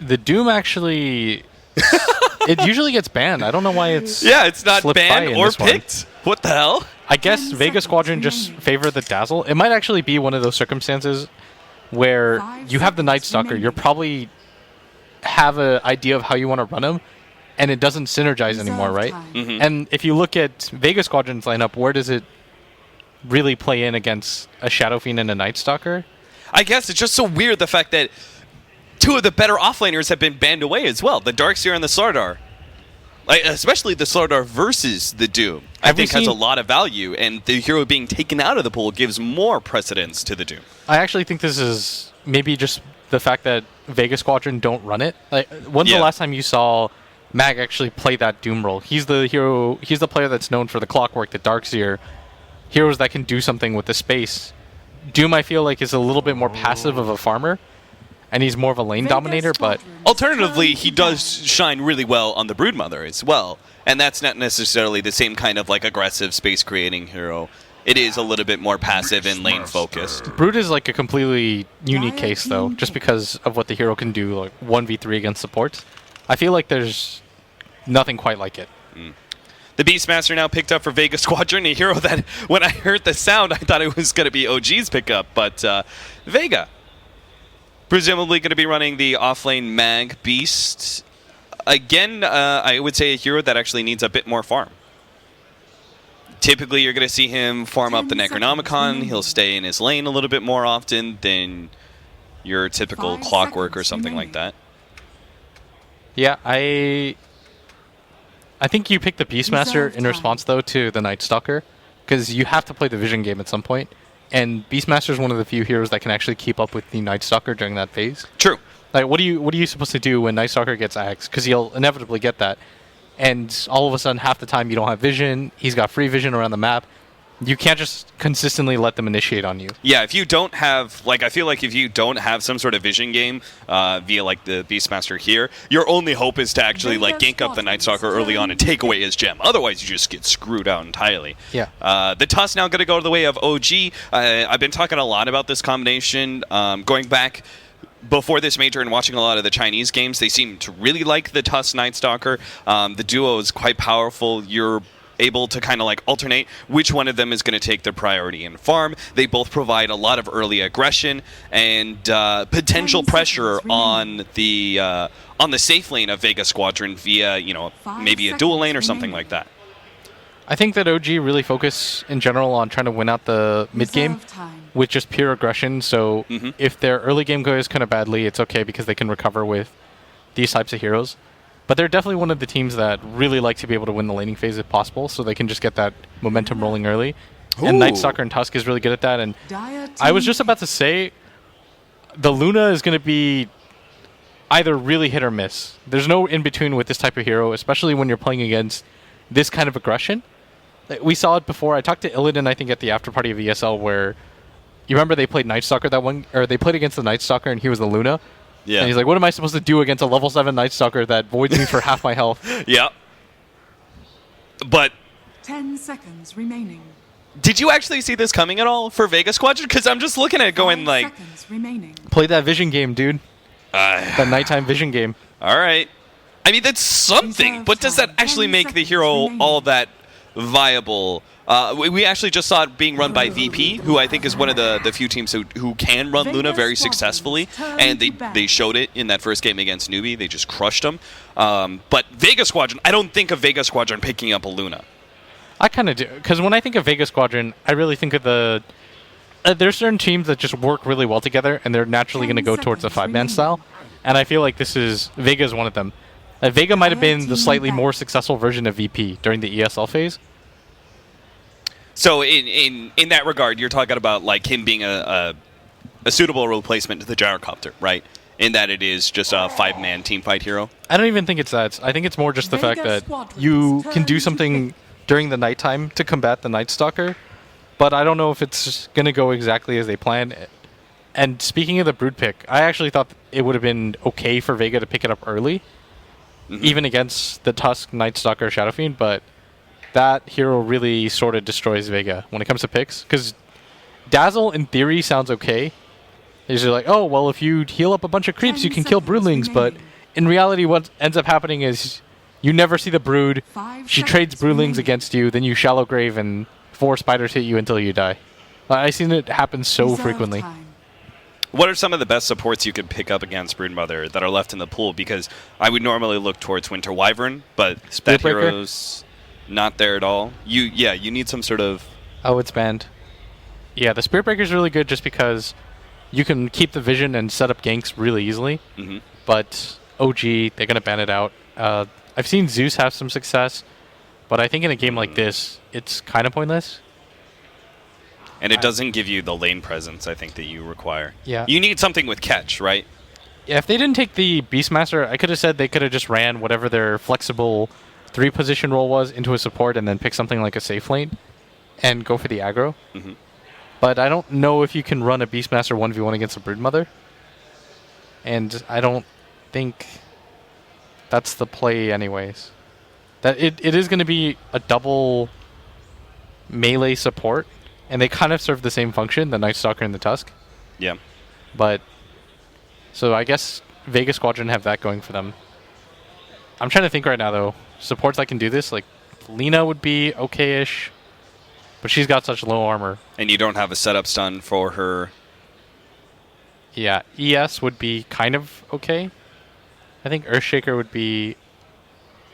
The Doom actually... it usually gets banned. I don't know why it's... Yeah, it's not slipped by banned in or this one. picked. What the hell? I guess 10 Vega seconds Squadron just remaining. favor the Dazzle. It might actually be one of those circumstances where 5 you have the Night seconds Stalker. You're remaining. probably have an idea of how you want to run him, and it doesn't synergize Reserve anymore, right? time. Mhm. And if you look at Vega Squadron's lineup, where does it really play in against a Shadow Fiend and a Night Stalker? I guess it's just so weird the fact that 2 of the better offlaners have been banned away as well. The Darkseer and the Slardar. Like, especially the Slardar versus the Doom, I Have we think has a seen- lot of value, and the hero being taken out of the pool gives more precedence to the Doom. I actually think this is maybe just the fact that Vega Squadron don't run it. Like, when's Yeah. the last time you saw Mag actually play that Doom role? He's the hero. He's the player that's known for the clockwork, the Darkseer, heroes that can do something with the space. Doom, I feel like, is a little bit more passive of a farmer, and he's more of a lane Vega dominator. But Squadron's Alternatively, turn he to does ban. shine really well on the Broodmother as well, and that's not necessarily the same kind of like aggressive space creating hero. It is a little bit more passive and lane focused. Brood is like a completely unique Dire case, though, team just pick. because of what the hero can do, like 1v3 against supports. I feel like there's nothing quite like it. The Beastmaster now picked up for Vega Squadron, a hero that when I heard the sound, I thought it was going to be OG's pickup, but Vega. Presumably going to be running the offlane Mag Beast. Again, I would say a hero that actually needs a bit more farm. Typically, you're going to see him farm up the 10 seconds Necronomicon. remaining. He'll stay in his lane a little bit more often than your typical 5 Clockwork or seconds something like remaining. that. Yeah, I think you picked the Beastmaster Reserve in time. response, though, to the Night Stalker, because you have to play the Vision game at some point, and Beastmaster is one of the few heroes that can actually keep up with the Night Stalker during that phase. True. Like, what are you supposed to do when Night Stalker gets axed? Because he'll inevitably get that, and all of a sudden, half the time you don't have Vision. He's got free Vision around the map. You can't just consistently let them initiate on you. Yeah, if you don't have, like, I feel like if you don't have some sort of vision game via, like, the Beastmaster here, your only hope is to actually, like, gank up the Night Stalker early on and take away his gem. Otherwise, you just get screwed out entirely. Yeah. The Tusk now going to go the way of OG. I've been talking a lot about this combination. Going back before this major and watching a lot of the Chinese games, they seem to really like the Tusk Night Stalker. The duo is quite powerful. You're able to kind of like alternate which one of them is going to take the priority in farm. They both provide a lot of early aggression and potential 10 pressure seconds on the safe lane of Vega Squadron via, you know, 5 maybe a dual seconds lane or something remaining. like that. I think that OG really focus in general on trying to win out the mid game Reserve time. with just pure aggression. So Mhm. if their early game goes kind of badly, it's okay because they can recover with these types of heroes. But they're definitely one of the teams that really like to be able to win the laning phase if possible, so they can just get that momentum rolling early. And Night Stalker and Tusk is really good at that. And I was just about to say, the Luna is going to be either really hit or miss. There's no in-between with this type of hero, especially when you're playing against this kind of aggression. We saw it before. I talked to Illidan, I think, at the after party of ESL, where you remember they played Night Stalker or they played against the Night Stalker, and he was the Luna. Yeah. And he's like, what am I supposed to do against a level 7 Night Stalker that voids me for half my health? Yeah. But 10 seconds remaining. did you actually see this coming at all for Vega Squadron? Because I'm just looking at it going 5 like, seconds remaining. Play that vision game, dude. That nighttime vision game. all right. I mean, that's something, but does that actually make the hero all that viable? We actually just saw it being run by VP, who I think is one of the few teams who can run Luna very successfully, and they showed it in that first game against Newbee. They just crushed them. But Vega Squadron, I don't think of Vega Squadron picking up a Luna. I kind of do, because when I think of Vega Squadron, I really think of the... there's certain teams that just work really well together, and they're naturally going to go towards the 5-man style, and I feel like Vega is one of them. Vega might have been the slightly more successful version of VP during the ESL phase. So in that regard, you're talking about like him being a suitable replacement to the gyrocopter, right? In that it is just a 5-man team fight hero. I don't even think it's that. I think it's more just the fact that you can do something during the nighttime to combat the Night Stalker, but I don't know if it's going to go exactly as they planned. And speaking of the Brood pick, I actually thought it would have been okay for Vega to pick it up early, even against the Tusk, Night Stalker, Shadow Fiend, but that hero really sort of destroys Vega when it comes to picks. Because Dazzle, in theory, sounds okay. He's just like, oh, well, if you heal up a bunch of creeps, you can kill broodlings. But in reality, what ends up happening is you never see the brood. She trades broodlings against you, then you shallow grave, and 4 spiders hit you until you die. I've seen it happen so frequently. What are some of the best supports you could pick up against Broodmother that are left in the pool? Because I would normally look towards Winter Wyvern, but that hero's not there at all. You need some sort of... Oh, it's banned. Yeah, the Spirit Breaker is really good just because you can keep the vision and set up ganks really easily. But OG, they're going to ban it out. I've seen Zeus have some success, but I think in a game like this, it's kind of pointless. And it doesn't give you the lane presence, I think, that you require. Yeah. You need something with catch, right? Yeah, if they didn't take the Beastmaster, I could have said they could have just ran whatever their flexible 3-position role was into a support and then pick something like a safe lane and go for the aggro. But I don't know if you can run a Beastmaster 1v1 against a Broodmother. And I don't think that's the play anyways. That it is going to be a double melee support, and they kind of serve the same function, the Night Stalker and the Tusk. Yeah. But, so I guess Vega Squadron have that going for them. I'm trying to think right now, though. Supports that can do this, like Lena would be okay-ish, but she's got such low armor. And you don't have a setup stun for her. Yeah, ES would be kind of okay. I think Earthshaker would be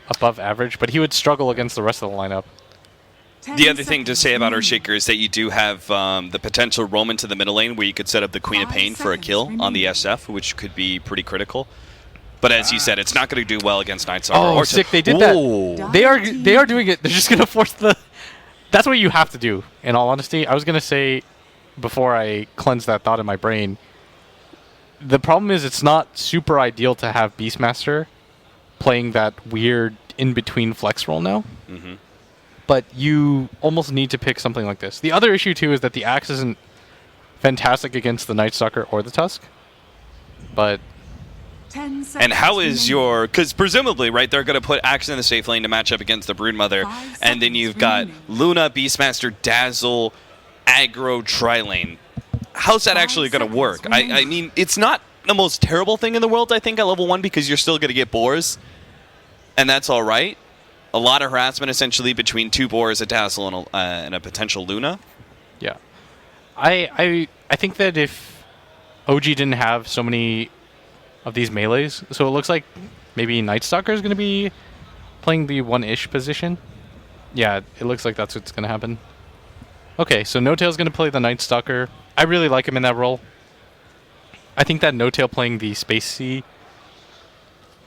above average, but he would struggle against the rest of the lineup. The other thing to say about Earthshaker is that you do have the potential roam into the middle lane where you could set up the Queen of Pain for a kill on the SF, which could be pretty critical. But as you said, it's not going to do well against Night Stalker. Oh, sick! They did that. They are doing it. They're just going to force the. That's what you have to do. In all honesty, I was going to say before I cleanse that thought in my brain. The problem is it's not super ideal to have Beastmaster playing that weird in-between flex role now. But you almost need to pick something like this. The other issue, too, is that the Axe isn't fantastic against the Night Stalker or the Tusk. But... And how is your... Because presumably, right, they're going to put Axe in the safe lane to match up against the Broodmother. And then you've got Luna, Beastmaster, Dazzle, Aggro, Tri-Lane. How's that actually going to work? I mean, it's not the most terrible thing in the world, I think, at level 1, because you're still going to get boars. And that's all right. A lot of harassment, essentially, between 2 boars, a Dazzle, and a potential Luna. Yeah. I think that if OG didn't have so many of these melees, so it looks like maybe Night Stalker is going to be playing the 1-ish position. Yeah, it looks like that's what's going to happen. Okay, so No-Tail's going to play the Night Stalker. I really like him in that role. I think that No-Tail playing the Space Sea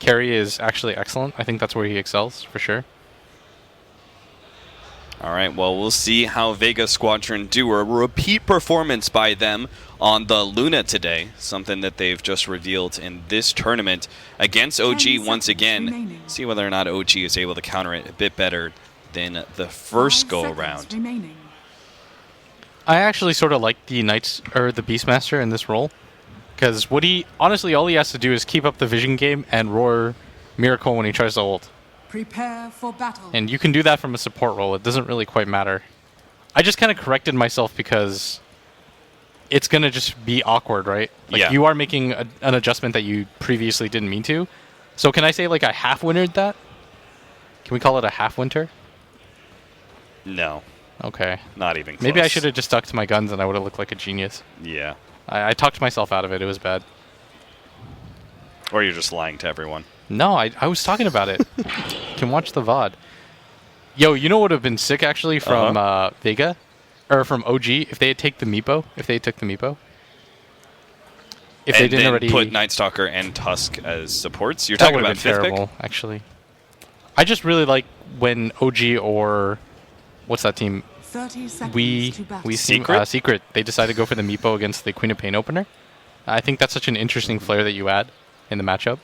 carry is actually excellent. I think that's where he excels, for sure. All right, well, we'll see how Vega Squadron do. A repeat performance by them on the Luna today, something that they've just revealed in this tournament against OG once again. remaining. See whether or not OG is able to counter it a bit better than the first 5 go-around. seconds remaining. I actually sort of like the Knights or the Beastmaster in this role, because honestly, all he has to do is keep up the vision game and roar Miracle when he tries to ult. Prepare for battle. And you can do that from a support role. It doesn't really quite matter. I just kind of corrected myself because it's going to just be awkward, right? Like Yeah. you are making an adjustment that you previously didn't mean to. So can I say like I half-wintered that? Can we call it a half-winter? No, Okay. not even close. Maybe I should have just stuck to my guns and I would have looked like a genius. Yeah. I talked myself out of it. It was bad. Or you're just lying to everyone. No, I was talking about it. You can watch the VOD. Yo, you know what would have been sick actually from Vega? Or from OG if they had took the Meepo? If they didn't Then already put Night Stalker and Tusk as supports. You're that talking would about have been fifth terrible, pick? actually. I just really like when OG or what's that team? 30 seconds We to battle. Secret? Secret. They decided to go for the Meepo against the Queen of Pain opener. I think that's such an interesting flair that you add in the matchup.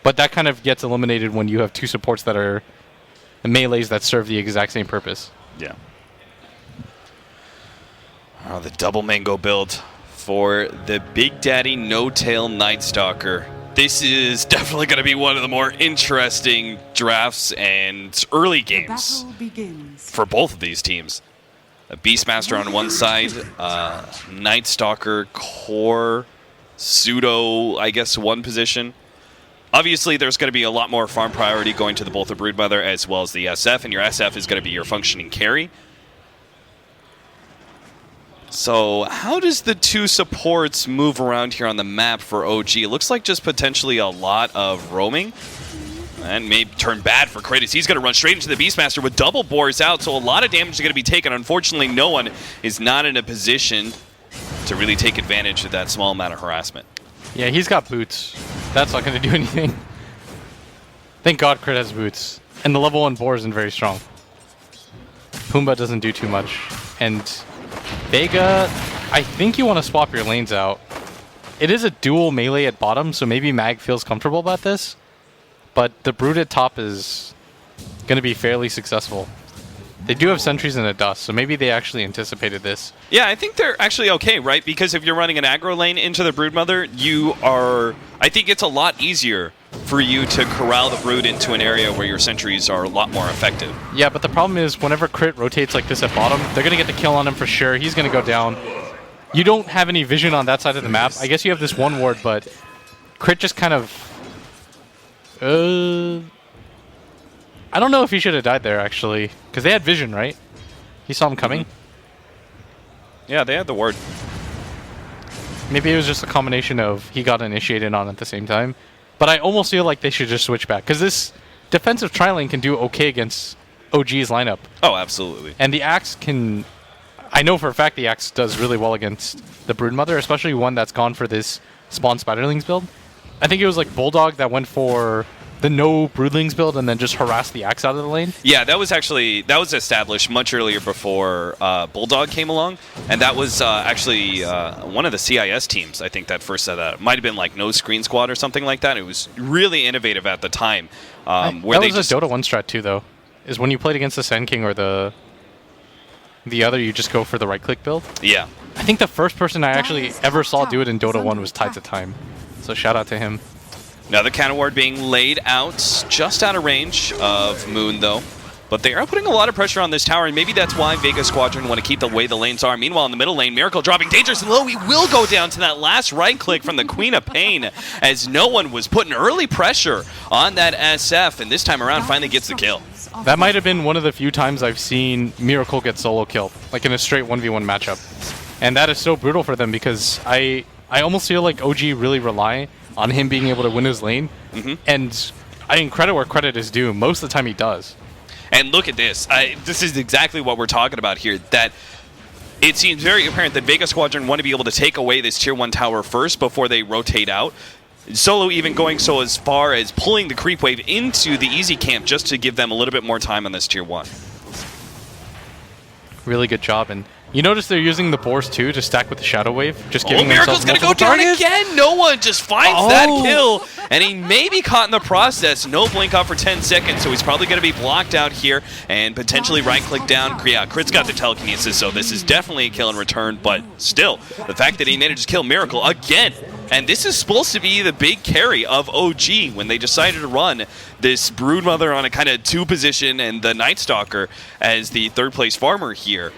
But that kind of gets eliminated when you have two supports that are melees that serve the exact same purpose. Yeah. Oh, the double mango build for the Big Daddy No-Tail Night Stalker. This is definitely going to be one of the more interesting drafts and early The games battle begins. for both of these teams. A Beastmaster on one side, Night Stalker, core, pseudo, I guess, one position. Obviously, there's going to be a lot more farm priority going to both the Broodmother as well as the SF, and your SF is going to be your functioning carry. So how does the two supports move around here on the map for OG? It looks like just potentially a lot of roaming. And may turn bad for Kratos. He's going to run straight into the Beastmaster with double bores out, so a lot of damage is going to be taken. Unfortunately, no one is not in a position to really take advantage of that small amount of harassment. Yeah, he's got boots. That's not going to do anything. Thank God Crit has boots. And the level 1 boar isn't very strong. Pumbaa doesn't do too much. And Vega, I think you want to swap your lanes out. It is a dual melee at bottom, so maybe Mag feels comfortable about this. But the Brood at top is going to be fairly successful. They do have sentries in the dust, so maybe they actually anticipated this. Yeah, I think they're actually okay, right? Because if you're running an aggro lane into the Broodmother, I think it's a lot easier for you to corral the Brood into an area where your sentries are a lot more effective. Yeah, but the problem is whenever Crit rotates like this at bottom, they're going to get the kill on him for sure. He's going to go down. You don't have any vision on that side of the map. I guess you have this one ward, but Crit just kind of... I don't know if he should have died there, actually. Because they had vision, right? He saw him coming. Yeah, they had the ward. Maybe it was just a combination of he got initiated on at the same time. But I almost feel like they should just switch back. Because this defensive tri-lane can do okay against OG's lineup. Oh, absolutely. And the Axe can... I know for a fact the Axe does really well against the Broodmother, especially one that's gone for this Spawn Spiderlings build. I think it was like Bulldog that went for the no Broodlings build and then just harassed the Axe out of the lane. Yeah, that was established much earlier before Bulldog came along, and that was actually one of the CIS teams, I think, that first said that. It might have been like No Screen Squad or something like that. It was really innovative at the time. Where that was a Dota 1 strat too, though, is when you played against the Sand King or the other, you just go for the right-click build. Yeah. I think the first person I actually ever saw do it in Dota 1 was Tides of Time. So shout out to him. Another counter ward being laid out, just out of range of Moon, though. But they are putting a lot of pressure on this tower, and maybe that's why Vega Squadron want to keep the way the lanes are. Meanwhile, in the middle lane, Miracle dropping dangerous and low. He will go down to that last right-click from the Queen of Pain, as no one was putting early pressure on that SF, and this time around finally gets the kill. That might have been one of the few times I've seen Miracle get solo killed, like in a straight 1v1 matchup. And that is so brutal for them because I almost feel like OG really rely on him being able to win his lane. And I mean, credit where credit is due. Most of the time he does. And look at this. This is exactly what we're talking about here. That it seems very apparent that Vega Squadron want to be able to take away this Tier 1 tower first before they rotate out. Solo even going so as far as pulling the creep wave into the easy camp just to give them a little bit more time on this Tier 1. Really good job. And you notice they're using the boars too to stack with the Shadow Wave, just giving Miracle's themselves gonna go multiple down targets. again. No one just finds that kill, and he may be caught in the process. No blink off for 10 seconds, so he's probably gonna be blocked out here and potentially right-click down. Yeah, Crit's got the telekinesis, so this is definitely a kill in return. But still, the fact that he managed to kill Miracle again, and this is supposed to be the big carry of OG when they decided to run this Broodmother on a kind of 2 position and the Night Stalker as the 3rd place farmer here.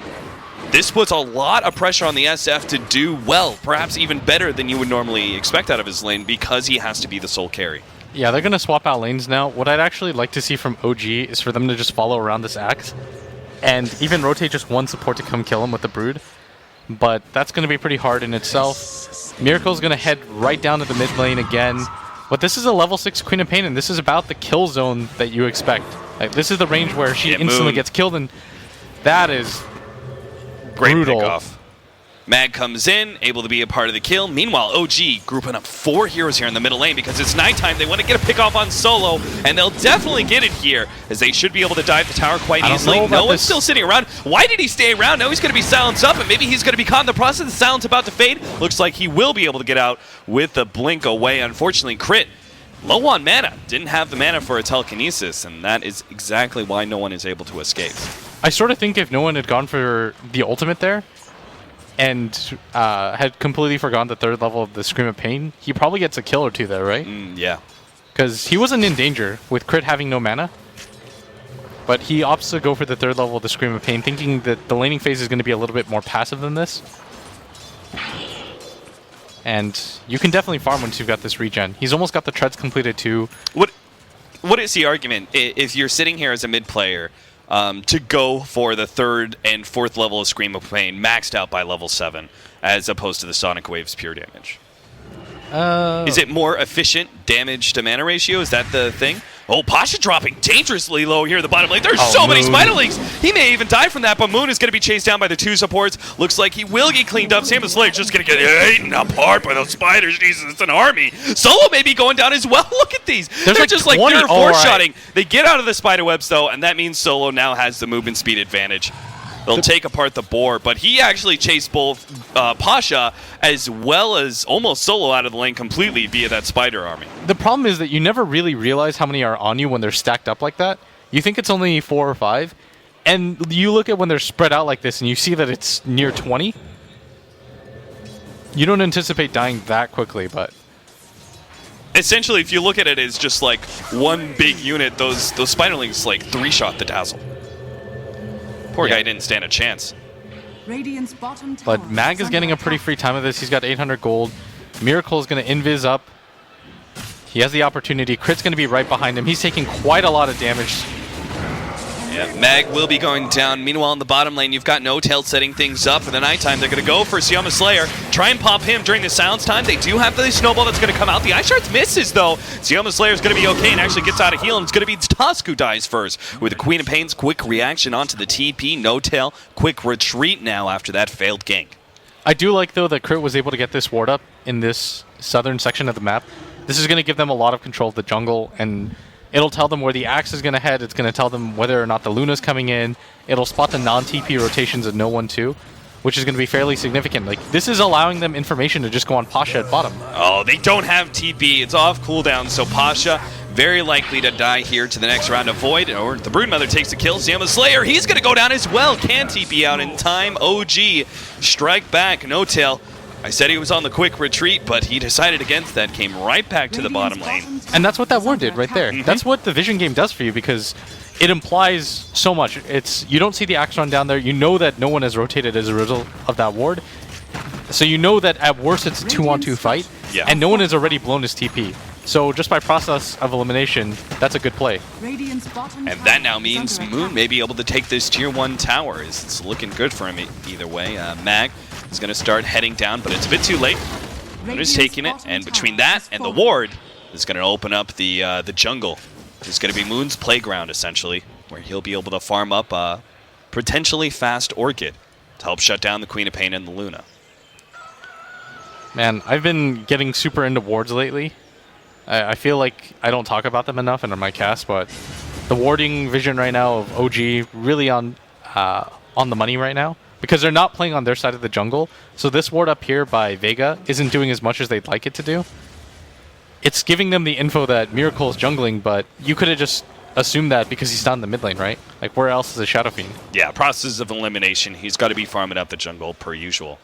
This puts a lot of pressure on the SF to do well, perhaps even better than you would normally expect out of his lane because he has to be the sole carry. Yeah, they're going to swap out lanes now. What I'd actually like to see from OG is for them to just follow around this Axe and even rotate just one support to come kill him with the Brood. But that's going to be pretty hard in itself. Miracle's going to head right down to the mid lane again. But this is a level 6 Queen of Pain, and this is about the kill zone that you expect. Like, this is the range where she instantly gets killed, and that is great brutal. pickoff. Mag comes in, able to be a part of the kill. Meanwhile, OG grouping up 4 heroes here in the middle lane because it's nighttime. They want to get a pick off on Solo, and they'll definitely get it here as they should be able to dive the tower quite easily. No one's still sitting around. Why did he stay around? Now he's going to be silenced up, and maybe he's going to be caught in the process. The silence about to fade. Looks like he will be able to get out with the blink away. Unfortunately, Crit low on mana. Didn't have the mana for a telekinesis, and that is exactly why no one is able to escape. I sort of think if no one had gone for the ultimate there and had completely forgotten the 3rd level of the Scream of Pain, he probably gets a kill or 2 there, right? Yeah. Because he wasn't in danger with Crit having no mana. But he opts to go for the 3rd level of the Scream of Pain, thinking that the laning phase is going to be a little bit more passive than this. And you can definitely farm once you've got this regen. He's almost got the treads completed too. What is the argument if you're sitting here as a mid player to go for the 3rd and 4th level of Scream of Pain maxed out by level 7 as opposed to the Sonic Wave's pure damage? Is it more efficient damage to mana ratio? Is that the thing? Oh, Pasha dropping dangerously low here in the bottom lane. There's so many Spiderlings. He may even die from that, but Moon is going to be chased down by the 2 supports. Looks like he will get cleaned up. Samus Slayer's just going to get eaten apart by those spiders. Jesus, it's an army. Solo may be going down as well. Look at these. They're like just 20. Like they're four-shotting. They get out of the spider webs, though, and that means Solo now has the movement speed advantage. They'll take apart the boar, but he actually chased both Pasha as well as almost Solo out of the lane completely via that spider army. The problem is that you never really realize how many are on you when they're stacked up like that. You think it's only 4 or 5, and you look at when they're spread out like this and you see that it's near 20. You don't anticipate dying that quickly, but... Essentially, if you look at it as just like one big unit, those spiderlings like 3-shot the Dazzle. Poor guy didn't stand a chance. But Mag is getting a pretty free time of this. He's got 800 gold. Miracle is going to invis up. He has the opportunity. Crit's going to be right behind him. He's taking quite a lot of damage. Yeah, Mag will be going down. Meanwhile, in the bottom lane, you've got No Tail setting things up for the nighttime. They're going to go for Sioma Slayer. Try and pop him during the silence time. They do have the snowball that's going to come out. The Ice Shards misses, though. Sioma Slayer is going to be okay and actually gets out of heal. And it's going to be Tusk who dies first. With the Queen of Pain's quick reaction onto the TP. No Tail, quick retreat now after that failed gank. I do like, though, that Crit was able to get this ward up in this southern section of the map. This is going to give them a lot of control of the jungle, and it'll tell them where the Axe is going to head. It's going to tell them whether or not the Luna's coming in. It'll spot the non-TP rotations of no one too, which is going to be fairly significant. Like, this is allowing them information to just go on Pasha at bottom. Oh, they don't have TP. It's off cooldown, so Pasha very likely to die here to the next round of Void, or the Broodmother takes the kill. Sioma Slayer, he's going to go down as well. Can TP out in time. OG, strike back. No Tail. I said he was on the quick retreat, but he decided against that, came right back to the bottom lane. And that's what that ward did right there. That's what the vision game does for you, because it implies so much. It's, you don't see the Axe run down there. You know that no one has rotated as a result of that ward. So you know that at worst it's a 2-on-2 fight, and no one has already blown his TP. So just by process of elimination, that's a good play. And that now means Moon may be able to take this tier 1 tower. It's looking good for him either way. Mag is going to start heading down, but it's a bit too late. Moon is taking it, and between that and the ward, is going to open up the jungle. It's going to be Moon's playground, essentially, where he'll be able to farm up a potentially fast Orchid to help shut down the Queen of Pain and the Luna. Man, I've been getting super into wards lately. I feel like I don't talk about them enough in my cast, but the warding vision right now of OG really on on the money right now because they're not playing on their side of the jungle. So this ward up here by Vega isn't doing as much as they'd like it to do. It's giving them the info that Miracle is jungling, but you could have just assumed that because he's down in the mid lane, right? Like, where else is a Shadow Fiend? Yeah, process of elimination. He's got to be farming up the jungle per usual.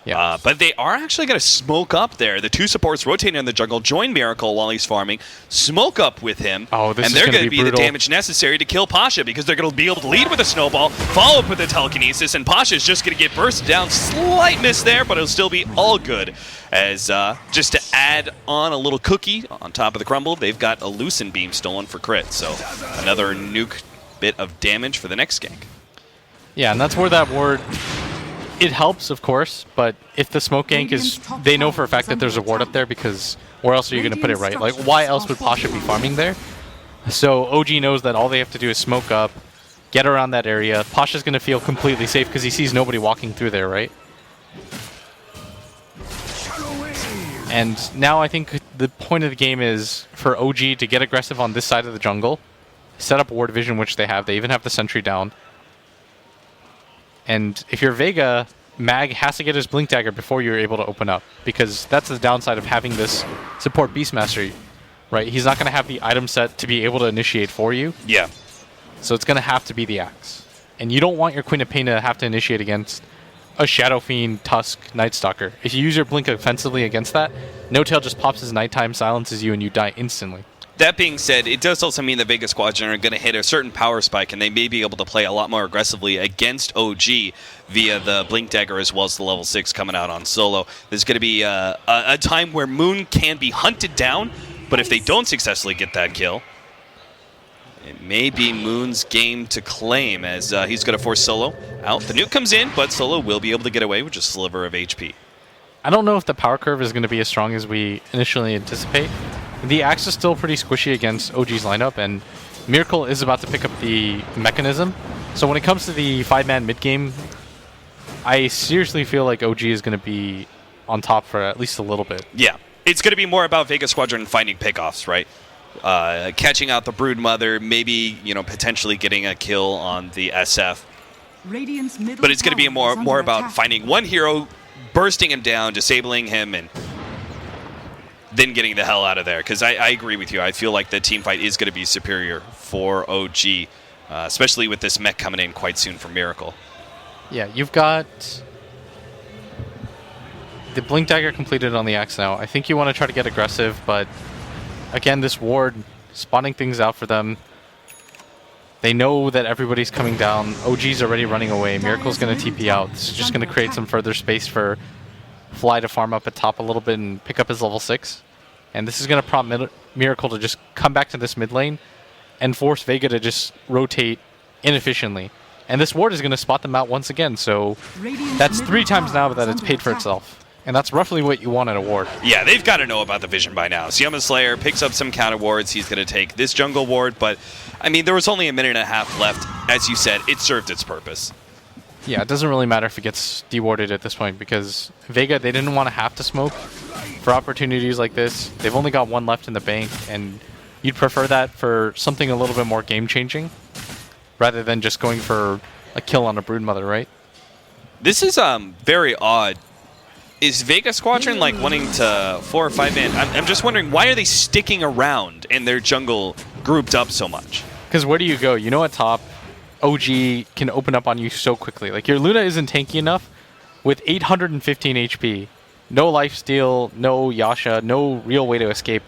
Yeah. But they are actually going to smoke up there. The two supports rotating in the jungle join Miracle while he's farming, smoke up with him, and they're going to be the brutal. damage necessary to kill Pasha because they're going to be able to lead with a snowball, follow up with a telekinesis, and Pasha's just going to get bursted down. Slight miss there, but it'll still be all good. As just to add on a little cookie on top of the crumble, they've got a Lucent Beam stolen for crit. So another nuke bit of damage for the next gank. Yeah, and that's where that ward... It helps, of course, but if the smoke gank is... They know for a fact that there's a ward up there because where else are you going to put it, right? Like, why else would Pasha be farming there? So OG knows that all they have to do is smoke up, get around that area. Pasha's going to feel completely safe because he sees nobody walking through there, right? And now I think the point of the game is for OG to get aggressive on this side of the jungle, set up ward vision, which they have. They even have the sentry down. And if you're Vega, Mag has to get his Blink Dagger before you're able to open up, because that's the downside of having this support Beastmaster, right? He's not going to have the item set to be able to initiate for you. Yeah. So it's going to have to be the Axe. And you don't want your Queen of Pain to have to initiate against a Shadow Fiend, Tusk, Night Stalker. If you use your Blink offensively against that, No Tail just pops his Nighttime, silences you, and you die instantly. That being said, it does also mean the Vega Squadron are going to hit a certain power spike, and they may be able to play a lot more aggressively against OG via the Blink Dagger as well as the level 6 coming out on solo. There's going to be a time where Moon can be hunted down, but if they don't successfully get that kill, it may be Moon's game to claim as he's going to force Solo out. The nuke comes in, but Solo will be able to get away with just a sliver of HP. I don't know if the power curve is going to be as strong as we initially anticipate. The Axe is still pretty squishy against OG's lineup, and Miracle is about to pick up the mechanism. So when it comes to the 5-man mid-game, I seriously feel like OG is going to be on top for at least a little bit. Yeah. It's going to be more about Vega Squadron finding pickoffs, right? Catching out the Broodmother, maybe, potentially getting a kill on the SF. But it's going to be more about finding one hero, bursting him down, disabling him, and then getting the hell out of there. Because I agree with you. I feel like the team fight is going to be superior for OG, especially with this mech coming in quite soon from Miracle. Yeah, you've got the Blink Dagger completed on the Axe now. I think you want to try to get aggressive, but again, this ward spawning things out for them. They know that everybody's coming down. OG's already running away. Miracle's going to TP out. This is just going to create some further space for Fly to farm up at top a little bit and pick up his level 6. And this is going to prompt Miracle to just come back to this mid lane and force Vega to just rotate inefficiently. And this ward is going to spot them out once again, so that's 3 times now that it's paid for itself. And that's roughly what you want in a ward. Yeah, they've got to know about the vision by now. Sioma Slayer picks up some counter wards. He's going to take this jungle ward, but I mean, there was only a minute and a half left. As you said, it served its purpose. Yeah, it doesn't really matter if it gets dewarded at this point because Vega, they didn't want to have to smoke for opportunities like this. They've only got 1 left in the bank, and you'd prefer that for something a little bit more game-changing rather than just going for a kill on a Broodmother, right? This is very odd. Is Vega Squadron like wanting to 4 or 5 man? I'm just wondering, why are they sticking around in their jungle grouped up so much? Because where do you go? You know, at top, OG can open up on you so quickly. Like, your Luna isn't tanky enough with 815 HP. No lifesteal, no Yasha, no real way to escape.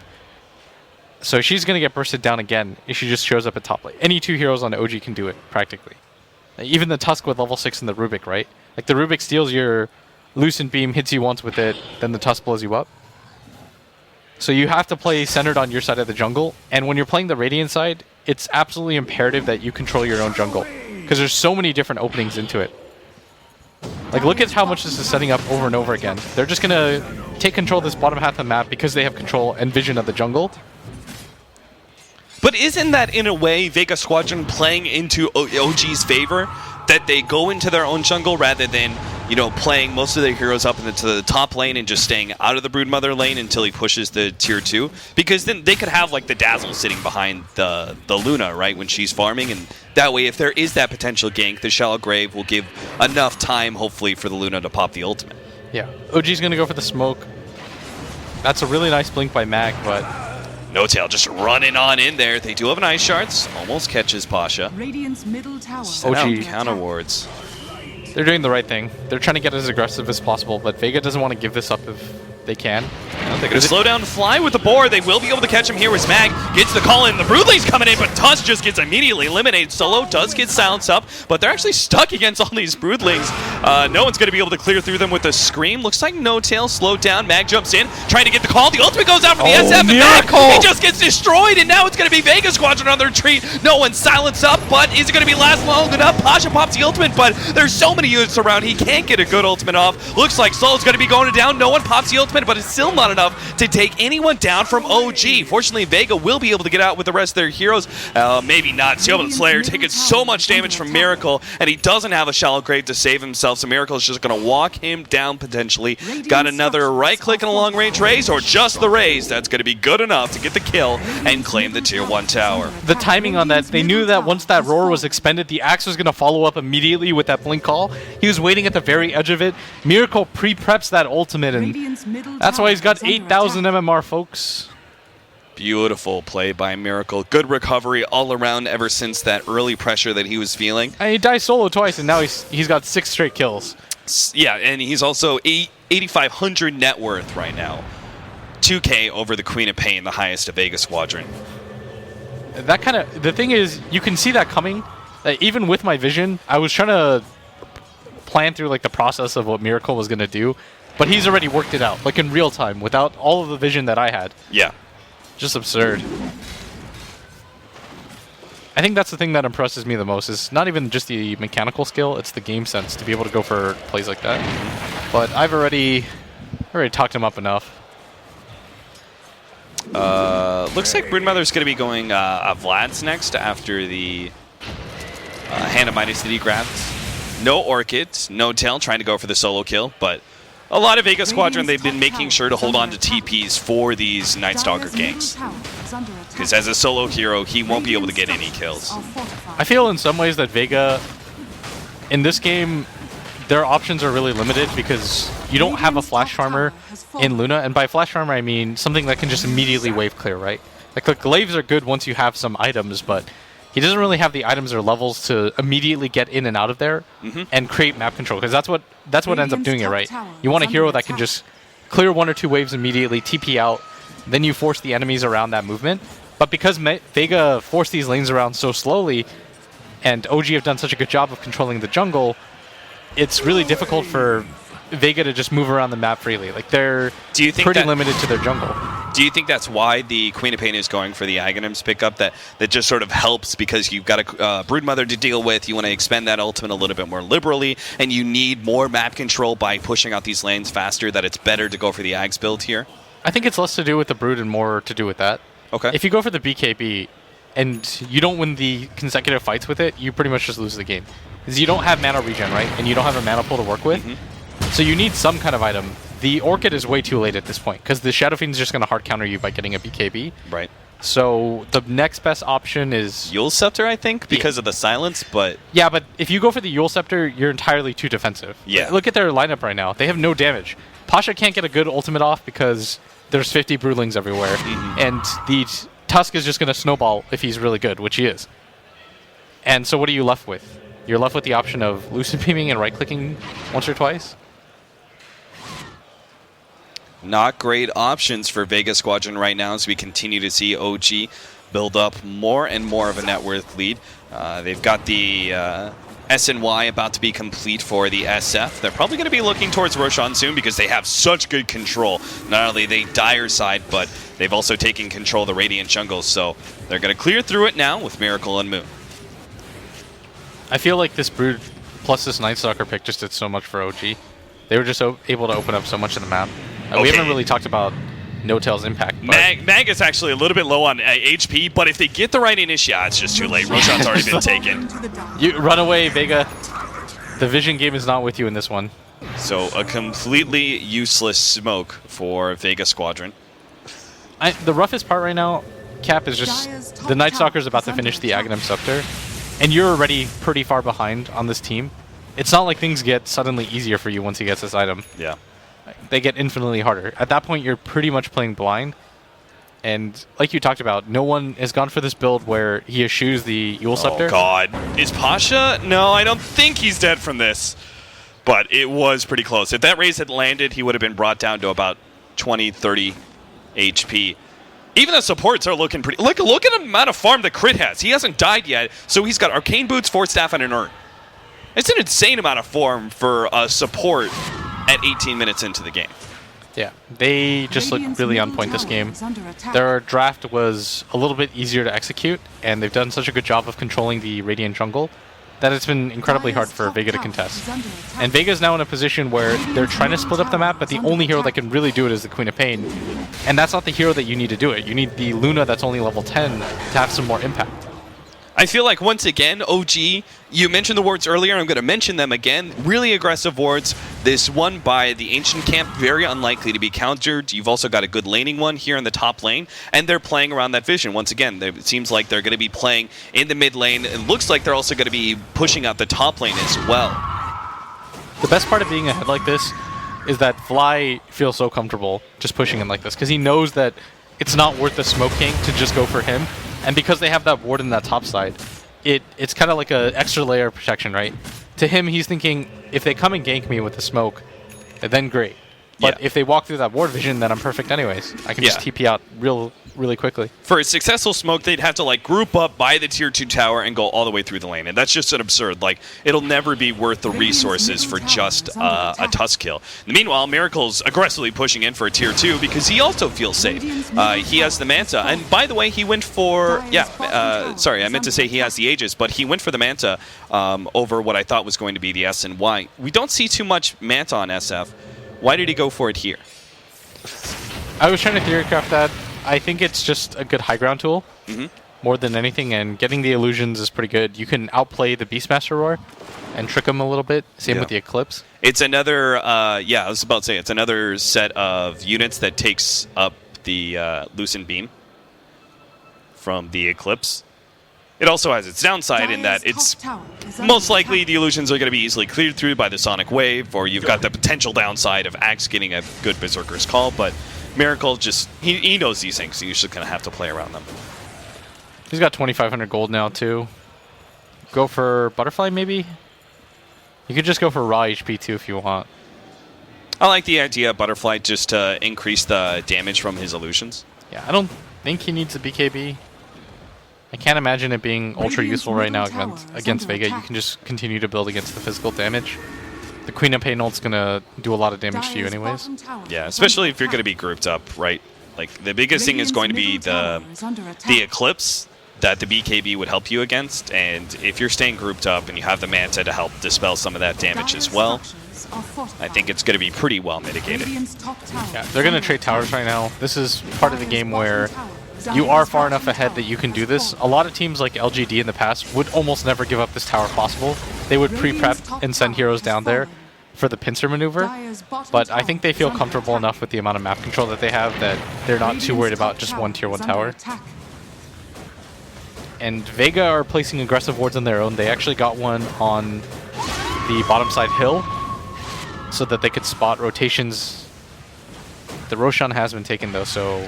So she's going to get bursted down again if she just shows up at top. Like, any 2 heroes on OG can do it, practically. Like, even the Tusk with level 6 and the Rubik, right? Like, the Rubik steals your Lucent Beam, hits you once with it, then the Tusk blows you up. So you have to play centered on your side of the jungle, and when you're playing the Radiant side, it's absolutely imperative that you control your own jungle, because there's so many different openings into it. Like, look at how much this is setting up over and over again. They're just going to take control of this bottom half of the map because they have control and vision of the jungle. But isn't that, in a way, Vega Squadron playing into OG's favor? That they go into their own jungle rather than playing most of their heroes up into the top lane and just staying out of the Broodmother lane until he pushes the tier 2. Because then they could have like the Dazzle sitting behind the Luna, right, when she's farming. And that way, if there is that potential gank, the Shallow Grave will give enough time, hopefully, for the Luna to pop the ultimate. Yeah. OG's going to go for the smoke. That's a really nice blink by Mag, but... No-Tail just running on in there. They do have an Ice Shards. Almost catches Pasha. Radiant's middle tower. OG counter wards. They're doing the right thing. They're trying to get as aggressive as possible, but Vega doesn't want to give this up if they can. They're going to slow down Fly with the board. They will be able to catch him here as Mag gets the call in. The Broodling's coming in, but Tusk just gets immediately eliminated. Solo does get silenced up, but they're actually stuck against all these Broodlings. No one's going to be able to clear through them with a Scream. Looks like No-Tail slowed down. Mag jumps in, trying to get the call. The ultimate goes out for the SF, and Mag, he just gets destroyed, and now it's going to be Vega Squadron on the retreat. No one's silenced up, but is it going to be last long enough? Pasha pops the ultimate, but there's so many units around, he can't get a good ultimate off. Looks like Solo's going to be going down. No one pops the ultimate, but it's still not enough to take anyone down from OG. Fortunately, Vega will be able to get out with the rest of their heroes. Maybe not. Sylvan Slayer taking so much damage from Miracle, and he doesn't have a Shallow Grave to save himself, so Miracle is just going to walk him down potentially. Got another right-click and a long-range raise, or just the raise. That's going to be good enough to get the kill and claim the Tier 1 tower. The timing on that, they knew that once that roar was expended, the Axe was going to follow up immediately with that blink call. He was waiting at the very edge of it. Miracle pre-preps that ultimate, and that's why he's got 8,000 MMR, folks. Beautiful play by Miracle. Good recovery all around ever since that early pressure that he was feeling. And he died solo twice, and now he's got 6 straight kills. Yeah, and he's also 8,500 net worth right now. 2K over the Queen of Pain, the highest of Vega Squadron. That kind of... The thing is, you can see that coming. Even with my vision, I was trying to plan through like the process of what Miracle was going to do. But he's already worked it out, like in real time, without all of the vision that I had. Yeah. Just absurd. I think that's the thing that impresses me the most, is not even just the mechanical skill, it's the game sense to be able to go for plays like that. But I've already talked him up enough. Looks like Broodmother's going to be going Vlad's next after the Hand of Midas that he grabbed. No Orchids, no Tail, trying to go for the solo kill, but a lot of Vega Squadron, they've been making sure to hold on to TPs for these Night Stalker ganks. Because as a solo hero, he won't be able to get any kills. I feel in some ways that Vega, in this game, their options are really limited because you don't have a Flash Farmer in Luna. And by Flash Farmer, I mean something that can just immediately wave clear, right? Like the glaives are good once you have some items, but he doesn't really have the items or levels to immediately get in and out of there and create map control, because that's what ends up doing it, right? You want a hero that can just clear 1 or 2 waves immediately, TP out, then you force the enemies around that movement. But because Vega forced these lanes around so slowly, and OG have done such a good job of controlling the jungle, it's really difficult for Vega to just move around the map freely. Like they're pretty limited to their jungle. Do you think that's why the Queen of Pain is going for the Aghanims pickup? That just sort of helps because you've got a Broodmother to deal with. You want to expend that ultimate a little bit more liberally, and you need more map control by pushing out these lanes faster. That it's better to go for the Aghs build here. I think it's less to do with the Brood and more to do with that. Okay. If you go for the BKB and you don't win the consecutive fights with it, you pretty much just lose the game. Because you don't have mana regen, right? And you don't have a mana pool to work with. So you need some kind of item. The Orchid is way too late at this point, because the Shadow Fiend is just going to hard counter you by getting a BKB. Right. So the next best option is... Yule Scepter, I think, because of the silence, but... Yeah, but if you go for the Yule Scepter, you're entirely too defensive. Yeah. Look at their lineup right now. They have no damage. Pasha can't get a good ultimate off because there's 50 Broodlings everywhere. And the Tusk is just going to snowball if he's really good, which he is. And so what are you left with? You're left with the option of Lucid Beaming and right-clicking once or twice. Not great options for Vega Squadron right now as we continue to see OG build up more and more of a net worth lead. They've got the SNY about to be complete for the SF. They're probably going to be looking towards Roshan soon because they have such good control. Not only the Dire side, but they've also taken control of the Radiant jungle. So they're going to clear through it now with Miracle and Moon. I feel like this Brood plus this Night Stalker pick just did so much for OG. They were just able to open up so much of the map. We haven't really talked about No-Tail's impact. Mag is actually a little bit low on HP, but if they get the right initiate, it's just too late. Roshan's already been taken. You run away, Vega. The vision game is not with you in this one. So a completely useless smoke for Vega Squadron. The roughest part right now, Cap, is just the Night Stalker's about to finish the Aghanim Scepter, and you're already pretty far behind on this team. It's not like things get suddenly easier for you once he gets this item. Yeah. They get infinitely harder. At that point, you're pretty much playing blind. And like you talked about, no one has gone for this build where he eschews the Yule Scepter. Oh, God. Is Pasha? No, I don't think he's dead from this. But it was pretty close. If that raise had landed, he would have been brought down to about 20, 30 HP. Even the supports are looking pretty... Look at the amount of farm that Crit has. He hasn't died yet, so he's got Arcane Boots, Force Staff, and an Urn. It's an insane amount of farm for a support at 18 minutes into the game. Yeah, they just look really on point this game. Their draft was a little bit easier to execute, and they've done such a good job of controlling the Radiant jungle that it's been incredibly hard for Vega to contest. And Vega's now in a position where they're trying to split up the map, but the only hero that can really do it is the Queen of Pain. And that's not the hero that you need to do it. You need the Luna that's only level 10 to have some more impact. I feel like, once again, OG, you mentioned the wards earlier, I'm going to mention them again. Really aggressive wards. This one by the Ancient Camp, very unlikely to be countered. You've also got a good laning one here in the top lane, and they're playing around that vision. Once again, it seems like they're going to be playing in the mid lane. It looks like they're also going to be pushing out the top lane as well. The best part of being ahead like this is that Fly feels so comfortable just pushing in like this, because he knows that it's not worth the Smoke King to just go for him. And because they have that ward in that top side, it's kind of like an extra layer of protection, right? To him, he's thinking, if they come and gank me with the smoke, then great. But if they walk through that ward vision, then I'm perfect anyways. I can just TP out really quickly. For a successful smoke, they'd have to like group up by the tier 2 tower and go all the way through the lane. And that's just an absurd. Like, it'll never be worth the resources for just a Tusk kill. Meanwhile, Miracle's aggressively pushing in for a tier 2 because he also feels safe. He has the Manta. And by the way, he went for... sorry, I meant to say he has the Aegis, but he went for the Manta over what I thought was going to be the S and Y. We don't see too much Manta on SF. Why did he go for it here? I was trying to theorycraft that. I think it's just a good high ground tool, more than anything, and getting the illusions is pretty good. You can outplay the Beastmaster Roar and trick him a little bit. Same with the Eclipse. It's another, I was about to say, it's another set of units that takes up the Lucent Beam from the Eclipse. It also has its downside in that it's most likely the illusions are going to be easily cleared through by the Sonic Wave, or you've got the potential downside of Axe getting a good Berserker's Call, but Miracle just, he knows these things, so you just kind of have to play around them. He's got 2,500 gold now, too. Go for Butterfly, maybe? You could just go for raw HP, too, if you want. I like the idea of Butterfly just to increase the damage from his illusions. Yeah, I don't think he needs a BKB. I can't imagine it being ultra useful right now against Vega. You can just continue to build against the physical damage. The Queen of Pain ult's going to do a lot of damage to you anyways. Yeah, especially if you're going to be grouped up, right? Like, the biggest thing is going to be the Eclipse that the BKB would help you against, and if you're staying grouped up and you have the Manta to help dispel some of that damage as well, I think it's going to be pretty well mitigated. Yeah, they're going to trade towers right now. This is part of the game where you are far enough ahead that you can do this. A lot of teams like LGD in the past would almost never give up this tower possible. They would pre-prep and send heroes down there for the pincer maneuver, but I think they feel comfortable enough with the amount of map control that they have that they're not too worried about just one tier 1 tower. And Vega are placing aggressive wards on their own. They actually got one on the bottom side hill so that they could spot rotations. The Roshan has been taken though, so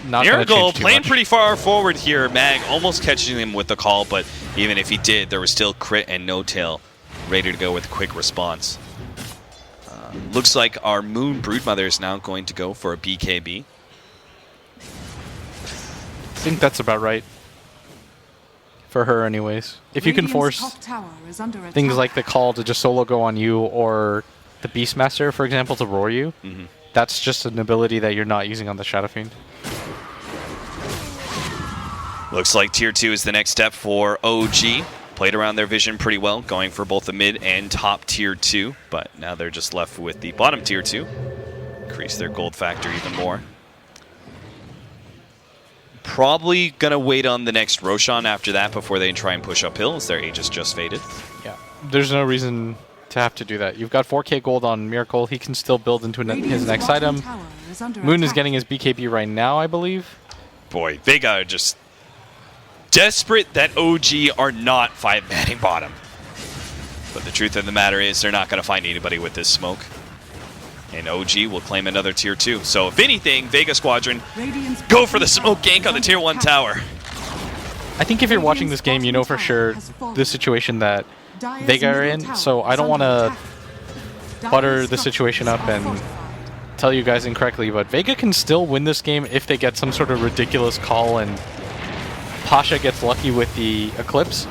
not going to change too playing much. pretty far forward here. Mag almost catching him with the call, but even if he did, there was still Crit and No Tail ready to go with a quick response. Looks like our Moon Broodmother is now going to go for a BKB. I think that's about right. For her anyways. If you can force things like the call to just solo go on you, or the Beastmaster, for example, to roar you, that's just an ability that you're not using on the Shadow Fiend. Looks like Tier 2 is the next step for OG. Played around their vision pretty well, going for both the mid and top Tier 2, but now they're just left with the bottom Tier 2. Increase their gold factor even more. Probably going to wait on the next Roshan after that before they try and push uphill, as their Aegis just faded. Yeah, there's no reason to have to do that. You've got 4k gold on Miracle. He can still build into his Radiant's next bottom item. tower is under Moon is attack. getting his BKB right now, I believe. Boy, Vega are just desperate that OG are not 5-manning bottom. But the truth of the matter is they're not going to find anybody with this smoke. And OG will claim another tier 2. So if anything, Vega Squadron Radiant's go for the bottom smoke tower gank is on the under tier 1 attack. tower. I think if you're watching this game, you know for sure the situation that Vega are in, so I don't want to butter the situation up and tell you guys incorrectly, but Vega can still win this game if they get some sort of ridiculous call and Pasha gets lucky with the Eclipse.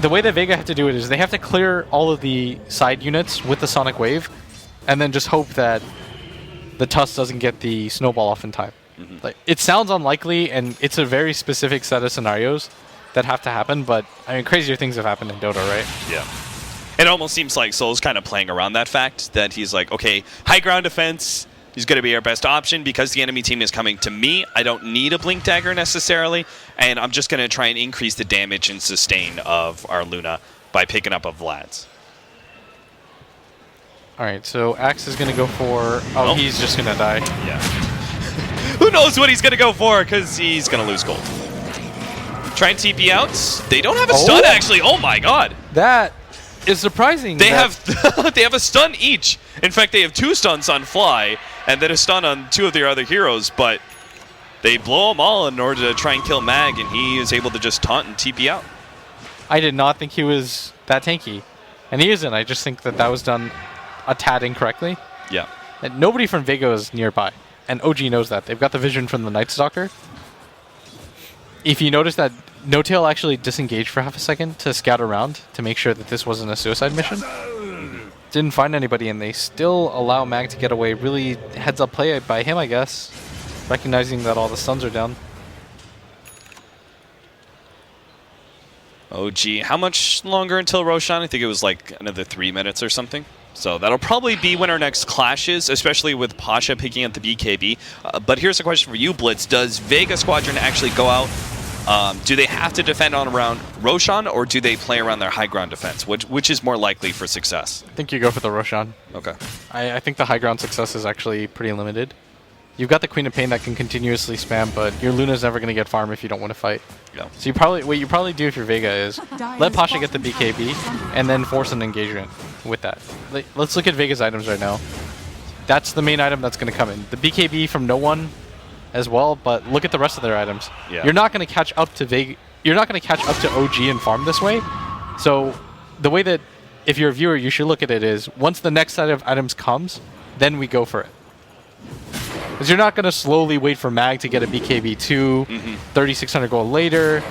The way that Vega have to do it is they have to clear all of the side units with the Sonic Wave and then just hope that the Tusk doesn't get the snowball off in time. Like, it sounds unlikely, and it's a very specific set of scenarios that have to happen, but I mean, crazier things have happened in Dota, right? Yeah. It almost seems like Soul's kind of playing around that fact that he's like, okay, high ground defense is going to be our best option because the enemy team is coming to me. I don't need a Blink Dagger necessarily, and I'm just going to try and increase the damage and sustain of our Luna by picking up a Vlad's. Alright, so Axe is going to go for... Oh, he's just going to die. Yeah. Who knows what he's going to go for because he's going to lose gold. Try and TP out. They don't have a stun, actually. Oh, my God. That is surprising. They have they have a stun each. In fact, they have 2 stuns on Fly and then a stun on 2 of their other heroes, but they blow them all in order to try and kill Mag, and he is able to just taunt and TP out. I did not think he was that tanky. And he isn't. I just think that was done a tad incorrectly. Yeah. And nobody from Vega is nearby. And OG knows that. They've got the vision from the Night Stalker. If you notice that No-Tail actually disengaged for half a second to scout around to make sure that this wasn't a suicide mission. Didn't find anybody, and they still allow Mag to get away. Really heads-up play by him, I guess. Recognizing that all the stuns are down. OG, how much longer until Roshan? I think it was like another 3 minutes or something. So that'll probably be when our next clash is, especially with Pasha picking up the BKB. But here's a question for you, Blitz. Does Vega Squadron actually go out? Do they have to defend on around Roshan, or do they play around their high ground defense? Which is more likely for success? I think you go for the Roshan. Okay. I think the high ground success is actually pretty limited. You've got the Queen of Pain that can continuously spam, but your Luna's never going to get farm if you don't want to fight. Yeah. So what you probably do if you're Vega is let Pasha get the BKB and then force an engagement with that. Let's look at Vega's items right now. That's the main item that's going to come in. The BKB from no one as well, but look at the rest of their items. Yeah. You're not going to catch up to Vega. You're not going to catch up to OG and farm this way. So the way that if you're a viewer you should look at it is once the next set of items comes, then we go for it. Because you're not going to slowly wait for Mag to get a BKB2, 3,600 gold later.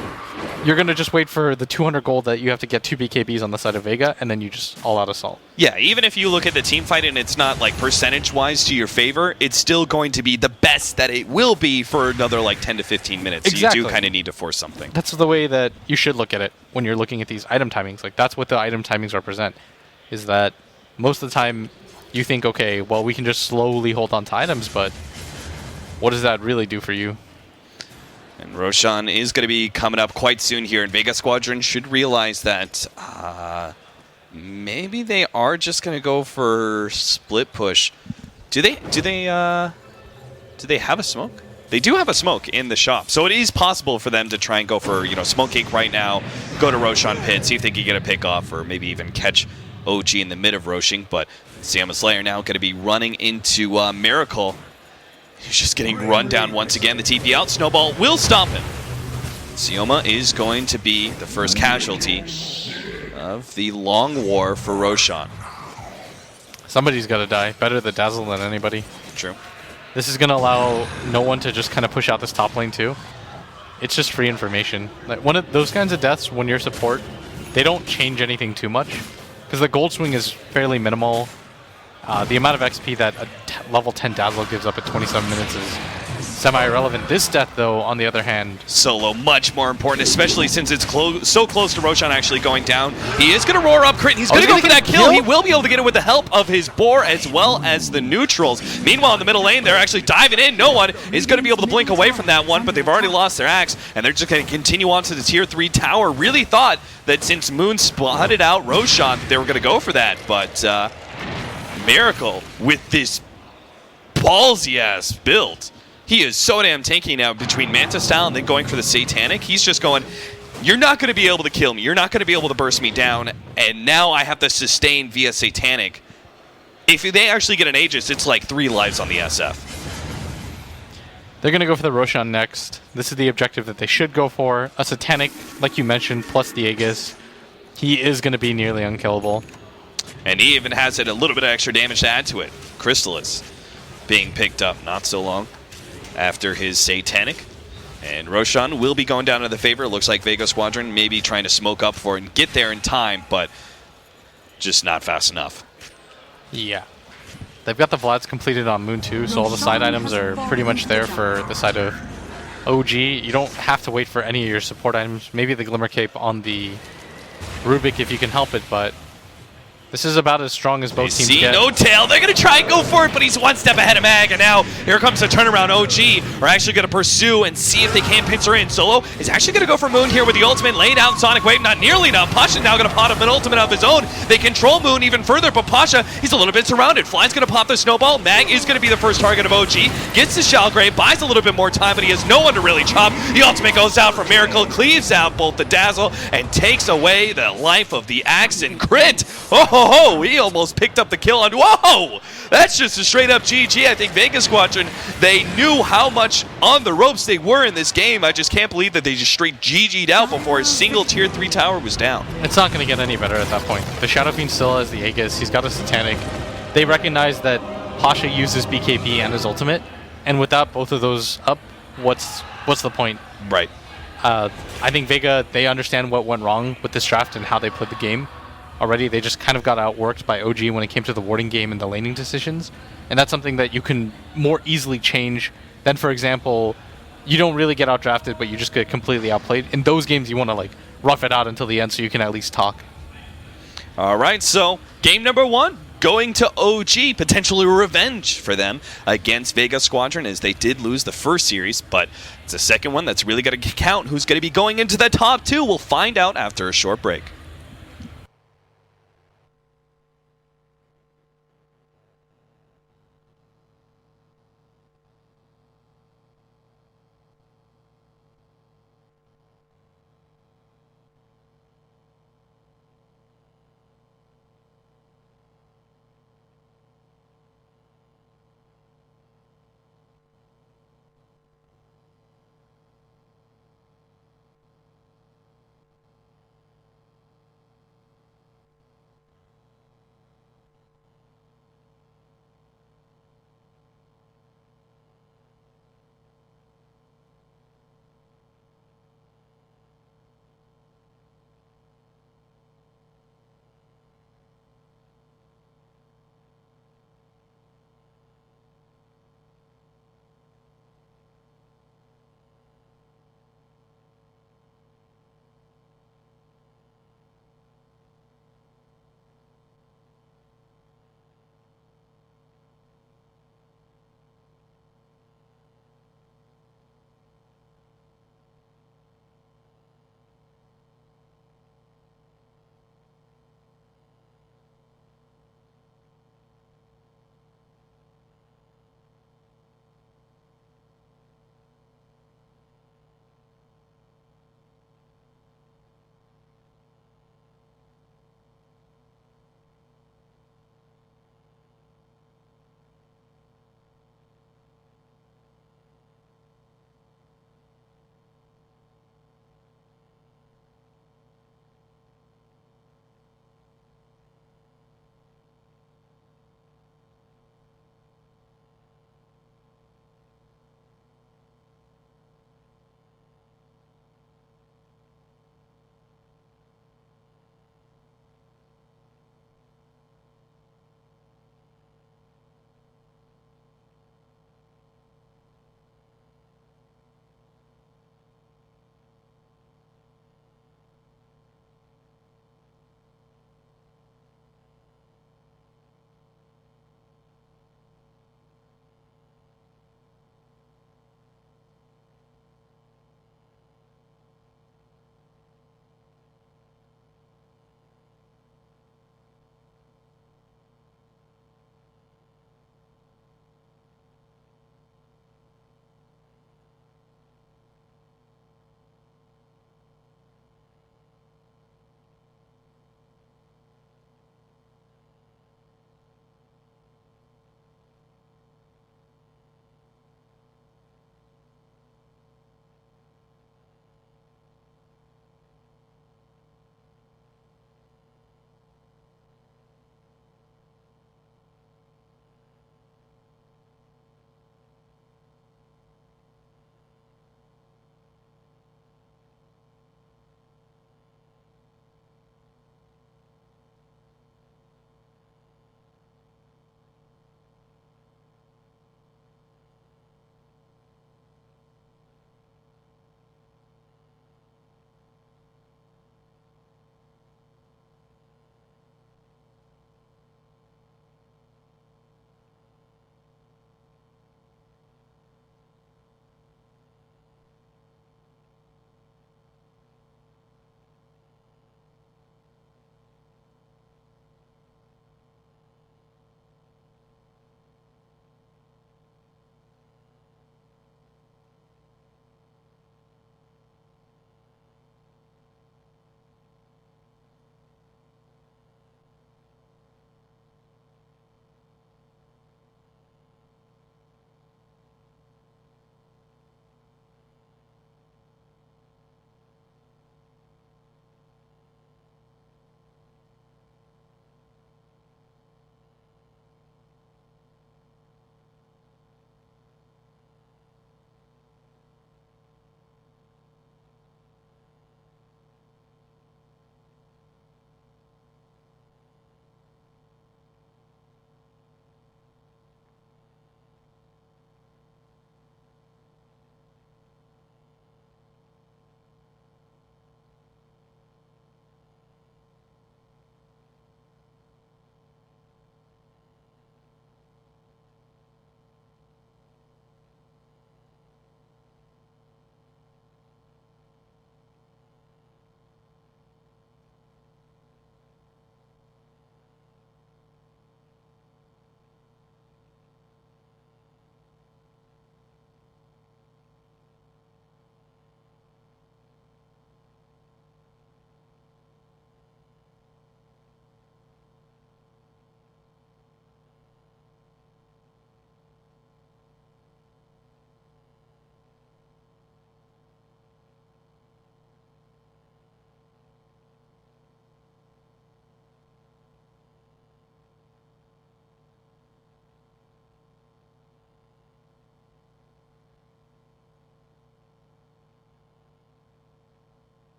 You're going to just wait for the 200 gold that you have to get 2 BKBs on the side of Vega, and then you just all-out assault. Yeah, even if you look at the team fight and it's not like percentage-wise to your favor, it's still going to be the best that it will be for another like 10 to 15 minutes. Exactly. So you do kind of need to force something. That's the way that you should look at it when you're looking at these item timings. Like, that's what the item timings represent, is that most of the time you think, okay, well, we can just slowly hold on to items, but what does that really do for you? And Roshan is going to be coming up quite soon here, and Vega Squadron should realize that maybe they are just going to go for split push. Do they have a smoke? They do have a smoke in the shop, so it is possible for them to try and go for smoke cake right now, go to Roshan pit, see if they can get a pick off, or maybe even catch OG in the mid of Roshing. But Sioma Slayer now going to be running into Miracle. He's just getting run down once again. The TP out. Snowball will stop him. Sioma is going to be the first casualty of the long war for Roshan. Somebody's got to die. Better the Dazzle than anybody. True. This is going to allow no one to just kind of push out this top lane too. It's just free information. Like one of those kinds of deaths when you're support, they don't change anything too much because the gold swing is fairly minimal. The amount of XP that a level 10 Dazzle gives up at 27 minutes is semi-irrelevant. This death, though, on the other hand, Solo much more important, especially since it's so close to Roshan actually going down. He is going to roar up crit. He's going to go for that kill. He will be able to get it with the help of his boar as well as the neutrals. Meanwhile, in the middle lane, they're actually diving in. No one is going to be able to blink away from that one, but they've already lost their axe, and they're just going to continue on to the tier 3 tower. Really thought that since Moon spotted out Roshan, they were going to go for that, but Miracle with this ballsy-ass build. He is so damn tanky now between Manta style and then going for the Satanic. He's just going, you're not going to be able to kill me. You're not going to be able to burst me down. And now I have to sustain via Satanic. If they actually get an Aegis, it's like 3 lives on the SF. they're going to go for the Roshan next. This is the objective that they should go for. A Satanic, like you mentioned, plus the Aegis. He is going to be nearly unkillable. And he even has it a little bit of extra damage to add to it. Crystallis being picked up not so long after his Satanic. And Roshan will be going down to the favor. It looks like Vega Squadron may be trying to smoke up for it and get there in time, but just not fast enough. Yeah. They've got the Vlads completed on Moon 2, so all the side items are pretty much there for the side of OG. You don't have to wait for any of your support items. Maybe the Glimmer Cape on the Rubik if you can help it, but this is about as strong as both teams get. No tail. They're going to try and go for it, but he's one step ahead of Mag. And now here comes the turnaround. OG are actually going to pursue and see if they can pincer in. Solo is actually going to go for Moon here with the ultimate. Lay down Sonic Wave. Not nearly enough. Pasha now going to pot up an ultimate of his own. They control Moon even further, but Pasha, he's a little bit surrounded. Fly's going to pop the snowball. Mag is going to be the first target of OG. Gets the Shalgrave. Buys a little bit more time, but he has no one to really chop. The ultimate goes out for Miracle. Cleaves out both the Dazzle and takes away the life of the Axe and crit. Oh ho ho! He almost picked up the kill on. Whoa! That's just a straight up GG. I think Vega Squadron, they knew how much on the ropes they were in this game. I just can't believe that they just straight GG'd out before a single tier 3 tower was down. It's not going to get any better at that point. The Shadow Fiend still has the Aegis. He's got a Satanic. They recognize that Pasha uses BKB and his ultimate, and without both of those up, what's the point? Right. I think Vega, they understand what went wrong with this draft and how they played the game. Already, they just kind of got outworked by OG when it came to the warding game and the laning decisions. And that's something that you can more easily change than, for example, you don't really get outdrafted, but you just get completely outplayed. In those games, you want to like rough it out until the end so you can at least talk. All right, so game number 1 going to OG, potentially revenge for them against Vega Squadron, as they did lose the first series, but it's the second one that's really going to count. Who's going to be going into the top 2? We'll find out after a short break.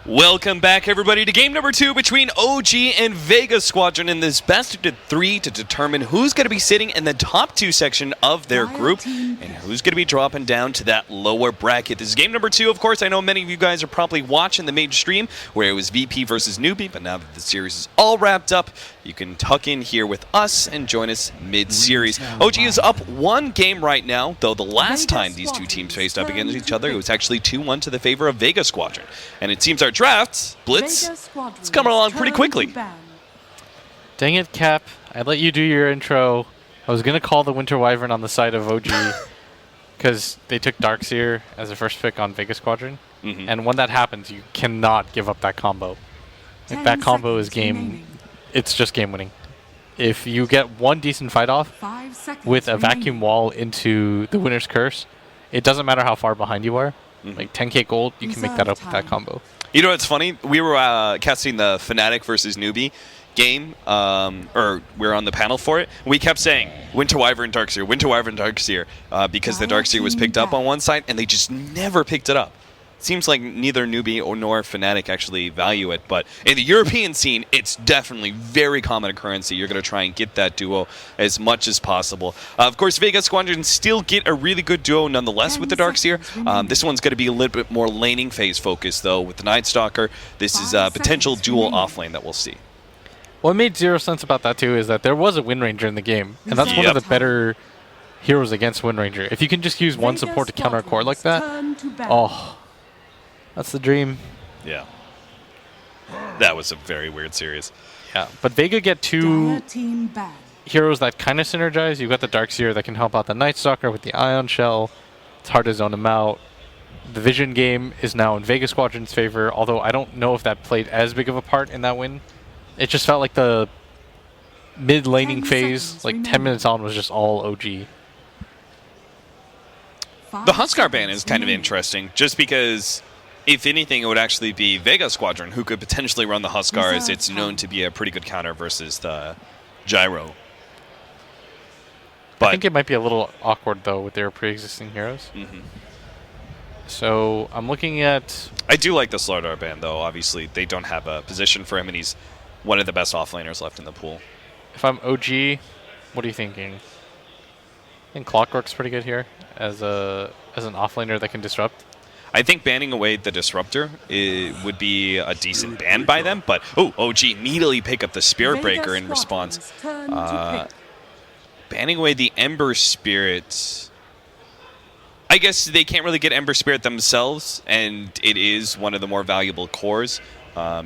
Welcome back, everybody, to game number 2 between OG and Vega Squadron in this best of 3 to determine who's going to be sitting in the top 2 section of their group and who's going to be dropping down to that lower bracket. This is game number 2, of course. I know many of you guys are probably watching the main stream where it was VP versus Newbee, but now that the series is all wrapped up, you can tuck in here with us and join us mid-series. OG is up 1 game right now, though the last time these two teams faced up against each other, it was actually 2-1 to the favor of Vega Squadron. And it seems our draft, Blitz, it's coming along pretty quickly. Dang it, Cap. I let you do your intro. I was going to call the Winter Wyvern on the side of OG because they took Darkseer as a first pick on Vega Squadron. And when that happens, you cannot give up that combo. If that combo is game, it's just game winning. If you get one decent fight off with a vacuum wall into the Winner's Curse, it doesn't matter how far behind you are. Like 10k gold, you can make that up with that combo. You know what's funny? We were casting the Fnatic versus Newbee game, or we were on the panel for it. We kept saying Winter Wyvern, Darkseer, Winter Wyvern, Darkseer, because the Darkseer was picked up on one side, and they just never picked it up. Seems like neither Newbee nor Fnatic actually value it, but in the European scene, it's definitely very common occurrence that you're going to try and get that duo as much as possible. Of course, Vega Squadron still get a really good duo nonetheless with the Darkseer. This one's going to be a little bit more laning phase focused, though, with the Nightstalker. This is a potential dual offlane that we'll see. What made zero sense about that, too, is that there was a Wind Ranger in the game, and that's one of the better heroes against Wind Ranger. If you can just use one support to counter a core like that, oh... That's the dream. Yeah. That was a very weird series. Yeah, but Vega get 2 heroes that kind of synergize. You've got the Darkseer that can help out the Nightstalker with the Ion Shell. It's hard to zone him out. The Vision game is now in Vega Squadron's favor, although I don't know if that played as big of a part in that win. It just felt like the mid-laning phase, like 10 minutes on, was just all OG. The Huskar ban is kind of interesting, just because... If anything, it would actually be Vega Squadron who could potentially run the Huskar, as it's known to be a pretty good counter versus the Gyro. But I think it might be a little awkward, though, with their pre-existing heroes. So I'm looking at... I do like the Slardar ban, though. Obviously, they don't have a position for him, and he's one of the best offlaners left in the pool. If I'm OG, what are you thinking? I think Clockwork's pretty good here as an offlaner that can disrupt. I think banning away the Disruptor would be a decent ban by them, but OG immediately pick up the Spirit Breaker in response. Banning away the Ember Spirit, I guess they can't really get Ember Spirit themselves, and it is one of the more valuable cores,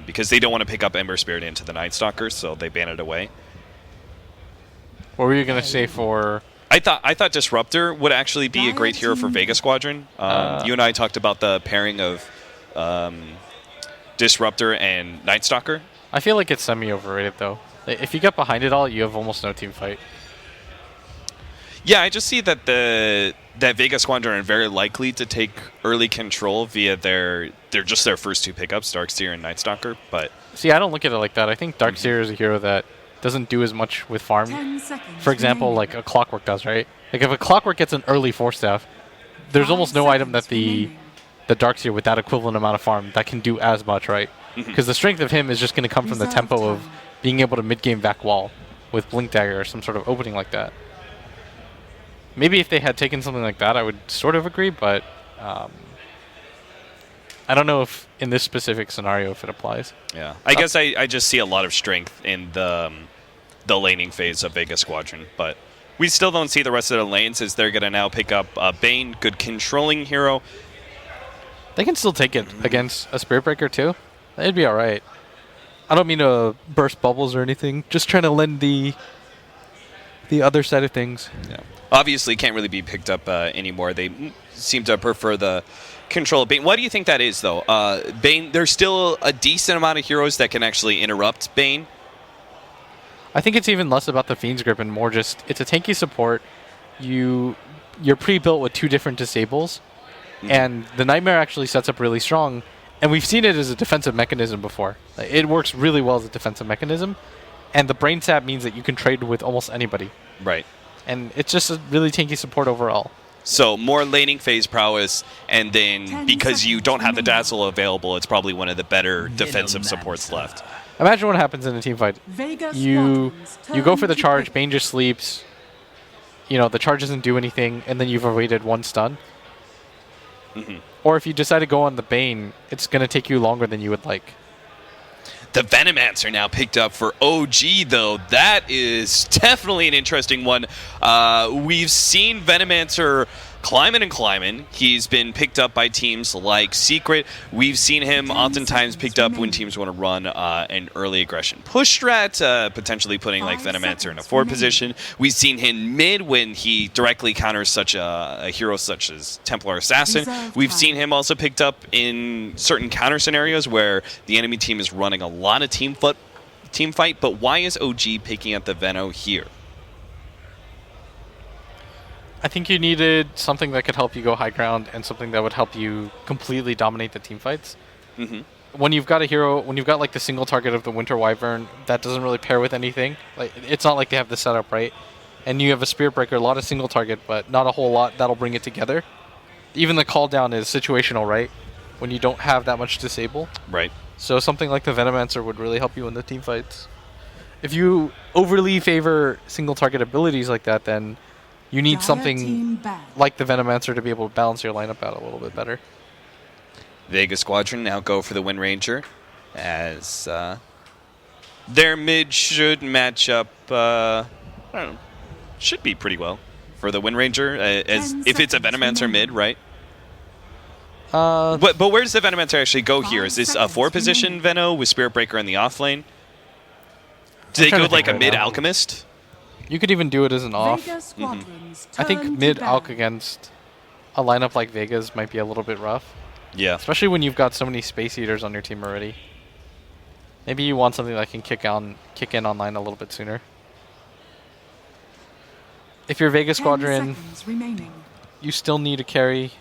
because they don't want to pick up Ember Spirit into the Nightstalker, so they ban it away. What were you going to say for... I thought Disruptor would actually be a great hero for Vega Squadron. You and I talked about the pairing of Disruptor and Nightstalker. I feel like it's semi-overrated, though. If you get behind it all, you have almost no team fight. Yeah, I just see that that Vega Squadron are very likely to take early control via their first 2 pickups, Darkseer and Nightstalker. But see, I don't look at it like that. I think Darkseer is a hero that doesn't do as much with farm. For example, like a Clockwork does, right? Like if a Clockwork gets an early 4-staff, there's almost no item that the Darkseer with that equivalent amount of farm that can do as much, right? Because the strength of him is just going to come from the tempo of being able to mid-game back wall with Blink Dagger or some sort of opening like that. Maybe if they had taken something like that, I would sort of agree, but I don't know if in this specific scenario if it applies. Yeah, I guess I just see a lot of strength in the laning phase of Vega Squadron, but we still don't see the rest of the lanes as they're going to now pick up Bane, good controlling hero. They can still take it against a Spirit Breaker too. It'd be all right. I don't mean to burst bubbles or anything. Just trying to lend the other side of things. Yeah. Obviously, can't really be picked up anymore. They seem to prefer the control of Bane. Why do you think that is, though? Bane, there's still a decent amount of heroes that can actually interrupt Bane. I think it's even less about the Fiend's Grip and more just, it's a tanky support. You're pre-built with 2 different disables, and the Nightmare actually sets up really strong, and we've seen it as a defensive mechanism before. It works really well as a defensive mechanism, and the Brain Sap means that you can trade with almost anybody. Right. And it's just a really tanky support overall. So more laning phase prowess, and then 10 because you seconds don't have the remaining. Dazzle available, it's probably one of the better defensive supports left. Imagine what happens in a team fight. Vega You squadrons go for the turn to charge, pick. Bane just sleeps. You know, the charge doesn't do anything, and then you've avoided one stun. Or if you decide to go on the Bane, it's going to take you longer than you would like. The Venomancer now picked up for OG, though. That is definitely an interesting one. We've seen Venomancer climbing. He's been picked up by teams like Secret. We've seen him 10 oftentimes seconds picked up when remaining. teams want to run an early aggression push strat, potentially putting like 5 Venomancer in a seconds forward remaining. position. We've seen him mid when he directly counters such a hero such as Templar Assassin. Reserve We've time. seen him also picked up in certain counter scenarios where the enemy team is running a lot of team fight. But why is OG picking up the Veno here? I think you needed something that could help you go high ground and something that would help you completely dominate the team fights. When you've got a hero, when you've got like the single target of the Winter Wyvern, that doesn't really pair with anything. Like it's not like they have the setup right, and you have a Spirit Breaker, a lot of single target, but not a whole lot that'll bring it together. Even the call down is situational, right? When you don't have that much disable. Right. So something like the Venomancer would really help you in the team fights. If you overly favor single target abilities like that, then you need Dire something team bad. like the Venomancer to be able to balance your lineup out a little bit better. Vega Squadron now go for the Wind Ranger, as their mid should match up. I don't know, should be pretty well for the Wind Ranger, as 10 if it's a seconds Venomancer remaining. mid, right? Uh, But where does the Venomancer actually go here? 5 Is this a seconds 4-position remaining. Veno with Spirit Breaker in the off lane? Do I'm they trying go to like think a right mid now. Alchemist? you could even do it as an off. Vega squadrons I think turn to mid bad. Alk against a lineup like Vega's might be a little bit rough, Yeah. especially when you've got so many Space Eaters on your team already. Maybe you want something that can kick in online a little bit sooner. If you're Vega 10 Squadron, seconds remaining. you still need a carry.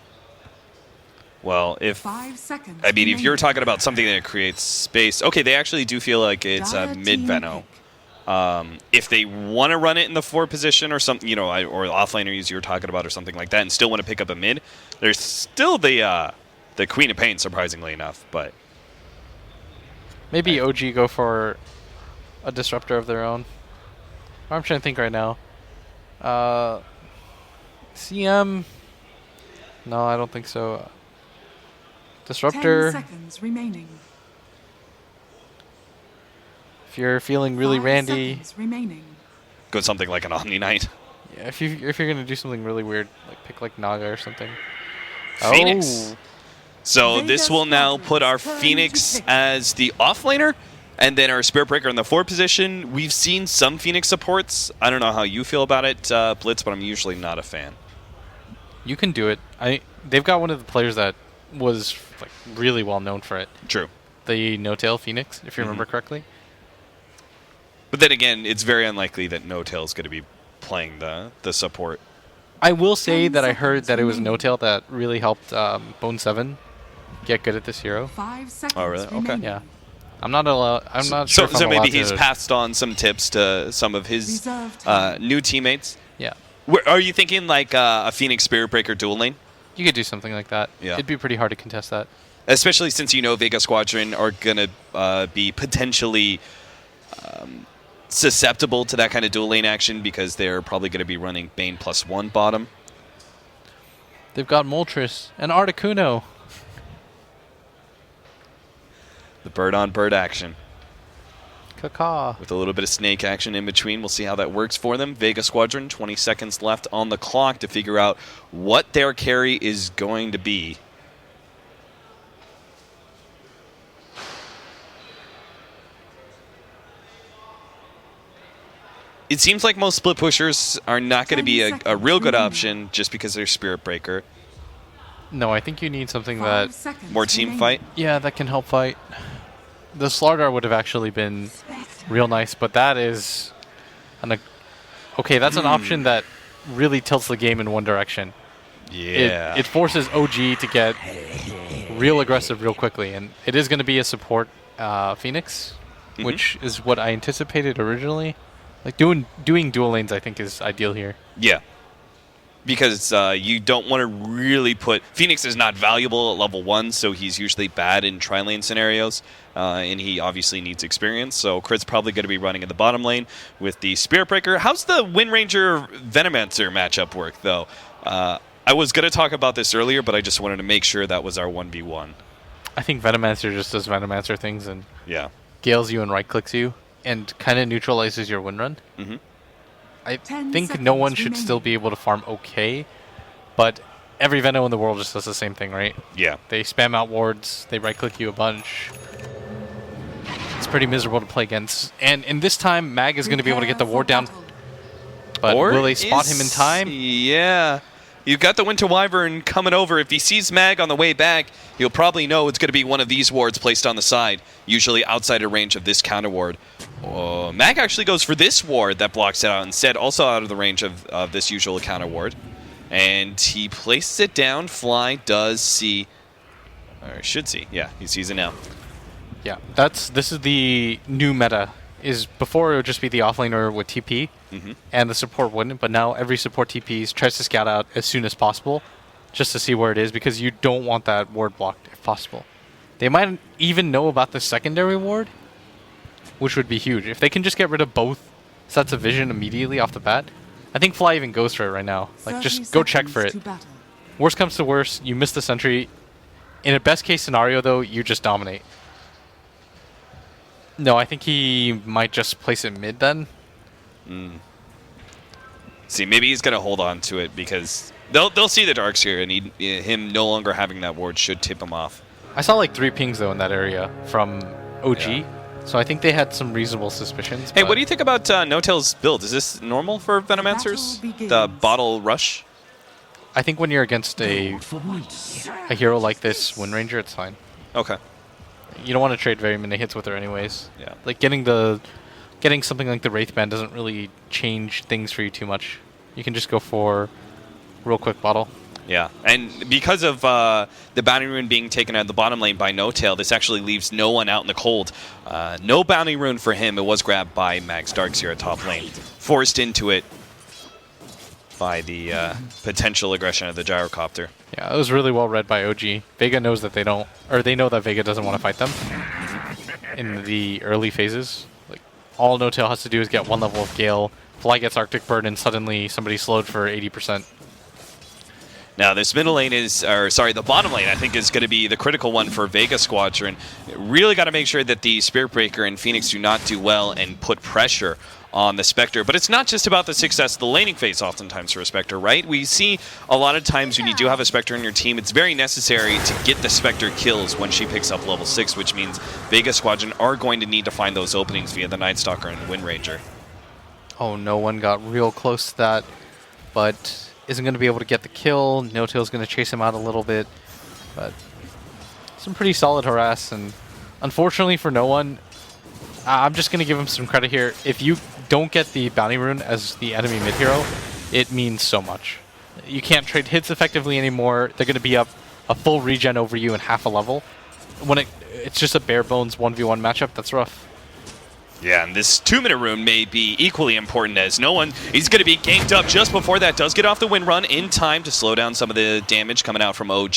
Well, if 5 seconds. I mean, if you're remaining. talking about something that creates space, okay, they actually do feel like it's a Dire mid team Veno. pick. If they want to run it in the 4 position or something, you know, or offlaners you were talking about or something like that, and still want to pick up a mid, there's still the Queen of Pain, surprisingly enough. But Maybe OG go for a disruptor of their own. I'm trying to think right now. CM? No, I don't think so. 10 Disruptor. seconds remaining. If you're feeling really 5 randy, seconds remaining. go something like an Omni Knight. yeah, if you're gonna do something really weird, like pick like Naga or something. Phoenix. Oh. So Vega this will now Squadrons put our turn to Phoenix pick. as the offlaner, and then our Spirit Breaker in the 4 position. We've seen some Phoenix supports. I don't know how you feel about it, Blitz, but I'm usually not a fan. You can do it. They've got one of the players that was like really well known for it. True. The No-Tail Phoenix, if you remember correctly. But then again, it's very unlikely that No Tail's going to be playing the support. I will say 10 that I heard seconds that it was remaining. No-Tail that really helped Bone 7 get good at this hero. 5 seconds Oh, really? Okay. remaining. Yeah. I'm not sure So, if I'm so maybe allowed he's to- passed on some tips to some of his Reserve time. new teammates. Yeah. Are you thinking like a Phoenix Spirit Breaker dual lane? You could do something like that. Yeah. It'd be pretty hard to contest that. Especially since you know Vega Squadron are going to be potentially susceptible to that kind of dual lane action because they're probably going to be running Bane +1 bottom. They've got Moltres and Articuno. The bird-on-bird action Kaka. with a little bit of snake action in between. We'll see how that works for them. Vega Squadron, 20 seconds left on the clock to figure out what their carry is going to be. It seems like most split pushers are not going to 10 be a seconds real good remaining. option just because they're Spirit Breaker. No, I think you need something 5 that, seconds More team remaining. fight. yeah, that can help fight. The Slardar would have actually been real nice, but that is okay. That's an option that really tilts the game in one direction. Yeah. It forces OG to get real aggressive real quickly, and it is going to be a support Phoenix, which is what I anticipated originally. Like doing dual lanes, I think is ideal here. Yeah. because you don't want to really put... Phoenix is not valuable at level 1, so he's usually bad in tri-lane scenarios, and he obviously needs experience, so Crit's probably going to be running in the bottom lane with the Spirit Breaker. How's the Wind Ranger Venomancer matchup work, though? I was going to talk about this earlier, but I just wanted to make sure that was our 1v1. I think Venomancer just does Venomancer things and gales you and right-clicks you and kind of neutralizes your win run. Mm-hmm. I think no one should still be able to farm okay, but every Veno in the world just does the same thing, right? Yeah. They spam out wards, they right-click you a bunch. It's pretty miserable to play against. And in this time, Mag is going to be able to get the ward down, but will they spot him in time? Yeah. You've got the Winter Wyvern coming over. If he sees Mag on the way back, he'll probably know it's going to be one of these wards placed on the side, usually outside of range of this counter ward. Mag actually goes for this ward that blocks it out instead, also out of the range of this usual counter ward. And he places it down. Fly does see, or should see. Yeah, he sees it now. Yeah, this is the new meta. Is before it would just be the offlaner with TP, and the support wouldn't, but now every support TPs tries to scout out as soon as possible, just to see where it is, because you don't want that ward blocked if possible. They might even know about the secondary ward, which would be huge. If they can just get rid of both sets of vision immediately off the bat, I think Fly even goes for it right now. Like, just go check for it. Worst comes to worst, you miss the sentry. In a best case scenario, though, you just dominate. No, I think he might just place it mid then. See, maybe he's going to hold on to it because they'll see the darks here, and him no longer having that ward should tip him off. I saw like 3 pings, though, in that area from OG, so I think they had some reasonable suspicions. Hey, what do you think about No-Tail's build? Is this normal for Venomancers? The bottle rush? I think when you're against a hero like this, Wind Ranger, it's fine. Okay. You don't want to trade very many hits with her anyways. Yeah. Like getting something like the Wraith Band doesn't really change things for you too much. You can just go for real quick bottle. Yeah, and because of the Bounty Rune being taken out of the bottom lane by No-Tail, this actually leaves no one out in the cold. No Bounty Rune for him. It was grabbed by Max Darks here at top lane. Forced into it by the potential aggression of the Gyrocopter. Yeah, it was really well read by OG. Vega knows that they know that Vega doesn't want to fight them in the early phases. Like, all No-Tail has to do is get 1 level of Gale, Fly gets Arctic Bird, and suddenly somebody's slowed for 80%. Now, this middle lane the bottom lane, I think, is going to be the critical one for Vega Squadron. Really got to make sure that the Spirit Breaker and Phoenix do not do well and put pressure on the Spectre. But it's not just about the success of the laning phase oftentimes for a Spectre, right? We see a lot of times when you do have a Spectre in your team, it's very necessary to get the Spectre kills when she picks up level 6, which means Vega Squadron are going to need to find those openings via the Night Stalker and Wind Ranger. Oh, no one got real close to that, but isn't going to be able to get the kill. No-Tail's going to chase him out a little bit, but some pretty solid harass, and unfortunately for no one, I'm just going to give him some credit here. If you don't get the Bounty Rune as the enemy mid-hero, it means so much. You can't trade hits effectively anymore. They're going to be up a full regen over you in half a level. When it's just a bare-bones 1v1 matchup, that's rough. Yeah, and this 2-minute rune may be equally important as no one. He's going to be ganked up just before that does get off the wind run in time to slow down some of the damage coming out from OG.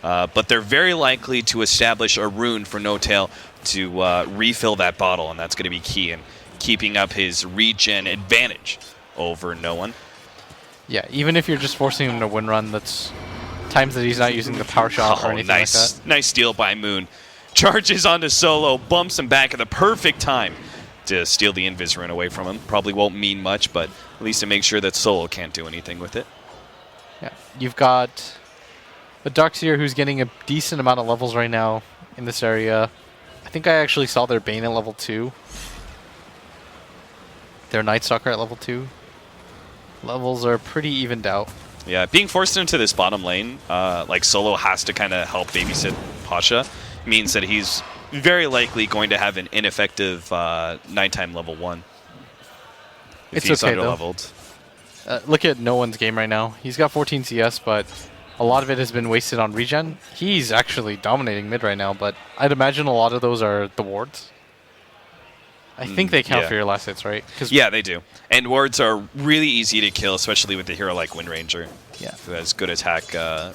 But they're very likely to establish a rune for No-Tail to refill that bottle, and that's going to be key in keeping up his regen advantage over no one. Yeah, even if you're just forcing him to wind run, that's times that he's not using the power shot or anything like that. Nice steal by Moon. Charges onto Solo, bumps him back at the perfect time to steal the Invis rune away from him. Probably won't mean much, but at least to make sure that Solo can't do anything with it. Yeah, you've got a Darkseer who's getting a decent amount of levels right now in this area. I think I actually saw their Bane at level 2. Their Night Stalker at level 2. Levels are pretty evened out. Yeah, being forced into this bottom lane, like Solo has to kind of help babysit Pasha, means that he's very likely going to have an ineffective nighttime level 1. If it's he's okay, underleveled. Look at No One's game right now. He's got 14 CS, but a lot of it has been wasted on regen. He's actually dominating mid right now, but I'd imagine a lot of those are the wards. I think they count yeah. for your last hits, right? Yeah, they do. And wards are really easy to kill, especially with a hero like Wind Ranger, who has good attack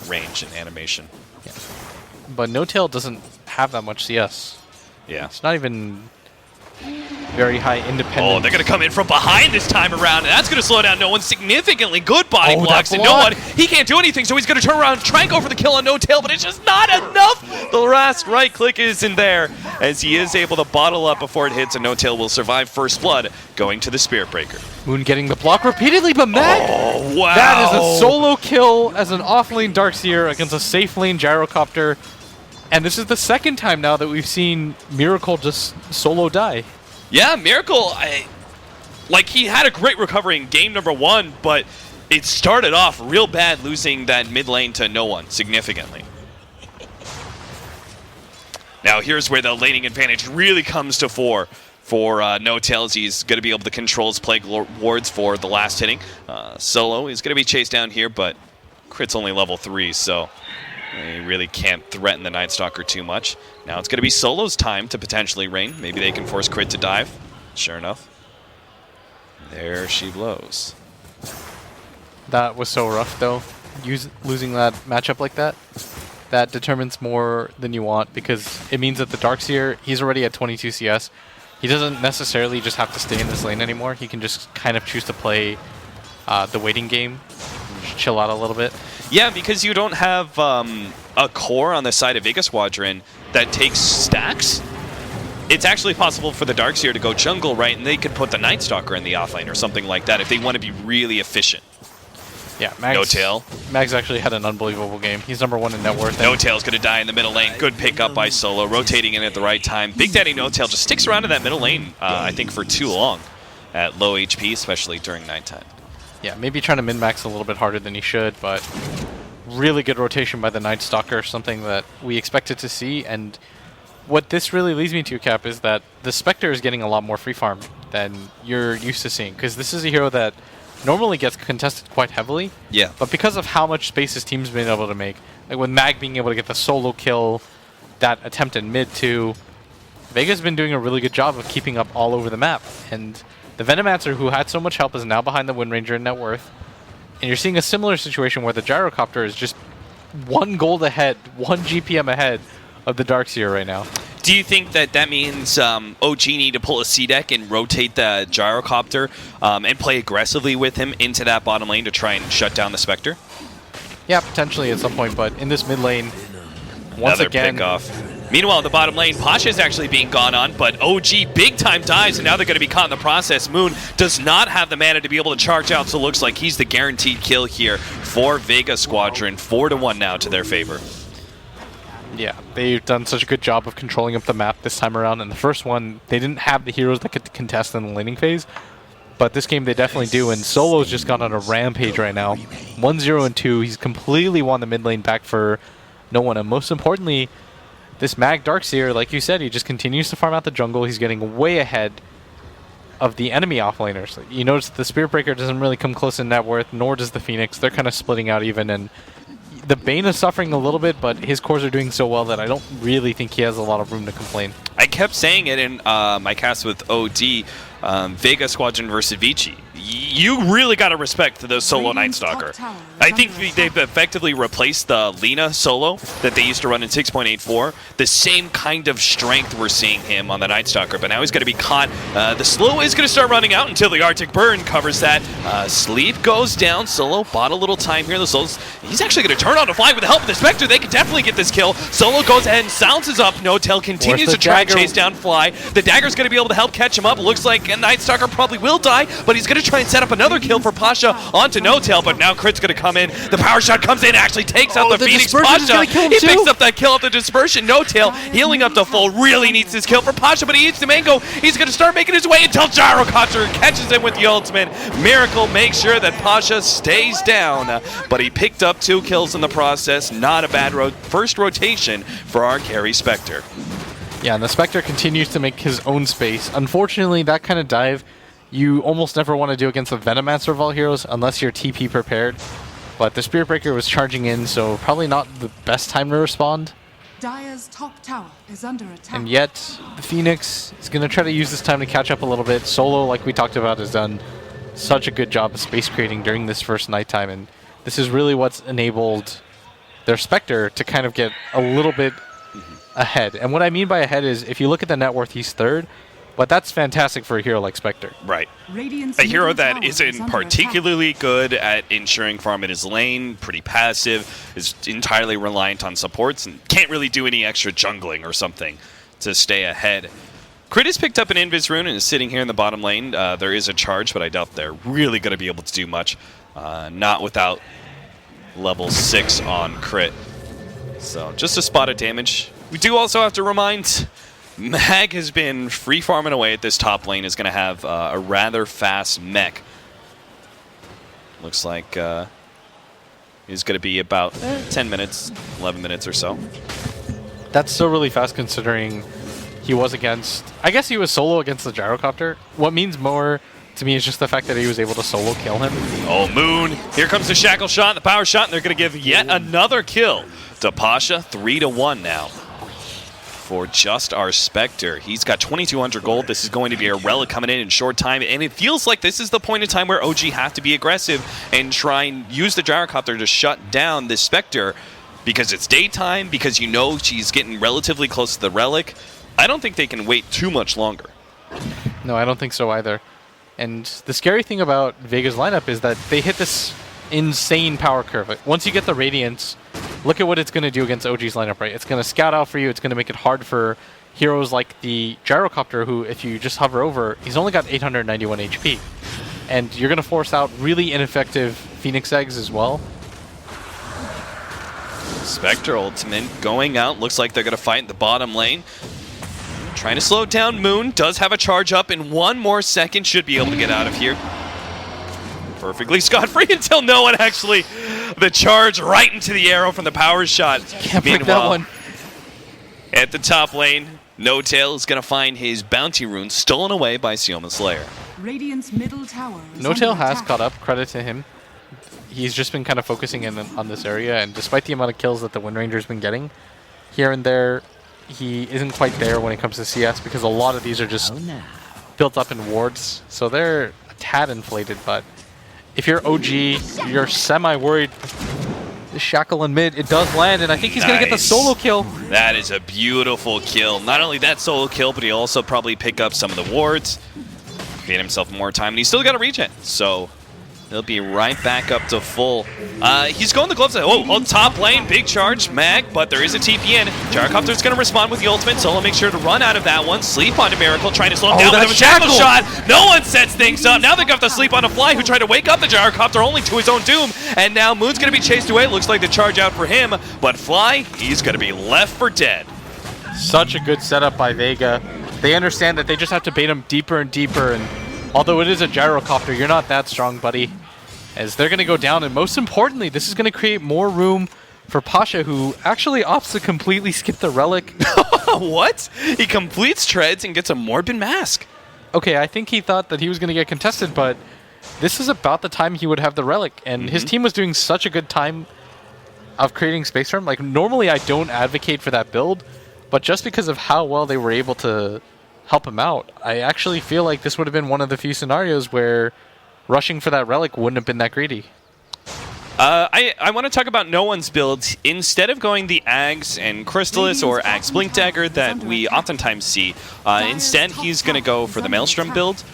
range and animation. Yeah. But No Tail doesn't have that much CS. Yeah. It's not even very high independent. Oh, they're going to come in from behind this time around, and that's going to slow down No One significantly. Good body Oh, blocks, that and No block. One, he can't do anything, so he's going to turn around and try and go for the kill on No Tail, but it's just not enough. The last right click isn't there, as he is able to bottle up before it hits, and No Tail will survive first blood, going to the Spirit Breaker. Moon getting the block repeatedly, but Mag! Oh, wow. That is a solo kill as an off-lane Darkseer against a safe lane Gyrocopter. And this is the second time now that we've seen Miracle just solo die. Yeah, Miracle, like he had a great recovery in game number 1, but it started off real bad losing that mid lane to No One significantly. Now here's where the laning advantage really comes to fore for No Tails. He's going to be able to control his Plague wards for the last hitting. Solo is going to be chased down here, but Crit's only level 3, so he really can't threaten the Night Stalker too much. Now it's going to be Solo's time to potentially reign. Maybe they can force Crit to dive. Sure enough. There she blows. That was so rough, though. Losing that matchup like that. That determines more than you want, because it means that the Darkseer, he's already at 22 CS. He doesn't necessarily just have to stay in this lane anymore. He can just kind of choose to play the waiting game, just chill out a little bit. Yeah, because you don't have a core on the side of Vega Squadron that takes stacks. It's actually possible for the Darkseer to go jungle, right, and they could put the Night Stalker in the offlane or something like that if they want to be really efficient. Yeah, Mags, No Tail. Mags actually had an unbelievable game. He's #1 in net worth. No Tail's going to die in the middle lane. Good pickup by Solo, rotating in at the right time. Big Daddy No Tail just sticks around in that middle lane, I think, for too long at low HP, especially during nighttime. Yeah, maybe trying to min-max a little bit harder than he should, but really good rotation by the Night Stalker, something that we expected to see. And what this really leads me to, Cap, is that the Spectre is getting a lot more free farm than you're used to seeing, because this is a hero that normally gets contested quite heavily. Yeah. But because of how much space his team's been able to make, like with Mag being able to get the solo kill, that attempt in mid too, Vega's been doing a really good job of keeping up all over the map. And the Venomancer, who had so much help, is now behind the Wind Ranger in net worth. And you're seeing a similar situation where the Gyrocopter is just 1 gold ahead, 1 GPM ahead of the Darkseer right now. Do you think that means OG need to pull a C-Deck and rotate the Gyrocopter and play aggressively with him into that bottom lane to try and shut down the Spectre? Yeah, potentially at some point, but in this mid lane, once Another again... pick-off. Meanwhile, in the bottom lane, Pasha is actually being gone on, but OG big-time dives, and now they're going to be caught in the process. Moon does not have the mana to be able to charge out, so it looks like he's the guaranteed kill here for Vega Squadron. 4-1 now to their favor. Yeah, they've done such a good job of controlling up the map this time around. In the first one, they didn't have the heroes that could contest in the laning phase, but this game they definitely do, and Solo's just gone on a rampage right now. 1-0-2, he's completely won the mid lane back for no one, and most importantly, this Mag Darkseer, like you said, he just continues to farm out the jungle. He's getting way ahead of the enemy offlaners. You notice the Spirit Breaker doesn't really come close in net worth, nor does the Phoenix. They're kind of splitting out even, and the Bane is suffering a little bit, but his cores are doing so well that I don't really think he has a lot of room to complain. I kept saying it in my cast with OD, Vega Squadron versus Vici. You really got to respect the solo Night Stalker. I think they've effectively replaced the Lina solo that they used to run in 6.84. The same kind of strength we're seeing him on the Night Stalker, but now he's going to be caught. The slow is going to start running out until the Arctic Burn covers that. Sleep goes down. Solo bought a little time here. The Solo's, he's actually going to turn on the fly with the help of the Spectre. They can definitely get this kill. Solo goes ahead and sounces up. No Tail continues to try and chase down Fly. The Dagger's going to be able to help catch him up. Looks like a Night Stalker probably will die, but he's going to try and set up another kill for Pasha onto No Tail, but now Crit's going to come in. The power shot comes in, actually takes out the Phoenix. Pasha, he picks up that kill off the dispersion. No Tail healing up to full, really needs this kill for Pasha, but he eats the mango. He's going to start making his way until Gyrocopter catches him with the ultimate. Miracle makes sure that Pasha stays down, but he picked up 2 kills in the process. Not a bad first rotation for our carry Spectre. Yeah, and the Spectre continues to make his own space. Unfortunately, that kind of dive you almost never want to do against the Venomancer of all heroes unless you're TP prepared. But the Spirit Breaker was charging in, so probably not the best time to respond. Dire's top tower is under attack. And yet, the Phoenix is going to try to use this time to catch up a little bit. Solo, like we talked about, has done such a good job of space creating during this first nighttime, and this is really what's enabled their Spectre to kind of get a little bit ahead. And what I mean by ahead is, if you look at the net worth, he's third, but that's fantastic for a hero like Spectre. Right. Radiant's A hero middle that tower is isn't under particularly good at ensuring farm in his lane, pretty passive, is entirely reliant on supports, and can't really do any extra jungling or something to stay ahead. Crit has picked up an Invis rune and is sitting here in the bottom lane. There is a charge, but I doubt they're really going to be able to do much. Not without level 6 on Crit. So just a spot of damage. We do also have to remind, Mag has been free farming away at this top lane, is going to have a rather fast mech. Looks like he's going to be about 10 minutes, 11 minutes or so. That's still really fast considering he was against... I guess he was solo against the Gyrocopter. What means more to me is just the fact that he was able to solo kill him. Oh, Moon. Here comes the shackle shot, the power shot, and they're going to give yet another kill to Pasha. 3-1 now for just our Spectre. He's got 2,200 gold. This is going to be a relic coming in short time, and it feels like this is the point in time where OG have to be aggressive and try and use the Gyrocopter to shut down this Spectre, because it's daytime, because you know she's getting relatively close to the relic. I don't think they can wait too much longer. No, I don't think so either. And the scary thing about Vega's lineup is that they hit this insane power curve. Once you get the Radiance, look at what it's going to do against OG's lineup, right? It's going to scout out for you. It's going to make it hard for heroes like the Gyrocopter, who, if you just hover over, he's only got 891 HP. And you're going to force out really ineffective Phoenix Eggs as well. Spectre ultimate going out. Looks like they're going to fight in the bottom lane. Trying to slow down Moon. Does have a charge up in 1 more second. Should be able to get out of here perfectly scot-free until no one actually... The charge right into the arrow from the power shot. Can't break that one. At the top lane, No Tail is going to find his bounty rune stolen away by Sioma Slayer. Radiant's middle tower is No Tail under has attack. caught up. Credit to him. He's just been kind of focusing in on this area, and despite the amount of kills that the Wind Ranger's been getting, here and there, he isn't quite there when it comes to CS, because a lot of these are just built up in wards, so they're a tad inflated. But if you're OG, you're semi-worried. The shackle in mid, it does land, and I think he's going to get the solo kill. That is a beautiful kill. Not only that solo kill, but he also probably pick up some of the wards, gain himself more time, and he's still got a regen, so he'll be right back up to full. He's going the gloves. Oh, on top lane, big charge, Mag, but there is a TP in. Gyrocopter's going to respond with the ultimate. Solo makes sure to run out of that one. Sleep onto Miracle, trying to slow him down with a shackle shot. No one sets things up. Now they're going to have to sleep on a Fly, who tried to wake up the Gyrocopter only to his own doom. And now Moon's going to be chased away. Looks like the charge out for him, but Fly, he's going to be left for dead. Such a good setup by Vega. They understand that they just have to bait him deeper and deeper, and although it is a Gyrocopter, you're not that strong, buddy. As they're going to go down, and most importantly, this is going to create more room for Pasha, who actually opts to completely skip the relic. What? He completes treads and gets a Morbid Mask. Okay, I think he thought that he was going to get contested, but this is about the time he would have the relic, and his team was doing such a good time of creating space for him. Like, normally I don't advocate for that build, but just because of how well they were able to help him out, I actually feel like this would have been one of the few scenarios where rushing for that relic wouldn't have been that greedy. I want to talk about no one's build. Instead of going the Ags and Crystallis or Ags Blink Dagger that we oftentimes see, instead he's going to go for the Maelstrom build.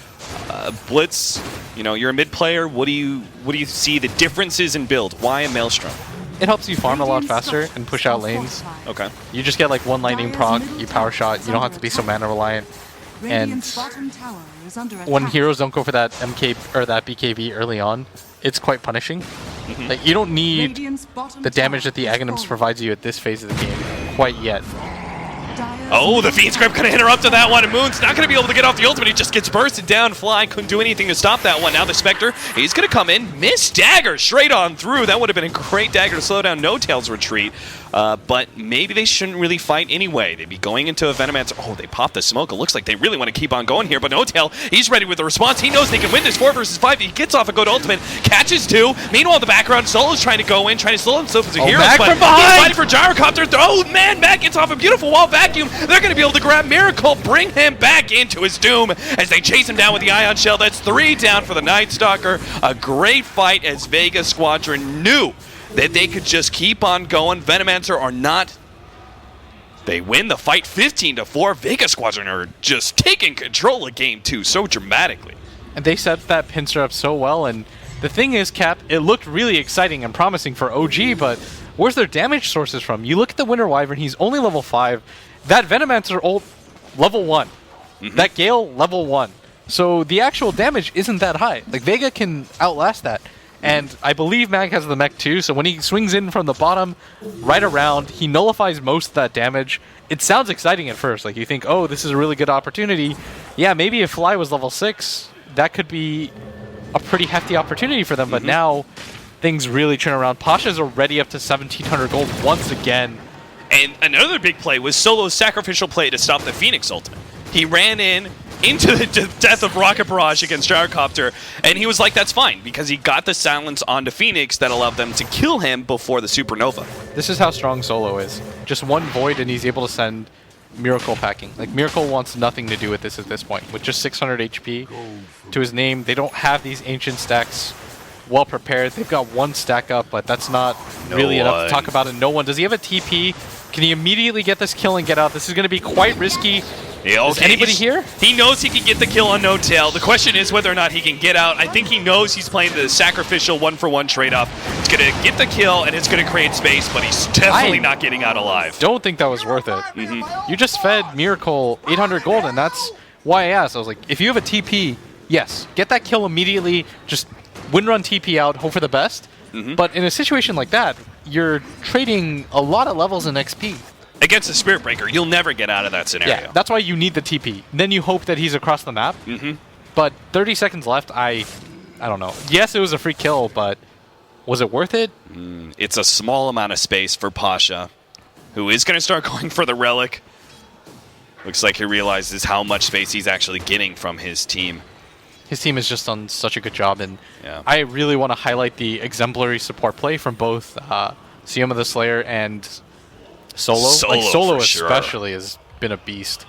Blitz, you know, you're a mid player. What do you see the differences in build? Why a Maelstrom? It helps you farm a lot faster and push out lanes. Okay. You just get like one lightning proc, you power shot, you don't have to be so mana reliant. And when heroes don't go for that MK or that BKB early on, it's quite punishing. Like, you don't need the damage that the Aghanims provides you at this phase of the game quite yet. Oh, the Fiend's Grip could have interrupted that one, and Moon's not going to be able to get off the ultimate. He just gets bursted down. Fly couldn't do anything to stop that one. Now the Spectre, he's going to come in, miss dagger straight on through. That would have been a great dagger to slow down No Tail's retreat. But maybe they shouldn't really fight anyway. They'd be going into a Venomancer. Oh, they popped the smoke. It looks like they really want to keep on going here, but No Tail, he's ready with the response. He knows they can win this 4 versus 5. He gets off a good ultimate, catches 2. Meanwhile, in the background, Solo's trying to go in, trying to slow himself as a hero. Mag but from behind! he's fighting for Gyrocopter. Oh, man, Mag gets off a beautiful wall vacuum. They're going to be able to grab Miracle, bring him back into his doom as they chase him down with the Ion Shell. That's 3 down for the Night Stalker. A great fight as Vega Squadron knew that they could just keep on going. Venomancer are not. They win the fight 15-4. Vega Squadron are just taking control of Game 2 so dramatically. And they set that pincer up so well. And the thing is, Cap, it looked really exciting and promising for OG, but where's their damage sources from? You look at the Winter Wyvern, he's only level 5. That Venomancer ult, level 1. That Gale, level 1. So the actual damage isn't that high. Like, Vega can outlast that. And I believe Mag has the mech too, so when he swings in from the bottom, right around, he nullifies most of that damage. It sounds exciting at first. Like, you think, oh, this is a really good opportunity. Yeah, maybe if Fly was level 6, that could be a pretty hefty opportunity for them. But now, things really turn around. Pasha's already up to 1,700 gold once again. And another big play was Solo's sacrificial play to stop the Phoenix ultimate. He ran in into the death of Rocket Barrage against Gyrocopter, and he was like, that's fine, because he got the silence onto Phoenix that allowed them to kill him before the Supernova. This is how strong Solo is. Just one Void and he's able to send Miracle packing. Like, Miracle wants nothing to do with this at this point. With just 600 HP to his name, they don't have these ancient stacks well prepared. They've got 1 stack up, but that's not really enough to talk about. And no one. Does he have a TP? Can he immediately get this kill and get out? This is going to be quite risky. Yeah, okay. Is anybody here? He knows he can get the kill on No Tail. The question is whether or not he can get out. I think he knows he's playing the sacrificial 1-for-1 trade-off. It's going to get the kill, and it's going to create space, but he's definitely not getting out alive. Don't think that was worth it. You just fed Miracle 800 gold, and that's why I asked. I was like, if you have a TP, yes, get that kill immediately. Just win run TP out, hope for the best. But in a situation like that, you're trading a lot of levels in XP. Against a Spirit Breaker, you'll never get out of that scenario. Yeah, that's why you need the TP. Then you hope that he's across the map. But 30 seconds left, I don't know. Yes, it was a free kill, but was it worth it? It's a small amount of space for Pasha, who is going to start going for the Relic. Looks like he realizes how much space he's actually getting from his team. His team has just done such a good job, and yeah. I really want to highlight the exemplary support play from both Sioma the Slayer and Solo. Solo especially has been a beast.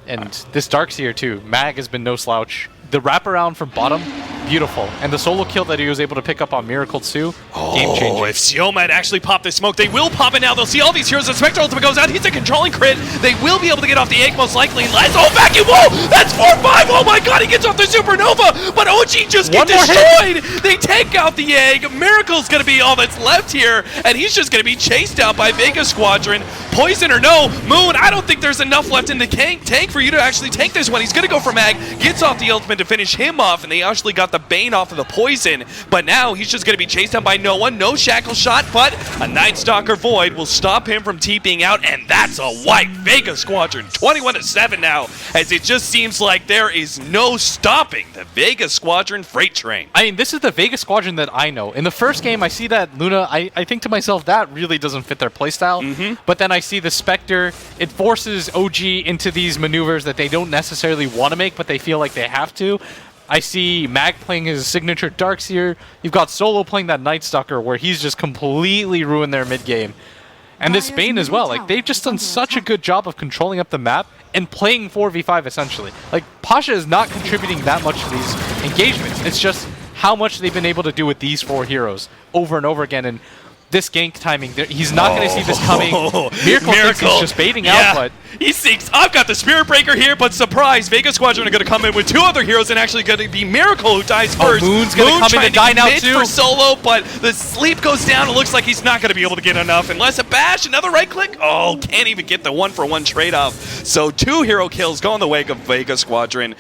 And this Darkseer too. Mag has been no slouch. The wraparound from bottom, beautiful. And the solo kill that he was able to pick up on Miracle 2, game-changing. Oh, if Sioma had actually popped this smoke, they will pop it now. They'll see all these heroes. The Spectre ultimate goes out. He's a controlling crit. They will be able to get off the egg most likely. Let's vacuum. Whoa! That's 4-5. Oh my god, he gets off the Supernova. But OG just gets destroyed. They take out the egg. Miracle's going to be all that's left here. And he's just going to be chased out by Vega Squadron. Poison or no, Moon, I don't think there's enough left in the tank for you to actually take this one. He's going to go for Mag. Gets off the ultimate to finish him off, and they actually got the Bane off of the poison, but now he's just going to be chased down by no one. No shackle shot, but a Night Stalker Void will stop him from TPing out, and that's a wipe. Vega Squadron 21-7 now, as it just seems like there is no stopping the Vega Squadron freight train. I mean, this is the Vega Squadron that I know. In the first game, I see that Luna, I think to myself, that really doesn't fit their playstyle, but then I see the Spectre. It forces OG into these maneuvers that they don't necessarily want to make, but they feel like they have to. I see Mag playing his signature Darkseer. You've got Solo playing that Night Stalker where he's just completely ruined their mid game. And this Bane as well. Like, they've just done such a good job of controlling up the map and playing 4v5 essentially. Like, Pasha is not contributing that much to these engagements. It's just how much they've been able to do with these 4 heroes over and over again. And this gank timing, he's not going to see this coming. Miracle thinks he's just baiting out, but he thinks, I've got the Spirit Breaker here, but surprise, Vega Squadron are going to come in with 2 other heroes, and actually going to be Miracle who dies first. Moon's going to come in to die now too. For Solo, but the sleep goes down. It looks like he's not going to be able to get enough unless a bash, another right click. Oh, can't even get the 1-for-1 trade-off. So 2 hero kills go in the wake of Vega Squadron.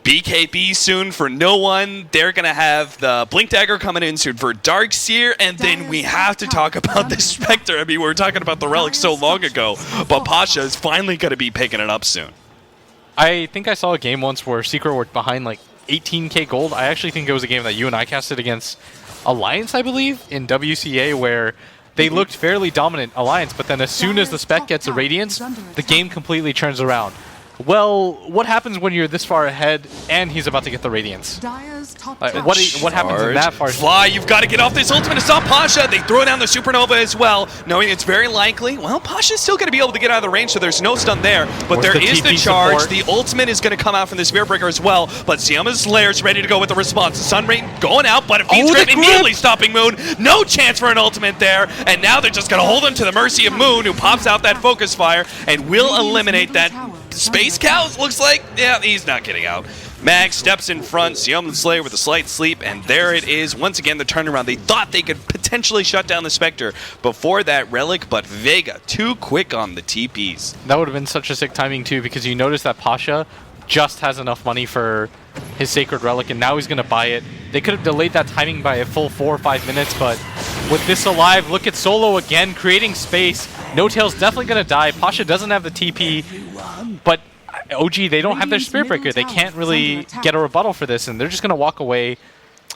BKB soon for no one. They're going to have the Blink Dagger coming in soon for Darkseer. And then we have to talk about the Spectre. I mean, we were talking about the Relic so long ago. But Pasha is finally going to be picking it up soon. I think I saw a game once where Secret were behind like 18k gold. I actually think it was a game that you and I casted against Alliance, I believe, in WCA, where they looked fairly dominant, Alliance, but then as soon as the Spec gets a Radiance, the game completely turns around. Well, what happens when you're this far ahead and he's about to get the Radiance? What happens in that far? Fly, you've got to get off this ultimate. It's not Pasha. They throw down the Supernova as well, knowing it's very likely. Well, Pasha's still going to be able to get out of the range, so there's no stun there. But there is the charge. Support. The ultimate is going to come out from the Spirit Breaker as well. But Siama's Slayer's ready to go with the response. The Sun Rain going out, but it feeds Grip immediately stopping Moon. No chance for an ultimate there. And now they're just going to hold him to the mercy of Moon, who pops out that Focus Fire and will eliminate that. Space Cows looks like, yeah, he's not getting out. Mag steps in front, Siam the Slayer with a slight sleep, and there it is. Once again, the turnaround. They thought they could potentially shut down the Spectre before that Relic, but Vega too quick on the TPs. That would have been such a sick timing too, because you notice that Pasha just has enough money for his Sacred Relic, and now he's going to buy it. They could have delayed that timing by a full 4 or 5 minutes, but with this alive, look at Solo again, creating space. No Tail's definitely going to die. Pasha doesn't have the TP, but OG, they don't have their Spirit Breaker. They can't really get a rebuttal for this, and they're just going to walk away.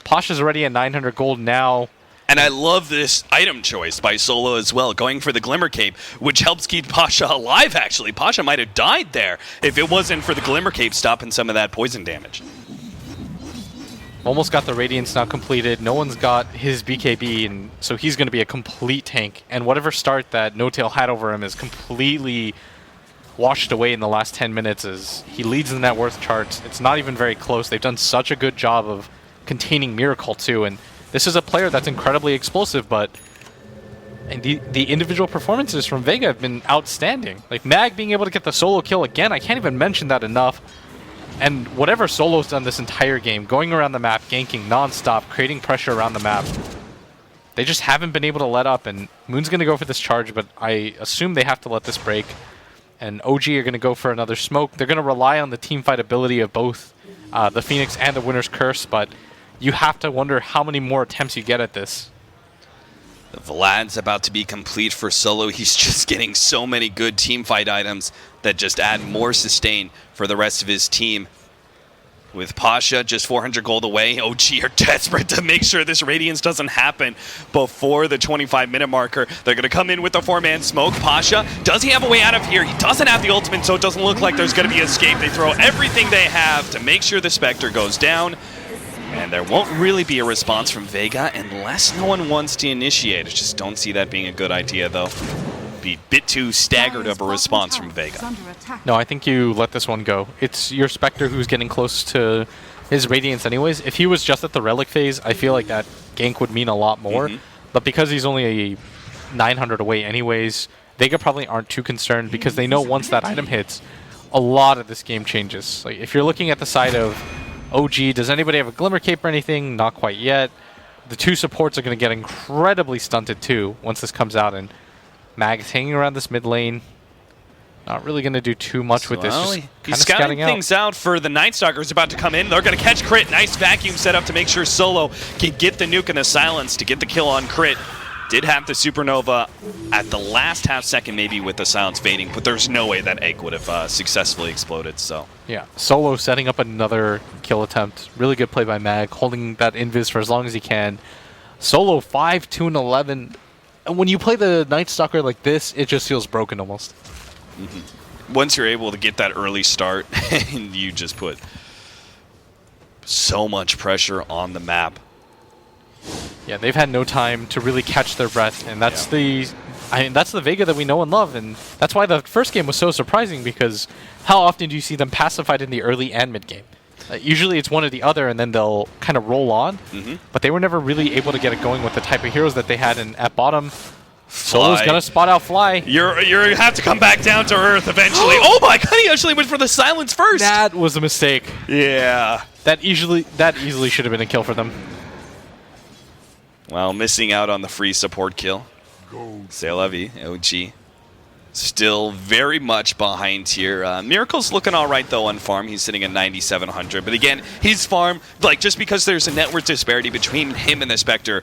Pasha's already at 900 gold now. And I love this item choice by Solo as well, going for the Glimmer Cape, which helps keep Pasha alive, actually. Pasha might have died there if it wasn't for the Glimmer Cape stopping some of that poison damage. Almost got the Radiance now completed. No one's got his BKB, and so he's going to be a complete tank. And whatever start that No Tail had over him is completely washed away in the last 10 minutes as he leads the net worth charts. It's not even very close. They've done such a good job of containing Miracle too, and this is a player that's incredibly explosive, but and the individual performances from Vega have been outstanding. Like Mag being able to get the solo kill again, I can't even mention that enough. And whatever Solo's done this entire game, going around the map, ganking non-stop, creating pressure around the map, they just haven't been able to let up, and Moon's going to go for this charge, but I assume they have to let this break. And OG are going to go for another smoke. They're going to rely on the team fight ability of both the Phoenix and the Winner's Curse, but you have to wonder how many more attempts you get at this. The Vlad's about to be complete for Solo. He's just getting so many good team fight items that just add more sustain for the rest of his team. With Pasha just 400 gold away, OG are desperate to make sure this Radiance doesn't happen before the 25-minute marker. They're going to come in with the 4-man smoke. Pasha, does he have a way out of here? He doesn't have the ultimate, so it doesn't look like there's going to be escape. They throw everything they have to make sure the Spectre goes down. And there won't really be a response from Vega unless no one wants to initiate. I just don't see that being a good idea, though. Be a bit too staggered of a response from Vega. No, I think you let this one go. It's your Spectre who's getting close to his Radiance anyways. If he was just at the Relic phase, I feel like that gank would mean a lot more. But because he's only a 900 away anyways, Vega probably aren't too concerned because they know once that item hits, a lot of this game changes. Like if you're looking at the side of OG, does anybody have a Glimmer Cape or anything? Not quite yet. The two supports are going to get incredibly stunted too once this comes out, and Mag's hanging around this mid lane. Not really going to do too much with this. He's scouting things out for the Night Stalkers about to come in. They're going to catch Crit. Nice vacuum set up to make sure Solo can get the nuke and the silence to get the kill on Crit. Did have the Supernova at the last half second maybe with the silence fading, but there's no way that egg would have successfully exploded. So yeah, Solo setting up another kill attempt. Really good play by Mag, holding that invis for as long as he can. Solo 5, 2, and 11. And when you play the Night Stalker like this, it just feels broken almost. Once you're able to get that early start, and you just put so much pressure on the map. Yeah, they've had no time to really catch their breath, and that's that's the Vega that we know and love, and that's why the first game was so surprising, because how often do you see them pacified in the early and mid game? Usually it's one or the other, and then they'll kind of roll on, but they were never really able to get it going with the type of heroes that they had, and at bottom, Solo's gonna spot out Fly. You have to come back down to earth eventually. Oh my god, he actually went for the silence first! That was a mistake. Yeah. That easily should have been a kill for them. Well, missing out on the free support kill. C'est la vie, OG. Still very much behind here. Miracle's looking all right, though, on farm. He's sitting at 9,700. But again, his farm, like, just because there's a net worth disparity between him and the Spectre,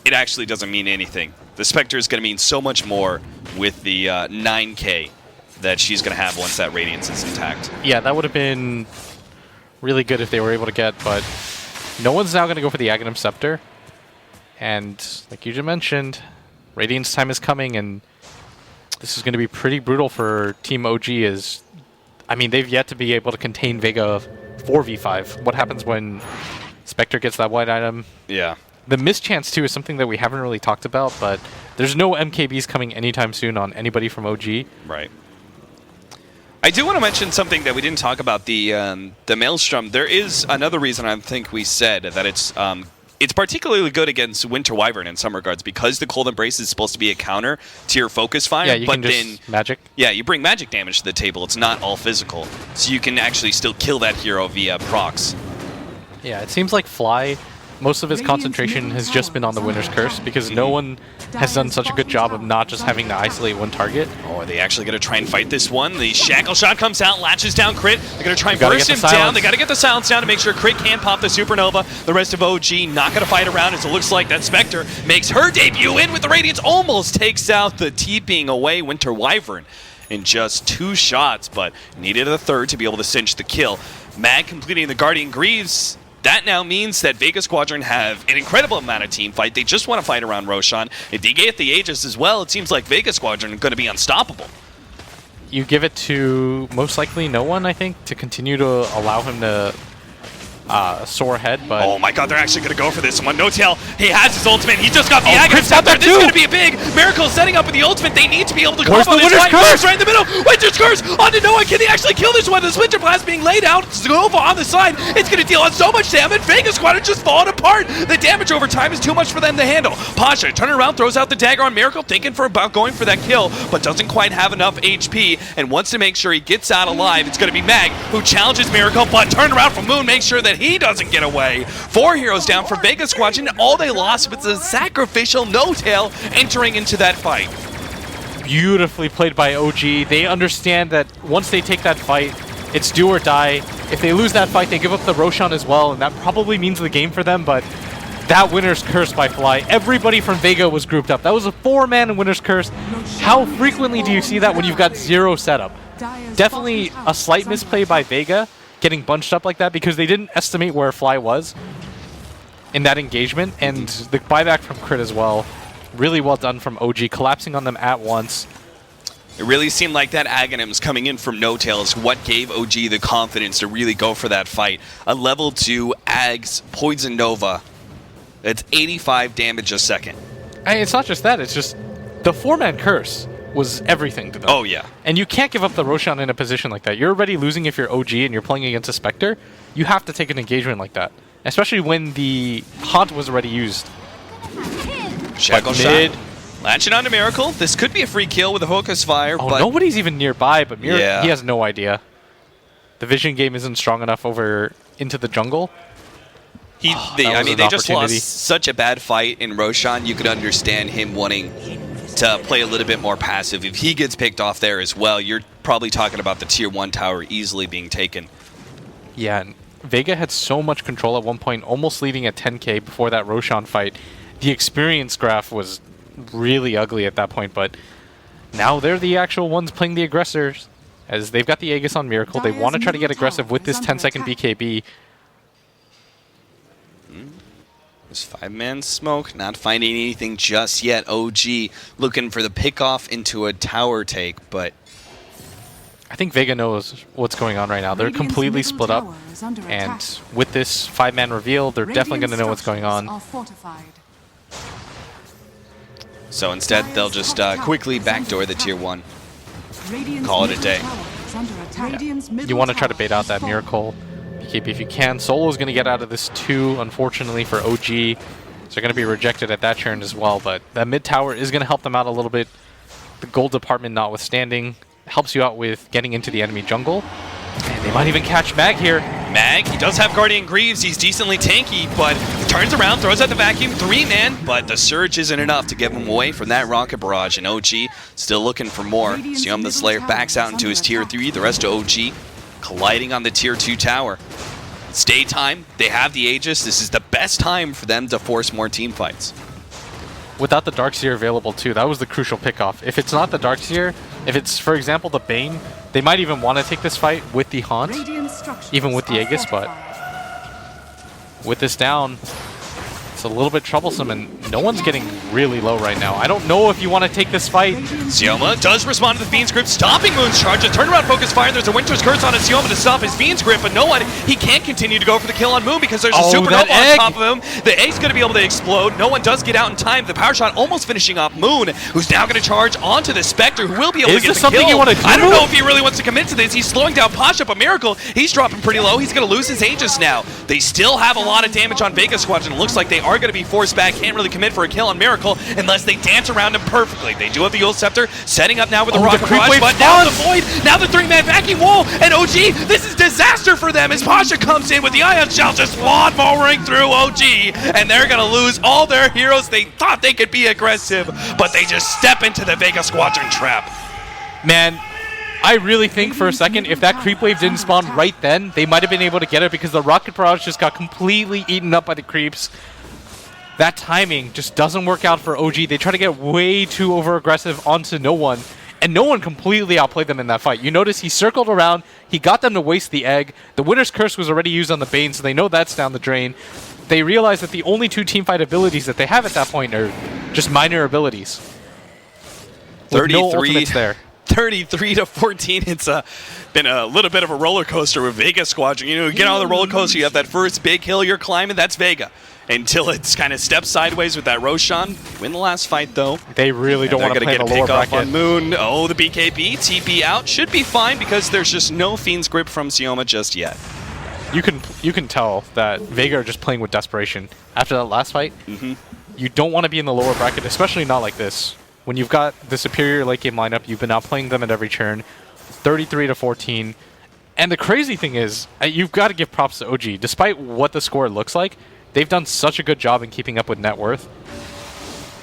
it actually doesn't mean anything. The Spectre is going to mean so much more with the 9K that she's going to have once that Radiance is intact. Yeah, that would have been really good if they were able to get, but no one's now going to go for the Aghanim Scepter. And like you just mentioned, Radiance time is coming, and this is going to be pretty brutal for Team OG. I mean, they've yet to be able to contain Vega 4v5. What happens when Spectre gets that white item? Yeah. The mischance, too, is something that we haven't really talked about, but there's no MKBs coming anytime soon on anybody from OG. Right. I do want to mention something that we didn't talk about, the Maelstrom. There is another reason I think we said that it's particularly good against Winter Wyvern in some regards, because the Cold Embrace is supposed to be a counter to your focus fire. Yeah, you but can just magic. Yeah, you bring magic damage to the table. It's not all physical. So you can actually still kill that hero via procs. Yeah, it seems like Fly, most of his concentration has just been on the Winter's Curse, because no one has done such a good job of not just having to isolate one target. Oh, are they actually going to try and fight this one? The Shackle Shot comes out, latches down Crit. They're going to try and burst him down. They got to get the silence down to make sure Crit can pop the Supernova. The rest of OG not going to fight around, as it looks like that Spectre makes her debut in with the Radiance. Almost takes out the TPing away Winter Wyvern in just 2 shots, but needed a third to be able to cinch the kill. Mag completing the Guardian Greaves. That now means that Vega Squadron have an incredible amount of team fight. They just want to fight around Roshan. If they get the Aegis as well, it seems like Vega Squadron are going to be unstoppable. You give it to most likely no one, I think, to continue to allow him to soar ahead, but... Oh my god, they're actually going to go for this one. No-Tail, he has his ultimate. He just got the Crit's Aghanim got that Scepter. This is too! going to be a big Miracle setting up with the ultimate. They need to be able to Where's combo the this Winter's right. Curse? Right in the middle. Winter's Curse onto Noah. Can he actually kill this one? The Splinter Blast being laid out. Nova on the side. It's going to deal out so much damage. Vega Squadron just falling apart. The damage over time is too much for them to handle. Pasha turning around, throws out the dagger on Miracle, thinking about going for that kill, but doesn't quite have enough HP and wants to make sure he gets out alive. It's going to be Mag who challenges Miracle, but turn around from Moon, make sure that he doesn't get away. 4 heroes down for Vega Squadron. All they lost was a sacrificial No-Tail entering into that fight. Beautifully played by OG. They understand that once they take that fight, it's do or die. If they lose that fight, they give up the Roshan as well, and that probably means the game for them, but that Winter's Curse by Fly, everybody from Vega was grouped up. That was a 4-man Winter's Curse. How frequently do you see that when you've got 0 setup? Definitely a slight misplay by Vega, getting bunched up like that, because they didn't estimate where Fly was in that engagement, and the buyback from Crit as well. Really well done from OG, collapsing on them at once. It really seemed like that Aghanim's coming in from No-Tail is what gave OG the confidence to really go for that fight. A level 2 Ags Poison Nova. That's 85 damage a second. It's not just that, it's just the 4-man curse was everything to them. Oh, yeah. And you can't give up the Roshan in a position like that. You're already losing if you're OG and you're playing against a Spectre. You have to take an engagement like that, especially when the Haunt was already used. Shackle Shot. Latching onto Miracle. This could be a free kill with a Focus Fire. Oh, but nobody's even nearby, but Miracle, Yeah. he has no idea. The vision game isn't strong enough over into the jungle. I mean, they just lost such a bad fight in Roshan. You could understand him wanting to play a little bit more passive. If he gets picked off there as well, you're probably talking about the Tier 1 tower easily being taken. Yeah, and Vega had so much control at one point, almost leading at 10k before that Roshan fight. The experience graph was really ugly at that point, but now they're the actual ones playing the aggressors, as they've got the Aegis on Miracle. They want to try to get aggressive with this 10-second BKB. This 5-man smoke, not finding anything just yet. OG looking for the pickoff into a tower take, but I think Vega knows what's going on right now. They're completely split up, and with this 5-man reveal, they're definitely going to know what's going on. So instead, they'll just quickly backdoor the Tier 1. Call it a day. Yeah. You want to try to bait out that Miracle BKB if you can. Solo's going to get out of this too, unfortunately, for OG. So they're going to be rejected at that turn as well, but that mid tower is going to help them out a little bit. The gold department notwithstanding, helps you out with getting into the enemy jungle. And they might even catch Mag here. Mag, he does have Guardian Greaves. He's decently tanky, but he turns around, throws out the vacuum, 3-man, but the Surge isn't enough to get him away from that Rocket Barrage, and OG still looking for more. Sioma the Slayer backs out into his Tier 3, the rest of OG colliding on the Tier 2 tower. It's daytime, they have the Aegis. This is the best time for them to force more team fights. Without the Darkseer available too, that was the crucial pickoff. If it's not the Darkseer, if it's, for example, the Bane, they might even want to take this fight with the Haunt, even with the Aegis, but with this down, it's a little bit troublesome, and no one's getting really low right now. I don't know if you want to take this fight. Sioma does respond to the Fiend's Grip, stopping Moon's charge. A turnaround focus fire. There's a Winter's Curse on Sioma to stop his Fiend's Grip, but no one. He can't continue to go for the kill on Moon because there's a supernova on top of him. The egg's going to be able to explode. No one does get out in time. The power shot almost finishing off Moon, who's now going to charge onto the Spectre, who will be able to get the kill. You want to do? I don't know if he really wants to commit to this. He's slowing down Pasha, but Miracle, he's dropping pretty low. He's going to lose his Aegis now. They still have a lot of damage on Vega Squadron. It looks like they are going to be forced back. Can't really commit for a kill on Miracle unless they dance around him perfectly. They do have the Yule Scepter setting up now with the Rocket Barrage, but now the Void, now the 3-man vacuum wall, and OG, this is disaster for them as Pasha comes in with the Ion Shell just lawnmowering through OG, and they're going to lose all their heroes. They thought they could be aggressive, but they just step into the Vega Squadron trap. Man, I really think for a second, if that creep wave didn't spawn right then, they might have been able to get it because the Rocket Barrage just got completely eaten up by the creeps. That timing just doesn't work out for OG. They try to get way too over-aggressive onto no one, and no one completely outplayed them in that fight. You notice he circled around, he got them to waste the egg. The Winter's Curse was already used on the Bane, so they know that's down the drain. They realize that the only two teamfight abilities that they have at that point are just minor abilities. 33 no ultimates there. 33 to 14. It's been a little bit of a roller coaster with Vega Squadron. You know, you get on the roller coaster, you have that first big hill you're climbing, that's Vega. Until it's kind of steps sideways with that Roshan. Win the last fight, though. They really don't want to play the lower bracket. On Moon. Oh, the BKB. TP out. Should be fine because there's just no Fiend's Grip from Sioma just yet. You can tell that Vega are just playing with desperation. After that last fight, you don't want to be in the lower bracket, especially not like this. When you've got the superior late game lineup, you've been outplaying them at every turn. 33 to 14. And the crazy thing is, you've got to give props to OG. Despite what the score looks like, they've done such a good job in keeping up with net worth.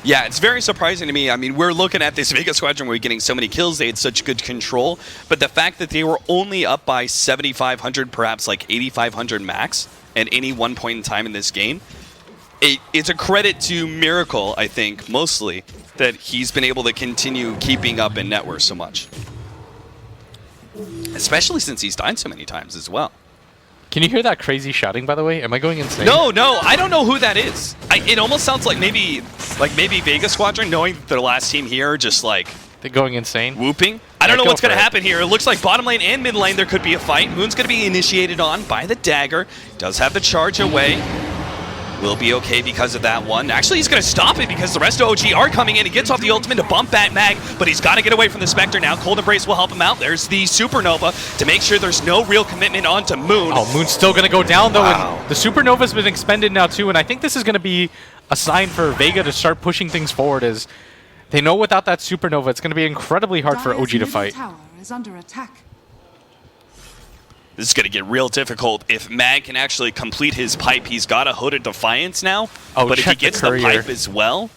Yeah, it's very surprising to me. I mean, we're looking at this Vega Squadron where we're getting so many kills. They had such good control. But the fact that they were only up by 7,500, perhaps like 8,500 max at any one point in time in this game, it's a credit to Miracle, I think, mostly, that he's been able to continue keeping up in net worth so much. Especially since he's died so many times as well. Can you hear that crazy shouting, by the way? Am I going insane? No, I don't know who that is. It almost sounds like maybe Vega Squadron, knowing that their last team here, just like they're going insane, whooping. I don't know what's going to happen here. It looks like bottom lane and mid lane there could be a fight. Moon's going to be initiated on by the dagger. Does have the charge away. Will be okay because of that one. Actually, he's going to stop it because the rest of OG are coming in. He gets off the ultimate to bump that Mag, but he's got to get away from the Spectre now. Cold Embrace will help him out. There's the Supernova to make sure there's no real commitment onto Moon. Oh, Moon's still going to go down, though. Wow. And the Supernova's been expended now, too, and I think this is going to be a sign for Vega to start pushing things forward, as they know without that Supernova, it's going to be incredibly hard for OG to fight. Tower is under attack. This is going to get real difficult. If Mag can actually complete his pipe, he's got a Hooded Defiance now. Oh, but if he gets the pipe as well...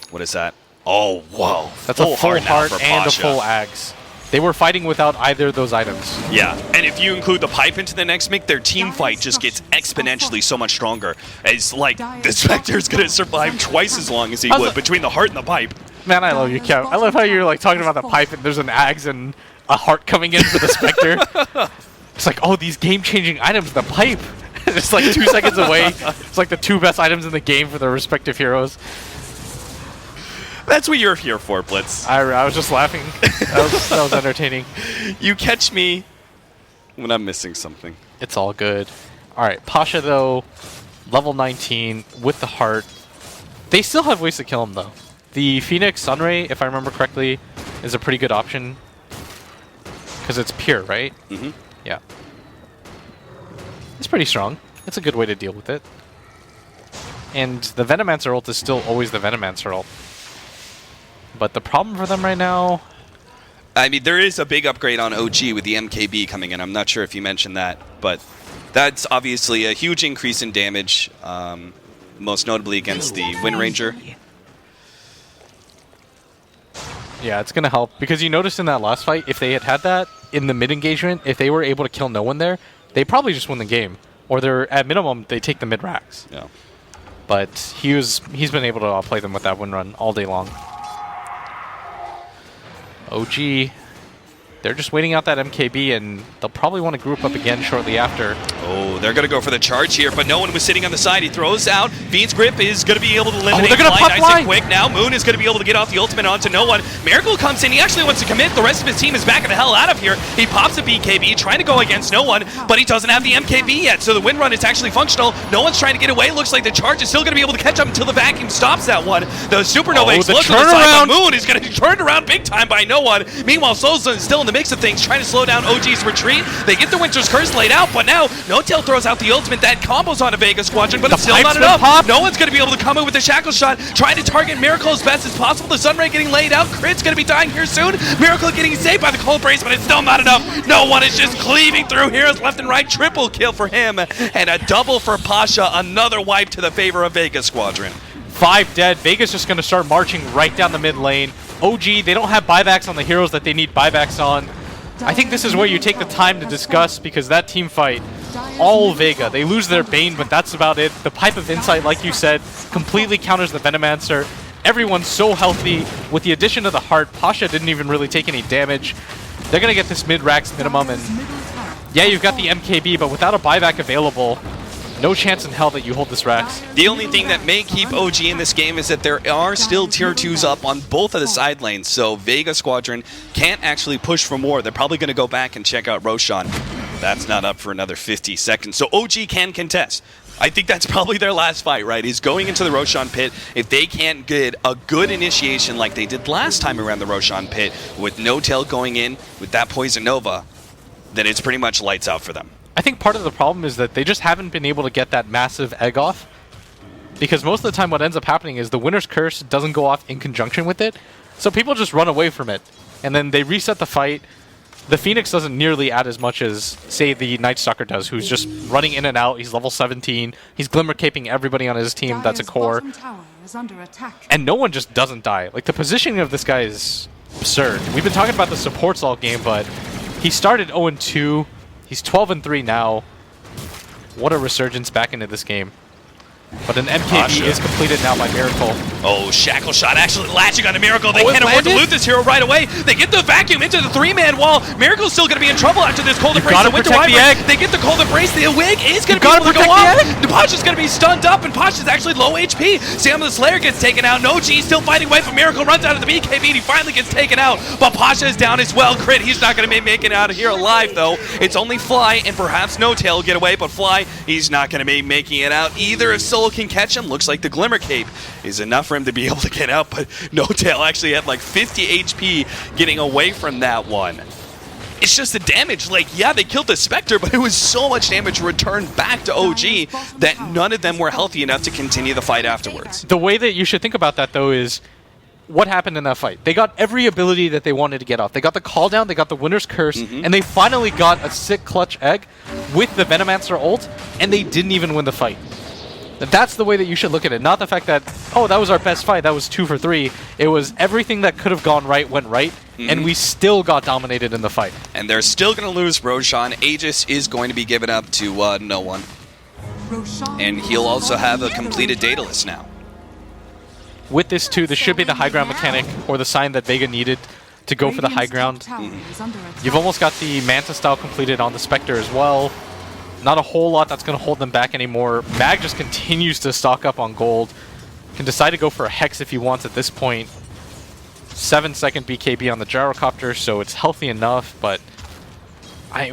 What is that? Oh, whoa. That's a full heart and a full Ags. They were fighting without either of those items. Yeah, and if you include the pipe into the next make, their team fight just gets exponentially so much stronger. It's like the Spectre's going to survive twice as long as he would between the heart and the pipe. Man, I love you, Kev. I love how you're like talking about the pipe and there's an Ags and a heart coming in for the Spectre. It's like, oh, these game-changing items, the pipe. It's like 2 seconds away. It's like the 2 best items in the game for their respective heroes. That's what you're here for, Blitz. I was just laughing. That was entertaining. You catch me when I'm missing something. It's all good. All right, Pasha, though, level 19 with the heart. They still have ways to kill him, though. The Phoenix Sunray, if I remember correctly, is a pretty good option. Because it's pure, right? Mm-hmm. Yeah. It's pretty strong. It's a good way to deal with it. And the Venomancer ult is still always the Venomancer ult. But the problem for them right now... I mean, there is a big upgrade on OG with the MKB coming in. I'm not sure if you mentioned that, but that's obviously a huge increase in damage, most notably against the Wind Ranger. Yeah, it's going to help. Because you noticed in that last fight, if they had that in the mid-engagement, if they were able to kill no one there, they probably just win the game. Or they're, at minimum, they take the mid-racks. Yeah. But he's been able to outplay them with that win run all day long. OG, they're just waiting out that MKB, and they'll probably want to group up again shortly after. Oh, they're going to go for the charge here, but no one was sitting on the side. He throws out. Fiend's Grip is going to be able to eliminate they're gonna Fly pop nice Fly. and quick. Now Moon is going to be able to get off the ultimate onto no one. Miracle comes in. He actually wants to commit. The rest of his team is backing the hell out of here. He pops a BKB, trying to go against no one, but he doesn't have the MKB yet, so the wind run is actually functional. No one's trying to get away. Looks like the charge is still going to be able to catch up until the vacuum stops that one. The Supernova explodes to the side, but Moon is going to be turned around big time by no one. Meanwhile, Soulstone is still in the mix of things, trying to slow down OG's retreat. They get the Winter's Curse laid out, but now No-Tail throws out the ultimate that combos on a Vega Squadron, but it's still not enough. No one's going to be able to come in with the Shackle Shot, trying to target Miracle as best as possible. The Sunray getting laid out. Crit's going to be dying here soon. Miracle getting saved by the Cold Brace, but it's still not enough. No one is just cleaving through heroes left and right. Triple kill for him, and a double for Pasha. Another wipe to the favor of Vega Squadron. 5 dead. Vega's just going to start marching right down the mid lane. OG, they don't have buybacks on the heroes that they need buybacks on. I think this is where you take the time to discuss, because that team fight, all Vega. They lose their Bane, but that's about it. The Pipe of Insight, like you said, completely counters the Venomancer. Everyone's so healthy. With the addition of the Heart, Pasha didn't even really take any damage. They're going to get this mid-racks minimum, and yeah, you've got the MKB, but without a buyback available, no chance in hell that you hold this racks. The only thing that may keep OG in this game is that there are still tier 2s up on both of the side lanes, so Vega Squadron can't actually push for more. They're probably going to go back and check out Roshan. That's not up for another 50 seconds, so OG can contest. I think that's probably their last fight, right? Is going into the Roshan pit. If they can't get a good initiation like they did last time around the Roshan pit, with No-Tail going in with that Poison Nova, then it's pretty much lights out for them. I think part of the problem is that they just haven't been able to get that massive egg off, because most of the time what ends up happening is the Winter's Curse doesn't go off in conjunction with it, so people just run away from it, and then they reset the fight. The Phoenix doesn't nearly add as much as, say, the Night Stalker does, who's just running in and out. He's level 17. He's Glimmer Caping everybody on his team. That's a core. And no one just doesn't die. Like, the positioning of this guy is absurd. We've been talking about the supports all game, but he started 0-2. He's 12-3 now. What a resurgence back into this game. But an MKB is completed now by Miracle. Oh, Shackle Shot actually latching on a Miracle. They can't afford to loot this hero right away. They get the vacuum into the 3-man wall. Miracle's still going to be in trouble after this Cold Embrace. Gotta protect the egg. They get the Cold Embrace. The wig is going to be able to go off. Pasha's going to be stunned up, and Pasha's actually low HP. Sam the Slayer gets taken out. No G still fighting away from Miracle. Runs out of the BKB, and he finally gets taken out. But Pasha is down as well. Crit, he's not going to make it out of here alive, though. It's only Fly and perhaps No-Tail get away, but Fly, he's not going to be making it out either. If Soul can catch him, looks like the Glimmer Cape is enough for him to be able to get out, but No-Tail actually had like 50 HP getting away from that one. It's just the damage. Like, yeah, they killed the Spectre, but it was so much damage returned back to OG that none of them were healthy enough to continue the fight afterwards. The way that you should think about that, though, is what happened in that fight. They got every ability that they wanted to get off. They got the Call Down, they got the Winter's Curse, and they finally got a sick clutch egg with the Venomancer ult, and they didn't even win the fight. That's the way that you should look at it. Not the fact that, oh, that was our best fight, that was 2 for 3. It was everything that could have gone right went right, and we still got dominated in the fight. And they're still going to lose Roshan. Aegis is going to be given up to no one. And he'll also have a completed Daedalus now. With this, too, this should be the high ground mechanic, or the sign that Vega needed to go for the high ground. You've almost got the Manta style completed on the Spectre as well. Not a whole lot that's going to hold them back anymore. Mag just continues to stock up on gold. Can decide to go for a Hex if he wants at this point. 7-second BKB on the Gyrocopter, so it's healthy enough, but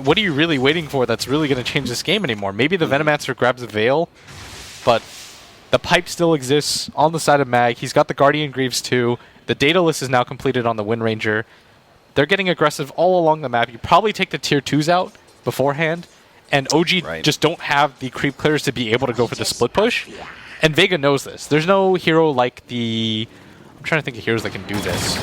what are you really waiting for that's really going to change this game anymore? Maybe the Venomancer grabs a Veil, but the Pipe still exists on the side of Mag. He's got the Guardian Greaves too. The Daedalus is now completed on the Wind Ranger. They're getting aggressive all along the map. You probably take the tier 2s out beforehand, and OG just don't have the creep clears to be able to go for the split push. And Vega knows this. There's no hero like the... I'm trying to think of heroes that can do this.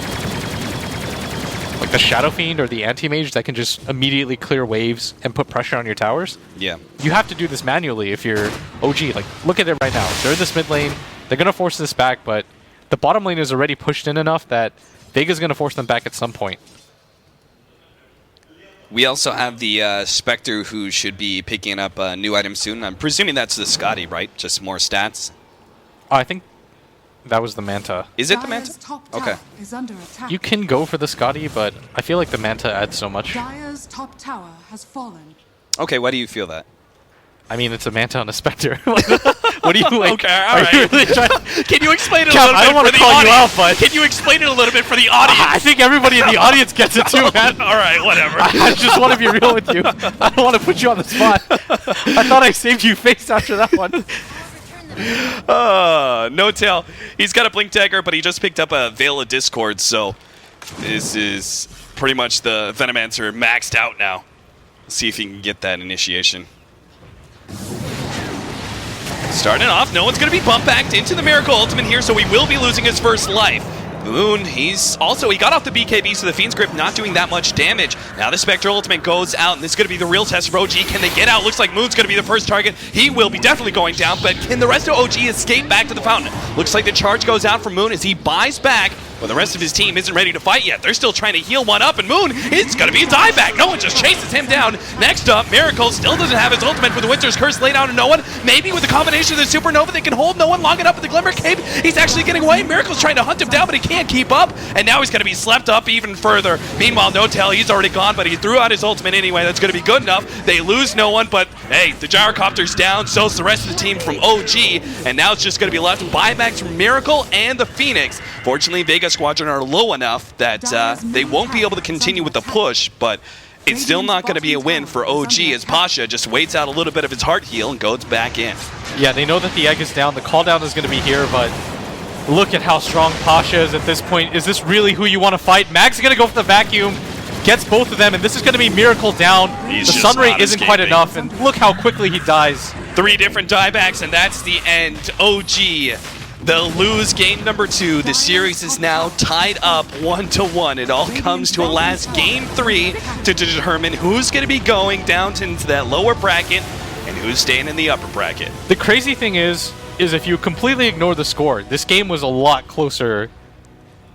like the Shadow Fiend or the Anti-Mage that can just immediately clear waves and put pressure on your towers. Yeah. You have to do this manually if you're OG. Like, look at it right now. They're in this mid lane. They're going to force this back, but the bottom lane is already pushed in enough that Vega's going to force them back at some point. We also have the Spectre who should be picking up a new item soon. I'm presuming that's the Scotty, right? Just more stats. Oh, I think that was the Manta. Is it the Manta? Dire's top tower Okay. is under attack. You can go for the Scotty, but I feel like the Manta adds so much. Dire's top tower has fallen. Okay, why do you feel that? I mean, it's a Manta on a Spectre. What do you like? Okay, all are right. you really trying? Can you explain it Cap, a little I bit don't wanna for the call you audience? out, but- Can you explain it a little bit for the audience? I think everybody in the audience gets it too, man. All right, whatever. I just want to be real with you. I don't want to put you on the spot. I thought I saved you face after that one. No tail. He's got a Blink Dagger, but he just picked up a Veil of Discord, so this is pretty much the Venomancer maxed out now. See if he can get that initiation. Starting off, no one's going to be bumped back into the Miracle Ultimate here, so he will be losing his first life. Moon, he got off the BKB, so the Fiend's Grip not doing that much damage. Now the Spectral Ultimate goes out, and this is going to be the real test for OG. Can they get out? Looks like Moon's going to be the first target. He will be definitely going down, but can the rest of OG escape back to the fountain? Looks like the charge goes out from Moon as he buys back, but the rest of his team isn't ready to fight yet. They're still trying to heal one up, and Moon, it's going to be a dieback. No one just chases him down. Next up, Miracle still doesn't have his ultimate with the Winter's Curse laid out on no one. Maybe with the combination of the Supernova, they can hold no one long enough with the Glimmer Cape. He's actually getting away. Miracle's trying to hunt him down, but he can't keep up, and now he's going to be slept up even further. Meanwhile, No Tail, he's already gone, but he threw out his ultimate anyway. That's going to be good enough. They lose no one, but hey, the Gyrocopter's down, so's the rest of the team from OG, and now it's just going to be left buybacks from Miracle and the Phoenix. Fortunately, Vega Squadron are low enough that they won't be able to continue with the push, but it's still not going to be a win for OG as Pasha just waits out a little bit of his heart heal and goes back in. Yeah, they know that the egg is down. The call down is going to be here, but look at how strong Pasha is at this point. Is this really who you want to fight? Mag's going to go for the vacuum, gets both of them, and this is going to be Miracle down. He's the just Sunray not isn't quite escaping. enough, and look how quickly he dies. 3 different diebacks, and that's the end. OG, they'll lose game number 2. The series is now tied up 1-1. It all comes to a last game 3 to determine who's going to be going down into that lower bracket and who's staying in the upper bracket. The crazy thing is if you completely ignore the score, this game was a lot closer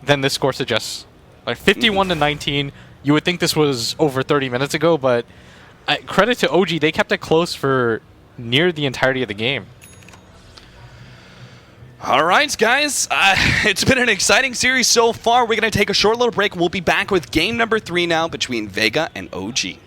than this score suggests. Like 51-19, you would think this was over 30 minutes ago, but credit to OG, they kept it close for near the entirety of the game. All right, guys. It's been an exciting series so far. We're going to take a short little break. We'll be back with game number 3 now between Vega and OG.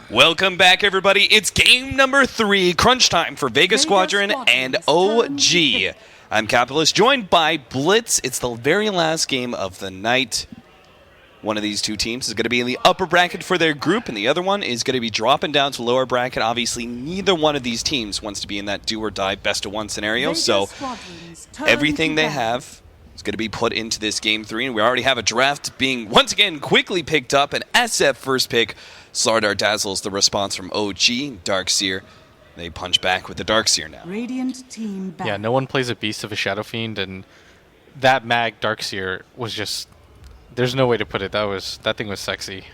Welcome back, everybody. It's game number 3, crunch time for Vega Squadron and OG. I'm Capitalist, joined by Blitz. It's the very last game of the night. One of these two teams is going to be in the upper bracket for their group, and the other one is going to be dropping down to lower bracket. Obviously, neither one of these teams wants to be in that do-or-die best-of-1 scenario, so everything they have is going to be put into this game 3, and we already have a draft being, once again, quickly picked up. An SF first pick. Slardar dazzles the response from OG. Darkseer, they punch back with the Darkseer now. Radiant team back. Yeah, no one plays a beast of a Shadow Fiend, and that mag Darkseer was just... There's no way to put it. That thing was sexy.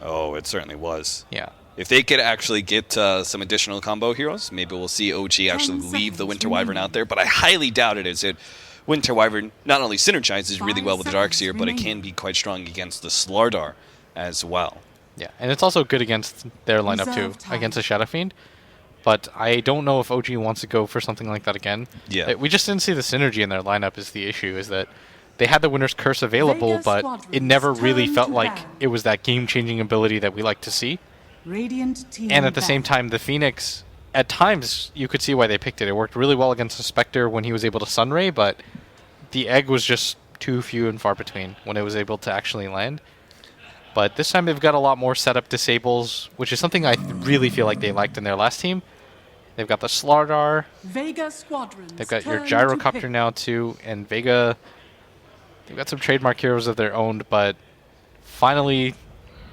Oh, it certainly was. Yeah. If they could actually get some additional combo heroes, maybe we'll see OG actually leave the Winter Wyvern out there, but I highly doubt it, as it Winter Wyvern not only synergizes really well with the Darkseer, but it can be quite strong against the Slardar as well. Yeah, and it's also good against their lineup too, against a Shadow Fiend. But I don't know if OG wants to go for something like that again. Yeah. We just didn't see the synergy in their lineup is the issue, is that they had the Winner's Curse available, but it never really felt like it was that game-changing ability that we like to see. Radiant team And at the same time, the Phoenix, at times, you could see why they picked it. It worked really well against the Spectre when he was able to Sunray, but the Egg was just too few and far between when it was able to actually land. But this time they've got a lot more setup disables, which is something I really feel like they liked in their last team. They've got the Slardar. Vega squadrons. They've got your Gyrocopter now too, and Vega. They've got some trademark heroes of their own, but finally,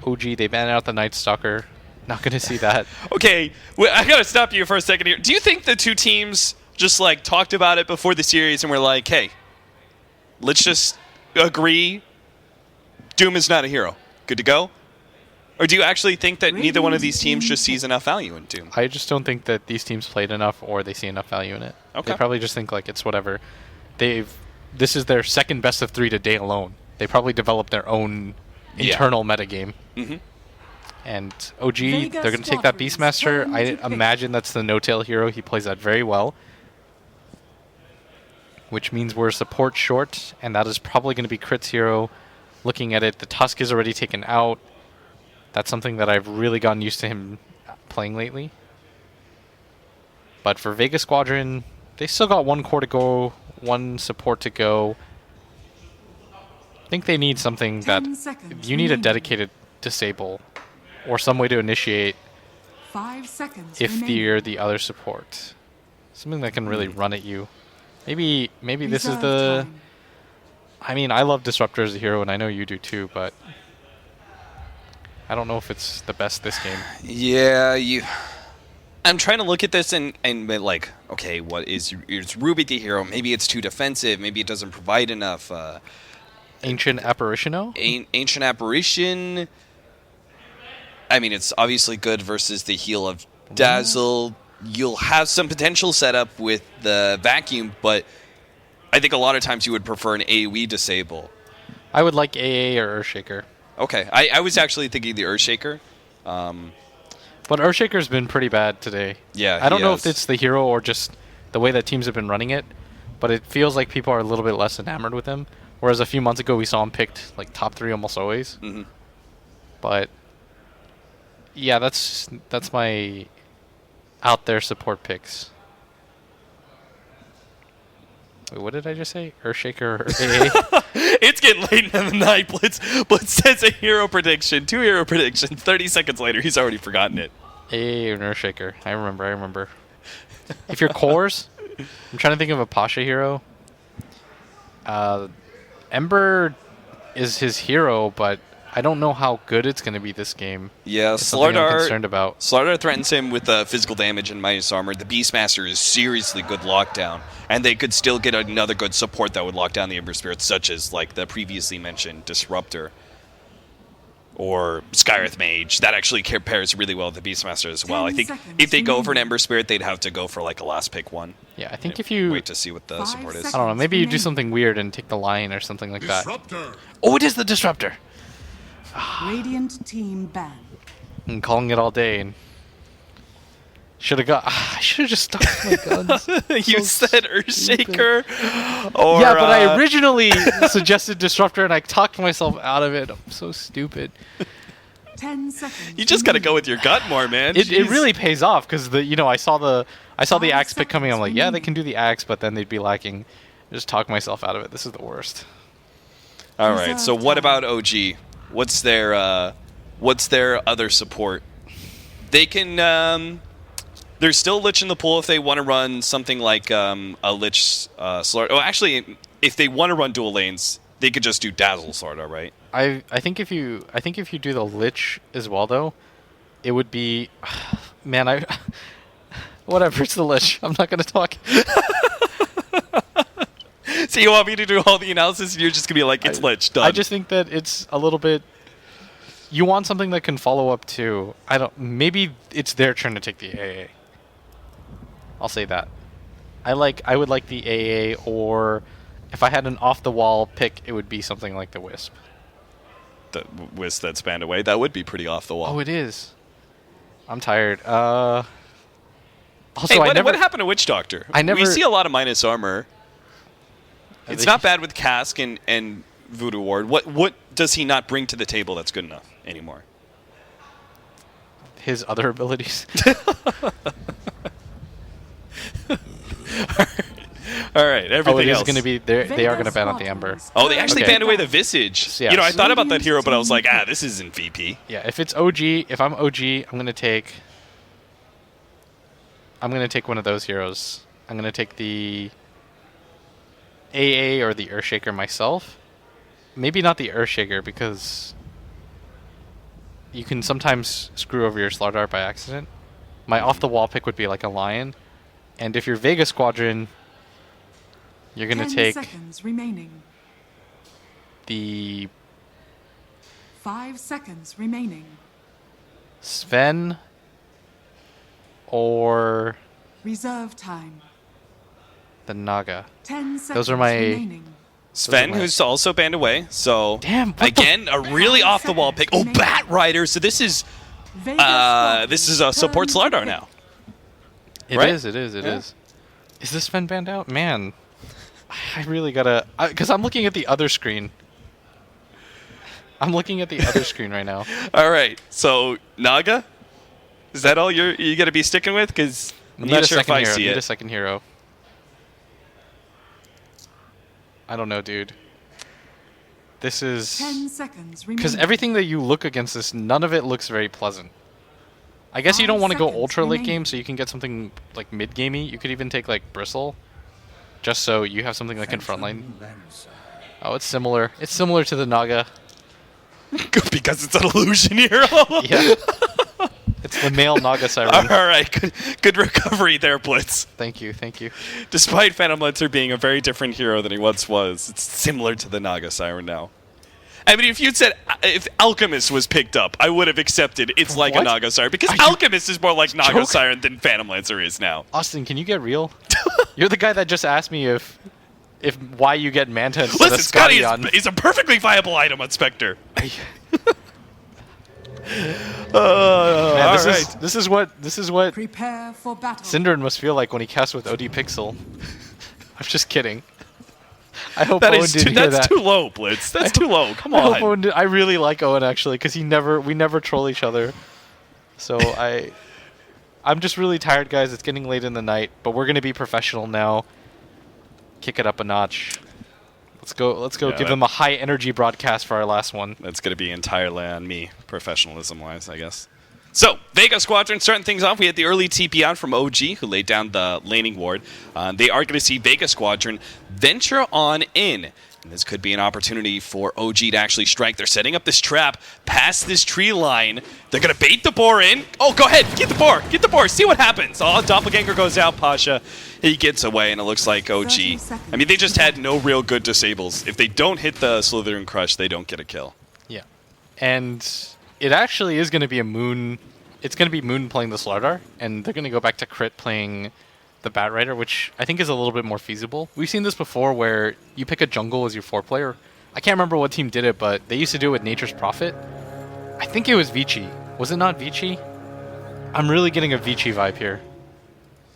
OG, they banned out the Night Stalker. Not going to see that. Okay, well, I got to stop you for a second here. Do you think the two teams just like talked about it before the series and were like, hey, let's just agree Doom is not a hero? Good to go? Or do you actually think that neither one of these teams just sees enough value in Doom? I just don't think that these teams played enough or they see enough value in it. Okay. They probably just think like it's whatever. This is their second best of 3 to date alone. They probably developed their own internal metagame. Mm-hmm. And OG, they're going to take that Beastmaster. I imagine that's the no-tail hero. He plays that very well. Which means we're support short, and that is probably going to be Crit's hero. Looking at it, the Tusk is already taken out. That's something that I've really gotten used to him playing lately. But for Vega Squadron, they still got 1 core to go, 1 support to go. I think they need something that... You need a dedicated disable or some way to initiate 5 seconds if you're the other support. Something that can really run at you. Maybe this is the... I mean, I love Disruptor as a hero, and I know you do too, but I don't know if it's the best this game. Yeah, I'm trying to look at this and be like, okay, what is Ruby the hero? Maybe it's too defensive. Maybe it doesn't provide enough. Ancient Apparition? Ancient Apparition. I mean, it's obviously good versus the heal of Dazzle. You'll have some potential setup with the Vacuum, but I think a lot of times you would prefer an AoE disable. I would like AA or Earthshaker. Okay, I was actually thinking the Earthshaker. But Earthshaker's been pretty bad today. Yeah, I don't know if it's the hero or just the way that teams have been running it, but it feels like people are a little bit less enamored with him. Whereas a few months ago we saw him picked like top 3 almost always. Mm-hmm. But yeah, that's my out there support picks. Wait, what did I just say? Earthshaker or AA? It's getting late in the night. Blitz says a hero prediction. 2 hero predictions. 30 seconds later, he's already forgotten it. AA and Earthshaker. I remember. If you're cores, I'm trying to think of a Pasha hero. Ember is his hero, but I don't know how good it's going to be this game. Yeah, it's something I'm concerned about. Slardar threatens him with physical damage and minus armor. The Beastmaster is seriously good lockdown, and they could still get another good support that would lock down the Ember Spirits, such as like the previously mentioned Disruptor or Skyreth Mage. That actually pairs really well with the Beastmaster as well. I think if they go for an Ember Spirit, they'd have to go for like a last pick one. Yeah, I think if you... Wait to see what the support is. I don't know, maybe you do something weird and take the Lion or something like that. Oh, it is the Disruptor! Radiant team ban. I'm calling it all day and should have got. I should have just stuck with my guns. You said Earthshaker. Yeah, but I originally suggested Disruptor and I talked myself out of it. I'm so stupid. 10 seconds. You just got to go with your gut more, man. It Jeez. really pays off because I saw the axe pick coming. I'm like, yeah, they remaining. can do the axe, but then they'd be lacking. Just talk myself out of it. This is the worst. All right. So Reserve what time. about OG? What's their other support? They can. There's still Lich in the pool if they want to run something like a Lich Slardar. Oh, actually, if they want to run dual lanes, they could just do Dazzle Slardar, right? I think if you do the Lich as well though, it would be, man. Whatever. It's the Lich. I'm not gonna talk. So you want me to do all the analysis, and you're just gonna be like, it's Lich, done. I just think that it's a little bit. You want something that can follow up to. Maybe it's their turn to take the AA. I'll say that. I would like the AA, or if I had an off the wall pick, it would be something like the Wisp. The Wisp that spanned away, that would be pretty off the wall. Oh, it is. I'm tired. Also, Hey, what happened to Witch Doctor? We see a lot of minus armor. It's not bad with Cask and Voodoo Ward. What does he not bring to the table that's good enough anymore? His other abilities. All right, everything it is else. going to be. They are going to ban out the Ember. Oh, they actually Okay. banned away the Visage. Yeah. I thought about that hero, but I was like, this isn't VP. Yeah, if it's OG, if I'm OG, I'm going to take one of those heroes. I'm going to take the AA or the Earthshaker myself. Maybe not the Earthshaker because you can sometimes screw over your Slardar by accident. My off-the-wall pick would be like a Lion. And if you're Vega Squadron, you're going to 10 take seconds remaining. the 5 seconds remaining. Sven or Reserve time. the Naga. 10 seconds Those are my- remaining. Sven, who's also banned away. So Damn, what again, a really off the wall pick. Oh, Bat Rider. So this is Vega Squadron a support turn to Slardar pick. now. It Right? is. Is this Sven banned out? Man, I really gotta... Because I'm looking at the other screen. I'm looking at the other screen right now. All right. So Naga, is that all you got to be sticking with? Because I'm not sure if I see Need a it. second hero. I don't know, dude. This is... 10 seconds remaining. Because everything that you look against this, none of it looks very pleasant. I guess you don't 5 want to go seconds ultra late remaining. game, so you can get something like mid gamey. You could even take like Bristle, just so you have something that can frontline. Oh, it's similar. It's similar to the Naga. Because it's an illusion hero. Yeah. It's the male Naga Siren. All right. Good recovery there, Blitz. Thank you. Despite Phantom Lancer being a very different hero than he once was, it's similar to the Naga Siren now. I mean, if you'd said if Alchemist was picked up, I would have accepted it's like a What? Naga Siren because Are you- Alchemist is more like Naga joking? Siren than Phantom Lancer is now. Austin, can you get real? You're the guy that just asked me if why you get Manta instead Listen, of Scotty Scotty on. is a perfectly viable item on Spectre. Man, All this right. is what Prepare for battle. Synderen must feel like when he casts with OD Pixel. I'm just kidding. I hope That Owen is didn't too, hear that's that. too low, Blitz. That's too low. Come I hope on. Owen I really like Owen actually because we never troll each other. So I'm just really tired, guys. It's getting late in the night, but we're gonna be professional now. Kick it up a notch. Let's go. Yeah, Give them a high energy broadcast for our last one. That's going to be entirely on me, professionalism-wise, I guess. So, Vega Squadron starting things off. We had the early TP out from OG, who laid down the laning ward. They are going to see Vega Squadron venture on in. And this could be an opportunity for OG to actually strike. They're setting up this trap past this tree line. They're going to bait the boar in. Oh, go ahead. Get the boar. Get the boar. See what happens. Oh, Doppelganger goes out. Pasha, he gets away, and it looks like OG. 30 seconds. I mean, they just had no real good disables. If they don't hit the Slytherin Crush, they don't get a kill. Yeah, and it actually is going to be a Moon. It's going to be Moon playing the Slardar, and they're going to go back to Crit playing the Bat Rider, which I think is a little bit more feasible. We've seen this before where you pick a jungle as your 4-player. I can't remember what team did it, but they used to do it with Nature's Prophet. I think it was Vici. Was it not Vici? I'm really getting a Vici vibe here.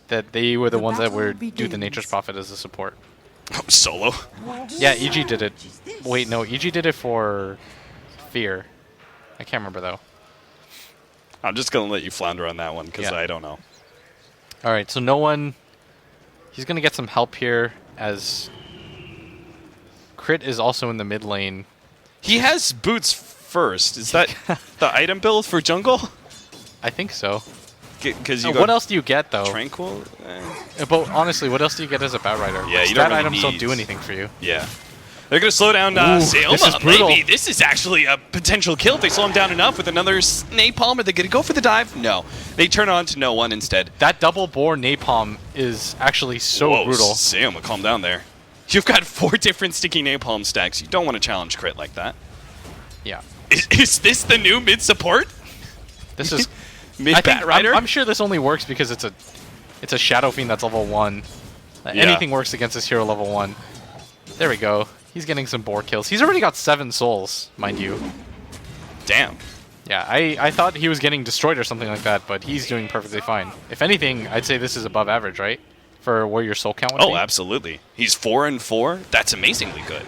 That they were the The ones that battle were do the begins. Nature's Prophet as a support. Solo. Yeah, EG did it. Wait, no, EG did it for Fear. I can't remember though. I'm just going to let you flounder on that one because Yeah. I don't know. All right, so no one... He's going to get some help here as Crit is also in the mid lane. He has boots first. Is that the item build for jungle? I think so. Because you What else do you get, though? Tranquil? But honestly, what else do you get as a Batrider? Yeah, you don't Stat really items don't need- do anything for you. Yeah. They're going to slow down This is Seoma. brutal. Maybe this is actually a potential kill if they slow him down enough with another napalm. Are they going to go for the dive? No. They turn on to no one instead. That double bore napalm is actually so Whoa, brutal. Seoma, calm down there. You've got 4 different sticky napalm stacks. You don't want to challenge Crit like that. Yeah. Is this the new mid support? This is... Mid I think, Batrider? I'm sure this only works because it's a Shadow Fiend that's level 1. Anything works against this hero level 1. There we go. He's getting some boar kills. He's already got 7 souls, mind you. Damn. Yeah, I thought he was getting destroyed or something like that, but he's doing perfectly fine. If anything, I'd say this is above average, right? For where your soul count would be. Oh, absolutely. He's 4-4. That's amazingly good.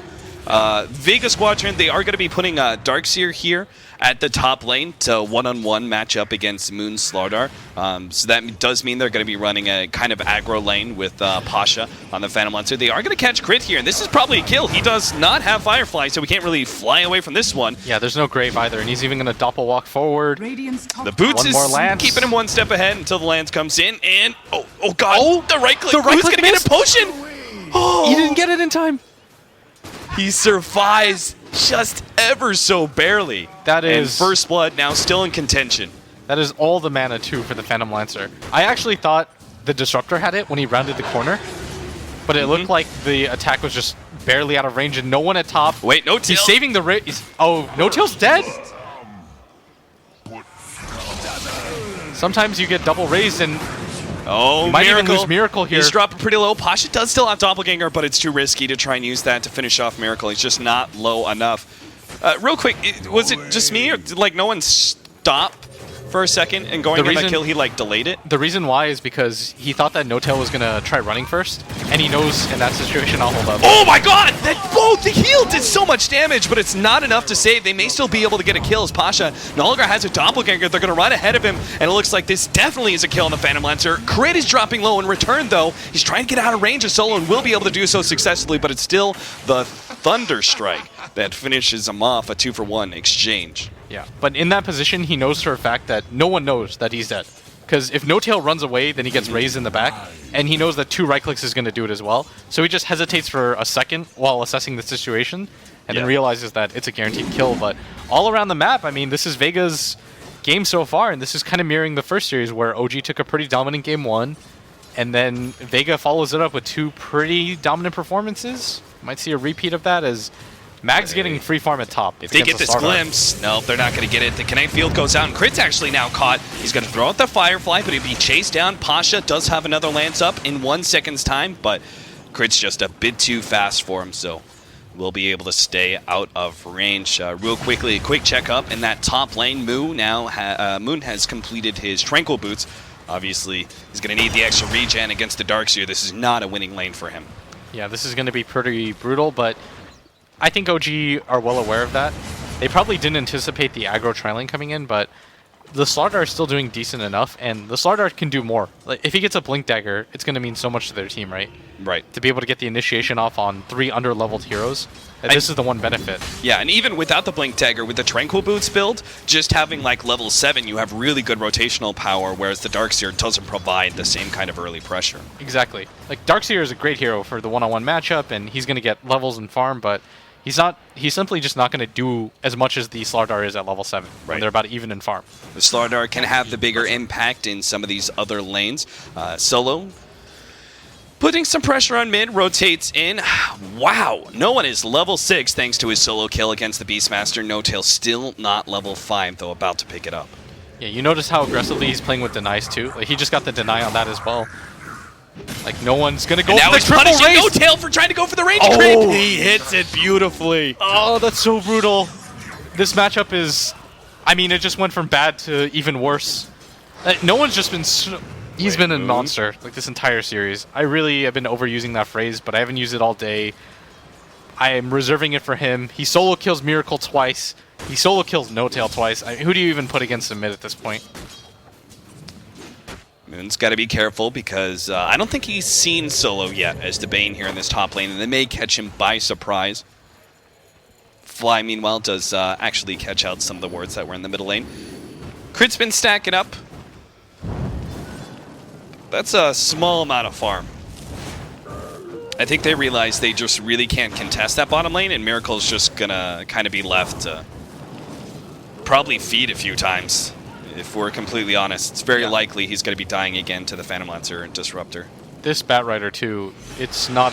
Vega Squadron, they are going to be putting Darkseer here at the top lane to one-on-one match up against Moon Slardar. So that does mean they're going to be running a kind of aggro lane with Pasha on the Phantom Lancer. They are going to catch Crit here, and this is probably a kill. He does not have Firefly, so we can't really fly away from this one. Yeah, there's no Grave either, and he's even going to doppel walk forward. Radiant's top The boots One is more lance. keeping him one step ahead until the lance comes in, and oh god, the right click. the right Who's click going to get missed. a potion? Oh, He didn't get it in time. he survives just ever so barely. That And is- First Blood now still in contention. That is all the mana, too, for the Phantom Lancer. I actually thought the Disruptor had it when he rounded the corner, but it looked like the attack was just barely out of range and no one at top. Wait, no tail. He's saving the Oh, No Tail's dead? Sometimes you get double raised and Oh, might even Miracle. lose Miracle here. He's dropping pretty low. Pasha does still have Doppelganger, but it's too risky to try and use that to finish off Miracle. He's just not low enough. Real quick, was it just me, or did, like, no one stop for a second and going The in that reason- kill, he, like, delayed it? The reason why is because he thought that No Tail was going to try running first, and he knows in that situation I'll hold up. Oh my god! The heal did so much damage, but it's not enough to save. They may still be able to get a kill as Pasha no longer has a Doppelganger. They're going to run ahead of him, and it looks like this definitely is a kill on the Phantom Lancer. Crit is dropping low in return, though. He's trying to get out of range of Solo and will be able to do so successfully, but it's still the Thunder Strike that finishes him off, a 2-for-1 exchange. Yeah, but in that position, he knows for a fact that no one knows that he's dead. Because if No Tail runs away, then he gets raised in the back, and he knows that 2 right clicks is going to do it as well. So he just hesitates for a second while assessing the situation, and then realizes that it's a guaranteed kill. But all around the map, I mean, this is Vega's game so far, and this is kind of mirroring the first series where OG took a pretty dominant game 1, and then Vega follows it up with 2 pretty dominant performances. Might see a repeat of that as Mag's getting free farm at top. If they get this glimpse, no, they're not going to get it. The Connect Field goes out, and Crit's actually now caught. He's going to throw out the Firefly, but he'll be chased down. Pasha does have another lance up in 1 second's time, but Crit's just a bit too fast for him, so we'll be able to stay out of range. Real quickly, a quick checkup in that top lane. Moon has completed his Tranquil Boots. Obviously, he's going to need the extra regen against the Darkseer. This is not a winning lane for him. Yeah, this is going to be pretty brutal, but I think OG are well aware of that. They probably didn't anticipate the aggro tri-lane coming in, but the Slardar is still doing decent enough, and the Slardar can do more. Like, if he gets a Blink Dagger, it's going to mean so much to their team, right? Right. To be able to get the initiation off on 3 under-leveled heroes, this is the one benefit. Yeah, and even without the Blink Dagger, with the Tranquil Boots build, just having like level 7, you have really good rotational power, whereas the Darkseer doesn't provide the same kind of early pressure. Exactly. Like, Darkseer is a great hero for the one-on-one matchup, and he's going to get levels and farm, but he's simply just not going to do as much as the Slardar is at level 7, when they're about even in farm. The Slardar can have the bigger impact in some of these other lanes. Solo putting some pressure on mid, rotates in. Wow, no one is level 6 thanks to his solo kill against the Beastmaster. No Tail still not level 5, though about to pick it up. Yeah, you notice how aggressively he's playing with denies too? Like, he just got the deny on that as well. Like, no one's going to go And now for the he's triple punishing race! No Tail for trying to go for the range Oh! creep. He hits it beautifully. Oh, that's so brutal. This matchup is... I mean, it just went from bad to even worse. No one's just been... He's been a monster, like, this entire series. I really have been overusing that phrase, but I haven't used it all day. I am reserving it for him. He solo kills Miracle twice. He solo kills No Tail twice. Who do you even put against him mid at this point? Moon's got to be careful because I don't think he's seen Solo yet as the Bane here in this top lane, and they may catch him by surprise. Fly, meanwhile, does actually catch out some of the wards that were in the middle lane. Crit's been stacking up. That's a small amount of farm. I think they realize they just really can't contest that bottom lane, and Miracle's just gonna kind of be left to probably feed a few times. If we're completely honest, it's very likely he's going to be dying again to the Phantom Lancer and Disruptor. This Bat Rider too, it's not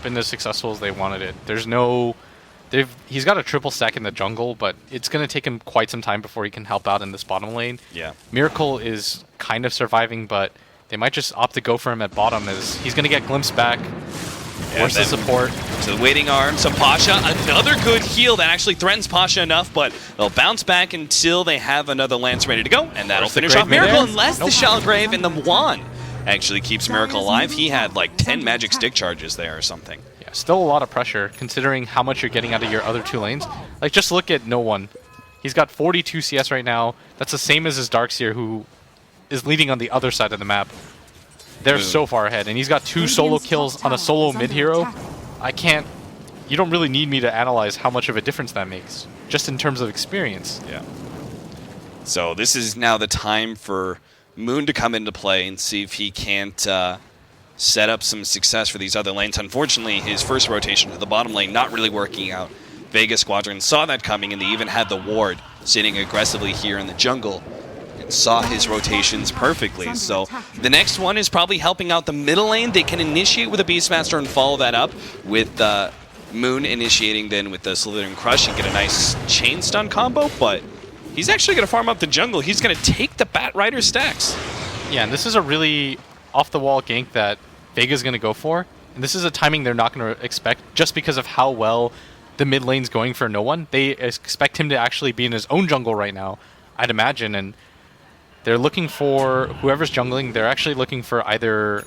been as successful as they wanted it. He's got a triple stack in the jungle, but it's going to take him quite some time before he can help out in this bottom lane. Yeah. Miracle is kind of surviving, but they might just opt to go for him at bottom as he's going to get glimpsed back. Force the support. To the waiting arms of Pasha. Another good heal that actually threatens Pasha enough, but they'll bounce back until they have another Lance ready to go, and that'll finish off Miracle unless the Shallow Grave and the Wand actually keeps Miracle alive. He had like 10 magic stick charges there or something. Yeah, still a lot of pressure considering how much you're getting out of your other two lanes. Like, just look at No One. He's got 42 CS right now. That's the same as his Darkseer, who is leading on the other side of the map. They're so far ahead, and he's got 2 solo kills on a solo mid-hero. You don't really need me to analyze how much of a difference that makes, just in terms of experience. Yeah. So this is now the time for Moon to come into play and see if he can't set up some success for these other lanes. Unfortunately, his first rotation to the bottom lane not really working out. Vega Squadron saw that coming, and they even had the ward sitting aggressively here in the jungle. Saw his rotations perfectly. So the next one is probably helping out the middle lane. They can initiate with a Beastmaster and follow that up with Moon initiating then with the Slithering Crush and get a nice chain stun combo, but he's actually going to farm up the jungle. He's going to take the Bat Rider stacks. Yeah, and this is a really off-the-wall gank that Vega's going to go for, and this is a timing they're not going to expect just because of how well the mid lane's going for No One. They expect him to actually be in his own jungle right now, I'd imagine, and they're looking for whoever's jungling. They're actually looking for either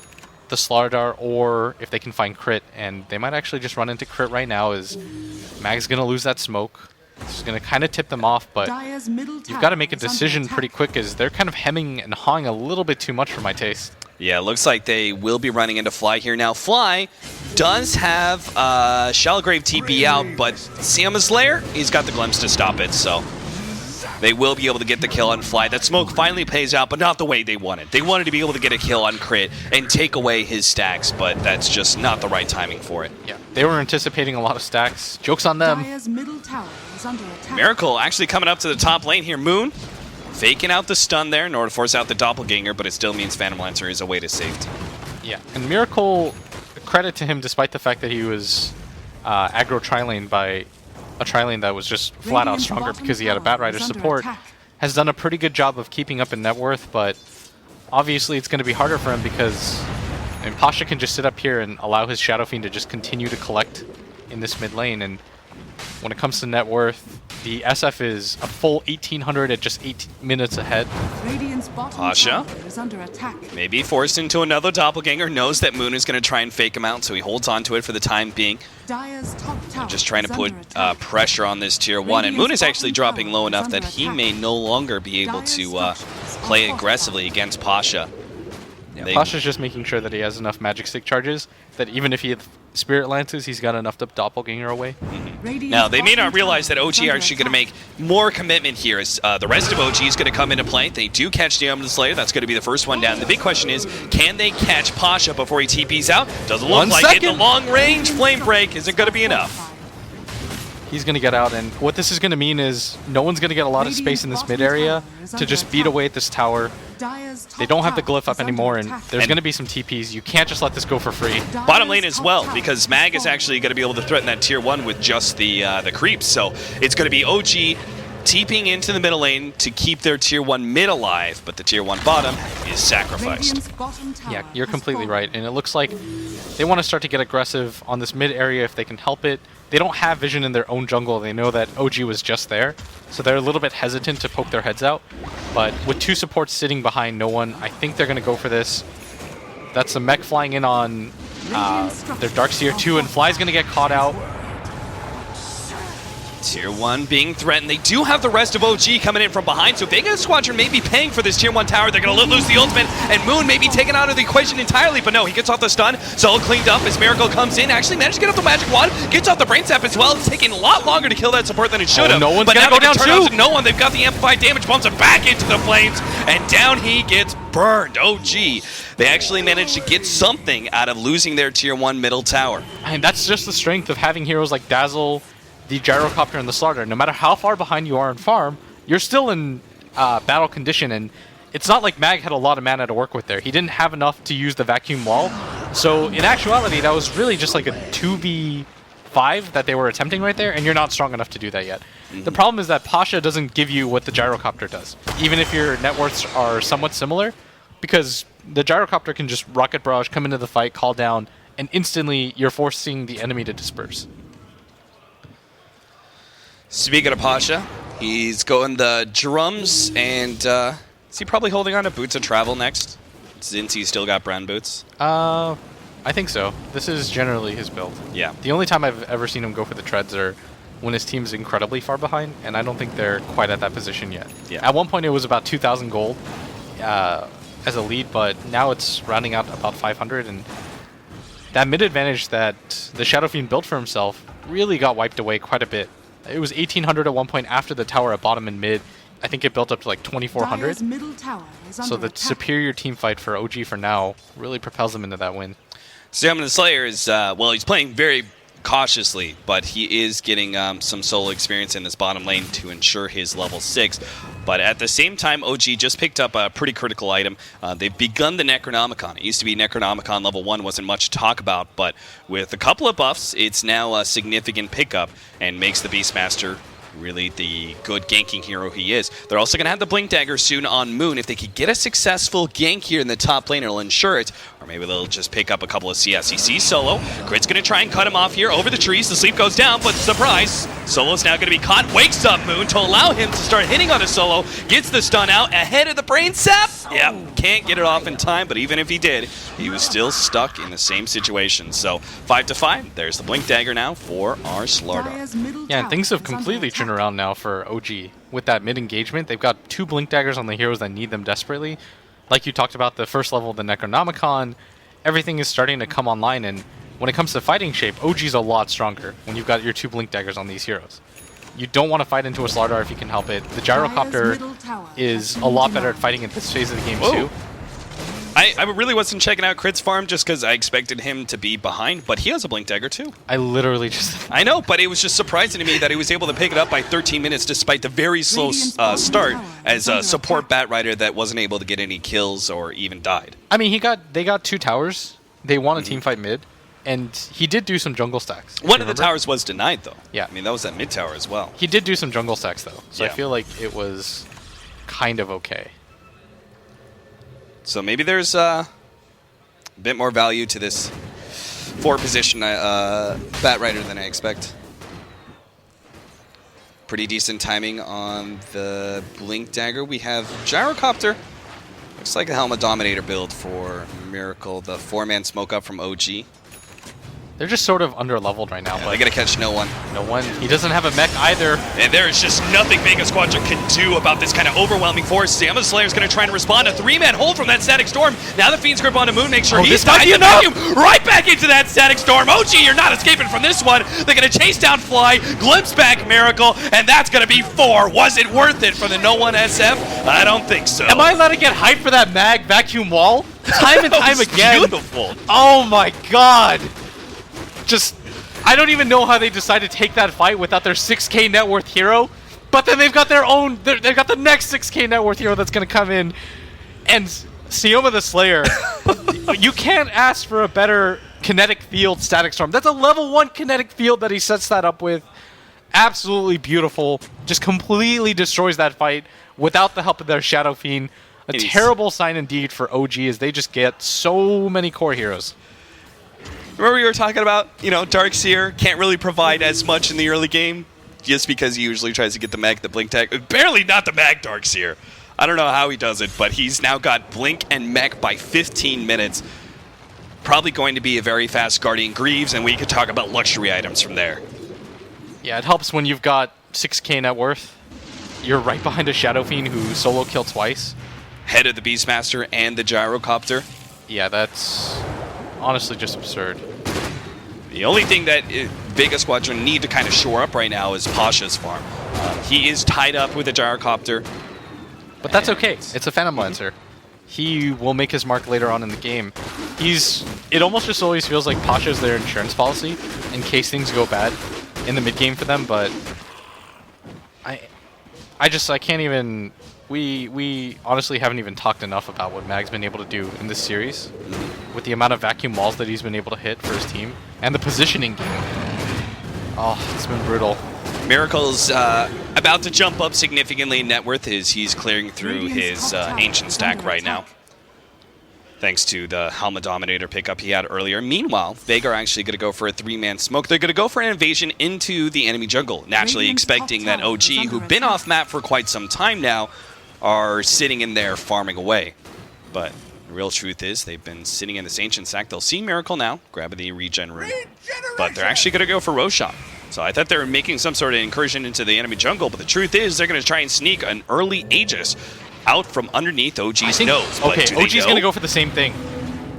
the Slardar or if they can find Crit, and they might actually just run into Crit right now as Mag's going to lose that smoke. This is going to kind of tip them off, but you've got to make a decision pretty quick as they're kind of hemming and hawing a little bit too much for my taste. Yeah, looks like they will be running into Fly here. Now, Fly does have Shallow Grave TP out, but Siama's Lair, he's got the glimpse to stop it, so they will be able to get the kill on Fly. That smoke finally pays out, but not the way they wanted. They wanted to be able to get a kill on Crit and take away his stacks, but that's just not the right timing for it. Yeah, they were anticipating a lot of stacks. Joke's on them. Miracle actually coming up to the top lane here. Moon faking out the stun there in order to force out the Doppelganger, but it still means Phantom Lancer is a way to safety. Yeah, and Miracle, credit to him despite the fact that he was aggro tri-lane by a tri-lane that was just flat out stronger because he had a Bat Rider support, has done a pretty good job of keeping up in net worth, but obviously it's going to be harder for him because Pasha can just sit up here and allow his Shadow Fiend to just continue to collect in this mid lane, and when it comes to net worth, the SF is a full 1,800 at just 8 minutes ahead. Pasha, maybe forced into another Doppelganger, knows that Moon is going to try and fake him out, so he holds on to it for the time being. Just trying to put pressure on this tier 1, and Moon is actually dropping low enough that he may no longer be able to play aggressively against Pasha. Yeah, Pasha's just making sure that he has enough magic stick charges that even if he had Spirit Lances, he's got enough to Doppelganger away. Now, they may not realize that OG are actually going to make more commitment here as the rest of OG is going to come into play. They do catch the Omnium Slayer. That's going to be the first one down. The big question is, can they catch Pasha before he TPs out? Doesn't look like it. The long-range Flame Break isn't going to be enough. He's going to get out, and what this is going to mean is no one's going to get a lot of space in this mid area to just beat away at this tower. They don't have the glyph up anymore, and there's going to be some TPs. You can't just let this go for free. Bottom lane as well, because Mag is actually going to be able to threaten that tier 1 with just the creeps. So it's going to be OG TPing into the middle lane to keep their tier 1 mid alive, but the tier 1 bottom is sacrificed. Yeah, you're completely right, and it looks like they want to start to get aggressive on this mid area if they can help it. They don't have vision in their own jungle. They know that OG was just there, so they're a little bit hesitant to poke their heads out. But with 2 supports sitting behind No One, I think they're going to go for this. That's the mech flying in on their Darkseer too, and Fly's going to get caught out. Tier 1 being threatened. They do have the rest of OG coming in from behind, so Vega Squadron may be paying for this Tier 1 tower. They're going to let loose the ultimate, and Moon may be taken out of the equation entirely, but no, he gets off the stun. Solo cleaned up as Miracle comes in, actually managed to get off the magic wand, gets off the brain sap as well. It's taking a lot longer to kill that support than it should have. No one's but going to now go down they can turn too. out to no one. They've got the amplified damage, bumps him back into the flames, and down he gets burned. OG. They actually managed to get something out of losing their Tier 1 middle tower. And that's just the strength of having heroes like Dazzle, the Gyrocopter, and the Slaughter. No matter how far behind you are in farm, you're still in battle condition, and it's not like Mag had a lot of mana to work with there. He didn't have enough to use the vacuum wall. So in actuality, that was really just like a 2v5 that they were attempting right there, and you're not strong enough to do that yet. The problem is that Pasha doesn't give you what the Gyrocopter does, even if your net worths are somewhat similar, because the Gyrocopter can just rocket barrage, come into the fight, call down, and instantly you're forcing the enemy to disperse. Speaking of Pasha, he's going the drums, and is he probably holding on to Boots of Travel next, since he's still got brown boots? I think so. This is generally his build. Yeah. The only time I've ever seen him go for the treads are when his team's incredibly far behind, and I don't think they're quite at that position yet. Yeah. At one point it was about 2,000 gold as a lead, but now it's rounding out about 500, and that mid advantage that the Shadow Fiend built for himself really got wiped away quite a bit. It was 1,800 at one point after the tower at bottom and mid. I think it built up to like 2,400. Dire's middle tower is So under the attack. superior team fight for OG for now really propels them into that win. Stamina Slayer is, well, he's playing very cautiously, but he is getting some solo experience in this bottom lane to ensure his level 6. But at the same time, OG just picked up a pretty critical item. They've begun the Necronomicon. It used to be Necronomicon level 1, wasn't much to talk about, but with a couple of buffs, it's now a significant pickup and makes the Beastmaster really the good ganking hero he is. They're also going to have the Blink Dagger soon on Moon. If they could get a successful gank here in the top lane, it'll ensure it. Or maybe they'll just pick up a couple of CS. He sees Solo. Crit's going to try and cut him off here over the trees. The sleep goes down, but surprise, Solo's now going to be caught. Wakes up Moon to allow him to start hitting on a Solo. Gets the stun out ahead of the brain sap. Yep, can't get it off in time, but even if he did, he was still stuck in the same situation. So 5-5. There's the Blink Dagger now for our Slardar. Dire's middle Yeah, and tower things have is under completely attack. turned around now for OG. With that mid-engagement, they've got 2 Blink Daggers on the heroes that need them desperately. Like you talked about, the first level of the Necronomicon, everything is starting to come online, and when it comes to fighting shape, OG's a lot stronger when you've got your 2 Blink Daggers on these heroes. You don't want to fight into a Slardar if you can help it. The Dire's Gyrocopter middle tower is has a lot been better at denied. fighting at this phase of the game Whoa. too. I really wasn't checking out Crit's farm just because I expected him to be behind, but he has a Blink Dagger too. I literally just... I know, but it was just surprising to me that he was able to pick it up by 13 minutes despite the very slow Radiant's bottom start tower as is a under support attack. Bat Rider that wasn't able to get any kills or even died. I mean, they got 2 towers. They won a team fight mid, and he did do some jungle stacks. One of the remember? towers was denied, though. Yeah. I mean, that was that mid tower as well. He did do some jungle stacks, though, so I Yeah. feel like it was kind of okay. So maybe there's a bit more value to this 4-position Bat Rider than I expect. Pretty decent timing on the Blink Dagger. We have Gyrocopter. Looks like a Helmet Dominator build for Miracle. The 4-man smoke up from OG. They're just sort of under-leveled right now, They but gotta catch no one. no one... He doesn't have a mech either. And there is just nothing Vega Squadron can do about this kind of overwhelming force. Stamina Slayer's going to try and respond. A 3-man hold from that Static Storm. Now the Fiend's grip onto Moon makes sure Oh, he's this might be the enough! vacuum right back into that Static Storm. OG, you're not escaping from this one. They're going to chase down Fly, glimpse back Miracle, and that's going to be 4. Was it worth it for the No One SF? I don't think so. Am I allowed to get hyped for that mag vacuum wall? Time and That time was again. beautiful. Oh my god. Just... I don't even know how they decide to take that fight without their 6k net worth hero, but then they've got their own... They've got the next 6k net worth hero that's going to come in. And Sioma the Slayer, you can't ask for a better kinetic field Static Storm. That's a level 1 kinetic field that he sets that up with. Absolutely beautiful. Just completely destroys that fight without the help of their Shadow Fiend. A It is. terrible sign indeed for OG as they just get so many core heroes. Remember we were talking about, Darkseer can't really provide as much in the early game just because he usually tries to get the mag, the Blink Tag. Barely not the mag Darkseer. I don't know how he does it, but he's now got Blink and Mech by 15 minutes. Probably going to be a very fast Guardian Greaves, and we could talk about luxury items from there. Yeah, it helps when you've got 6k net worth. You're right behind a Shadow Fiend who solo killed twice. Head of the Beastmaster and the Gyrocopter. Yeah, that's honestly just absurd. The only thing that Vega Squadron need to kind of shore up right now is Pasha's farm. He is tied up with a Gyrocopter. But that's okay. It's a Phantom Lancer. He will make his mark later on in the game. It almost just always feels like Pasha is their insurance policy in case things go bad in the mid game for them. But I can't even. We honestly haven't even talked enough about what Mag's been able to do in this series with the amount of vacuum walls that he's been able to hit for his team and the positioning game. Oh, it's been brutal. Miracle's about to jump up significantly in net worth as he's clearing through his Ancient stack right now, thanks to the Helma Dominator pickup he had earlier. Meanwhile, Vega are actually going to go for a 3-man smoke. They're going to go for an invasion into the enemy jungle, naturally expecting that OG, who've been off map for quite some time now, are sitting in there farming away. But the real truth is they've been sitting in this Ancient stack. They'll see Miracle now, grabbing the regen room, but they're actually going to go for Roshan. So I thought they were making some sort of incursion into the enemy jungle, but the truth is they're going to try and sneak an early Aegis out from underneath OG's nose. Okay, OG's going to go for the same thing.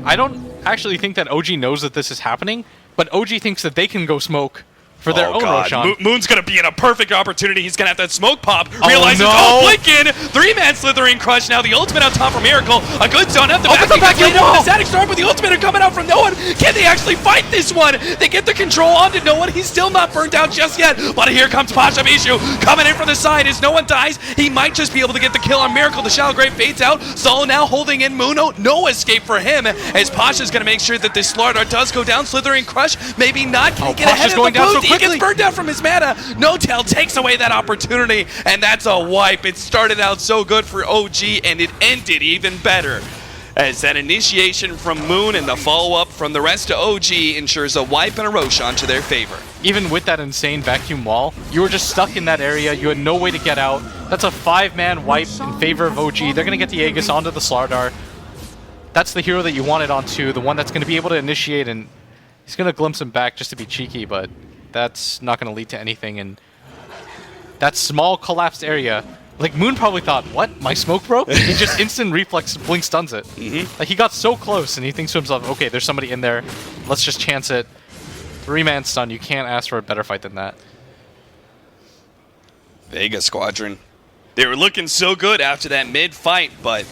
I don't actually think that OG knows that this is happening, but OG thinks that they can go smoke for their own Roshan. Moon's going to be in a perfect opportunity. He's going to have that smoke pop. Realizes, Blinken! 3-man Slithering Crush. Now the ultimate out top for Miracle. A good zone at the back. The static storm, but the ultimate are coming out from no one. Can they actually fight this one? They get the control onto no one. He's still not burned out just yet. But here comes Pasha Bishu coming in from the side. As no one dies, he might just be able to get the kill on Miracle. The Shallow Grave fades out. Solo now holding in Muno. No escape for him. As Pasha's going to make sure that this Slardar does go down. Slithering Crush, maybe not. Can he get ahead of the boost? He gets burned down from his mana. No-Tail takes away that opportunity, and that's a wipe. It started out so good for OG, and it ended even better. As that initiation from Moon and the follow-up from the rest of OG ensures a wipe and a Roshan to their favor. Even with that insane vacuum wall, you were just stuck in that area. You had no way to get out. That's a 5-man wipe in favor of OG. They're going to get the Aegis onto the Slardar. That's the hero that you wanted onto, the one that's going to be able to initiate, and he's going to glimpse him back just to be cheeky, but that's not going to lead to anything. And that small collapsed area, like Moon probably thought, what? My smoke broke? He just instant reflex blink stuns it. Like he got so close and he thinks to himself, okay, there's somebody in there. Let's just chance it. 3-man stun. You can't ask for a better fight than that. Vega Squadron. They were looking so good after that mid-fight, but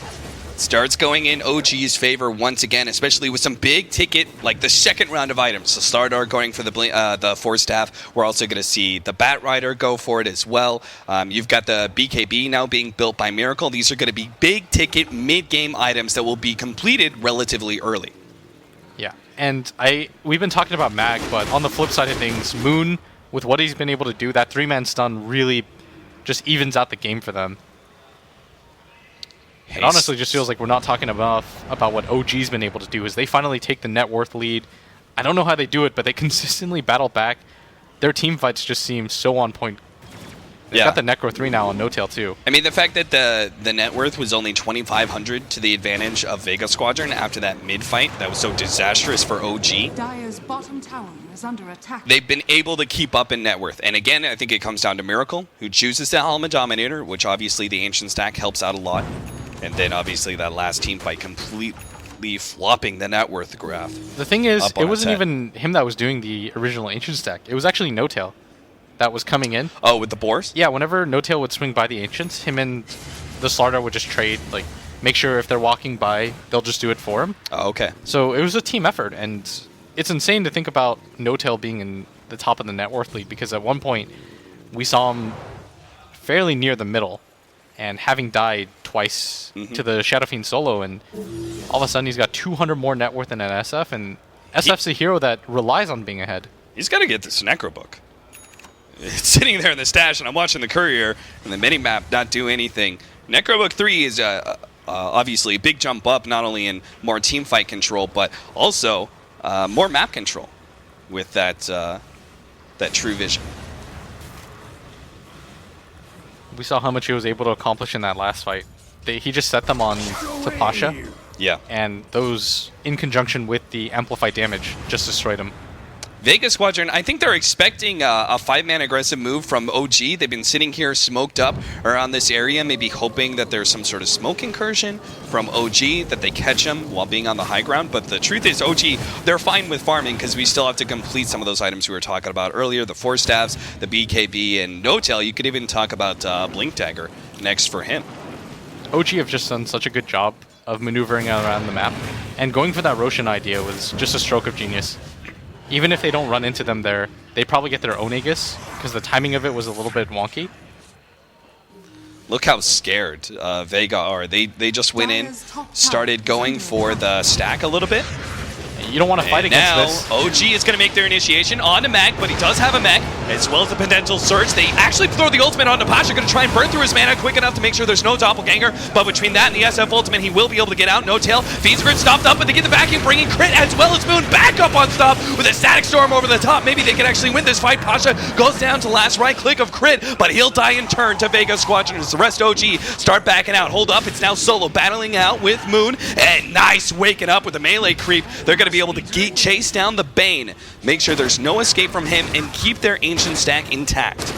starts going in OG's favor once again, especially with some big ticket, like the second round of items. So Stardar going for the Force Staff. We're also going to see the Bat Rider go for it as well. You've got the BKB now being built by Miracle. These are going to be big ticket mid-game items that will be completed relatively early. Yeah, and we've been talking about Mag, but on the flip side of things, Moon, with what he's been able to do, that 3-man stun really just evens out the game for them. It honestly just feels like we're not talking enough about what OG's been able to do, is they finally take the net worth lead. I don't know how they do it, but they consistently battle back. Their team fights just seem so on point. They've got the Necro 3 now on No-Tail too. I mean, the fact that the net worth was only 2,500 to the advantage of Vega Squadron after that mid-fight, that was so disastrous for OG. Dire's bottom tower is under attack. They've been able to keep up in net worth. And again, I think it comes down to Miracle, who chooses the Helma Dominator, which obviously the Ancient stack helps out a lot. And then obviously that last team fight completely flopping the net worth graph. The thing is, it wasn't even him that was doing the original Ancient stack. It was actually No-Tail that was coming in. Oh, with the Boars? Yeah, whenever No-Tail would swing by the Ancients, him and the Slardar would just trade, like, make sure if they're walking by, they'll just do it for him. Oh, okay. So it was a team effort, and it's insane to think about No-Tail being in the top of the net worth league, because at one point, we saw him fairly near the middle, and having died twice to the Shadow Fiend solo, and all of a sudden he's got 200 more net worth than an SF, and SF's a hero that relies on being ahead. He's got to get this Necro book. It's sitting there in the stash, and I'm watching the Courier and the minimap not do anything. Necrobook 3 is obviously a big jump up, not only in more team fight control, but also more map control with that True Vision. We saw how much he was able to accomplish in that last fight. He just set them on to Pasha. Yeah. And those, in conjunction with the amplified damage, just destroyed him. Vega Squadron, I think they're expecting a 5-man aggressive move from OG. They've been sitting here smoked up around this area, maybe hoping that there's some sort of smoke incursion from OG, that they catch them while being on the high ground. But the truth is, OG, they're fine with farming because we still have to complete some of those items we were talking about earlier, the 4 staffs, the BKB, and No-Tail. You could even talk about Blink Dagger next for him. OG have just done such a good job of maneuvering around the map, and going for that Roshan idea was just a stroke of genius. Even if they don't run into them there, they probably get their own Aegis, because the timing of it was a little bit wonky. Look how scared Vega are. They just went in, started going for the stack a little bit. You don't want to fight against this. Now, OG is going to make their initiation onto Mech, but he does have a Mech, as well as the potential surge. They actually throw the ultimate onto Pasha, going to try and burn through his mana quick enough to make sure there's no doppelganger, but between that and the SF ultimate, he will be able to get out. No-Tail, Feed's Grip stopped up, but they get the backing, bringing Crit as well as Moon back up on stop with a Static Storm over the top. Maybe they can actually win this fight. Pasha goes down to last right click of Crit, but he'll die in turn to Vega Squadron as the rest OG start backing out. Hold up, it's now Solo battling out with Moon, and nice waking up with the melee creep. They're going to be able to chase down the Bane, make sure there's no escape from him, and keep their ancient stack intact.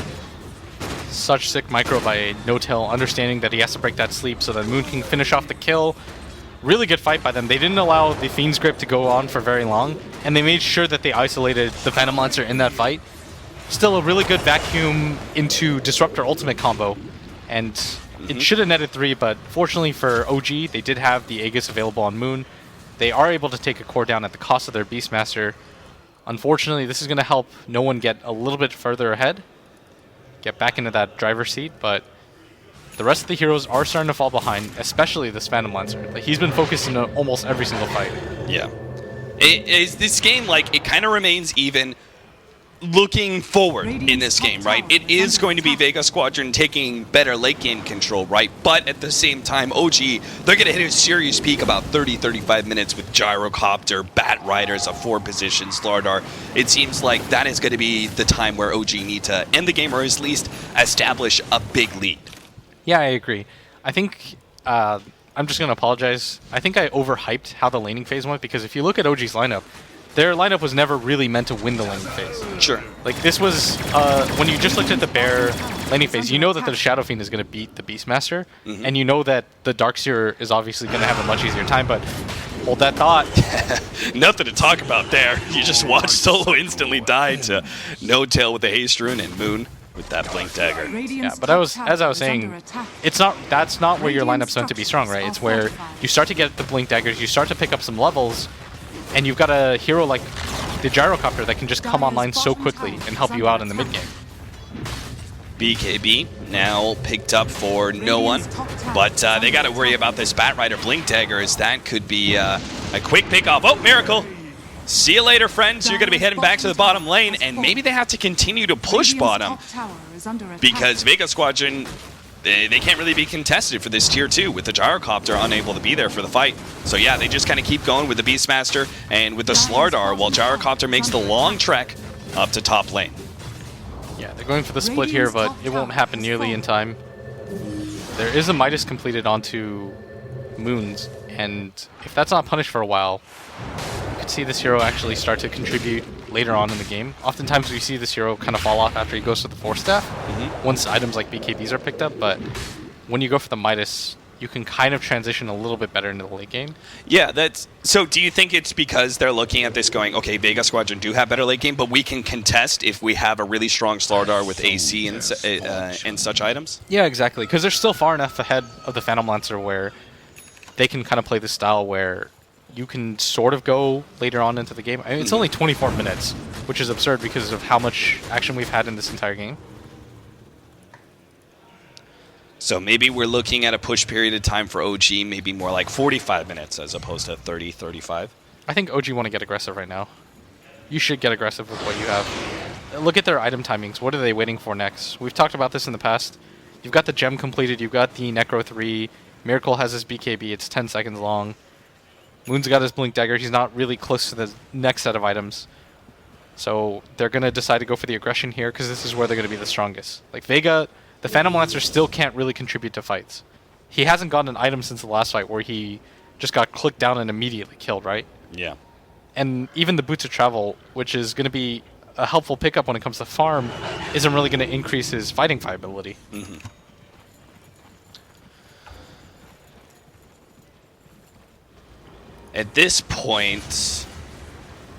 Such sick micro by No-Tail, understanding that he has to break that sleep so that Moon can finish off the kill. Really good fight by them. They didn't allow the Fiend's Grip to go on for very long, and they made sure that they isolated the Phantom Lancer in that fight. Still a really good vacuum into Disruptor ultimate combo, and it should have netted 3, but fortunately for OG, they did have the Aegis available on Moon. They are able to take a core down at the cost of their Beastmaster. Unfortunately, this is going to help no one get a little bit further ahead, get back into that driver's seat, but the rest of the heroes are starting to fall behind, especially this Phantom Lancer. Like, he's been focused in almost every single fight. Yeah. This game, like, it kind of remains even looking forward in this game, right? It is going to be Vega Squadron taking better late game control, right? But at the same time, OG, they're going to hit a serious peak about 30-35 minutes with Gyrocopter, Bat Riders, a 4-position Slardar. It seems like that is going to be the time where OG need to end the game, or at least establish a big lead. Yeah, I agree. I think I'm just going to apologize. I think I overhyped how the laning phase went, because if you look at OG's lineup, their lineup was never really meant to win the laning phase. Sure. Like, this was, when you just looked at the bare laning phase, you know that the Shadow Fiend is going to beat the Beastmaster, and you know that the Darkseer is obviously going to have a much easier time, but hold that thought. Nothing to talk about there. You just watched Solo instantly die to No-Tail with the Haste Rune and Moon with that Blink Dagger. Yeah, but as I was saying, that's not where your lineup's meant to be strong, right? It's where you start to get the Blink Daggers, you start to pick up some levels, and you've got a hero like the Gyrocopter that can just come online so quickly and help you out in the mid-game. BKB now picked up for no one, but they got to worry about this Bat Rider Blink Dagger, as that could be a quick pick-off. Oh, Miracle! See you later, friends. You're going to be heading back to the bottom lane, and maybe they have to continue to push bottom, because Vega Squadron, they can't really be contested for this tier 2 with the Gyrocopter unable to be there for the fight. So yeah, they just kind of keep going with the Beastmaster and with the Slardar, while Gyrocopter makes the long trek up to top lane. Yeah, they're going for the split here, but it won't happen nearly in time. There is a Midas completed onto Moons, and if that's not punished for a while, you could see this hero actually start to contribute later on in the game. Oftentimes we see this hero kind of fall off after he goes to the 4-staff, once items like BKBs are picked up, but when you go for the Midas, you can kind of transition a little bit better into the late game. Yeah, that's... So do you think it's because they're looking at this going, okay, Vega Squadron do have better late game, but we can contest if we have a really strong Slardar with AC and such items? Yeah, exactly, because they're still far enough ahead of the Phantom Lancer where they can kind of play this style where you can sort of go later on into the game. I mean, it's only 24 minutes, which is absurd because of how much action we've had in this entire game. So maybe we're looking at a push period of time for OG, maybe more like 45 minutes as opposed to 30, 35. I think OG want to get aggressive right now. You should get aggressive with what you have. Look at their item timings. What are they waiting for next? We've talked about this in the past. You've got the gem completed. You've got the Necro 3. Miracle has his BKB. It's 10 seconds long. Moon's got his Blink Dagger. He's not really close to the next set of items. So they're going to decide to go for the aggression here because this is where they're going to be the strongest. Like Vega, the Phantom Lancer still can't really contribute to fights. He hasn't gotten an item since the last fight where he just got clicked down and immediately killed, right? Yeah. And even the Boots of Travel, which is going to be a helpful pickup when it comes to farm, isn't really going to increase his fighting viability. At this point,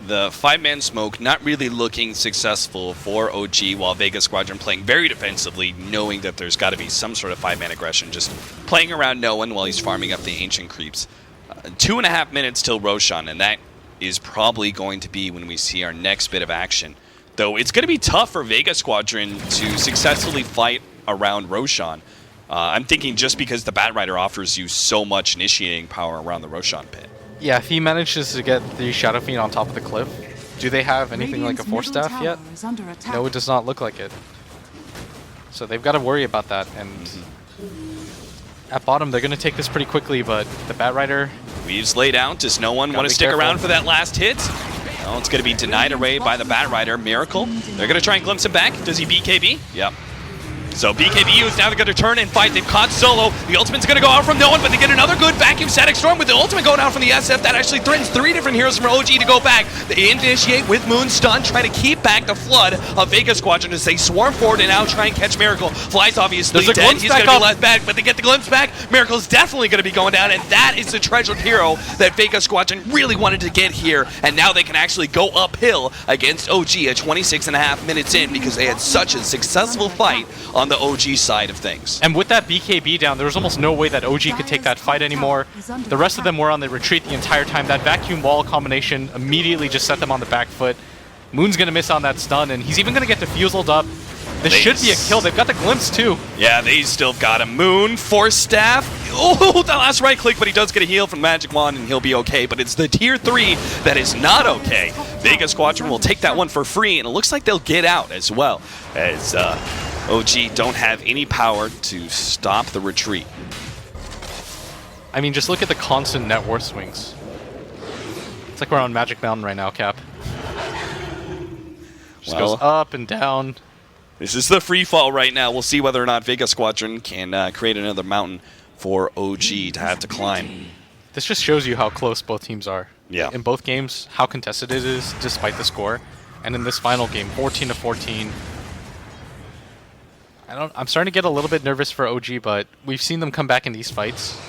the 5-man smoke not really looking successful for OG, while Vega Squadron playing very defensively, knowing that there's got to be some sort of 5-man aggression, just playing around no one while he's farming up the Ancient Creeps. 2.5 minutes till Roshan, and that is probably going to be when we see our next bit of action. Though it's going to be tough for Vega Squadron to successfully fight around Roshan. I'm thinking just because the Batrider offers you so much initiating power around the Roshan pit. Yeah, if he manages to get the Shadow Fiend on top of the cliff, do they have anything like a Force Staff yet? No, it does not look like it. So they've got to worry about that. And at bottom, they're going to take this pretty quickly, but the Batrider... Weaves laid out. Does no one want to stick around for that last hit? No, it's going to be denied away by the Batrider. Miracle. They're going to try and glimpse him back. Does he BKB? Yep. So BKB is now going to turn and fight. They've caught Solo. The ultimate's going to go out from no one, but they get another good vacuum static storm with the ultimate going out from the SF. That actually threatens 3 different heroes from OG to go back. They initiate with Moon Stun, trying to keep back the flood of Vega Squadron as they swarm forward and now try and catch Miracle. Fly's obviously dead. He's going to be left back, but they get the glimpse back. Miracle's definitely going to be going down, and that is the treasured hero that Vega Squadron really wanted to get here, and now they can actually go uphill against OG at 26.5 minutes in because they had such a successful fight on the OG side of things. And with that BKB down, there was almost no way that OG could take that fight anymore. The rest of them were on the retreat the entire time. That vacuum wall combination immediately just set them on the back foot. Moon's going to miss on that stun, and he's even going to get diffuseled up. This should be a kill. They've got the glimpse, too. Yeah, they still got a Moon. Force Staff. Oh, that last right click, but he does get a heal from Magic Wand, and he'll be okay. But it's the Tier 3 that is not okay. Vega Squadron will take that one for free, and it looks like they'll get out as well, as OG don't have any power to stop the retreat. I mean, just look at the constant net worth swings. It's like we're on Magic Mountain right now, Cap. Just goes up and down. This is the free fall right now. We'll see whether or not Vega Squadron can create another mountain for OG to have to climb. This just shows you how close both teams are. Yeah. In both games, how contested it is despite the score. And in this final game, 14-14. I'm starting to get a little bit nervous for OG, but we've seen them come back in these fights.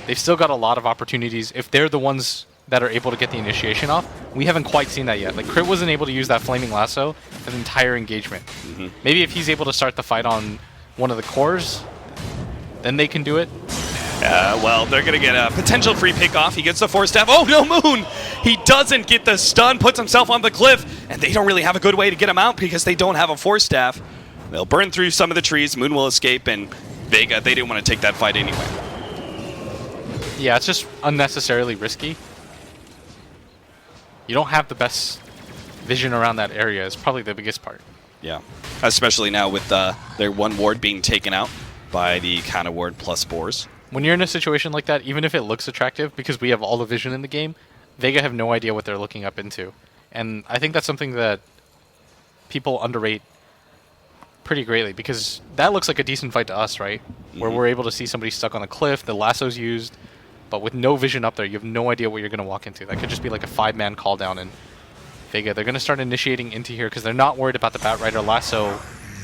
They've still got a lot of opportunities. If they're the ones that are able to get the initiation off, we haven't quite seen that yet. Like, Crit wasn't able to use that Flaming Lasso for the entire engagement. Maybe if he's able to start the fight on one of the cores, then they can do it. Well, they're going to get a potential free pick off. He gets the Force Staff. Oh, no, Moon! He doesn't get the stun, puts himself on the cliff, and they don't really have a good way to get him out because they don't have a Force Staff. They'll burn through some of the trees. Moon will escape, and Vega, they didn't want to take that fight anyway. Yeah, it's just unnecessarily risky. You don't have the best vision around that area is probably the biggest part. Yeah, especially now with their one ward being taken out by the counter ward plus spores. When you're in a situation like that, even if it looks attractive, because we have all the vision in the game, Vega have no idea what they're looking up into. And I think that's something that people underrate pretty greatly, because that looks like a decent fight to us, right? Where we're able to see somebody stuck on a cliff, the lasso's used, but with no vision up there, you have no idea what you're going to walk into. That could just be like a 5-man call down, and Vega, they're going to start initiating into here because they're not worried about the Batrider lasso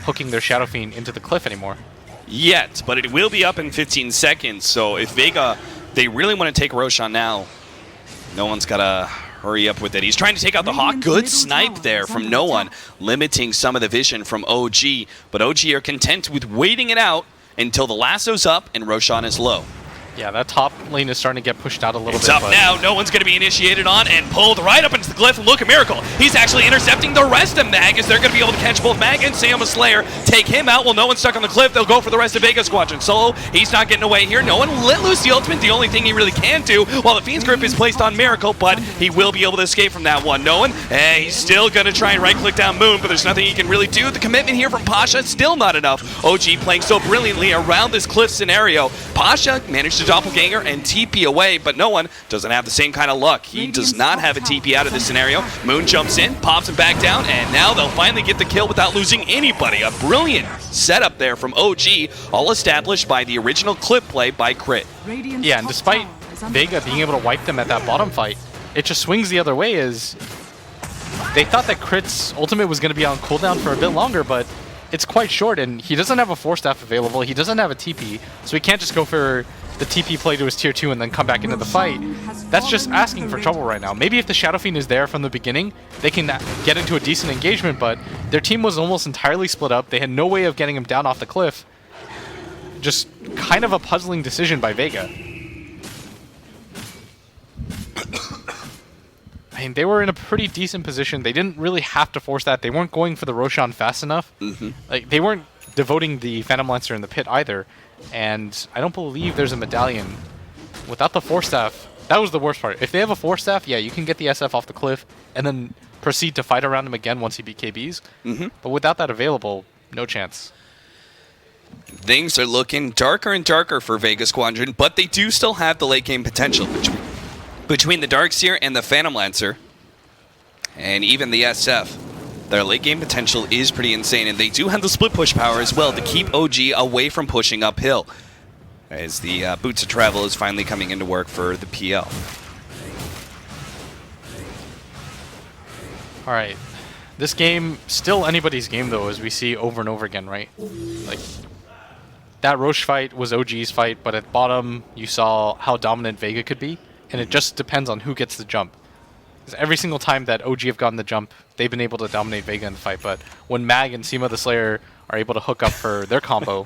hooking their Shadow Fiend into the cliff anymore. Yet, but it will be up in 15 seconds, so if Vega, they really want to take Roshan now, no one's got to hurry up with it. He's trying to take out the Hawk. Good snipe there from no one, limiting some of the vision from OG, but OG are content with waiting it out until the lasso's up and Roshan is low. Yeah, that top lane is starting to get pushed out a little bit. It's up now. No one's going to be initiated on and pulled right up into the glyph. Look at Miracle. He's actually intercepting the rest of Mag as they're going to be able to catch both Mag and Sam Slayer. Take him out. Well, no one's stuck on the cliff. They'll go for the rest of Vega Squadron. Solo, he's not getting away here. No one let loose the ultimate. The only thing he really can do while the Fiend's grip is placed on Miracle, but he will be able to escape from that one. No one, he's still going to try and right-click down Moon, but there's nothing he can really do. The commitment here from Pasha, still not enough. OG playing so brilliantly around this cliff scenario. Pasha managed to doppelganger and TP away, but no one doesn't have the same kind of luck. He does not have a TP out of this scenario. Moon jumps in, pops him back down, and now they'll finally get the kill without losing anybody. A brilliant setup there from OG, all established by the original clip play by Crit. Yeah, and despite Vega being able to wipe them at that bottom fight, it just swings the other way is they thought that Crit's ultimate was going to be on cooldown for a bit longer, but it's quite short, and he doesn't have a Force Staff available. He doesn't have a TP, so he can't just go for the TP play to his tier 2 and then come back into the fight. That's just asking for trouble right now. Maybe if the Shadow Fiend is there from the beginning, they can get into a decent engagement, but their team was almost entirely split up. They had no way of getting him down off the cliff. Just kind of a puzzling decision by Vega. I mean, they were in a pretty decent position. They didn't really have to force that. They weren't going for the Roshan fast enough. Like, they weren't devoting the Phantom Lancer in the pit either. And I don't believe there's a medallion. Without the Force Staff, that was the worst part. If they have a Force Staff, yeah, you can get the SF off the cliff and then proceed to fight around him again once he BKBs. But without that available, no chance. Things are looking darker and darker for Vega Squadron, but they do still have the late game potential between the Darkseer and the Phantom Lancer, and even the SF. Their late game potential is pretty insane, and they do have the split push power as well to keep OG away from pushing uphill, as the Boots of Travel is finally coming into work for the PL. Alright. This game, still anybody's game though, as we see over and over again, right? Like, that Roche fight was OG's fight, but at bottom you saw how dominant Vega could be, and it just depends on who gets the jump. Because every single time that OG have gotten the jump, they've been able to dominate Vega in the fight, but when Mag and Seema the Slayer are able to hook up for their combo...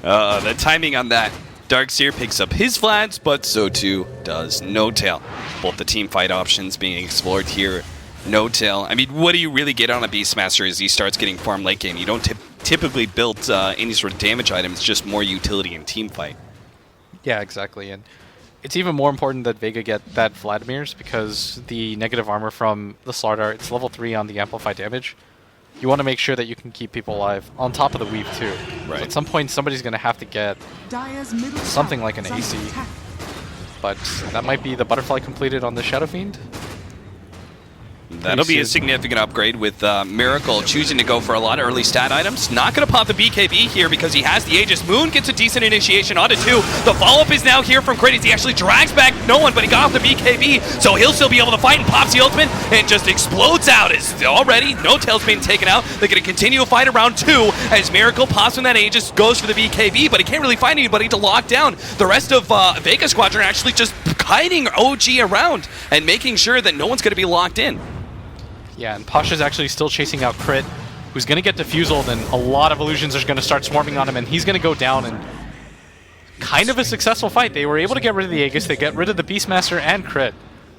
the timing on that. Darkseer picks up his Vlads, but so too does No Tail. Both the team fight options being explored here. No Tail. I mean, what do you really get on a Beastmaster as he starts getting farm late game? You don't typically build any sort of damage items, just more utility in team fight. Yeah, exactly. And it's even more important that Vega get that Vladimir's, because the negative armor from the Slardar, it's level 3 on the amplified damage. You want to make sure that you can keep people alive, on top of the weave too. Right. So at some point somebody's going to have to get something like an AC. But that might be the butterfly completed on the Shadow Fiend. That'll be a significant upgrade with Miracle choosing to go for a lot of early stat items. Not going to pop the BKB here because he has the Aegis. Moon gets a decent initiation onto 2. The follow-up is now here from Kratos. He actually drags back no one, but he got off the BKB, so he'll still be able to fight and pops the ultimate and just explodes out as already No Tail's been taken out. They're going to continue to fight around 2 as Miracle pops from that Aegis, goes for the BKB, but he can't really find anybody to lock down. The rest of Vega Squadron actually just kiting OG around and making sure that no one's going to be locked in. Yeah, and Pasha's actually still chasing out Crit, who's going to get defusal, and a lot of illusions are going to start swarming on him, and he's going to go down. And kind of a successful fight. They were able to get rid of the Aegis, they get rid of the Beastmaster and Crit.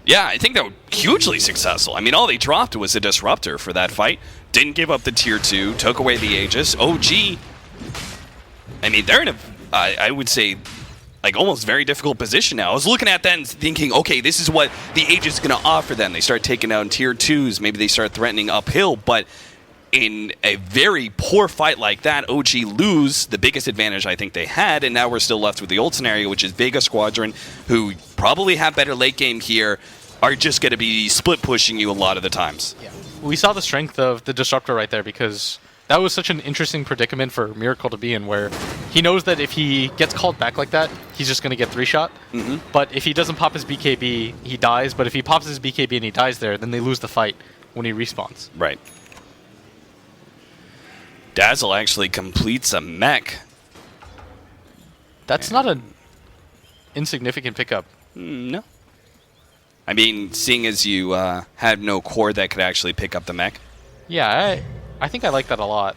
Yeah, I think that was hugely successful. I mean, all they dropped was a Disruptor for that fight. Didn't give up the tier 2, took away the Aegis. OG, I mean, they're in a, I would say, like almost very difficult position now. I was looking at that and thinking, okay, this is what the Aegis is going to offer them. They start taking down tier 2s, maybe they start threatening uphill, but in a very poor fight like that, OG lose the biggest advantage I think they had, and now we're still left with the old scenario, which is Vega Squadron, who probably have better late game here, are just going to be split pushing you a lot of the times. Yeah. We saw the strength of the Disruptor right there, because that was such an interesting predicament for Miracle to be in, where he knows that if he gets called back like that, he's just going to get 3-shot. But if he doesn't pop his BKB, he dies. But if he pops his BKB and he dies there, then they lose the fight when he respawns. Right. Dazzle actually completes a mech. That's not an insignificant pickup. No. I mean, seeing as you had no core that could actually pick up the mech. Yeah, I think I like that a lot.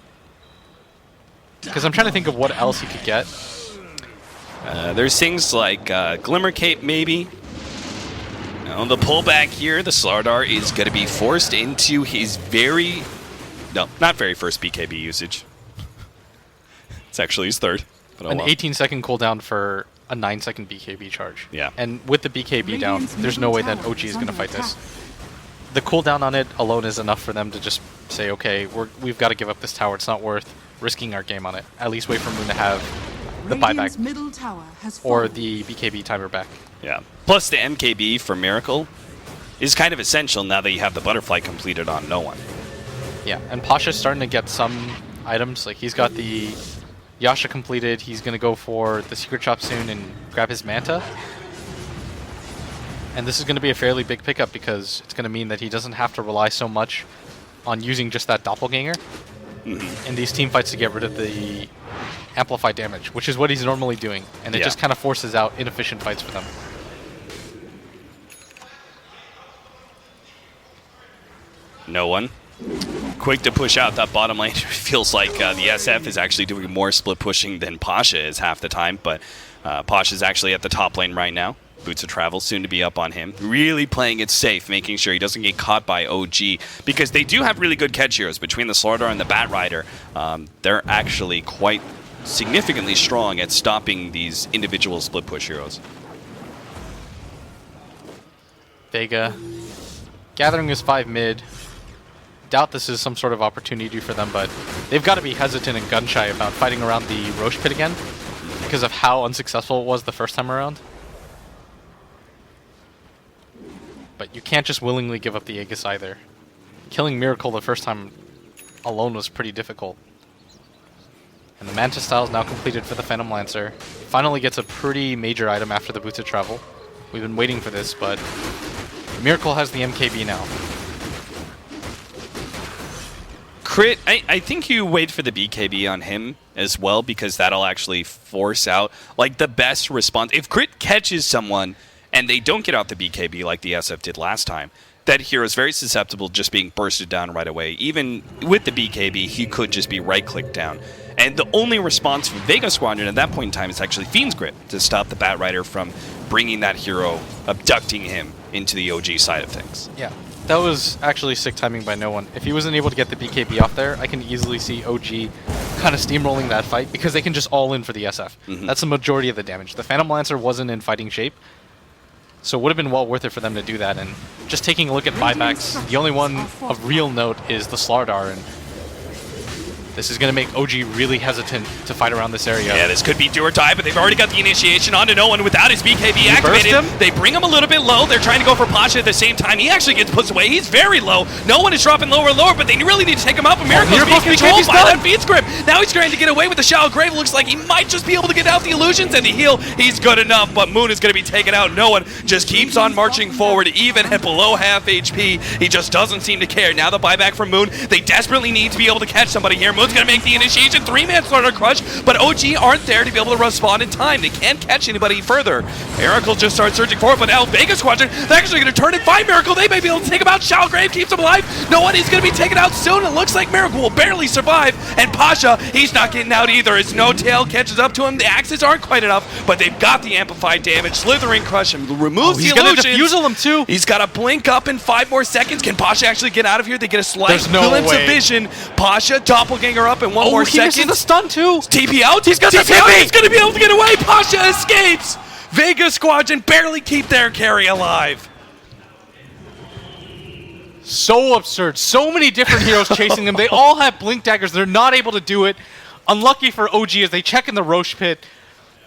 Because I'm trying to think of what else you could get. There's things like Glimmer Cape, maybe. Now, the pullback here, the Slardar is going to be forced into his not very first BKB usage. It's actually his third. But An 18-second cooldown for a 9-second BKB charge. Yeah. And with the BKB down, there's no way that OG is going to fight this. The cooldown on it alone is enough for them to just say, okay, we've got to give up this tower. It's not worth risking our game on it. At least wait for Moon to have the buyback or the BKB timer back. Yeah. Plus the MKB for Miracle is kind of essential now that you have the butterfly completed on no one. Yeah, and Pasha's starting to get some items. Like, he's got the Yasha completed. He's going to go for the Secret Shop soon and grab his Manta. And this is going to be a fairly big pickup because it's going to mean that he doesn't have to rely so much on using just that doppelganger in these team fights to get rid of the amplified damage, which is what he's normally doing. And it just kind of forces out inefficient fights for them. No one. Quick to push out that bottom lane. It feels like the SF is actually doing more split pushing than Pasha is half the time, but Pasha's actually at the top lane right now. Boots of Travel soon to be up on him. Really playing it safe, making sure he doesn't get caught by OG, because they do have really good catch heroes between the Slardar and the Bat Rider. They're actually quite significantly strong at stopping these individual split push heroes. Vega gathering his 5 mid. Doubt this is some sort of opportunity for them, but they've got to be hesitant and gun-shy about fighting around the Roche pit again because of how unsuccessful it was the first time around. But you can't just willingly give up the Aegis either. Killing Miracle the first time alone was pretty difficult. And the Mantis style is now completed for the Phantom Lancer. Finally gets a pretty major item after the Boots of Travel. We've been waiting for this, but Miracle has the MKB now. Crit, I think you wait for the BKB on him as well, because that'll actually force out like the best response. If Crit catches someone and they don't get out the BKB like the SF did last time, that hero is very susceptible to just being bursted down right away. Even with the BKB, he could just be right-clicked down. And the only response from Vega Squadron at that point in time is actually Fiend's Grip to stop the Bat Rider from bringing that hero, abducting him into the OG side of things. Yeah, that was actually sick timing by no one. If he wasn't able to get the BKB off there, I can easily see OG kind of steamrolling that fight because they can just all in for the SF. That's the majority of the damage. The Phantom Lancer wasn't in fighting shape, so it would have been well worth it for them to do that. And just taking a look at buybacks, the only one of real note is the Slardar, and this is going to make OG really hesitant to fight around this area. Yeah, this could be do or die, but they've already got the initiation onto no one without his BKB activated. They bring him a little bit low. They're trying to go for Pasha at the same time. He actually gets pushed away. He's very low. No one is dropping lower and lower, but they really need to take him out. But Miracle's being controlled by that Fiend's Grip. Now he's trying to get away with the Shallow Grave. Looks like he might just be able to get out the illusions and the heal. He's good enough, but Moon is going to be taken out. No one just keeps on marching forward, even at below half HP. He just doesn't seem to care. Now the buyback from Moon. They desperately need to be able to catch somebody here. Moon's going to make the initiation. 3-man Slardar Crush, but OG aren't there to be able to respond in time. They can't catch anybody further. Miracle just starts searching for it, but now Vega Squadron, they're actually going to turn and find Miracle. They may be able to take him out. Shallow Grave keeps him alive. No one is going to be taken out soon. It looks like Miracle will barely survive, and Pasha, he's not getting out either as No Tail catches up to him. The axes aren't quite enough, but they've got the amplified damage. Slithering Crush and removes the illusions. He's going to defusal him too. He's got to blink up in 5 more seconds. Can Pasha actually get out of here? They get a slight glimpse of vision. Pasha, Doppelganger up in 1 more second. He misses the stun too. TP out. He's got the TP out. He's going to be able to get away. Pasha escapes. Vega Squadron barely keep their carry alive. So absurd. So many different heroes chasing them. They all have blink daggers. They're not able to do it. Unlucky for OG as they check in the Roche pit.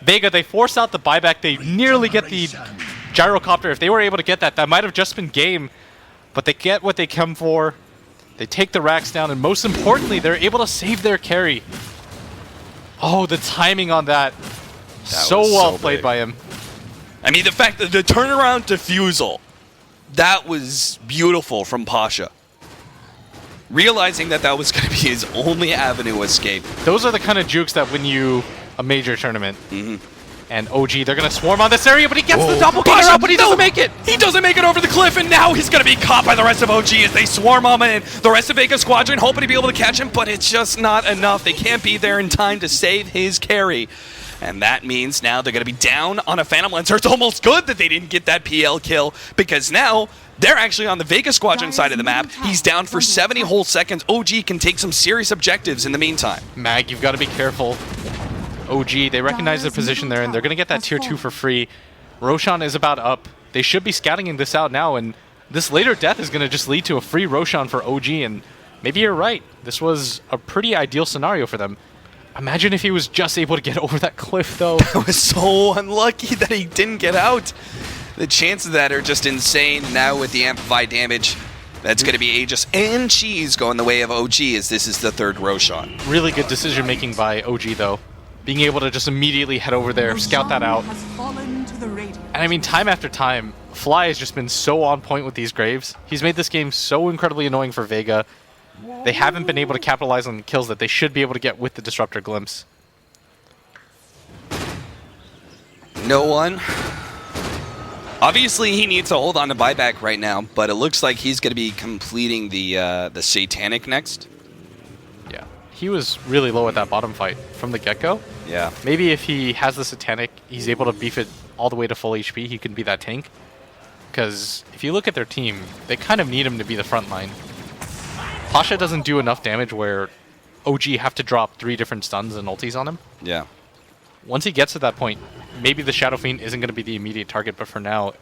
Vega, they force out the buyback. They nearly get the gyrocopter. If they were able to get that, that might have just been game. But they get what they come for. They take the racks down, and most importantly, they're able to save their carry. Oh, the timing on that. So well played by him. I mean, the fact that the turnaround defusal, that was beautiful from Pasha. Realizing that that was going to be his only avenue escape. Those are the kind of jukes that win you a major tournament. And OG, they're going to swarm on this area, but he gets the doppelganger out, but he doesn't make it. He doesn't make it over the cliff, and now he's going to be caught by the rest of OG as they swarm on him. The rest of Vega Squadron hoping to be able to catch him, but it's just not enough. They can't be there in time to save his carry. And that means now they're going to be down on a Phantom Lancer. It's almost good that they didn't get that PL kill, because now they're actually on the Vega Squadron side of the map. He's down for 70 whole seconds. OG can take some serious objectives in the meantime. Mag, you've got to be careful. OG, they recognize their position there, and they're going to get that tier 2 for free. Roshan is about up. They should be scouting this out now, and this later death is going to just lead to a free Roshan for OG, and maybe you're right. This was a pretty ideal scenario for them. Imagine if he was just able to get over that cliff, though. That was so unlucky that he didn't get out. The chances of that are just insane. Now with the amplified damage, that's going to be Aegis and Cheese going the way of OG, as this is the 3rd Roshan. Really good decision-making by OG, though. Being able to just immediately head over there, scout that out. radiant. And I mean, time after time, Fly has just been so on point with these Graves. He's made this game so incredibly annoying for Vega. They haven't been able to capitalize on the kills that they should be able to get with the Disruptor Glimpse. No one. Obviously, he needs to hold on to buyback right now, but it looks like he's going to be completing the Satanic next. Yeah, he was really low at that bottom fight from the get-go. Yeah. Maybe if he has the Satanic, he's able to beef it all the way to full HP, he can be that tank. Because if you look at their team, they kind of need him to be the front line. Pasha doesn't do enough damage where OG have to drop 3 different stuns and ultis on him. Yeah. Once he gets to that point, maybe the Shadow Fiend isn't going to be the immediate target, but for now...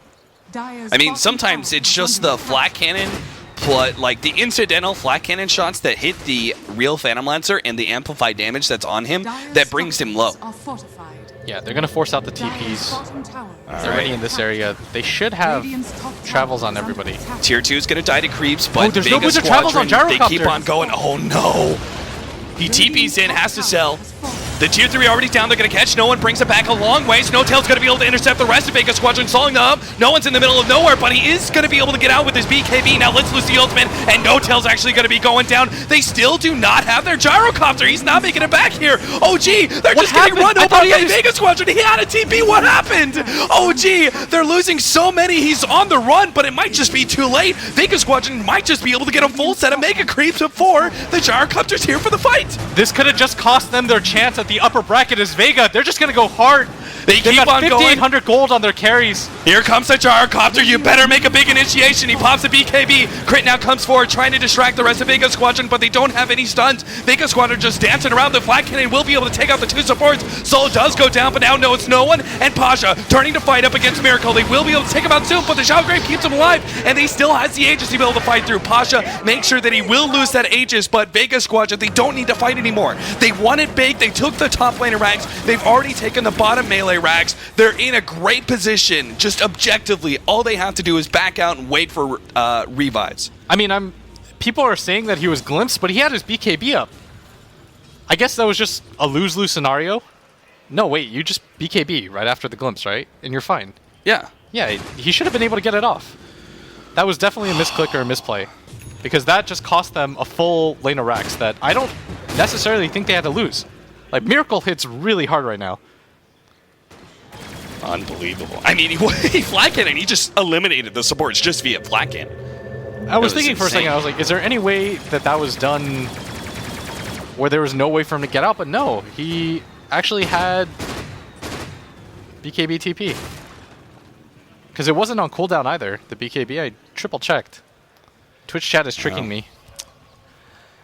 I mean, sometimes it's just the flat cannon, but like the incidental flat cannon shots that hit the real Phantom Lancer and the amplified damage that's on him that brings him low. Yeah, they're going to force out the TPs. They're already in this area. They should have travels on everybody. Tier 2 is going to die to creeps, but there's Vega no Wizard travels on Squadron, they Gyrocopter. keep on going. Oh no! He TP's in, has to sell. The Tier 3 already down, they're going to catch. No one brings it back a long way. Snowtail's going to be able to intercept the rest of Vega Squadron, slowing them up. No one's in the middle of nowhere, but he is going to be able to get out with his BKB. Now let's lose the ultimate, and No-Tail's actually going to be going down. They still do not have their Gyrocopter. He's not making it back here. OG, they're just getting run over by Vega Squadron. He had a TP. What happened? OG, they're losing so many. He's on the run, but it might just be too late. Vega Squadron might just be able to get a full set of Mega Creeps before the Gyrocopter's here for the fight. This could have just cost them their chance at the upper bracket as Vega. They're just going to go hard. They've keep got on 5,800 going. gold on their carries. Here comes the Gyrocopter. You better make a big initiation. He pops a BKB. Crit now comes forward, trying to distract the rest of Vega Squadron, but they don't have any stuns. Vega Squadron just dancing around. The flat cannon will be able to take out the 2 supports. Solo does go down, but now no, it's no one. And Pasha turning to fight up against Miracle. They will be able to take him out soon, but the Shadow Grave keeps him alive, and they still has the Aegis to be able to fight through. Pasha makes sure that he will lose that Aegis, but Vega Squadron, they don't need to fight anymore. They won it big. They took the top laner rags. They've already taken the bottom melee rags. They're in a great position. Just objectively, all they have to do is back out and wait for revives. I mean, people are saying that he was glimpsed, but he had his BKB up. I guess that was just a lose-lose scenario. No, wait, you just BKB right after the glimpse, right? And you're fine. Yeah. Yeah, he should have been able to get it off. That was definitely a misclick or a misplay, because that just cost them a full lane of racks that I don't necessarily think they had to lose. Like, Miracle hits really hard right now. Unbelievable. I mean, he flat cannon. He just eliminated the supports just via flat cannon. I was thinking for a second, I was like, is there any way that was done where there was no way for him to get out? But no, he actually had BKB TP. Because it wasn't on cooldown either, the BKB. I triple checked. Twitch chat is tricking me.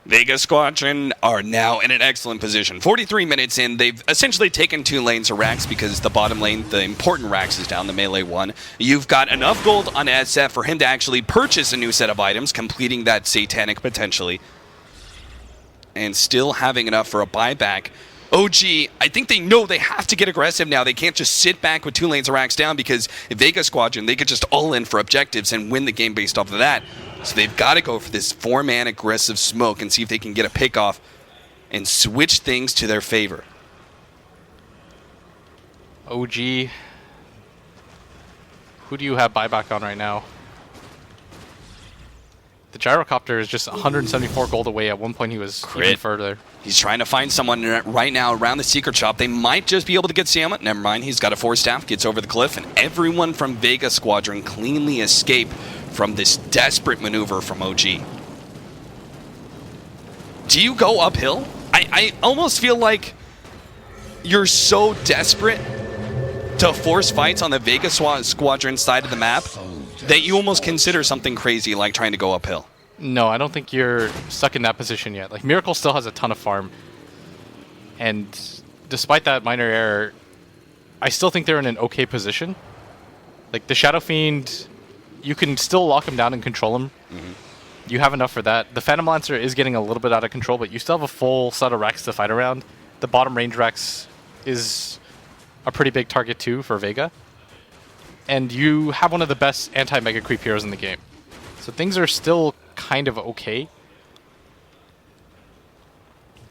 Vega Squadron are now in an excellent position. 43 minutes in, they've essentially taken 2 lanes of racks because the bottom lane, the important racks, is down the melee one. You've got enough gold on SF for him to actually purchase a new set of items, completing that Satanic potentially, and still having enough for a buyback. OG, I think they know they have to get aggressive now. They can't just sit back with 2 lanes of racks down, because Vega Squadron, they could just all in for objectives and win the game based off of that. So they've got to go for this 4-man aggressive smoke and see if they can get a pick off and switch things to their favor. OG, who do you have buyback on right now? The Gyrocopter is just 174 gold away. At one point he was even further. He's trying to find someone right now around the secret shop. They might just be able to get Sam. Never mind, he's got a 4-staff, gets over the cliff, and everyone from Vega Squadron cleanly escape from this desperate maneuver from OG. Do you go uphill? I almost feel like you're so desperate to force fights on the Vega Squadron side of the map that you almost consider something crazy like trying to go uphill. No, I don't think you're stuck in that position yet. Like, Miracle still has a ton of farm. And despite that minor error, I still think they're in an okay position. Like, the Shadow Fiend, you can still lock him down and control him. You have enough for that. The Phantom Lancer is getting a little bit out of control, but you still have a full set of racks to fight around. The bottom range racks is a pretty big target too for Vega. And you have one of the best anti-Mega Creep heroes in the game. So things are still kind of okay.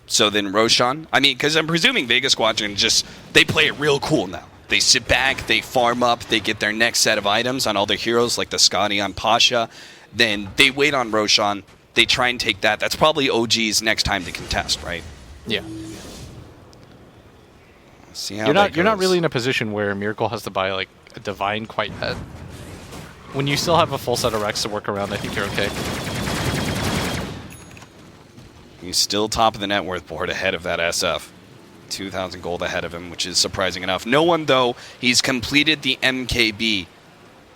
So then Roshan, I mean, because I'm presuming Vega Squadron they play it real cool now. They sit back, they farm up, they get their next set of items on all their heroes, like the Scotty on Pasha. Then they wait on Roshan. They try and take that. That's probably OG's next time to contest, right? Yeah. See how you're not really in a position where Miracle has to buy like a Divine quite yet. When you still have a full set of Rex to work around, I think you're okay. He's still top of the net worth board ahead of that SF. 2,000 gold ahead of him, which is surprising enough. No one, though, he's completed the MKB,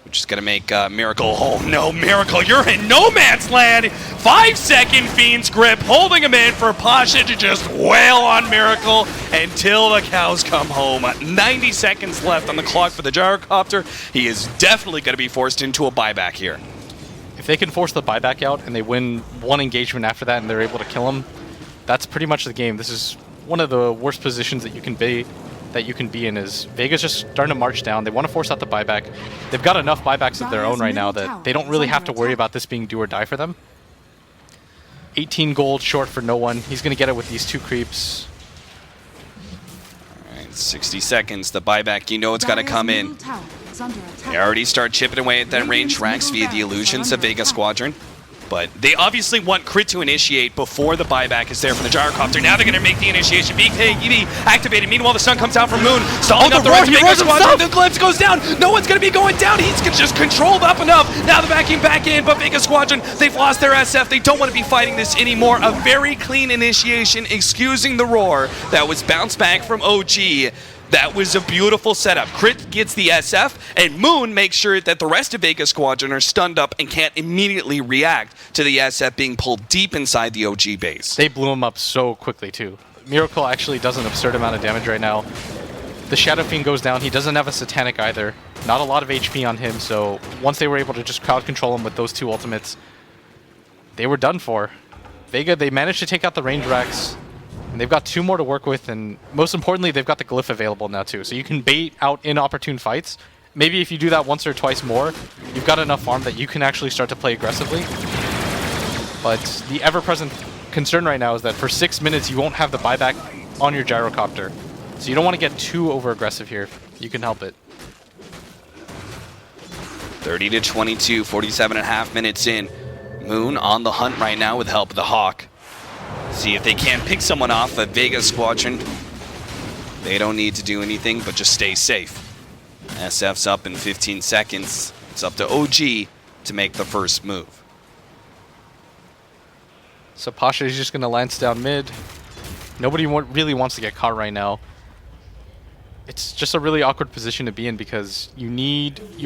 which is going to make Miracle. Oh, no, Miracle, you're in no man's land. 5-second Fiend's grip, holding him in for Pasha to just wail on Miracle until the cows come home. 90 seconds left on the clock for the Gyrocopter. He is definitely going to be forced into a buyback here. If they can force the buyback out and they win one engagement after that and they're able to kill him, that's pretty much the game. This is one of the worst positions that you can be in. Is Vega's just starting to march down. They want to force out the buyback. They've got enough buybacks of their own right now that they don't really have to worry about this being do or die for them. 18 gold short for no one. He's going to get it with these 2 creeps. All right, 60 seconds. The buyback, you know it's got to come in. They already start chipping away at that range Rax via the illusions of Vega Squadron. But they obviously want Crit to initiate before the buyback is there from the Gyrocopter. Now they're going to make the initiation. BKB activated. Meanwhile, the stun comes out from Moon. Stalling up the rest of Vega Squadron. The glimpse goes down. No one's going to be going down. He's just controlled up enough. Now they're backing back in, but Vega Squadron, they've lost their SF. They don't want to be fighting this anymore. A very clean initiation, excusing the roar. That was bounced back from OG. That was a beautiful setup. Crit gets the SF, and Moon makes sure that the rest of Vega Squadron are stunned up and can't immediately react to the SF being pulled deep inside the OG base. They blew him up so quickly, too. Miracle actually does an absurd amount of damage right now. The Shadow Fiend goes down. He doesn't have a Satanic either. Not a lot of HP on him, so once they were able to just crowd control him with those 2 ultimates, they were done for. Vega, they managed to take out the range Rex. And they've got 2 more to work with, and most importantly, they've got the Glyph available now too. So you can bait out inopportune fights. Maybe if you do that once or twice more, you've got enough farm that you can actually start to play aggressively. But the ever-present concern right now is that for 6 minutes, you won't have the buyback on your Gyrocopter. So you don't want to get too over-aggressive here. You can help it. 30 to 22, 47.5 minutes in. Moon on the hunt right now with help of the Hawk. See if they can't pick someone off a Vega Squadron. They don't need to do anything but just stay safe. SF's up in 15 seconds. It's up to OG to make the first move. So Pasha is just going to lance down mid. Nobody really wants to get caught right now. It's just a really awkward position to be in because you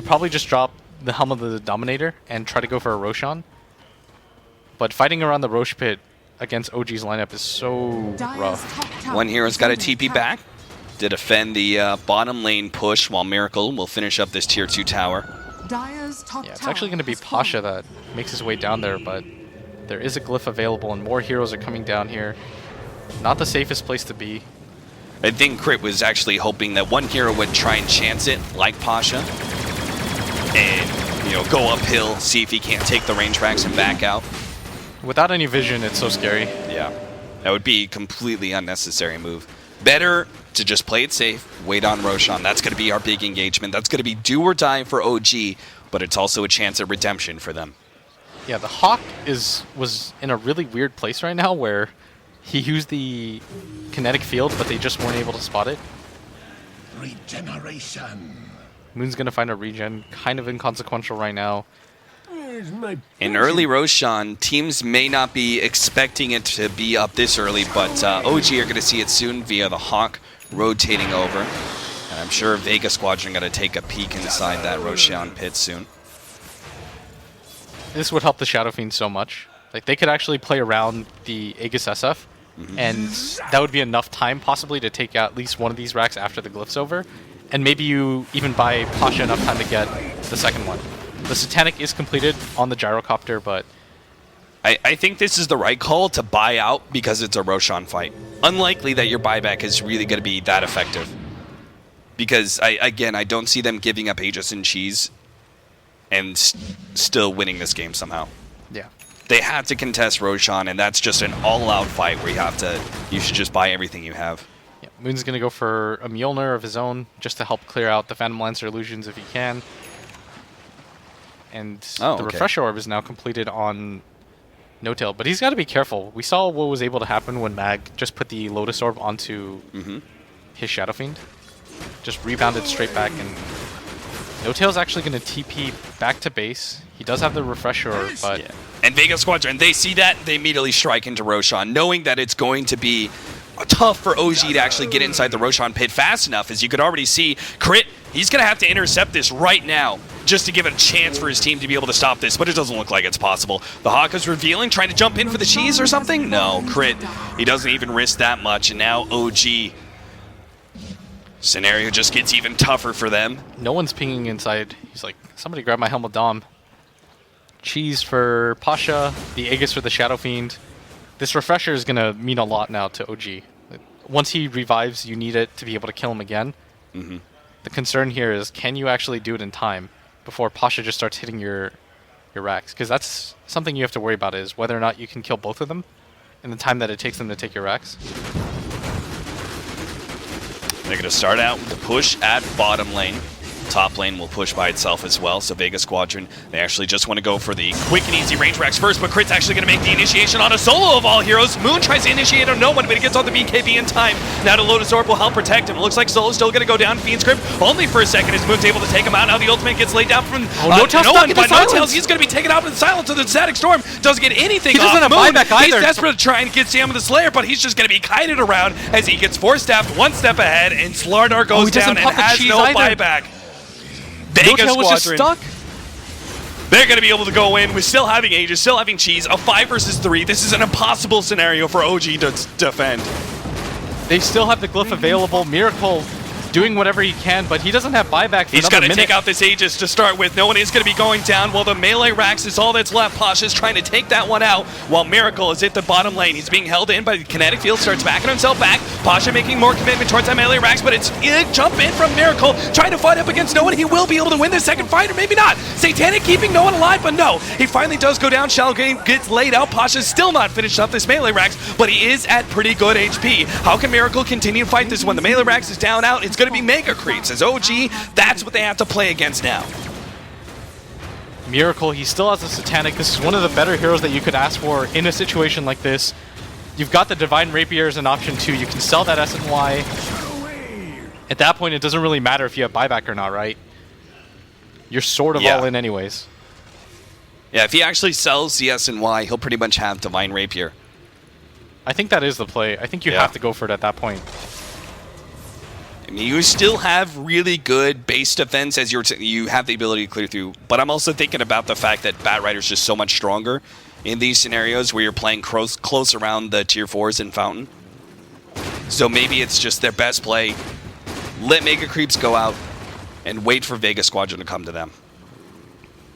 probably just drop the Helm of the Dominator and try to go for a Roshan. But fighting around the Rosh pit against OG's lineup is so rough. One hero's got a TP back to defend the bottom lane push while Miracle will finish up this tier 2 tower. Yeah, it's actually going to be Pasha that makes his way down there, but there is a Glyph available and more heroes are coming down here. Not the safest place to be. I think Crit was actually hoping that one hero would try and chance it like Pasha and go uphill, see if he can't take the range racks and back out. Without any vision, it's so scary. Yeah, that would be a completely unnecessary move. Better to just play it safe, wait on Roshan. That's going to be our big engagement. That's going to be do or die for OG, but it's also a chance at redemption for them. Yeah, the Hawk was in a really weird place right now where he used the kinetic field, but they just weren't able to spot it. Regeneration. Moon's going to find a regen, kind of inconsequential right now. In early Roshan, teams may not be expecting it to be up this early, but OG are going to see it soon via the Hawk rotating over. And I'm sure Vega Squadron going to take a peek inside that Roshan pit soon. This would help the Shadow Fiend so much. Like, they could actually play around the Aegis SF, and that would be enough time possibly to take out at least one of these racks after the Glyph's over. And maybe you even buy Pasha enough time to get the second one. The Satanic is completed on the Gyrocopter, but I think this is the right call to buy out because it's a Roshan fight. Unlikely that your buyback is really going to be that effective. Because, I don't see them giving up Aegis and Cheese and still winning this game somehow. Yeah. They have to contest Roshan, and that's just an all-out fight where you should just buy everything you have. Yeah. Moon's going to go for a Mjolnir of his own just to help clear out the Phantom Lancer illusions if he can. And the Refresher Orb is now completed on No-Tail, but he's got to be careful. We saw what was able to happen when Mag just put the Lotus Orb onto his Shadow Fiend. Just rebounded straight back, and No-Tail's actually going to TP back to base. He does have the Refresher Orb, but... Yeah. And Vega Squadron, they see that, they immediately strike into Roshan, knowing that it's going to be tough for OG to actually get inside the Roshan pit fast enough. As you could already see, Crit, he's going to have to intercept this right now just to give it a chance for his team to be able to stop this, but it doesn't look like it's possible. The Hawk is revealing, trying to jump in for the cheese or something? No, Crit, he doesn't even risk that much, and now OG. Scenario just gets even tougher for them. No one's pinging inside. He's like, somebody grab my Helmet Dom. Cheese for Pasha, the Aegis for the Shadow Fiend. This Refresher is going to mean a lot now to OG. Once he revives, you need it to be able to kill him again. The concern here is, can you actually do it in time before Pasha just starts hitting your racks? Because that's something you have to worry about, is whether or not you can kill both of them in the time that it takes them to take your racks. They're going to start out with the push at bottom lane. Top lane will push by itself as well, so Vega Squadron, they actually just want to go for the quick and easy range racks first, but Crit's actually going to make the initiation on a solo of all heroes. Moon tries to initiate on no one, but he gets on the BKB in time. Now the Lotus Orb will help protect him. It looks like Solo's still going to go down Fiend's Grip only for a second as Moon's able to take him out. Now the ultimate gets laid down from No-Tail's one, but No-Tail's, he's going to be taken out in silence, so the Static Storm doesn't get anything He doesn't off. have Moon, buyback either. He's desperate to try and get Sam with the Slayer, but he's just going to be kited around as he gets force-staffed one step ahead, and Slardar goes down and has no buyback. Vega No-Tail was just stuck. They're going to be able to go in with still having Aegis, still having Cheese, a 5 versus 3. This is an impossible scenario for OG to defend. They still have the Glyph available. Miracle doing whatever he can, but he doesn't have buyback for He's another going to minute. take out this Aegis to start with. No one is going to be going down. Well, the melee racks is all that's left. Pasha's trying to take that one out while Miracle is at the bottom lane. He's being held in by the kinetic field, starts backing himself back. Pasha making more commitment towards that melee racks, but it's a jump in from Miracle, trying to fight up against no one. He will be able to win this second fight, or maybe not. Satanic keeping no one alive, but no. He finally does go down. Shallow Game gets laid out. Pasha's still not finished up this melee racks, but he is at pretty good HP. How can Miracle continue to fight this when the melee racks is down out? It's going to be Mega Creeps. As OG, that's what they have to play against now. Miracle, he still has a Satanic. This is one of the better heroes that you could ask for in a situation like this. You've got the Divine Rapier as an option too. You can sell that SNY. At that point, it doesn't really matter if you have buyback or not, right? You're sort of all in anyways. Yeah, if he actually sells the SNY, he'll pretty much have Divine Rapier. I think that is the play. I think you have to go for it at that point. I mean, you still have really good base defense as you have the ability to clear through, but I'm also thinking about the fact that Bat Rider's just so much stronger in these scenarios where you're playing close around the tier 4s in Fountain. So maybe it's just their best play. Let Mega Creeps go out and wait for Vega Squadron to come to them.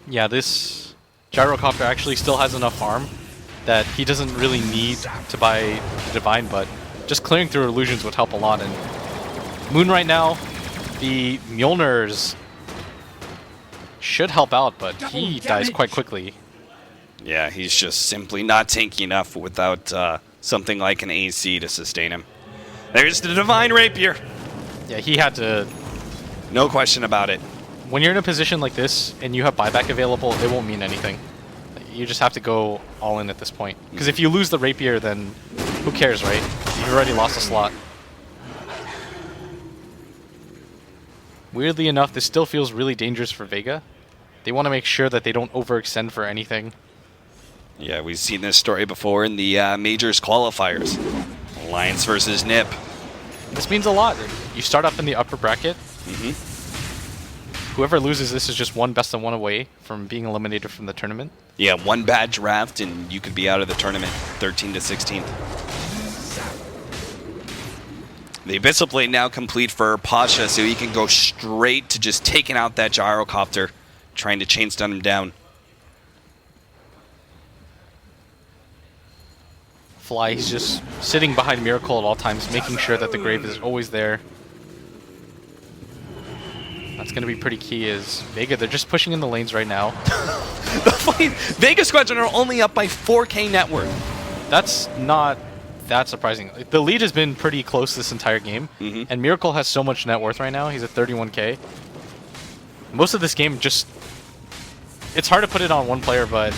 Yeah, this Gyrocopter actually still has enough farm that he doesn't really need to buy Divine, but just clearing through illusions would help a lot. And Moon right now, the Mjolnirs should help out, but he dies quite quickly. Yeah, he's just simply not tanky enough without something like an AC to sustain him. There's the Divine Rapier. Yeah, he had to... No question about it. When you're in a position like this and you have buyback available, it won't mean anything. You just have to go all in at this point. Because if you lose the Rapier, then who cares, right? You've already lost a slot. Weirdly enough, this still feels really dangerous for Vega. They want to make sure that they don't overextend for anything. Yeah, we've seen this story before in the Majors qualifiers. Alliance versus NIP. This means a lot. You start up in the upper bracket. Whoever loses this is just one best of one away from being eliminated from the tournament. Yeah, one bad draft and you could be out of the tournament, 13 to 16th. The Abyssal Blade now complete for Pasha, so he can go straight to just taking out that Gyrocopter, trying to chain stun him down. Fly, he's just sitting behind Miracle at all times, making sure that the Grave is always there. That's going to be pretty key is Vega, they're just pushing in the lanes right now. Vega Squadron are only up by 4K net worth. That's not that surprising. The lead has been pretty close this entire game, and Miracle has so much net worth right now. He's at 31k. Most of this game just... It's hard to put it on one player, but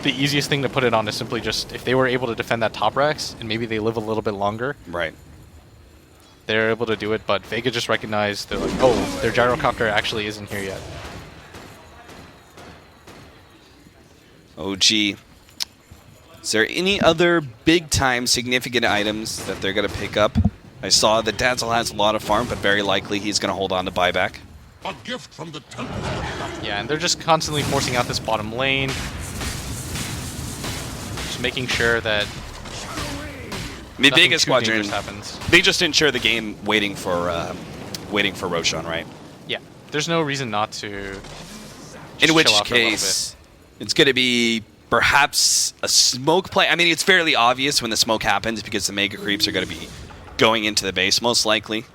the easiest thing to put it on is simply just if they were able to defend that top racks, and maybe they live a little bit longer. Right. They're able to do it, but Vega just recognized, they're like, oh, their gyrocopter actually isn't here yet. OG. Is there any other big-time significant items that they're going to pick up? I saw that Dazzle has a lot of farm, but very likely he's going to hold on to buyback. A gift from the temple. Yeah, and they're just constantly forcing out this bottom lane. Just making sure that I mean, Vega too Squadron, dangerous happens. they just ensure the game waiting for Roshan, right? Yeah, there's no reason not to. In just which chill out for a little case, it's going to be perhaps a smoke play. I mean, it's fairly obvious when the smoke happens because the Mega Creeps are going to be going into the base most likely.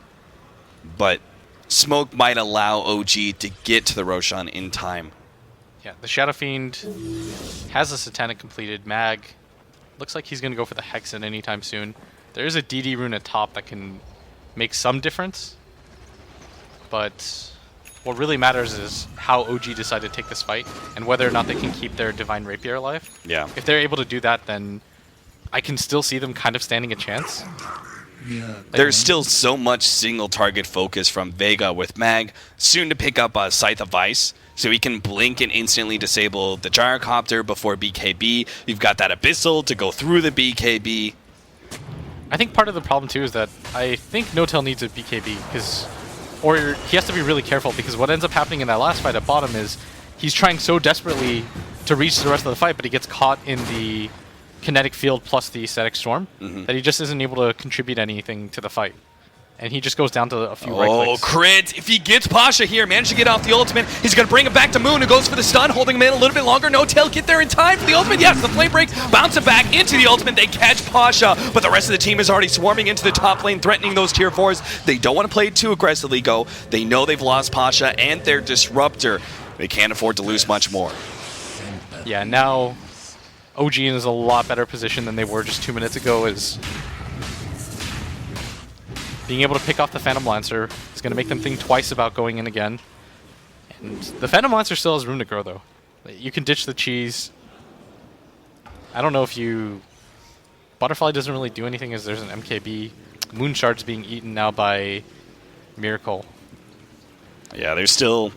But smoke might allow OG to get to the Roshan in time. Yeah, the Shadow Fiend has a Satanic completed. Mag looks like he's going to go for the Hexen anytime soon. There is a DD rune at top that can make some difference. But what really matters is how OG decide to take this fight and whether or not they can keep their Divine Rapier alive. Yeah. If they're able to do that, then I can still see them kind of standing a chance. There's still so much single target focus from Vega with Mag, soon to pick up a Scythe of Vice, so he can blink and instantly disable the Gyrocopter before BKB. You've got that Abyssal to go through the BKB. I think part of the problem too is that I think No-Tail needs a BKB, or he has to be really careful, because what ends up happening in that last fight at bottom is he's trying so desperately to reach the rest of the fight, but he gets caught in the kinetic field plus the static storm that he just isn't able to contribute anything to the fight. And he just goes down to a few right clicks. Crit! If he gets Pasha here, managed to get off the ultimate, he's going to bring him back to Moon, who goes for the stun, holding him in a little bit longer. No-Tail get there in time for the ultimate. Yes, the flame break, bounce it back into the ultimate. They catch Pasha, but the rest of the team is already swarming into the top lane, threatening those tier 4s. They don't want to play it too aggressively, go. They know they've lost Pasha and their Disruptor. They can't afford to lose much more. Yeah, now OG is a lot better position than they were just 2 minutes ago. Is being able to pick off the Phantom Lancer is going to make them think twice about going in again. And the Phantom Lancer still has room to grow, though. You can ditch the cheese. I don't know if you... Butterfly doesn't really do anything as there's an MKB. Moon Shard's being eaten now by Miracle. Yeah, there's still...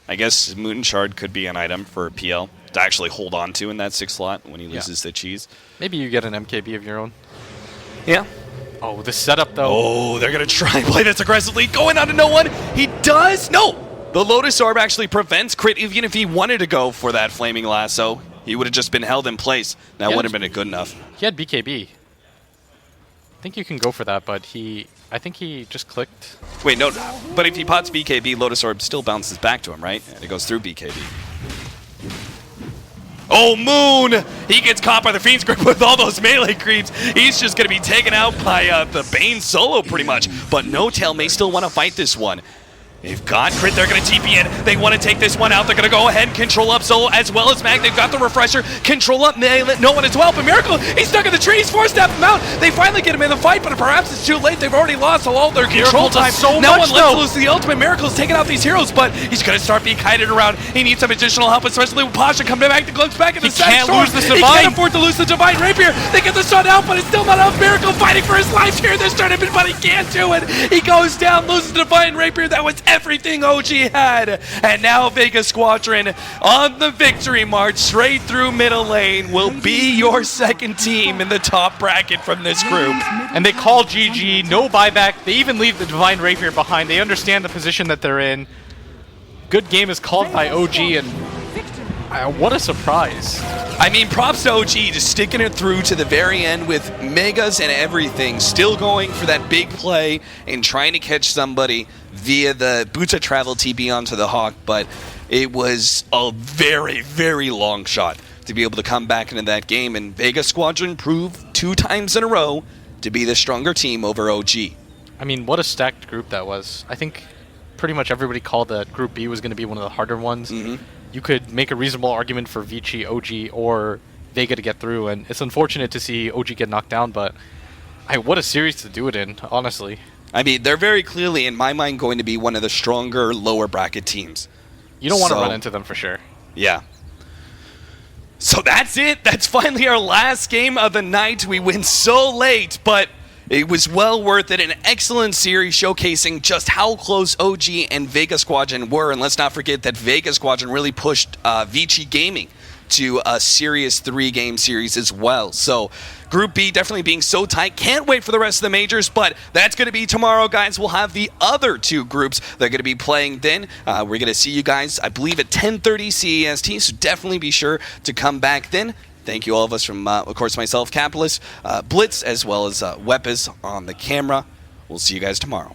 I guess Moon Shard could be an item for PL to actually hold on to in that 6th slot when he loses the cheese. Maybe you get an MKB of your own. Yeah. Oh, the setup, though. Oh, they're going to try and play this aggressively. Going on to no one. He does. No. The Lotus Orb actually prevents crit. Even if he wanted to go for that Flaming Lasso, he would have just been held in place. That wouldn't have been good enough. He had BKB. I think you can go for that, but I think he just clicked. Wait, no. But if he pots BKB, Lotus Orb still bounces back to him, right? And it goes through BKB. Oh, Moon! He gets caught by the Fiend's Grip with all those melee creeps. He's just going to be taken out by the Bane solo, pretty much. But No-Tail may still want to fight this one. They've got crit, they're going to TP in. They want to take this one out. They're going to go ahead and control up Solo as well as Mag. They've got the refresher. Control up no one as well. But Miracle, he's stuck in the trees. Force-step him out. They finally get him in the fight, but perhaps it's too late. They've already lost all their control time. No one lets loose the ultimate. Miracle's taking out these heroes, but he's going to start being kited around. He needs some additional help, especially with Pasha coming back. The glimpse back in the side. He can't lose this Divine. He can't afford to lose the Divine Rapier. They get the stun out, but it's still not enough. Miracle fighting for his life here in this tournament, but he can't do it. He goes down, loses the Divine Rapier. That was everything OG had. And now Vega Squadron on the victory march straight through middle lane will be your second team in the top bracket from this group. And they call GG, no buyback. They even leave the Divine Rapier behind. They understand the position that they're in. Good game is called by OG, and what a surprise. I mean, props to OG just sticking it through to the very end with megas and everything, still going for that big play and trying to catch somebody via the Boots of Travel TB onto the Hawk, but it was a very, very long shot to be able to come back into that game, and Vega Squadron proved 2 times in a row to be the stronger team over OG. I mean, what a stacked group that was. I think pretty much everybody called that Group B was going to be one of the harder ones. You could make a reasonable argument for Vici, OG, or Vega to get through, and it's unfortunate to see OG get knocked down, but what a series to do it in, honestly. I mean, they're very clearly, in my mind, going to be one of the stronger lower bracket teams. You don't want to run into them for sure. Yeah. So that's it. That's finally our last game of the night. We win so late, but it was well worth it. An excellent series showcasing just how close OG and Vega Squadron were. And let's not forget that Vega Squadron really pushed Vici Gaming to a serious 3-game series as well. So Group B definitely being so tight. Can't wait for the rest of the majors, but that's going to be tomorrow, guys. We'll have the other 2 groups that are going to be playing then. We're going to see you guys, I believe, at 10:30 CEST, so definitely be sure to come back then. Thank you all of us from, of course, myself, Capitalist, Blitz, as well as Weapons on the camera. We'll see you guys tomorrow.